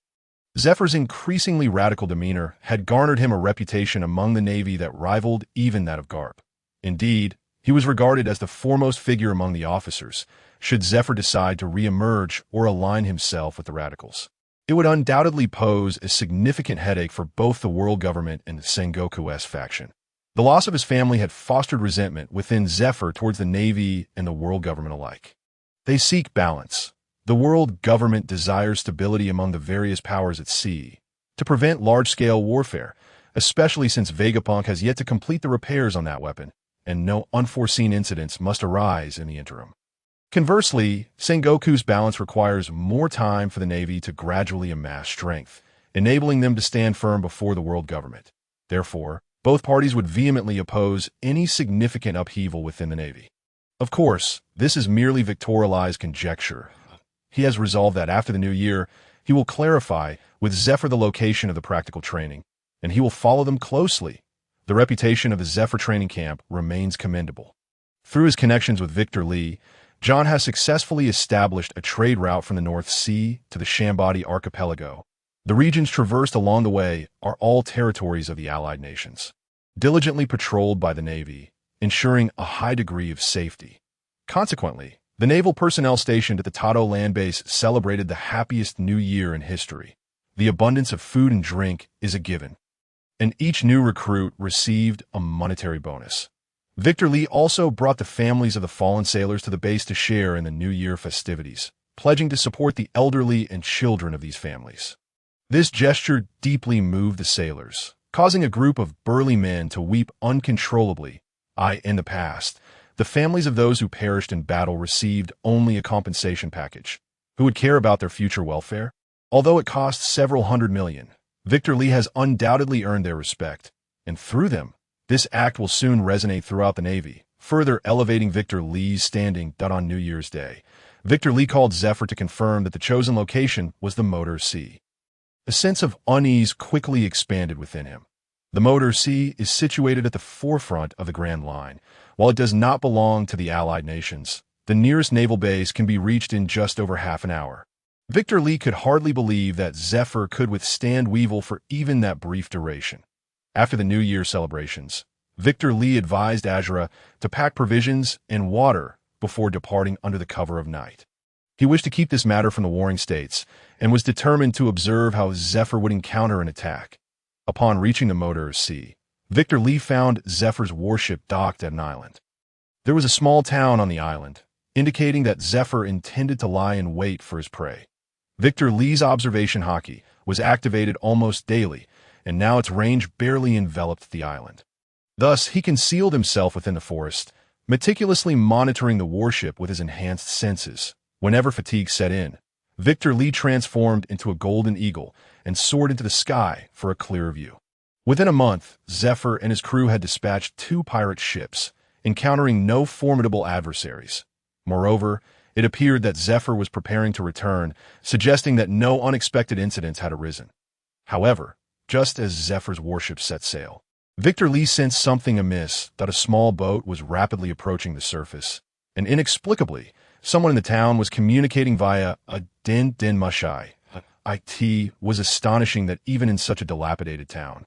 S1: Zephyr's increasingly radical demeanor had garnered him a reputation among the Navy that rivaled even that of Garp. Indeed, he was regarded as the foremost figure among the officers, should Zephyr decide to re-emerge or align himself with the radicals. It would undoubtedly pose a significant headache for both the world government and the Sengoku's faction. The loss of his family had fostered resentment within Zephyr towards the Navy and the world government alike. They seek balance. The world government desires stability among the various powers at sea to prevent large-scale warfare, especially since Vegapunk has yet to complete the repairs on that weapon, and no unforeseen incidents must arise in the interim. Conversely, Sengoku's balance requires more time for the Navy to gradually amass strength, enabling them to stand firm before the world government. Therefore, both parties would vehemently oppose any significant upheaval within the Navy. Of course, this is merely Victorli's conjecture. He has resolved that after the new year, he will clarify with Zephyr the location of the practical training, and he will follow them closely. The reputation of the Zephyr training camp remains commendable. Through his connections with Victor Lee, John has successfully established a trade route from the North Sea to the Shambadi archipelago, The regions traversed along the way are all territories of the Allied nations, diligently patrolled by the Navy, ensuring a high degree of safety. Consequently, the naval personnel stationed at the Tato land base celebrated the happiest new year in history. The abundance of food and drink is a given, and each new recruit received a monetary bonus. Victor Lee also brought the families of the fallen sailors to the base to share in the New Year festivities, pledging to support the elderly and children of these families. This gesture deeply moved the sailors, causing a group of burly men to weep uncontrollably. In the past, the families of those who perished in battle received only a compensation package. Who would care about their future welfare? Although it cost several $100 million, Victor Lee has undoubtedly earned their respect, and through them, this act will soon resonate throughout the Navy, further elevating Victor Lee's standing. On New Year's Day, Victor Lee called Zephyr to confirm that the chosen location was the Motor Sea. A sense of unease quickly expanded within him. The Motor Sea is situated at the forefront of the Grand Line. While it does not belong to the Allied nations, the nearest naval base can be reached in just over half an hour. Victor Lee could hardly believe that Zephyr could withstand Weevil for even that brief duration. After the New Year celebrations, Victor Lee advised Azura to pack provisions and water before departing under the cover of night. He wished to keep this matter from the warring states and was determined to observe how Zephyr would encounter an attack. Upon reaching the Motor Sea, Victor Lee found Zephyr's warship docked at an island. There was a small town on the island, indicating that Zephyr intended to lie in wait for his prey. Victor Lee's observation hockey was activated almost daily, and now its range barely enveloped the island. Thus, he concealed himself within the forest, meticulously monitoring the warship with his enhanced senses. Whenever fatigue set in, Victor Lee transformed into a golden eagle and soared into the sky for a clearer view. Within a month, Zephyr and his crew had dispatched 2 pirate ships, encountering no formidable adversaries. Moreover, it appeared that Zephyr was preparing to return, suggesting that no unexpected incidents had arisen. However, just as Zephyr's warship set sail, Victor Lee sensed something amiss, that a small boat was rapidly approaching the surface, and inexplicably, someone in the town was communicating via a din mashai. It was astonishing that even in such a dilapidated town,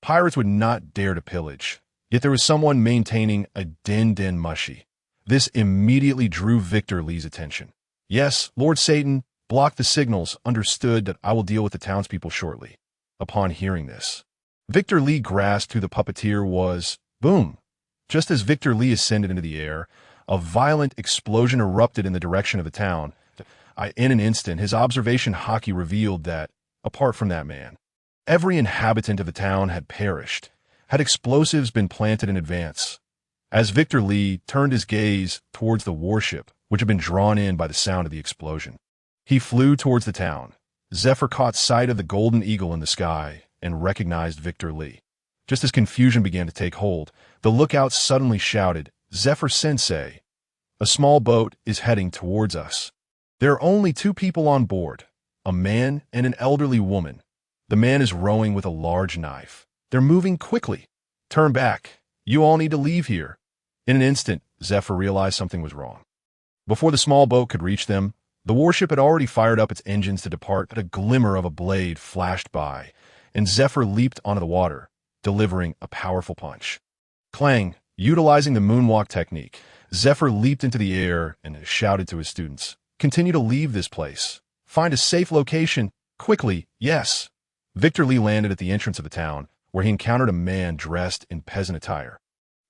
S1: pirates would not dare to pillage, yet there was someone maintaining a din mushi. This immediately drew Victor Lee's attention. Yes, Lord Satan blocked the signals, understood that I will deal with the townspeople shortly. Upon hearing this, Victor Lee grasped who the puppeteer was. Boom! Just as Victor Lee ascended into the air, a violent explosion erupted in the direction of the town. In an instant, his observation hockey revealed that, apart from that man, every inhabitant of the town had perished. Had explosives been planted in advance? As Victor Lee turned his gaze towards the warship, which had been drawn in by the sound of the explosion, he flew towards the town. Zephyr caught sight of the golden eagle in the sky and recognized Victor Lee. Just as confusion began to take hold, the lookout suddenly shouted, "Zephyr-sensei, a small boat is heading towards us. There are only 2 people on board, a man and an elderly woman. The man is rowing with a large knife. They're moving quickly. Turn back. You all need to leave here." In an instant, Zephyr realized something was wrong. Before the small boat could reach them, the warship had already fired up its engines to depart. A glimmer of a blade flashed by, and Zephyr leaped onto the water, delivering a powerful punch. Clang! Utilizing the moonwalk technique, Zephyr leaped into the air and shouted to his students, "Continue to leave this place. Find a safe location. Quickly, yes." Victor Lee landed at the entrance of the town, where he encountered a man dressed in peasant attire,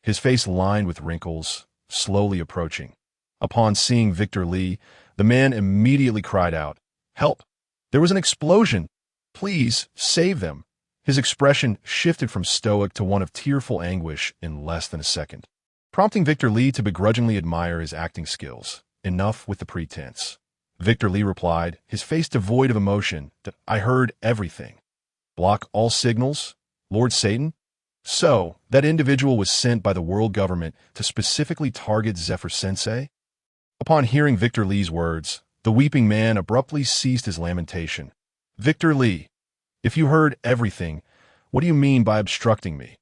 S1: his face lined with wrinkles, slowly approaching. Upon seeing Victor Lee, the man immediately cried out, "Help! There was an explosion! Please, save them!" His expression shifted from stoic to one of tearful anguish in less than a second, prompting Victor Lee to begrudgingly admire his acting skills. Enough with the pretense. Victor Lee replied, his face devoid of emotion, that "I heard everything." Block all signals? Lord Satan? So, that individual was sent by the world government to specifically target Zephyr-sensei? Upon hearing Victor Lee's words, the weeping man abruptly ceased his lamentation. "Victor Lee, if you heard everything, what do you mean by obstructing me?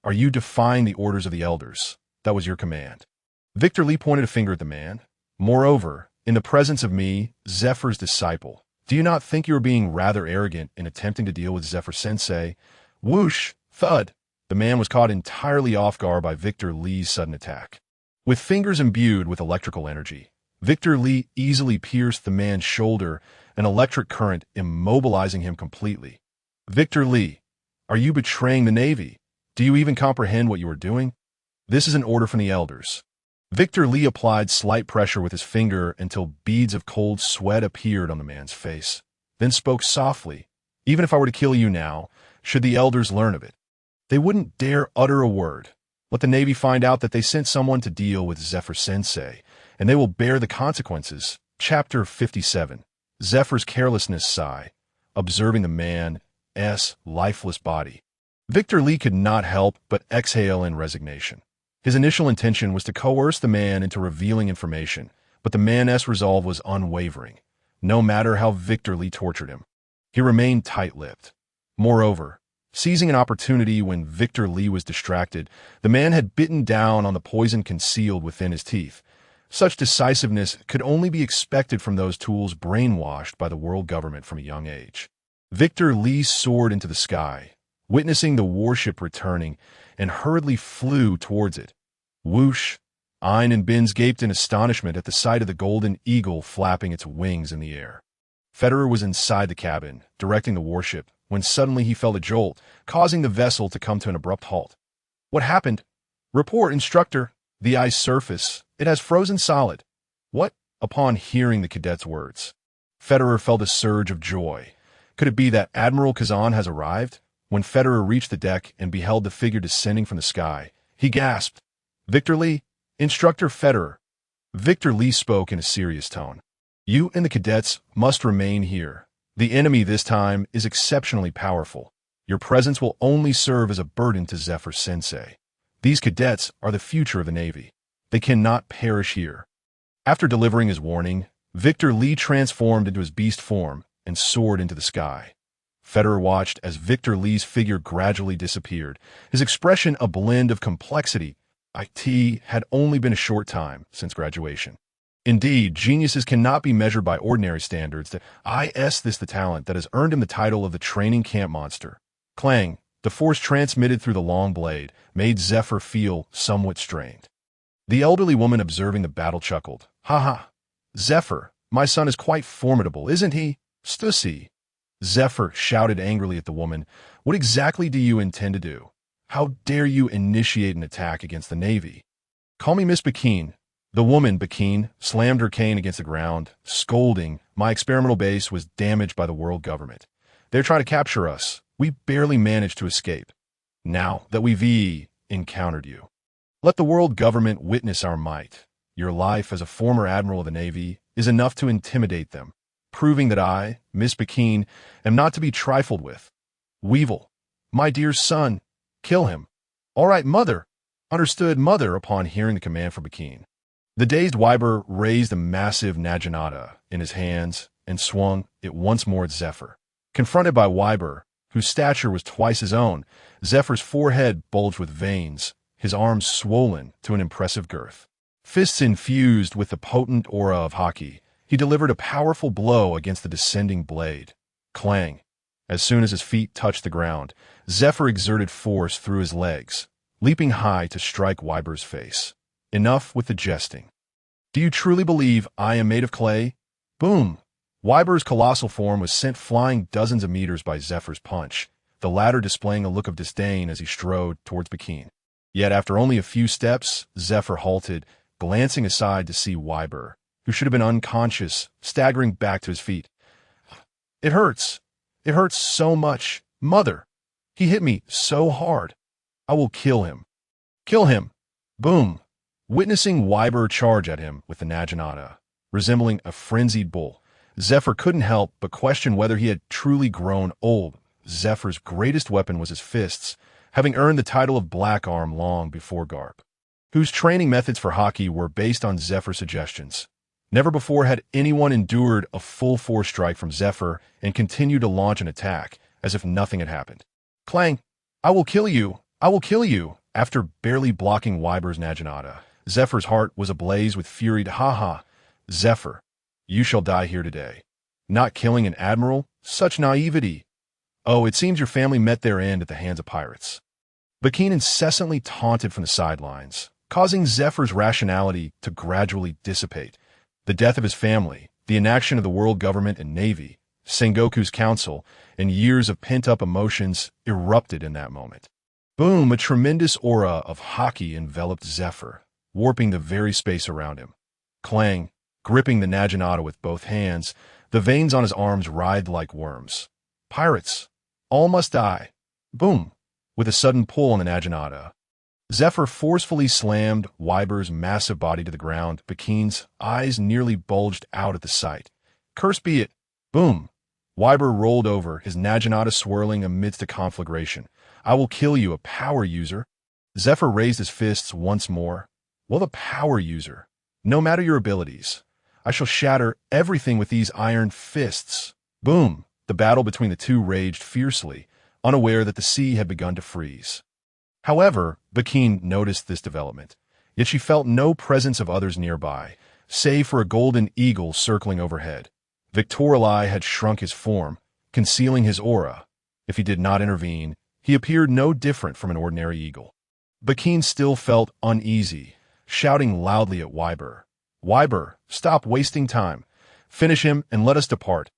S1: Are you defying the orders of the elders? That was your command." Victor Lee pointed a finger at the man. "Moreover, in the presence of me, Zephyr's disciple, Do you not think you are being rather arrogant in attempting to deal with Zephyr-sensei? Whoosh! Thud! The man was caught entirely off guard by Victor Lee's sudden attack. With fingers imbued with electrical energy, Victor Lee easily pierced the man's shoulder, an electric current immobilizing him completely. Victor Lee, are you betraying the Navy? Do you even comprehend what you are doing? This is an order from the elders. Victor Lee applied slight pressure with his finger until beads of cold sweat appeared on the man's face, then spoke softly. Even if I were to kill you now, should the elders learn of it, they wouldn't dare utter a word. Let the Navy find out that they sent someone to deal with Zephyr-sensei, and they will bear the consequences. Chapter 57. Zephyr's carelessness sigh, observing the man's lifeless body. Victor Lee could not help but exhale in resignation. His initial intention was to coerce the man into revealing information, but the man's resolve was unwavering, no matter how Victor Lee tortured him. He remained tight-lipped. Moreover, seizing an opportunity when Victor Lee was distracted, the man had bitten down on the poison concealed within his teeth. Such decisiveness could only be expected from those tools brainwashed by the world government from a young age. Victor Lee soared into the sky, witnessing the warship returning, and hurriedly flew towards it. Whoosh! Ein and Binz gaped in astonishment at the sight of the golden eagle flapping its wings in the air. Federer was inside the cabin, directing the warship, when suddenly he felt a jolt, causing the vessel to come to an abrupt halt. What happened? Report, instructor. The ice surface. It has frozen solid. What? Upon hearing the cadet's words, Federer felt a surge of joy. Could it be that Admiral Kazan has arrived? When Federer reached the deck and beheld the figure descending from the sky, he gasped, Victor Lee, Instructor Federer. Victor Lee spoke in a serious tone. You and the cadets must remain here. The enemy this time is exceptionally powerful. Your presence will only serve as a burden to Zephyr-sensei. These cadets are the future of the Navy. They cannot perish here. After delivering his warning, Victor Lee transformed into his beast form and soared into the sky. Federer watched as Victor Lee's figure gradually disappeared, his expression a blend of complexity. It had only been a short time since graduation. Indeed, geniuses cannot be measured by ordinary standards. The talent that has earned him the title of the training camp monster. Clang, the force transmitted through the long blade, made Zephyr feel somewhat strained. The elderly woman observing the battle chuckled. Ha ha! Zephyr, my son is quite formidable, isn't he? Stussy! Zephyr shouted angrily at the woman. What exactly do you intend to do? How dare you initiate an attack against the Navy? Call me Miss Bakine. The woman, Bakine, slammed her cane against the ground, scolding. My experimental base was damaged by the world government. They're trying to capture us. We barely managed to escape. Now that we've encountered you, let the world government witness our might. Your life as a former admiral of the Navy is enough to intimidate them, proving that I, Miss Bakine, am not to be trifled with. Weevil, my dear son, kill him. All right, mother. Understood, mother, upon hearing the command from Bakine. The dazed Wyber raised a massive naginata in his hands and swung it once more at Zephyr. Confronted by Wyber, whose stature was twice his own, Zephyr's forehead bulged with veins, his arms swollen to an impressive girth. Fists infused with the potent aura of hockey, he delivered a powerful blow against the descending blade. Clang! As soon as his feet touched the ground, Zephyr exerted force through his legs, leaping high to strike Wyber's face. Enough with the jesting. Do you truly believe I am made of clay? Boom! Wyber's colossal form was sent flying dozens of meters by Zephyr's punch, the latter displaying a look of disdain as he strode towards Bakine. Yet after only a few steps, Zephyr halted, glancing aside to see Wyber, who should have been unconscious, staggering back to his feet. It hurts. It hurts so much. Mother! He hit me so hard. I will kill him. Kill him! Boom! Witnessing Wyber charge at him with the naginata, resembling a frenzied bull, Zephyr couldn't help but question whether he had truly grown old. Zephyr's greatest weapon was his fists, having earned the title of Black Arm long before Garp, whose training methods for hockey were based on Zephyr's suggestions. Never before had anyone endured a full force strike from Zephyr and continued to launch an attack as if nothing had happened. Clang! I will kill you! I will kill you! After barely blocking Wyber's naginata, Zephyr's heart was ablaze with fury. Ha ha! Zephyr, you shall die here today. Not killing an admiral? Such naivety. Oh, it seems your family met their end at the hands of pirates. Bakine incessantly taunted from the sidelines, causing Zephyr's rationality to gradually dissipate. The death of his family, the inaction of the world government and navy, Sengoku's council, and years of pent-up emotions erupted in that moment. Boom! A tremendous aura of haki enveloped Zephyr, warping the very space around him. Clang! Gripping the Naginata with both hands, the veins on his arms writhed like worms. Pirates! All must die! Boom! With a sudden pull on the Naginata, Zephyr forcefully slammed Wyber's massive body to the ground. Bakine's eyes nearly bulged out at the sight. Cursed be it! Boom! Wyber rolled over, his Naginata swirling amidst a conflagration. I will kill you, a power user. Zephyr raised his fists once more. Well, the power user. No matter your abilities, I shall shatter everything with these iron fists. Boom! The battle between the two raged fiercely, unaware that the sea had begun to freeze. However, Bakine noticed this development, yet she felt no presence of others nearby, save for a golden eagle circling overhead. Victorali had shrunk his form, concealing his aura. If he did not intervene, he appeared no different from an ordinary eagle. Bakine still felt uneasy, shouting loudly at Wyber. Wyber, stop wasting time. Finish him and let us depart.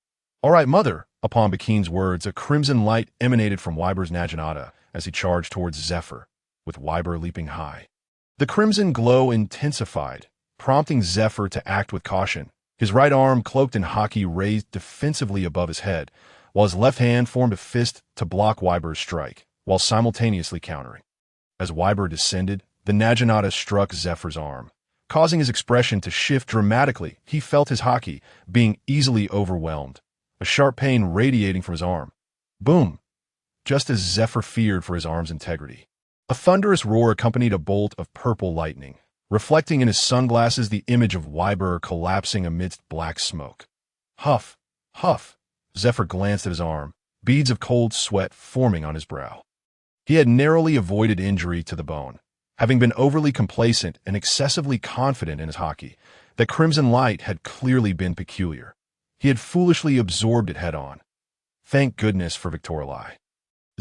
S1: All right, mother. Upon Bakine's words, a crimson light emanated from Wyber's Naginata as he charged towards Zephyr, with Wyber leaping high. The crimson glow intensified, prompting Zephyr to act with caution. His right arm, cloaked in haki, raised defensively above his head, while his left hand formed a fist to block Wyber's strike, while simultaneously countering. As Wyber descended, the Naginata struck Zephyr's arm, causing his expression to shift dramatically. He felt his haki being easily overwhelmed, a sharp pain radiating from his arm. Boom! Just as Zephyr feared for his arm's integrity. A thunderous roar accompanied a bolt of purple lightning, reflecting in his sunglasses the image of Wyber collapsing amidst black smoke. Huff! Huff! Zephyr glanced at his arm, beads of cold sweat forming on his brow. He had narrowly avoided injury to the bone, having been overly complacent and excessively confident in his haki. That crimson light had clearly been peculiar. He had foolishly absorbed it head-on. Thank goodness for Victorali.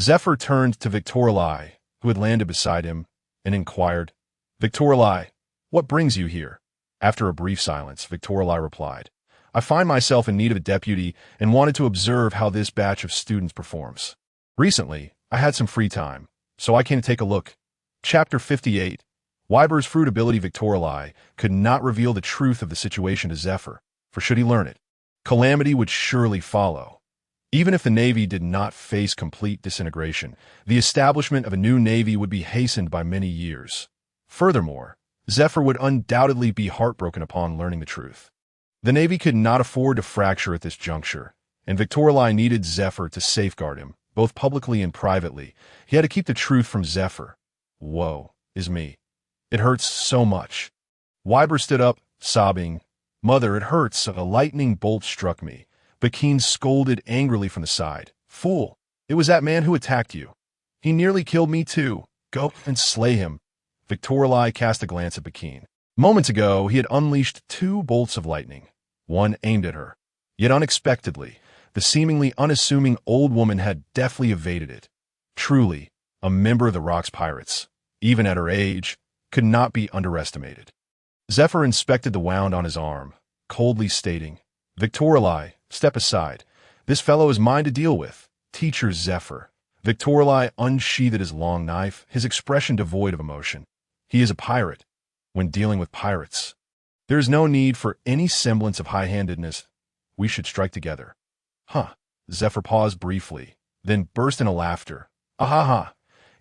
S1: Zephyr turned to Victorali, who had landed beside him, and inquired, Victorali, what brings you here? After a brief silence, Victorali replied, I find myself in need of a deputy and wanted to observe how this batch of students performs. Recently, I had some free time, so I came to take a look. Chapter 58. Wyber's fruit ability. Victorali could not reveal the truth of the situation to Zephyr, for should he learn it, calamity would surely follow. Even if the Navy did not face complete disintegration, the establishment of a new Navy would be hastened by many years. Furthermore, Zephyr would undoubtedly be heartbroken upon learning the truth. The Navy could not afford to fracture at this juncture, and Victorali needed Zephyr to safeguard him, both publicly and privately. He had to keep the truth from Zephyr. Woe is me. It hurts so much. Wyber stood up, sobbing. Mother, it hurts. A lightning bolt struck me. Bakine scolded angrily from the side. Fool! It was that man who attacked you. He nearly killed me too. Go and slay him. Victorali cast a glance at Bakine. Moments ago, he had unleashed 2 bolts of lightning, one aimed at her. Yet unexpectedly, the seemingly unassuming old woman had deftly evaded it. Truly, a member of the Rock's pirates, even at her age, could not be underestimated. Zephyr inspected the wound on his arm, coldly stating, Victorali, step aside. This fellow is mine to deal with. Teacher Zephyr. Victorali unsheathed his long knife, his expression devoid of emotion. He is a pirate. When dealing with pirates, there is no need for any semblance of high-handedness. We should strike together. Huh. Zephyr paused briefly, then burst into laughter. Ahaha.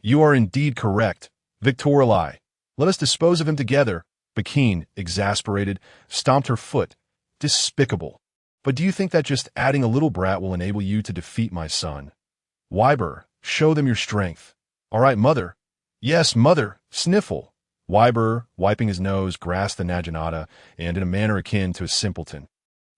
S1: You are indeed correct. Victorali. Let us dispose of him together. Bakine, exasperated, stomped her foot. Despicable. But do you think that just adding a little brat will enable you to defeat my son? Wyber, show them your strength. All right, mother. Yes, mother. Sniffle. Wyber, wiping his nose, grasped the Naginata, and in a manner akin to a simpleton,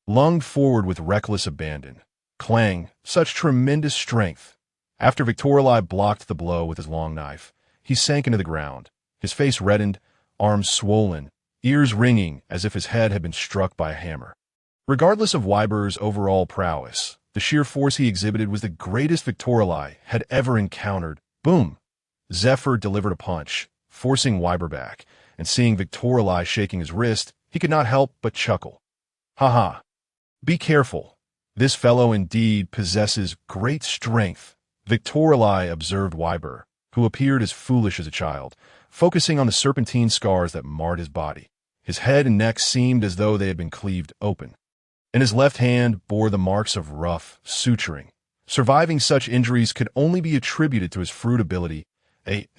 S1: lunged forward with reckless abandon. Clang! Such tremendous strength! After Victorali blocked the blow with his long knife, he sank into the ground, his face reddened, arms swollen, ears ringing as if his head had been struck by a hammer. Regardless of Wyber's overall prowess, the sheer force he exhibited was the greatest Victorali had ever encountered. Boom! Zephyr delivered a punch, forcing Wyber back, and seeing Victorali shaking his wrist, he could not help but chuckle. Haha. Be careful. This fellow indeed possesses great strength. Victorali observed Wyber, who appeared as foolish as a child, focusing on the serpentine scars that marred his body. His head and neck seemed as though they had been cleaved open, and his left hand bore the marks of rough suturing. Surviving such injuries could only be attributed to his fruit ability.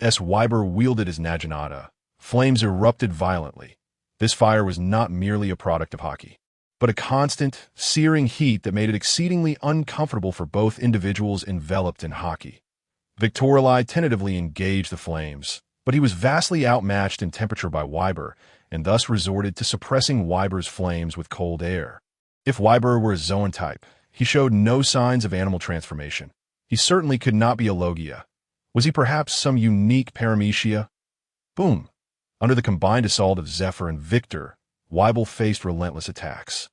S1: As Wyber wielded his Naginata, flames erupted violently. This fire was not merely a product of hockey, but a constant, searing heat that made it exceedingly uncomfortable for both individuals enveloped in hockey. Victorali tentatively engaged the flames, but he was vastly outmatched in temperature by Wyber, and thus resorted to suppressing Wyber's flames with cold air. If Wyber were a Zoan type, he showed no signs of animal transformation. He certainly could not be a Logia. Was he perhaps some unique paramecia? Boom! Under the combined assault of Zephyr and Victor, Wyber faced relentless attacks.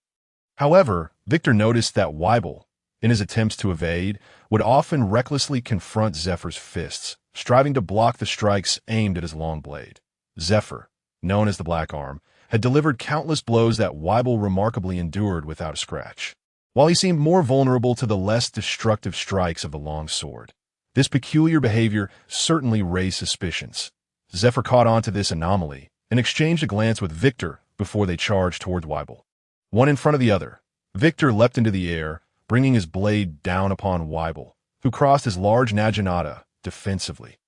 S1: However, Victor noticed that Wyber, in his attempts to evade, would often recklessly confront Zephyr's fists, striving to block the strikes aimed at his long blade. Zephyr, known as the Black Arm, had delivered countless blows that Wyber remarkably endured without a scratch, while he seemed more vulnerable to the less destructive strikes of the long sword. This peculiar behavior certainly raised suspicions. Zephyr caught on to this anomaly and exchanged a glance with Victor before they charged toward Wyber. One in front of the other, Victor leapt into the air, bringing his blade down upon Wyber, who crossed his large Naginata defensively.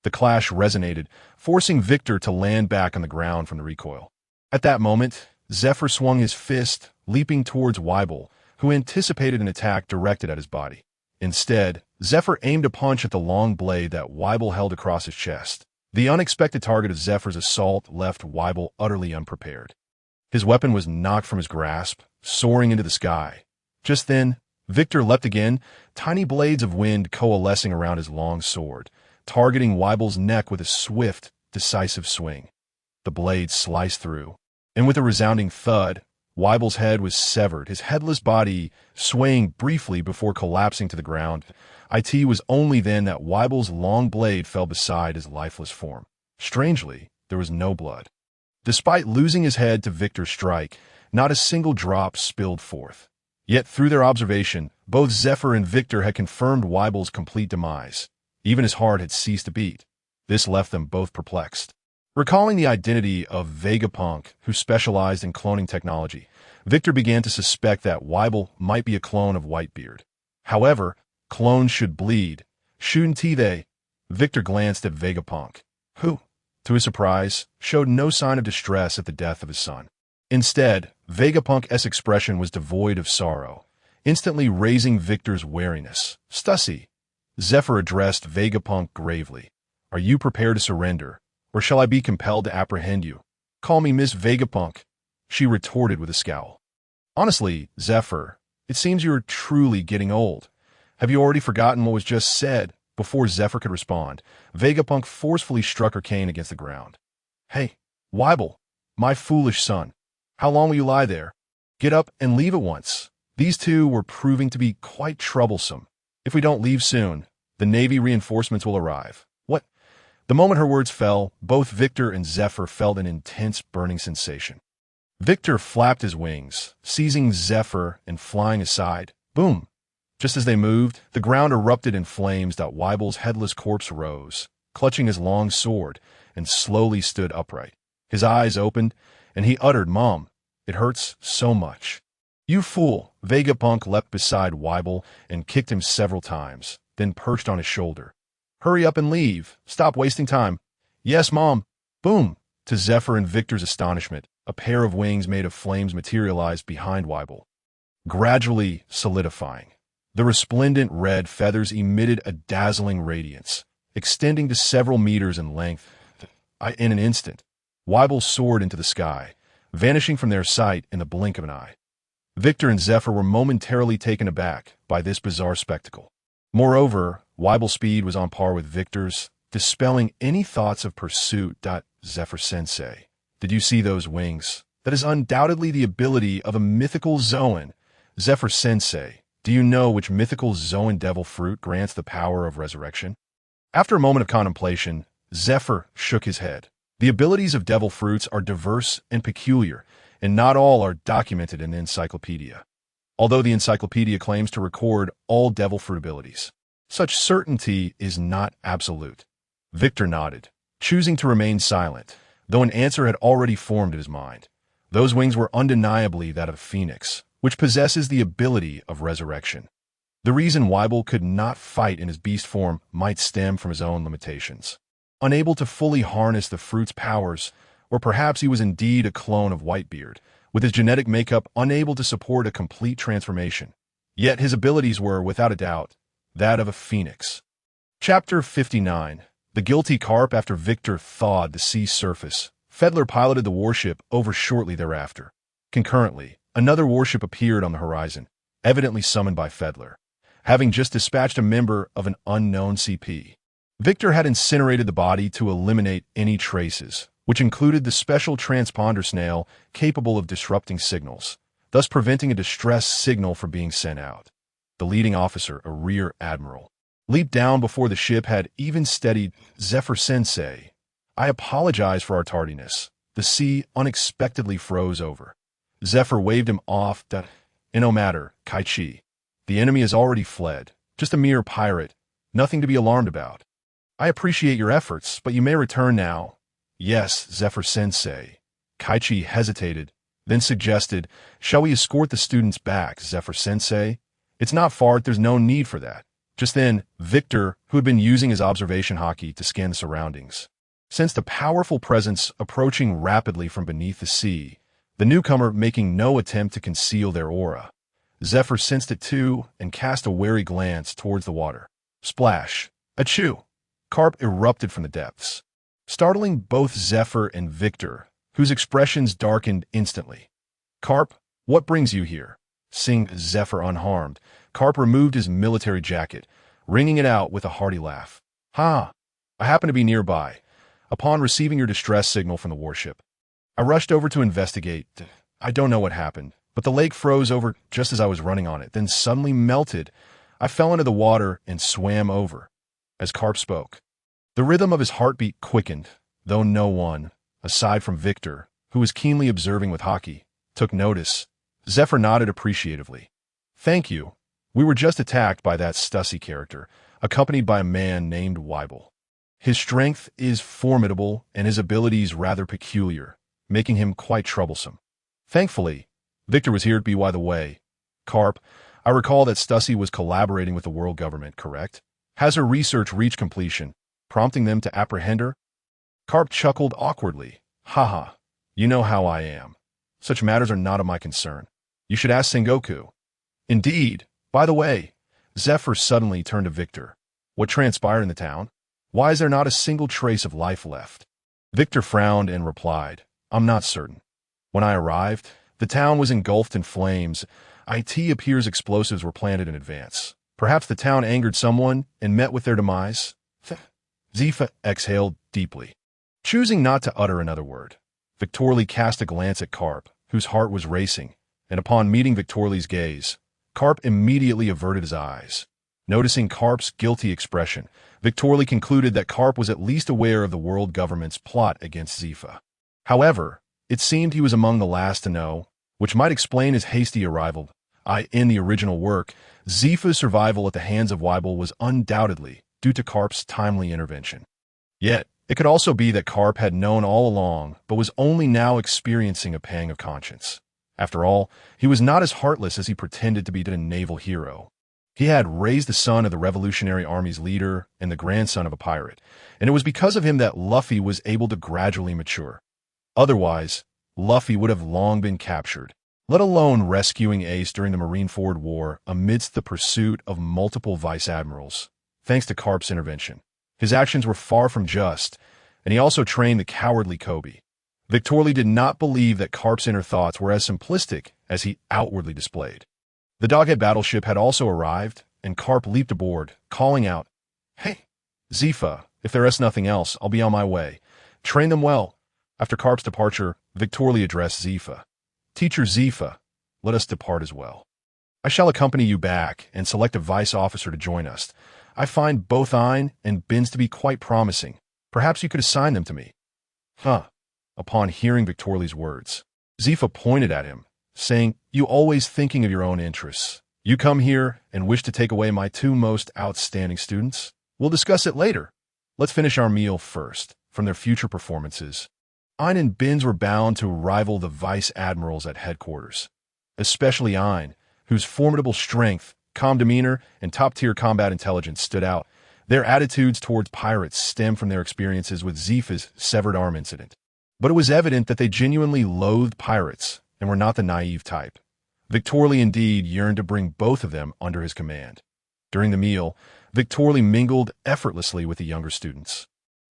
S1: The clash resonated, forcing Victor to land back on the ground from the recoil. At that moment, Zephyr swung his fist, leaping towards Wyber, who anticipated an attack directed at his body. Instead, Zephyr aimed a punch at the long blade that Wyber held across his chest. The unexpected target of Zephyr's assault left Wyber utterly unprepared. His weapon was knocked from his grasp, soaring into the sky. Just then, Victor leapt again, tiny blades of wind coalescing around his long sword, targeting Wyber's neck with a swift, decisive swing. The blade sliced through, and with a resounding thud, Wyber's head was severed, his headless body swaying briefly before collapsing to the ground. It was only then that Wyber's long blade fell beside his lifeless form. Strangely, there was no blood. Despite losing his head to Victor's strike, not a single drop spilled forth. Yet through their observation, both Zephyr and Victor had confirmed Wyber's complete demise. Even his heart had ceased to beat. This left them both perplexed. Recalling the identity of Vegapunk, who specialized in cloning technology, Victor began to suspect that Wyber might be a clone of Whitebeard. However, clones should bleed, shouldn't they? Victor glanced at Vegapunk, who, to his surprise, showed no sign of distress at the death of his son. Instead, Vegapunk's expression was devoid of sorrow, instantly raising Victor's wariness. Stussy, Zephyr addressed Vegapunk gravely. Are you prepared to surrender, or shall I be compelled to apprehend you? Call me Miss Vegapunk, she retorted with a scowl. Honestly, Zephyr, it seems you are truly getting old. Have you already forgotten what was just said? Before Zephyr could respond, Vegapunk forcefully struck her cane against the ground. Hey, Wyber, my foolish son. How long will you lie there? Get up and leave at once. These two were proving to be quite troublesome. If we don't leave soon, the Navy reinforcements will arrive. What? The moment her words fell, both Victor and Zephyr felt an intense burning sensation. Victor flapped his wings, seizing Zephyr and flying aside. Boom! Just as they moved, the ground erupted in flames that Wyber's headless corpse rose, clutching his long sword, and slowly stood upright. His eyes opened, and he uttered, Mom, it hurts so much. You fool! Vegapunk leapt beside Wyber and kicked him several times, then perched on his shoulder. Hurry up and leave. Stop wasting time. Yes, Mom. Boom! To Zephyr and Victor's astonishment, a pair of wings made of flames materialized behind Wyber, gradually solidifying. The resplendent red feathers emitted a dazzling radiance, extending to several meters in length. In an instant, Wyber soared into the sky, vanishing from their sight in the blink of an eye. Victor and Zephyr were momentarily taken aback by this bizarre spectacle. Moreover, Wyber's speed was on par with Victor's, dispelling any thoughts of pursuit. Zephyr-sensei, did you see those wings? That is undoubtedly the ability of a mythical Zoan. Zephyr-sensei, do you know which mythical Zoan devil fruit grants the power of resurrection? After a moment of contemplation, Zephyr shook his head. The abilities of devil fruits are diverse and peculiar, and not all are documented in the encyclopedia. Although the encyclopedia claims to record all devil fruit abilities, such certainty is not absolute. Victor nodded, choosing to remain silent, though an answer had already formed in his mind. Those wings were undeniably that of a phoenix, which possesses the ability of resurrection. The reason Weibel could not fight in his beast form might stem from his own limitations. Unable to fully harness the fruit's powers, or perhaps he was indeed a clone of Whitebeard, with his genetic makeup unable to support a complete transformation. Yet his abilities were, without a doubt, that of a phoenix. Chapter 59. The Guilty Carp. After Victor thawed the sea surface, Fedler piloted the warship over shortly thereafter. Concurrently, another warship appeared on the horizon, evidently summoned by Fedler, having just dispatched a member of an unknown CP. Victor had incinerated the body to eliminate any traces, which included the special transponder snail capable of disrupting signals, thus preventing a distress signal from being sent out. The leading officer, a rear admiral, leaped down before the ship had even steadied. Zephyr-sensei, I apologize for our tardiness. The sea unexpectedly froze over. Zephyr waved him off. No matter, Kaichi. The enemy has already fled. Just a mere pirate. Nothing to be alarmed about. I appreciate your efforts, but you may return now. Yes, Zephyr-sensei. Kaichi hesitated, then suggested, shall we escort the students back, Zephyr-sensei? It's not far, there's no need for that. Just then, Victor, who had been using his observation hockey to scan the surroundings, sensed a powerful presence approaching rapidly from beneath the sea, the newcomer making no attempt to conceal their aura. Zephyr sensed it too and cast a wary glance towards the water. Splash! Achoo! Carp erupted from the depths, startling both Zephyr and Victor, whose expressions darkened instantly. Carp, what brings you here? Seeing Zephyr unharmed, Carp removed his military jacket, wringing it out with a hearty laugh. Ha! I happen to be nearby, upon receiving your distress signal from the warship. I rushed over to investigate. I don't know what happened, but the lake froze over just as I was running on it, then suddenly melted. I fell into the water and swam over. As Carp spoke, the rhythm of his heartbeat quickened, though no one, aside from Victor, who was keenly observing with hockey, took notice. Zephyr nodded appreciatively. Thank you. We were just attacked by that Stussy character, accompanied by a man named Weibel. His strength is formidable and his abilities rather peculiar, making him quite troublesome. Thankfully, Victor was here to be by the way. Carp, I recall that Stussy was collaborating with the world government, correct? Has her research reached completion, prompting them to apprehend her? Carp chuckled awkwardly. Haha, you know how I am. Such matters are not of my concern. You should ask Sengoku. Indeed. By the way, Zephyr suddenly turned to Victor. What transpired in the town? Why is there not a single trace of life left? Victor frowned and replied, I'm not certain. When I arrived, the town was engulfed in flames. It appears explosives were planted in advance. Perhaps the town angered someone and met with their demise. Zephyr exhaled deeply, choosing not to utter another word. Victorly cast a glance at Carp, whose heart was racing, and upon meeting Victorly's gaze, Carp immediately averted his eyes. Noticing Carp's guilty expression, Victorly concluded that Carp was at least aware of the world government's plot against Zephyr. However, it seemed he was among the last to know, which might explain his hasty arrival. In the original work, Zephyr's survival at the hands of Weibel was undoubtedly due to Carp's timely intervention. Yet, it could also be that Carp had known all along, but was only now experiencing a pang of conscience. After all, he was not as heartless as he pretended to be a naval hero. He had raised the son of the Revolutionary Army's leader and the grandson of a pirate, and it was because of him that Luffy was able to gradually mature. Otherwise, Luffy would have long been captured, let alone rescuing Ace during the Marineford War amidst the pursuit of multiple vice admirals. Thanks to Carp's intervention, his actions were far from just, and he also trained the cowardly Kobe. Victorly did not believe that Carp's inner thoughts were as simplistic as he outwardly displayed. The Doghead battleship had also arrived, and Carp leaped aboard, calling out, Hey, Zephyr, if there is nothing else, I'll be on my way. Train them well. After Karp's departure, Victorly addressed Zifa. Teacher Zifa, let us depart as well. I shall accompany you back and select a vice officer to join us. I find both Ein and Bins to be quite promising. Perhaps you could assign them to me. Huh. Upon hearing Victorly's words, Zifa pointed at him, saying, You always thinking of your own interests. You come here and wish to take away my two most outstanding students? We'll discuss it later. Let's finish our meal first. From their future performances, Ein and Bins were bound to rival the vice admirals at headquarters, especially Ein, whose formidable strength, calm demeanor, and top-tier combat intelligence stood out. Their attitudes towards pirates stemmed from their experiences with Zifa's severed arm incident. But it was evident that they genuinely loathed pirates and were not the naive type. Victorly indeed yearned to bring both of them under his command. During the meal, Victorly mingled effortlessly with the younger students,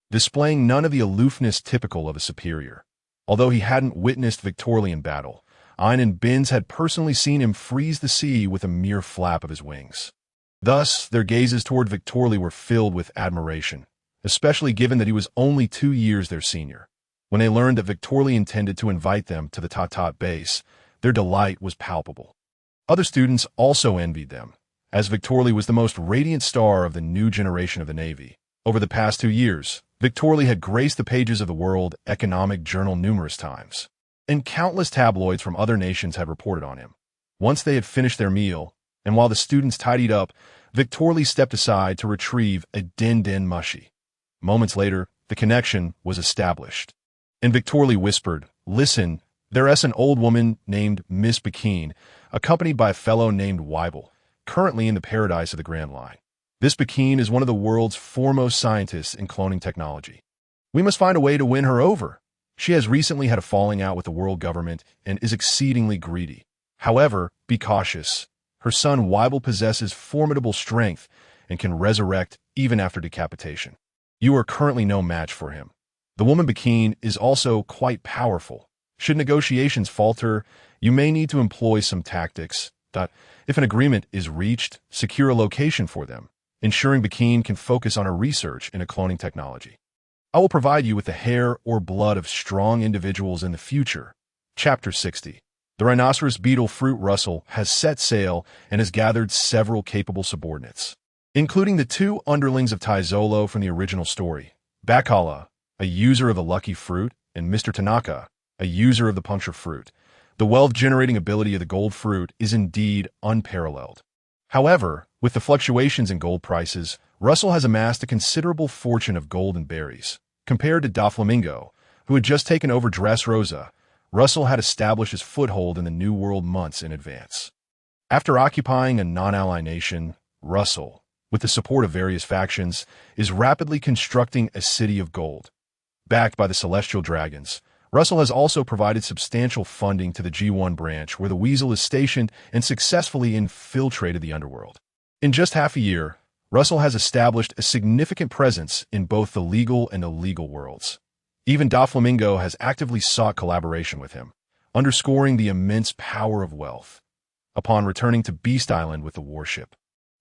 S1: displaying none of the aloofness typical of a superior. Although he hadn't witnessed Victorly in battle, Ein and Bins had personally seen him freeze the sea with a mere flap of his wings. Thus, their gazes toward Victorly were filled with admiration, especially given that he was only 2 years their senior. When they learned that Victorly intended to invite them to the Tatat base, their delight was palpable. Other students also envied them, as Victorly was the most radiant star of the new generation of the Navy. Over the past 2 years, Victorly had graced the pages of the World Economic Journal numerous times, and countless tabloids from other nations had reported on him. Once they had finished their meal, and while the students tidied up, Victorly stepped aside to retrieve a din-din mushi. Moments later, the connection was established, and Victorly whispered, Listen, there's an old woman named Miss Bakeen, accompanied by a fellow named Weibel, currently in the paradise of the Grand Line. This Bakeen is one of the world's foremost scientists in cloning technology. We must find a way to win her over. She has recently had a falling out with the world government and is exceedingly greedy. However, be cautious. Her son Weibel possesses formidable strength and can resurrect even after decapitation. You are currently no match for him. The woman Bakeen is also quite powerful. Should negotiations falter, you may need to employ some tactics. If an agreement is reached, secure a location for them, ensuring Bakeen can focus on her research in a cloning technology. I will provide you with the hair or blood of strong individuals in the future. Chapter 60. The rhinoceros beetle fruit Russell has set sail and has gathered several capable subordinates, including the 2 underlings of Taizolo from the original story, Bakala, a user of the lucky fruit, and Mr. Tanaka, a user of the puncture fruit. The wealth-generating ability of the gold fruit is indeed unparalleled. However, with the fluctuations in gold prices, Russell has amassed a considerable fortune of gold and berries. Compared to Doflamingo, who had just taken over Dressrosa, Russell had established his foothold in the New World months in advance. After occupying a non-ally nation, Russell, with the support of various factions, is rapidly constructing a city of gold. Backed by the Celestial Dragons, Russell has also provided substantial funding to the G1 branch where the Weasel is stationed and successfully infiltrated the underworld. In just half a year, Russell has established a significant presence in both the legal and illegal worlds. Even Doflamingo has actively sought collaboration with him, underscoring the immense power of wealth. Upon returning to Beast Island with the warship,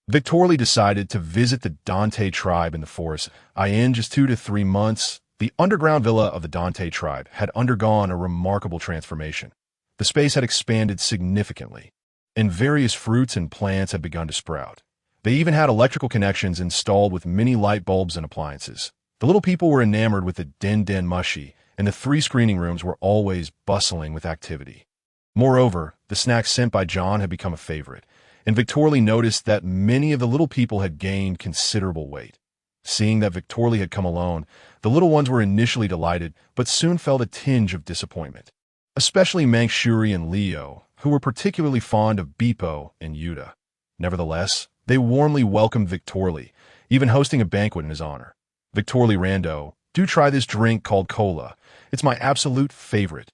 S1: Victorly decided to visit the Dante tribe in the forest. In just 2 to 3 months, the underground villa of the Dante tribe had undergone a remarkable transformation. The space had expanded significantly, and various fruits and plants had begun to sprout. They even had electrical connections installed with mini light bulbs and appliances. The little people were enamored with the din-din mushi, and the 3 screening rooms were always bustling with activity. Moreover, the snacks sent by John had become a favorite, and Victorly noticed that many of the little people had gained considerable weight. Seeing that Victorly had come alone, the little ones were initially delighted, but soon felt a tinge of disappointment, especially Manchuri and Leo, who were particularly fond of Beppo and Yuta. Nevertheless, they warmly welcomed Victorly, even hosting a banquet in his honor. Victorly Rando, do try this drink called cola. It's my absolute favorite.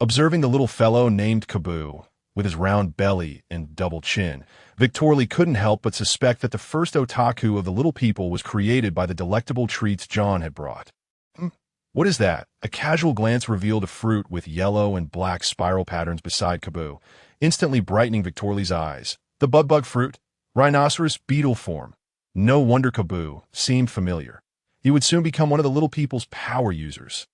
S1: Observing the little fellow named Kaboo, with his round belly and double chin, Victorly couldn't help but suspect that the first otaku of the little people was created by the delectable treats John had brought. What is that? A casual glance revealed a fruit with yellow and black spiral patterns beside Kaboo, instantly brightening Victorly's eyes. The bug fruit, rhinoceros beetle form. No wonder Kaboo seemed familiar. He would soon become one of the little people's power users.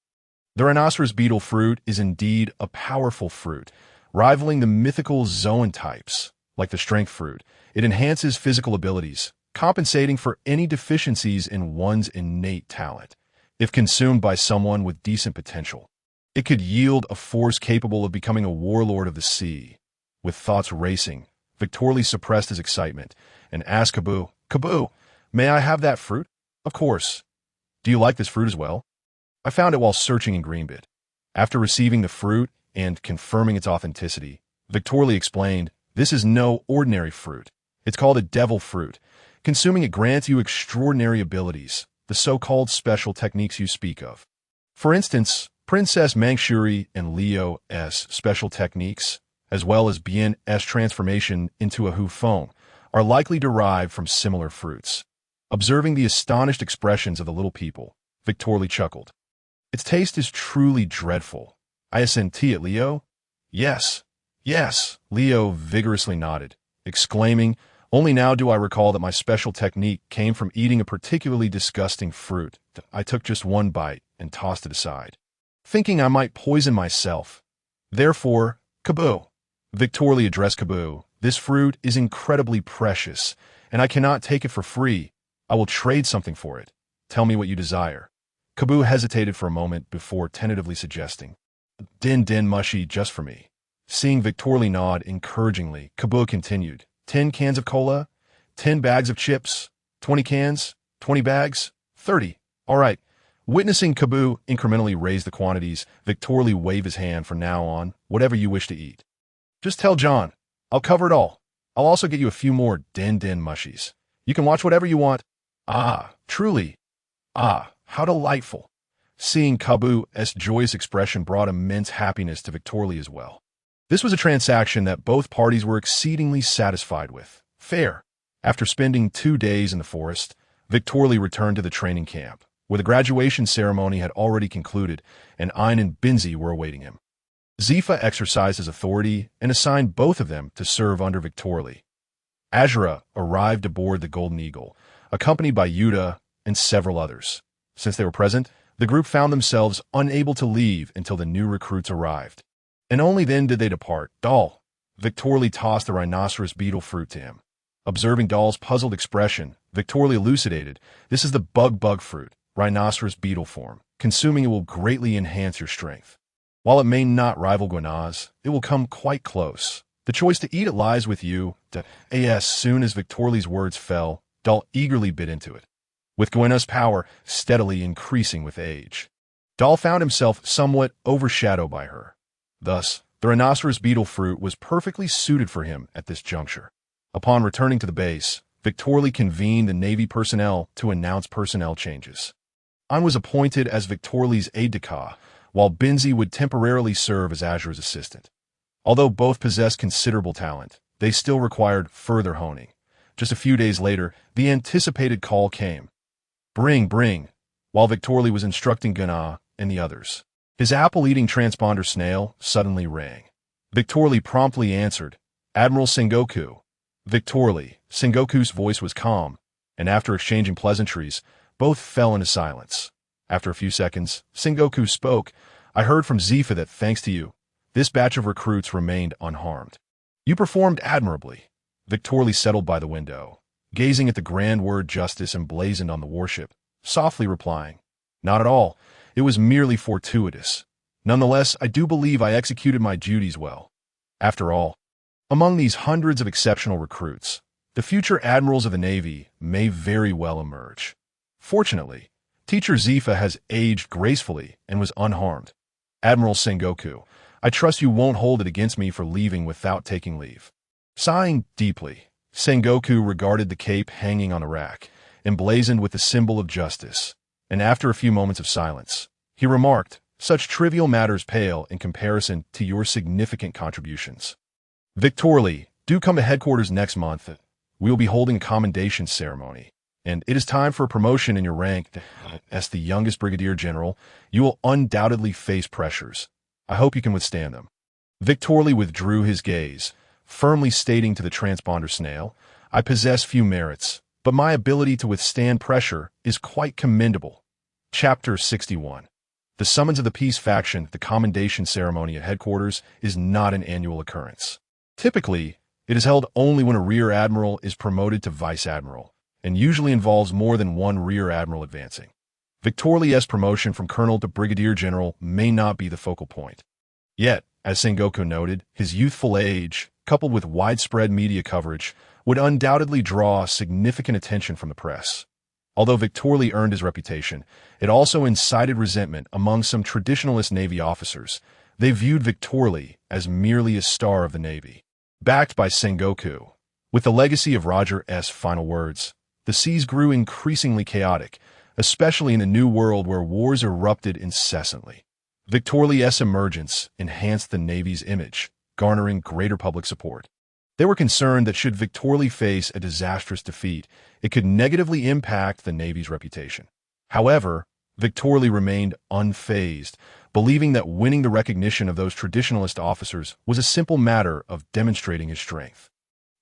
S1: The rhinoceros beetle fruit is indeed a powerful fruit, rivaling the mythical zoan types, like the strength fruit. It enhances physical abilities, compensating for any deficiencies in one's innate talent. If consumed by someone with decent potential, it could yield a force capable of becoming a warlord of the sea. With thoughts racing, Victorly suppressed his excitement and asked Kaboo, "Kaboo, may I have that fruit?" "Of course. Do you like this fruit as well?" "I found it while searching in Greenbit." After receiving the fruit and confirming its authenticity, Victorly explained, "This is no ordinary fruit. It's called a devil fruit. Consuming it grants you extraordinary abilities, the so-called special techniques you speak of. For instance, Princess Mangshuri and Leo's special techniques, as well as Bien's transformation into a Hufeng, are likely derived from similar fruits." Observing the astonished expressions of the little people, Victorly chuckled. "Its taste is truly dreadful. I assenti it, Leo?" "Yes, yes," Leo vigorously nodded, exclaiming, "Only now do I recall that my special technique came from eating a particularly disgusting fruit. I took just one bite and tossed it aside, thinking I might poison myself. Therefore, Kaboo." Victorly addressed Kaboo, "This fruit is incredibly precious, and I cannot take it for free. I will trade something for it. Tell me what you desire." Kaboo hesitated for a moment before tentatively suggesting, Din mushy just for me." Seeing Victorly nod encouragingly, Kaboo continued, 10 cans of cola, 10 bags of chips, 20 cans, 20 bags, 30. All right." Witnessing Kaboo incrementally raise the quantities, Victorly waved his hand. "From now on, whatever you wish to eat. Just tell John. I'll cover it all. I'll also get you a few more Din mushies. You can watch whatever you want." "Ah, truly. Ah, how delightful." Seeing Kaboo's joyous expression brought immense happiness to Victorly as well. This was a transaction that both parties were exceedingly satisfied with. Fair. After spending 2 days in the forest, Victorly returned to the training camp, where the graduation ceremony had already concluded, and Ein and Binzi were awaiting him. Zifa exercised his authority and assigned both of them to serve under Victorly. Azura arrived aboard the Golden Eagle, accompanied by Yuta and several others. Since they were present, the group found themselves unable to leave until the new recruits arrived. And only then did they depart. "Doll." Victorly tossed the rhinoceros beetle fruit to him. Observing Doll's puzzled expression, Victorly elucidated, "This is the bug fruit, rhinoceros beetle form. Consuming it will greatly enhance your strength. While it may not rival Guana's, it will come quite close. The choice to eat it lies with you." As soon as Victorly's words fell, Doll eagerly bit into it, with Guana's power steadily increasing with age. Doll found himself somewhat overshadowed by her. Thus, the rhinoceros beetle fruit was perfectly suited for him at this juncture. Upon returning to the base, Victorly convened the Navy personnel to announce personnel changes. An was appointed as Victorly's aide-de-camp, while Binzi would temporarily serve as Azura's assistant. Although both possessed considerable talent, they still required further honing. Just a few days later, the anticipated call came. Bring, while Victorly was instructing Gana and the others. His apple-eating transponder snail suddenly rang. Victorly promptly answered, "Admiral Sengoku." Sengoku's voice was calm, and after exchanging pleasantries, both fell into silence. After a few seconds, Sengoku spoke, "I heard from Zifa that thanks to you, this batch of recruits remained unharmed. You performed admirably." Victorly settled by the window, gazing at the grand word justice emblazoned on the warship, softly replying, "Not at all. It was merely fortuitous. Nonetheless, I do believe I executed my duties well. After all, among these hundreds of exceptional recruits, the future admirals of the Navy may very well emerge. Fortunately, Teacher Zifa has aged gracefully and was unharmed. Admiral Sengoku, I trust you won't hold it against me for leaving without taking leave." Sighing deeply, Sengoku regarded the cape hanging on a rack, emblazoned with the symbol of justice, and after a few moments of silence, he remarked, "Such trivial matters pale in comparison to your significant contributions. Victorly, do come to headquarters next month. We will be holding a commendation ceremony, and it is time for a promotion in your rank. As the youngest brigadier general, you will undoubtedly face pressures. I hope you can withstand them." Victorly withdrew his gaze, firmly stating to the transponder snail, "I possess few merits, but my ability to withstand pressure is quite commendable." Chapter 61. The summons of the peace faction, the commendation ceremony at headquarters, is not an annual occurrence. Typically, it is held only when a rear admiral is promoted to vice admiral, and usually involves more than one rear admiral advancing. Victor Lee's promotion from colonel to brigadier general may not be the focal point. Yet, as Sengoku noted, his youthful age, coupled with widespread media coverage, would undoubtedly draw significant attention from the press. Although Victor Lee earned his reputation, it also incited resentment among some traditionalist Navy officers. They viewed Victor Lee as merely a star of the Navy. Backed by Sengoku, with the legacy of Roger's final words, the seas grew increasingly chaotic, especially in the New World where wars erupted incessantly. Victor Lee's emergence enhanced the Navy's image, garnering greater public support. They were concerned that should Victor Lee face a disastrous defeat, it could negatively impact the Navy's reputation. However, Victor Lee remained unfazed, believing that winning the recognition of those traditionalist officers was a simple matter of demonstrating his strength.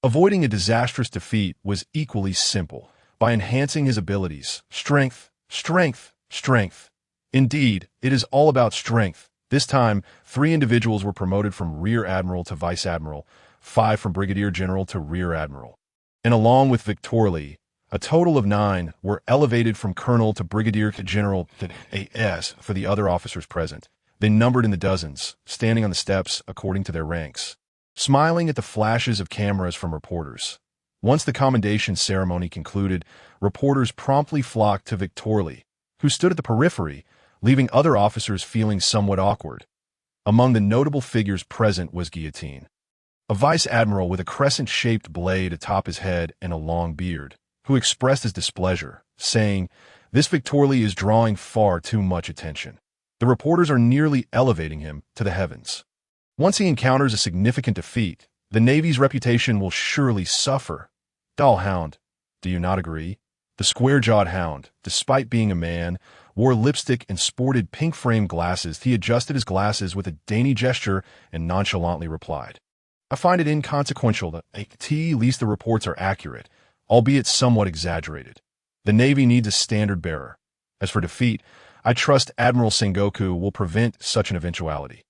S1: Avoiding a disastrous defeat was equally simple, by enhancing his abilities. Strength, strength, strength. Indeed, it is all about strength. This time, 3 individuals were promoted from Rear Admiral to Vice Admiral, 5 from Brigadier General to Rear Admiral. And along with Victor Lee, a total of 9 were elevated from Colonel to Brigadier General to AS for the other officers present. They numbered in the dozens, standing on the steps according to their ranks, smiling at the flashes of cameras from reporters. Once the commendation ceremony concluded, reporters promptly flocked to Victor Lee, who stood at the periphery, leaving other officers feeling somewhat awkward. Among the notable figures present was Guillotine, a vice admiral with a crescent-shaped blade atop his head and a long beard, who expressed his displeasure, saying, "This Victor Lee is drawing far too much attention. The reporters are nearly elevating him to the heavens. Once he encounters a significant defeat, the Navy's reputation will surely suffer." Doll Hound, do you not agree? The square-jawed hound, despite being a man, wore lipstick and sported pink-framed glasses. He adjusted his glasses with a dainty gesture and nonchalantly replied, "I find it inconsequential that at least the reports are accurate, albeit somewhat exaggerated. The Navy needs a standard bearer. As for defeat, I trust Admiral Sengoku will prevent such an eventuality."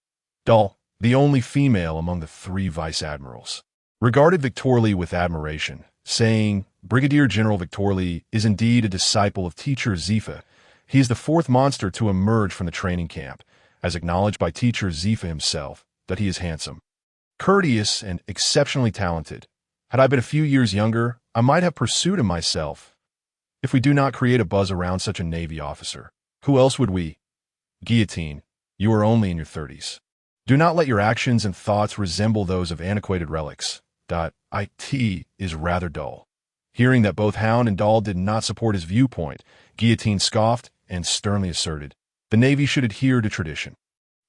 S1: Doll, the only female among the 3 vice admirals, regarded Victor Lee with admiration, saying, "Brigadier General Victor Lee is indeed a disciple of Teacher Zifa. He is the 4th monster to emerge from the training camp, as acknowledged by Teacher Zifa himself, that he is handsome, courteous, and exceptionally talented. Had I been a few years younger, I might have pursued him myself. If we do not create a buzz around such a Navy officer, who else would we? Guillotine, you are only in your 30s. Do not let your actions and thoughts resemble those of antiquated relics. It is rather dull." Hearing that both Hound and Doll did not support his viewpoint, Guillotine scoffed and sternly asserted, "The Navy should adhere to tradition.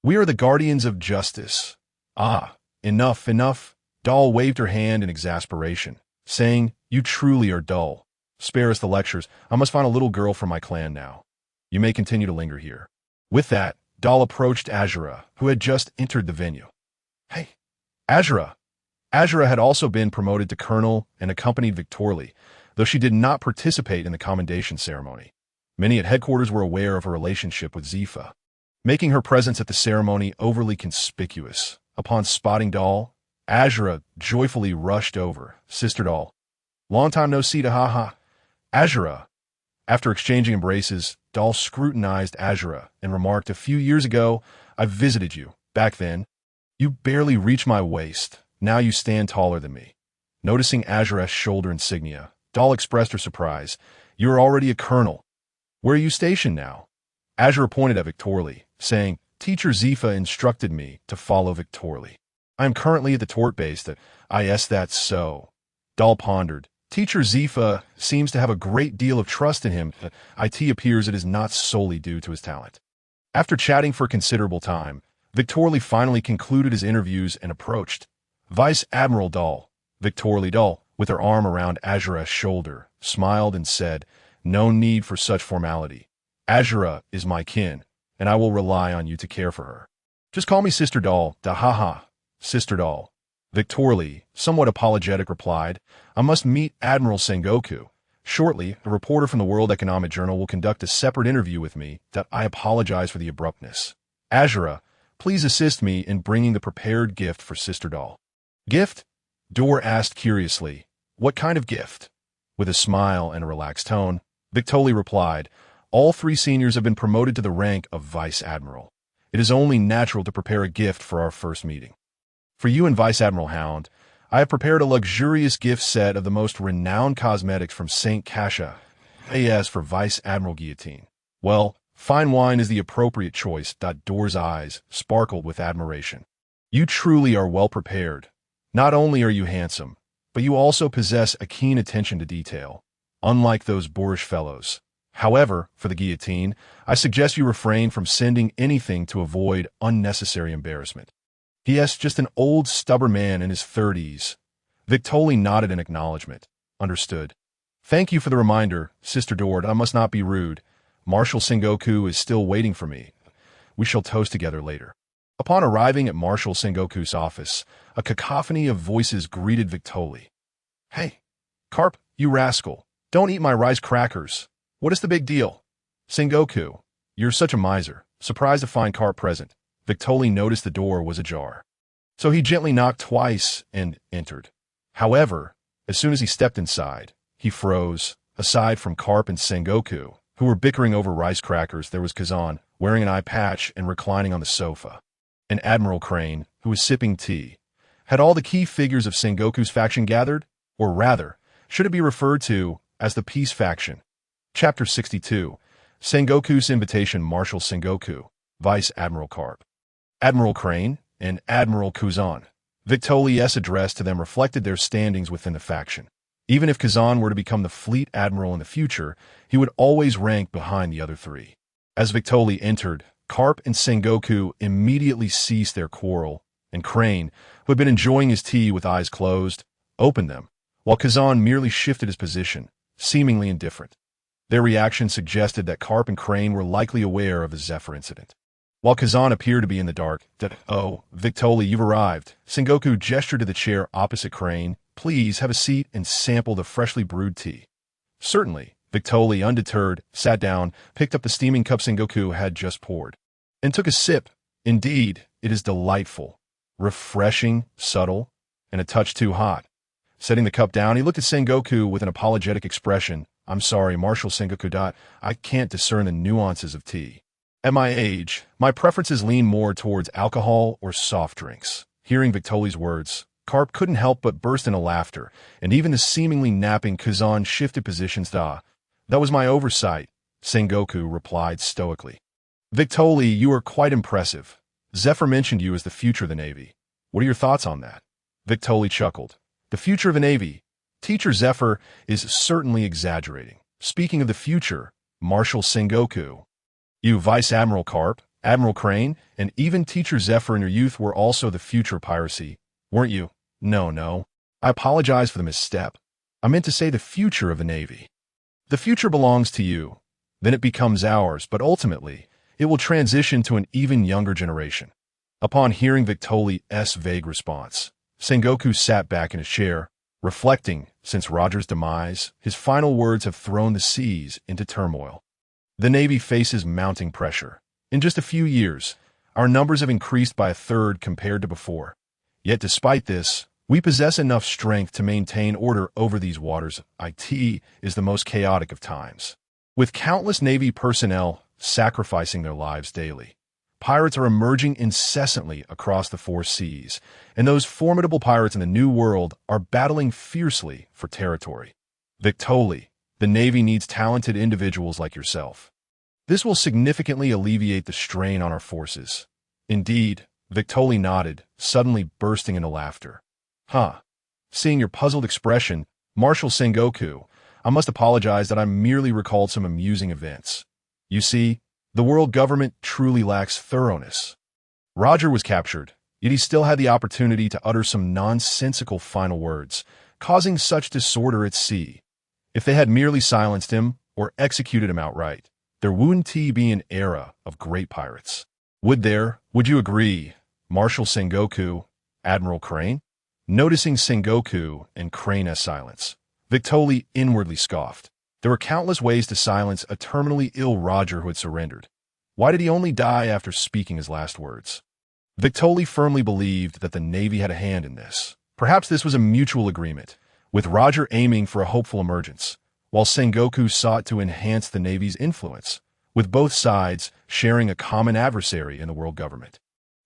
S1: We are the guardians of justice." "Ah, enough, enough." Doll waved her hand in exasperation, saying, "You truly are dull. Spare us the lectures. I must find a little girl for my clan now. You may continue to linger here." With that, Doll approached Azura, who had just entered the venue. "Hey, Azura." Azura had also been promoted to colonel and accompanied Victor Lee, though she did not participate in the commendation ceremony. Many at headquarters were aware of her relationship with Zifa, making her presence at the ceremony overly conspicuous. Upon spotting Doll, Azura joyfully rushed over. "Sister Doll, long time no see to haha." Azura. After exchanging embraces, Doll scrutinized Azura and remarked, "A few years ago, I visited you. Back then, you barely reached my waist. Now you stand taller than me." Noticing Azura's shoulder insignia, Doll expressed her surprise. "You're already a colonel. Where are you stationed now?" Azura pointed at Victor Lee, saying, "Teacher Zifa instructed me to follow Victor Lee. I am currently at the Tort base that that's so." Doll pondered. Teacher Zifa seems to have a great deal of trust in him. It appears it is not solely due to his talent. After chatting for considerable time, Victor Lee finally concluded his interviews and approached Vice Admiral Doll. Victor Lee Doll, with her arm around Azura's shoulder, smiled and said, "No need for such formality. Azura is my kin, and I will rely on you to care for her. Just call me Sister Doll. Sister Doll." Victor Lee, somewhat apologetic, replied, "I must meet Admiral Sengoku. Shortly, a reporter from the World Economic Journal will conduct a separate interview with me. I apologize for the abruptness. Azura, please assist me in bringing the prepared gift for Sister Doll. Gift? Dor asked curiously. What kind of gift? With a smile and a relaxed tone, Victoli replied, all 3 seniors have been promoted to the rank of Vice Admiral. It is only natural to prepare a gift for our first meeting. For you and Vice Admiral Hound, I have prepared a luxurious gift set of the most renowned cosmetics from St. Cassia. As for Vice Admiral Guillotine, well, fine wine is the appropriate choice. Dor's eyes sparkled with admiration. You truly are well prepared. Not only are you handsome, but you also possess a keen attention to detail, unlike those boorish fellows. However, for the guillotine, I suggest you refrain from sending anything to avoid unnecessary embarrassment. P.S. Just an old, stubborn man in his 30s. Victoli nodded in acknowledgment. Understood. Thank you for the reminder, Sister Dord. I must not be rude. Marshal Sengoku is still waiting for me. We shall toast together later. Upon arriving at Marshal Sengoku's office, a cacophony of voices greeted Victoli. Hey, Carp, you rascal. Don't eat my rice crackers. What is the big deal? Sengoku, you're such a miser. Surprised to find Carp present. Victoli noticed the door was ajar. So he gently knocked twice and entered. However, as soon as he stepped inside, he froze. Aside from Carp and Sengoku, who were bickering over rice crackers, there was Kazan, wearing an eye patch and reclining on the sofa. And Admiral Crane, who was sipping tea. Had all the key figures of Sengoku's faction gathered? Or rather, should it be referred to as the Peace Faction? Chapter 62. Sengoku's Invitation. Marshal Sengoku, Vice Admiral Carp, Admiral Crane, and Admiral Kazan. Victoli's address to them reflected their standings within the faction. Even if Kazan were to become the fleet admiral in the future, he would always rank behind the other 3. As Victoli entered, Carp and Sengoku immediately ceased their quarrel, and Crane, who had been enjoying his tea with eyes closed, opened them, while Kazan merely shifted his position, seemingly indifferent. Their reaction suggested that Carp and Crane were likely aware of the Zephyr incident. While Kazan appeared to be in the dark, "Oh, Victoli, you've arrived." Sengoku gestured to the chair opposite Crane. "Please have a seat and sample the freshly brewed tea." Certainly, Victoli, undeterred, sat down, picked up the steaming cup Sengoku had just poured, and took a sip. Indeed, it is delightful, refreshing, subtle, and a touch too hot. Setting the cup down, he looked at Sengoku with an apologetic expression. "I'm sorry, Marshal Sengoku. I can't discern the nuances of tea. At my age, my preferences lean more towards alcohol or soft drinks." Hearing Victoli's words, Carp couldn't help but burst into laughter, and even the seemingly napping Kazan shifted positions. That was my oversight," Sengoku replied stoically. "Victoli, you are quite impressive. Zephyr mentioned you as the future of the Navy. What are your thoughts on that?" Victoli chuckled. "The future of the Navy? Teacher Zephyr is certainly exaggerating. Speaking of the future, Marshal Sengoku, you, Vice Admiral Carp, Admiral Crane, and even Teacher Zephyr in your youth were also the future of piracy, weren't you?" No. I apologize for the misstep. I meant to say the future of the Navy. The future belongs to you. Then it becomes ours, but ultimately, it will transition to an even younger generation. Upon hearing Victoli's vague response, Sengoku sat back in his chair, reflecting. Since Roger's demise, his final words have thrown the seas into turmoil. The Navy faces mounting pressure. In just a few years, our numbers have increased by 1/3 compared to before. Yet despite this, we possess enough strength to maintain order over these waters. It is the most chaotic of times. With countless Navy personnel sacrificing their lives daily, pirates are emerging incessantly across the 4 seas, and those formidable pirates in the New World are battling fiercely for territory. Victoli, the Navy needs talented individuals like yourself. This will significantly alleviate the strain on our forces. Indeed, Victoli nodded, suddenly bursting into laughter. Seeing your puzzled expression, Marshal Sengoku, I must apologize that I merely recalled some amusing events. You see, the world government truly lacks thoroughness. Roger was captured, yet he still had the opportunity to utter some nonsensical final words, causing such disorder at sea. If they had merely silenced him or executed him outright, there wouldn't be an era of great pirates. Would you agree, Marshal Sengoku, Admiral Crane? Noticing Sengoku and Crane's silence, Victoli inwardly scoffed. There were countless ways to silence a terminally ill Roger who had surrendered. Why did he only die after speaking his last words? Victoli firmly believed that the Navy had a hand in this. Perhaps this was a mutual agreement, with Roger aiming for a hopeful emergence, while Sengoku sought to enhance the Navy's influence, with both sides sharing a common adversary in the world government.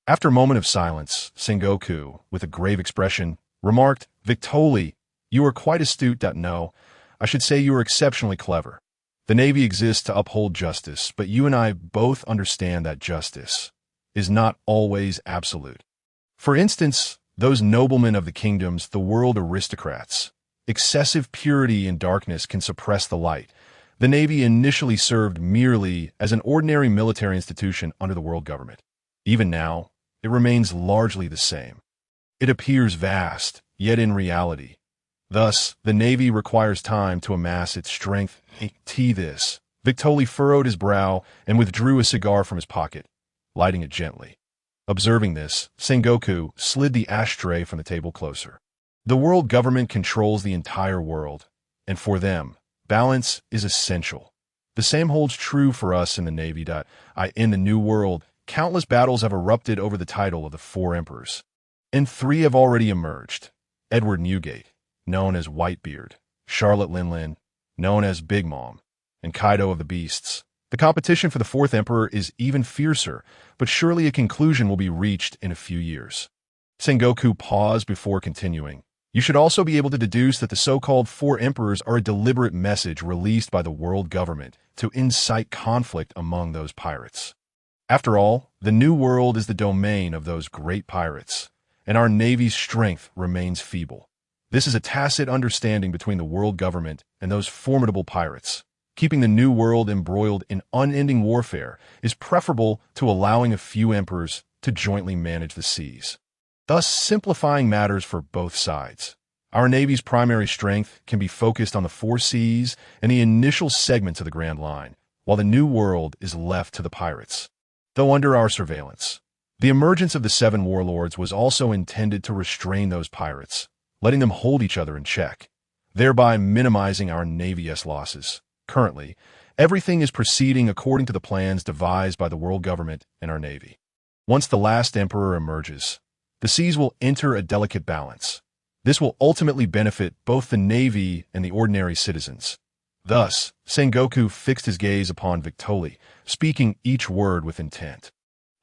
S1: After a moment of silence, Sengoku, with a grave expression, remarked, "Victoli, you are quite astute. No, I should say you are exceptionally clever. The Navy exists to uphold justice, but you and I both understand that justice is not always absolute. For instance, those noblemen of the kingdoms, the world aristocrats. Excessive purity in darkness can suppress the light. The Navy initially served merely as an ordinary military institution under the world government. Even now, it remains largely the same. It appears vast, yet in reality. Thus, the Navy requires time to amass its strength. This. Victoli furrowed his brow and withdrew a cigar from his pocket, lighting it gently. Observing this, Sengoku slid the ashtray from the table closer. The world government controls the entire world, and for them, balance is essential. The same holds true for us in the Navy. In the New World, countless battles have erupted over the title of the Four Emperors, and 3 have already emerged. Edward Newgate, known as Whitebeard, Charlotte Linlin, known as Big Mom, and Kaido of the Beasts. The competition for the 4th Emperor is even fiercer, but surely a conclusion will be reached in a few years. Sengoku paused before continuing. You should also be able to deduce that the so-called 4 Emperors are a deliberate message released by the world government to incite conflict among those pirates. After all, the New World is the domain of those great pirates, and our Navy's strength remains feeble. This is a tacit understanding between the world government and those formidable pirates. Keeping the New World embroiled in unending warfare is preferable to allowing a few emperors to jointly manage the seas, thus simplifying matters for both sides. Our Navy's primary strength can be focused on the 4 seas and the initial segments of the Grand Line, while the New World is left to the pirates. Though under our surveillance, the emergence of the 7 warlords was also intended to restrain those pirates, letting them hold each other in check, thereby minimizing our Navy's losses. Currently, everything is proceeding according to the plans devised by the world government and our Navy. Once the last emperor emerges, the seas will enter a delicate balance. This will ultimately benefit both the Navy and the ordinary citizens. Thus, Sengoku fixed his gaze upon Victoli, speaking each word with intent.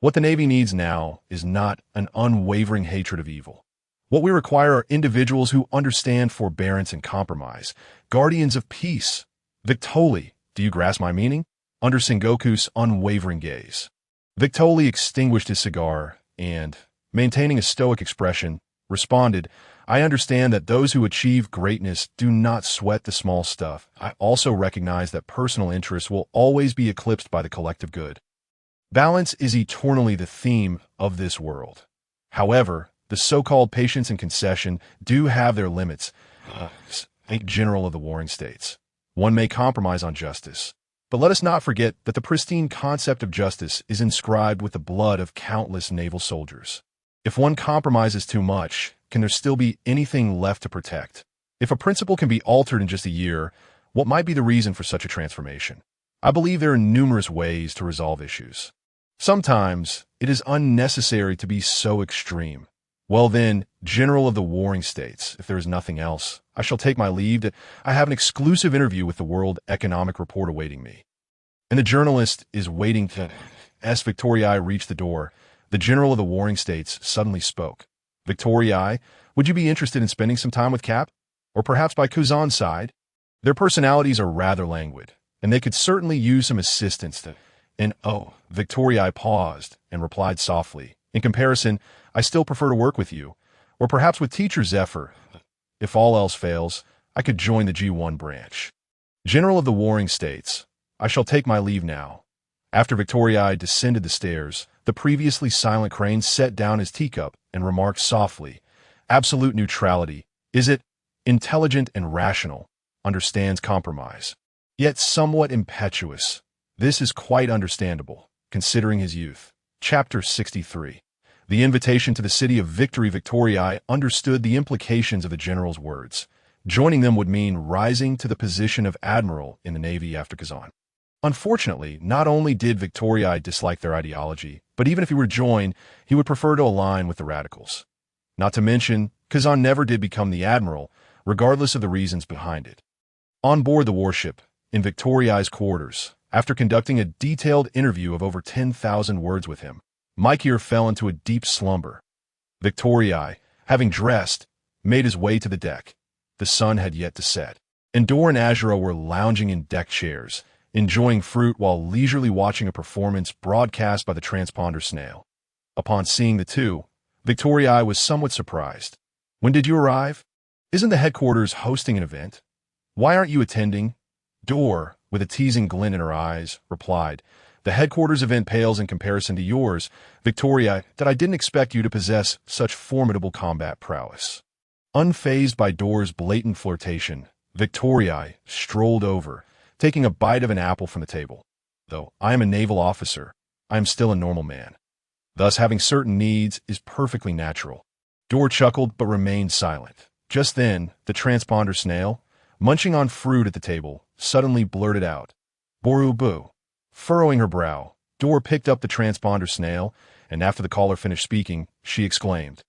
S1: What the Navy needs now is not an unwavering hatred of evil. What we require are individuals who understand forbearance and compromise, guardians of peace. Victoli, do you grasp my meaning? Under Sengoku's unwavering gaze. Victoli extinguished his cigar and, maintaining a stoic expression, responded, I understand that those who achieve greatness do not sweat the small stuff. I also recognize that personal interests will always be eclipsed by the collective good. Balance is eternally the theme of this world. However, the so-called patience and concession do have their limits. Think General of the Warring States. One may compromise on justice, but let us not forget that the pristine concept of justice is inscribed with the blood of countless naval soldiers. If one compromises too much, can there still be anything left to protect? If a principle can be altered in just a year, what might be the reason for such a transformation? I believe there are numerous ways to resolve issues. Sometimes it is unnecessary to be so extreme. Well then, General of the Warring States, if there is nothing else, I shall take my leave. I have an exclusive interview with the World Economic Report awaiting me. And the journalist is waiting to... As Victoriae reached the door, the General of the Warring States suddenly spoke. Victoriae, would you be interested in spending some time with Cap? Or perhaps by Kuzan's side? Their personalities are rather languid, and they could certainly use some assistance to... Victoriae paused and replied softly. In comparison, I still prefer to work with you, or perhaps with Teacher Zephyr. If all else fails, I could join the G1 branch. General of the Warring States, I shall take my leave now. After Victoriae descended the stairs, the previously silent Crane set down his teacup and remarked softly, Absolute neutrality, is it? Intelligent and rational, understands compromise. Yet somewhat impetuous. This is quite understandable, considering his youth. Chapter 63. The invitation to the city of Victory. Victoriae understood the implications of the general's words. Joining them would mean rising to the position of admiral in the Navy after Kazan. Unfortunately, not only did Victorii dislike their ideology, but even if he were joined, he would prefer to align with the radicals. Not to mention, Kazan never did become the admiral, regardless of the reasons behind it. On board the warship, in Victorii's quarters, after conducting a detailed interview of over 10,000 words with him, Mikeir fell into a deep slumber. Victorii, having dressed, made his way to the deck. The sun had yet to set. Endor and Azura were lounging in deck chairs, enjoying fruit while leisurely watching a performance broadcast by the transponder snail. Upon seeing the two, Victorii was somewhat surprised. "When did you arrive? Isn't the headquarters hosting an event? Why aren't you attending?" Dor, with a teasing glint in her eyes, replied, "The headquarters event pales in comparison to yours, Victorii, that I didn't expect you to possess such formidable combat prowess." Unfazed by Dor's blatant flirtation, Victorii strolled over, taking a bite of an apple from the table. "Though I am a naval officer, I am still a normal man. Thus having certain needs is perfectly natural." Dor chuckled but remained silent. Just then, the transponder snail, munching on fruit at the table, suddenly blurted out, "Boru-boo." Furrowing her brow, Dor picked up the transponder snail, and after the caller finished speaking, she exclaimed,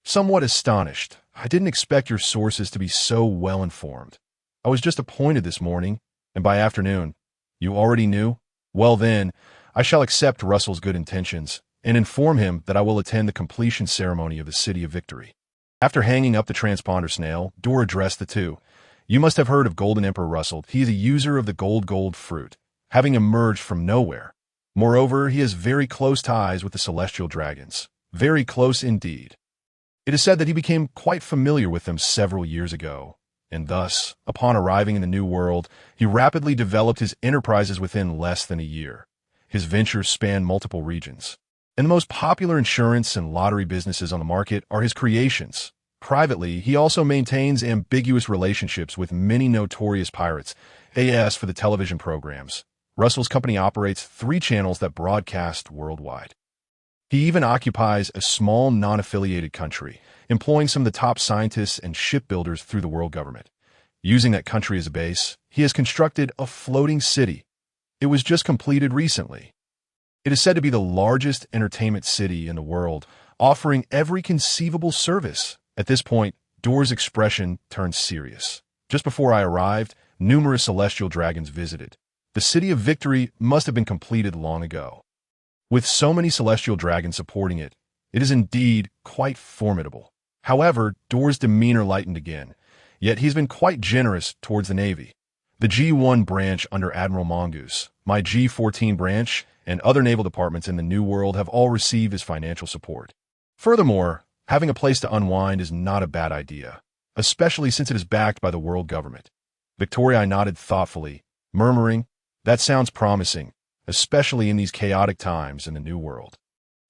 S1: somewhat astonished, "I didn't expect your sources to be so well informed. I was just appointed this morning, and by afternoon, you already knew? Well then, I shall accept Russell's good intentions, and inform him that I will attend the completion ceremony of the City of Victory." After hanging up the transponder snail, Dor addressed the two. "You must have heard of Golden Emperor Russell. He is a user of the gold fruit, having emerged from nowhere. Moreover, he has very close ties with the celestial dragons. Very close indeed. It is said that he became quite familiar with them several years ago, and thus, upon arriving in the New World, he rapidly developed his enterprises within less than a year. His ventures span multiple regions, and the most popular insurance and lottery businesses on the market are his creations. Privately, he also maintains ambiguous relationships with many notorious pirates, as for the television programs. Russell's company operates 3 channels that broadcast worldwide. He even occupies a small non-affiliated country, employing some of the top scientists and shipbuilders through the world government. Using that country as a base, he has constructed a floating city. It was just completed recently. It is said to be the largest entertainment city in the world, offering every conceivable service. At this point, Dor's expression turned serious. "Just before I arrived, numerous celestial dragons visited. The City of Victory must have been completed long ago. With so many celestial dragons supporting it, it is indeed quite formidable." However, Dor's demeanor lightened again, yet he's been quite generous towards the Navy. "The G1 branch under Admiral Mongoose, my G14 branch, and other naval departments in the New World have all received his financial support. Furthermore, having a place to unwind is not a bad idea, especially since it is backed by the world government." Victorii nodded thoughtfully, murmuring, "That sounds promising, especially in these chaotic times in the New World.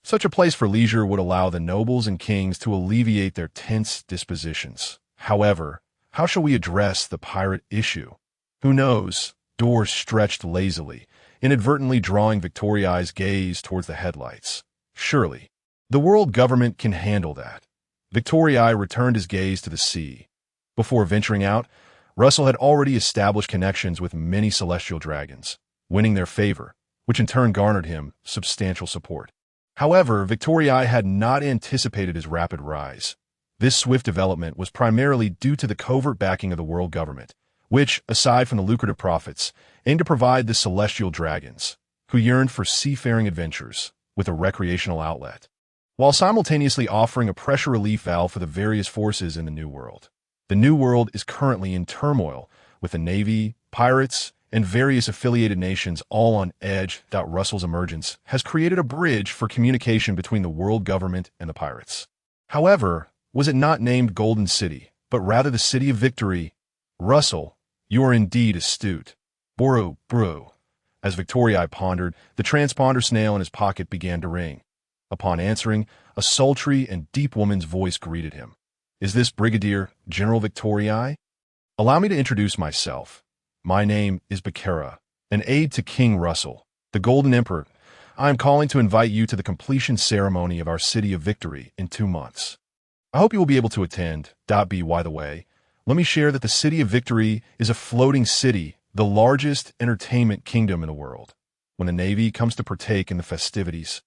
S1: Such a place for leisure would allow the nobles and kings to alleviate their tense dispositions. However, how shall we address the pirate issue?" "Who knows?" Dor stretched lazily, inadvertently drawing Victorii's gaze towards the headlights. "Surely, the world government can handle that." Victorii returned his gaze to the sea. Before venturing out, Russell had already established connections with many celestial dragons, winning their favor, which in turn garnered him substantial support. However, Victorii had not anticipated his rapid rise. This swift development was primarily due to the covert backing of the world government, which, aside from the lucrative profits, aimed to provide the celestial dragons, who yearned for seafaring adventures, with a recreational outlet, while simultaneously offering a pressure relief valve for the various forces in the New World. The New World is currently in turmoil, with the Navy, pirates, and various affiliated nations all on edge. Russell's emergence has created a bridge for communication between the world government and the pirates. However, was it not named Golden City, but rather the City of Victory? "Russell, you are indeed astute." "Boru-boo." As Victorii pondered, the transponder snail in his pocket began to ring. Upon answering, a sultry and deep woman's voice greeted him. "Is this Brigadier General Victorii? Allow me to introduce myself. My name is Bakera, an aide to King Russell, the Golden Emperor. I am calling to invite you to the completion ceremony of our City of Victory in 2 months. I hope you will be able to attend. By the way, let me share that the City of Victory is a floating city, the largest entertainment kingdom in the world. When the Navy comes to partake in the festivities,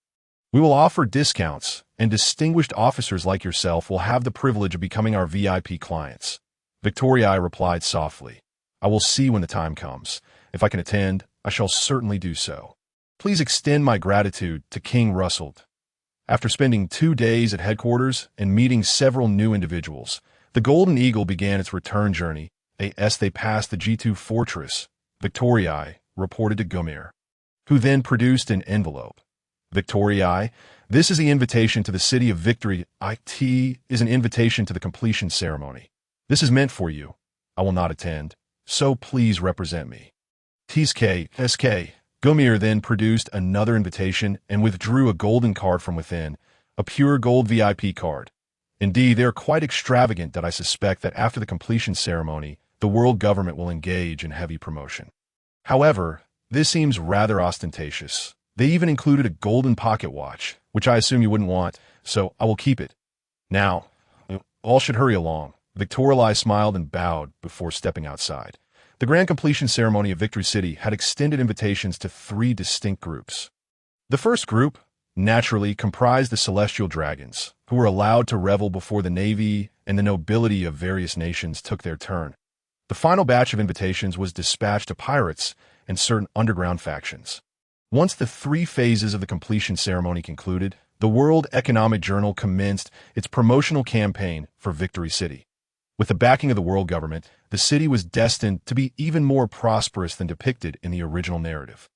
S1: we will offer discounts, and distinguished officers like yourself will have the privilege of becoming our VIP clients. Victorii replied softly, I will see when the time comes. If I can attend, I shall certainly do so. Please extend my gratitude to King Russell. After spending 2 days at headquarters and meeting several new individuals, the Golden Eagle began its return journey. As they passed the G2 fortress, Victorii reported to Gumir, who then produced an envelope. Victorii, this is the invitation to the City of Victory. It is an invitation to the completion ceremony. This is meant for you. I will not attend, so please represent me. SK. Gumir then produced another invitation and withdrew a golden card from within, a pure gold VIP card. Indeed, they are quite extravagant that I suspect that after the completion ceremony, the world government will engage in heavy promotion. However, this seems rather ostentatious. They even included a golden pocket watch, which I assume you wouldn't want, so I will keep it. Now, all should hurry along. Victorii smiled and bowed before stepping outside. The grand completion ceremony of Victory City had extended invitations to 3 distinct groups. The first group, naturally, comprised the celestial dragons, who were allowed to revel before the navy and the nobility of various nations took their turn. The final batch of invitations was dispatched to pirates and certain underground factions. Once the 3 phases of the completion ceremony concluded, the World Economic Journal commenced its promotional campaign for Victory City. With the backing of the world government, the city was destined to be even more prosperous than depicted in the original narrative,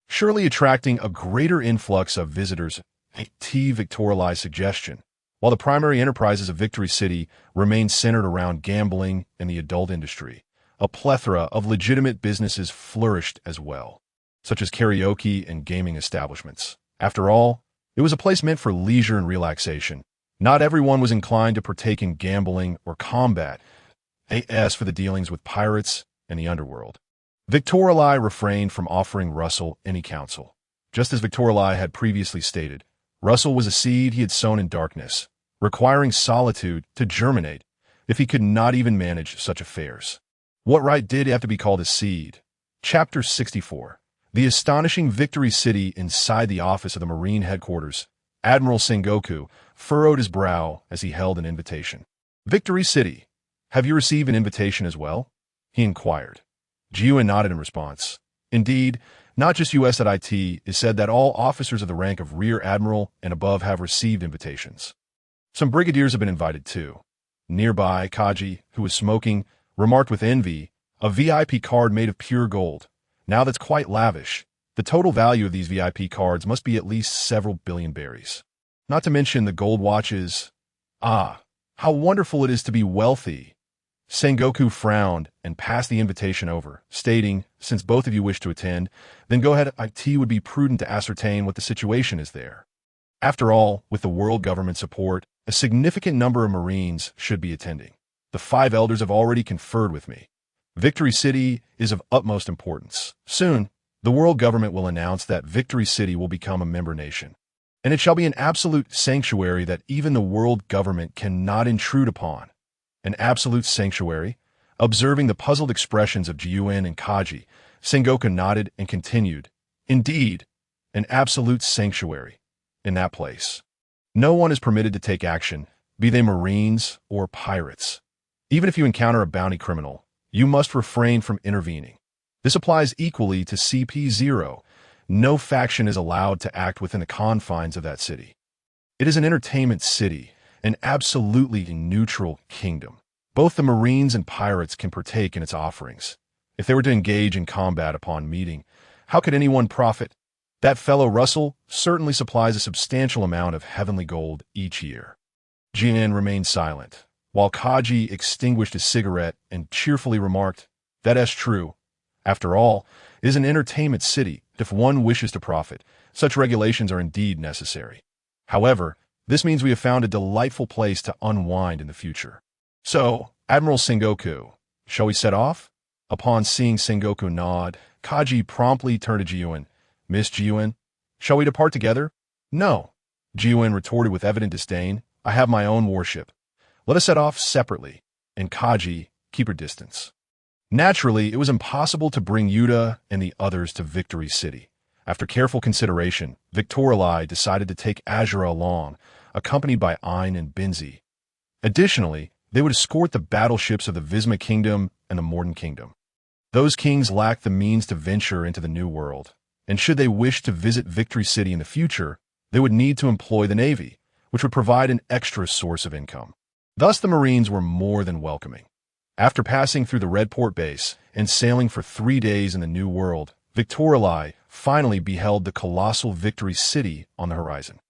S1: surely attracting a greater influx of visitors. Victorii's suggestion. While the primary enterprises of Victory City remained centered around gambling and the adult industry, a plethora of legitimate businesses flourished as well, such as karaoke and gaming establishments. After all, it was a place meant for leisure and relaxation. Not everyone was inclined to partake in gambling or combat. As for the dealings with pirates and the underworld, Victorii refrained from offering Russell any counsel. Just as Victorii had previously stated, Russell was a seed he had sown in darkness, requiring solitude to germinate if he could not even manage such affairs. What right did it have to be called a seed? Chapter 64. The astonishing Victory City inside the office of the Marine headquarters. Admiral Sengoku furrowed his brow as he held an invitation. Victory City, have you received an invitation as well? He inquired. Jiuan nodded in response. Indeed, not just US.IT is said that all officers of the rank of Rear Admiral and above have received invitations. Some brigadiers have been invited too. Nearby, Kaji, who was smoking, remarked with envy, a VIP card made of pure gold. Now that's quite lavish. The total value of these VIP cards must be at least several billion berries. Not to mention the gold watches. Ah, how wonderful it is to be wealthy. Sengoku frowned and passed the invitation over, stating, since both of you wish to attend, then go ahead. It would be prudent to ascertain what the situation is there. After all, with the world government support, a significant number of Marines should be attending. The 5 elders have already conferred with me. Victory City is of utmost importance. Soon, the world government will announce that Victory City will become a member nation, and it shall be an absolute sanctuary that even the world government cannot intrude upon. An absolute sanctuary? Observing the puzzled expressions of Jiuan and Kaji, Sengoku nodded and continued, Indeed, an absolute sanctuary. In that place, no one is permitted to take action, be they Marines or pirates. Even if you encounter a bounty criminal, you must refrain from intervening. This applies equally to CP0. No faction is allowed to act within the confines of that city. It is an entertainment city, an absolutely neutral kingdom. Both the Marines and pirates can partake in its offerings. If they were to engage in combat upon meeting, how could anyone profit? That fellow Russell certainly supplies a substantial amount of heavenly gold each year. Jian remained silent, while Kaji extinguished his cigarette and cheerfully remarked, That's true. After all, it is an entertainment city. If one wishes to profit, such regulations are indeed necessary. However, this means we have found a delightful place to unwind in the future. So, Admiral Sengoku, shall we set off? Upon seeing Sengoku nod, Kaji promptly turned to Jiuan. Miss Jiuan, shall we depart together? No. Jiuan retorted with evident disdain. I have my own warship. Let us set off separately. And Kaji, keep her distance. Naturally, it was impossible to bring Yuta and the others to Victory City. After careful consideration, Victorali decided to take Azura along, accompanied by Ain and Binzi. Additionally, they would escort the battleships of the Visma Kingdom and the Morden Kingdom. Those kings lacked the means to venture into the New World, and should they wish to visit Victory City in the future, they would need to employ the Navy, which would provide an extra source of income. Thus, the Marines were more than welcoming. After passing through the Redport base and sailing for 3 days in the New World, Victorali finally beheld the colossal Victory City on the horizon.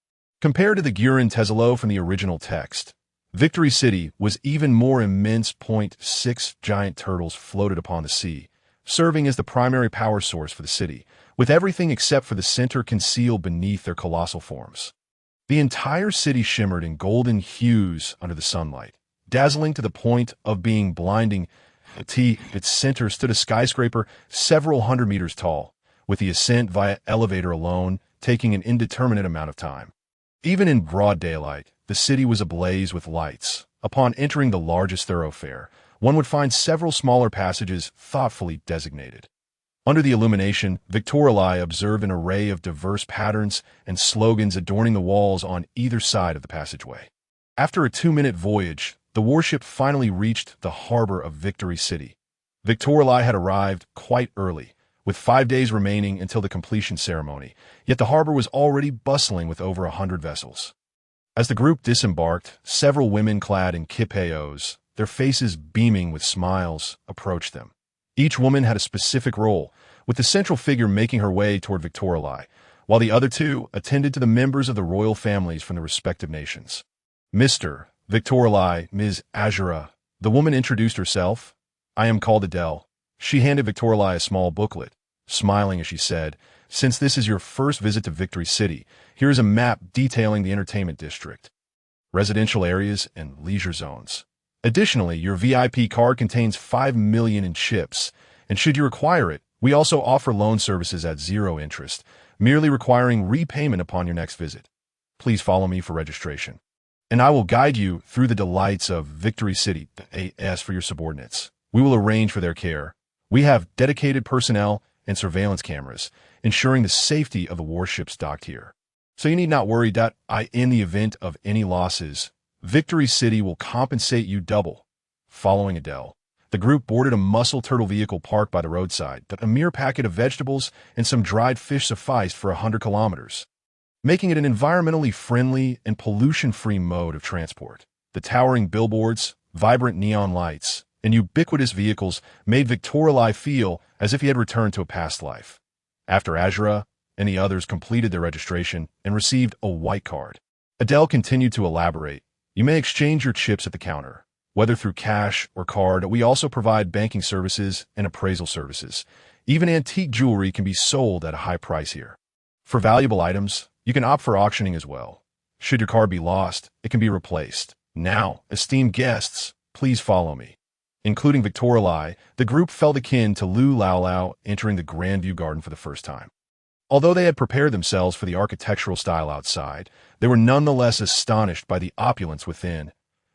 S1: Compared to the Gurin Tesalo from the original text, Victory City was even more immense. 6 giant turtles floated upon the sea, serving as the primary power source for the city, with everything except for the center concealed beneath their colossal forms. The entire city shimmered in golden hues under the sunlight, dazzling to the point of being blinding. At its center stood a skyscraper several hundred meters tall, with the ascent via elevator alone taking an indeterminate amount of time. Even in broad daylight, the city was ablaze with lights. Upon entering the largest thoroughfare, one would find several smaller passages thoughtfully designated. Under the illumination, Victorali observed an array of diverse patterns and slogans adorning the walls on either side of the passageway. After a 2-minute voyage, the warship finally reached the harbor of Victory City. Victorali had arrived quite early, with 5 days remaining until the completion ceremony, yet the harbor was already bustling with over 100 vessels. As the group disembarked, several women clad in kipeos, their faces beaming with smiles, approached them. Each woman had a specific role, with the central figure making her way toward Victorali, while the other 2 attended to the members of the royal families from the respective nations. Mr. Victorali, Ms. Azura, the woman introduced herself. I am called Adele. She handed Victorali a small booklet, smiling as she said, since this is your first visit to Victory City, here is a map detailing the entertainment district, residential areas, and leisure zones. Additionally, your VIP card contains 5 million in chips, and should you require it, we also offer loan services at 0 interest, merely requiring repayment upon your next visit. Please follow me for registration, and I will guide you through the delights of Victory City. As for your subordinates, we will arrange for their care. We have dedicated personnel and surveillance cameras, ensuring the safety of the warships docked here. So you need not worry that in the event of any losses, Victory City will compensate you double. Following Adele, the group boarded a muscle turtle vehicle parked by the roadside. A mere packet of vegetables and some dried fish sufficed for 100 kilometers, making it an environmentally friendly and pollution-free mode of transport. The towering billboards, vibrant neon lights, and ubiquitous vehicles made Victorali feel as if he had returned to a past life. After Azura and the others completed their registration and received a white card, Adele continued to elaborate. You may exchange your chips at the counter, whether through cash or card. We also provide banking services and appraisal services. Even antique jewelry can be sold at a high price here. For valuable items, you can opt for auctioning as well. Should your card be lost, it can be replaced. Now, esteemed guests, please follow me. Including Victorali, the group felt akin to Lu Lao entering the Grandview Garden for the first time. Although they had prepared themselves for the architectural style outside, they were nonetheless astonished by the opulence within.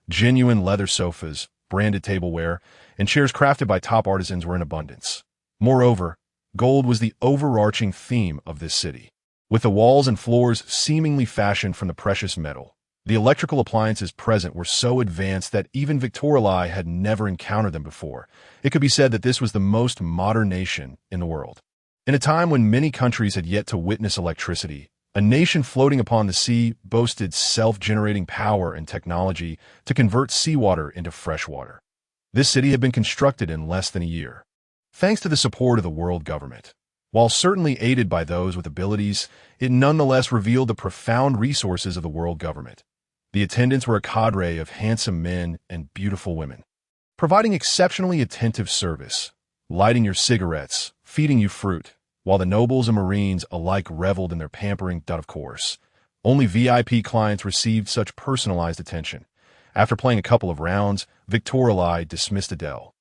S1: Genuine leather sofas, branded tableware, and chairs crafted by top artisans were in abundance. Moreover, gold was the overarching theme of this city, with the walls and floors seemingly fashioned from the precious metal. The electrical appliances present were so advanced that even Victorali had never encountered them before. It could be said that this was the most modern nation in the world. In a time when many countries had yet to witness electricity, a nation floating upon the sea boasted self-generating power and technology to convert seawater into fresh water. This city had been constructed in less than a year, thanks to the support of the world government. While certainly aided by those with abilities, it nonetheless revealed the profound resources of the world government. The attendants were a cadre of handsome men and beautiful women, providing exceptionally attentive service, lighting your cigarettes, feeding you fruit, while the nobles and marines alike reveled in their pampering. Of course, only VIP clients received such personalized attention. After playing a couple of rounds, Victorali dismissed Adele,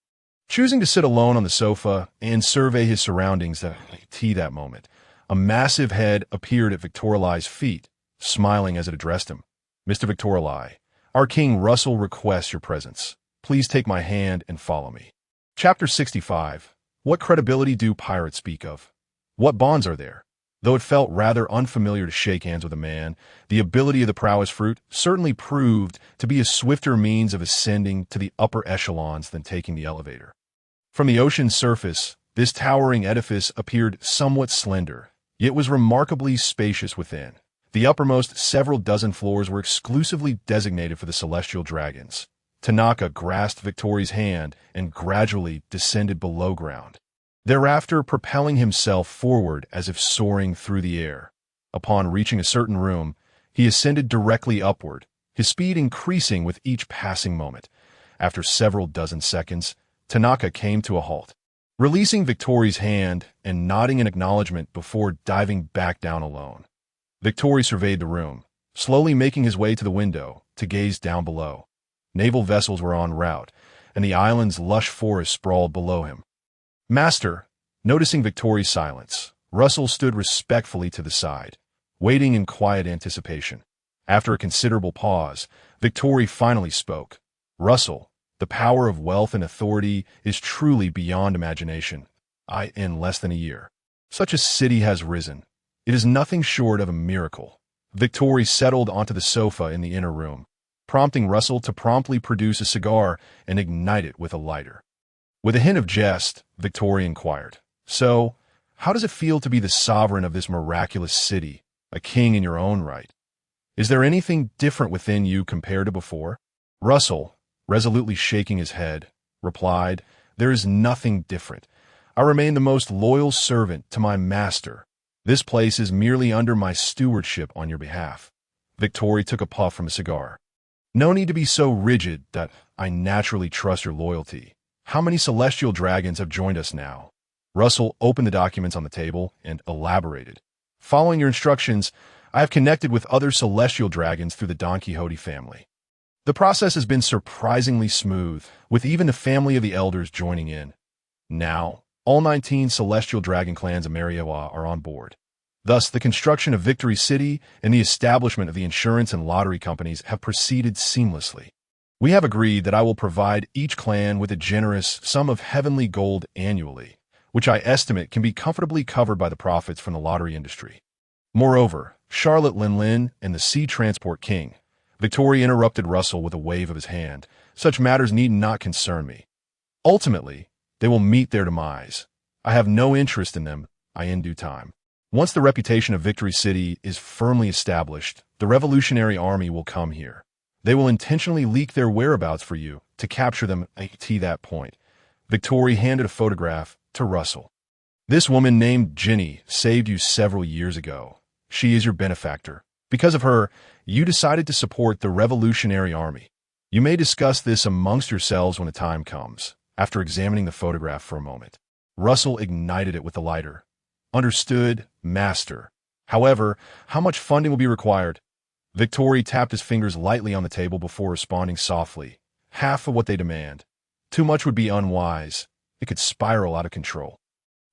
S1: choosing to sit alone on the sofa and survey his surroundings. That moment, a massive head appeared at Victorali's feet, smiling as it addressed him. Mr. Victorali, our King Russell requests your presence. Please take my hand and follow me. Chapter 65. What credibility do pirates speak of? What bonds are there? Though it felt rather unfamiliar to shake hands with a man, the ability of the prowess fruit certainly proved to be a swifter means of ascending to the upper echelons than taking the elevator. From the ocean's surface, this towering edifice appeared somewhat slender, yet was remarkably spacious within. The uppermost several dozen floors were exclusively designated for the celestial dragons. Tanaka grasped Victori's hand and gradually descended below ground, thereafter propelling himself forward as if soaring through the air. Upon reaching a certain room, he ascended directly upward, his speed increasing with each passing moment. After several dozen seconds, Tanaka came to a halt, releasing Victori's hand and nodding in acknowledgment before diving back down alone. Victori surveyed the room, slowly making his way to the window to gaze down below. Naval vessels were en route, and the island's lush forest sprawled below him. Master, noticing Victori's silence, Russell stood respectfully to the side, waiting in quiet anticipation. After a considerable pause, Victori finally spoke. Russell, the power of wealth and authority is truly beyond imagination. In less than a year, such a city has risen. It is nothing short of a miracle. Victori settled onto the sofa in the inner room, prompting Russell to promptly produce a cigar and ignite it with a lighter. With a hint of jest, Victori inquired, "So, how does it feel to be the sovereign of this miraculous city, a king in your own right? Is there anything different within you compared to before?" Russell, resolutely shaking his head, replied, "There is nothing different. I remain the most loyal servant to my master. This place is merely under my stewardship on your behalf." Victori took a puff from a cigar. "No need to be so rigid that I naturally trust your loyalty. How many celestial dragons have joined us now?" Russell opened the documents on the table and elaborated. "Following your instructions, I have connected with other celestial dragons through the Don Quixote family. The process has been surprisingly smooth, with even the family of the elders joining in. Now, all 19 celestial dragon clans of Marioa are on board. Thus, the construction of Victory City and the establishment of the insurance and lottery companies have proceeded seamlessly. We have agreed that I will provide each clan with a generous sum of heavenly gold annually, which I estimate can be comfortably covered by the profits from the lottery industry. Moreover, Charlotte Lin and the Sea Transport King." Victoria interrupted Russell with a wave of his hand. "Such matters need not concern me. Ultimately, they will meet their demise. I have no interest in them, in due time. Once the reputation of Victory City is firmly established, the Revolutionary Army will come here. They will intentionally leak their whereabouts for you to capture them at that point." Victori handed a photograph to Russell. "This woman named Ginny saved you several years ago. She is your benefactor. Because of her, you decided to support the Revolutionary Army. You may discuss this amongst yourselves when the time comes." After examining the photograph for a moment, Russell ignited it with the lighter. "Understood, Master. However, how much funding will be required?" Victori tapped his fingers lightly on the table before responding softly. "Half of what they demand. Too much would be unwise. It could spiral out of control."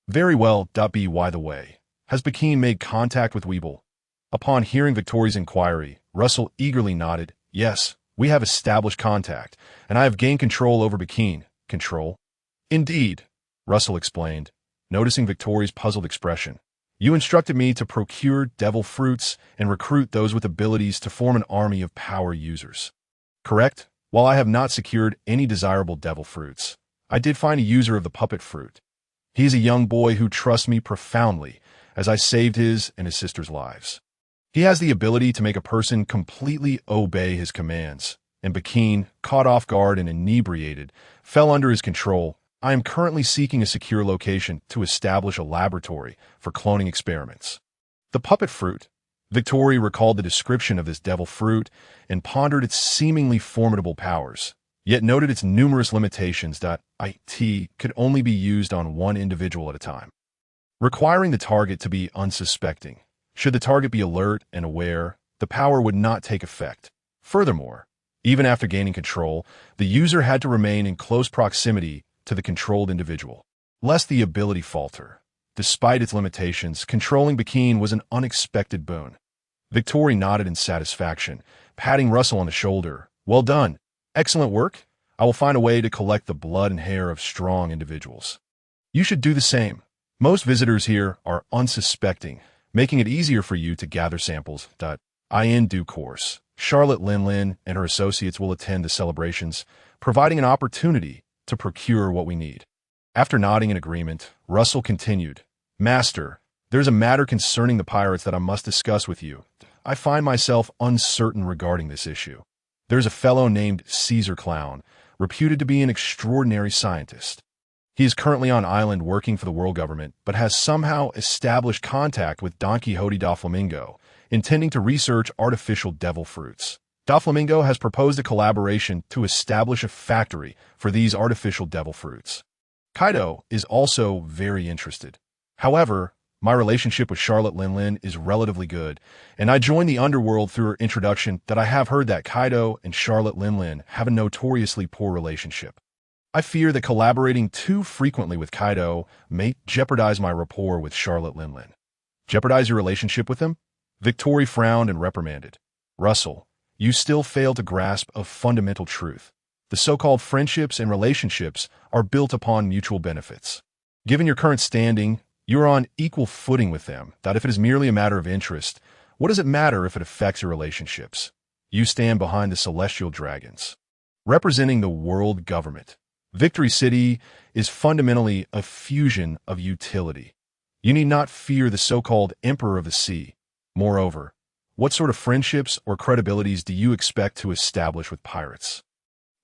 S1: "Very well. By the way, has Bakeen made contact with Weeble?" Upon hearing Victori's inquiry, Russell eagerly nodded. "Yes, we have established contact, and I have gained control over Bakeen." "Control?" "Indeed," Russell explained, noticing Victori's puzzled expression. "You instructed me to procure devil fruits and recruit those with abilities to form an army of power users." "Correct. While I have not secured any desirable devil fruits, I did find a user of the puppet fruit. He is a young boy who trusts me profoundly, as I saved his and his sister's lives. He has the ability to make a person completely obey his commands, and Bakeen, caught off guard and inebriated, fell under his control. I am currently seeking a secure location to establish a laboratory for cloning experiments." The puppet fruit. Victori recalled the description of this devil fruit and pondered its seemingly formidable powers, yet noted its numerous limitations that it could only be used on one individual at a time, requiring the target to be unsuspecting. Should the target be alert and aware, the power would not take effect. Furthermore, even after gaining control, the user had to remain in close proximity to the controlled individual, lest the ability falter. Despite its limitations, controlling Bakeen was an unexpected boon. Victori nodded in satisfaction, patting Russell on the shoulder. "Well done. Excellent work. I will find a way to collect the blood and hair of strong individuals. You should do the same. Most visitors here are unsuspecting, making it easier for you to gather samples. In due course, Charlotte Linlin and her associates will attend the celebrations, providing an opportunity to procure what we need. After nodding in agreement, Russell continued, Master, there's a matter concerning the pirates that I must discuss with you. I find myself uncertain regarding this issue. There's a fellow named Caesar Clown, reputed to be an extraordinary scientist. He is currently on island working for the world government, but has somehow established contact with Don Quixote Doflamingo, intending to research artificial devil fruits. Doflamingo has proposed a collaboration to establish a factory for these artificial devil fruits. Kaido is also very interested. However, my relationship with Charlotte Linlin is relatively good, and I joined the underworld through her introduction that I have heard that Kaido and Charlotte Linlin have a notoriously poor relationship. I fear that collaborating too frequently with Kaido may jeopardize my rapport with Charlotte Linlin. Jeopardize your relationship with him? Victory frowned and reprimanded. Russell, you still fail to grasp a fundamental truth. The so-called friendships and relationships are built upon mutual benefits. Given your current standing, you are on equal footing with them, that if it is merely a matter of interest, what does it matter if it affects your relationships? You stand behind the celestial dragons, representing the world government. Victory City is fundamentally a fusion of utility. You need not fear the so-called Emperor of the Sea. Moreover, what sort of friendships or credibilities do you expect to establish with pirates?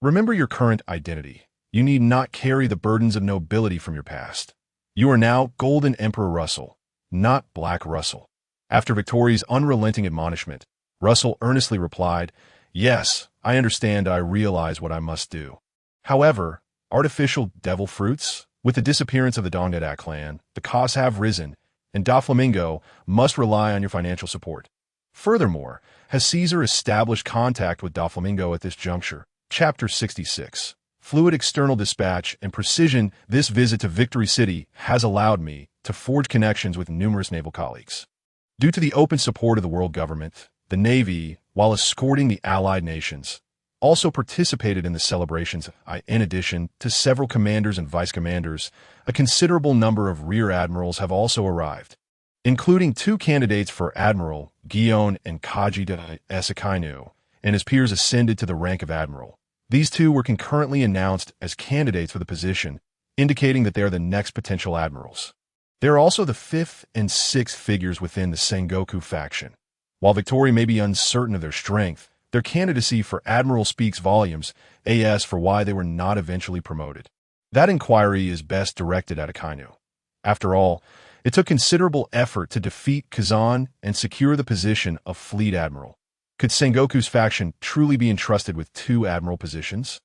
S1: Remember your current identity. You need not carry the burdens of nobility from your past. You are now Golden Emperor Russell, not Black Russell. After Victoria's unrelenting admonishment, Russell earnestly replied, Yes, I understand and I realize what I must do. However, artificial devil fruits? With the disappearance of the Dongdadak clan, the costs have risen, and Doflamingo must rely on your financial support. Furthermore, has Caesar established contact with Doflamingo at this juncture? Chapter 66. Fluid external dispatch and precision. This visit to Victory City has allowed me to forge connections with numerous naval colleagues. Due to the open support of the world government, the Navy, while escorting the allied nations, also participated in the celebrations. In addition to several commanders and vice commanders, a considerable number of rear admirals have also arrived, including two candidates for Admiral, Gion and Kaji de Esakainu, and his peers ascended to the rank of Admiral. These two were concurrently announced as candidates for the position, indicating that they are the next potential admirals. They are also the fifth and sixth figures within the Sengoku faction. While Victory may be uncertain of their strength, their candidacy for admiral speaks volumes as for why they were not eventually promoted. That inquiry is best directed at Akainu. After all, it took considerable effort to defeat Kazan and secure the position of Fleet Admiral. Could Sengoku's faction truly be entrusted with two admiral positions?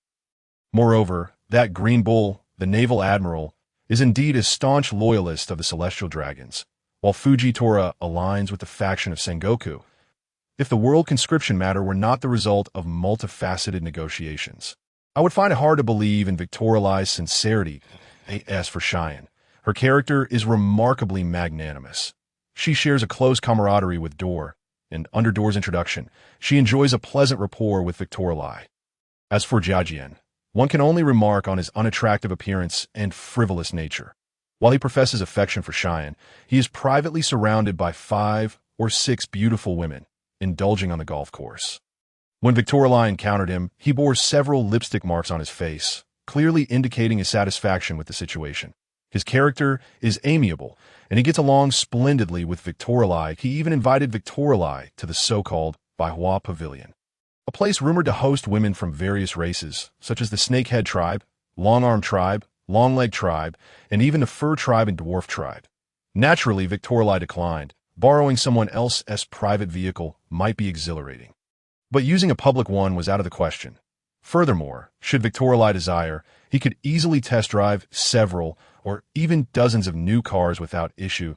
S1: Moreover, that Green Bull, the naval admiral, is indeed a staunch loyalist of the Celestial Dragons, while Fujitora aligns with the faction of Sengoku. If the world conscription matter were not the result of multifaceted negotiations, I would find it hard to believe in Victoria's sincerity. As for Cheyenne, her character is remarkably magnanimous. She shares a close camaraderie with Dor, and under Dor's introduction, she enjoys a pleasant rapport with Victoria. As for Jiajian, one can only remark on his unattractive appearance and frivolous nature. While he professes affection for Cheyenne, he is privately surrounded by 5 or 6 beautiful women, indulging on the golf course. When Victoria encountered him, he bore several lipstick marks on his face, clearly indicating his satisfaction with the situation. His character is amiable, and he gets along splendidly with Victoria. He even invited Victoria to the so-called Baihua Pavilion, a place rumored to host women from various races, such as the Snakehead tribe, Long-Arm tribe, Long-Leg tribe, and even the Fur tribe and Dwarf tribe. Naturally, Victoria declined. Borrowing someone else's private vehicle might be exhilarating, but using a public one was out of the question. Furthermore, should Victoria desire, he could easily test drive several or even dozens of new cars without issue.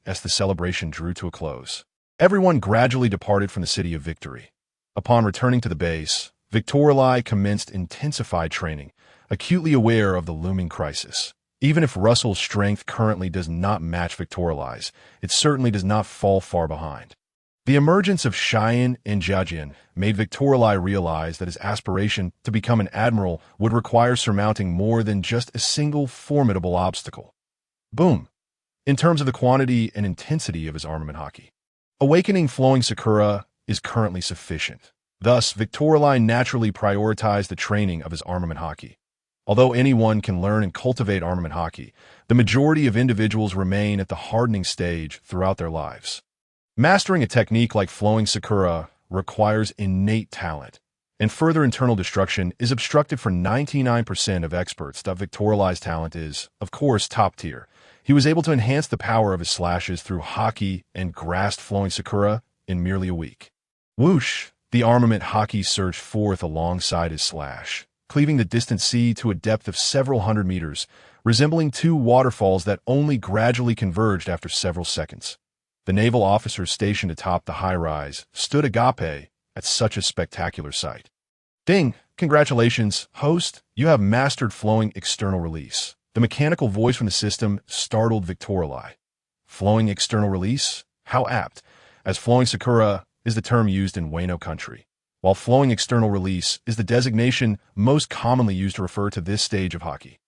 S1: As the celebration drew to a close, everyone gradually departed from the city of Victory. Upon returning to the base, Victoria commenced intensified training, acutely aware of the looming crisis. Even if Russell's strength currently does not match Victoria's, it certainly does not fall far behind. The emergence of Xian and Jiajian made Victor Lai realize that his aspiration to become an admiral would require surmounting more than just a single formidable obstacle. Boom! In terms of the quantity and intensity of his armament hockey, awakening flowing Sakura is currently sufficient. Thus, Victor Lai naturally prioritized the training of his armament hockey. Although anyone can learn and cultivate armament hockey, the majority of individuals remain at the hardening stage throughout their lives. Mastering a technique like flowing Sakura requires innate talent, and further internal destruction is obstructed for 99% of experts. Victor Lai's talent is, of course, top tier. He was able to enhance the power of his slashes through hockey and grasped flowing Sakura in merely a week. Whoosh! The armament hockey surged forth alongside his slash, cleaving the distant sea to a depth of several hundred meters, resembling two waterfalls that only gradually converged after several seconds. The naval officers stationed atop the high-rise stood agape at such a spectacular sight. Ding! Congratulations, host! You have mastered flowing external release. The mechanical voice from the system startled Victor Lai. Flowing external release? How apt, as flowing Sakura is the term used in Wano country, while flowing external release is the designation most commonly used to refer to this stage of hockey.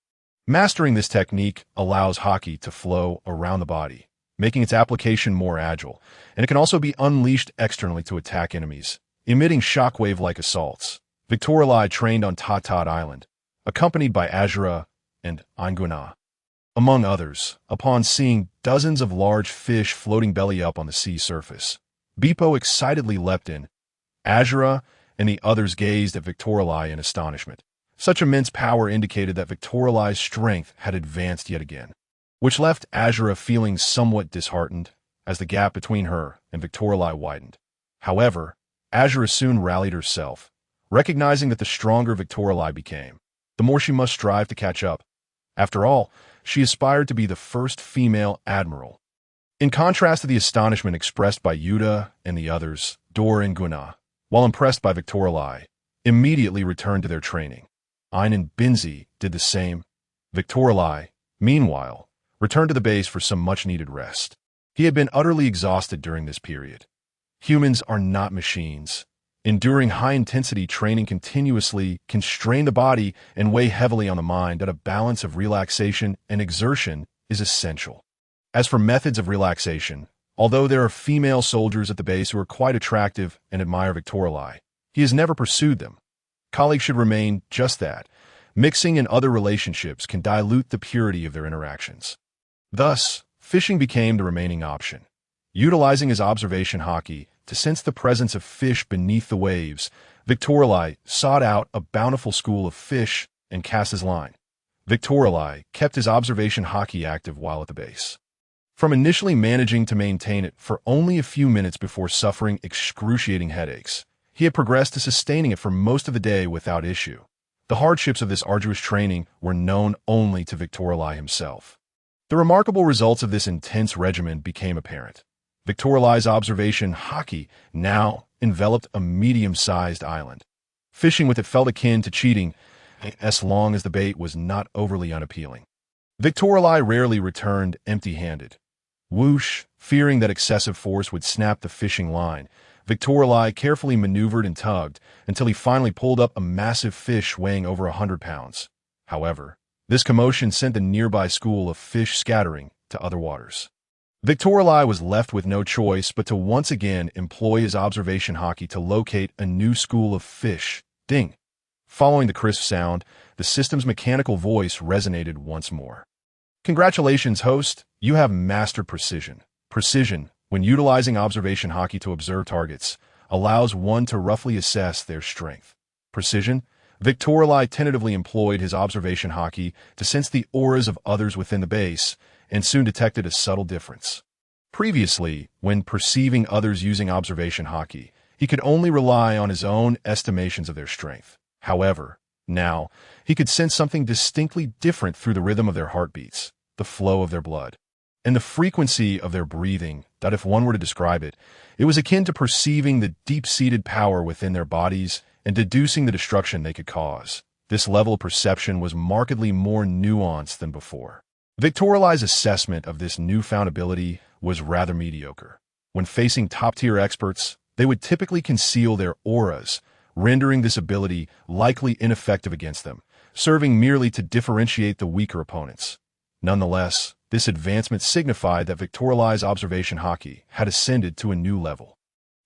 S1: Mastering this technique allows hockey to flow around the body, making its application more agile, and it can also be unleashed externally to attack enemies, emitting shockwave-like assaults. Victor Lai trained on Tatat Island, accompanied by Azura and Anguna, among others, upon seeing dozens of large fish floating belly-up on the sea surface. Beppo excitedly leapt in. Azura and the others gazed at Victor Lai in astonishment. Such immense power indicated that Victor Lai's strength had advanced yet again, which left Azura feeling somewhat disheartened as the gap between her and Victor Lai widened. However, Azura soon rallied herself, recognizing that the stronger Victor Lai became, the more she must strive to catch up. After all, she aspired to be the first female admiral. In contrast to the astonishment expressed by Yuta and the others, Dor and Guna, while impressed by Victor Lai, immediately returned to their training. Ein and Binzi did the same. Victor Lai, meanwhile, returned to the base for some much-needed rest. He had been utterly exhausted during this period. Humans are not machines. Enduring high-intensity training continuously can strain the body and weigh heavily on the mind. That a balance of relaxation and exertion is essential. As for methods of relaxation, although there are female soldiers at the base who are quite attractive and admire Victor Lai, he has never pursued them. Colleagues should remain just that. Mixing in other relationships can dilute the purity of their interactions. Thus, fishing became the remaining option. Utilizing his observation hockey to sense the presence of fish beneath the waves, Victor Lai sought out a bountiful school of fish and cast his line. Victor Lai kept his observation hockey active while at the base. From initially managing to maintain it for only a few minutes before suffering excruciating headaches, he had progressed to sustaining it for most of the day without issue. The hardships of this arduous training were known only to Victor Lai himself. The remarkable results of this intense regimen became apparent. Victor Lai's observation hockey now enveloped a medium-sized island. Fishing with it felt akin to cheating, as long as the bait was not overly unappealing. Victor Lai rarely returned empty-handed. Whoosh, fearing that excessive force would snap the fishing line, Victor Lai carefully maneuvered and tugged until he finally pulled up a massive fish weighing over 100 pounds. However, this commotion sent the nearby school of fish scattering to other waters. Victor Lai was left with no choice but to once again employ his observation hockey to locate a new school of fish. Ding! Following the crisp sound, the system's mechanical voice resonated once more. Congratulations, host! You have mastered precision. Precision, when utilizing observation hockey to observe targets, allows one to roughly assess their strength. Precision? Victor Lai tentatively employed his observation hockey to sense the auras of others within the base, and soon detected a subtle difference. Previously, when perceiving others using observation hockey, he could only rely on his own estimations of their strength. However, now, he could sense something distinctly different through the rhythm of their heartbeats, the flow of their blood, and the frequency of their breathing. That if one were to describe it, it was akin to perceiving the deep-seated power within their bodies and deducing the destruction they could cause. This level of perception was markedly more nuanced than before. Victor Lai's assessment of this newfound ability was rather mediocre. When facing top-tier experts, they would typically conceal their auras, rendering this ability likely ineffective against them, serving merely to differentiate the weaker opponents. Nonetheless, this advancement signified that Victorali's observation haki had ascended to a new level.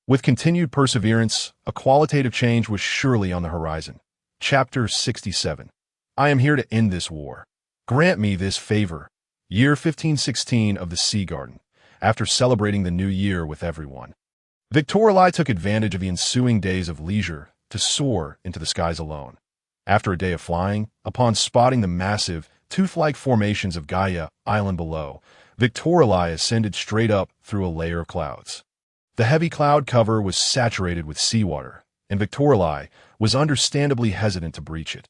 S1: With continued perseverance, a qualitative change was surely on the horizon. Chapter 67. I am here to end this war. Grant me this favor. Year 1516 of the Sea Garden. After celebrating the new year with everyone, Victorali took advantage of the ensuing days of leisure to soar into the skies alone. After a day of flying, upon spotting the massive, tooth-like formations of Gaia Island below, Victorali ascended straight up through a layer of clouds. The heavy cloud cover was saturated with seawater, and Victorali was understandably hesitant to breach it.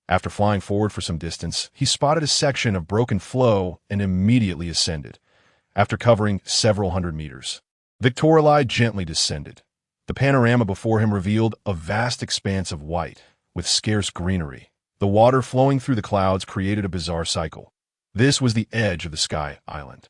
S1: After flying forward for some distance, he spotted a section of broken flow and immediately ascended. After covering several hundred meters, Victorali gently descended. The panorama before him revealed a vast expanse of white, with scarce greenery. The water flowing through the clouds created a bizarre cycle. This was the edge of the sky island.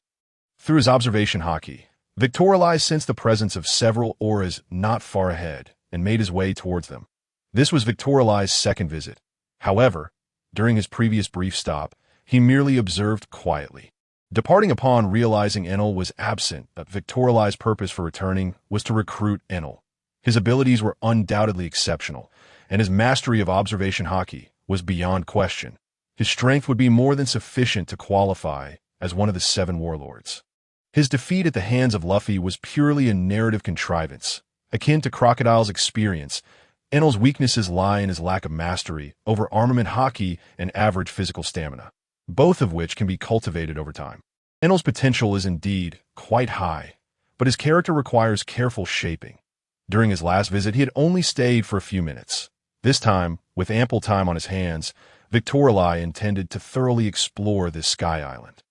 S1: Through his observation haki, Victorali sensed the presence of several auras not far ahead and made his way towards them. This was Victorali's second visit. However, during his previous brief stop, he merely observed quietly. Departing upon realizing Enel was absent, that Victorali's purpose for returning was to recruit Enel. His abilities were undoubtedly exceptional, and his mastery of observation haki was beyond question. His strength would be more than sufficient to qualify as one of the 7 warlords. His defeat at the hands of Luffy was purely a narrative contrivance. Akin to Crocodile's experience, Enel's weaknesses lie in his lack of mastery over armament haki and average physical stamina, both of which can be cultivated over time. Enel's potential is indeed quite high, but his character requires careful shaping. During his last visit, he had only stayed for a few minutes. This time, with ample time on his hands, Victorali intended to thoroughly explore this sky island.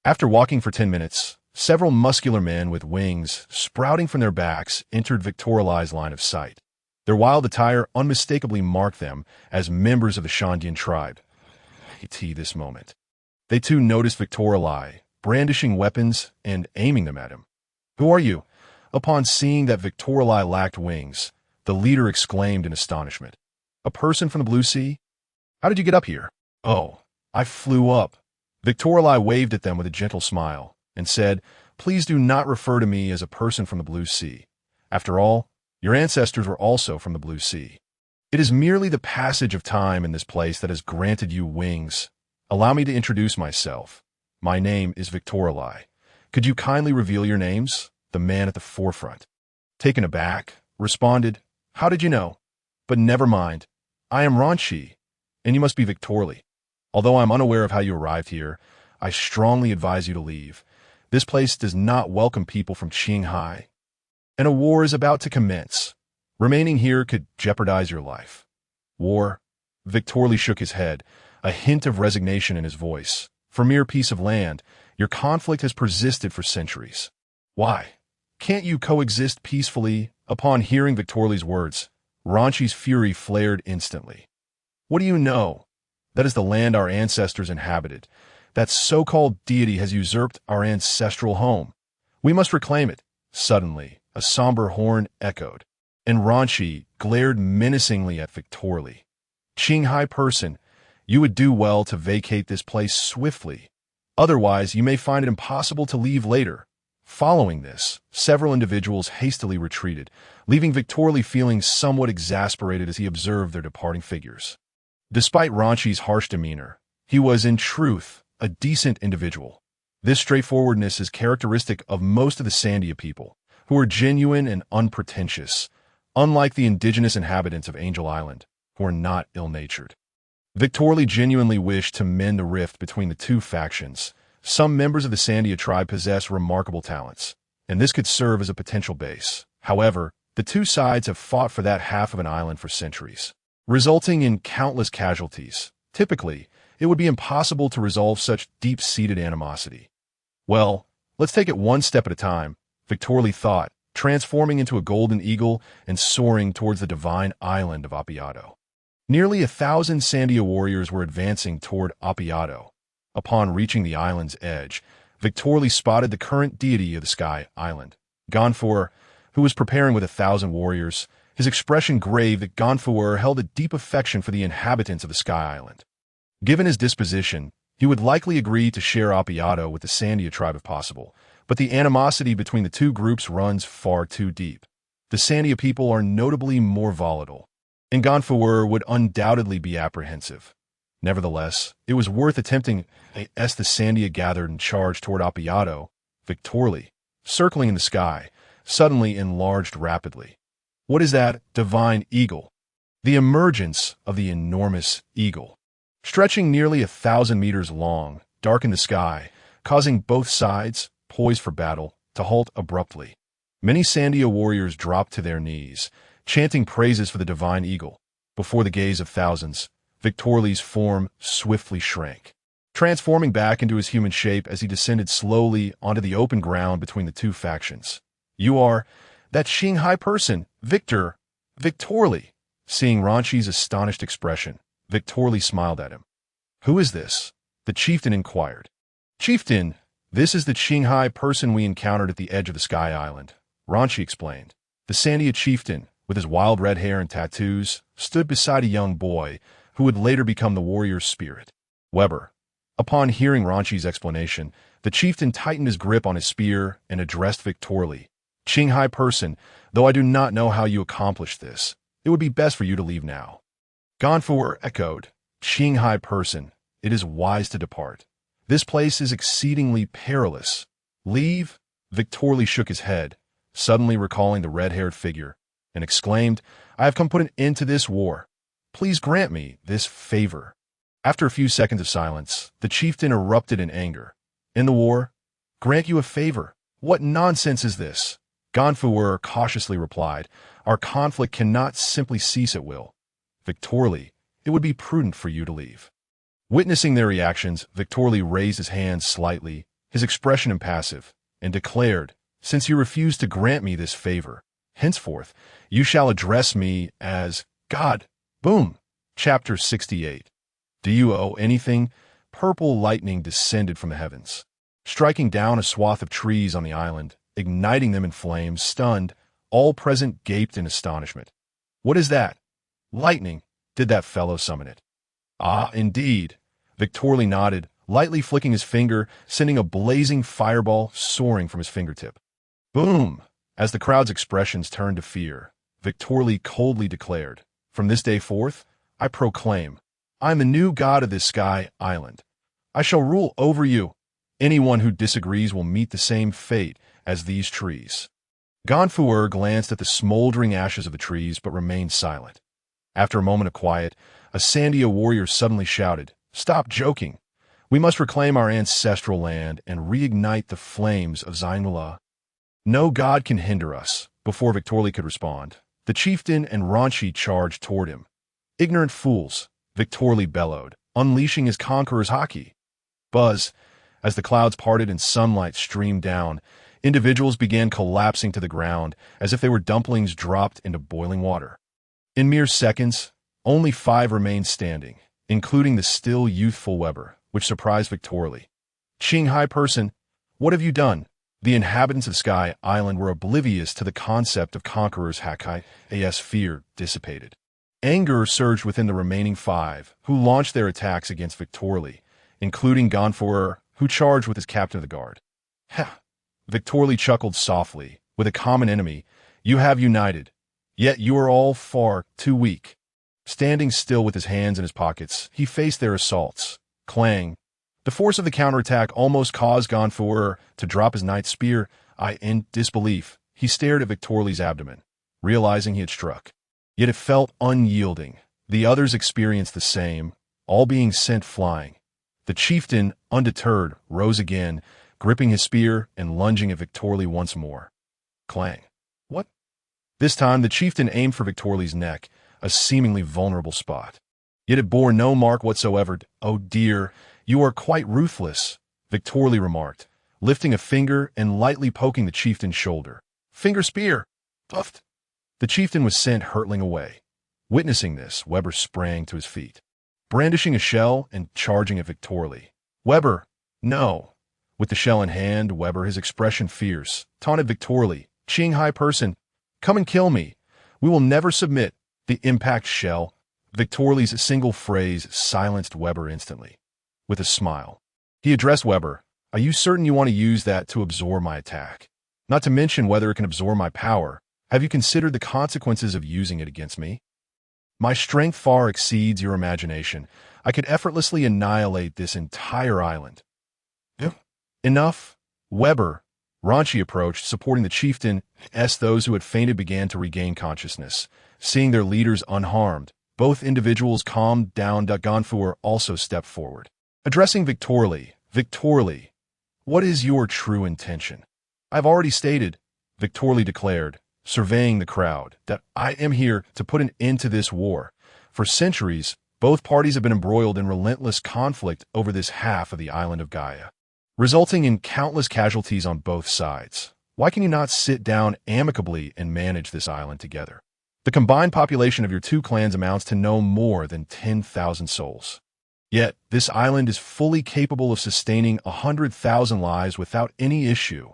S1: After walking for 10 minutes, several muscular men with wings sprouting from their backs entered Victorali's line of sight. Their wild attire unmistakably marked them as members of the Shandian tribe. This moment, they too noticed Victorali, brandishing weapons and aiming them at him. "Who are you?" Upon seeing that Victorali lacked wings, the leader exclaimed in astonishment. "A person from the Blue Sea? How did you get up here?" "Oh, I flew up." Victorali waved at them with a gentle smile and said, "Please do not refer to me as a person from the Blue Sea. After all, your ancestors were also from the Blue Sea. It is merely the passage of time in this place that has granted you wings. Allow me to introduce myself. My name is Victorali. Could you kindly reveal your names?" The man at the forefront, taken aback, responded, "How did you know? But never mind. I am Ranchi, and you must be Victorli. Although I am unaware of how you arrived here, I strongly advise you to leave. This place does not welcome people from Qinghai, and a war is about to commence. Remaining here could jeopardize your life." "War?" Victorli shook his head, a hint of resignation in his voice. "For mere piece of land, your conflict has persisted for centuries. Why? Can't you coexist peacefully?" Upon hearing Victorli's words, Ranchi's fury flared instantly. "What do you know? That is the land our ancestors inhabited. That so-called deity has usurped our ancestral home. We must reclaim it." Suddenly, a somber horn echoed, and Ranchi glared menacingly at Victorli. "Qinghai person, you would do well to vacate this place swiftly. Otherwise, you may find it impossible to leave later." Following this, several individuals hastily retreated, leaving Victorli feeling somewhat exasperated as he observed their departing figures. Despite Ranchi's harsh demeanor, he was in truth a decent individual. This straightforwardness is characteristic of most of the Sandia people, who are genuine and unpretentious, unlike the indigenous inhabitants of Angel Island, who are not ill-natured. Victorli genuinely wished to mend the rift between the two factions. Some members of the Sandia tribe possess remarkable talents, and this could serve as a potential base. However, the two sides have fought for that half of an island for centuries, resulting in countless casualties. Typically, it would be impossible to resolve such deep-seated animosity. "Well, let's take it one step at a time," Victorli thought, transforming into a golden eagle and soaring towards the divine island of Appiato. Nearly 1,000 Sandia warriors were advancing toward Appiato. Upon reaching the island's edge, Victorli spotted the current deity of the Sky Island. Gonfor, who was preparing with 1,000 warriors, his expression grave that Gonfor held a deep affection for the inhabitants of the Sky Island. Given his disposition, he would likely agree to share Appiato with the Sandia tribe if possible, but the animosity between the two groups runs far too deep. The Sandia people are notably more volatile, and Gonfor would undoubtedly be apprehensive. Nevertheless, it was worth attempting as the Sandia gathered and charged toward Appiato, victoriously, circling in the sky, suddenly enlarged rapidly. What is that divine eagle? The emergence of the enormous eagle, stretching nearly 1,000 meters long, darkened the sky, causing both sides, poised for battle, to halt abruptly. Many Sandia warriors dropped to their knees, chanting praises for the divine eagle. Before the gaze of thousands, Victorly's form swiftly shrank, transforming back into his human shape as he descended slowly onto the open ground between the two factions. "You are that Shanghai person, Victorly." Seeing Ranchi's astonished expression, Victorly smiled at him. "Who is this?" the chieftain inquired. "Chieftain, this is the Shanghai person we encountered at the edge of the Sky Island," Ranchi explained. The Sandia chieftain, with his wild red hair and tattoos, stood beside a young boy who would later become the warrior's spirit, Weber. Upon hearing Ranchi's explanation, the chieftain tightened his grip on his spear and addressed Victorly. "Shanghai person, though I do not know how you accomplished this, it would be best for you to leave now." Gonfor echoed, "Shanghai person, it is wise to depart. This place is exceedingly perilous." "Leave?" Victorly shook his head, suddenly recalling the red-haired figure, and exclaimed, "I have come to put an end to this war. Please grant me this favor." After a few seconds of silence, the chieftain erupted in anger. "In the war? Grant you a favor? What nonsense is this?" Gonfor cautiously replied, "Our conflict cannot simply cease at will. Victorly, it would be prudent for you to leave." Witnessing their reactions, Victorly raised his hands slightly, his expression impassive, and declared, "Since you refuse to grant me this favor, henceforth you shall address me as God." Boom. Chapter 68. "Do you owe anything?" Purple lightning descended from the heavens, striking down a swath of trees on the island, igniting them in flames. Stunned, all present gaped in astonishment. "What is that? Lightning? Did that fellow summon it?" "Ah, indeed." Victorly nodded, lightly flicking his finger, sending a blazing fireball soaring from his fingertip. Boom! As the crowd's expressions turned to fear, Victorly coldly declared, "From this day forth, I proclaim, I am the new god of this Sky Island. I shall rule over you. Anyone who disagrees will meet the same fate as these trees." Gonfor glanced at the smoldering ashes of the trees but remained silent. After a moment of quiet, a Sandia warrior suddenly shouted, "Stop joking. We must reclaim our ancestral land and reignite the flames of Zainullah. No god can hinder us." Before Victorly could respond, the chieftain and Ranchi charged toward him. "Ignorant fools," Victorly bellowed, unleashing his conqueror's haki. Buzz. As the clouds parted and sunlight streamed down, individuals began collapsing to the ground as if they were dumplings dropped into boiling water. In mere seconds, only 5 remained standing, including the still youthful Weber, which surprised Victorly. "Shanghai person, what have you done?" The inhabitants of Sky Island were oblivious to the concept of conqueror's haki, as fear dissipated. Anger surged within the remaining 5, who launched their attacks against Victorly, including Gonfor, who charged with his captain of the guard. "Ha!" Victorly chuckled softly. "With a common enemy, you have united. Yet you are all far too weak." Standing still with his hands in his pockets, he faced their assaults. Clang. The force of the counterattack almost caused Gonfor to drop his knight's spear. In disbelief, he stared at Victorly's abdomen, realizing he had struck. Yet it felt unyielding. The others experienced the same, all being sent flying. The chieftain, undeterred, rose again, gripping his spear and lunging at Victorly once more. Clang. What? This time the chieftain aimed for Victorly's neck, a seemingly vulnerable spot. Yet it bore no mark whatsoever. "Oh dear, you are quite ruthless," Victorly remarked, lifting a finger and lightly poking the chieftain's shoulder. "Finger spear!" Puffed. The chieftain was sent hurtling away. Witnessing this, Weber sprang to his feet, brandishing a shell and charging at Victorly. "Weber, no!" With the shell in hand, Weber, his expression fierce, taunted Victorly, Qinghai person, come and kill me. We will never submit. The impact shell. Victorly's single phrase silenced Weber instantly. With a smile, he addressed Weber. Are you certain you want to use that to absorb my attack? Not to mention whether it can absorb my power. Have you considered the consequences of using it against me? My strength far exceeds your imagination. I could effortlessly annihilate this entire island. Enough. Weber. Ranchi approached, supporting the chieftain, as those who had fainted began to regain consciousness. Seeing their leaders unharmed, both individuals calmed down. Ganfuer also stepped forward. Addressing Victorly, Victorly, what is your true intention? I've already stated, Victorly declared, surveying the crowd, that I am here to put an end to this war. For centuries, both parties have been embroiled in relentless conflict over this half of the island of Gaia, resulting in countless casualties on both sides. Why can you not sit down amicably and manage this island together? The combined population of your two clans amounts to no more than 10,000 souls. Yet, this island is fully capable of sustaining 100,000 lives without any issue.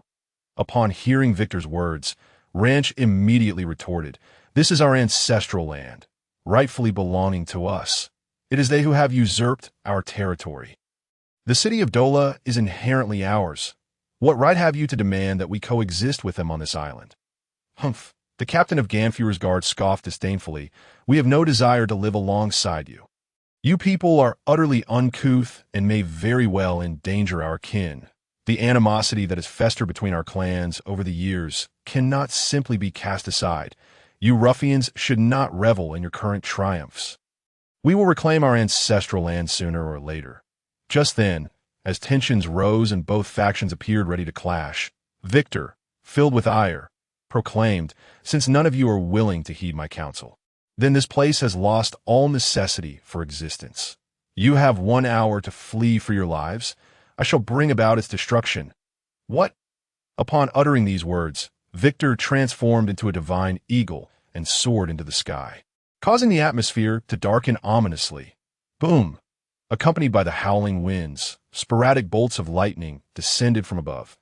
S1: Upon hearing Victor's words, Ranch immediately retorted, "This is our ancestral land, rightfully belonging to us. It is they who have usurped our territory. The city of Dola is inherently ours. What right have you to demand that we coexist with them on this island?" Humph! The captain of Ganfuer's guard scoffed disdainfully. "We have no desire to live alongside you. You people are utterly uncouth and may very well endanger our kin. The animosity that has festered between our clans over the years cannot simply be cast aside. You ruffians should not revel in your current triumphs. We will reclaim our ancestral land sooner or later." Just then, as tensions rose and both factions appeared ready to clash, Victor, filled with ire, proclaimed, "Since none of you are willing to heed my counsel, then this place has lost all necessity for existence. You have 1 hour to flee for your lives. I shall bring about its destruction." What? Upon uttering these words, Victor transformed into a divine eagle and soared into the sky, causing the atmosphere to darken ominously. Boom! Accompanied by the howling winds, sporadic bolts of lightning descended from above.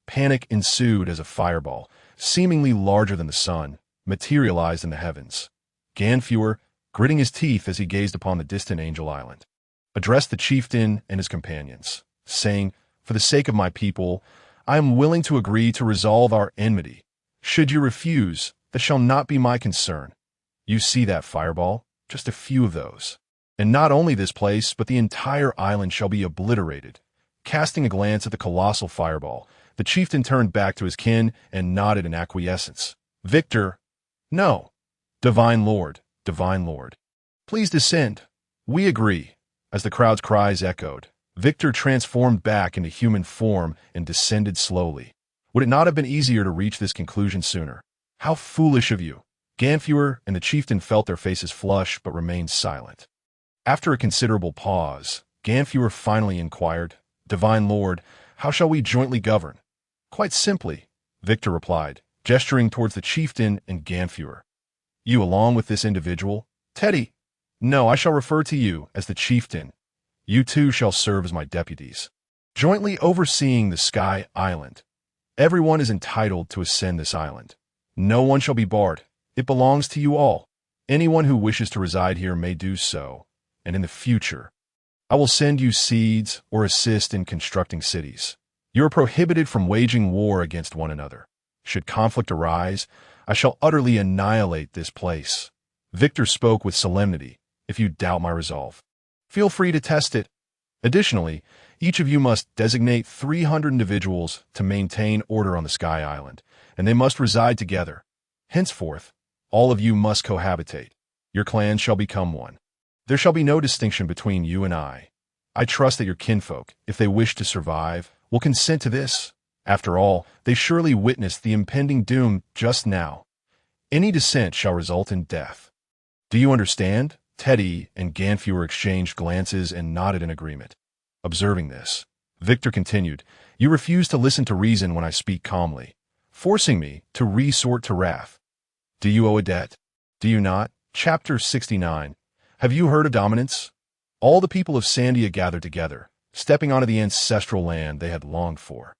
S1: Panic ensued as a fireball, seemingly larger than the sun, materialized in the heavens. Ganfuer, gritting his teeth as he gazed upon the distant Angel Island, addressed the chieftain and his companions, saying, "For the sake of my people, I am willing to agree to resolve our enmity. Should you refuse, that shall not be my concern. You see that fireball? Just a few of those. And not only this place, but the entire island shall be obliterated." Casting a glance at the colossal fireball, the chieftain turned back to his kin and nodded in acquiescence. "Victor, no. Divine Lord, Divine Lord. Please descend. We agree." As the crowd's cries echoed, Victor transformed back into human form and descended slowly. Would it not have been easier to reach this conclusion sooner? How foolish of you! Ganfuer and the chieftain felt their faces flush but remained silent. After a considerable pause, Ganfuer finally inquired, "Divine Lord, how shall we jointly govern?" "Quite simply," Victor replied, gesturing towards the chieftain and Ganfuer. "You along with this individual? Teddy? No, I shall refer to you as the chieftain. You two shall serve as my deputies, jointly overseeing the Sky Island. Everyone is entitled to ascend this island. No one shall be barred. It belongs to you all. Anyone who wishes to reside here may do so, and in the future, I will send you seeds or assist in constructing cities. You are prohibited from waging war against one another. Should conflict arise, I shall utterly annihilate this place." Victor spoke with solemnity. "If you doubt my resolve, feel free to test it. Additionally, each of you must designate 300 individuals to maintain order on the Sky Island, and they must reside together. Henceforth, all of you must cohabitate. Your clans shall become one. There shall be no distinction between you and I. I trust that your kinfolk, if they wish to survive, will consent to this. After all, they surely witnessed the impending doom just now. Any dissent shall result in death. Do you understand?" Teddy and Ganfuer exchanged glances and nodded in agreement. Observing this, Victor continued, "You refuse to listen to reason when I speak calmly, forcing me to resort to wrath. Do you owe a debt? Do you not?" Chapter 69. Have you heard of dominance? All the people of Sandia gathered together, stepping onto the ancestral land they had longed for.